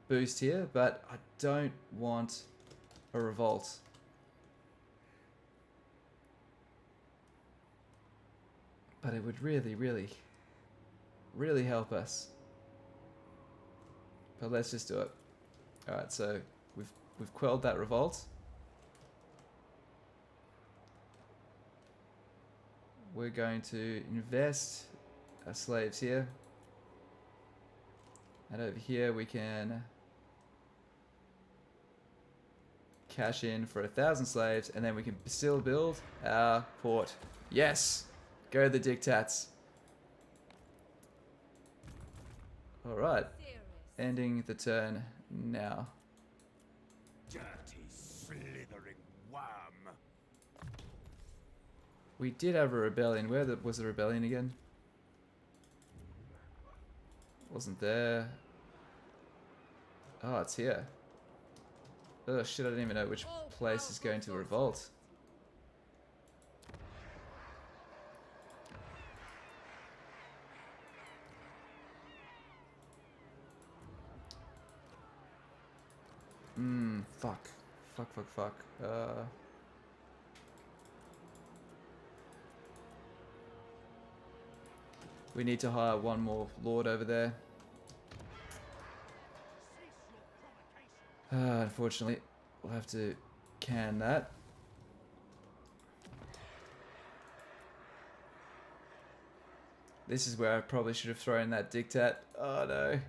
S1: boost here, but I don't want a revolt. But it would really, really, really help us. But let's just do it. All right, so we've quelled that revolt. We're going to invest our slaves here, and over here we can cash in for 1,000 slaves, and then we can still build our port. Yes. Go the dictats. Alright. Ending the turn now.
S5: Dirty, slithering worm.
S1: We did have a rebellion. Where was the rebellion again? Wasn't there. Oh, it's here. Oh shit, I don't even know which place is going to revolt. Fuck. We need to hire one more lord over there. Unfortunately, we'll have to can that. This is where I probably should have thrown that dictat. Oh no.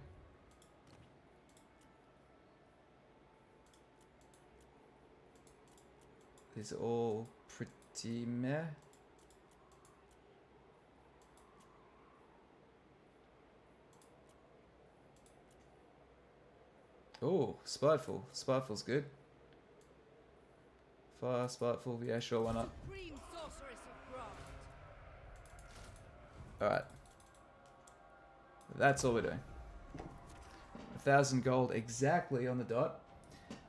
S1: These are all pretty meh. Oh, spiteful. Spiteful's good. Fire, spiteful. Yeah, sure, why not? Alright. That's all we're doing. 1,000 gold exactly on the dot.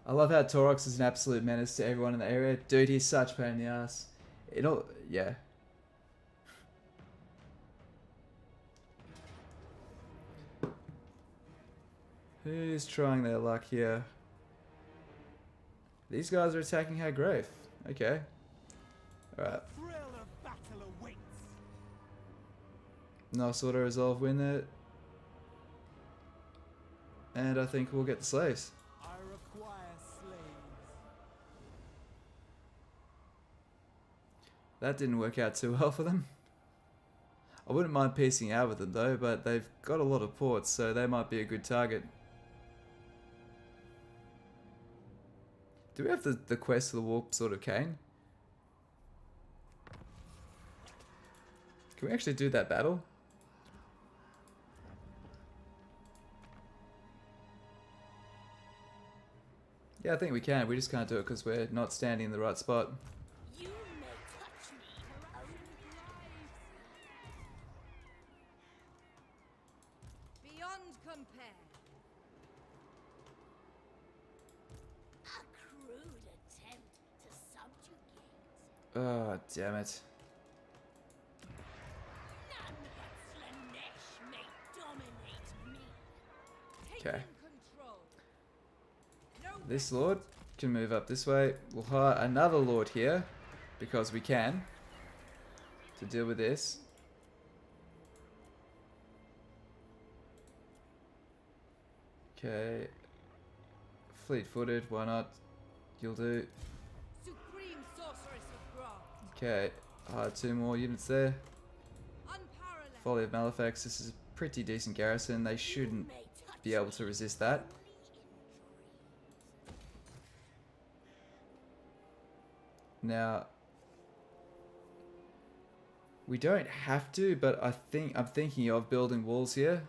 S1: I love how Taurox is an absolute menace to everyone in the area. Dude, he's such a pain in the ass. Yeah. Who's trying their luck here? These guys are attacking Haggrafe. Okay. Alright. Nice auto resolve win there. And I think we'll get the slaves. That didn't work out too well for them. I wouldn't mind piecing out with them though, but they've got a lot of ports, so they might be a good target. Do we have the quest for the Warp Sword of Cain? Can we actually do that battle? Yeah, I think we can. We just can't do it because we're not standing in the right spot.
S8: You may touch me,
S3: compare.
S8: A crude attempt to subjugate.
S1: Oh, damn it.
S8: None but Slanesh may dominate me.
S1: Okay.
S3: Control. No
S1: This lord can move up this way. We'll hire another lord here, because we can, to deal with this. Okay. Fleet-footed, why not? You'll do.
S3: Supreme sorceress of Grant.
S1: Okay. Hire 2 more units there.
S3: Unparalleled.
S1: Folly of Malefax, this is a pretty decent garrison. They shouldn't be able to resist that. Now, we don't have to, but I'm thinking of building walls here.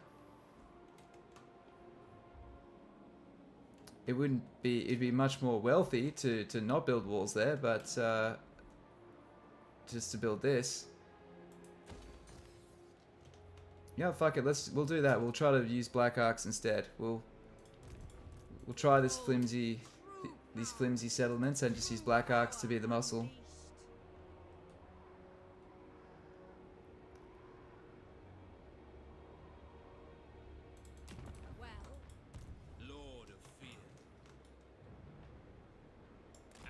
S1: It'd be much more wealthy to not build walls there, but just to build this. Yeah, fuck it. We'll do that. We'll try to use black arcs instead. We'll try this these flimsy settlements and just use black arcs to be the muscle.
S3: Well,
S4: Lord of Fear.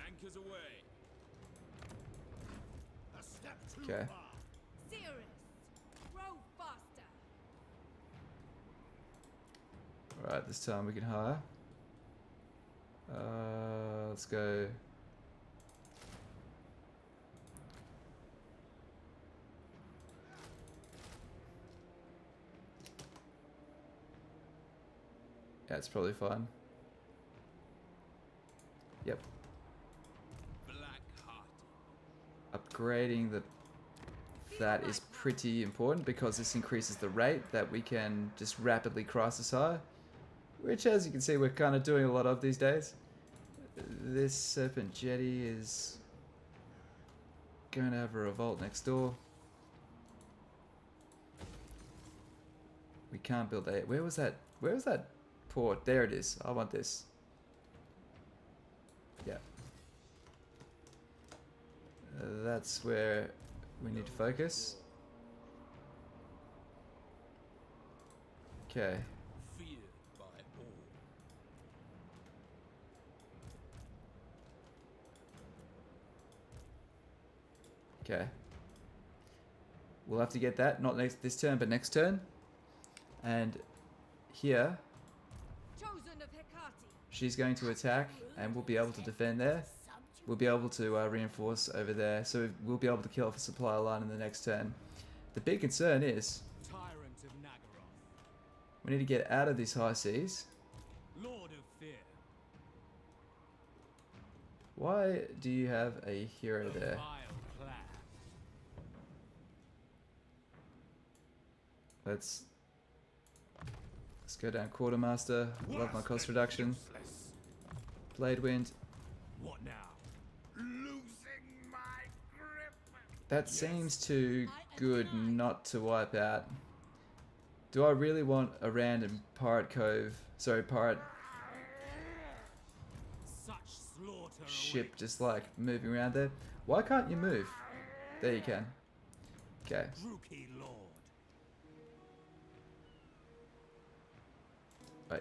S4: Anchors away.
S2: A step too
S1: Okay.
S2: far.
S3: Cirrus. Row faster.
S1: Alright, this time we can hire. Let's go. Yeah, it's probably fine. Yep. Upgrading that is pretty important because this increases the rate that we can just rapidly crisis hire, which, as you can see, we're kind of doing a lot of these days. This Serpent Jetty is going to have a revolt next door. We can't build that. Where was that? Where was that port? There it is. I want this. Yeah. That's where we need to focus. Okay.
S4: Feared by all.
S1: Okay. We'll have to get that, not this turn, but next turn. And here,
S3: Chosen of Hecate.
S1: she's going to attack, and we'll be able to defend there. We'll be able to reinforce over there, so we'll be able to kill off a supply line in the next turn. The big concern is
S7: Tyrant of Nagaroth.
S1: we need to get out of these high seas.
S7: Lord of Fear.
S1: Why do you have a hero there?
S7: Vile plan.
S1: Let's go down Quartermaster. Love my cost reduction. Blade Wind.
S7: What now?
S2: Losing my grip.
S1: That seems too good not to wipe out. Do I really want a random Pirate Cove, sorry, Pirate
S7: Such slaughter
S1: ship just like moving around there? Why can't you move? There you can. Okay.
S7: Druchii Lord.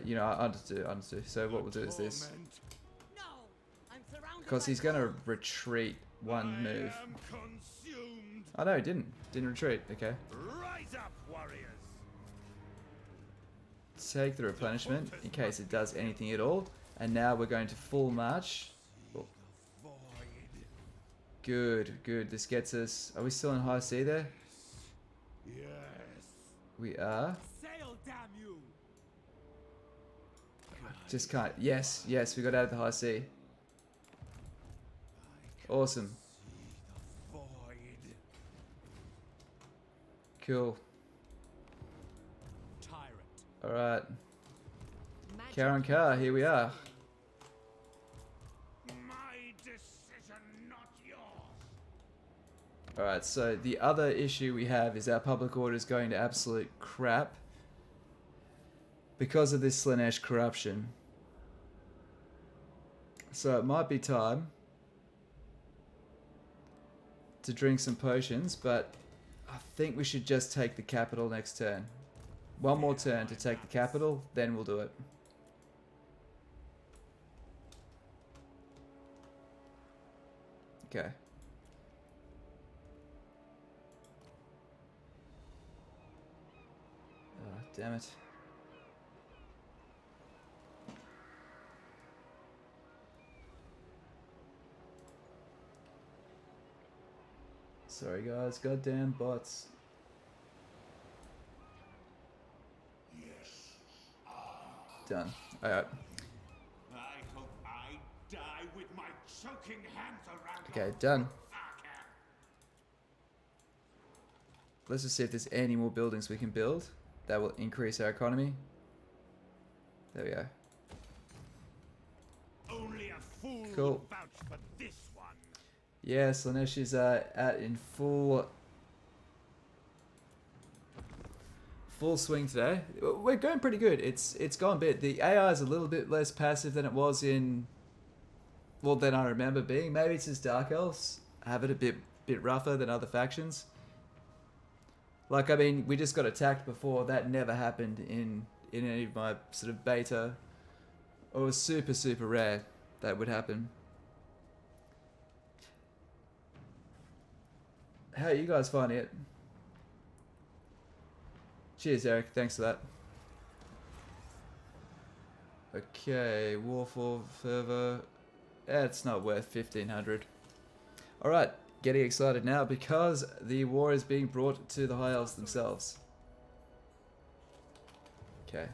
S1: You know, I understood. So what we'll do is this.
S8: No, I'm surrounded
S1: Because
S8: by
S1: he's going to
S8: foes.
S1: retreat one move.
S2: I am consumed.
S1: Oh no, he didn't. Didn't retreat. Okay.
S2: Rise up, warriors.
S1: Take the replenishment in case it does anything at all. And now we're going to full march. Oh,
S2: Void.
S1: good, good. This gets us. Are we still in high sea there?
S2: Yes.
S1: We are.
S7: Sail, damn you!
S1: Just can't. Yes, yes, we got out of the high sea. Awesome.
S2: Void.
S1: Cool.
S7: Tyrant.
S1: Alright.
S3: Magic.
S1: Karen Carr, here we are.
S2: My decision, not yours.
S1: Alright, so the other issue we have is our public order is going to absolute crap. because of this Slanesh corruption. So it might be time to drink some potions, but I think we should just take the capital next turn. One more turn to take the capital, then we'll do it. Okay. Oh, damn it. Sorry guys, goddamn bots. Done. Alright.
S9: I hope I die with my choking hands around.
S1: Okay, done. Let's just see if there's any more buildings we can build that will increase our economy. There we go.
S9: Only a fool
S1: Cool.
S9: would vouch for this one.
S1: Yeah, Slanesh is out in full swing today. We're going pretty good. It's gone a bit. The AI is a little bit less passive than it was in, well, than I remember being. Maybe it's just Dark Elves have it a bit rougher than other factions. Like, I mean, we just got attacked before. That never happened in any of my sort of beta. It was super, super rare that would happen. How are you guys finding it? Cheers, Eric. Thanks for that. Okay, Warful Fervor. It's not worth 1500. Alright, getting excited now because the war is being brought to the High Elves themselves. Okay.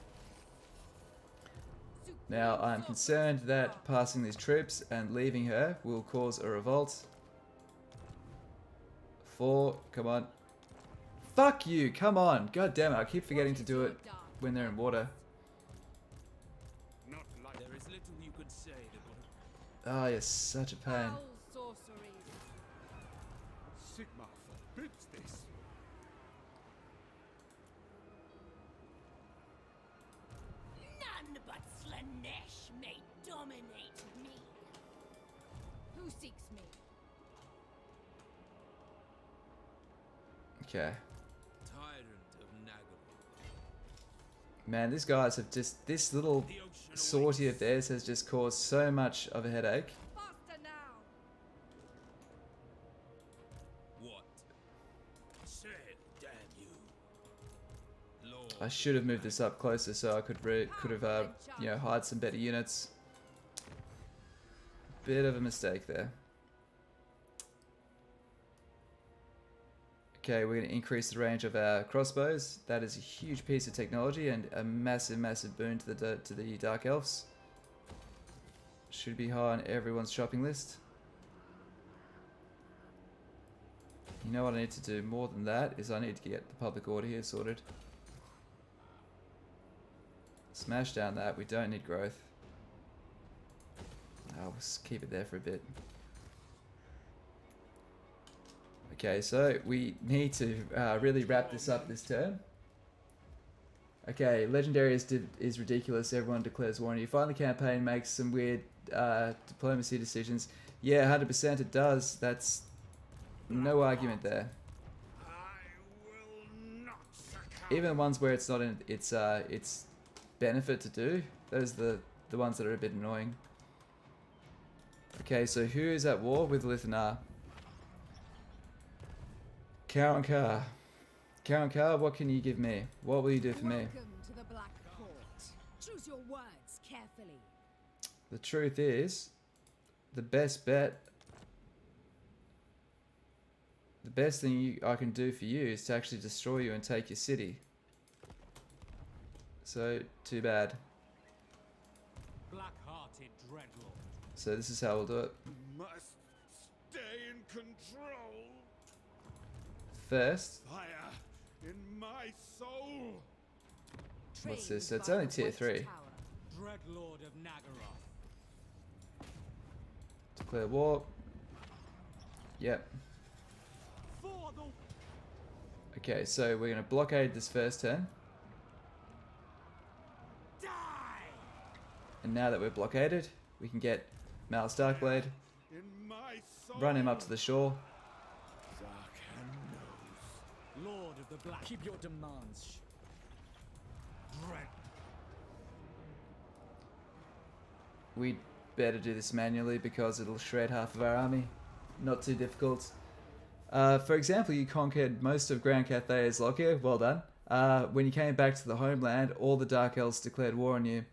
S1: Now, I'm concerned that passing these troops and leaving her will cause a revolt. 4, come on. Fuck you, come on. God damn it, I keep forgetting to do it when they're in water.
S9: Not like
S4: There is little you could say that would
S1: Ah, you're such a pain.
S3: Foul sorceries.
S4: Sigma forbids this.
S8: None but Slanesh may dominate me.
S3: Who seeks me?
S1: Okay.
S4: Tyrant of Nagaroth.
S1: Man, these guys have just, this little sortie of theirs has just caused so much of a headache.
S3: Faster now!
S4: What? Say it, damn you. Lord.
S1: I should have moved this up closer so I could have you know, hired some better units. Bit of a mistake there. Okay, we're going to increase the range of our crossbows. That is a huge piece of technology and a massive, massive boon to the Dark Elves. Should be high on everyone's shopping list. You know what I need to do more than that is I need to get the public order here sorted. Smash down that. We don't need growth. I'll just keep it there for a bit. Okay, so we need to really wrap this up this turn. Okay, Legendary is ridiculous. Everyone declares war on you. Find the campaign makes some weird diplomacy decisions. Yeah, 100% it does. That's no argument there.
S9: I will not succumb.
S1: Even the ones where it's not in its benefit to do, those are the ones that are a bit annoying. Okay, so who is at war with Lithanar? Karen Carr. Karen Carr, what can you give me? What will you do for me?
S10: Welcome to the Black Court. Choose your words carefully.
S1: The truth is, the best bet, the best thing I can do for you is to actually destroy you and take your city. So, too bad.
S4: Black-hearted dreadlord.
S1: So this is how we'll do it.
S9: Must stay in control.
S1: First,
S9: Fire in my soul.
S1: what's this? So
S10: Trained
S1: it's
S10: by
S1: only
S10: the
S1: tier
S10: White
S1: 3.
S10: Tower.
S4: Dreadlord of Nagaroth.
S1: Declare war. Yep.
S4: For the
S1: Okay, so we're going to blockade this first turn. And now that we're blockaded, we can get Malus Darkblade,
S2: In my soul.
S1: run him up to the shore.
S2: Dark hand knows.
S7: Lord of the Black, keep your demands.
S2: Dread.
S1: We'd better do this manually because it'll shred half of our army. Not too difficult. For example, you conquered most of Grand Cathea's Lochia. Well done. When you came back to the homeland, all the Dark Elves declared war on you.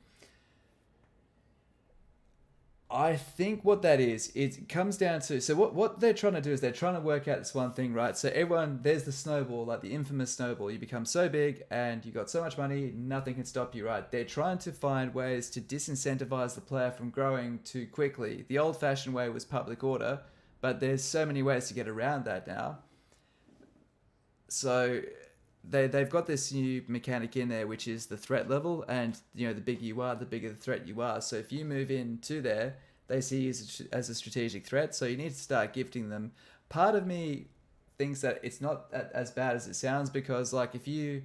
S1: I think what that is, it comes down to... So what they're trying to do is they're trying to work out this one thing, right? So everyone, there's the snowball, like the infamous snowball. You become so big and you got so much money, nothing can stop you, right? They're trying to find ways to disincentivize the player from growing too quickly. The old-fashioned way was public order, but there's so many ways to get around that now. So they've got this new mechanic in there, which is the threat level, and you know, the bigger you are, the bigger the threat you are. So if you move into there, they see you as a strategic threat, so you need to start gifting them. Part of me thinks that it's not as bad as it sounds, because like if you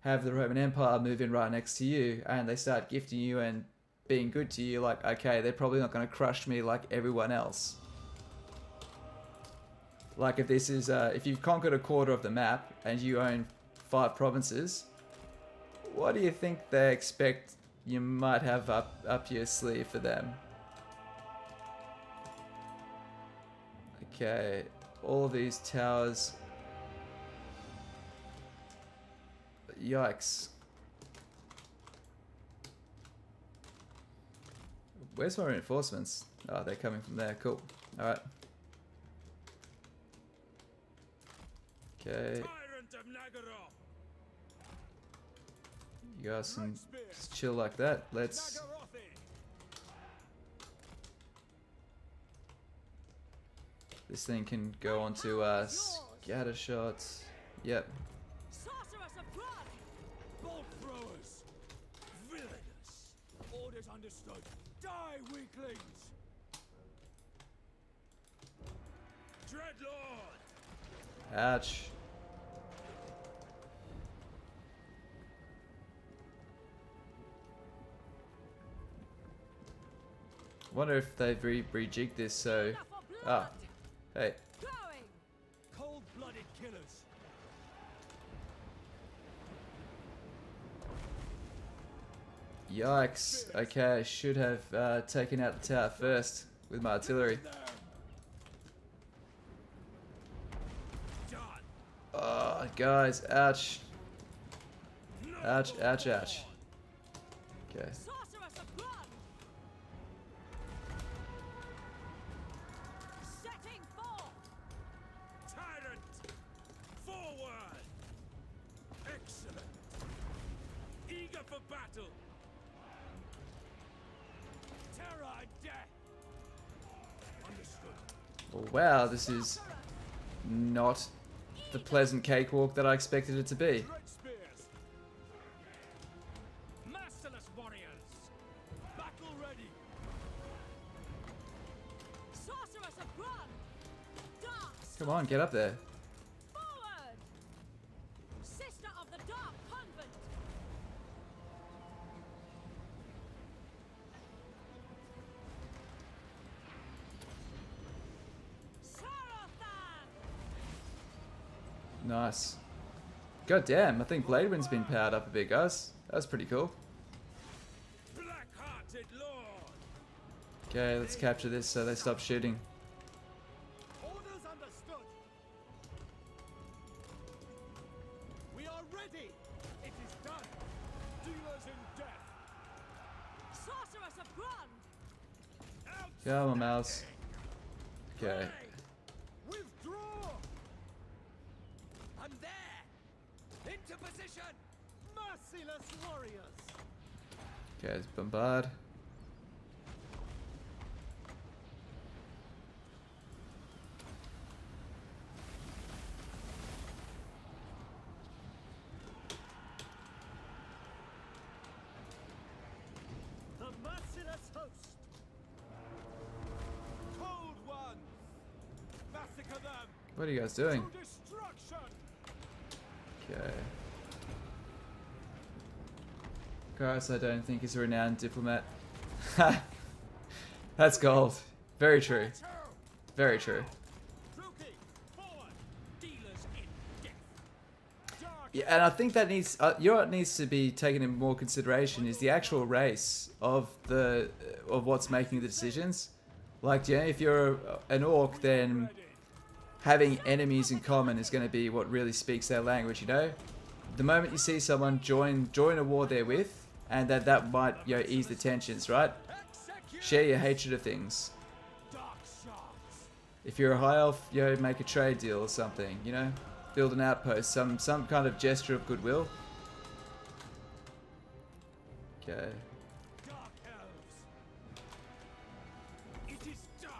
S1: have the Roman Empire move in right next to you and they start gifting you and being good to you, like, okay, they're probably not going to crush me like everyone else. Like if this is, if you've conquered a quarter of the map and you own 5 provinces, what do you think they expect you might have up your sleeve for them? Okay, all of these towers. Yikes. Where's my reinforcements? Oh, they're coming from there. Cool. Alright. Okay. You guys can just chill like that. Let's... This thing can go on to scatter shots. Yep.
S7: Sorceress of blood! Bolt throwers! Villainous! Orders understood. Die, weaklings!
S2: Dreadlord!
S1: Ouch. Wonder if they've rejigged this so... Ah. Hey.
S7: Going! Cold-blooded killers!
S1: Yikes. Okay, I should have taken out the tower first with my artillery. Oh, guys, ouch. Ouch, ouch, ouch. Okay.
S7: Sorceress of blood! Setting forth!
S2: Tyrant! Forward! Excellent! Eager for battle! Terror and death! Understood.
S1: Well, wow, this is not the pleasant cakewalk that I expected it to be.
S2: Red spears! Masterless warriors! Battle ready!
S7: Sorceress of blood! Dark!
S1: Come on, get up there.
S7: Forward! Sister of the Dark Convent! Sarathan!
S1: Nice. God damn, I think Blade Wind's been powered up a bit, guys. That's pretty cool.
S2: Black-hearted lord!
S1: Okay, let's capture this so they stop shooting.
S7: Orders understood! We are ready!
S2: It is done! Dealers in death!
S7: Sorceress of blood!
S1: Come on, Mouse. Okay.
S7: Withdraw! I'm there! Into position! Merciless warriors!
S1: Okay, let's bombard.
S7: The merciless host!
S2: Cold ones! Massacre them!
S1: What are you guys doing?
S2: To destruction!
S1: Okay. Karis, I don't think is a renowned diplomat. That's gold. Very true. Very true.
S7: Druchii, forward! Dealers in death. Dark
S1: Yeah, and I think that needs, you know what needs to be taken in more consideration is the actual race of what's making the decisions. Like, yeah, if you're an orc, then having enemies in common is going to be what really speaks their language, you know? The moment you see someone join a war they're with, and that might, you know, ease the tensions, right? Share your hatred of things.
S7: dark shards.
S1: If you're a high elf, you know, make a trade deal or something, you know? Build an outpost, some kind of gesture of goodwill. Okay.
S7: Dark elves. It is done.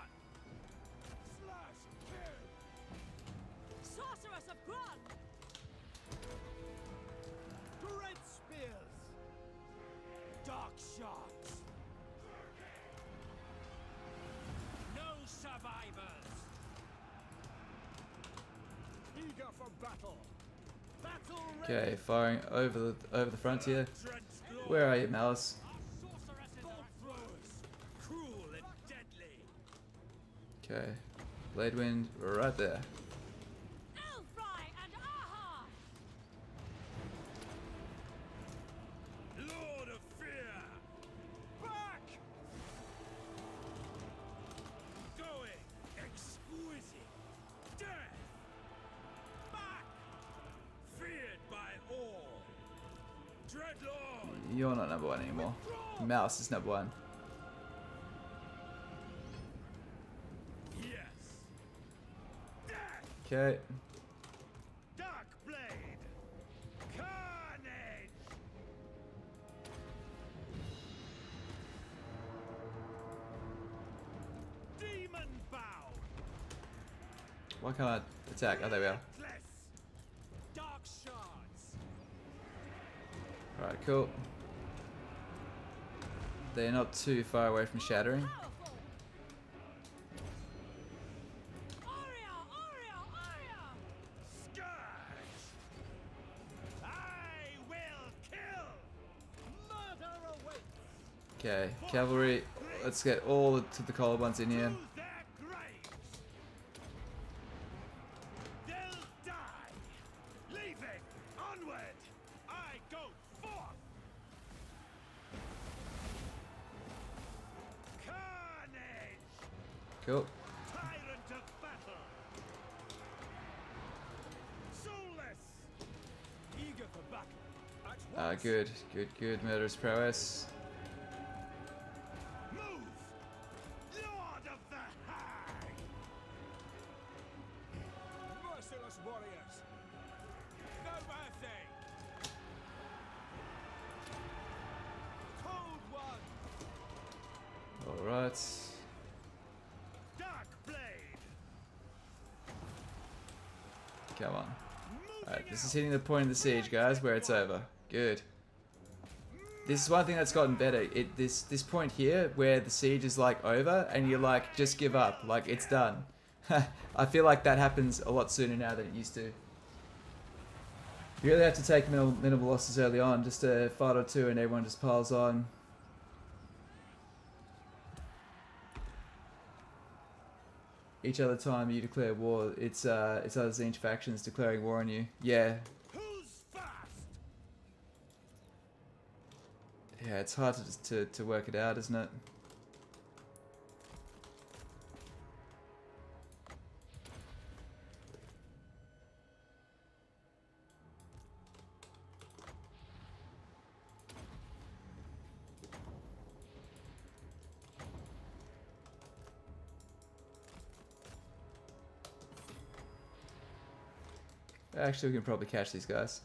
S7: Slash kill.
S3: Sorceress of Grun!
S7: Great spears. Dark shards. No survivors. Eager for battle. Battle ready.
S1: Okay, firing over the frontier.
S7: Dread glory.
S1: Where are you, Malus?
S7: Sorceresses bolt throwers. Cruel and deadly.
S1: Okay. Blade wind, right there.
S3: Elfry and Aha!
S7: Lord of fear. Back. Going. Exquisite. Death. Back. Feared by all. Dreadlord.
S1: You're not number one anymore. Mouse is number one.
S7: Yes. Death.
S1: Okay.
S7: Darkblade. Carnage. Demon bound.
S1: Why can't I attack? Oh, there we are.
S7: Relentless. Dark shards.
S1: Alright, cool. They're not too far away from shattering.
S3: Powerful! Aria! Aria! Aria!
S7: Scourge. I will kill. Murder awaits.
S1: Okay, cavalry. Let's get all to the cold ones in here.
S7: To their graves. They'll die. Leaving. Onward. I go forth. Carnage.
S1: Cool.
S7: Tyrant of battle. Soulless. Eager for battle. At once.
S1: Good. Good. Murderous prowess.
S7: Move. Lord of the Hag. Merciless warriors. No mercy. Cold one.
S1: Alright.
S7: Darkblade.
S1: Come on.
S7: Moving
S1: Alright, this is
S7: out.
S1: hitting the point of the siege, guys, where it's over. Good. This is one thing that's gotten better. This point here, where the siege is like over, and you're like, just give up, like it's done. I feel like that happens a lot sooner now than it used to. You really have to take minimal losses early on, just a fight or two, and everyone just piles on. Each other time you declare war, it's other Zinj factions declaring war on you. Yeah,
S7: Who's fast?
S1: yeah, it's hard to work it out, isn't it? Actually, we can probably catch these guys.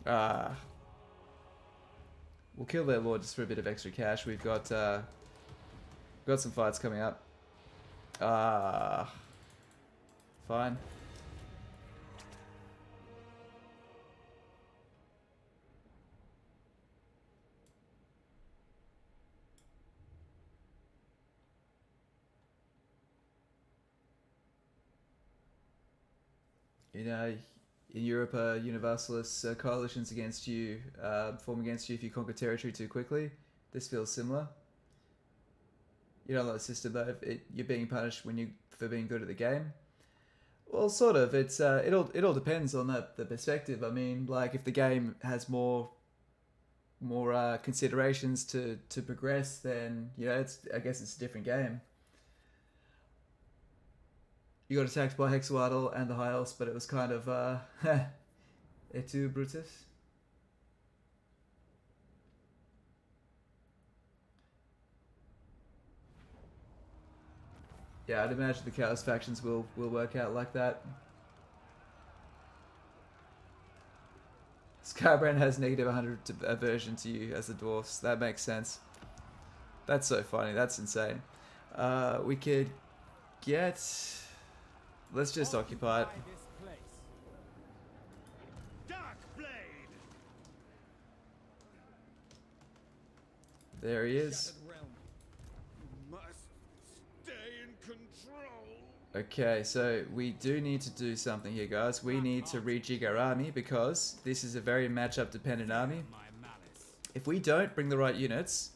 S1: Ah. We'll kill their lord just for a bit of extra cash. We've got some fights coming up. Ah. Fine. You know, in Europe, universalist coalitions against you, form against you if you conquer territory too quickly. This feels similar. You don't like the system though. You're being punished for being good at the game. Well, sort of. It's it all depends on the perspective. I mean, like if the game has more considerations to progress, then I guess it's a different game. You got attacked by Hexawaddle and the High Elves, but it was kind of et tu, Brutus? Yeah, I'd imagine the Chaos factions will work out like that. Skybrand has negative 100 aversion to you as the dwarfs. That makes sense. That's so funny. That's insane. We could get... Let's just occupy it.
S9: Darkblade!
S1: There he is. Okay, so we do need to do something here, guys. We need to rejig our army because this is a very matchup dependent army. If we don't bring the right units,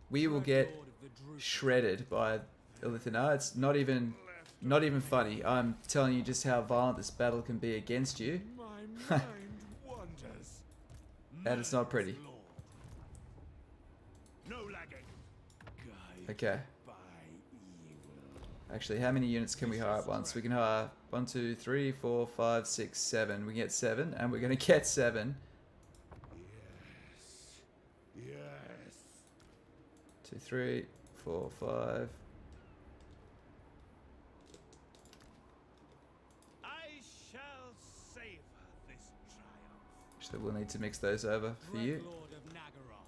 S1: we will get shredded by Elithanar. It's not even funny. I'm telling you just how violent this battle can be against you. And it's not pretty. Okay. Actually, how many units can we hire at once? We can hire 1, 2, 3, 4, 5, 6, 7. We can get 7, and we're going to get 7.
S2: Yes.
S1: 2, 3, 4, 5.
S9: I shall savor this triumph.
S1: Actually, we'll need to mix those over for you.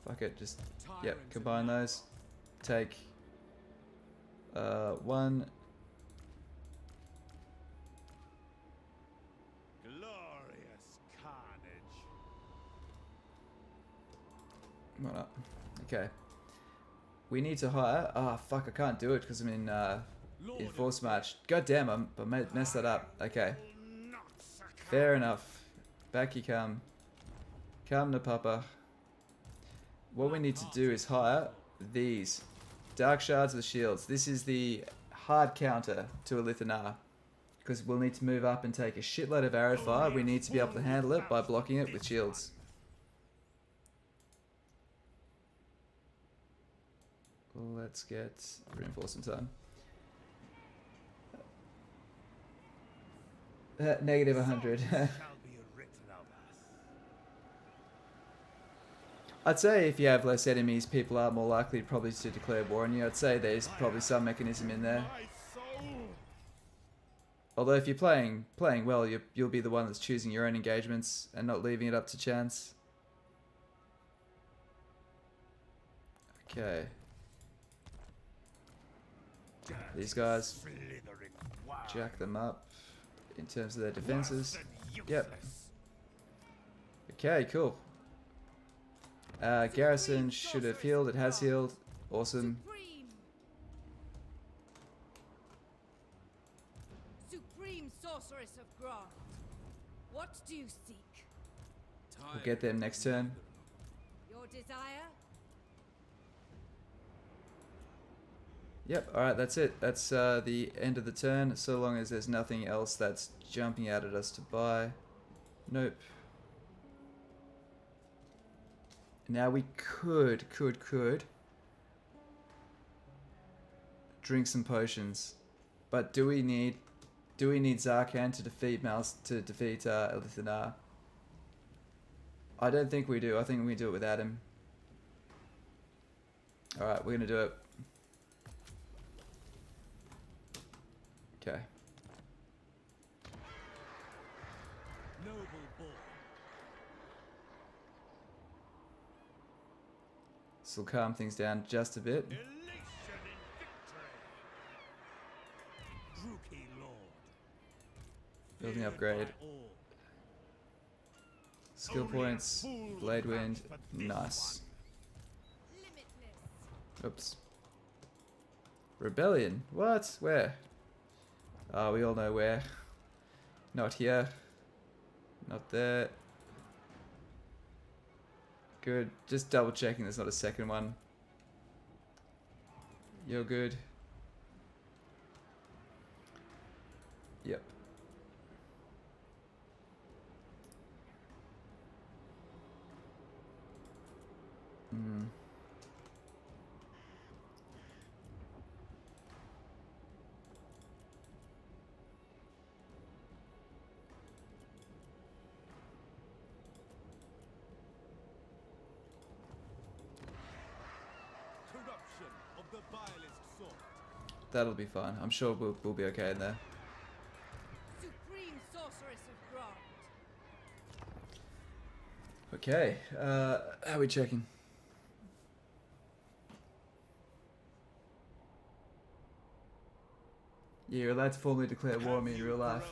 S1: Fuck it, just, yep, combine those. Take 1.
S9: Glorious carnage.
S1: Why not? Okay. We need to hire... Ah, fuck, I can't do it because I'm in Force March. God damn, I messed that up. Okay. Fair enough. Back you come. Come to Papa. What we need to do is hire these. Dark Shards of the Shields. This is the hard counter to Elithanar. Because we'll need to move up and take a shitload of arrow fire. We need to be able to handle it by blocking it with shields. Let's get reinforcement time. Negative 100. I'd say if you have less enemies, people are more likely probably to declare war on you. I'd say there's probably some mechanism in there. Although if you're playing well, you'll be the one that's choosing your own engagements and not leaving it up to chance. Okay. These guys, jack them up in terms of their defenses. Yep. Okay, cool. Garrison should have healed. It has healed. Awesome.
S3: Supreme Sorceress of Grant. What do you seek?
S1: We'll get them next turn.
S3: Your desire?
S1: Yep, alright, that's it. That's the end of the turn, so long as there's nothing else that's jumping out at us to buy. Nope. Now we could drink some potions. But do we need Zarkan to defeat Elithanar? I don't think we do. I think we do it without him. Alright, we're gonna do it. Okay. This will calm things down just a bit.
S2: Druchii Lord.
S1: Building upgrade. Skill points. Blade Wind. Nice. Oops. Rebellion. What? Where? Oh, we all know where. Not here. Not there. Good. Just double checking there's not a second one. You're good. Yep.
S4: Corruption of the vilest sort.
S1: That'll be fine. I'm sure we'll be okay in there.
S3: Supreme sorceress of Grant.
S1: Okay. How are we checking? Yeah, you're allowed to formally declare war on me in real life.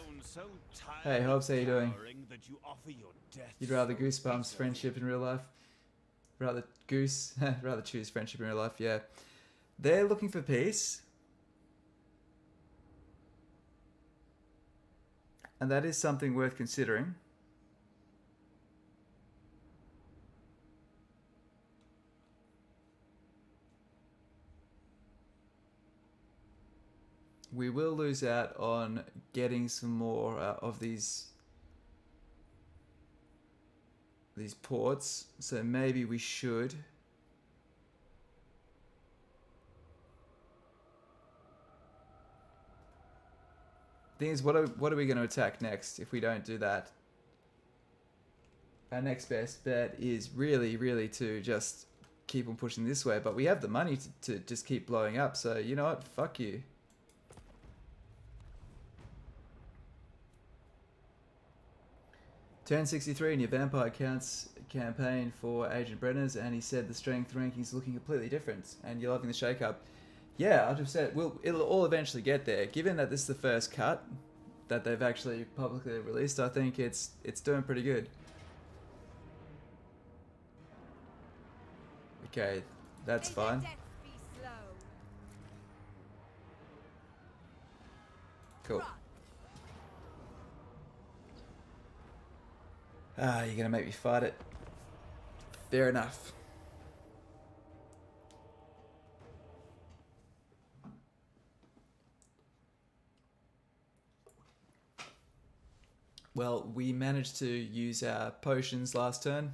S1: Hey, Hobbs, how you doing? You'd rather goosebumps friendship in real life? Rather choose friendship in real life, yeah. They're looking for peace. And that is something worth considering. We will lose out on getting some more of these ports, so maybe we should. Thing is, what are we going to attack next if we don't do that? Our next best bet is really to just keep on pushing this way, but we have the money to just keep blowing up, so you know what, fuck you. Turn 63 in your Vampire Counts campaign for Agent Brenners, and he said the strength ranking's looking completely different, and you're loving the shake-up. Yeah, 100%. It'll all eventually get there. Given that this is the first cut that they've actually publicly released, I think it's doing pretty good. Okay, that's fine. Cool. Ah, you're gonna make me fight it. Fair enough. Well, we managed to use our potions last turn,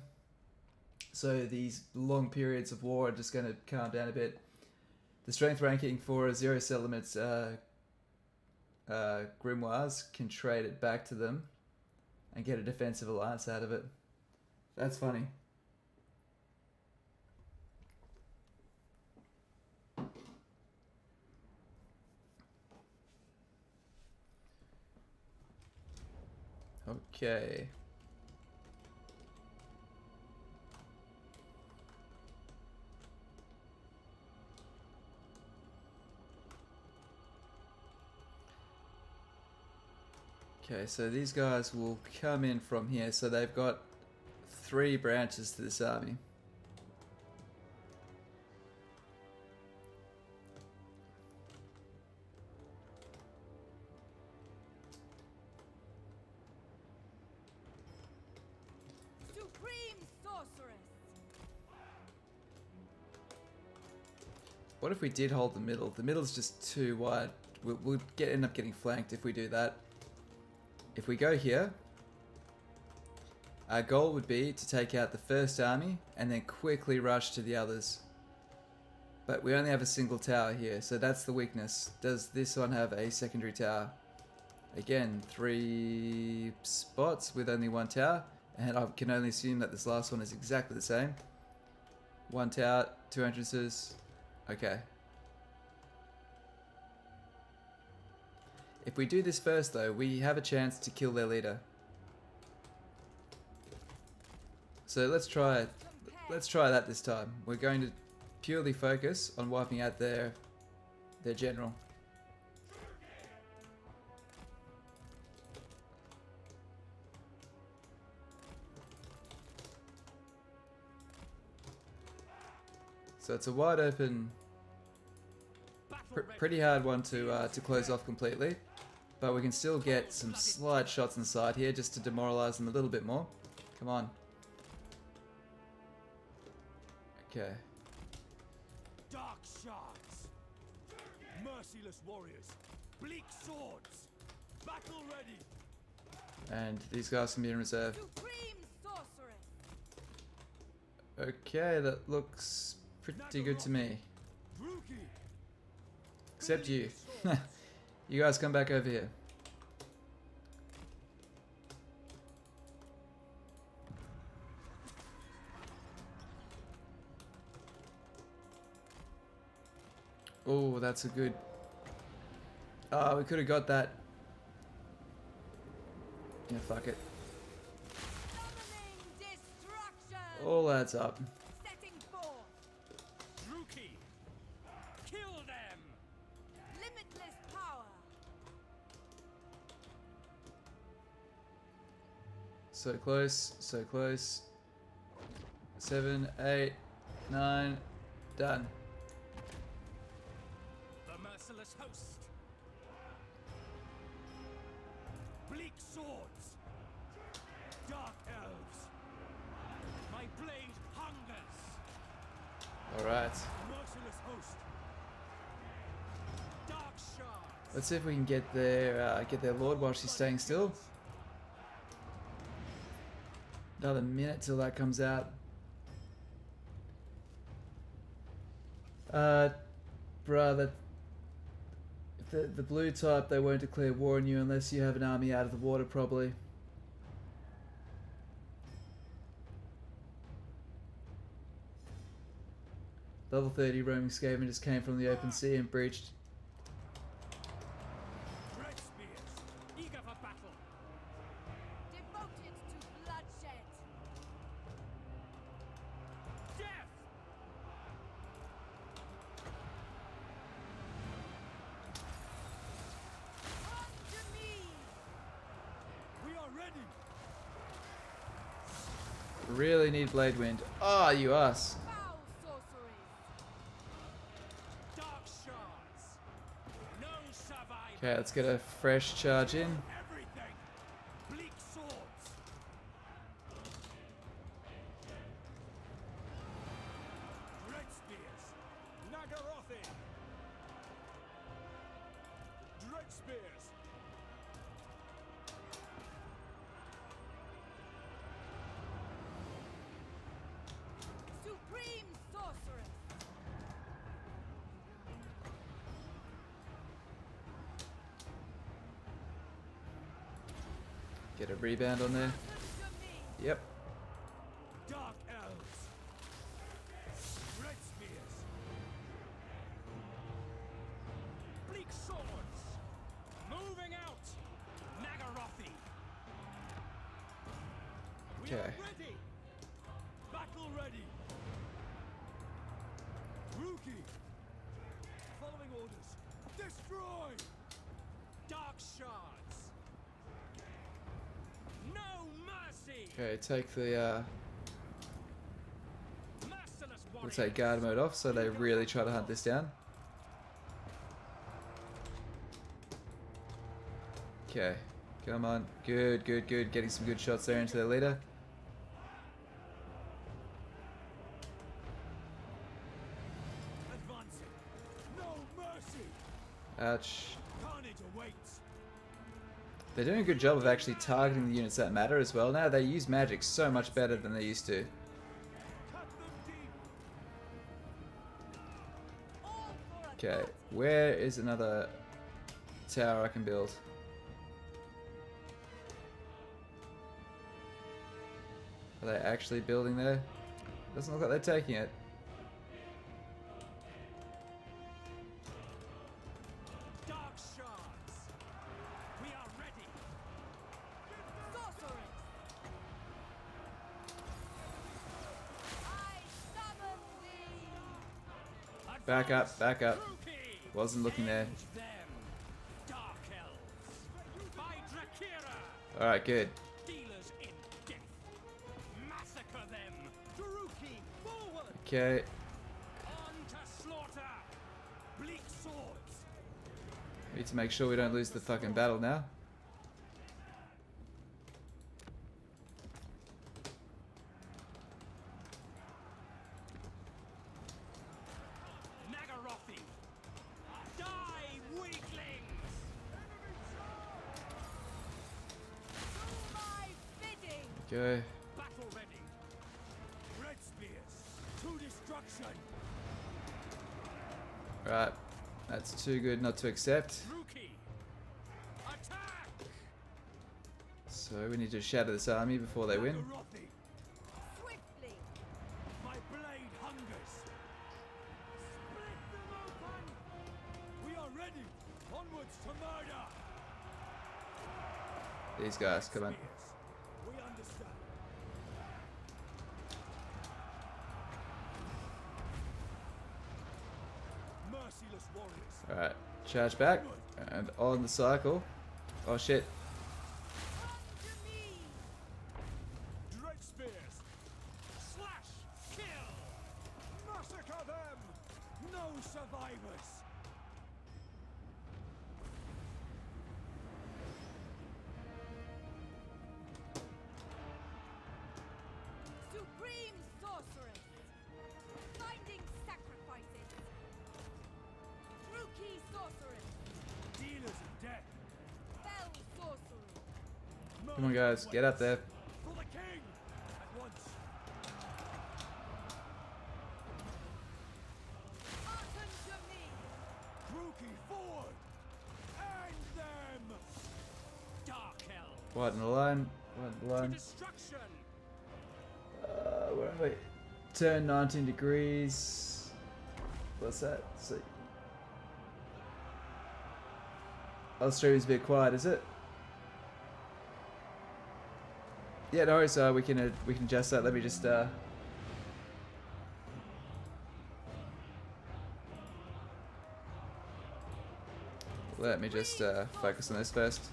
S1: so these long periods of war are just going to calm down a bit. The strength ranking for Zero Settlements grimoires can trade it back to them and get a defensive alliance out of it. That's funny. Okay. Okay, so these guys will come in from here. So they've got 3 branches to this army.
S3: Supreme sorceress.
S1: What if we did hold the middle? The middle's just too wide. We'll end up getting flanked if we do that. If we go here, our goal would be to take out the first army and then quickly rush to the others. But we only have a single tower here, so that's the weakness. Does this one have a secondary tower? Again, 3 spots with only 1 tower, and I can only assume that this last one is exactly the same. 1 tower, 2 entrances. Okay. If we do this first though, we have a chance to kill their leader. So let's try that this time. We're going to purely focus on wiping out their general. So it's a wide open, pretty hard one to close off completely. But we can still get some slight shots on the side here just to demoralize them a little bit more. Come on. Okay.
S7: Dark shards. Merciless warriors. Bleak swords. Battle ready.
S1: And these guys can be in reserve.
S3: Supreme sorceress.
S1: Okay, that looks pretty good to me.
S7: Druchii.
S1: Except you. You guys come back over here. Oh, that's a good... Ah, we could have got that. Yeah, fuck it.
S3: Summoning destruction.
S1: All adds up.
S3: Setting forth.
S7: Druchii. Kill them.
S3: Limitless power.
S1: So close, so close. 7, 8, 9, done.
S7: The merciless host. Bleak swords. Dark elves. My blade hungers.
S1: Alright.
S7: Merciless host. Dark shards.
S1: Let's see if we can get their lord while she's staying still. Another minute till that comes out. Bruh, the blue type, they won't declare war on you unless you have an army out of the water, probably. Level 30 roaming scavengers came from the open sea and breached.
S7: Red spears. Eager for battle.
S3: Devoted to bloodshed.
S7: Death.
S3: Come to me.
S7: We are ready.
S1: Really need blade wind. Ah, you ass.
S3: Foul sorceries.
S7: Dark shards. No survivor.
S1: Okay, let's get a fresh charge in.
S7: Everything. Bleak swords. Red spears. Nagarothi. Dread spears.
S3: Supreme sorceress.
S1: Get a rebound on there.
S3: Come to me.
S1: Yep.
S7: Dark elves. Red spears. Bleak swords. Moving out. Nagarothi. We are
S1: Okay.
S7: ready. Battle ready. Druchii. Following orders. Destroy. Dark shards. No mercy.
S1: Okay, take the
S7: Merciless
S1: we'll
S7: warriors.
S1: take guard mode off so they really try to hunt this down. Okay, come on. Good, good, good. Getting some good shots there into their leader.
S7: Advancing. No mercy.
S1: Ouch.
S7: Carnage awaits.
S1: They're doing a good job of actually targeting the units that matter as well. Now they use magic so much better than they used to.
S7: Cut them deep.
S3: All for a
S1: Okay,
S3: party.
S1: where is another tower I can build? Are they actually building there? Doesn't look like they're taking it.
S7: Dark shards. We are ready.
S3: Sorceress. I summon thee.
S1: Back up, back up.
S7: Druchii.
S1: Wasn't looking there.
S7: End them. Dark elves. By Drakira.
S1: Alright, good.
S7: Dealers in death. Massacre them. Druchii, forward.
S1: Okay,
S7: On to slaughter. Bleak swords.
S1: Need to make sure we don't lose the fucking battle now.
S7: Nagarothi! Die, weaklings!
S3: Do my bidding!
S1: Go.
S7: Battle ready! Red spears to destruction!
S1: Right. That's too good not to accept.
S7: Druchii! Attack!
S1: So we need to shatter this army before they win.
S7: Nagarothi!
S3: Swiftly!
S7: My blade hungers! Split them open! We are ready! Onwards to murder!
S1: These guys, come on.
S7: Spears. We understand. Merciless warriors!
S1: Alright, charge back. And on the cycle. Oh shit.
S3: Come to me!
S7: Dread spears! Slash! Kill! Massacre them! No survivors!
S3: Supreme sorceress! Finding sacrifices! Rookie sorceress!
S7: Dealers of death!
S3: Fell sorcery!
S1: Come on guys, get up there.
S7: For the king! At once!
S3: Hearken to me!
S7: Druchii forward! End them! Dark Hell!
S1: White in the line. White in the
S7: To
S1: line.
S7: destruction!
S1: Where are we? Turn 19 degrees. What's that? See. Oh, stream's a bit quiet, is it? Yeah, no worries. We can adjust that. Let me just focus on this first.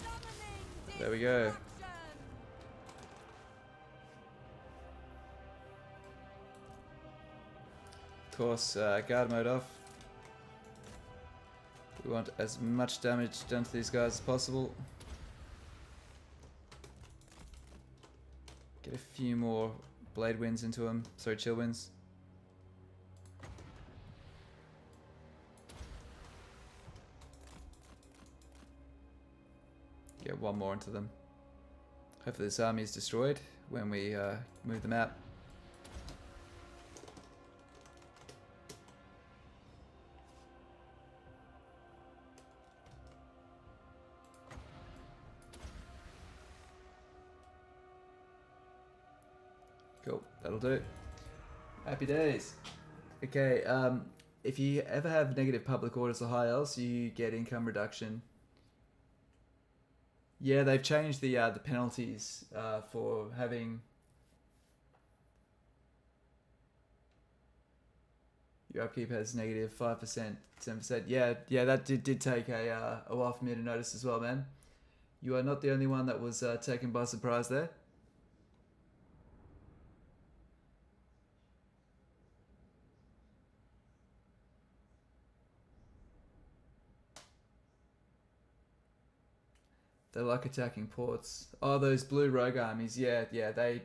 S3: Summoning
S1: There we go.
S3: destruction!
S1: Of course, guard mode off. We want as much damage done to these guys as possible. Get a few more blade winds into them. Sorry, chill winds. Get one more into them. Hopefully this army is destroyed when we move them out. Cool, that'll do. Happy days. Okay, if you ever have negative public orders or high elves, you get income reduction. Yeah, they've changed the penalties for having your upkeep has negative 5%, 7%. Yeah, that did take a while for me to notice as well, man. You are not the only one that was taken by surprise there. They like attacking ports. Oh, those blue rogue armies. Yeah, they...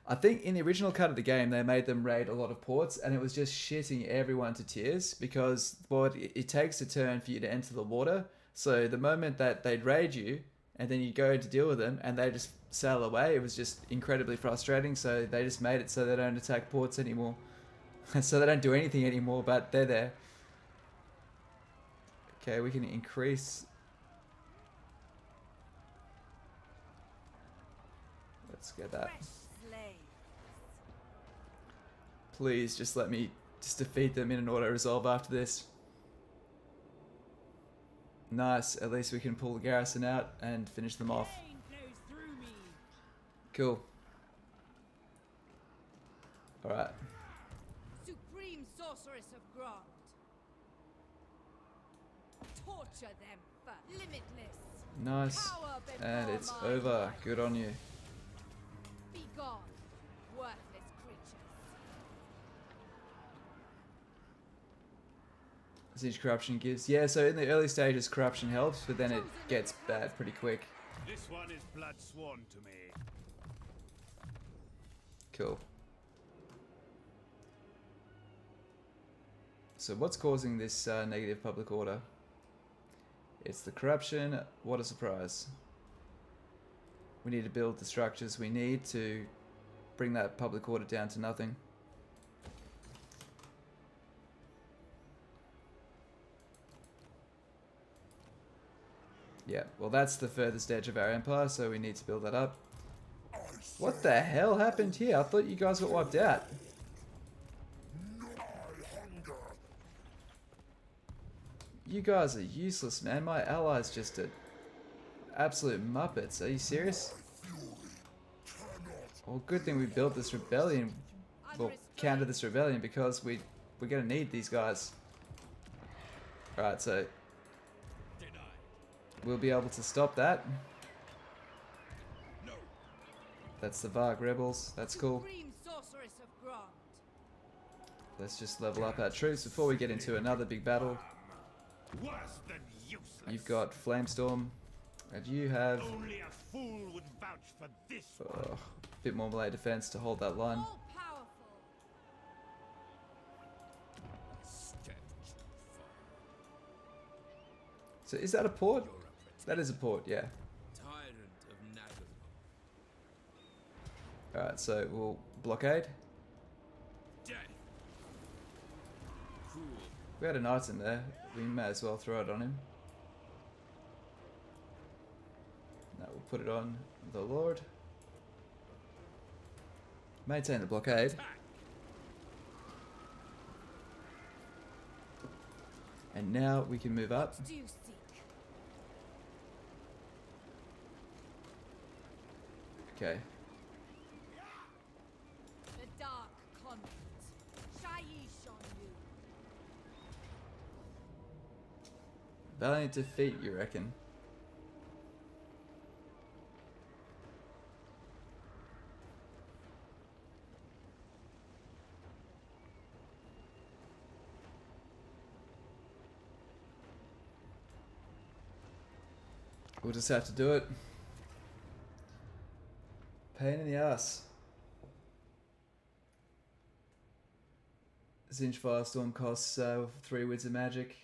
S1: I think in the original cut of the game, they made them raid a lot of ports, and it was just shitting everyone to tears because, well, it takes a turn for you to enter the water. So the moment that they'd raid you, and then you go to deal with them, and they just sail away, it was just incredibly frustrating. So they just made it so they don't attack ports anymore. So they don't do anything anymore, but they're there. Okay, we can increase... Let's get that. Please just let me just defeat them in an auto resolve after this. Nice, at least we can pull the garrison out and finish them off. Cool. Alright.
S3: Supreme sorceress of Grant. Torture them for limitless.
S1: Nice. And it's over. Good on you.
S3: Be gone, worthless creatures.
S1: Siege corruption gives. Yeah, so in the early stages, corruption helps, but then it gets bad pretty quick.
S9: This one is blood sworn to me.
S1: Cool. So what's causing this negative public order? It's the corruption. What a surprise. We need to build the structures we need to bring that public order down to nothing. Yeah, well that's the furthest edge of our empire, so we need to build that up. What the hell happened here? I thought you guys got wiped out. You guys are useless, man. My allies just are absolute muppets. Are you serious? Well, good thing we built this rebellion. Well, counter this rebellion because we're gonna need these guys. Alright, so we'll be able to stop that. That's the Varg rebels. That's cool. Let's just level up our troops before we get into another big battle. You've got Flamestorm, and you have
S9: Only a fool would vouch for this
S1: a bit more melee defense to hold that line. So is that a port? That is a port, yeah. Alright, so we'll blockade. We had an item there. We may as well throw it on him. No, we'll put it on the Lord. Maintain the blockade. And now we can move up. Okay.
S3: The dark convent. Shaiish on you.
S1: Valiant defeat, you reckon? We'll just have to do it. Pain in the ass. Zinj Firestorm costs 3 Winds of Magic.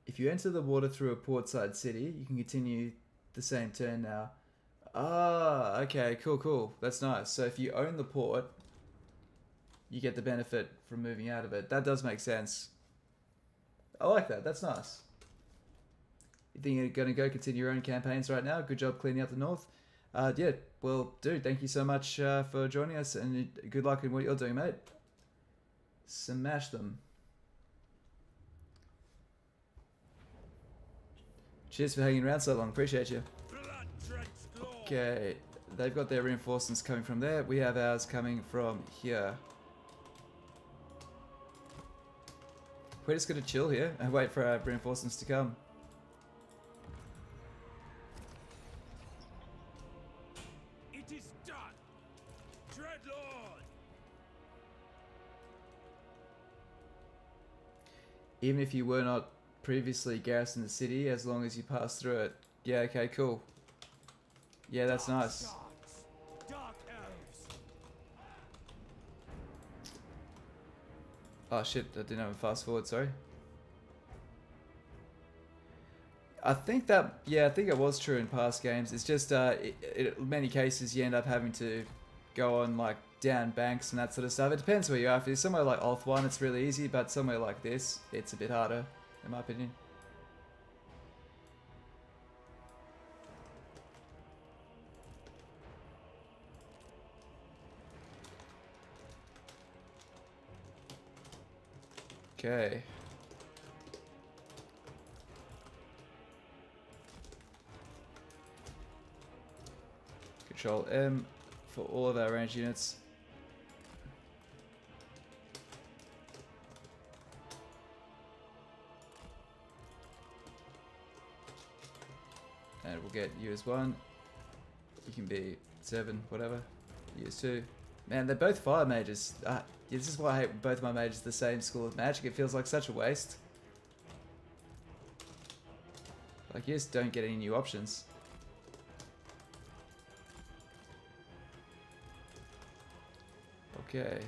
S1: If you enter the water through a portside city, you can continue the same turn now. Ah, okay, cool, cool. That's nice. So if you own the port, you get the benefit from moving out of it. That does make sense. I like that. That's nice. You think you're going to go continue your own campaigns right now? Good job cleaning up the north. Yeah, well, dude, thank you so much for joining us, and good luck in what you're doing, mate. Smash them. Cheers for hanging around so long. Appreciate you. Okay, they've got their reinforcements coming from there. We have ours coming from here. We're just going to chill here and wait for our reinforcements to come.
S2: It is done. Dreadlord.
S1: Even if you were not previously garrisoned the city, as long as you pass through it. Yeah, okay, cool. Yeah, that's nice.
S2: Dark elves.
S1: Oh shit, I didn't have a fast forward, sorry. I think that, yeah, I think it was true in past games. It's just, in many cases you end up having to go on like down banks and that sort of stuff. It depends where you are. If you're somewhere like Ulthuan, it's really easy, but somewhere like this, it's a bit harder, in my opinion. Okay. Control M for all of our range units. And we'll get you as 1. You can be 7, whatever. You as 2. Man, they're both fire mages. This is why I hate both my mages the same school of magic. It feels like such a waste. Like, you just don't get any new options. Okay.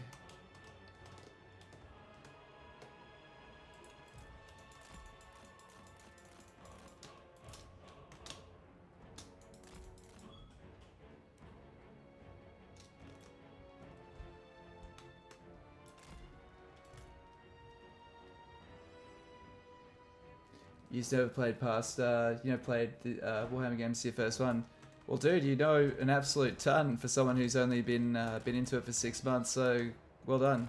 S1: You've never played past, played the Warhammer games, your first one. Well, dude, you know an absolute ton for someone who's only been into it for 6 months, so well done.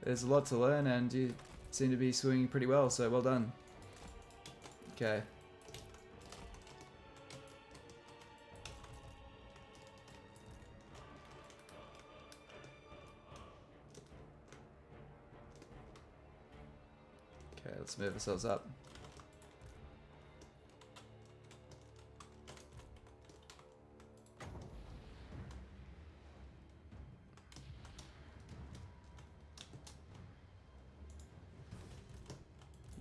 S1: There's a lot to learn, and you seem to be swinging pretty well, so well done. Okay. Okay, let's move ourselves up.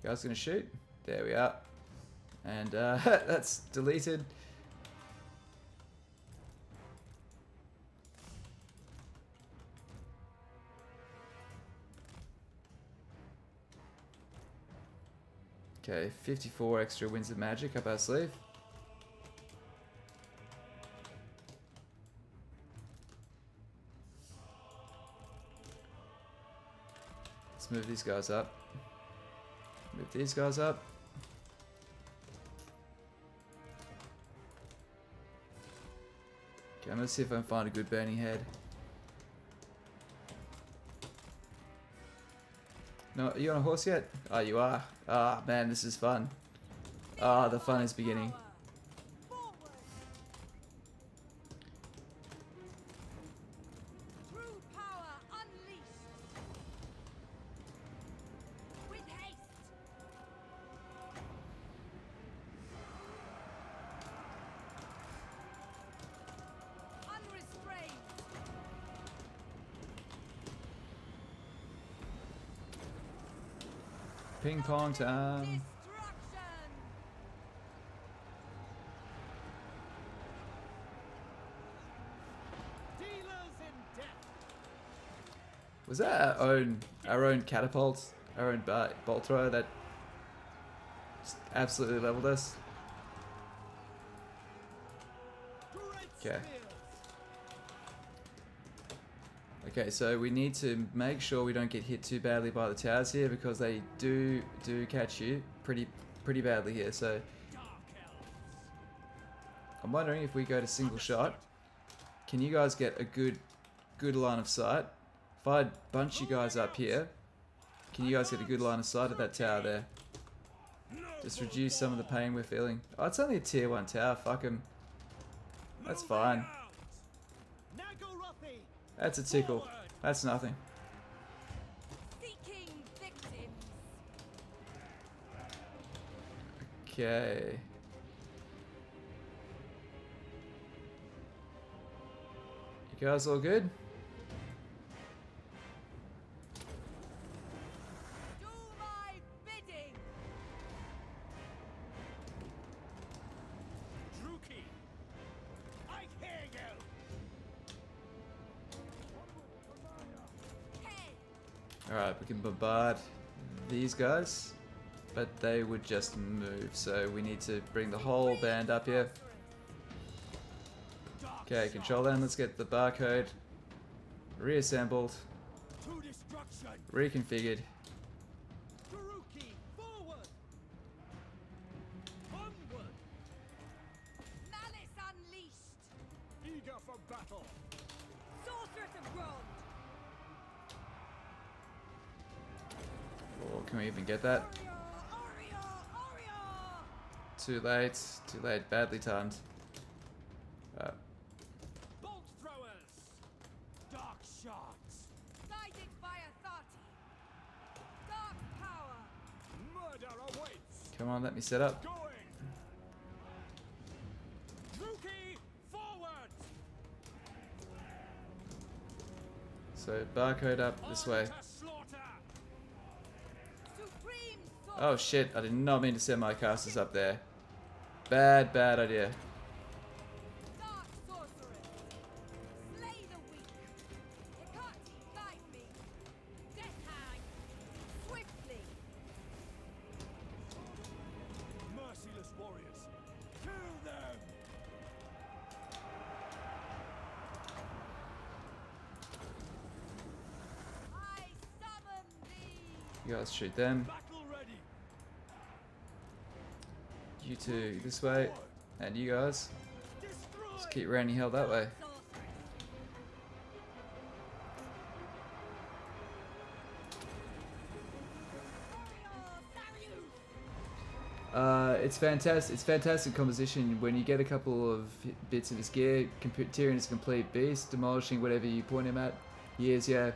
S1: You guys gonna shoot? There we are. And that's deleted. Okay, 54 extra winds of magic up our sleeve. Let's move these guys up. Move these guys up. Okay, I'm gonna see if I can find a good burning head. No, are you on a horse yet? Oh, you are. Ah, man, this is fun. Ah, the fun is beginning. Ping pong time. Was that our own catapult, our own bolt thrower that just absolutely leveled us? Okay. Okay, so we need to make sure we don't get hit too badly by the towers here, because they do catch you pretty badly here. So I'm wondering if we go to single shot, can you guys get a good line of sight? If I bunch you guys up here, can you guys get a good line of sight at that tower there? Just reduce some of the pain we're feeling. Oh, it's only a tier 1 tower. Fuck him. That's fine. That's a tickle. That's nothing. Okay. You guys all good?
S3: Do my bidding.
S7: Druchii, I hear you.
S1: Alright, we can bombard these guys, but they would just move, so we need to bring the whole band up here. Okay, control them. Let's get the barcode reassembled, reconfigured.
S7: Druchii, forward. Onward.
S3: Malus unleashed.
S7: Eager for battle.
S3: Sorceress of Grond.
S1: Or can we even get that? Too late, badly timed.
S7: Bolt throwers. Dark shots.
S3: Guided by authority. Dark power.
S7: Murder awaits.
S1: Come on, let me set up.
S7: Going. Druchii, forward.
S1: So barcode up this way.
S4: To slaughter!
S3: Supreme sword.
S1: Oh shit, I did not mean to send my casters up there. Bad idea.
S3: Dark sorceress. Slay the weak. You can't guide me. Death hang. Swiftly.
S4: Merciless warriors! Kill them!
S3: I summon thee.
S1: You guys shoot them.
S4: Battle ready!
S1: You two this way. And you guys.
S4: Destroy!
S1: Just keep rounding hell that way. It's fantastic. It's fantastic composition when you get a couple of bits of his gear. Tyrion is a complete beast, demolishing whatever you point him at. He is, yeah.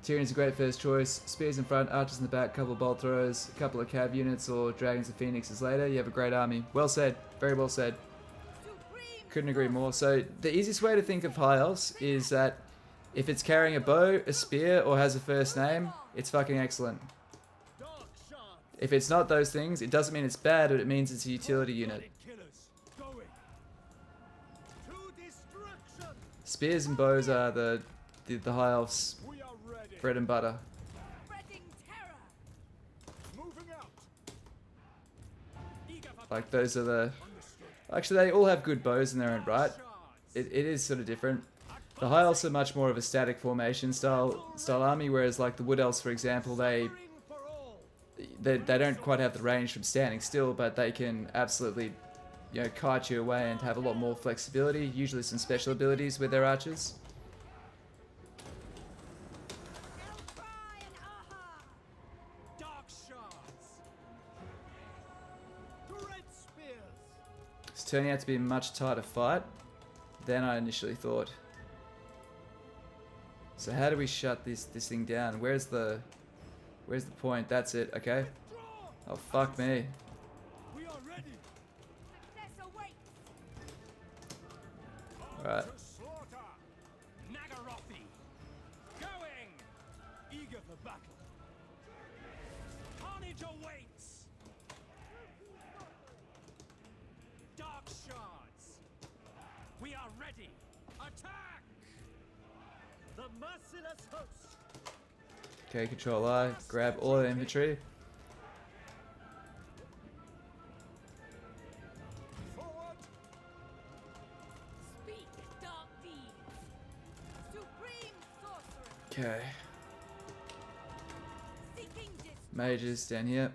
S1: Tyrion's a great first choice. Spears in front, archers in the back, couple of bolt throws, a couple of cav units or dragons and phoenixes later. You have a great army. Well said. Very well said. Couldn't agree more. So the easiest way to think of high elves is that if it's carrying a bow, a spear, or has a first name, it's fucking excellent. If it's not those things, it doesn't mean it's bad, but it means it's a utility unit.
S4: Killers, going to destruction!
S1: Spears and bows are the high elves'
S4: We are ready.
S1: bread and butter.
S3: Spreading terror.
S4: Moving out. Eager for
S1: Like those are the.
S4: understood.
S1: Actually, they all have good bows in their own right. It is sort of different. The high elves are much more of a static formation style army, whereas like the wood elves, for example, they don't quite have the range from standing still, but they can absolutely, you know, kite you away and have a lot more flexibility. Usually some special abilities with their archers.
S3: Outcry and aha.
S4: Dark shards. Red spears.
S1: It's turning out to be a much tighter fight than I initially thought. So how do we shut this thing down? Where's the point? That's it. Okay. Oh fuck me.
S4: We are ready.
S3: Success awaits.
S1: Alright.
S4: To slaughter. Nagarothi. Going. Eager for battle. Carnage awaits. Dark shards. We are ready. Attack. The merciless host.
S1: Okay, control I. Grab all the infantry.
S4: Forward.
S3: Speak dark deeds. Supreme sorceress.
S1: Okay.
S3: Seeking destruction.
S1: Mages down here.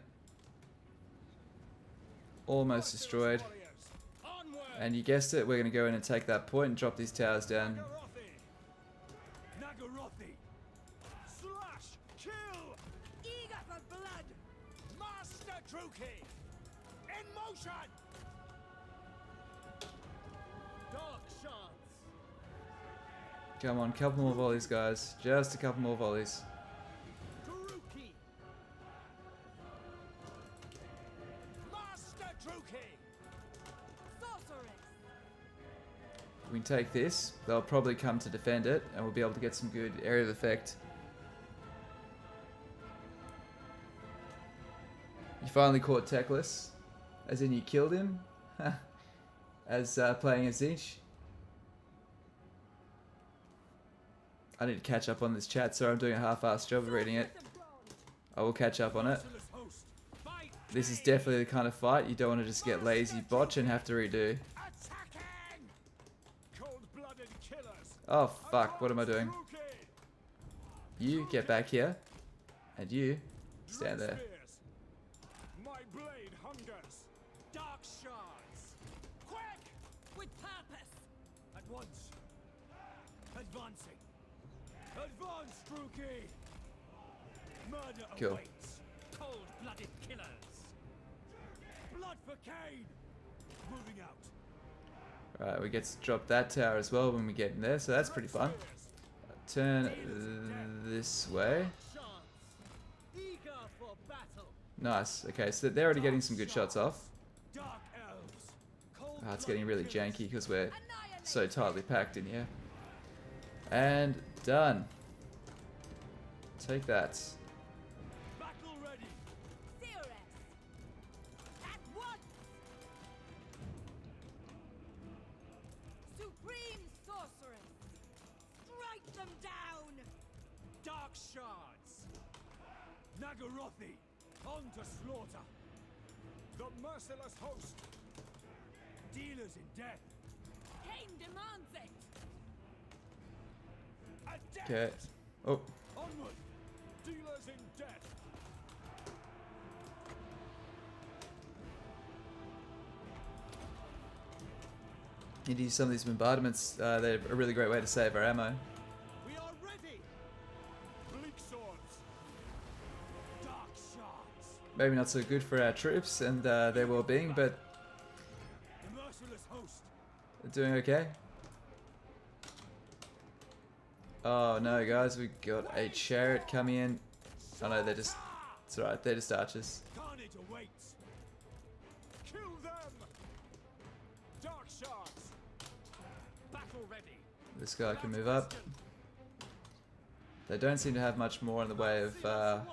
S1: Almost destroyed.
S4: Warriors. Onward.
S1: And you guessed it, we're going to go in and take that point and drop these towers down.
S4: Nagarothi. Nagarothi. Slash. Kill.
S3: Eager for blood.
S4: Master Druchii. In motion. Dark shards.
S1: Come on, couple more volleys, guys. Just a couple more volleys.
S4: Druchii. Master Druchii.
S3: Sorceress.
S1: We can take this. They'll probably come to defend it, and we'll be able to get some good area of effect. You finally caught Teclis, as in you killed him, as playing as Zinch. I need to catch up on this chat, so I'm doing a half-assed job of reading it. I will catch up on it.
S4: Merciless host. Fight.
S1: This is definitely the kind of fight you don't want to just get lazy, botch, and have to redo.
S4: Attacking. Cold-blooded killers.
S1: Oh fuck, what am I doing?
S4: Druchii.
S1: You get back here, and you stand there.
S4: Spears. My blade hungers. Dark shards. Quick!
S3: With purpose.
S4: At once. Advancing. Advance, Druchii. Murder
S1: Cool.
S4: awaits. Cold-blooded killers. Blood for Cain. Moving out.
S1: Alright, we get to drop that tower as well when we get in there, so that's pretty fun. Turn this way.
S4: Shards. Eager for battle.
S1: Nice. Okay, so they're already getting some good shots off.
S4: Dark elves.
S1: Ah, it's getting really janky because we're so tightly packed in here. And done. Take that.
S4: Battle ready.
S3: Theoress. At once. Supreme sorceress. Strike them down.
S4: Dark shards. Nagarothi, on to slaughter. The merciless host. Dealers in death.
S3: Kane demands it.
S4: Adept.
S1: Okay. Oh.
S4: Onward. Dealers in death.
S1: Need to use some of these bombardments. They're a really great way to save our ammo.
S4: We are ready. Bleak swords. Dark shards.
S1: Maybe not so good for our troops and their well-being, but
S4: The merciless host.
S1: they're doing okay. Oh no, guys, we got a chariot coming in. Oh no, they're just... It's alright, they're just archers.
S4: Carnage awaits. Kill them. Dark shards. Battle ready.
S1: This guy can move up. They don't seem to have much more in the way of
S4: Warriors.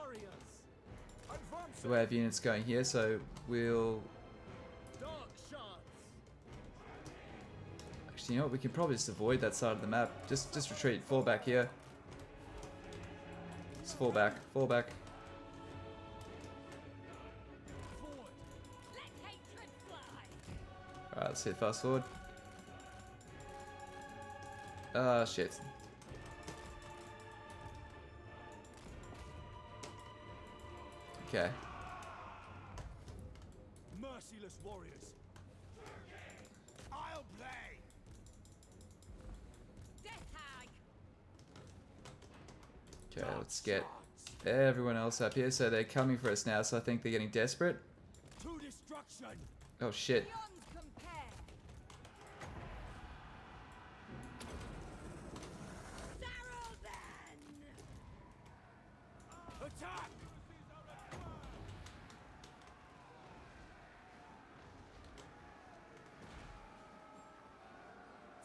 S1: units going here, so we'll...
S4: Dark shards.
S1: Actually, you know what? We can probably just avoid that side of the map. Just retreat. Fall back here. Just fall back. Fall back.
S4: Forward.
S3: Let hatred fly.
S1: Alright, let's hit fast forward. Ah, shit. Okay.
S4: Merciless warriors. I'll play.
S3: Death hag.
S1: Okay, let's get everyone else up here. So they're coming for us now, so I think they're getting desperate.
S4: To destruction.
S1: Oh, shit.
S3: Beyond compare. Sarrow then.
S4: Attack.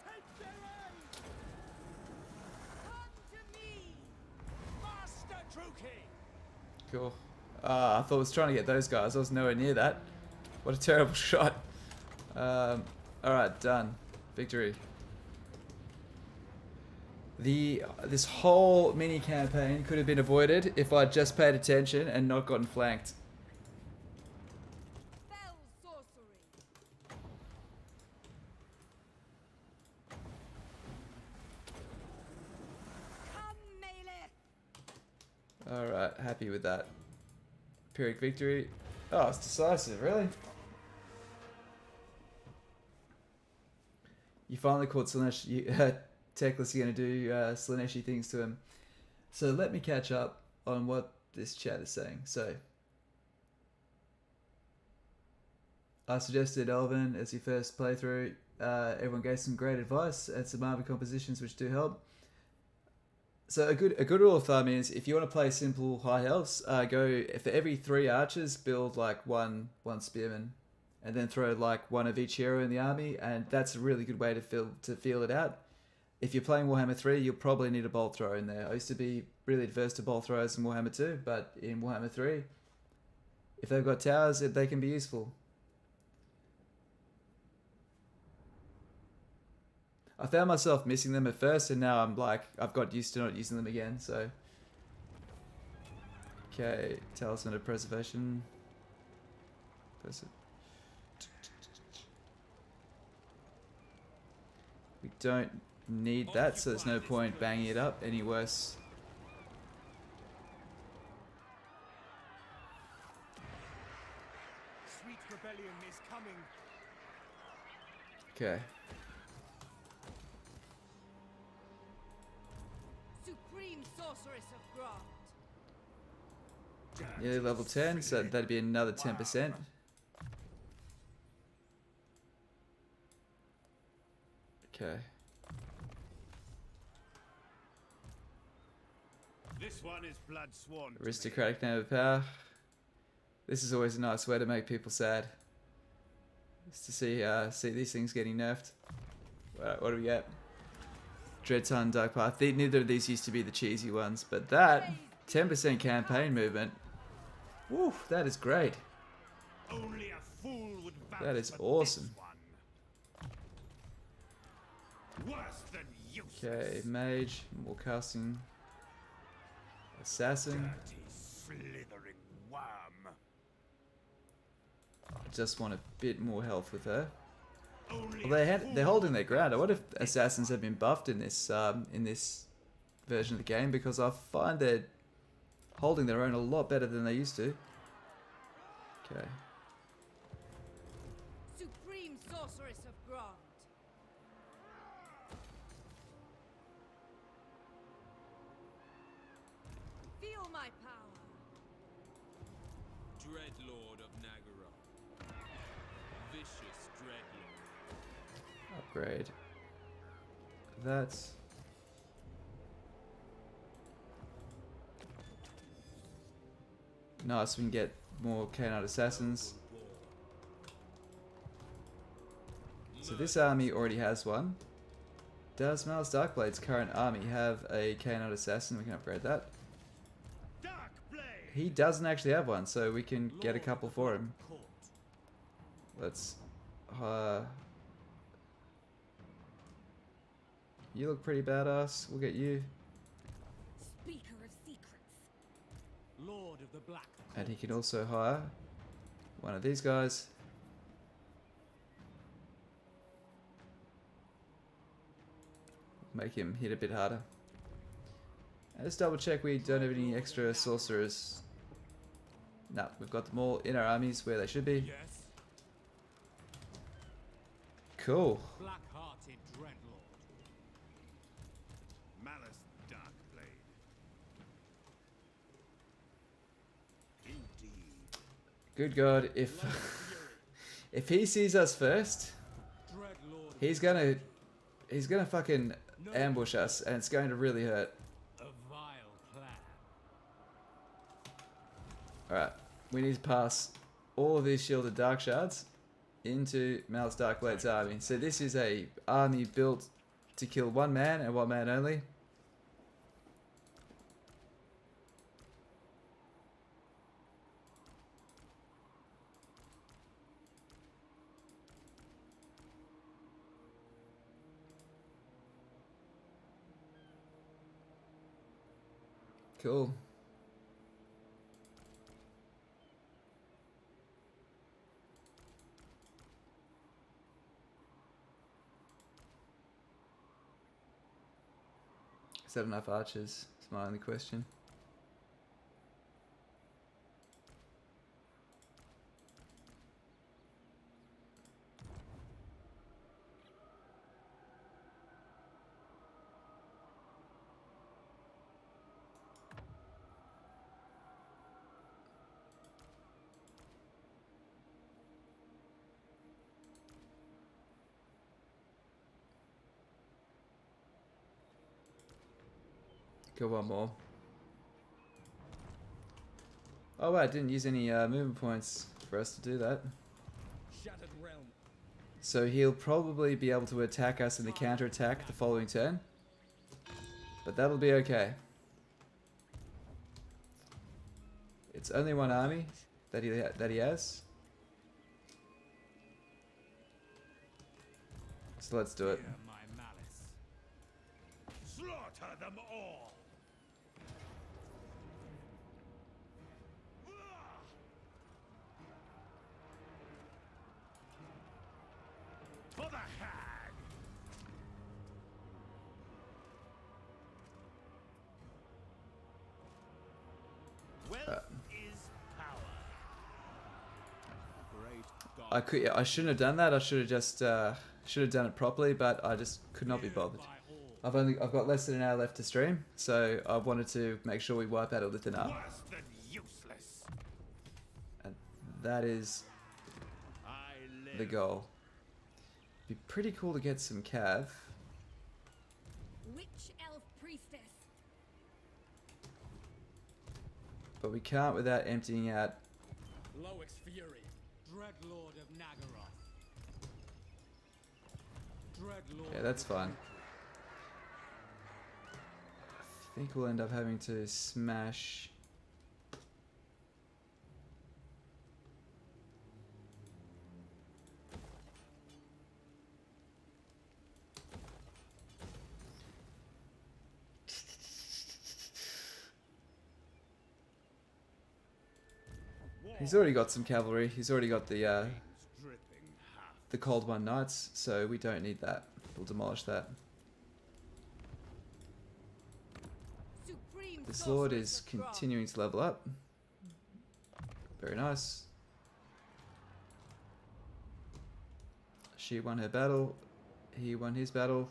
S4: Take their aim.
S3: Come to me.
S4: Master Druchii.
S1: Cool. Ah, I thought I was trying to get those guys. I was nowhere near that. What a terrible shot. Alright, done. Victory. This whole mini campaign could have been avoided if I'd just paid attention and not gotten flanked.
S3: Fell sorcery. Come melee.
S1: Alright, happy with that. Pyrrhic victory. Oh, it's decisive, really? You finally caught Slanesh. Teclis, you're going to do Slaneshi things to him. So let me catch up on what this chat is saying. So, I suggested Elven as your first playthrough. Everyone gave some great advice and some army compositions which do help. So a good rule of thumb is if you want to play simple high elves, go for every 3 archers, build like one spearman, and then throw like one of each hero in the army, and that's a really good way to feel it out. If you're playing Warhammer 3, you'll probably need a bolt thrower in there. I used to be really adverse to bolt throwers in Warhammer 2, but in Warhammer 3, if they've got towers, they can be useful. I found myself missing them at first, and now I'm like, I've got used to not using them again, so. Okay, Talisman of Preservation. We don't need that, so there's no point banging it up any worse.
S4: Sweet rebellion is coming.
S1: Okay.
S3: Supreme sorceress of Grant.
S1: Nearly level 10, so that'd be another 10%. Okay.
S9: This one is blood sworn.
S1: Aristocratic name of power. This is always a nice way to make people sad. Just to see these things getting nerfed. What do we get? Dreadton, Dark Path. Neither of these used to be the cheesy ones, but that 10% campaign movement. Woo, that is great.
S9: Only a fool would vouch
S1: That is
S9: for
S1: awesome.
S9: this one. Worse than useless.
S1: Okay, mage, more casting. Assassin.
S9: Dirty, slithering worm.
S1: I just want a bit more health with her.
S9: Only
S1: Well, they're holding their ground. I wonder if assassins have been buffed in this version of the game, because I find they're holding their own a lot better than they used to. Okay.
S3: Supreme sorceress of Grant. Feel my power.
S4: Dreadlord of Nagaroth. Vicious Dreadlord.
S1: Upgrade. That's... Nice, we can get more Canine Assassins. So this army already has one. Does Malus Darkblade's current army have a Canine Assassin? We can upgrade that. He doesn't actually have one, so we can get a couple for him. Let's... you look pretty badass. We'll get you.
S3: Speaker of secrets.
S7: Lord of the Black.
S1: And he can also hire one of these guys. Make him hit a bit harder. And let's double check we don't have any extra sorcerers. No, we've got them all in our armies where they should be.
S7: Yes.
S1: Cool.
S7: Black-hearted Dreadlord.
S9: Malus Darkblade. Indeed.
S1: Good God, if if he sees us first,
S7: Dreadlord.
S1: he's gonna fucking ambush us, and it's going to really hurt.
S7: A vile plan.
S1: Alright, we need to pass all of these shielded dark shards into Malus Darkblade's army. So this is a army built to kill one man and one man only. Cool. Is that enough archers? That's my only question. Go one more. Oh wow, I didn't use any movement points for us to do that.
S7: Shattered realm.
S1: So he'll probably be able to attack us in the counter-attack the following turn. But that'll be okay. It's only one army that he has. So let's do it.
S7: Hear my malice.
S9: Slaughter them all. For the hag. Wealth is power.
S7: Great God.
S1: I shouldn't have done that. I should have just should have done it properly, but I just could not be bothered. I've got less than an hour left to stream, so I wanted to make sure we wipe out Elithan up.
S9: Worse than useless.
S1: And that is
S9: I live.
S1: the goal. Be pretty cool to get some cav.
S3: Witch elf priestess.
S1: But we can't without emptying out.
S7: Lowest Fury. Dreadlord of Nagaroth. Dreadlord.
S1: Yeah, that's fine. think we'll end up having to smash. He's already got some cavalry. He's already got the Cold One Knights, so we don't need that. We'll demolish that. This lord is continuing to level up. Very nice. She won her battle. He won his battle.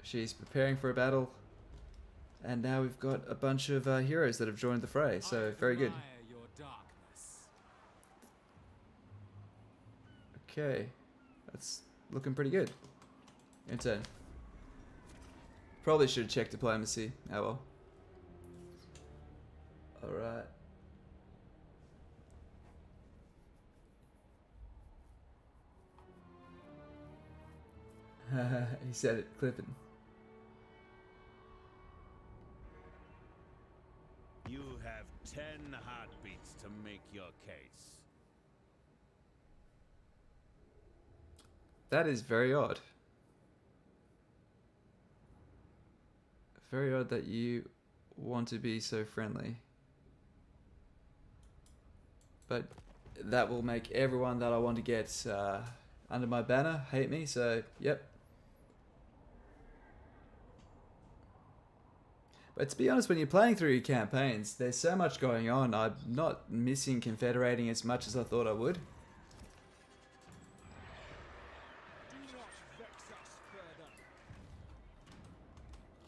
S1: She's preparing for a battle. And now we've got a bunch of heroes that have joined the fray, so very good. Okay, that's looking pretty good. Your turn. Probably should have checked diplomacy. Oh well. Alright. He said it, clipping.
S9: You have 10 heartbeats to make your case.
S1: That is very odd. Very odd that you want to be so friendly. But that will make everyone that I want to get under my banner hate me, so yep. But to be honest, when you're playing through your campaigns, there's so much going on. I'm not missing confederating as much as I thought I would.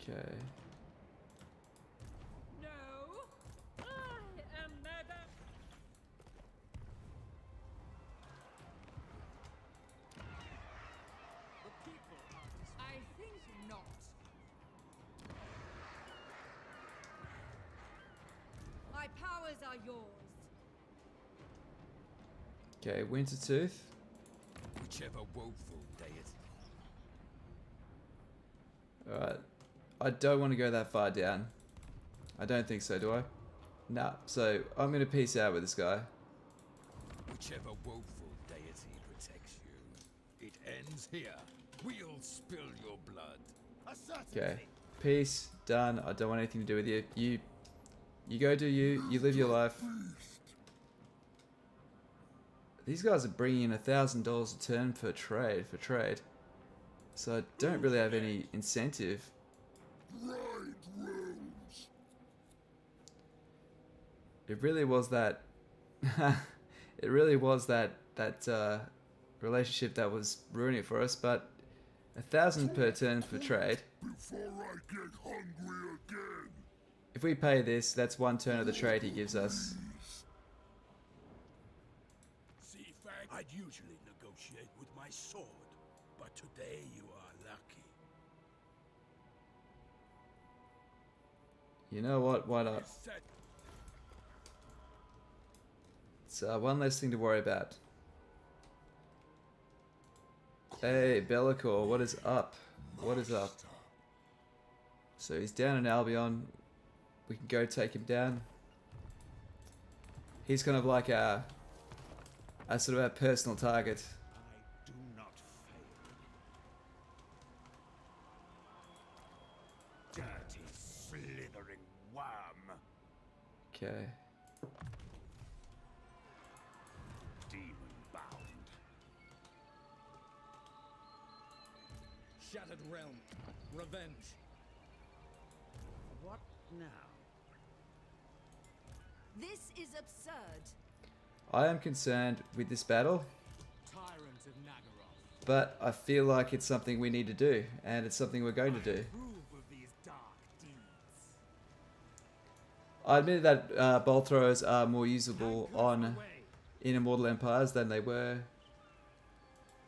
S1: Okay.
S3: No, I am murder. I think not. My powers are yours.
S1: Okay, Wintertooth.
S2: Whichever woeful deity.
S1: Alright. I don't want to go that far down. I don't think so, do I? Nah. So, I'm going to peace out with this guy.
S2: Whichever woeful deity protects you. It ends here. We'll spill your blood.
S1: Okay. Peace. Done. I don't want anything to do with you. You go do you. You live your life. These guys are bringing in $1,000 a turn for trade. So I don't really have any incentive. It really was that. It really was that relationship that was ruining it for us. But 1,000 per turn for trade.
S6: Before I get hungry again.
S1: If we pay this, that's one turn of the trade he gives us.
S2: See, I'd usually negotiate with my sword, but today you are lucky.
S1: You know what? Why not? It's one less thing to worry about. Hey, Bellicor, what is up? What is up? So he's down in Albion. We can go take him down. He's kind of like our sort of our personal target.
S9: I do not fail. Dirty, slithering worm.
S1: Okay.
S9: Demon bound.
S7: Shattered realm. Revenge.
S9: What now?
S8: This is absurd.
S1: I am concerned with this battle,
S7: Tyrant of Nagaroth.
S1: but I feel like it's something we need to do, and it's something we're going to do.
S7: Approve of these dark deeds.
S1: I admit that bolt throwers are more usable in Immortal Empires than they were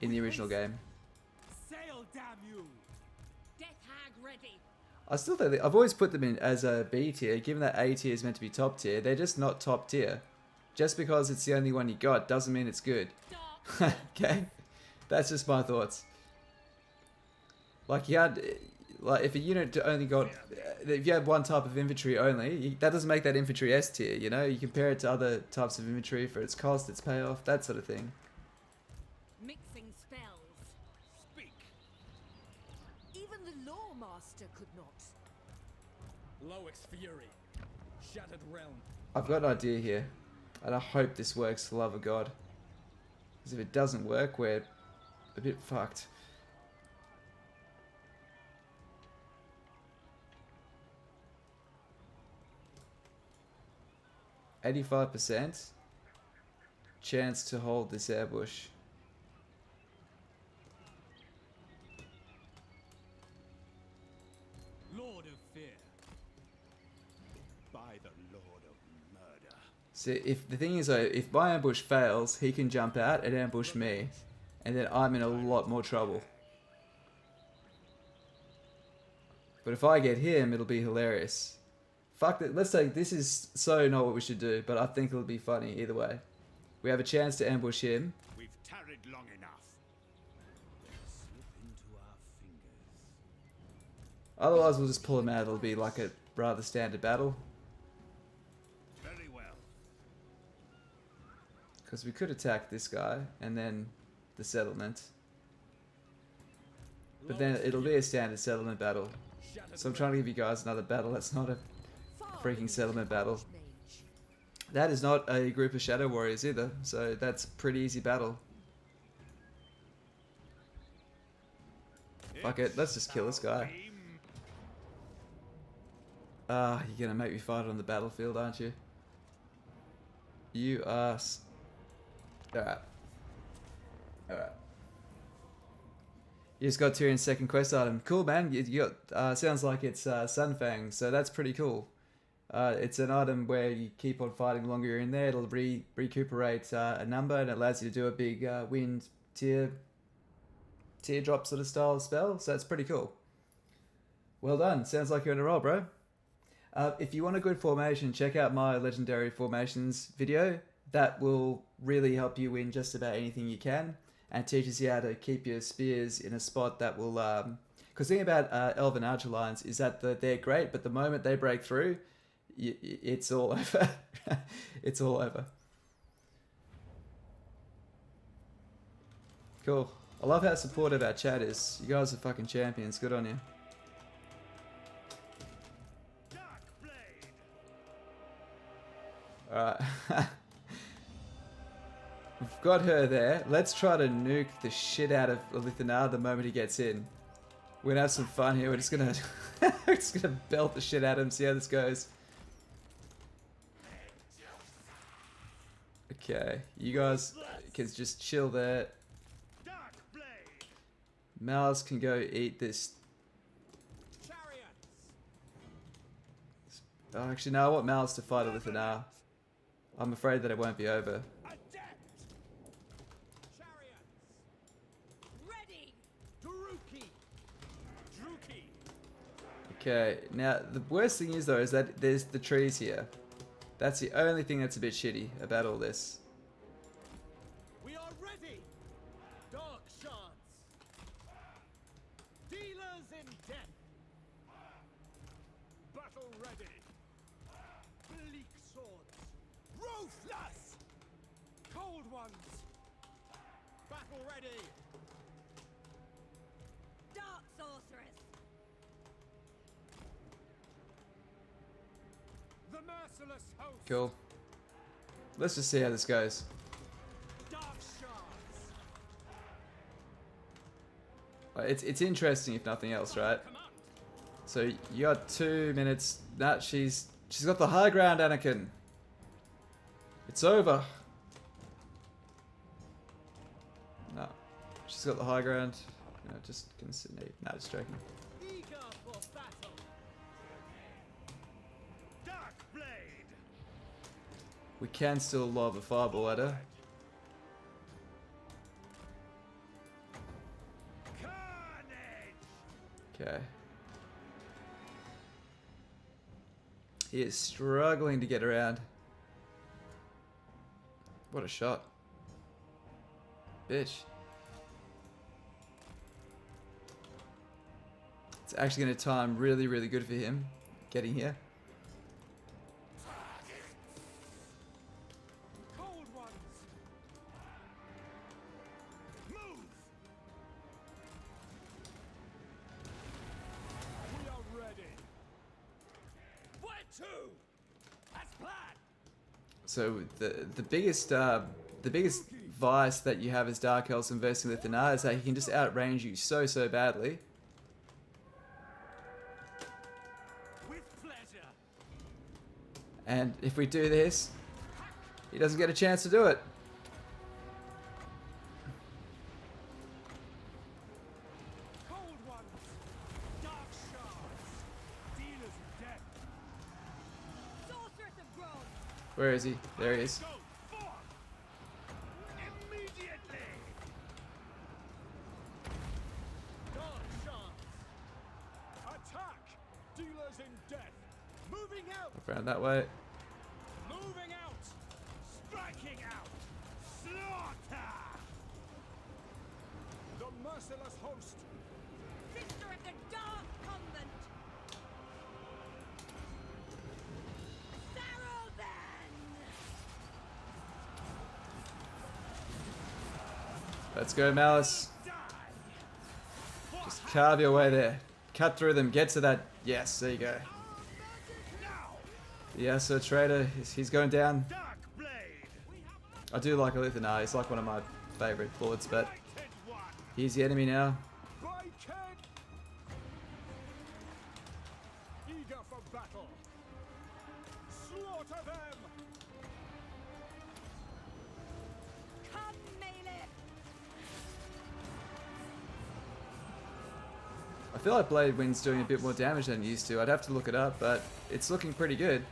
S1: in the original game.
S7: Sail, damn you!
S3: Death hag ready.
S1: I still think I've always put them in as a B tier, given that A tier is meant to be top tier. They're just not top tier. Just because it's the only one you got doesn't mean it's good. Okay? That's just my thoughts. Like you had, like if a unit only got, if you had one type of infantry only, that doesn't make that infantry S tier, you know? You compare it to other types of infantry for its cost, its payoff, that sort of thing.
S3: Mixing spells.
S2: Speak.
S10: Even the Law Master could not.
S7: Loic's fury. Shattered realm.
S1: I've got an idea here, and I hope this works for the love of God. Because if it doesn't work, we're a bit fucked. %, chance to hold this ambush.
S7: Lord of fear.
S9: By the Lord of Murder.
S1: So if the thing is though, if my ambush fails, he can jump out and ambush me, and then I'm in a lot more trouble. But if I get him, it'll be hilarious. Fuck that. Let's say this is so not what we should do, but I think it'll be funny either way. We have a chance to ambush him.
S9: We've tarried long enough.
S2: Slip into our fingers.
S1: Otherwise, we'll just pull him out. It'll be like a rather standard battle.
S9: Very well.
S1: Because we could attack this guy and then the settlement. But then it'll be a standard settlement battle. So I'm trying to give you guys another battle that's not a freaking settlement battle. That is not a group of Shadow Warriors either, so that's a pretty easy battle. Fuck it, let's just kill this guy. Ah, you're gonna make me fight on the battlefield, aren't you? You ass. Alright. Alright. You just got Tyrion's second quest item. Cool, man. You got, sounds like it's Sunfang, so that's pretty cool. It's an item where you keep on fighting longer you're in there. It'll recuperate a number, and it allows you to do a big wind teardrop sort of style spell. So it's pretty cool. Well done. Sounds like you're in a roll, bro. If you want a good formation, check out my legendary formations video. That will really help you win just about anything you can, and teaches you how to keep your spears in a spot that will. Because the thing about Elven Archer lines is that they're great, but the moment they break through, it's all over. It's all over. Cool. I love how supportive our chat is. You guys are fucking champions. Good on you. Alright. We've got her there. Let's try to nuke the shit out of Lithanar the moment he gets in. We're gonna have some fun here. We're just gonna we're just gonna belt the shit out of him, see how this goes. Okay, you guys can just chill there. Malus can go eat this. Oh, actually, no, I want Malus to fight a Lithanar. I'm afraid that it won't be over.
S3: Ready.
S7: Druchii.
S1: Okay, now the worst thing is though is that there's the trees here. That's the only thing that's a bit shitty about all this.
S7: We are ready. Dark shards. Dealers in death. Battle ready. Bleak swords. Ruthless. Cold ones. Battle ready.
S3: Dark sorceress.
S7: The merciless host.
S1: Cool. Let's just see how this goes.
S7: Dark shards.
S1: It's interesting if nothing else, right? So you got 2 minutes. Nah, she's got the high ground, Anakin. It's over. No, she's got the high ground. You know, just consider. No, just joking.
S7: Eager for battle. Darkblade.
S1: We can still lob a fireball at her. Okay. He is struggling to get around. What a shot. Bitch. It's actually going to time really, really good for him getting here.
S4: Cold ones. Move. We are ready.
S7: Where to? As planned.
S1: So the biggest vice that you have as Dark Elves and versing Lithanar is that he can just outrange you so badly.
S7: With pleasure.
S1: And if we do this, he doesn't get a chance to do it.
S4: Cold ones. Dark shards. Dealers of death.
S3: Sorceress of Grove!
S1: Where is he? There he is.
S7: Go forth. Immediately.
S4: Dark shards. Attack. Dealers in death. Moving out.
S1: Around that way.
S7: Moving out. Striking out. Slaughter.
S4: The merciless host.
S3: Sister of the Dark Convent! Sarrow then!
S1: Let's go, Malus.
S7: Die.
S1: Just carve your way there. Cut through them. Get to that. Yes, there you go.
S7: Now.
S1: Yeah, so Trader, he's going down.
S7: Darkblade.
S1: I do like Lithanar. He's like one of my favorite lords, but
S7: Lighted one.
S1: he's the enemy now.
S4: By Ken. Eager for battle. Slaughter them.
S3: Come, Malus!
S1: I feel like Blade Wind's doing a bit more damage than it used to. I'd have to look it up, but it's looking pretty good.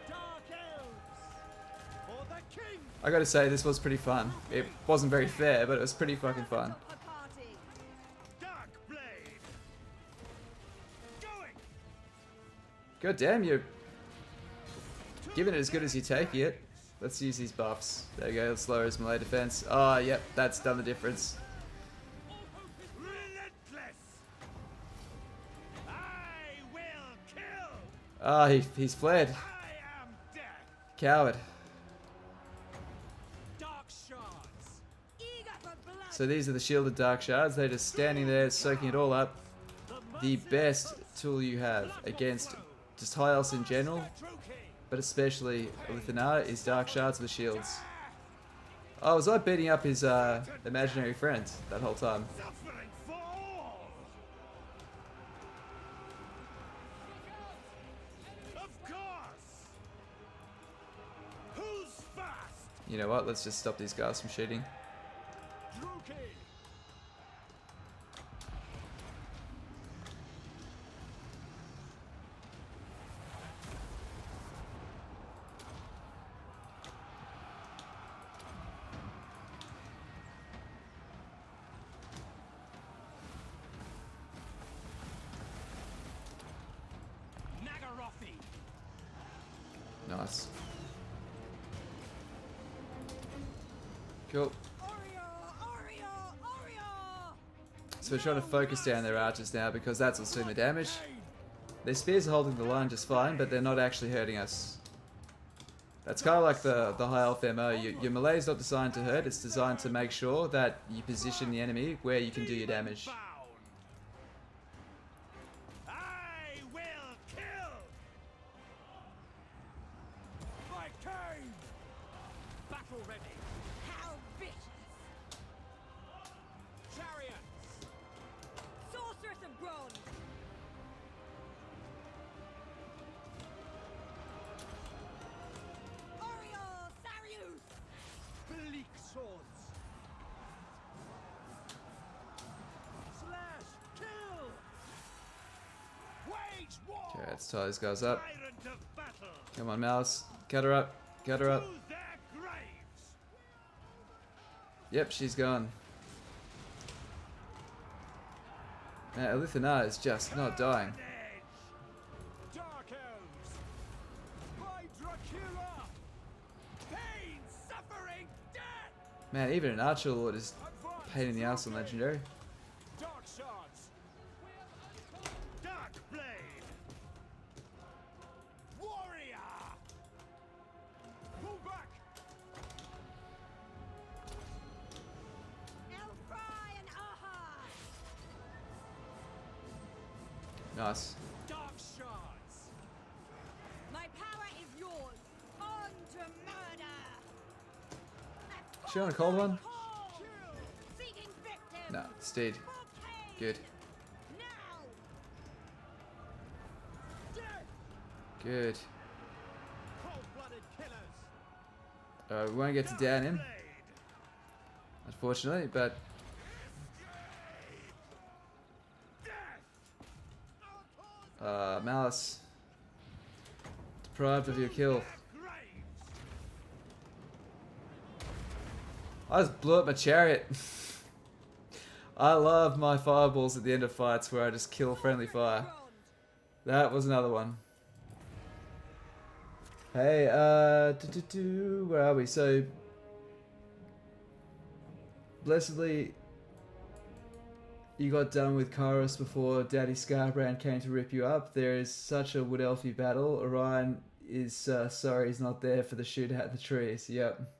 S7: Dark elves. For the king.
S1: I gotta say, this was pretty fun. It wasn't very fair, but it was pretty fucking fun.
S3: Of the party!
S7: Darkblade. Going.
S1: God damn, you're giving it as good as you take it. Let's use these buffs. There you go, let's lower his melee defense. Oh, yep, that's done the difference.
S7: Relentless. I will kill.
S1: Ah, he's fled.
S7: I am death.
S1: Coward.
S7: Dark shards.
S3: Eager for blood!
S1: So these are the shielded dark shards. They're just standing there, soaking it all up. The best tool you have against just high elves in general,
S7: Druchii.
S1: but especially Lithanar, is dark shards with shields. Oh, was I beating up his imaginary friend that whole time?
S7: Suffering for all. Of course. Who's fast?
S1: You know what? Let's just stop these guys from shooting.
S4: Druchii.
S7: Nagarothi.
S1: Nice. Cool. So we're trying to focus down their archers now because that's what's doing the damage. Their spears are holding the line just fine, but they're not actually hurting us. That's kind of like the high elf MO. Your melee is not designed to hurt, it's designed to make sure that you position the enemy where you can do your damage.
S7: Bound. I will kill.
S4: By Cain.
S7: Battle ready.
S3: How vicious!
S7: Chariots.
S3: Sorceress of Bronze! Oriole Sarius!
S7: Bleak swords. Slash. Kill. Wage war.
S1: Okay, let's tie these guys up.
S7: Tyrant of battle.
S1: Come on, Malus. Cut her up. Cut her up.
S7: To their graves.
S1: Yep, she's gone. Man, Lithanar is just not dying.
S4: Dark elves. By Dracula.
S7: Pain, suffering, death.
S1: Man, even an Archer Lord is pain in the ass on legendary.
S4: Dark shards.
S9: Darkblade!
S4: Warrior. Pull back.
S3: Elfry and Aha!
S1: Nice.
S4: Dark shards.
S3: My power is yours. On to murder!
S1: She on a cold one?
S3: Call! Seeking victim!
S1: No, steed.
S3: For Cain!
S1: Good.
S3: Now!
S1: Good.
S4: Cold-blooded killers.
S1: We won't get to down him, unfortunately, but Malus, deprived of your kill. I just blew up my chariot. I love my fireballs at the end of fights where I just kill friendly fire. That was another one. Hey, where are we? So, blessedly, you got done with Kairos before Daddy Scarbrand came to rip you up. There is such a Wood Elfie battle. Orion is sorry he's not there for the shootout at the trees. Yep.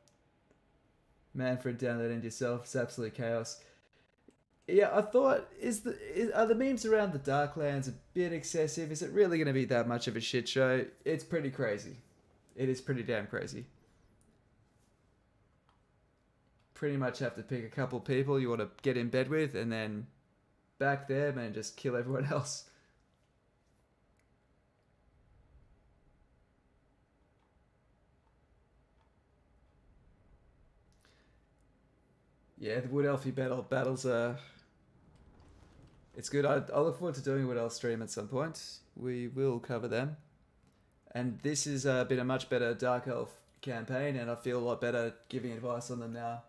S1: Manfred, down that end yourself. It's absolute chaos. Yeah, I thought, are the memes around the Darklands a bit excessive? Is it really going to be that much of a shit show? It's pretty crazy. It is pretty damn crazy. Pretty much have to pick a couple people you want to get in bed with and then back them and just kill everyone else. Yeah, the Wood Elfie battles are... It's good. I look forward to doing a Wood Elf stream at some point. We will cover them. And this has been a much better Dark Elf campaign, and I feel a lot better giving advice on them now.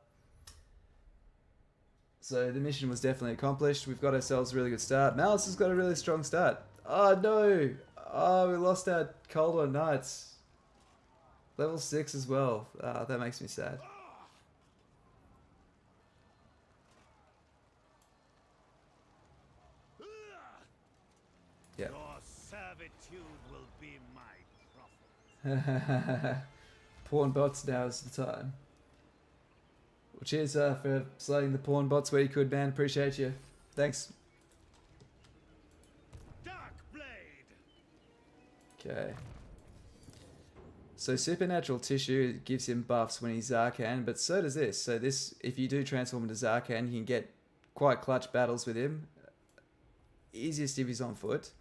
S1: So the mission was definitely accomplished. We've got ourselves a really good start. Malus has got a really strong start. Oh no! Oh, we lost our Cold One Knights. Level 6 as well. That makes me sad. Yeah.
S9: Your servitude will be my profit.
S1: Pawn bots, now is the time. Well, cheers for sliding the pawn bots where you could, man. Appreciate you. Thanks.
S9: Darkblade!
S1: Okay. So supernatural tissue gives him buffs when he's Zarkan, but so does this. So this, if you do transform into Zarkan, you can get quite clutch battles with him. Easiest if he's on foot.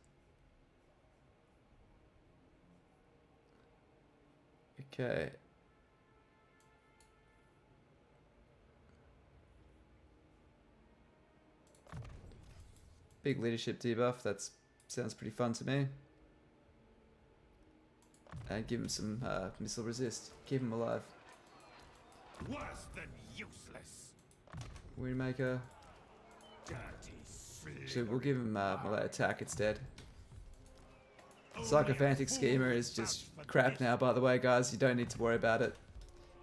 S1: Okay. Big leadership debuff. That sounds pretty fun to me. And give him some missile resist. Keep him alive.
S9: Worse than useless.
S1: Windmaker. So we'll give him melee attack instead. Psychophantic Schemer is just crap now, by the way, guys. You don't need to worry about it.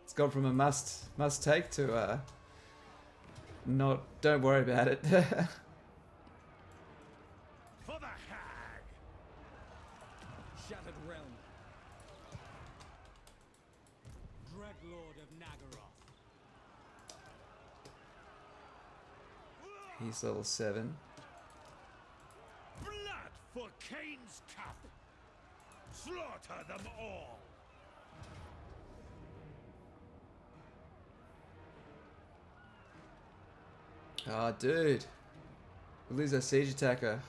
S1: It's gone from a must take to not. Don't worry about it.
S9: For the hag.
S7: Shattered Realm. Dreadlord of Nagaroth.
S1: He's level 7.
S9: Blood for Cain's cup. Slaughter them all.
S1: Ah, oh, dude. We lose our siege attacker.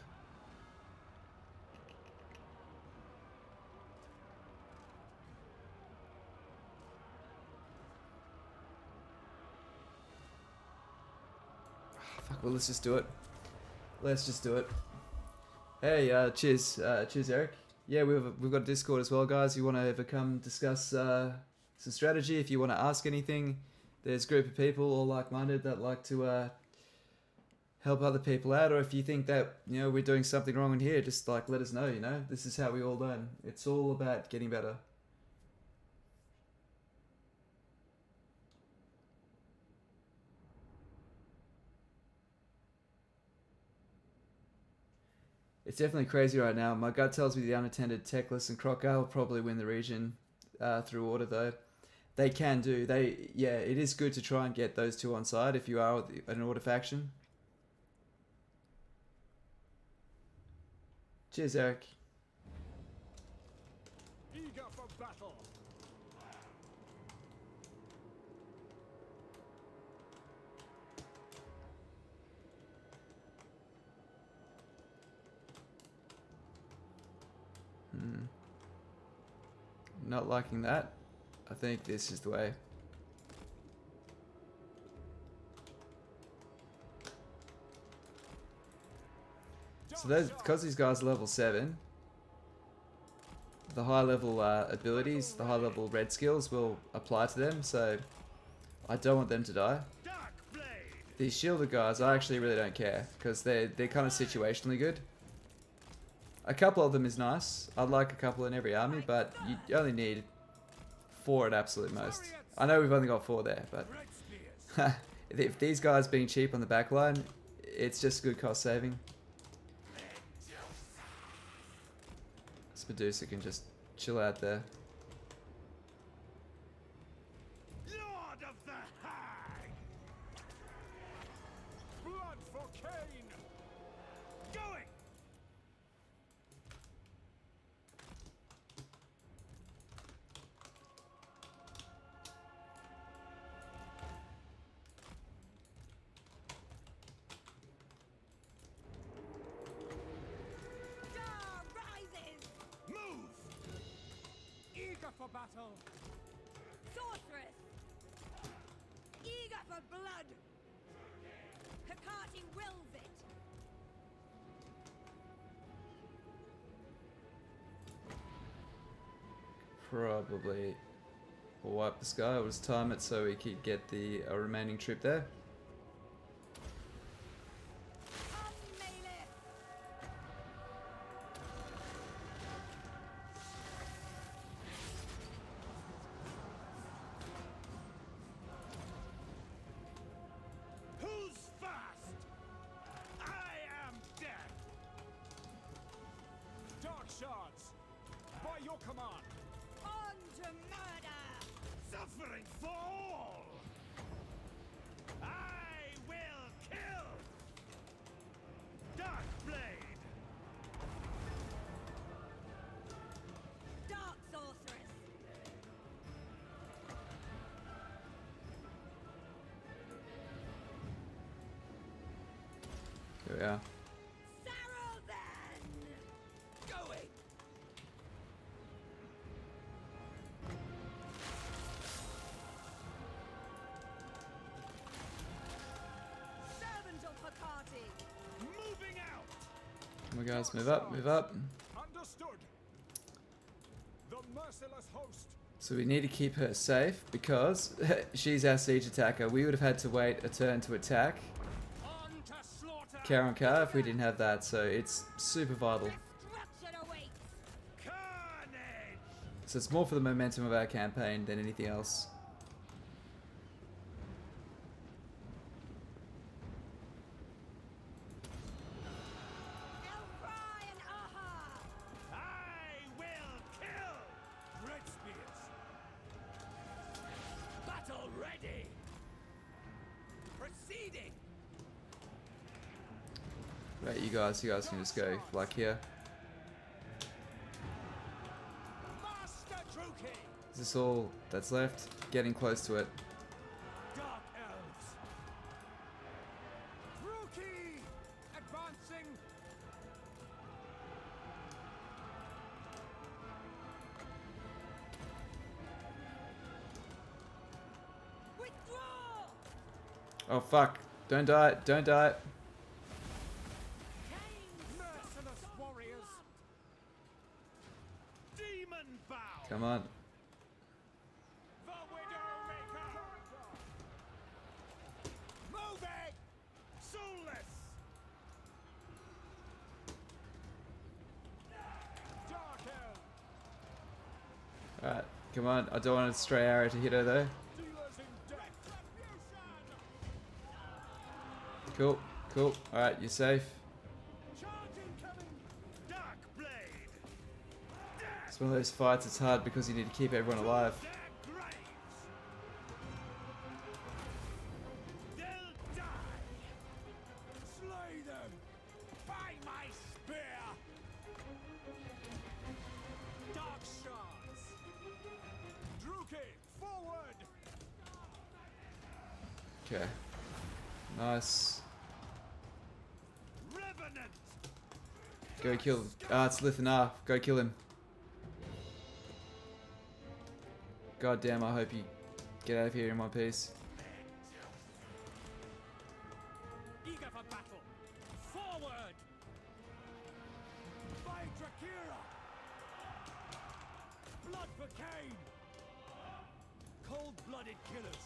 S1: Fuck, well, let's just do it. Let's just do it. Hey, cheers. Cheers, Eric. Yeah, we've got a Discord as well, guys. You want to ever come discuss some strategy? If you want to ask anything, there's a group of people all like-minded that like to help other people out. Or if you think that, you know, we're doing something wrong in here, just like let us know, you know. This is how we all learn. It's all about getting better. It's definitely crazy right now. My gut tells me the unattended Teclis and Crocodile will probably win the region through order though. They can do. Yeah, it is good to try and get those two on side if you are an order faction. Cheers, Eric.
S4: Eager for battle.
S1: Not liking that. I think this is the way. So those, because these guys are level 7, the high level abilities, the high level red skills will apply to them, so I don't want them to die. These shielded guys, I actually really don't care, because they're kind of situationally good. A couple of them is nice. I'd like a couple in every army, but you only need 4 at absolute most. I know we've only got 4 there, but if these guys being cheap on the back line, it's just good cost saving. This Medusa can just chill out there.
S2: Lord of the Hag!
S4: Blood for Cain!
S2: Going!
S3: Star rises!
S2: Move!
S4: Eager for battle!
S3: Sorceress! Eager for blood! Hecate wills it!
S1: Probably we'll wipe this guy. We'll just time it so we could get the remaining troop there.
S3: Unmelee!
S2: Who's fast? I am death!
S4: Dark shards! By your command!
S3: On to murder!
S2: Suffering for all! I will kill! Darkblade!
S3: Dark sorceress!
S1: Here we are.
S3: Sarrow then!
S2: Going!
S3: Servant of Hecate!
S2: Moving out!
S1: Come on guys, move up, move up.
S4: Understood! The merciless host!
S1: So we need to keep her safe because she's our siege attacker. We would have had to wait a turn to attack
S2: On to slaughter!
S1: Karanka if we didn't have that, so it's super vital.
S3: Destruction awaits!
S2: Carnage!
S1: So it's more for the momentum of our campaign than anything else.
S3: Elfry and Aha!
S2: I will kill!
S4: Red spears!
S2: Battle ready! Proceeding!
S1: Right, you guys can just go like here.
S4: Master Druchii!
S1: Is this all that's left? Getting close to it.
S4: Dark elves! Druchii! Advancing!
S3: Withdraw!
S1: Oh fuck. Don't die, don't die.
S4: Merciless warriors!
S2: Demon bow!
S1: Come on.
S4: The Widowmaker! Moving!
S2: Soulless!
S4: Dark elf!
S1: Alright, come on. I don't want a stray arrow to hit her though.
S4: Dealers in death!
S1: Cool, cool. Alright, you're safe.
S4: Charge incoming!
S1: It's one of those fights, it's hard because you need to keep everyone alive.
S2: Their graves. They'll die. Slay them by my spear. Dark shards. Druchii, forward.
S1: Okay. Nice.
S2: Revenant.
S1: Go kill him. Ah, it's Lithanar. Go kill him. God damn, I hope you get out of here in one piece.
S7: Eager for battle. Forward.
S2: By Drakira. Blood for Cain. Cold-blooded killers.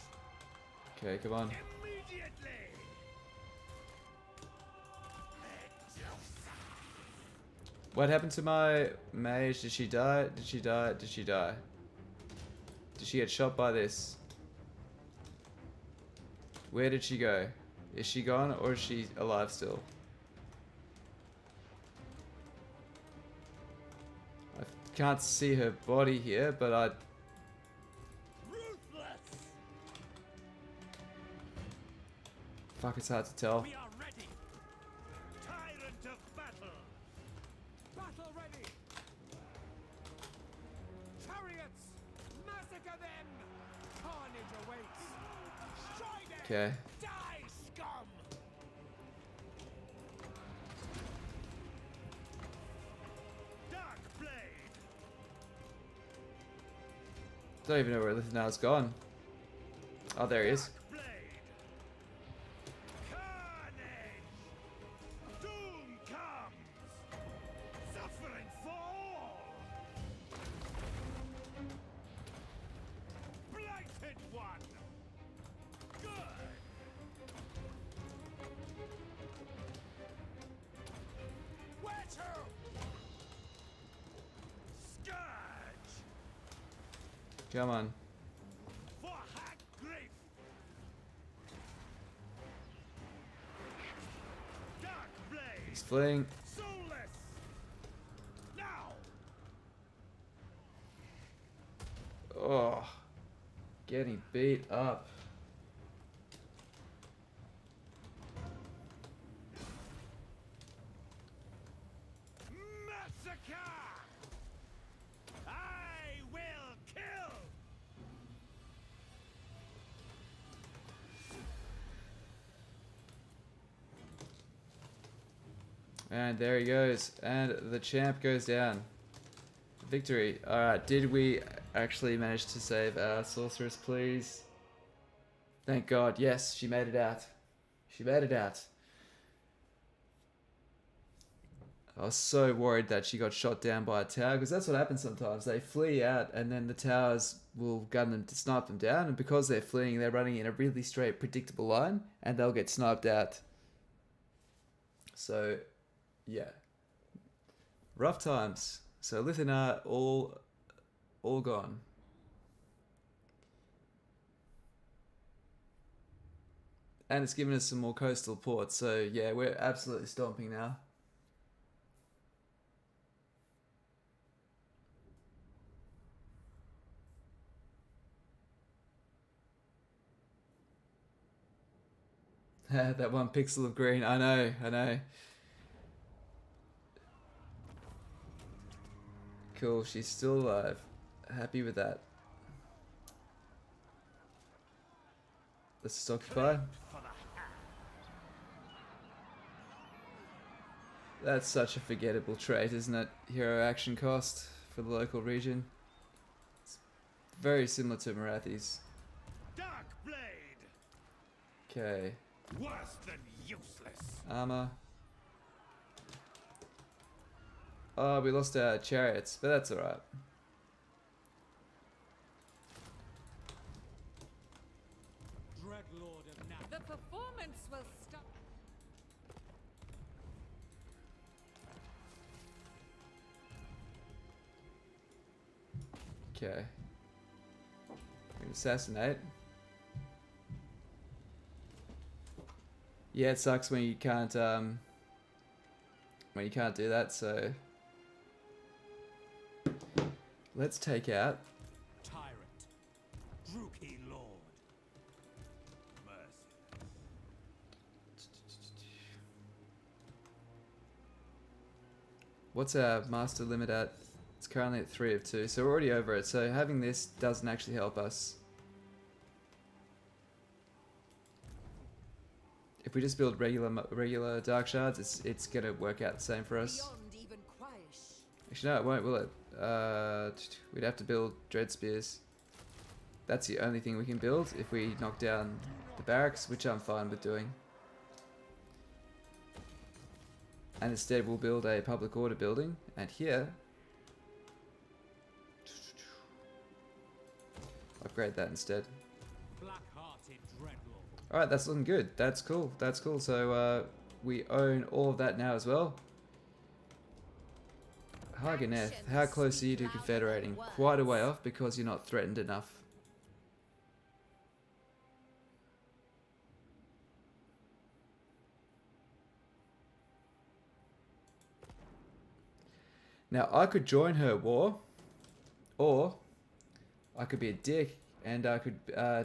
S1: Okay, come on.
S2: Immediately.
S1: What happened to my mage? Did she die? Did she die? Did she die? Did she get shot by this? Where did she go? Is she gone or is she alive still? I can't see her body here, but I...
S2: Ruthless.
S1: Fuck, it's hard to tell.
S2: We are ready. Tyrant of battle.
S7: Battle ready. Chariots. Massacre them. Carnage awaits. Stride it.
S1: Okay.
S2: Die, scum. Darkblade.
S1: Don't even know where Lithanar's gone. Oh, there he is.
S2: Blade. Carnage. Doom comes. Suffering for all. Blighted one. Good. Where to? Scourge.
S1: Come on.
S2: For hack grief. Darkblade.
S1: He's fleeing.
S2: Soulless. Now.
S1: Oh. Getting beat up.
S2: Massacre. I will kill.
S1: And there he goes. And the champ goes down. Victory. Alright, did we actually manage to save our sorceress, please? Thank God. Yes, she made it out. She made it out. I was so worried that she got shot down by a tower, because that's what happens sometimes. They flee out and then the towers will gun them to snipe them down, and because they're fleeing, they're running in a really straight, predictable line, and they'll get sniped out. So, yeah. Rough times. So Lithanar all gone. And it's given us some more coastal ports, so yeah, we're absolutely stomping now. That one pixel of green, I know, I know. Cool, she's still alive. Happy with that. Let's just occupy. That's such a forgettable trait, isn't it? Hero action cost for the local region. It's very similar to Marathi's.
S2: Darkblade.
S1: Okay.
S2: Worse than useless.
S1: Armor. Oh, we lost our chariots, but that's alright.
S7: Dreadlord of Nap.
S3: The performance will stop.
S1: Okay. We can assassinate. Yeah, it sucks when you can't do that, so let's take out.
S7: Tyrant. Druchii Lord. Mercy.
S1: What's our master limit at? It's currently at 3 of 2, so we're already over it. So having this doesn't actually help us. If we just build regular dark shards, it's gonna work out the same for us.
S3: Beyond even Quaish.
S1: Actually, no, it won't, will it? We'd have to build dread spears. That's the only thing we can build if we knock down the barracks, which I'm fine with doing. And instead, we'll build a public order building, and here, upgrade that instead.
S7: Black-hearted dreadlord.
S1: Alright, that's looking good. That's cool. That's cool. So, we own all of that now as well. Haganeth, how close are you to confederating? Quite a way off because you're not threatened enough. Now, I could join her war, or I could be a dick and I could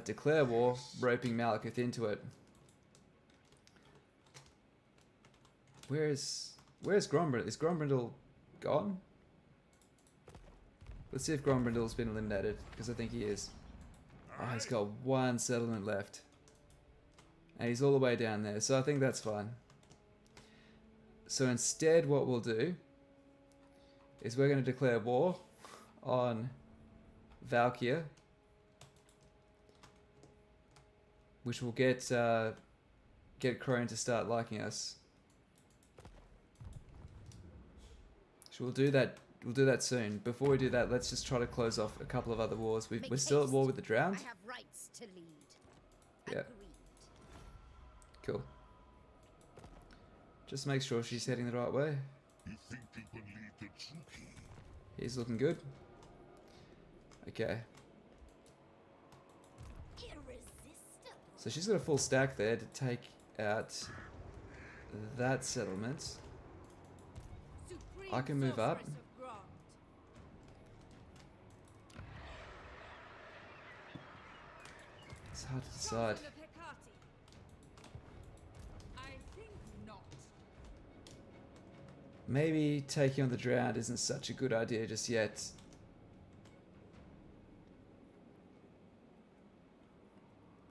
S1: declare war, roping Malekith into it. Where's Grombrindal? Is Grombrindal gone? Let's see if Grombrindal's been eliminated, because I think he is. Oh, he's got one settlement left. And he's all the way down there, so I think that's fine. So instead what we'll do is we're going to declare war on Valkyr, which will get Crone to start liking us. So we'll do that. We'll do that soon. Before we do that, let's just try to close off a couple of other wars. We're still at war with the Drowned.
S8: I have rights to lead.
S1: Yeah.
S8: Agreed.
S1: Cool. Just make sure she's heading the right way.
S6: You think you can lead the Druchii?
S1: He's looking good. Okay.
S8: Irresistible.
S1: So she's got a full stack there to take out that settlement.
S3: Supreme
S1: I can move up.
S3: sorceress of Grant.
S1: It's hard to decide.
S3: Chosen of Hecate. I think not.
S1: Maybe taking on the Drowned isn't such a good idea just yet.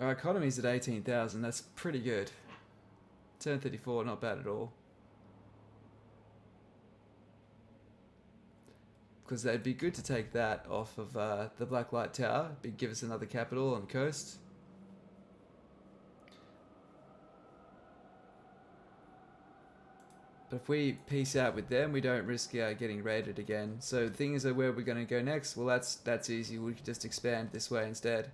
S1: Our economy's at 18,000. That's pretty good. Turn 34, not bad at all. Because it'd be good to take that off of the Black Light Tower. It'd give us another capital on the coast. But if we peace out with them, we don't risk getting raided again. So the thing is, where we're going to go next? Well, that's easy. We can just expand this way instead.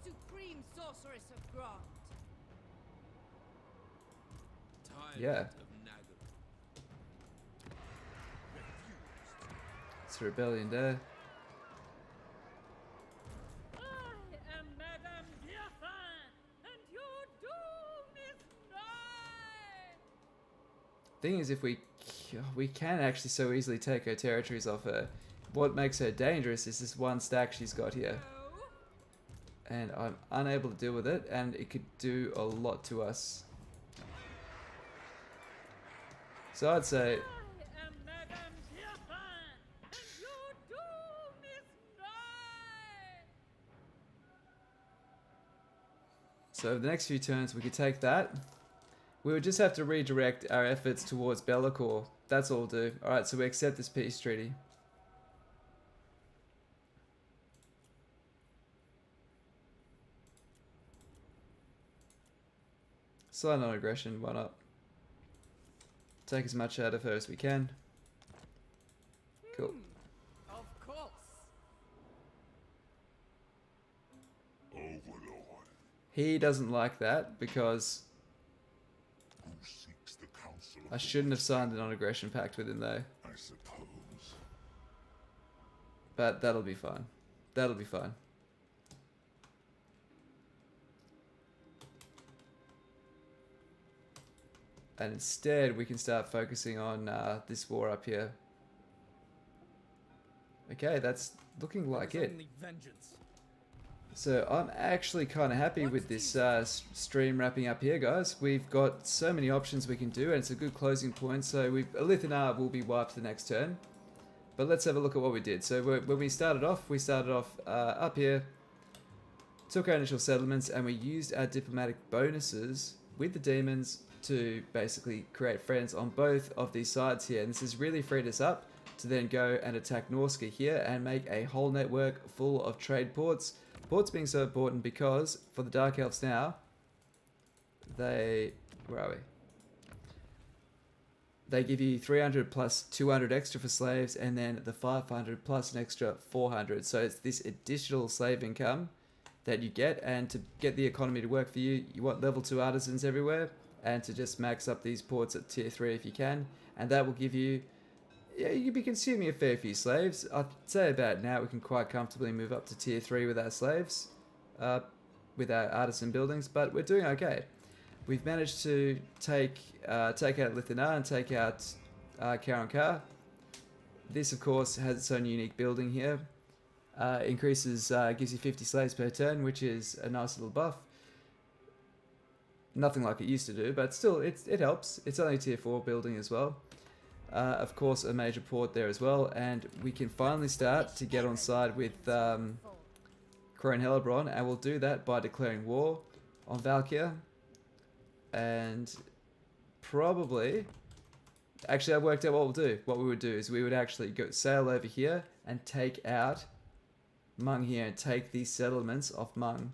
S3: Supreme sorceress of Grant.
S1: Yeah. It's a rebellion there.
S3: I am Madame Diafan, and your doom is nigh.
S1: Thing is, if we can actually so easily take her territories off her. What makes her dangerous is this one stack she's got here.
S3: No.
S1: And I'm unable to deal with it, and it could do a lot to us. So I'd say,
S3: I am Madame Diafan, and your doom is nigh.
S1: so the next few turns we could take that. We would just have to redirect our efforts towards Be'lakor. That's all we'll do. Alright, so we accept this peace treaty. Silent on aggression, why not? Take as much out of her as we can. Cool.
S3: Of course.
S6: Overlord,
S1: He doesn't like that because
S6: who seeks the counsel of
S1: I shouldn't have signed a non-aggression pact with him though.
S6: I suppose.
S1: But that'll be fine. That'll be fine. And instead we can start focusing on this war up here. Okay, that's looking like it.
S7: Only vengeance.
S1: So I'm actually kind of happy with this stream wrapping up here, guys. We've got so many options we can do, and it's a good closing point. So Elithanar will be wiped the next turn. But let's have a look at what we did. So when we started off up here, took our initial settlements, and we used our diplomatic bonuses with the demons to basically create friends on both of these sides here. And this has really freed us up to then go and attack Norska here and make a whole network full of trade ports. Ports being so important because for the Dark Elves now, where are we? They give you 300 plus 200 extra for slaves, and then the 500 plus an extra 400. So it's this additional slave income that you get, and to get the economy to work for you, you want level 2 artisans everywhere, and to just max up these ports at tier 3 if you can, and that will give you, yeah, you'll be consuming a fair few slaves. I'd say about now we can quite comfortably move up to tier 3 with our slaves, with our artisan buildings, but we're doing okay. We've managed to take out Lithanar and take out Karanka. This, of course, has its own unique building here. Increases, gives you 50 slaves per turn, which is a nice little buff. Nothing like it used to do, but still, it helps. It's only tier 4 building as well. Of course, a major port there as well, and we can finally start to get on side with Crone Hellebron, and we'll do that by declaring war on Valkyr. And probably, actually, I worked out what we'll do. What we would do is we would actually sail over here and take out Mung here and take these settlements off Mung.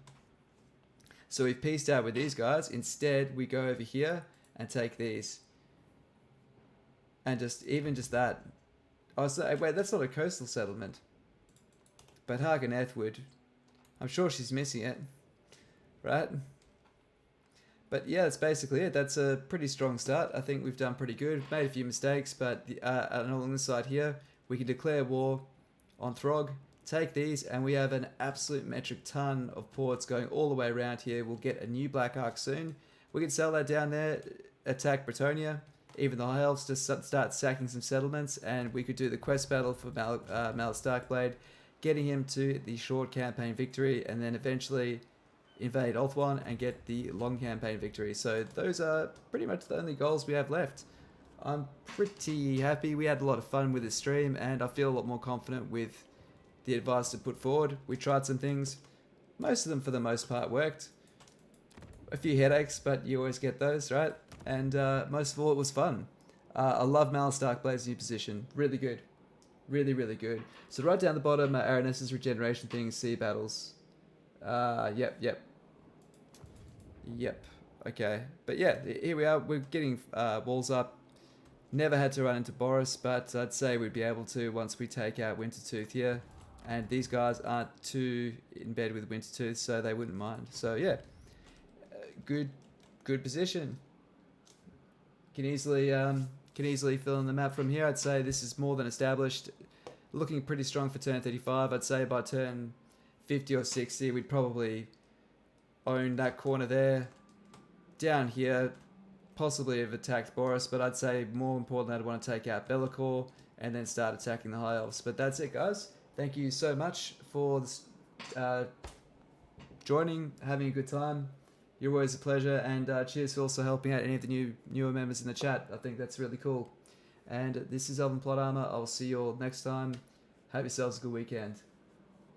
S1: So we've pieced out with these guys. Instead, we go over here and take these. And just that. Oh, so, wait, that's not a coastal settlement. But Hageneth would. I'm sure she's missing it. Right? But yeah, that's basically it. That's a pretty strong start. I think we've done pretty good. Made a few mistakes, but and along this side here, we can declare war on Throg, take these, and we have an absolute metric ton of ports going all the way around here. We'll get a new Black Ark soon. We can sell that down there, attack Bretonnia, even the High Elves to start sacking some settlements, and we could do the quest battle for Malus Darkblade, getting him to the short campaign victory, and then eventually invade Ulthuan and get the long campaign victory. So those are pretty much the only goals we have left. I'm pretty happy. We had a lot of fun with this stream, and I feel a lot more confident with the advice to put forward. We tried some things. Most of them, for the most part, worked. A few headaches, but you always get those, right? And most of all, it was fun. I love Malus Darkblade's new position. Really good. Really, really good. So right down the bottom, Aranes's regeneration thing, sea battles. Yep. Okay. But yeah, here we are. We're getting walls up. Never had to run into Boris, but I'd say we'd be able to once we take out Wintertooth here. And these guys aren't too in bed with Wintertooth, so they wouldn't mind. So yeah, good position. Can easily fill in the map from here. I'd say this is more than established. Looking pretty strong for turn 35. I'd say by turn 50 or 60, we'd probably own that corner there. Down here, possibly have attacked Boris, but I'd say more importantly, I'd want to take out Be'lakor and then start attacking the High Elves. But that's it, guys. Thank you so much for this, joining, having a good time. You're always a pleasure, and cheers for also helping out any of the newer members in the chat. I think that's really cool. And this is Elven Plot Armor. I'll see you all next time. Have yourselves a good weekend.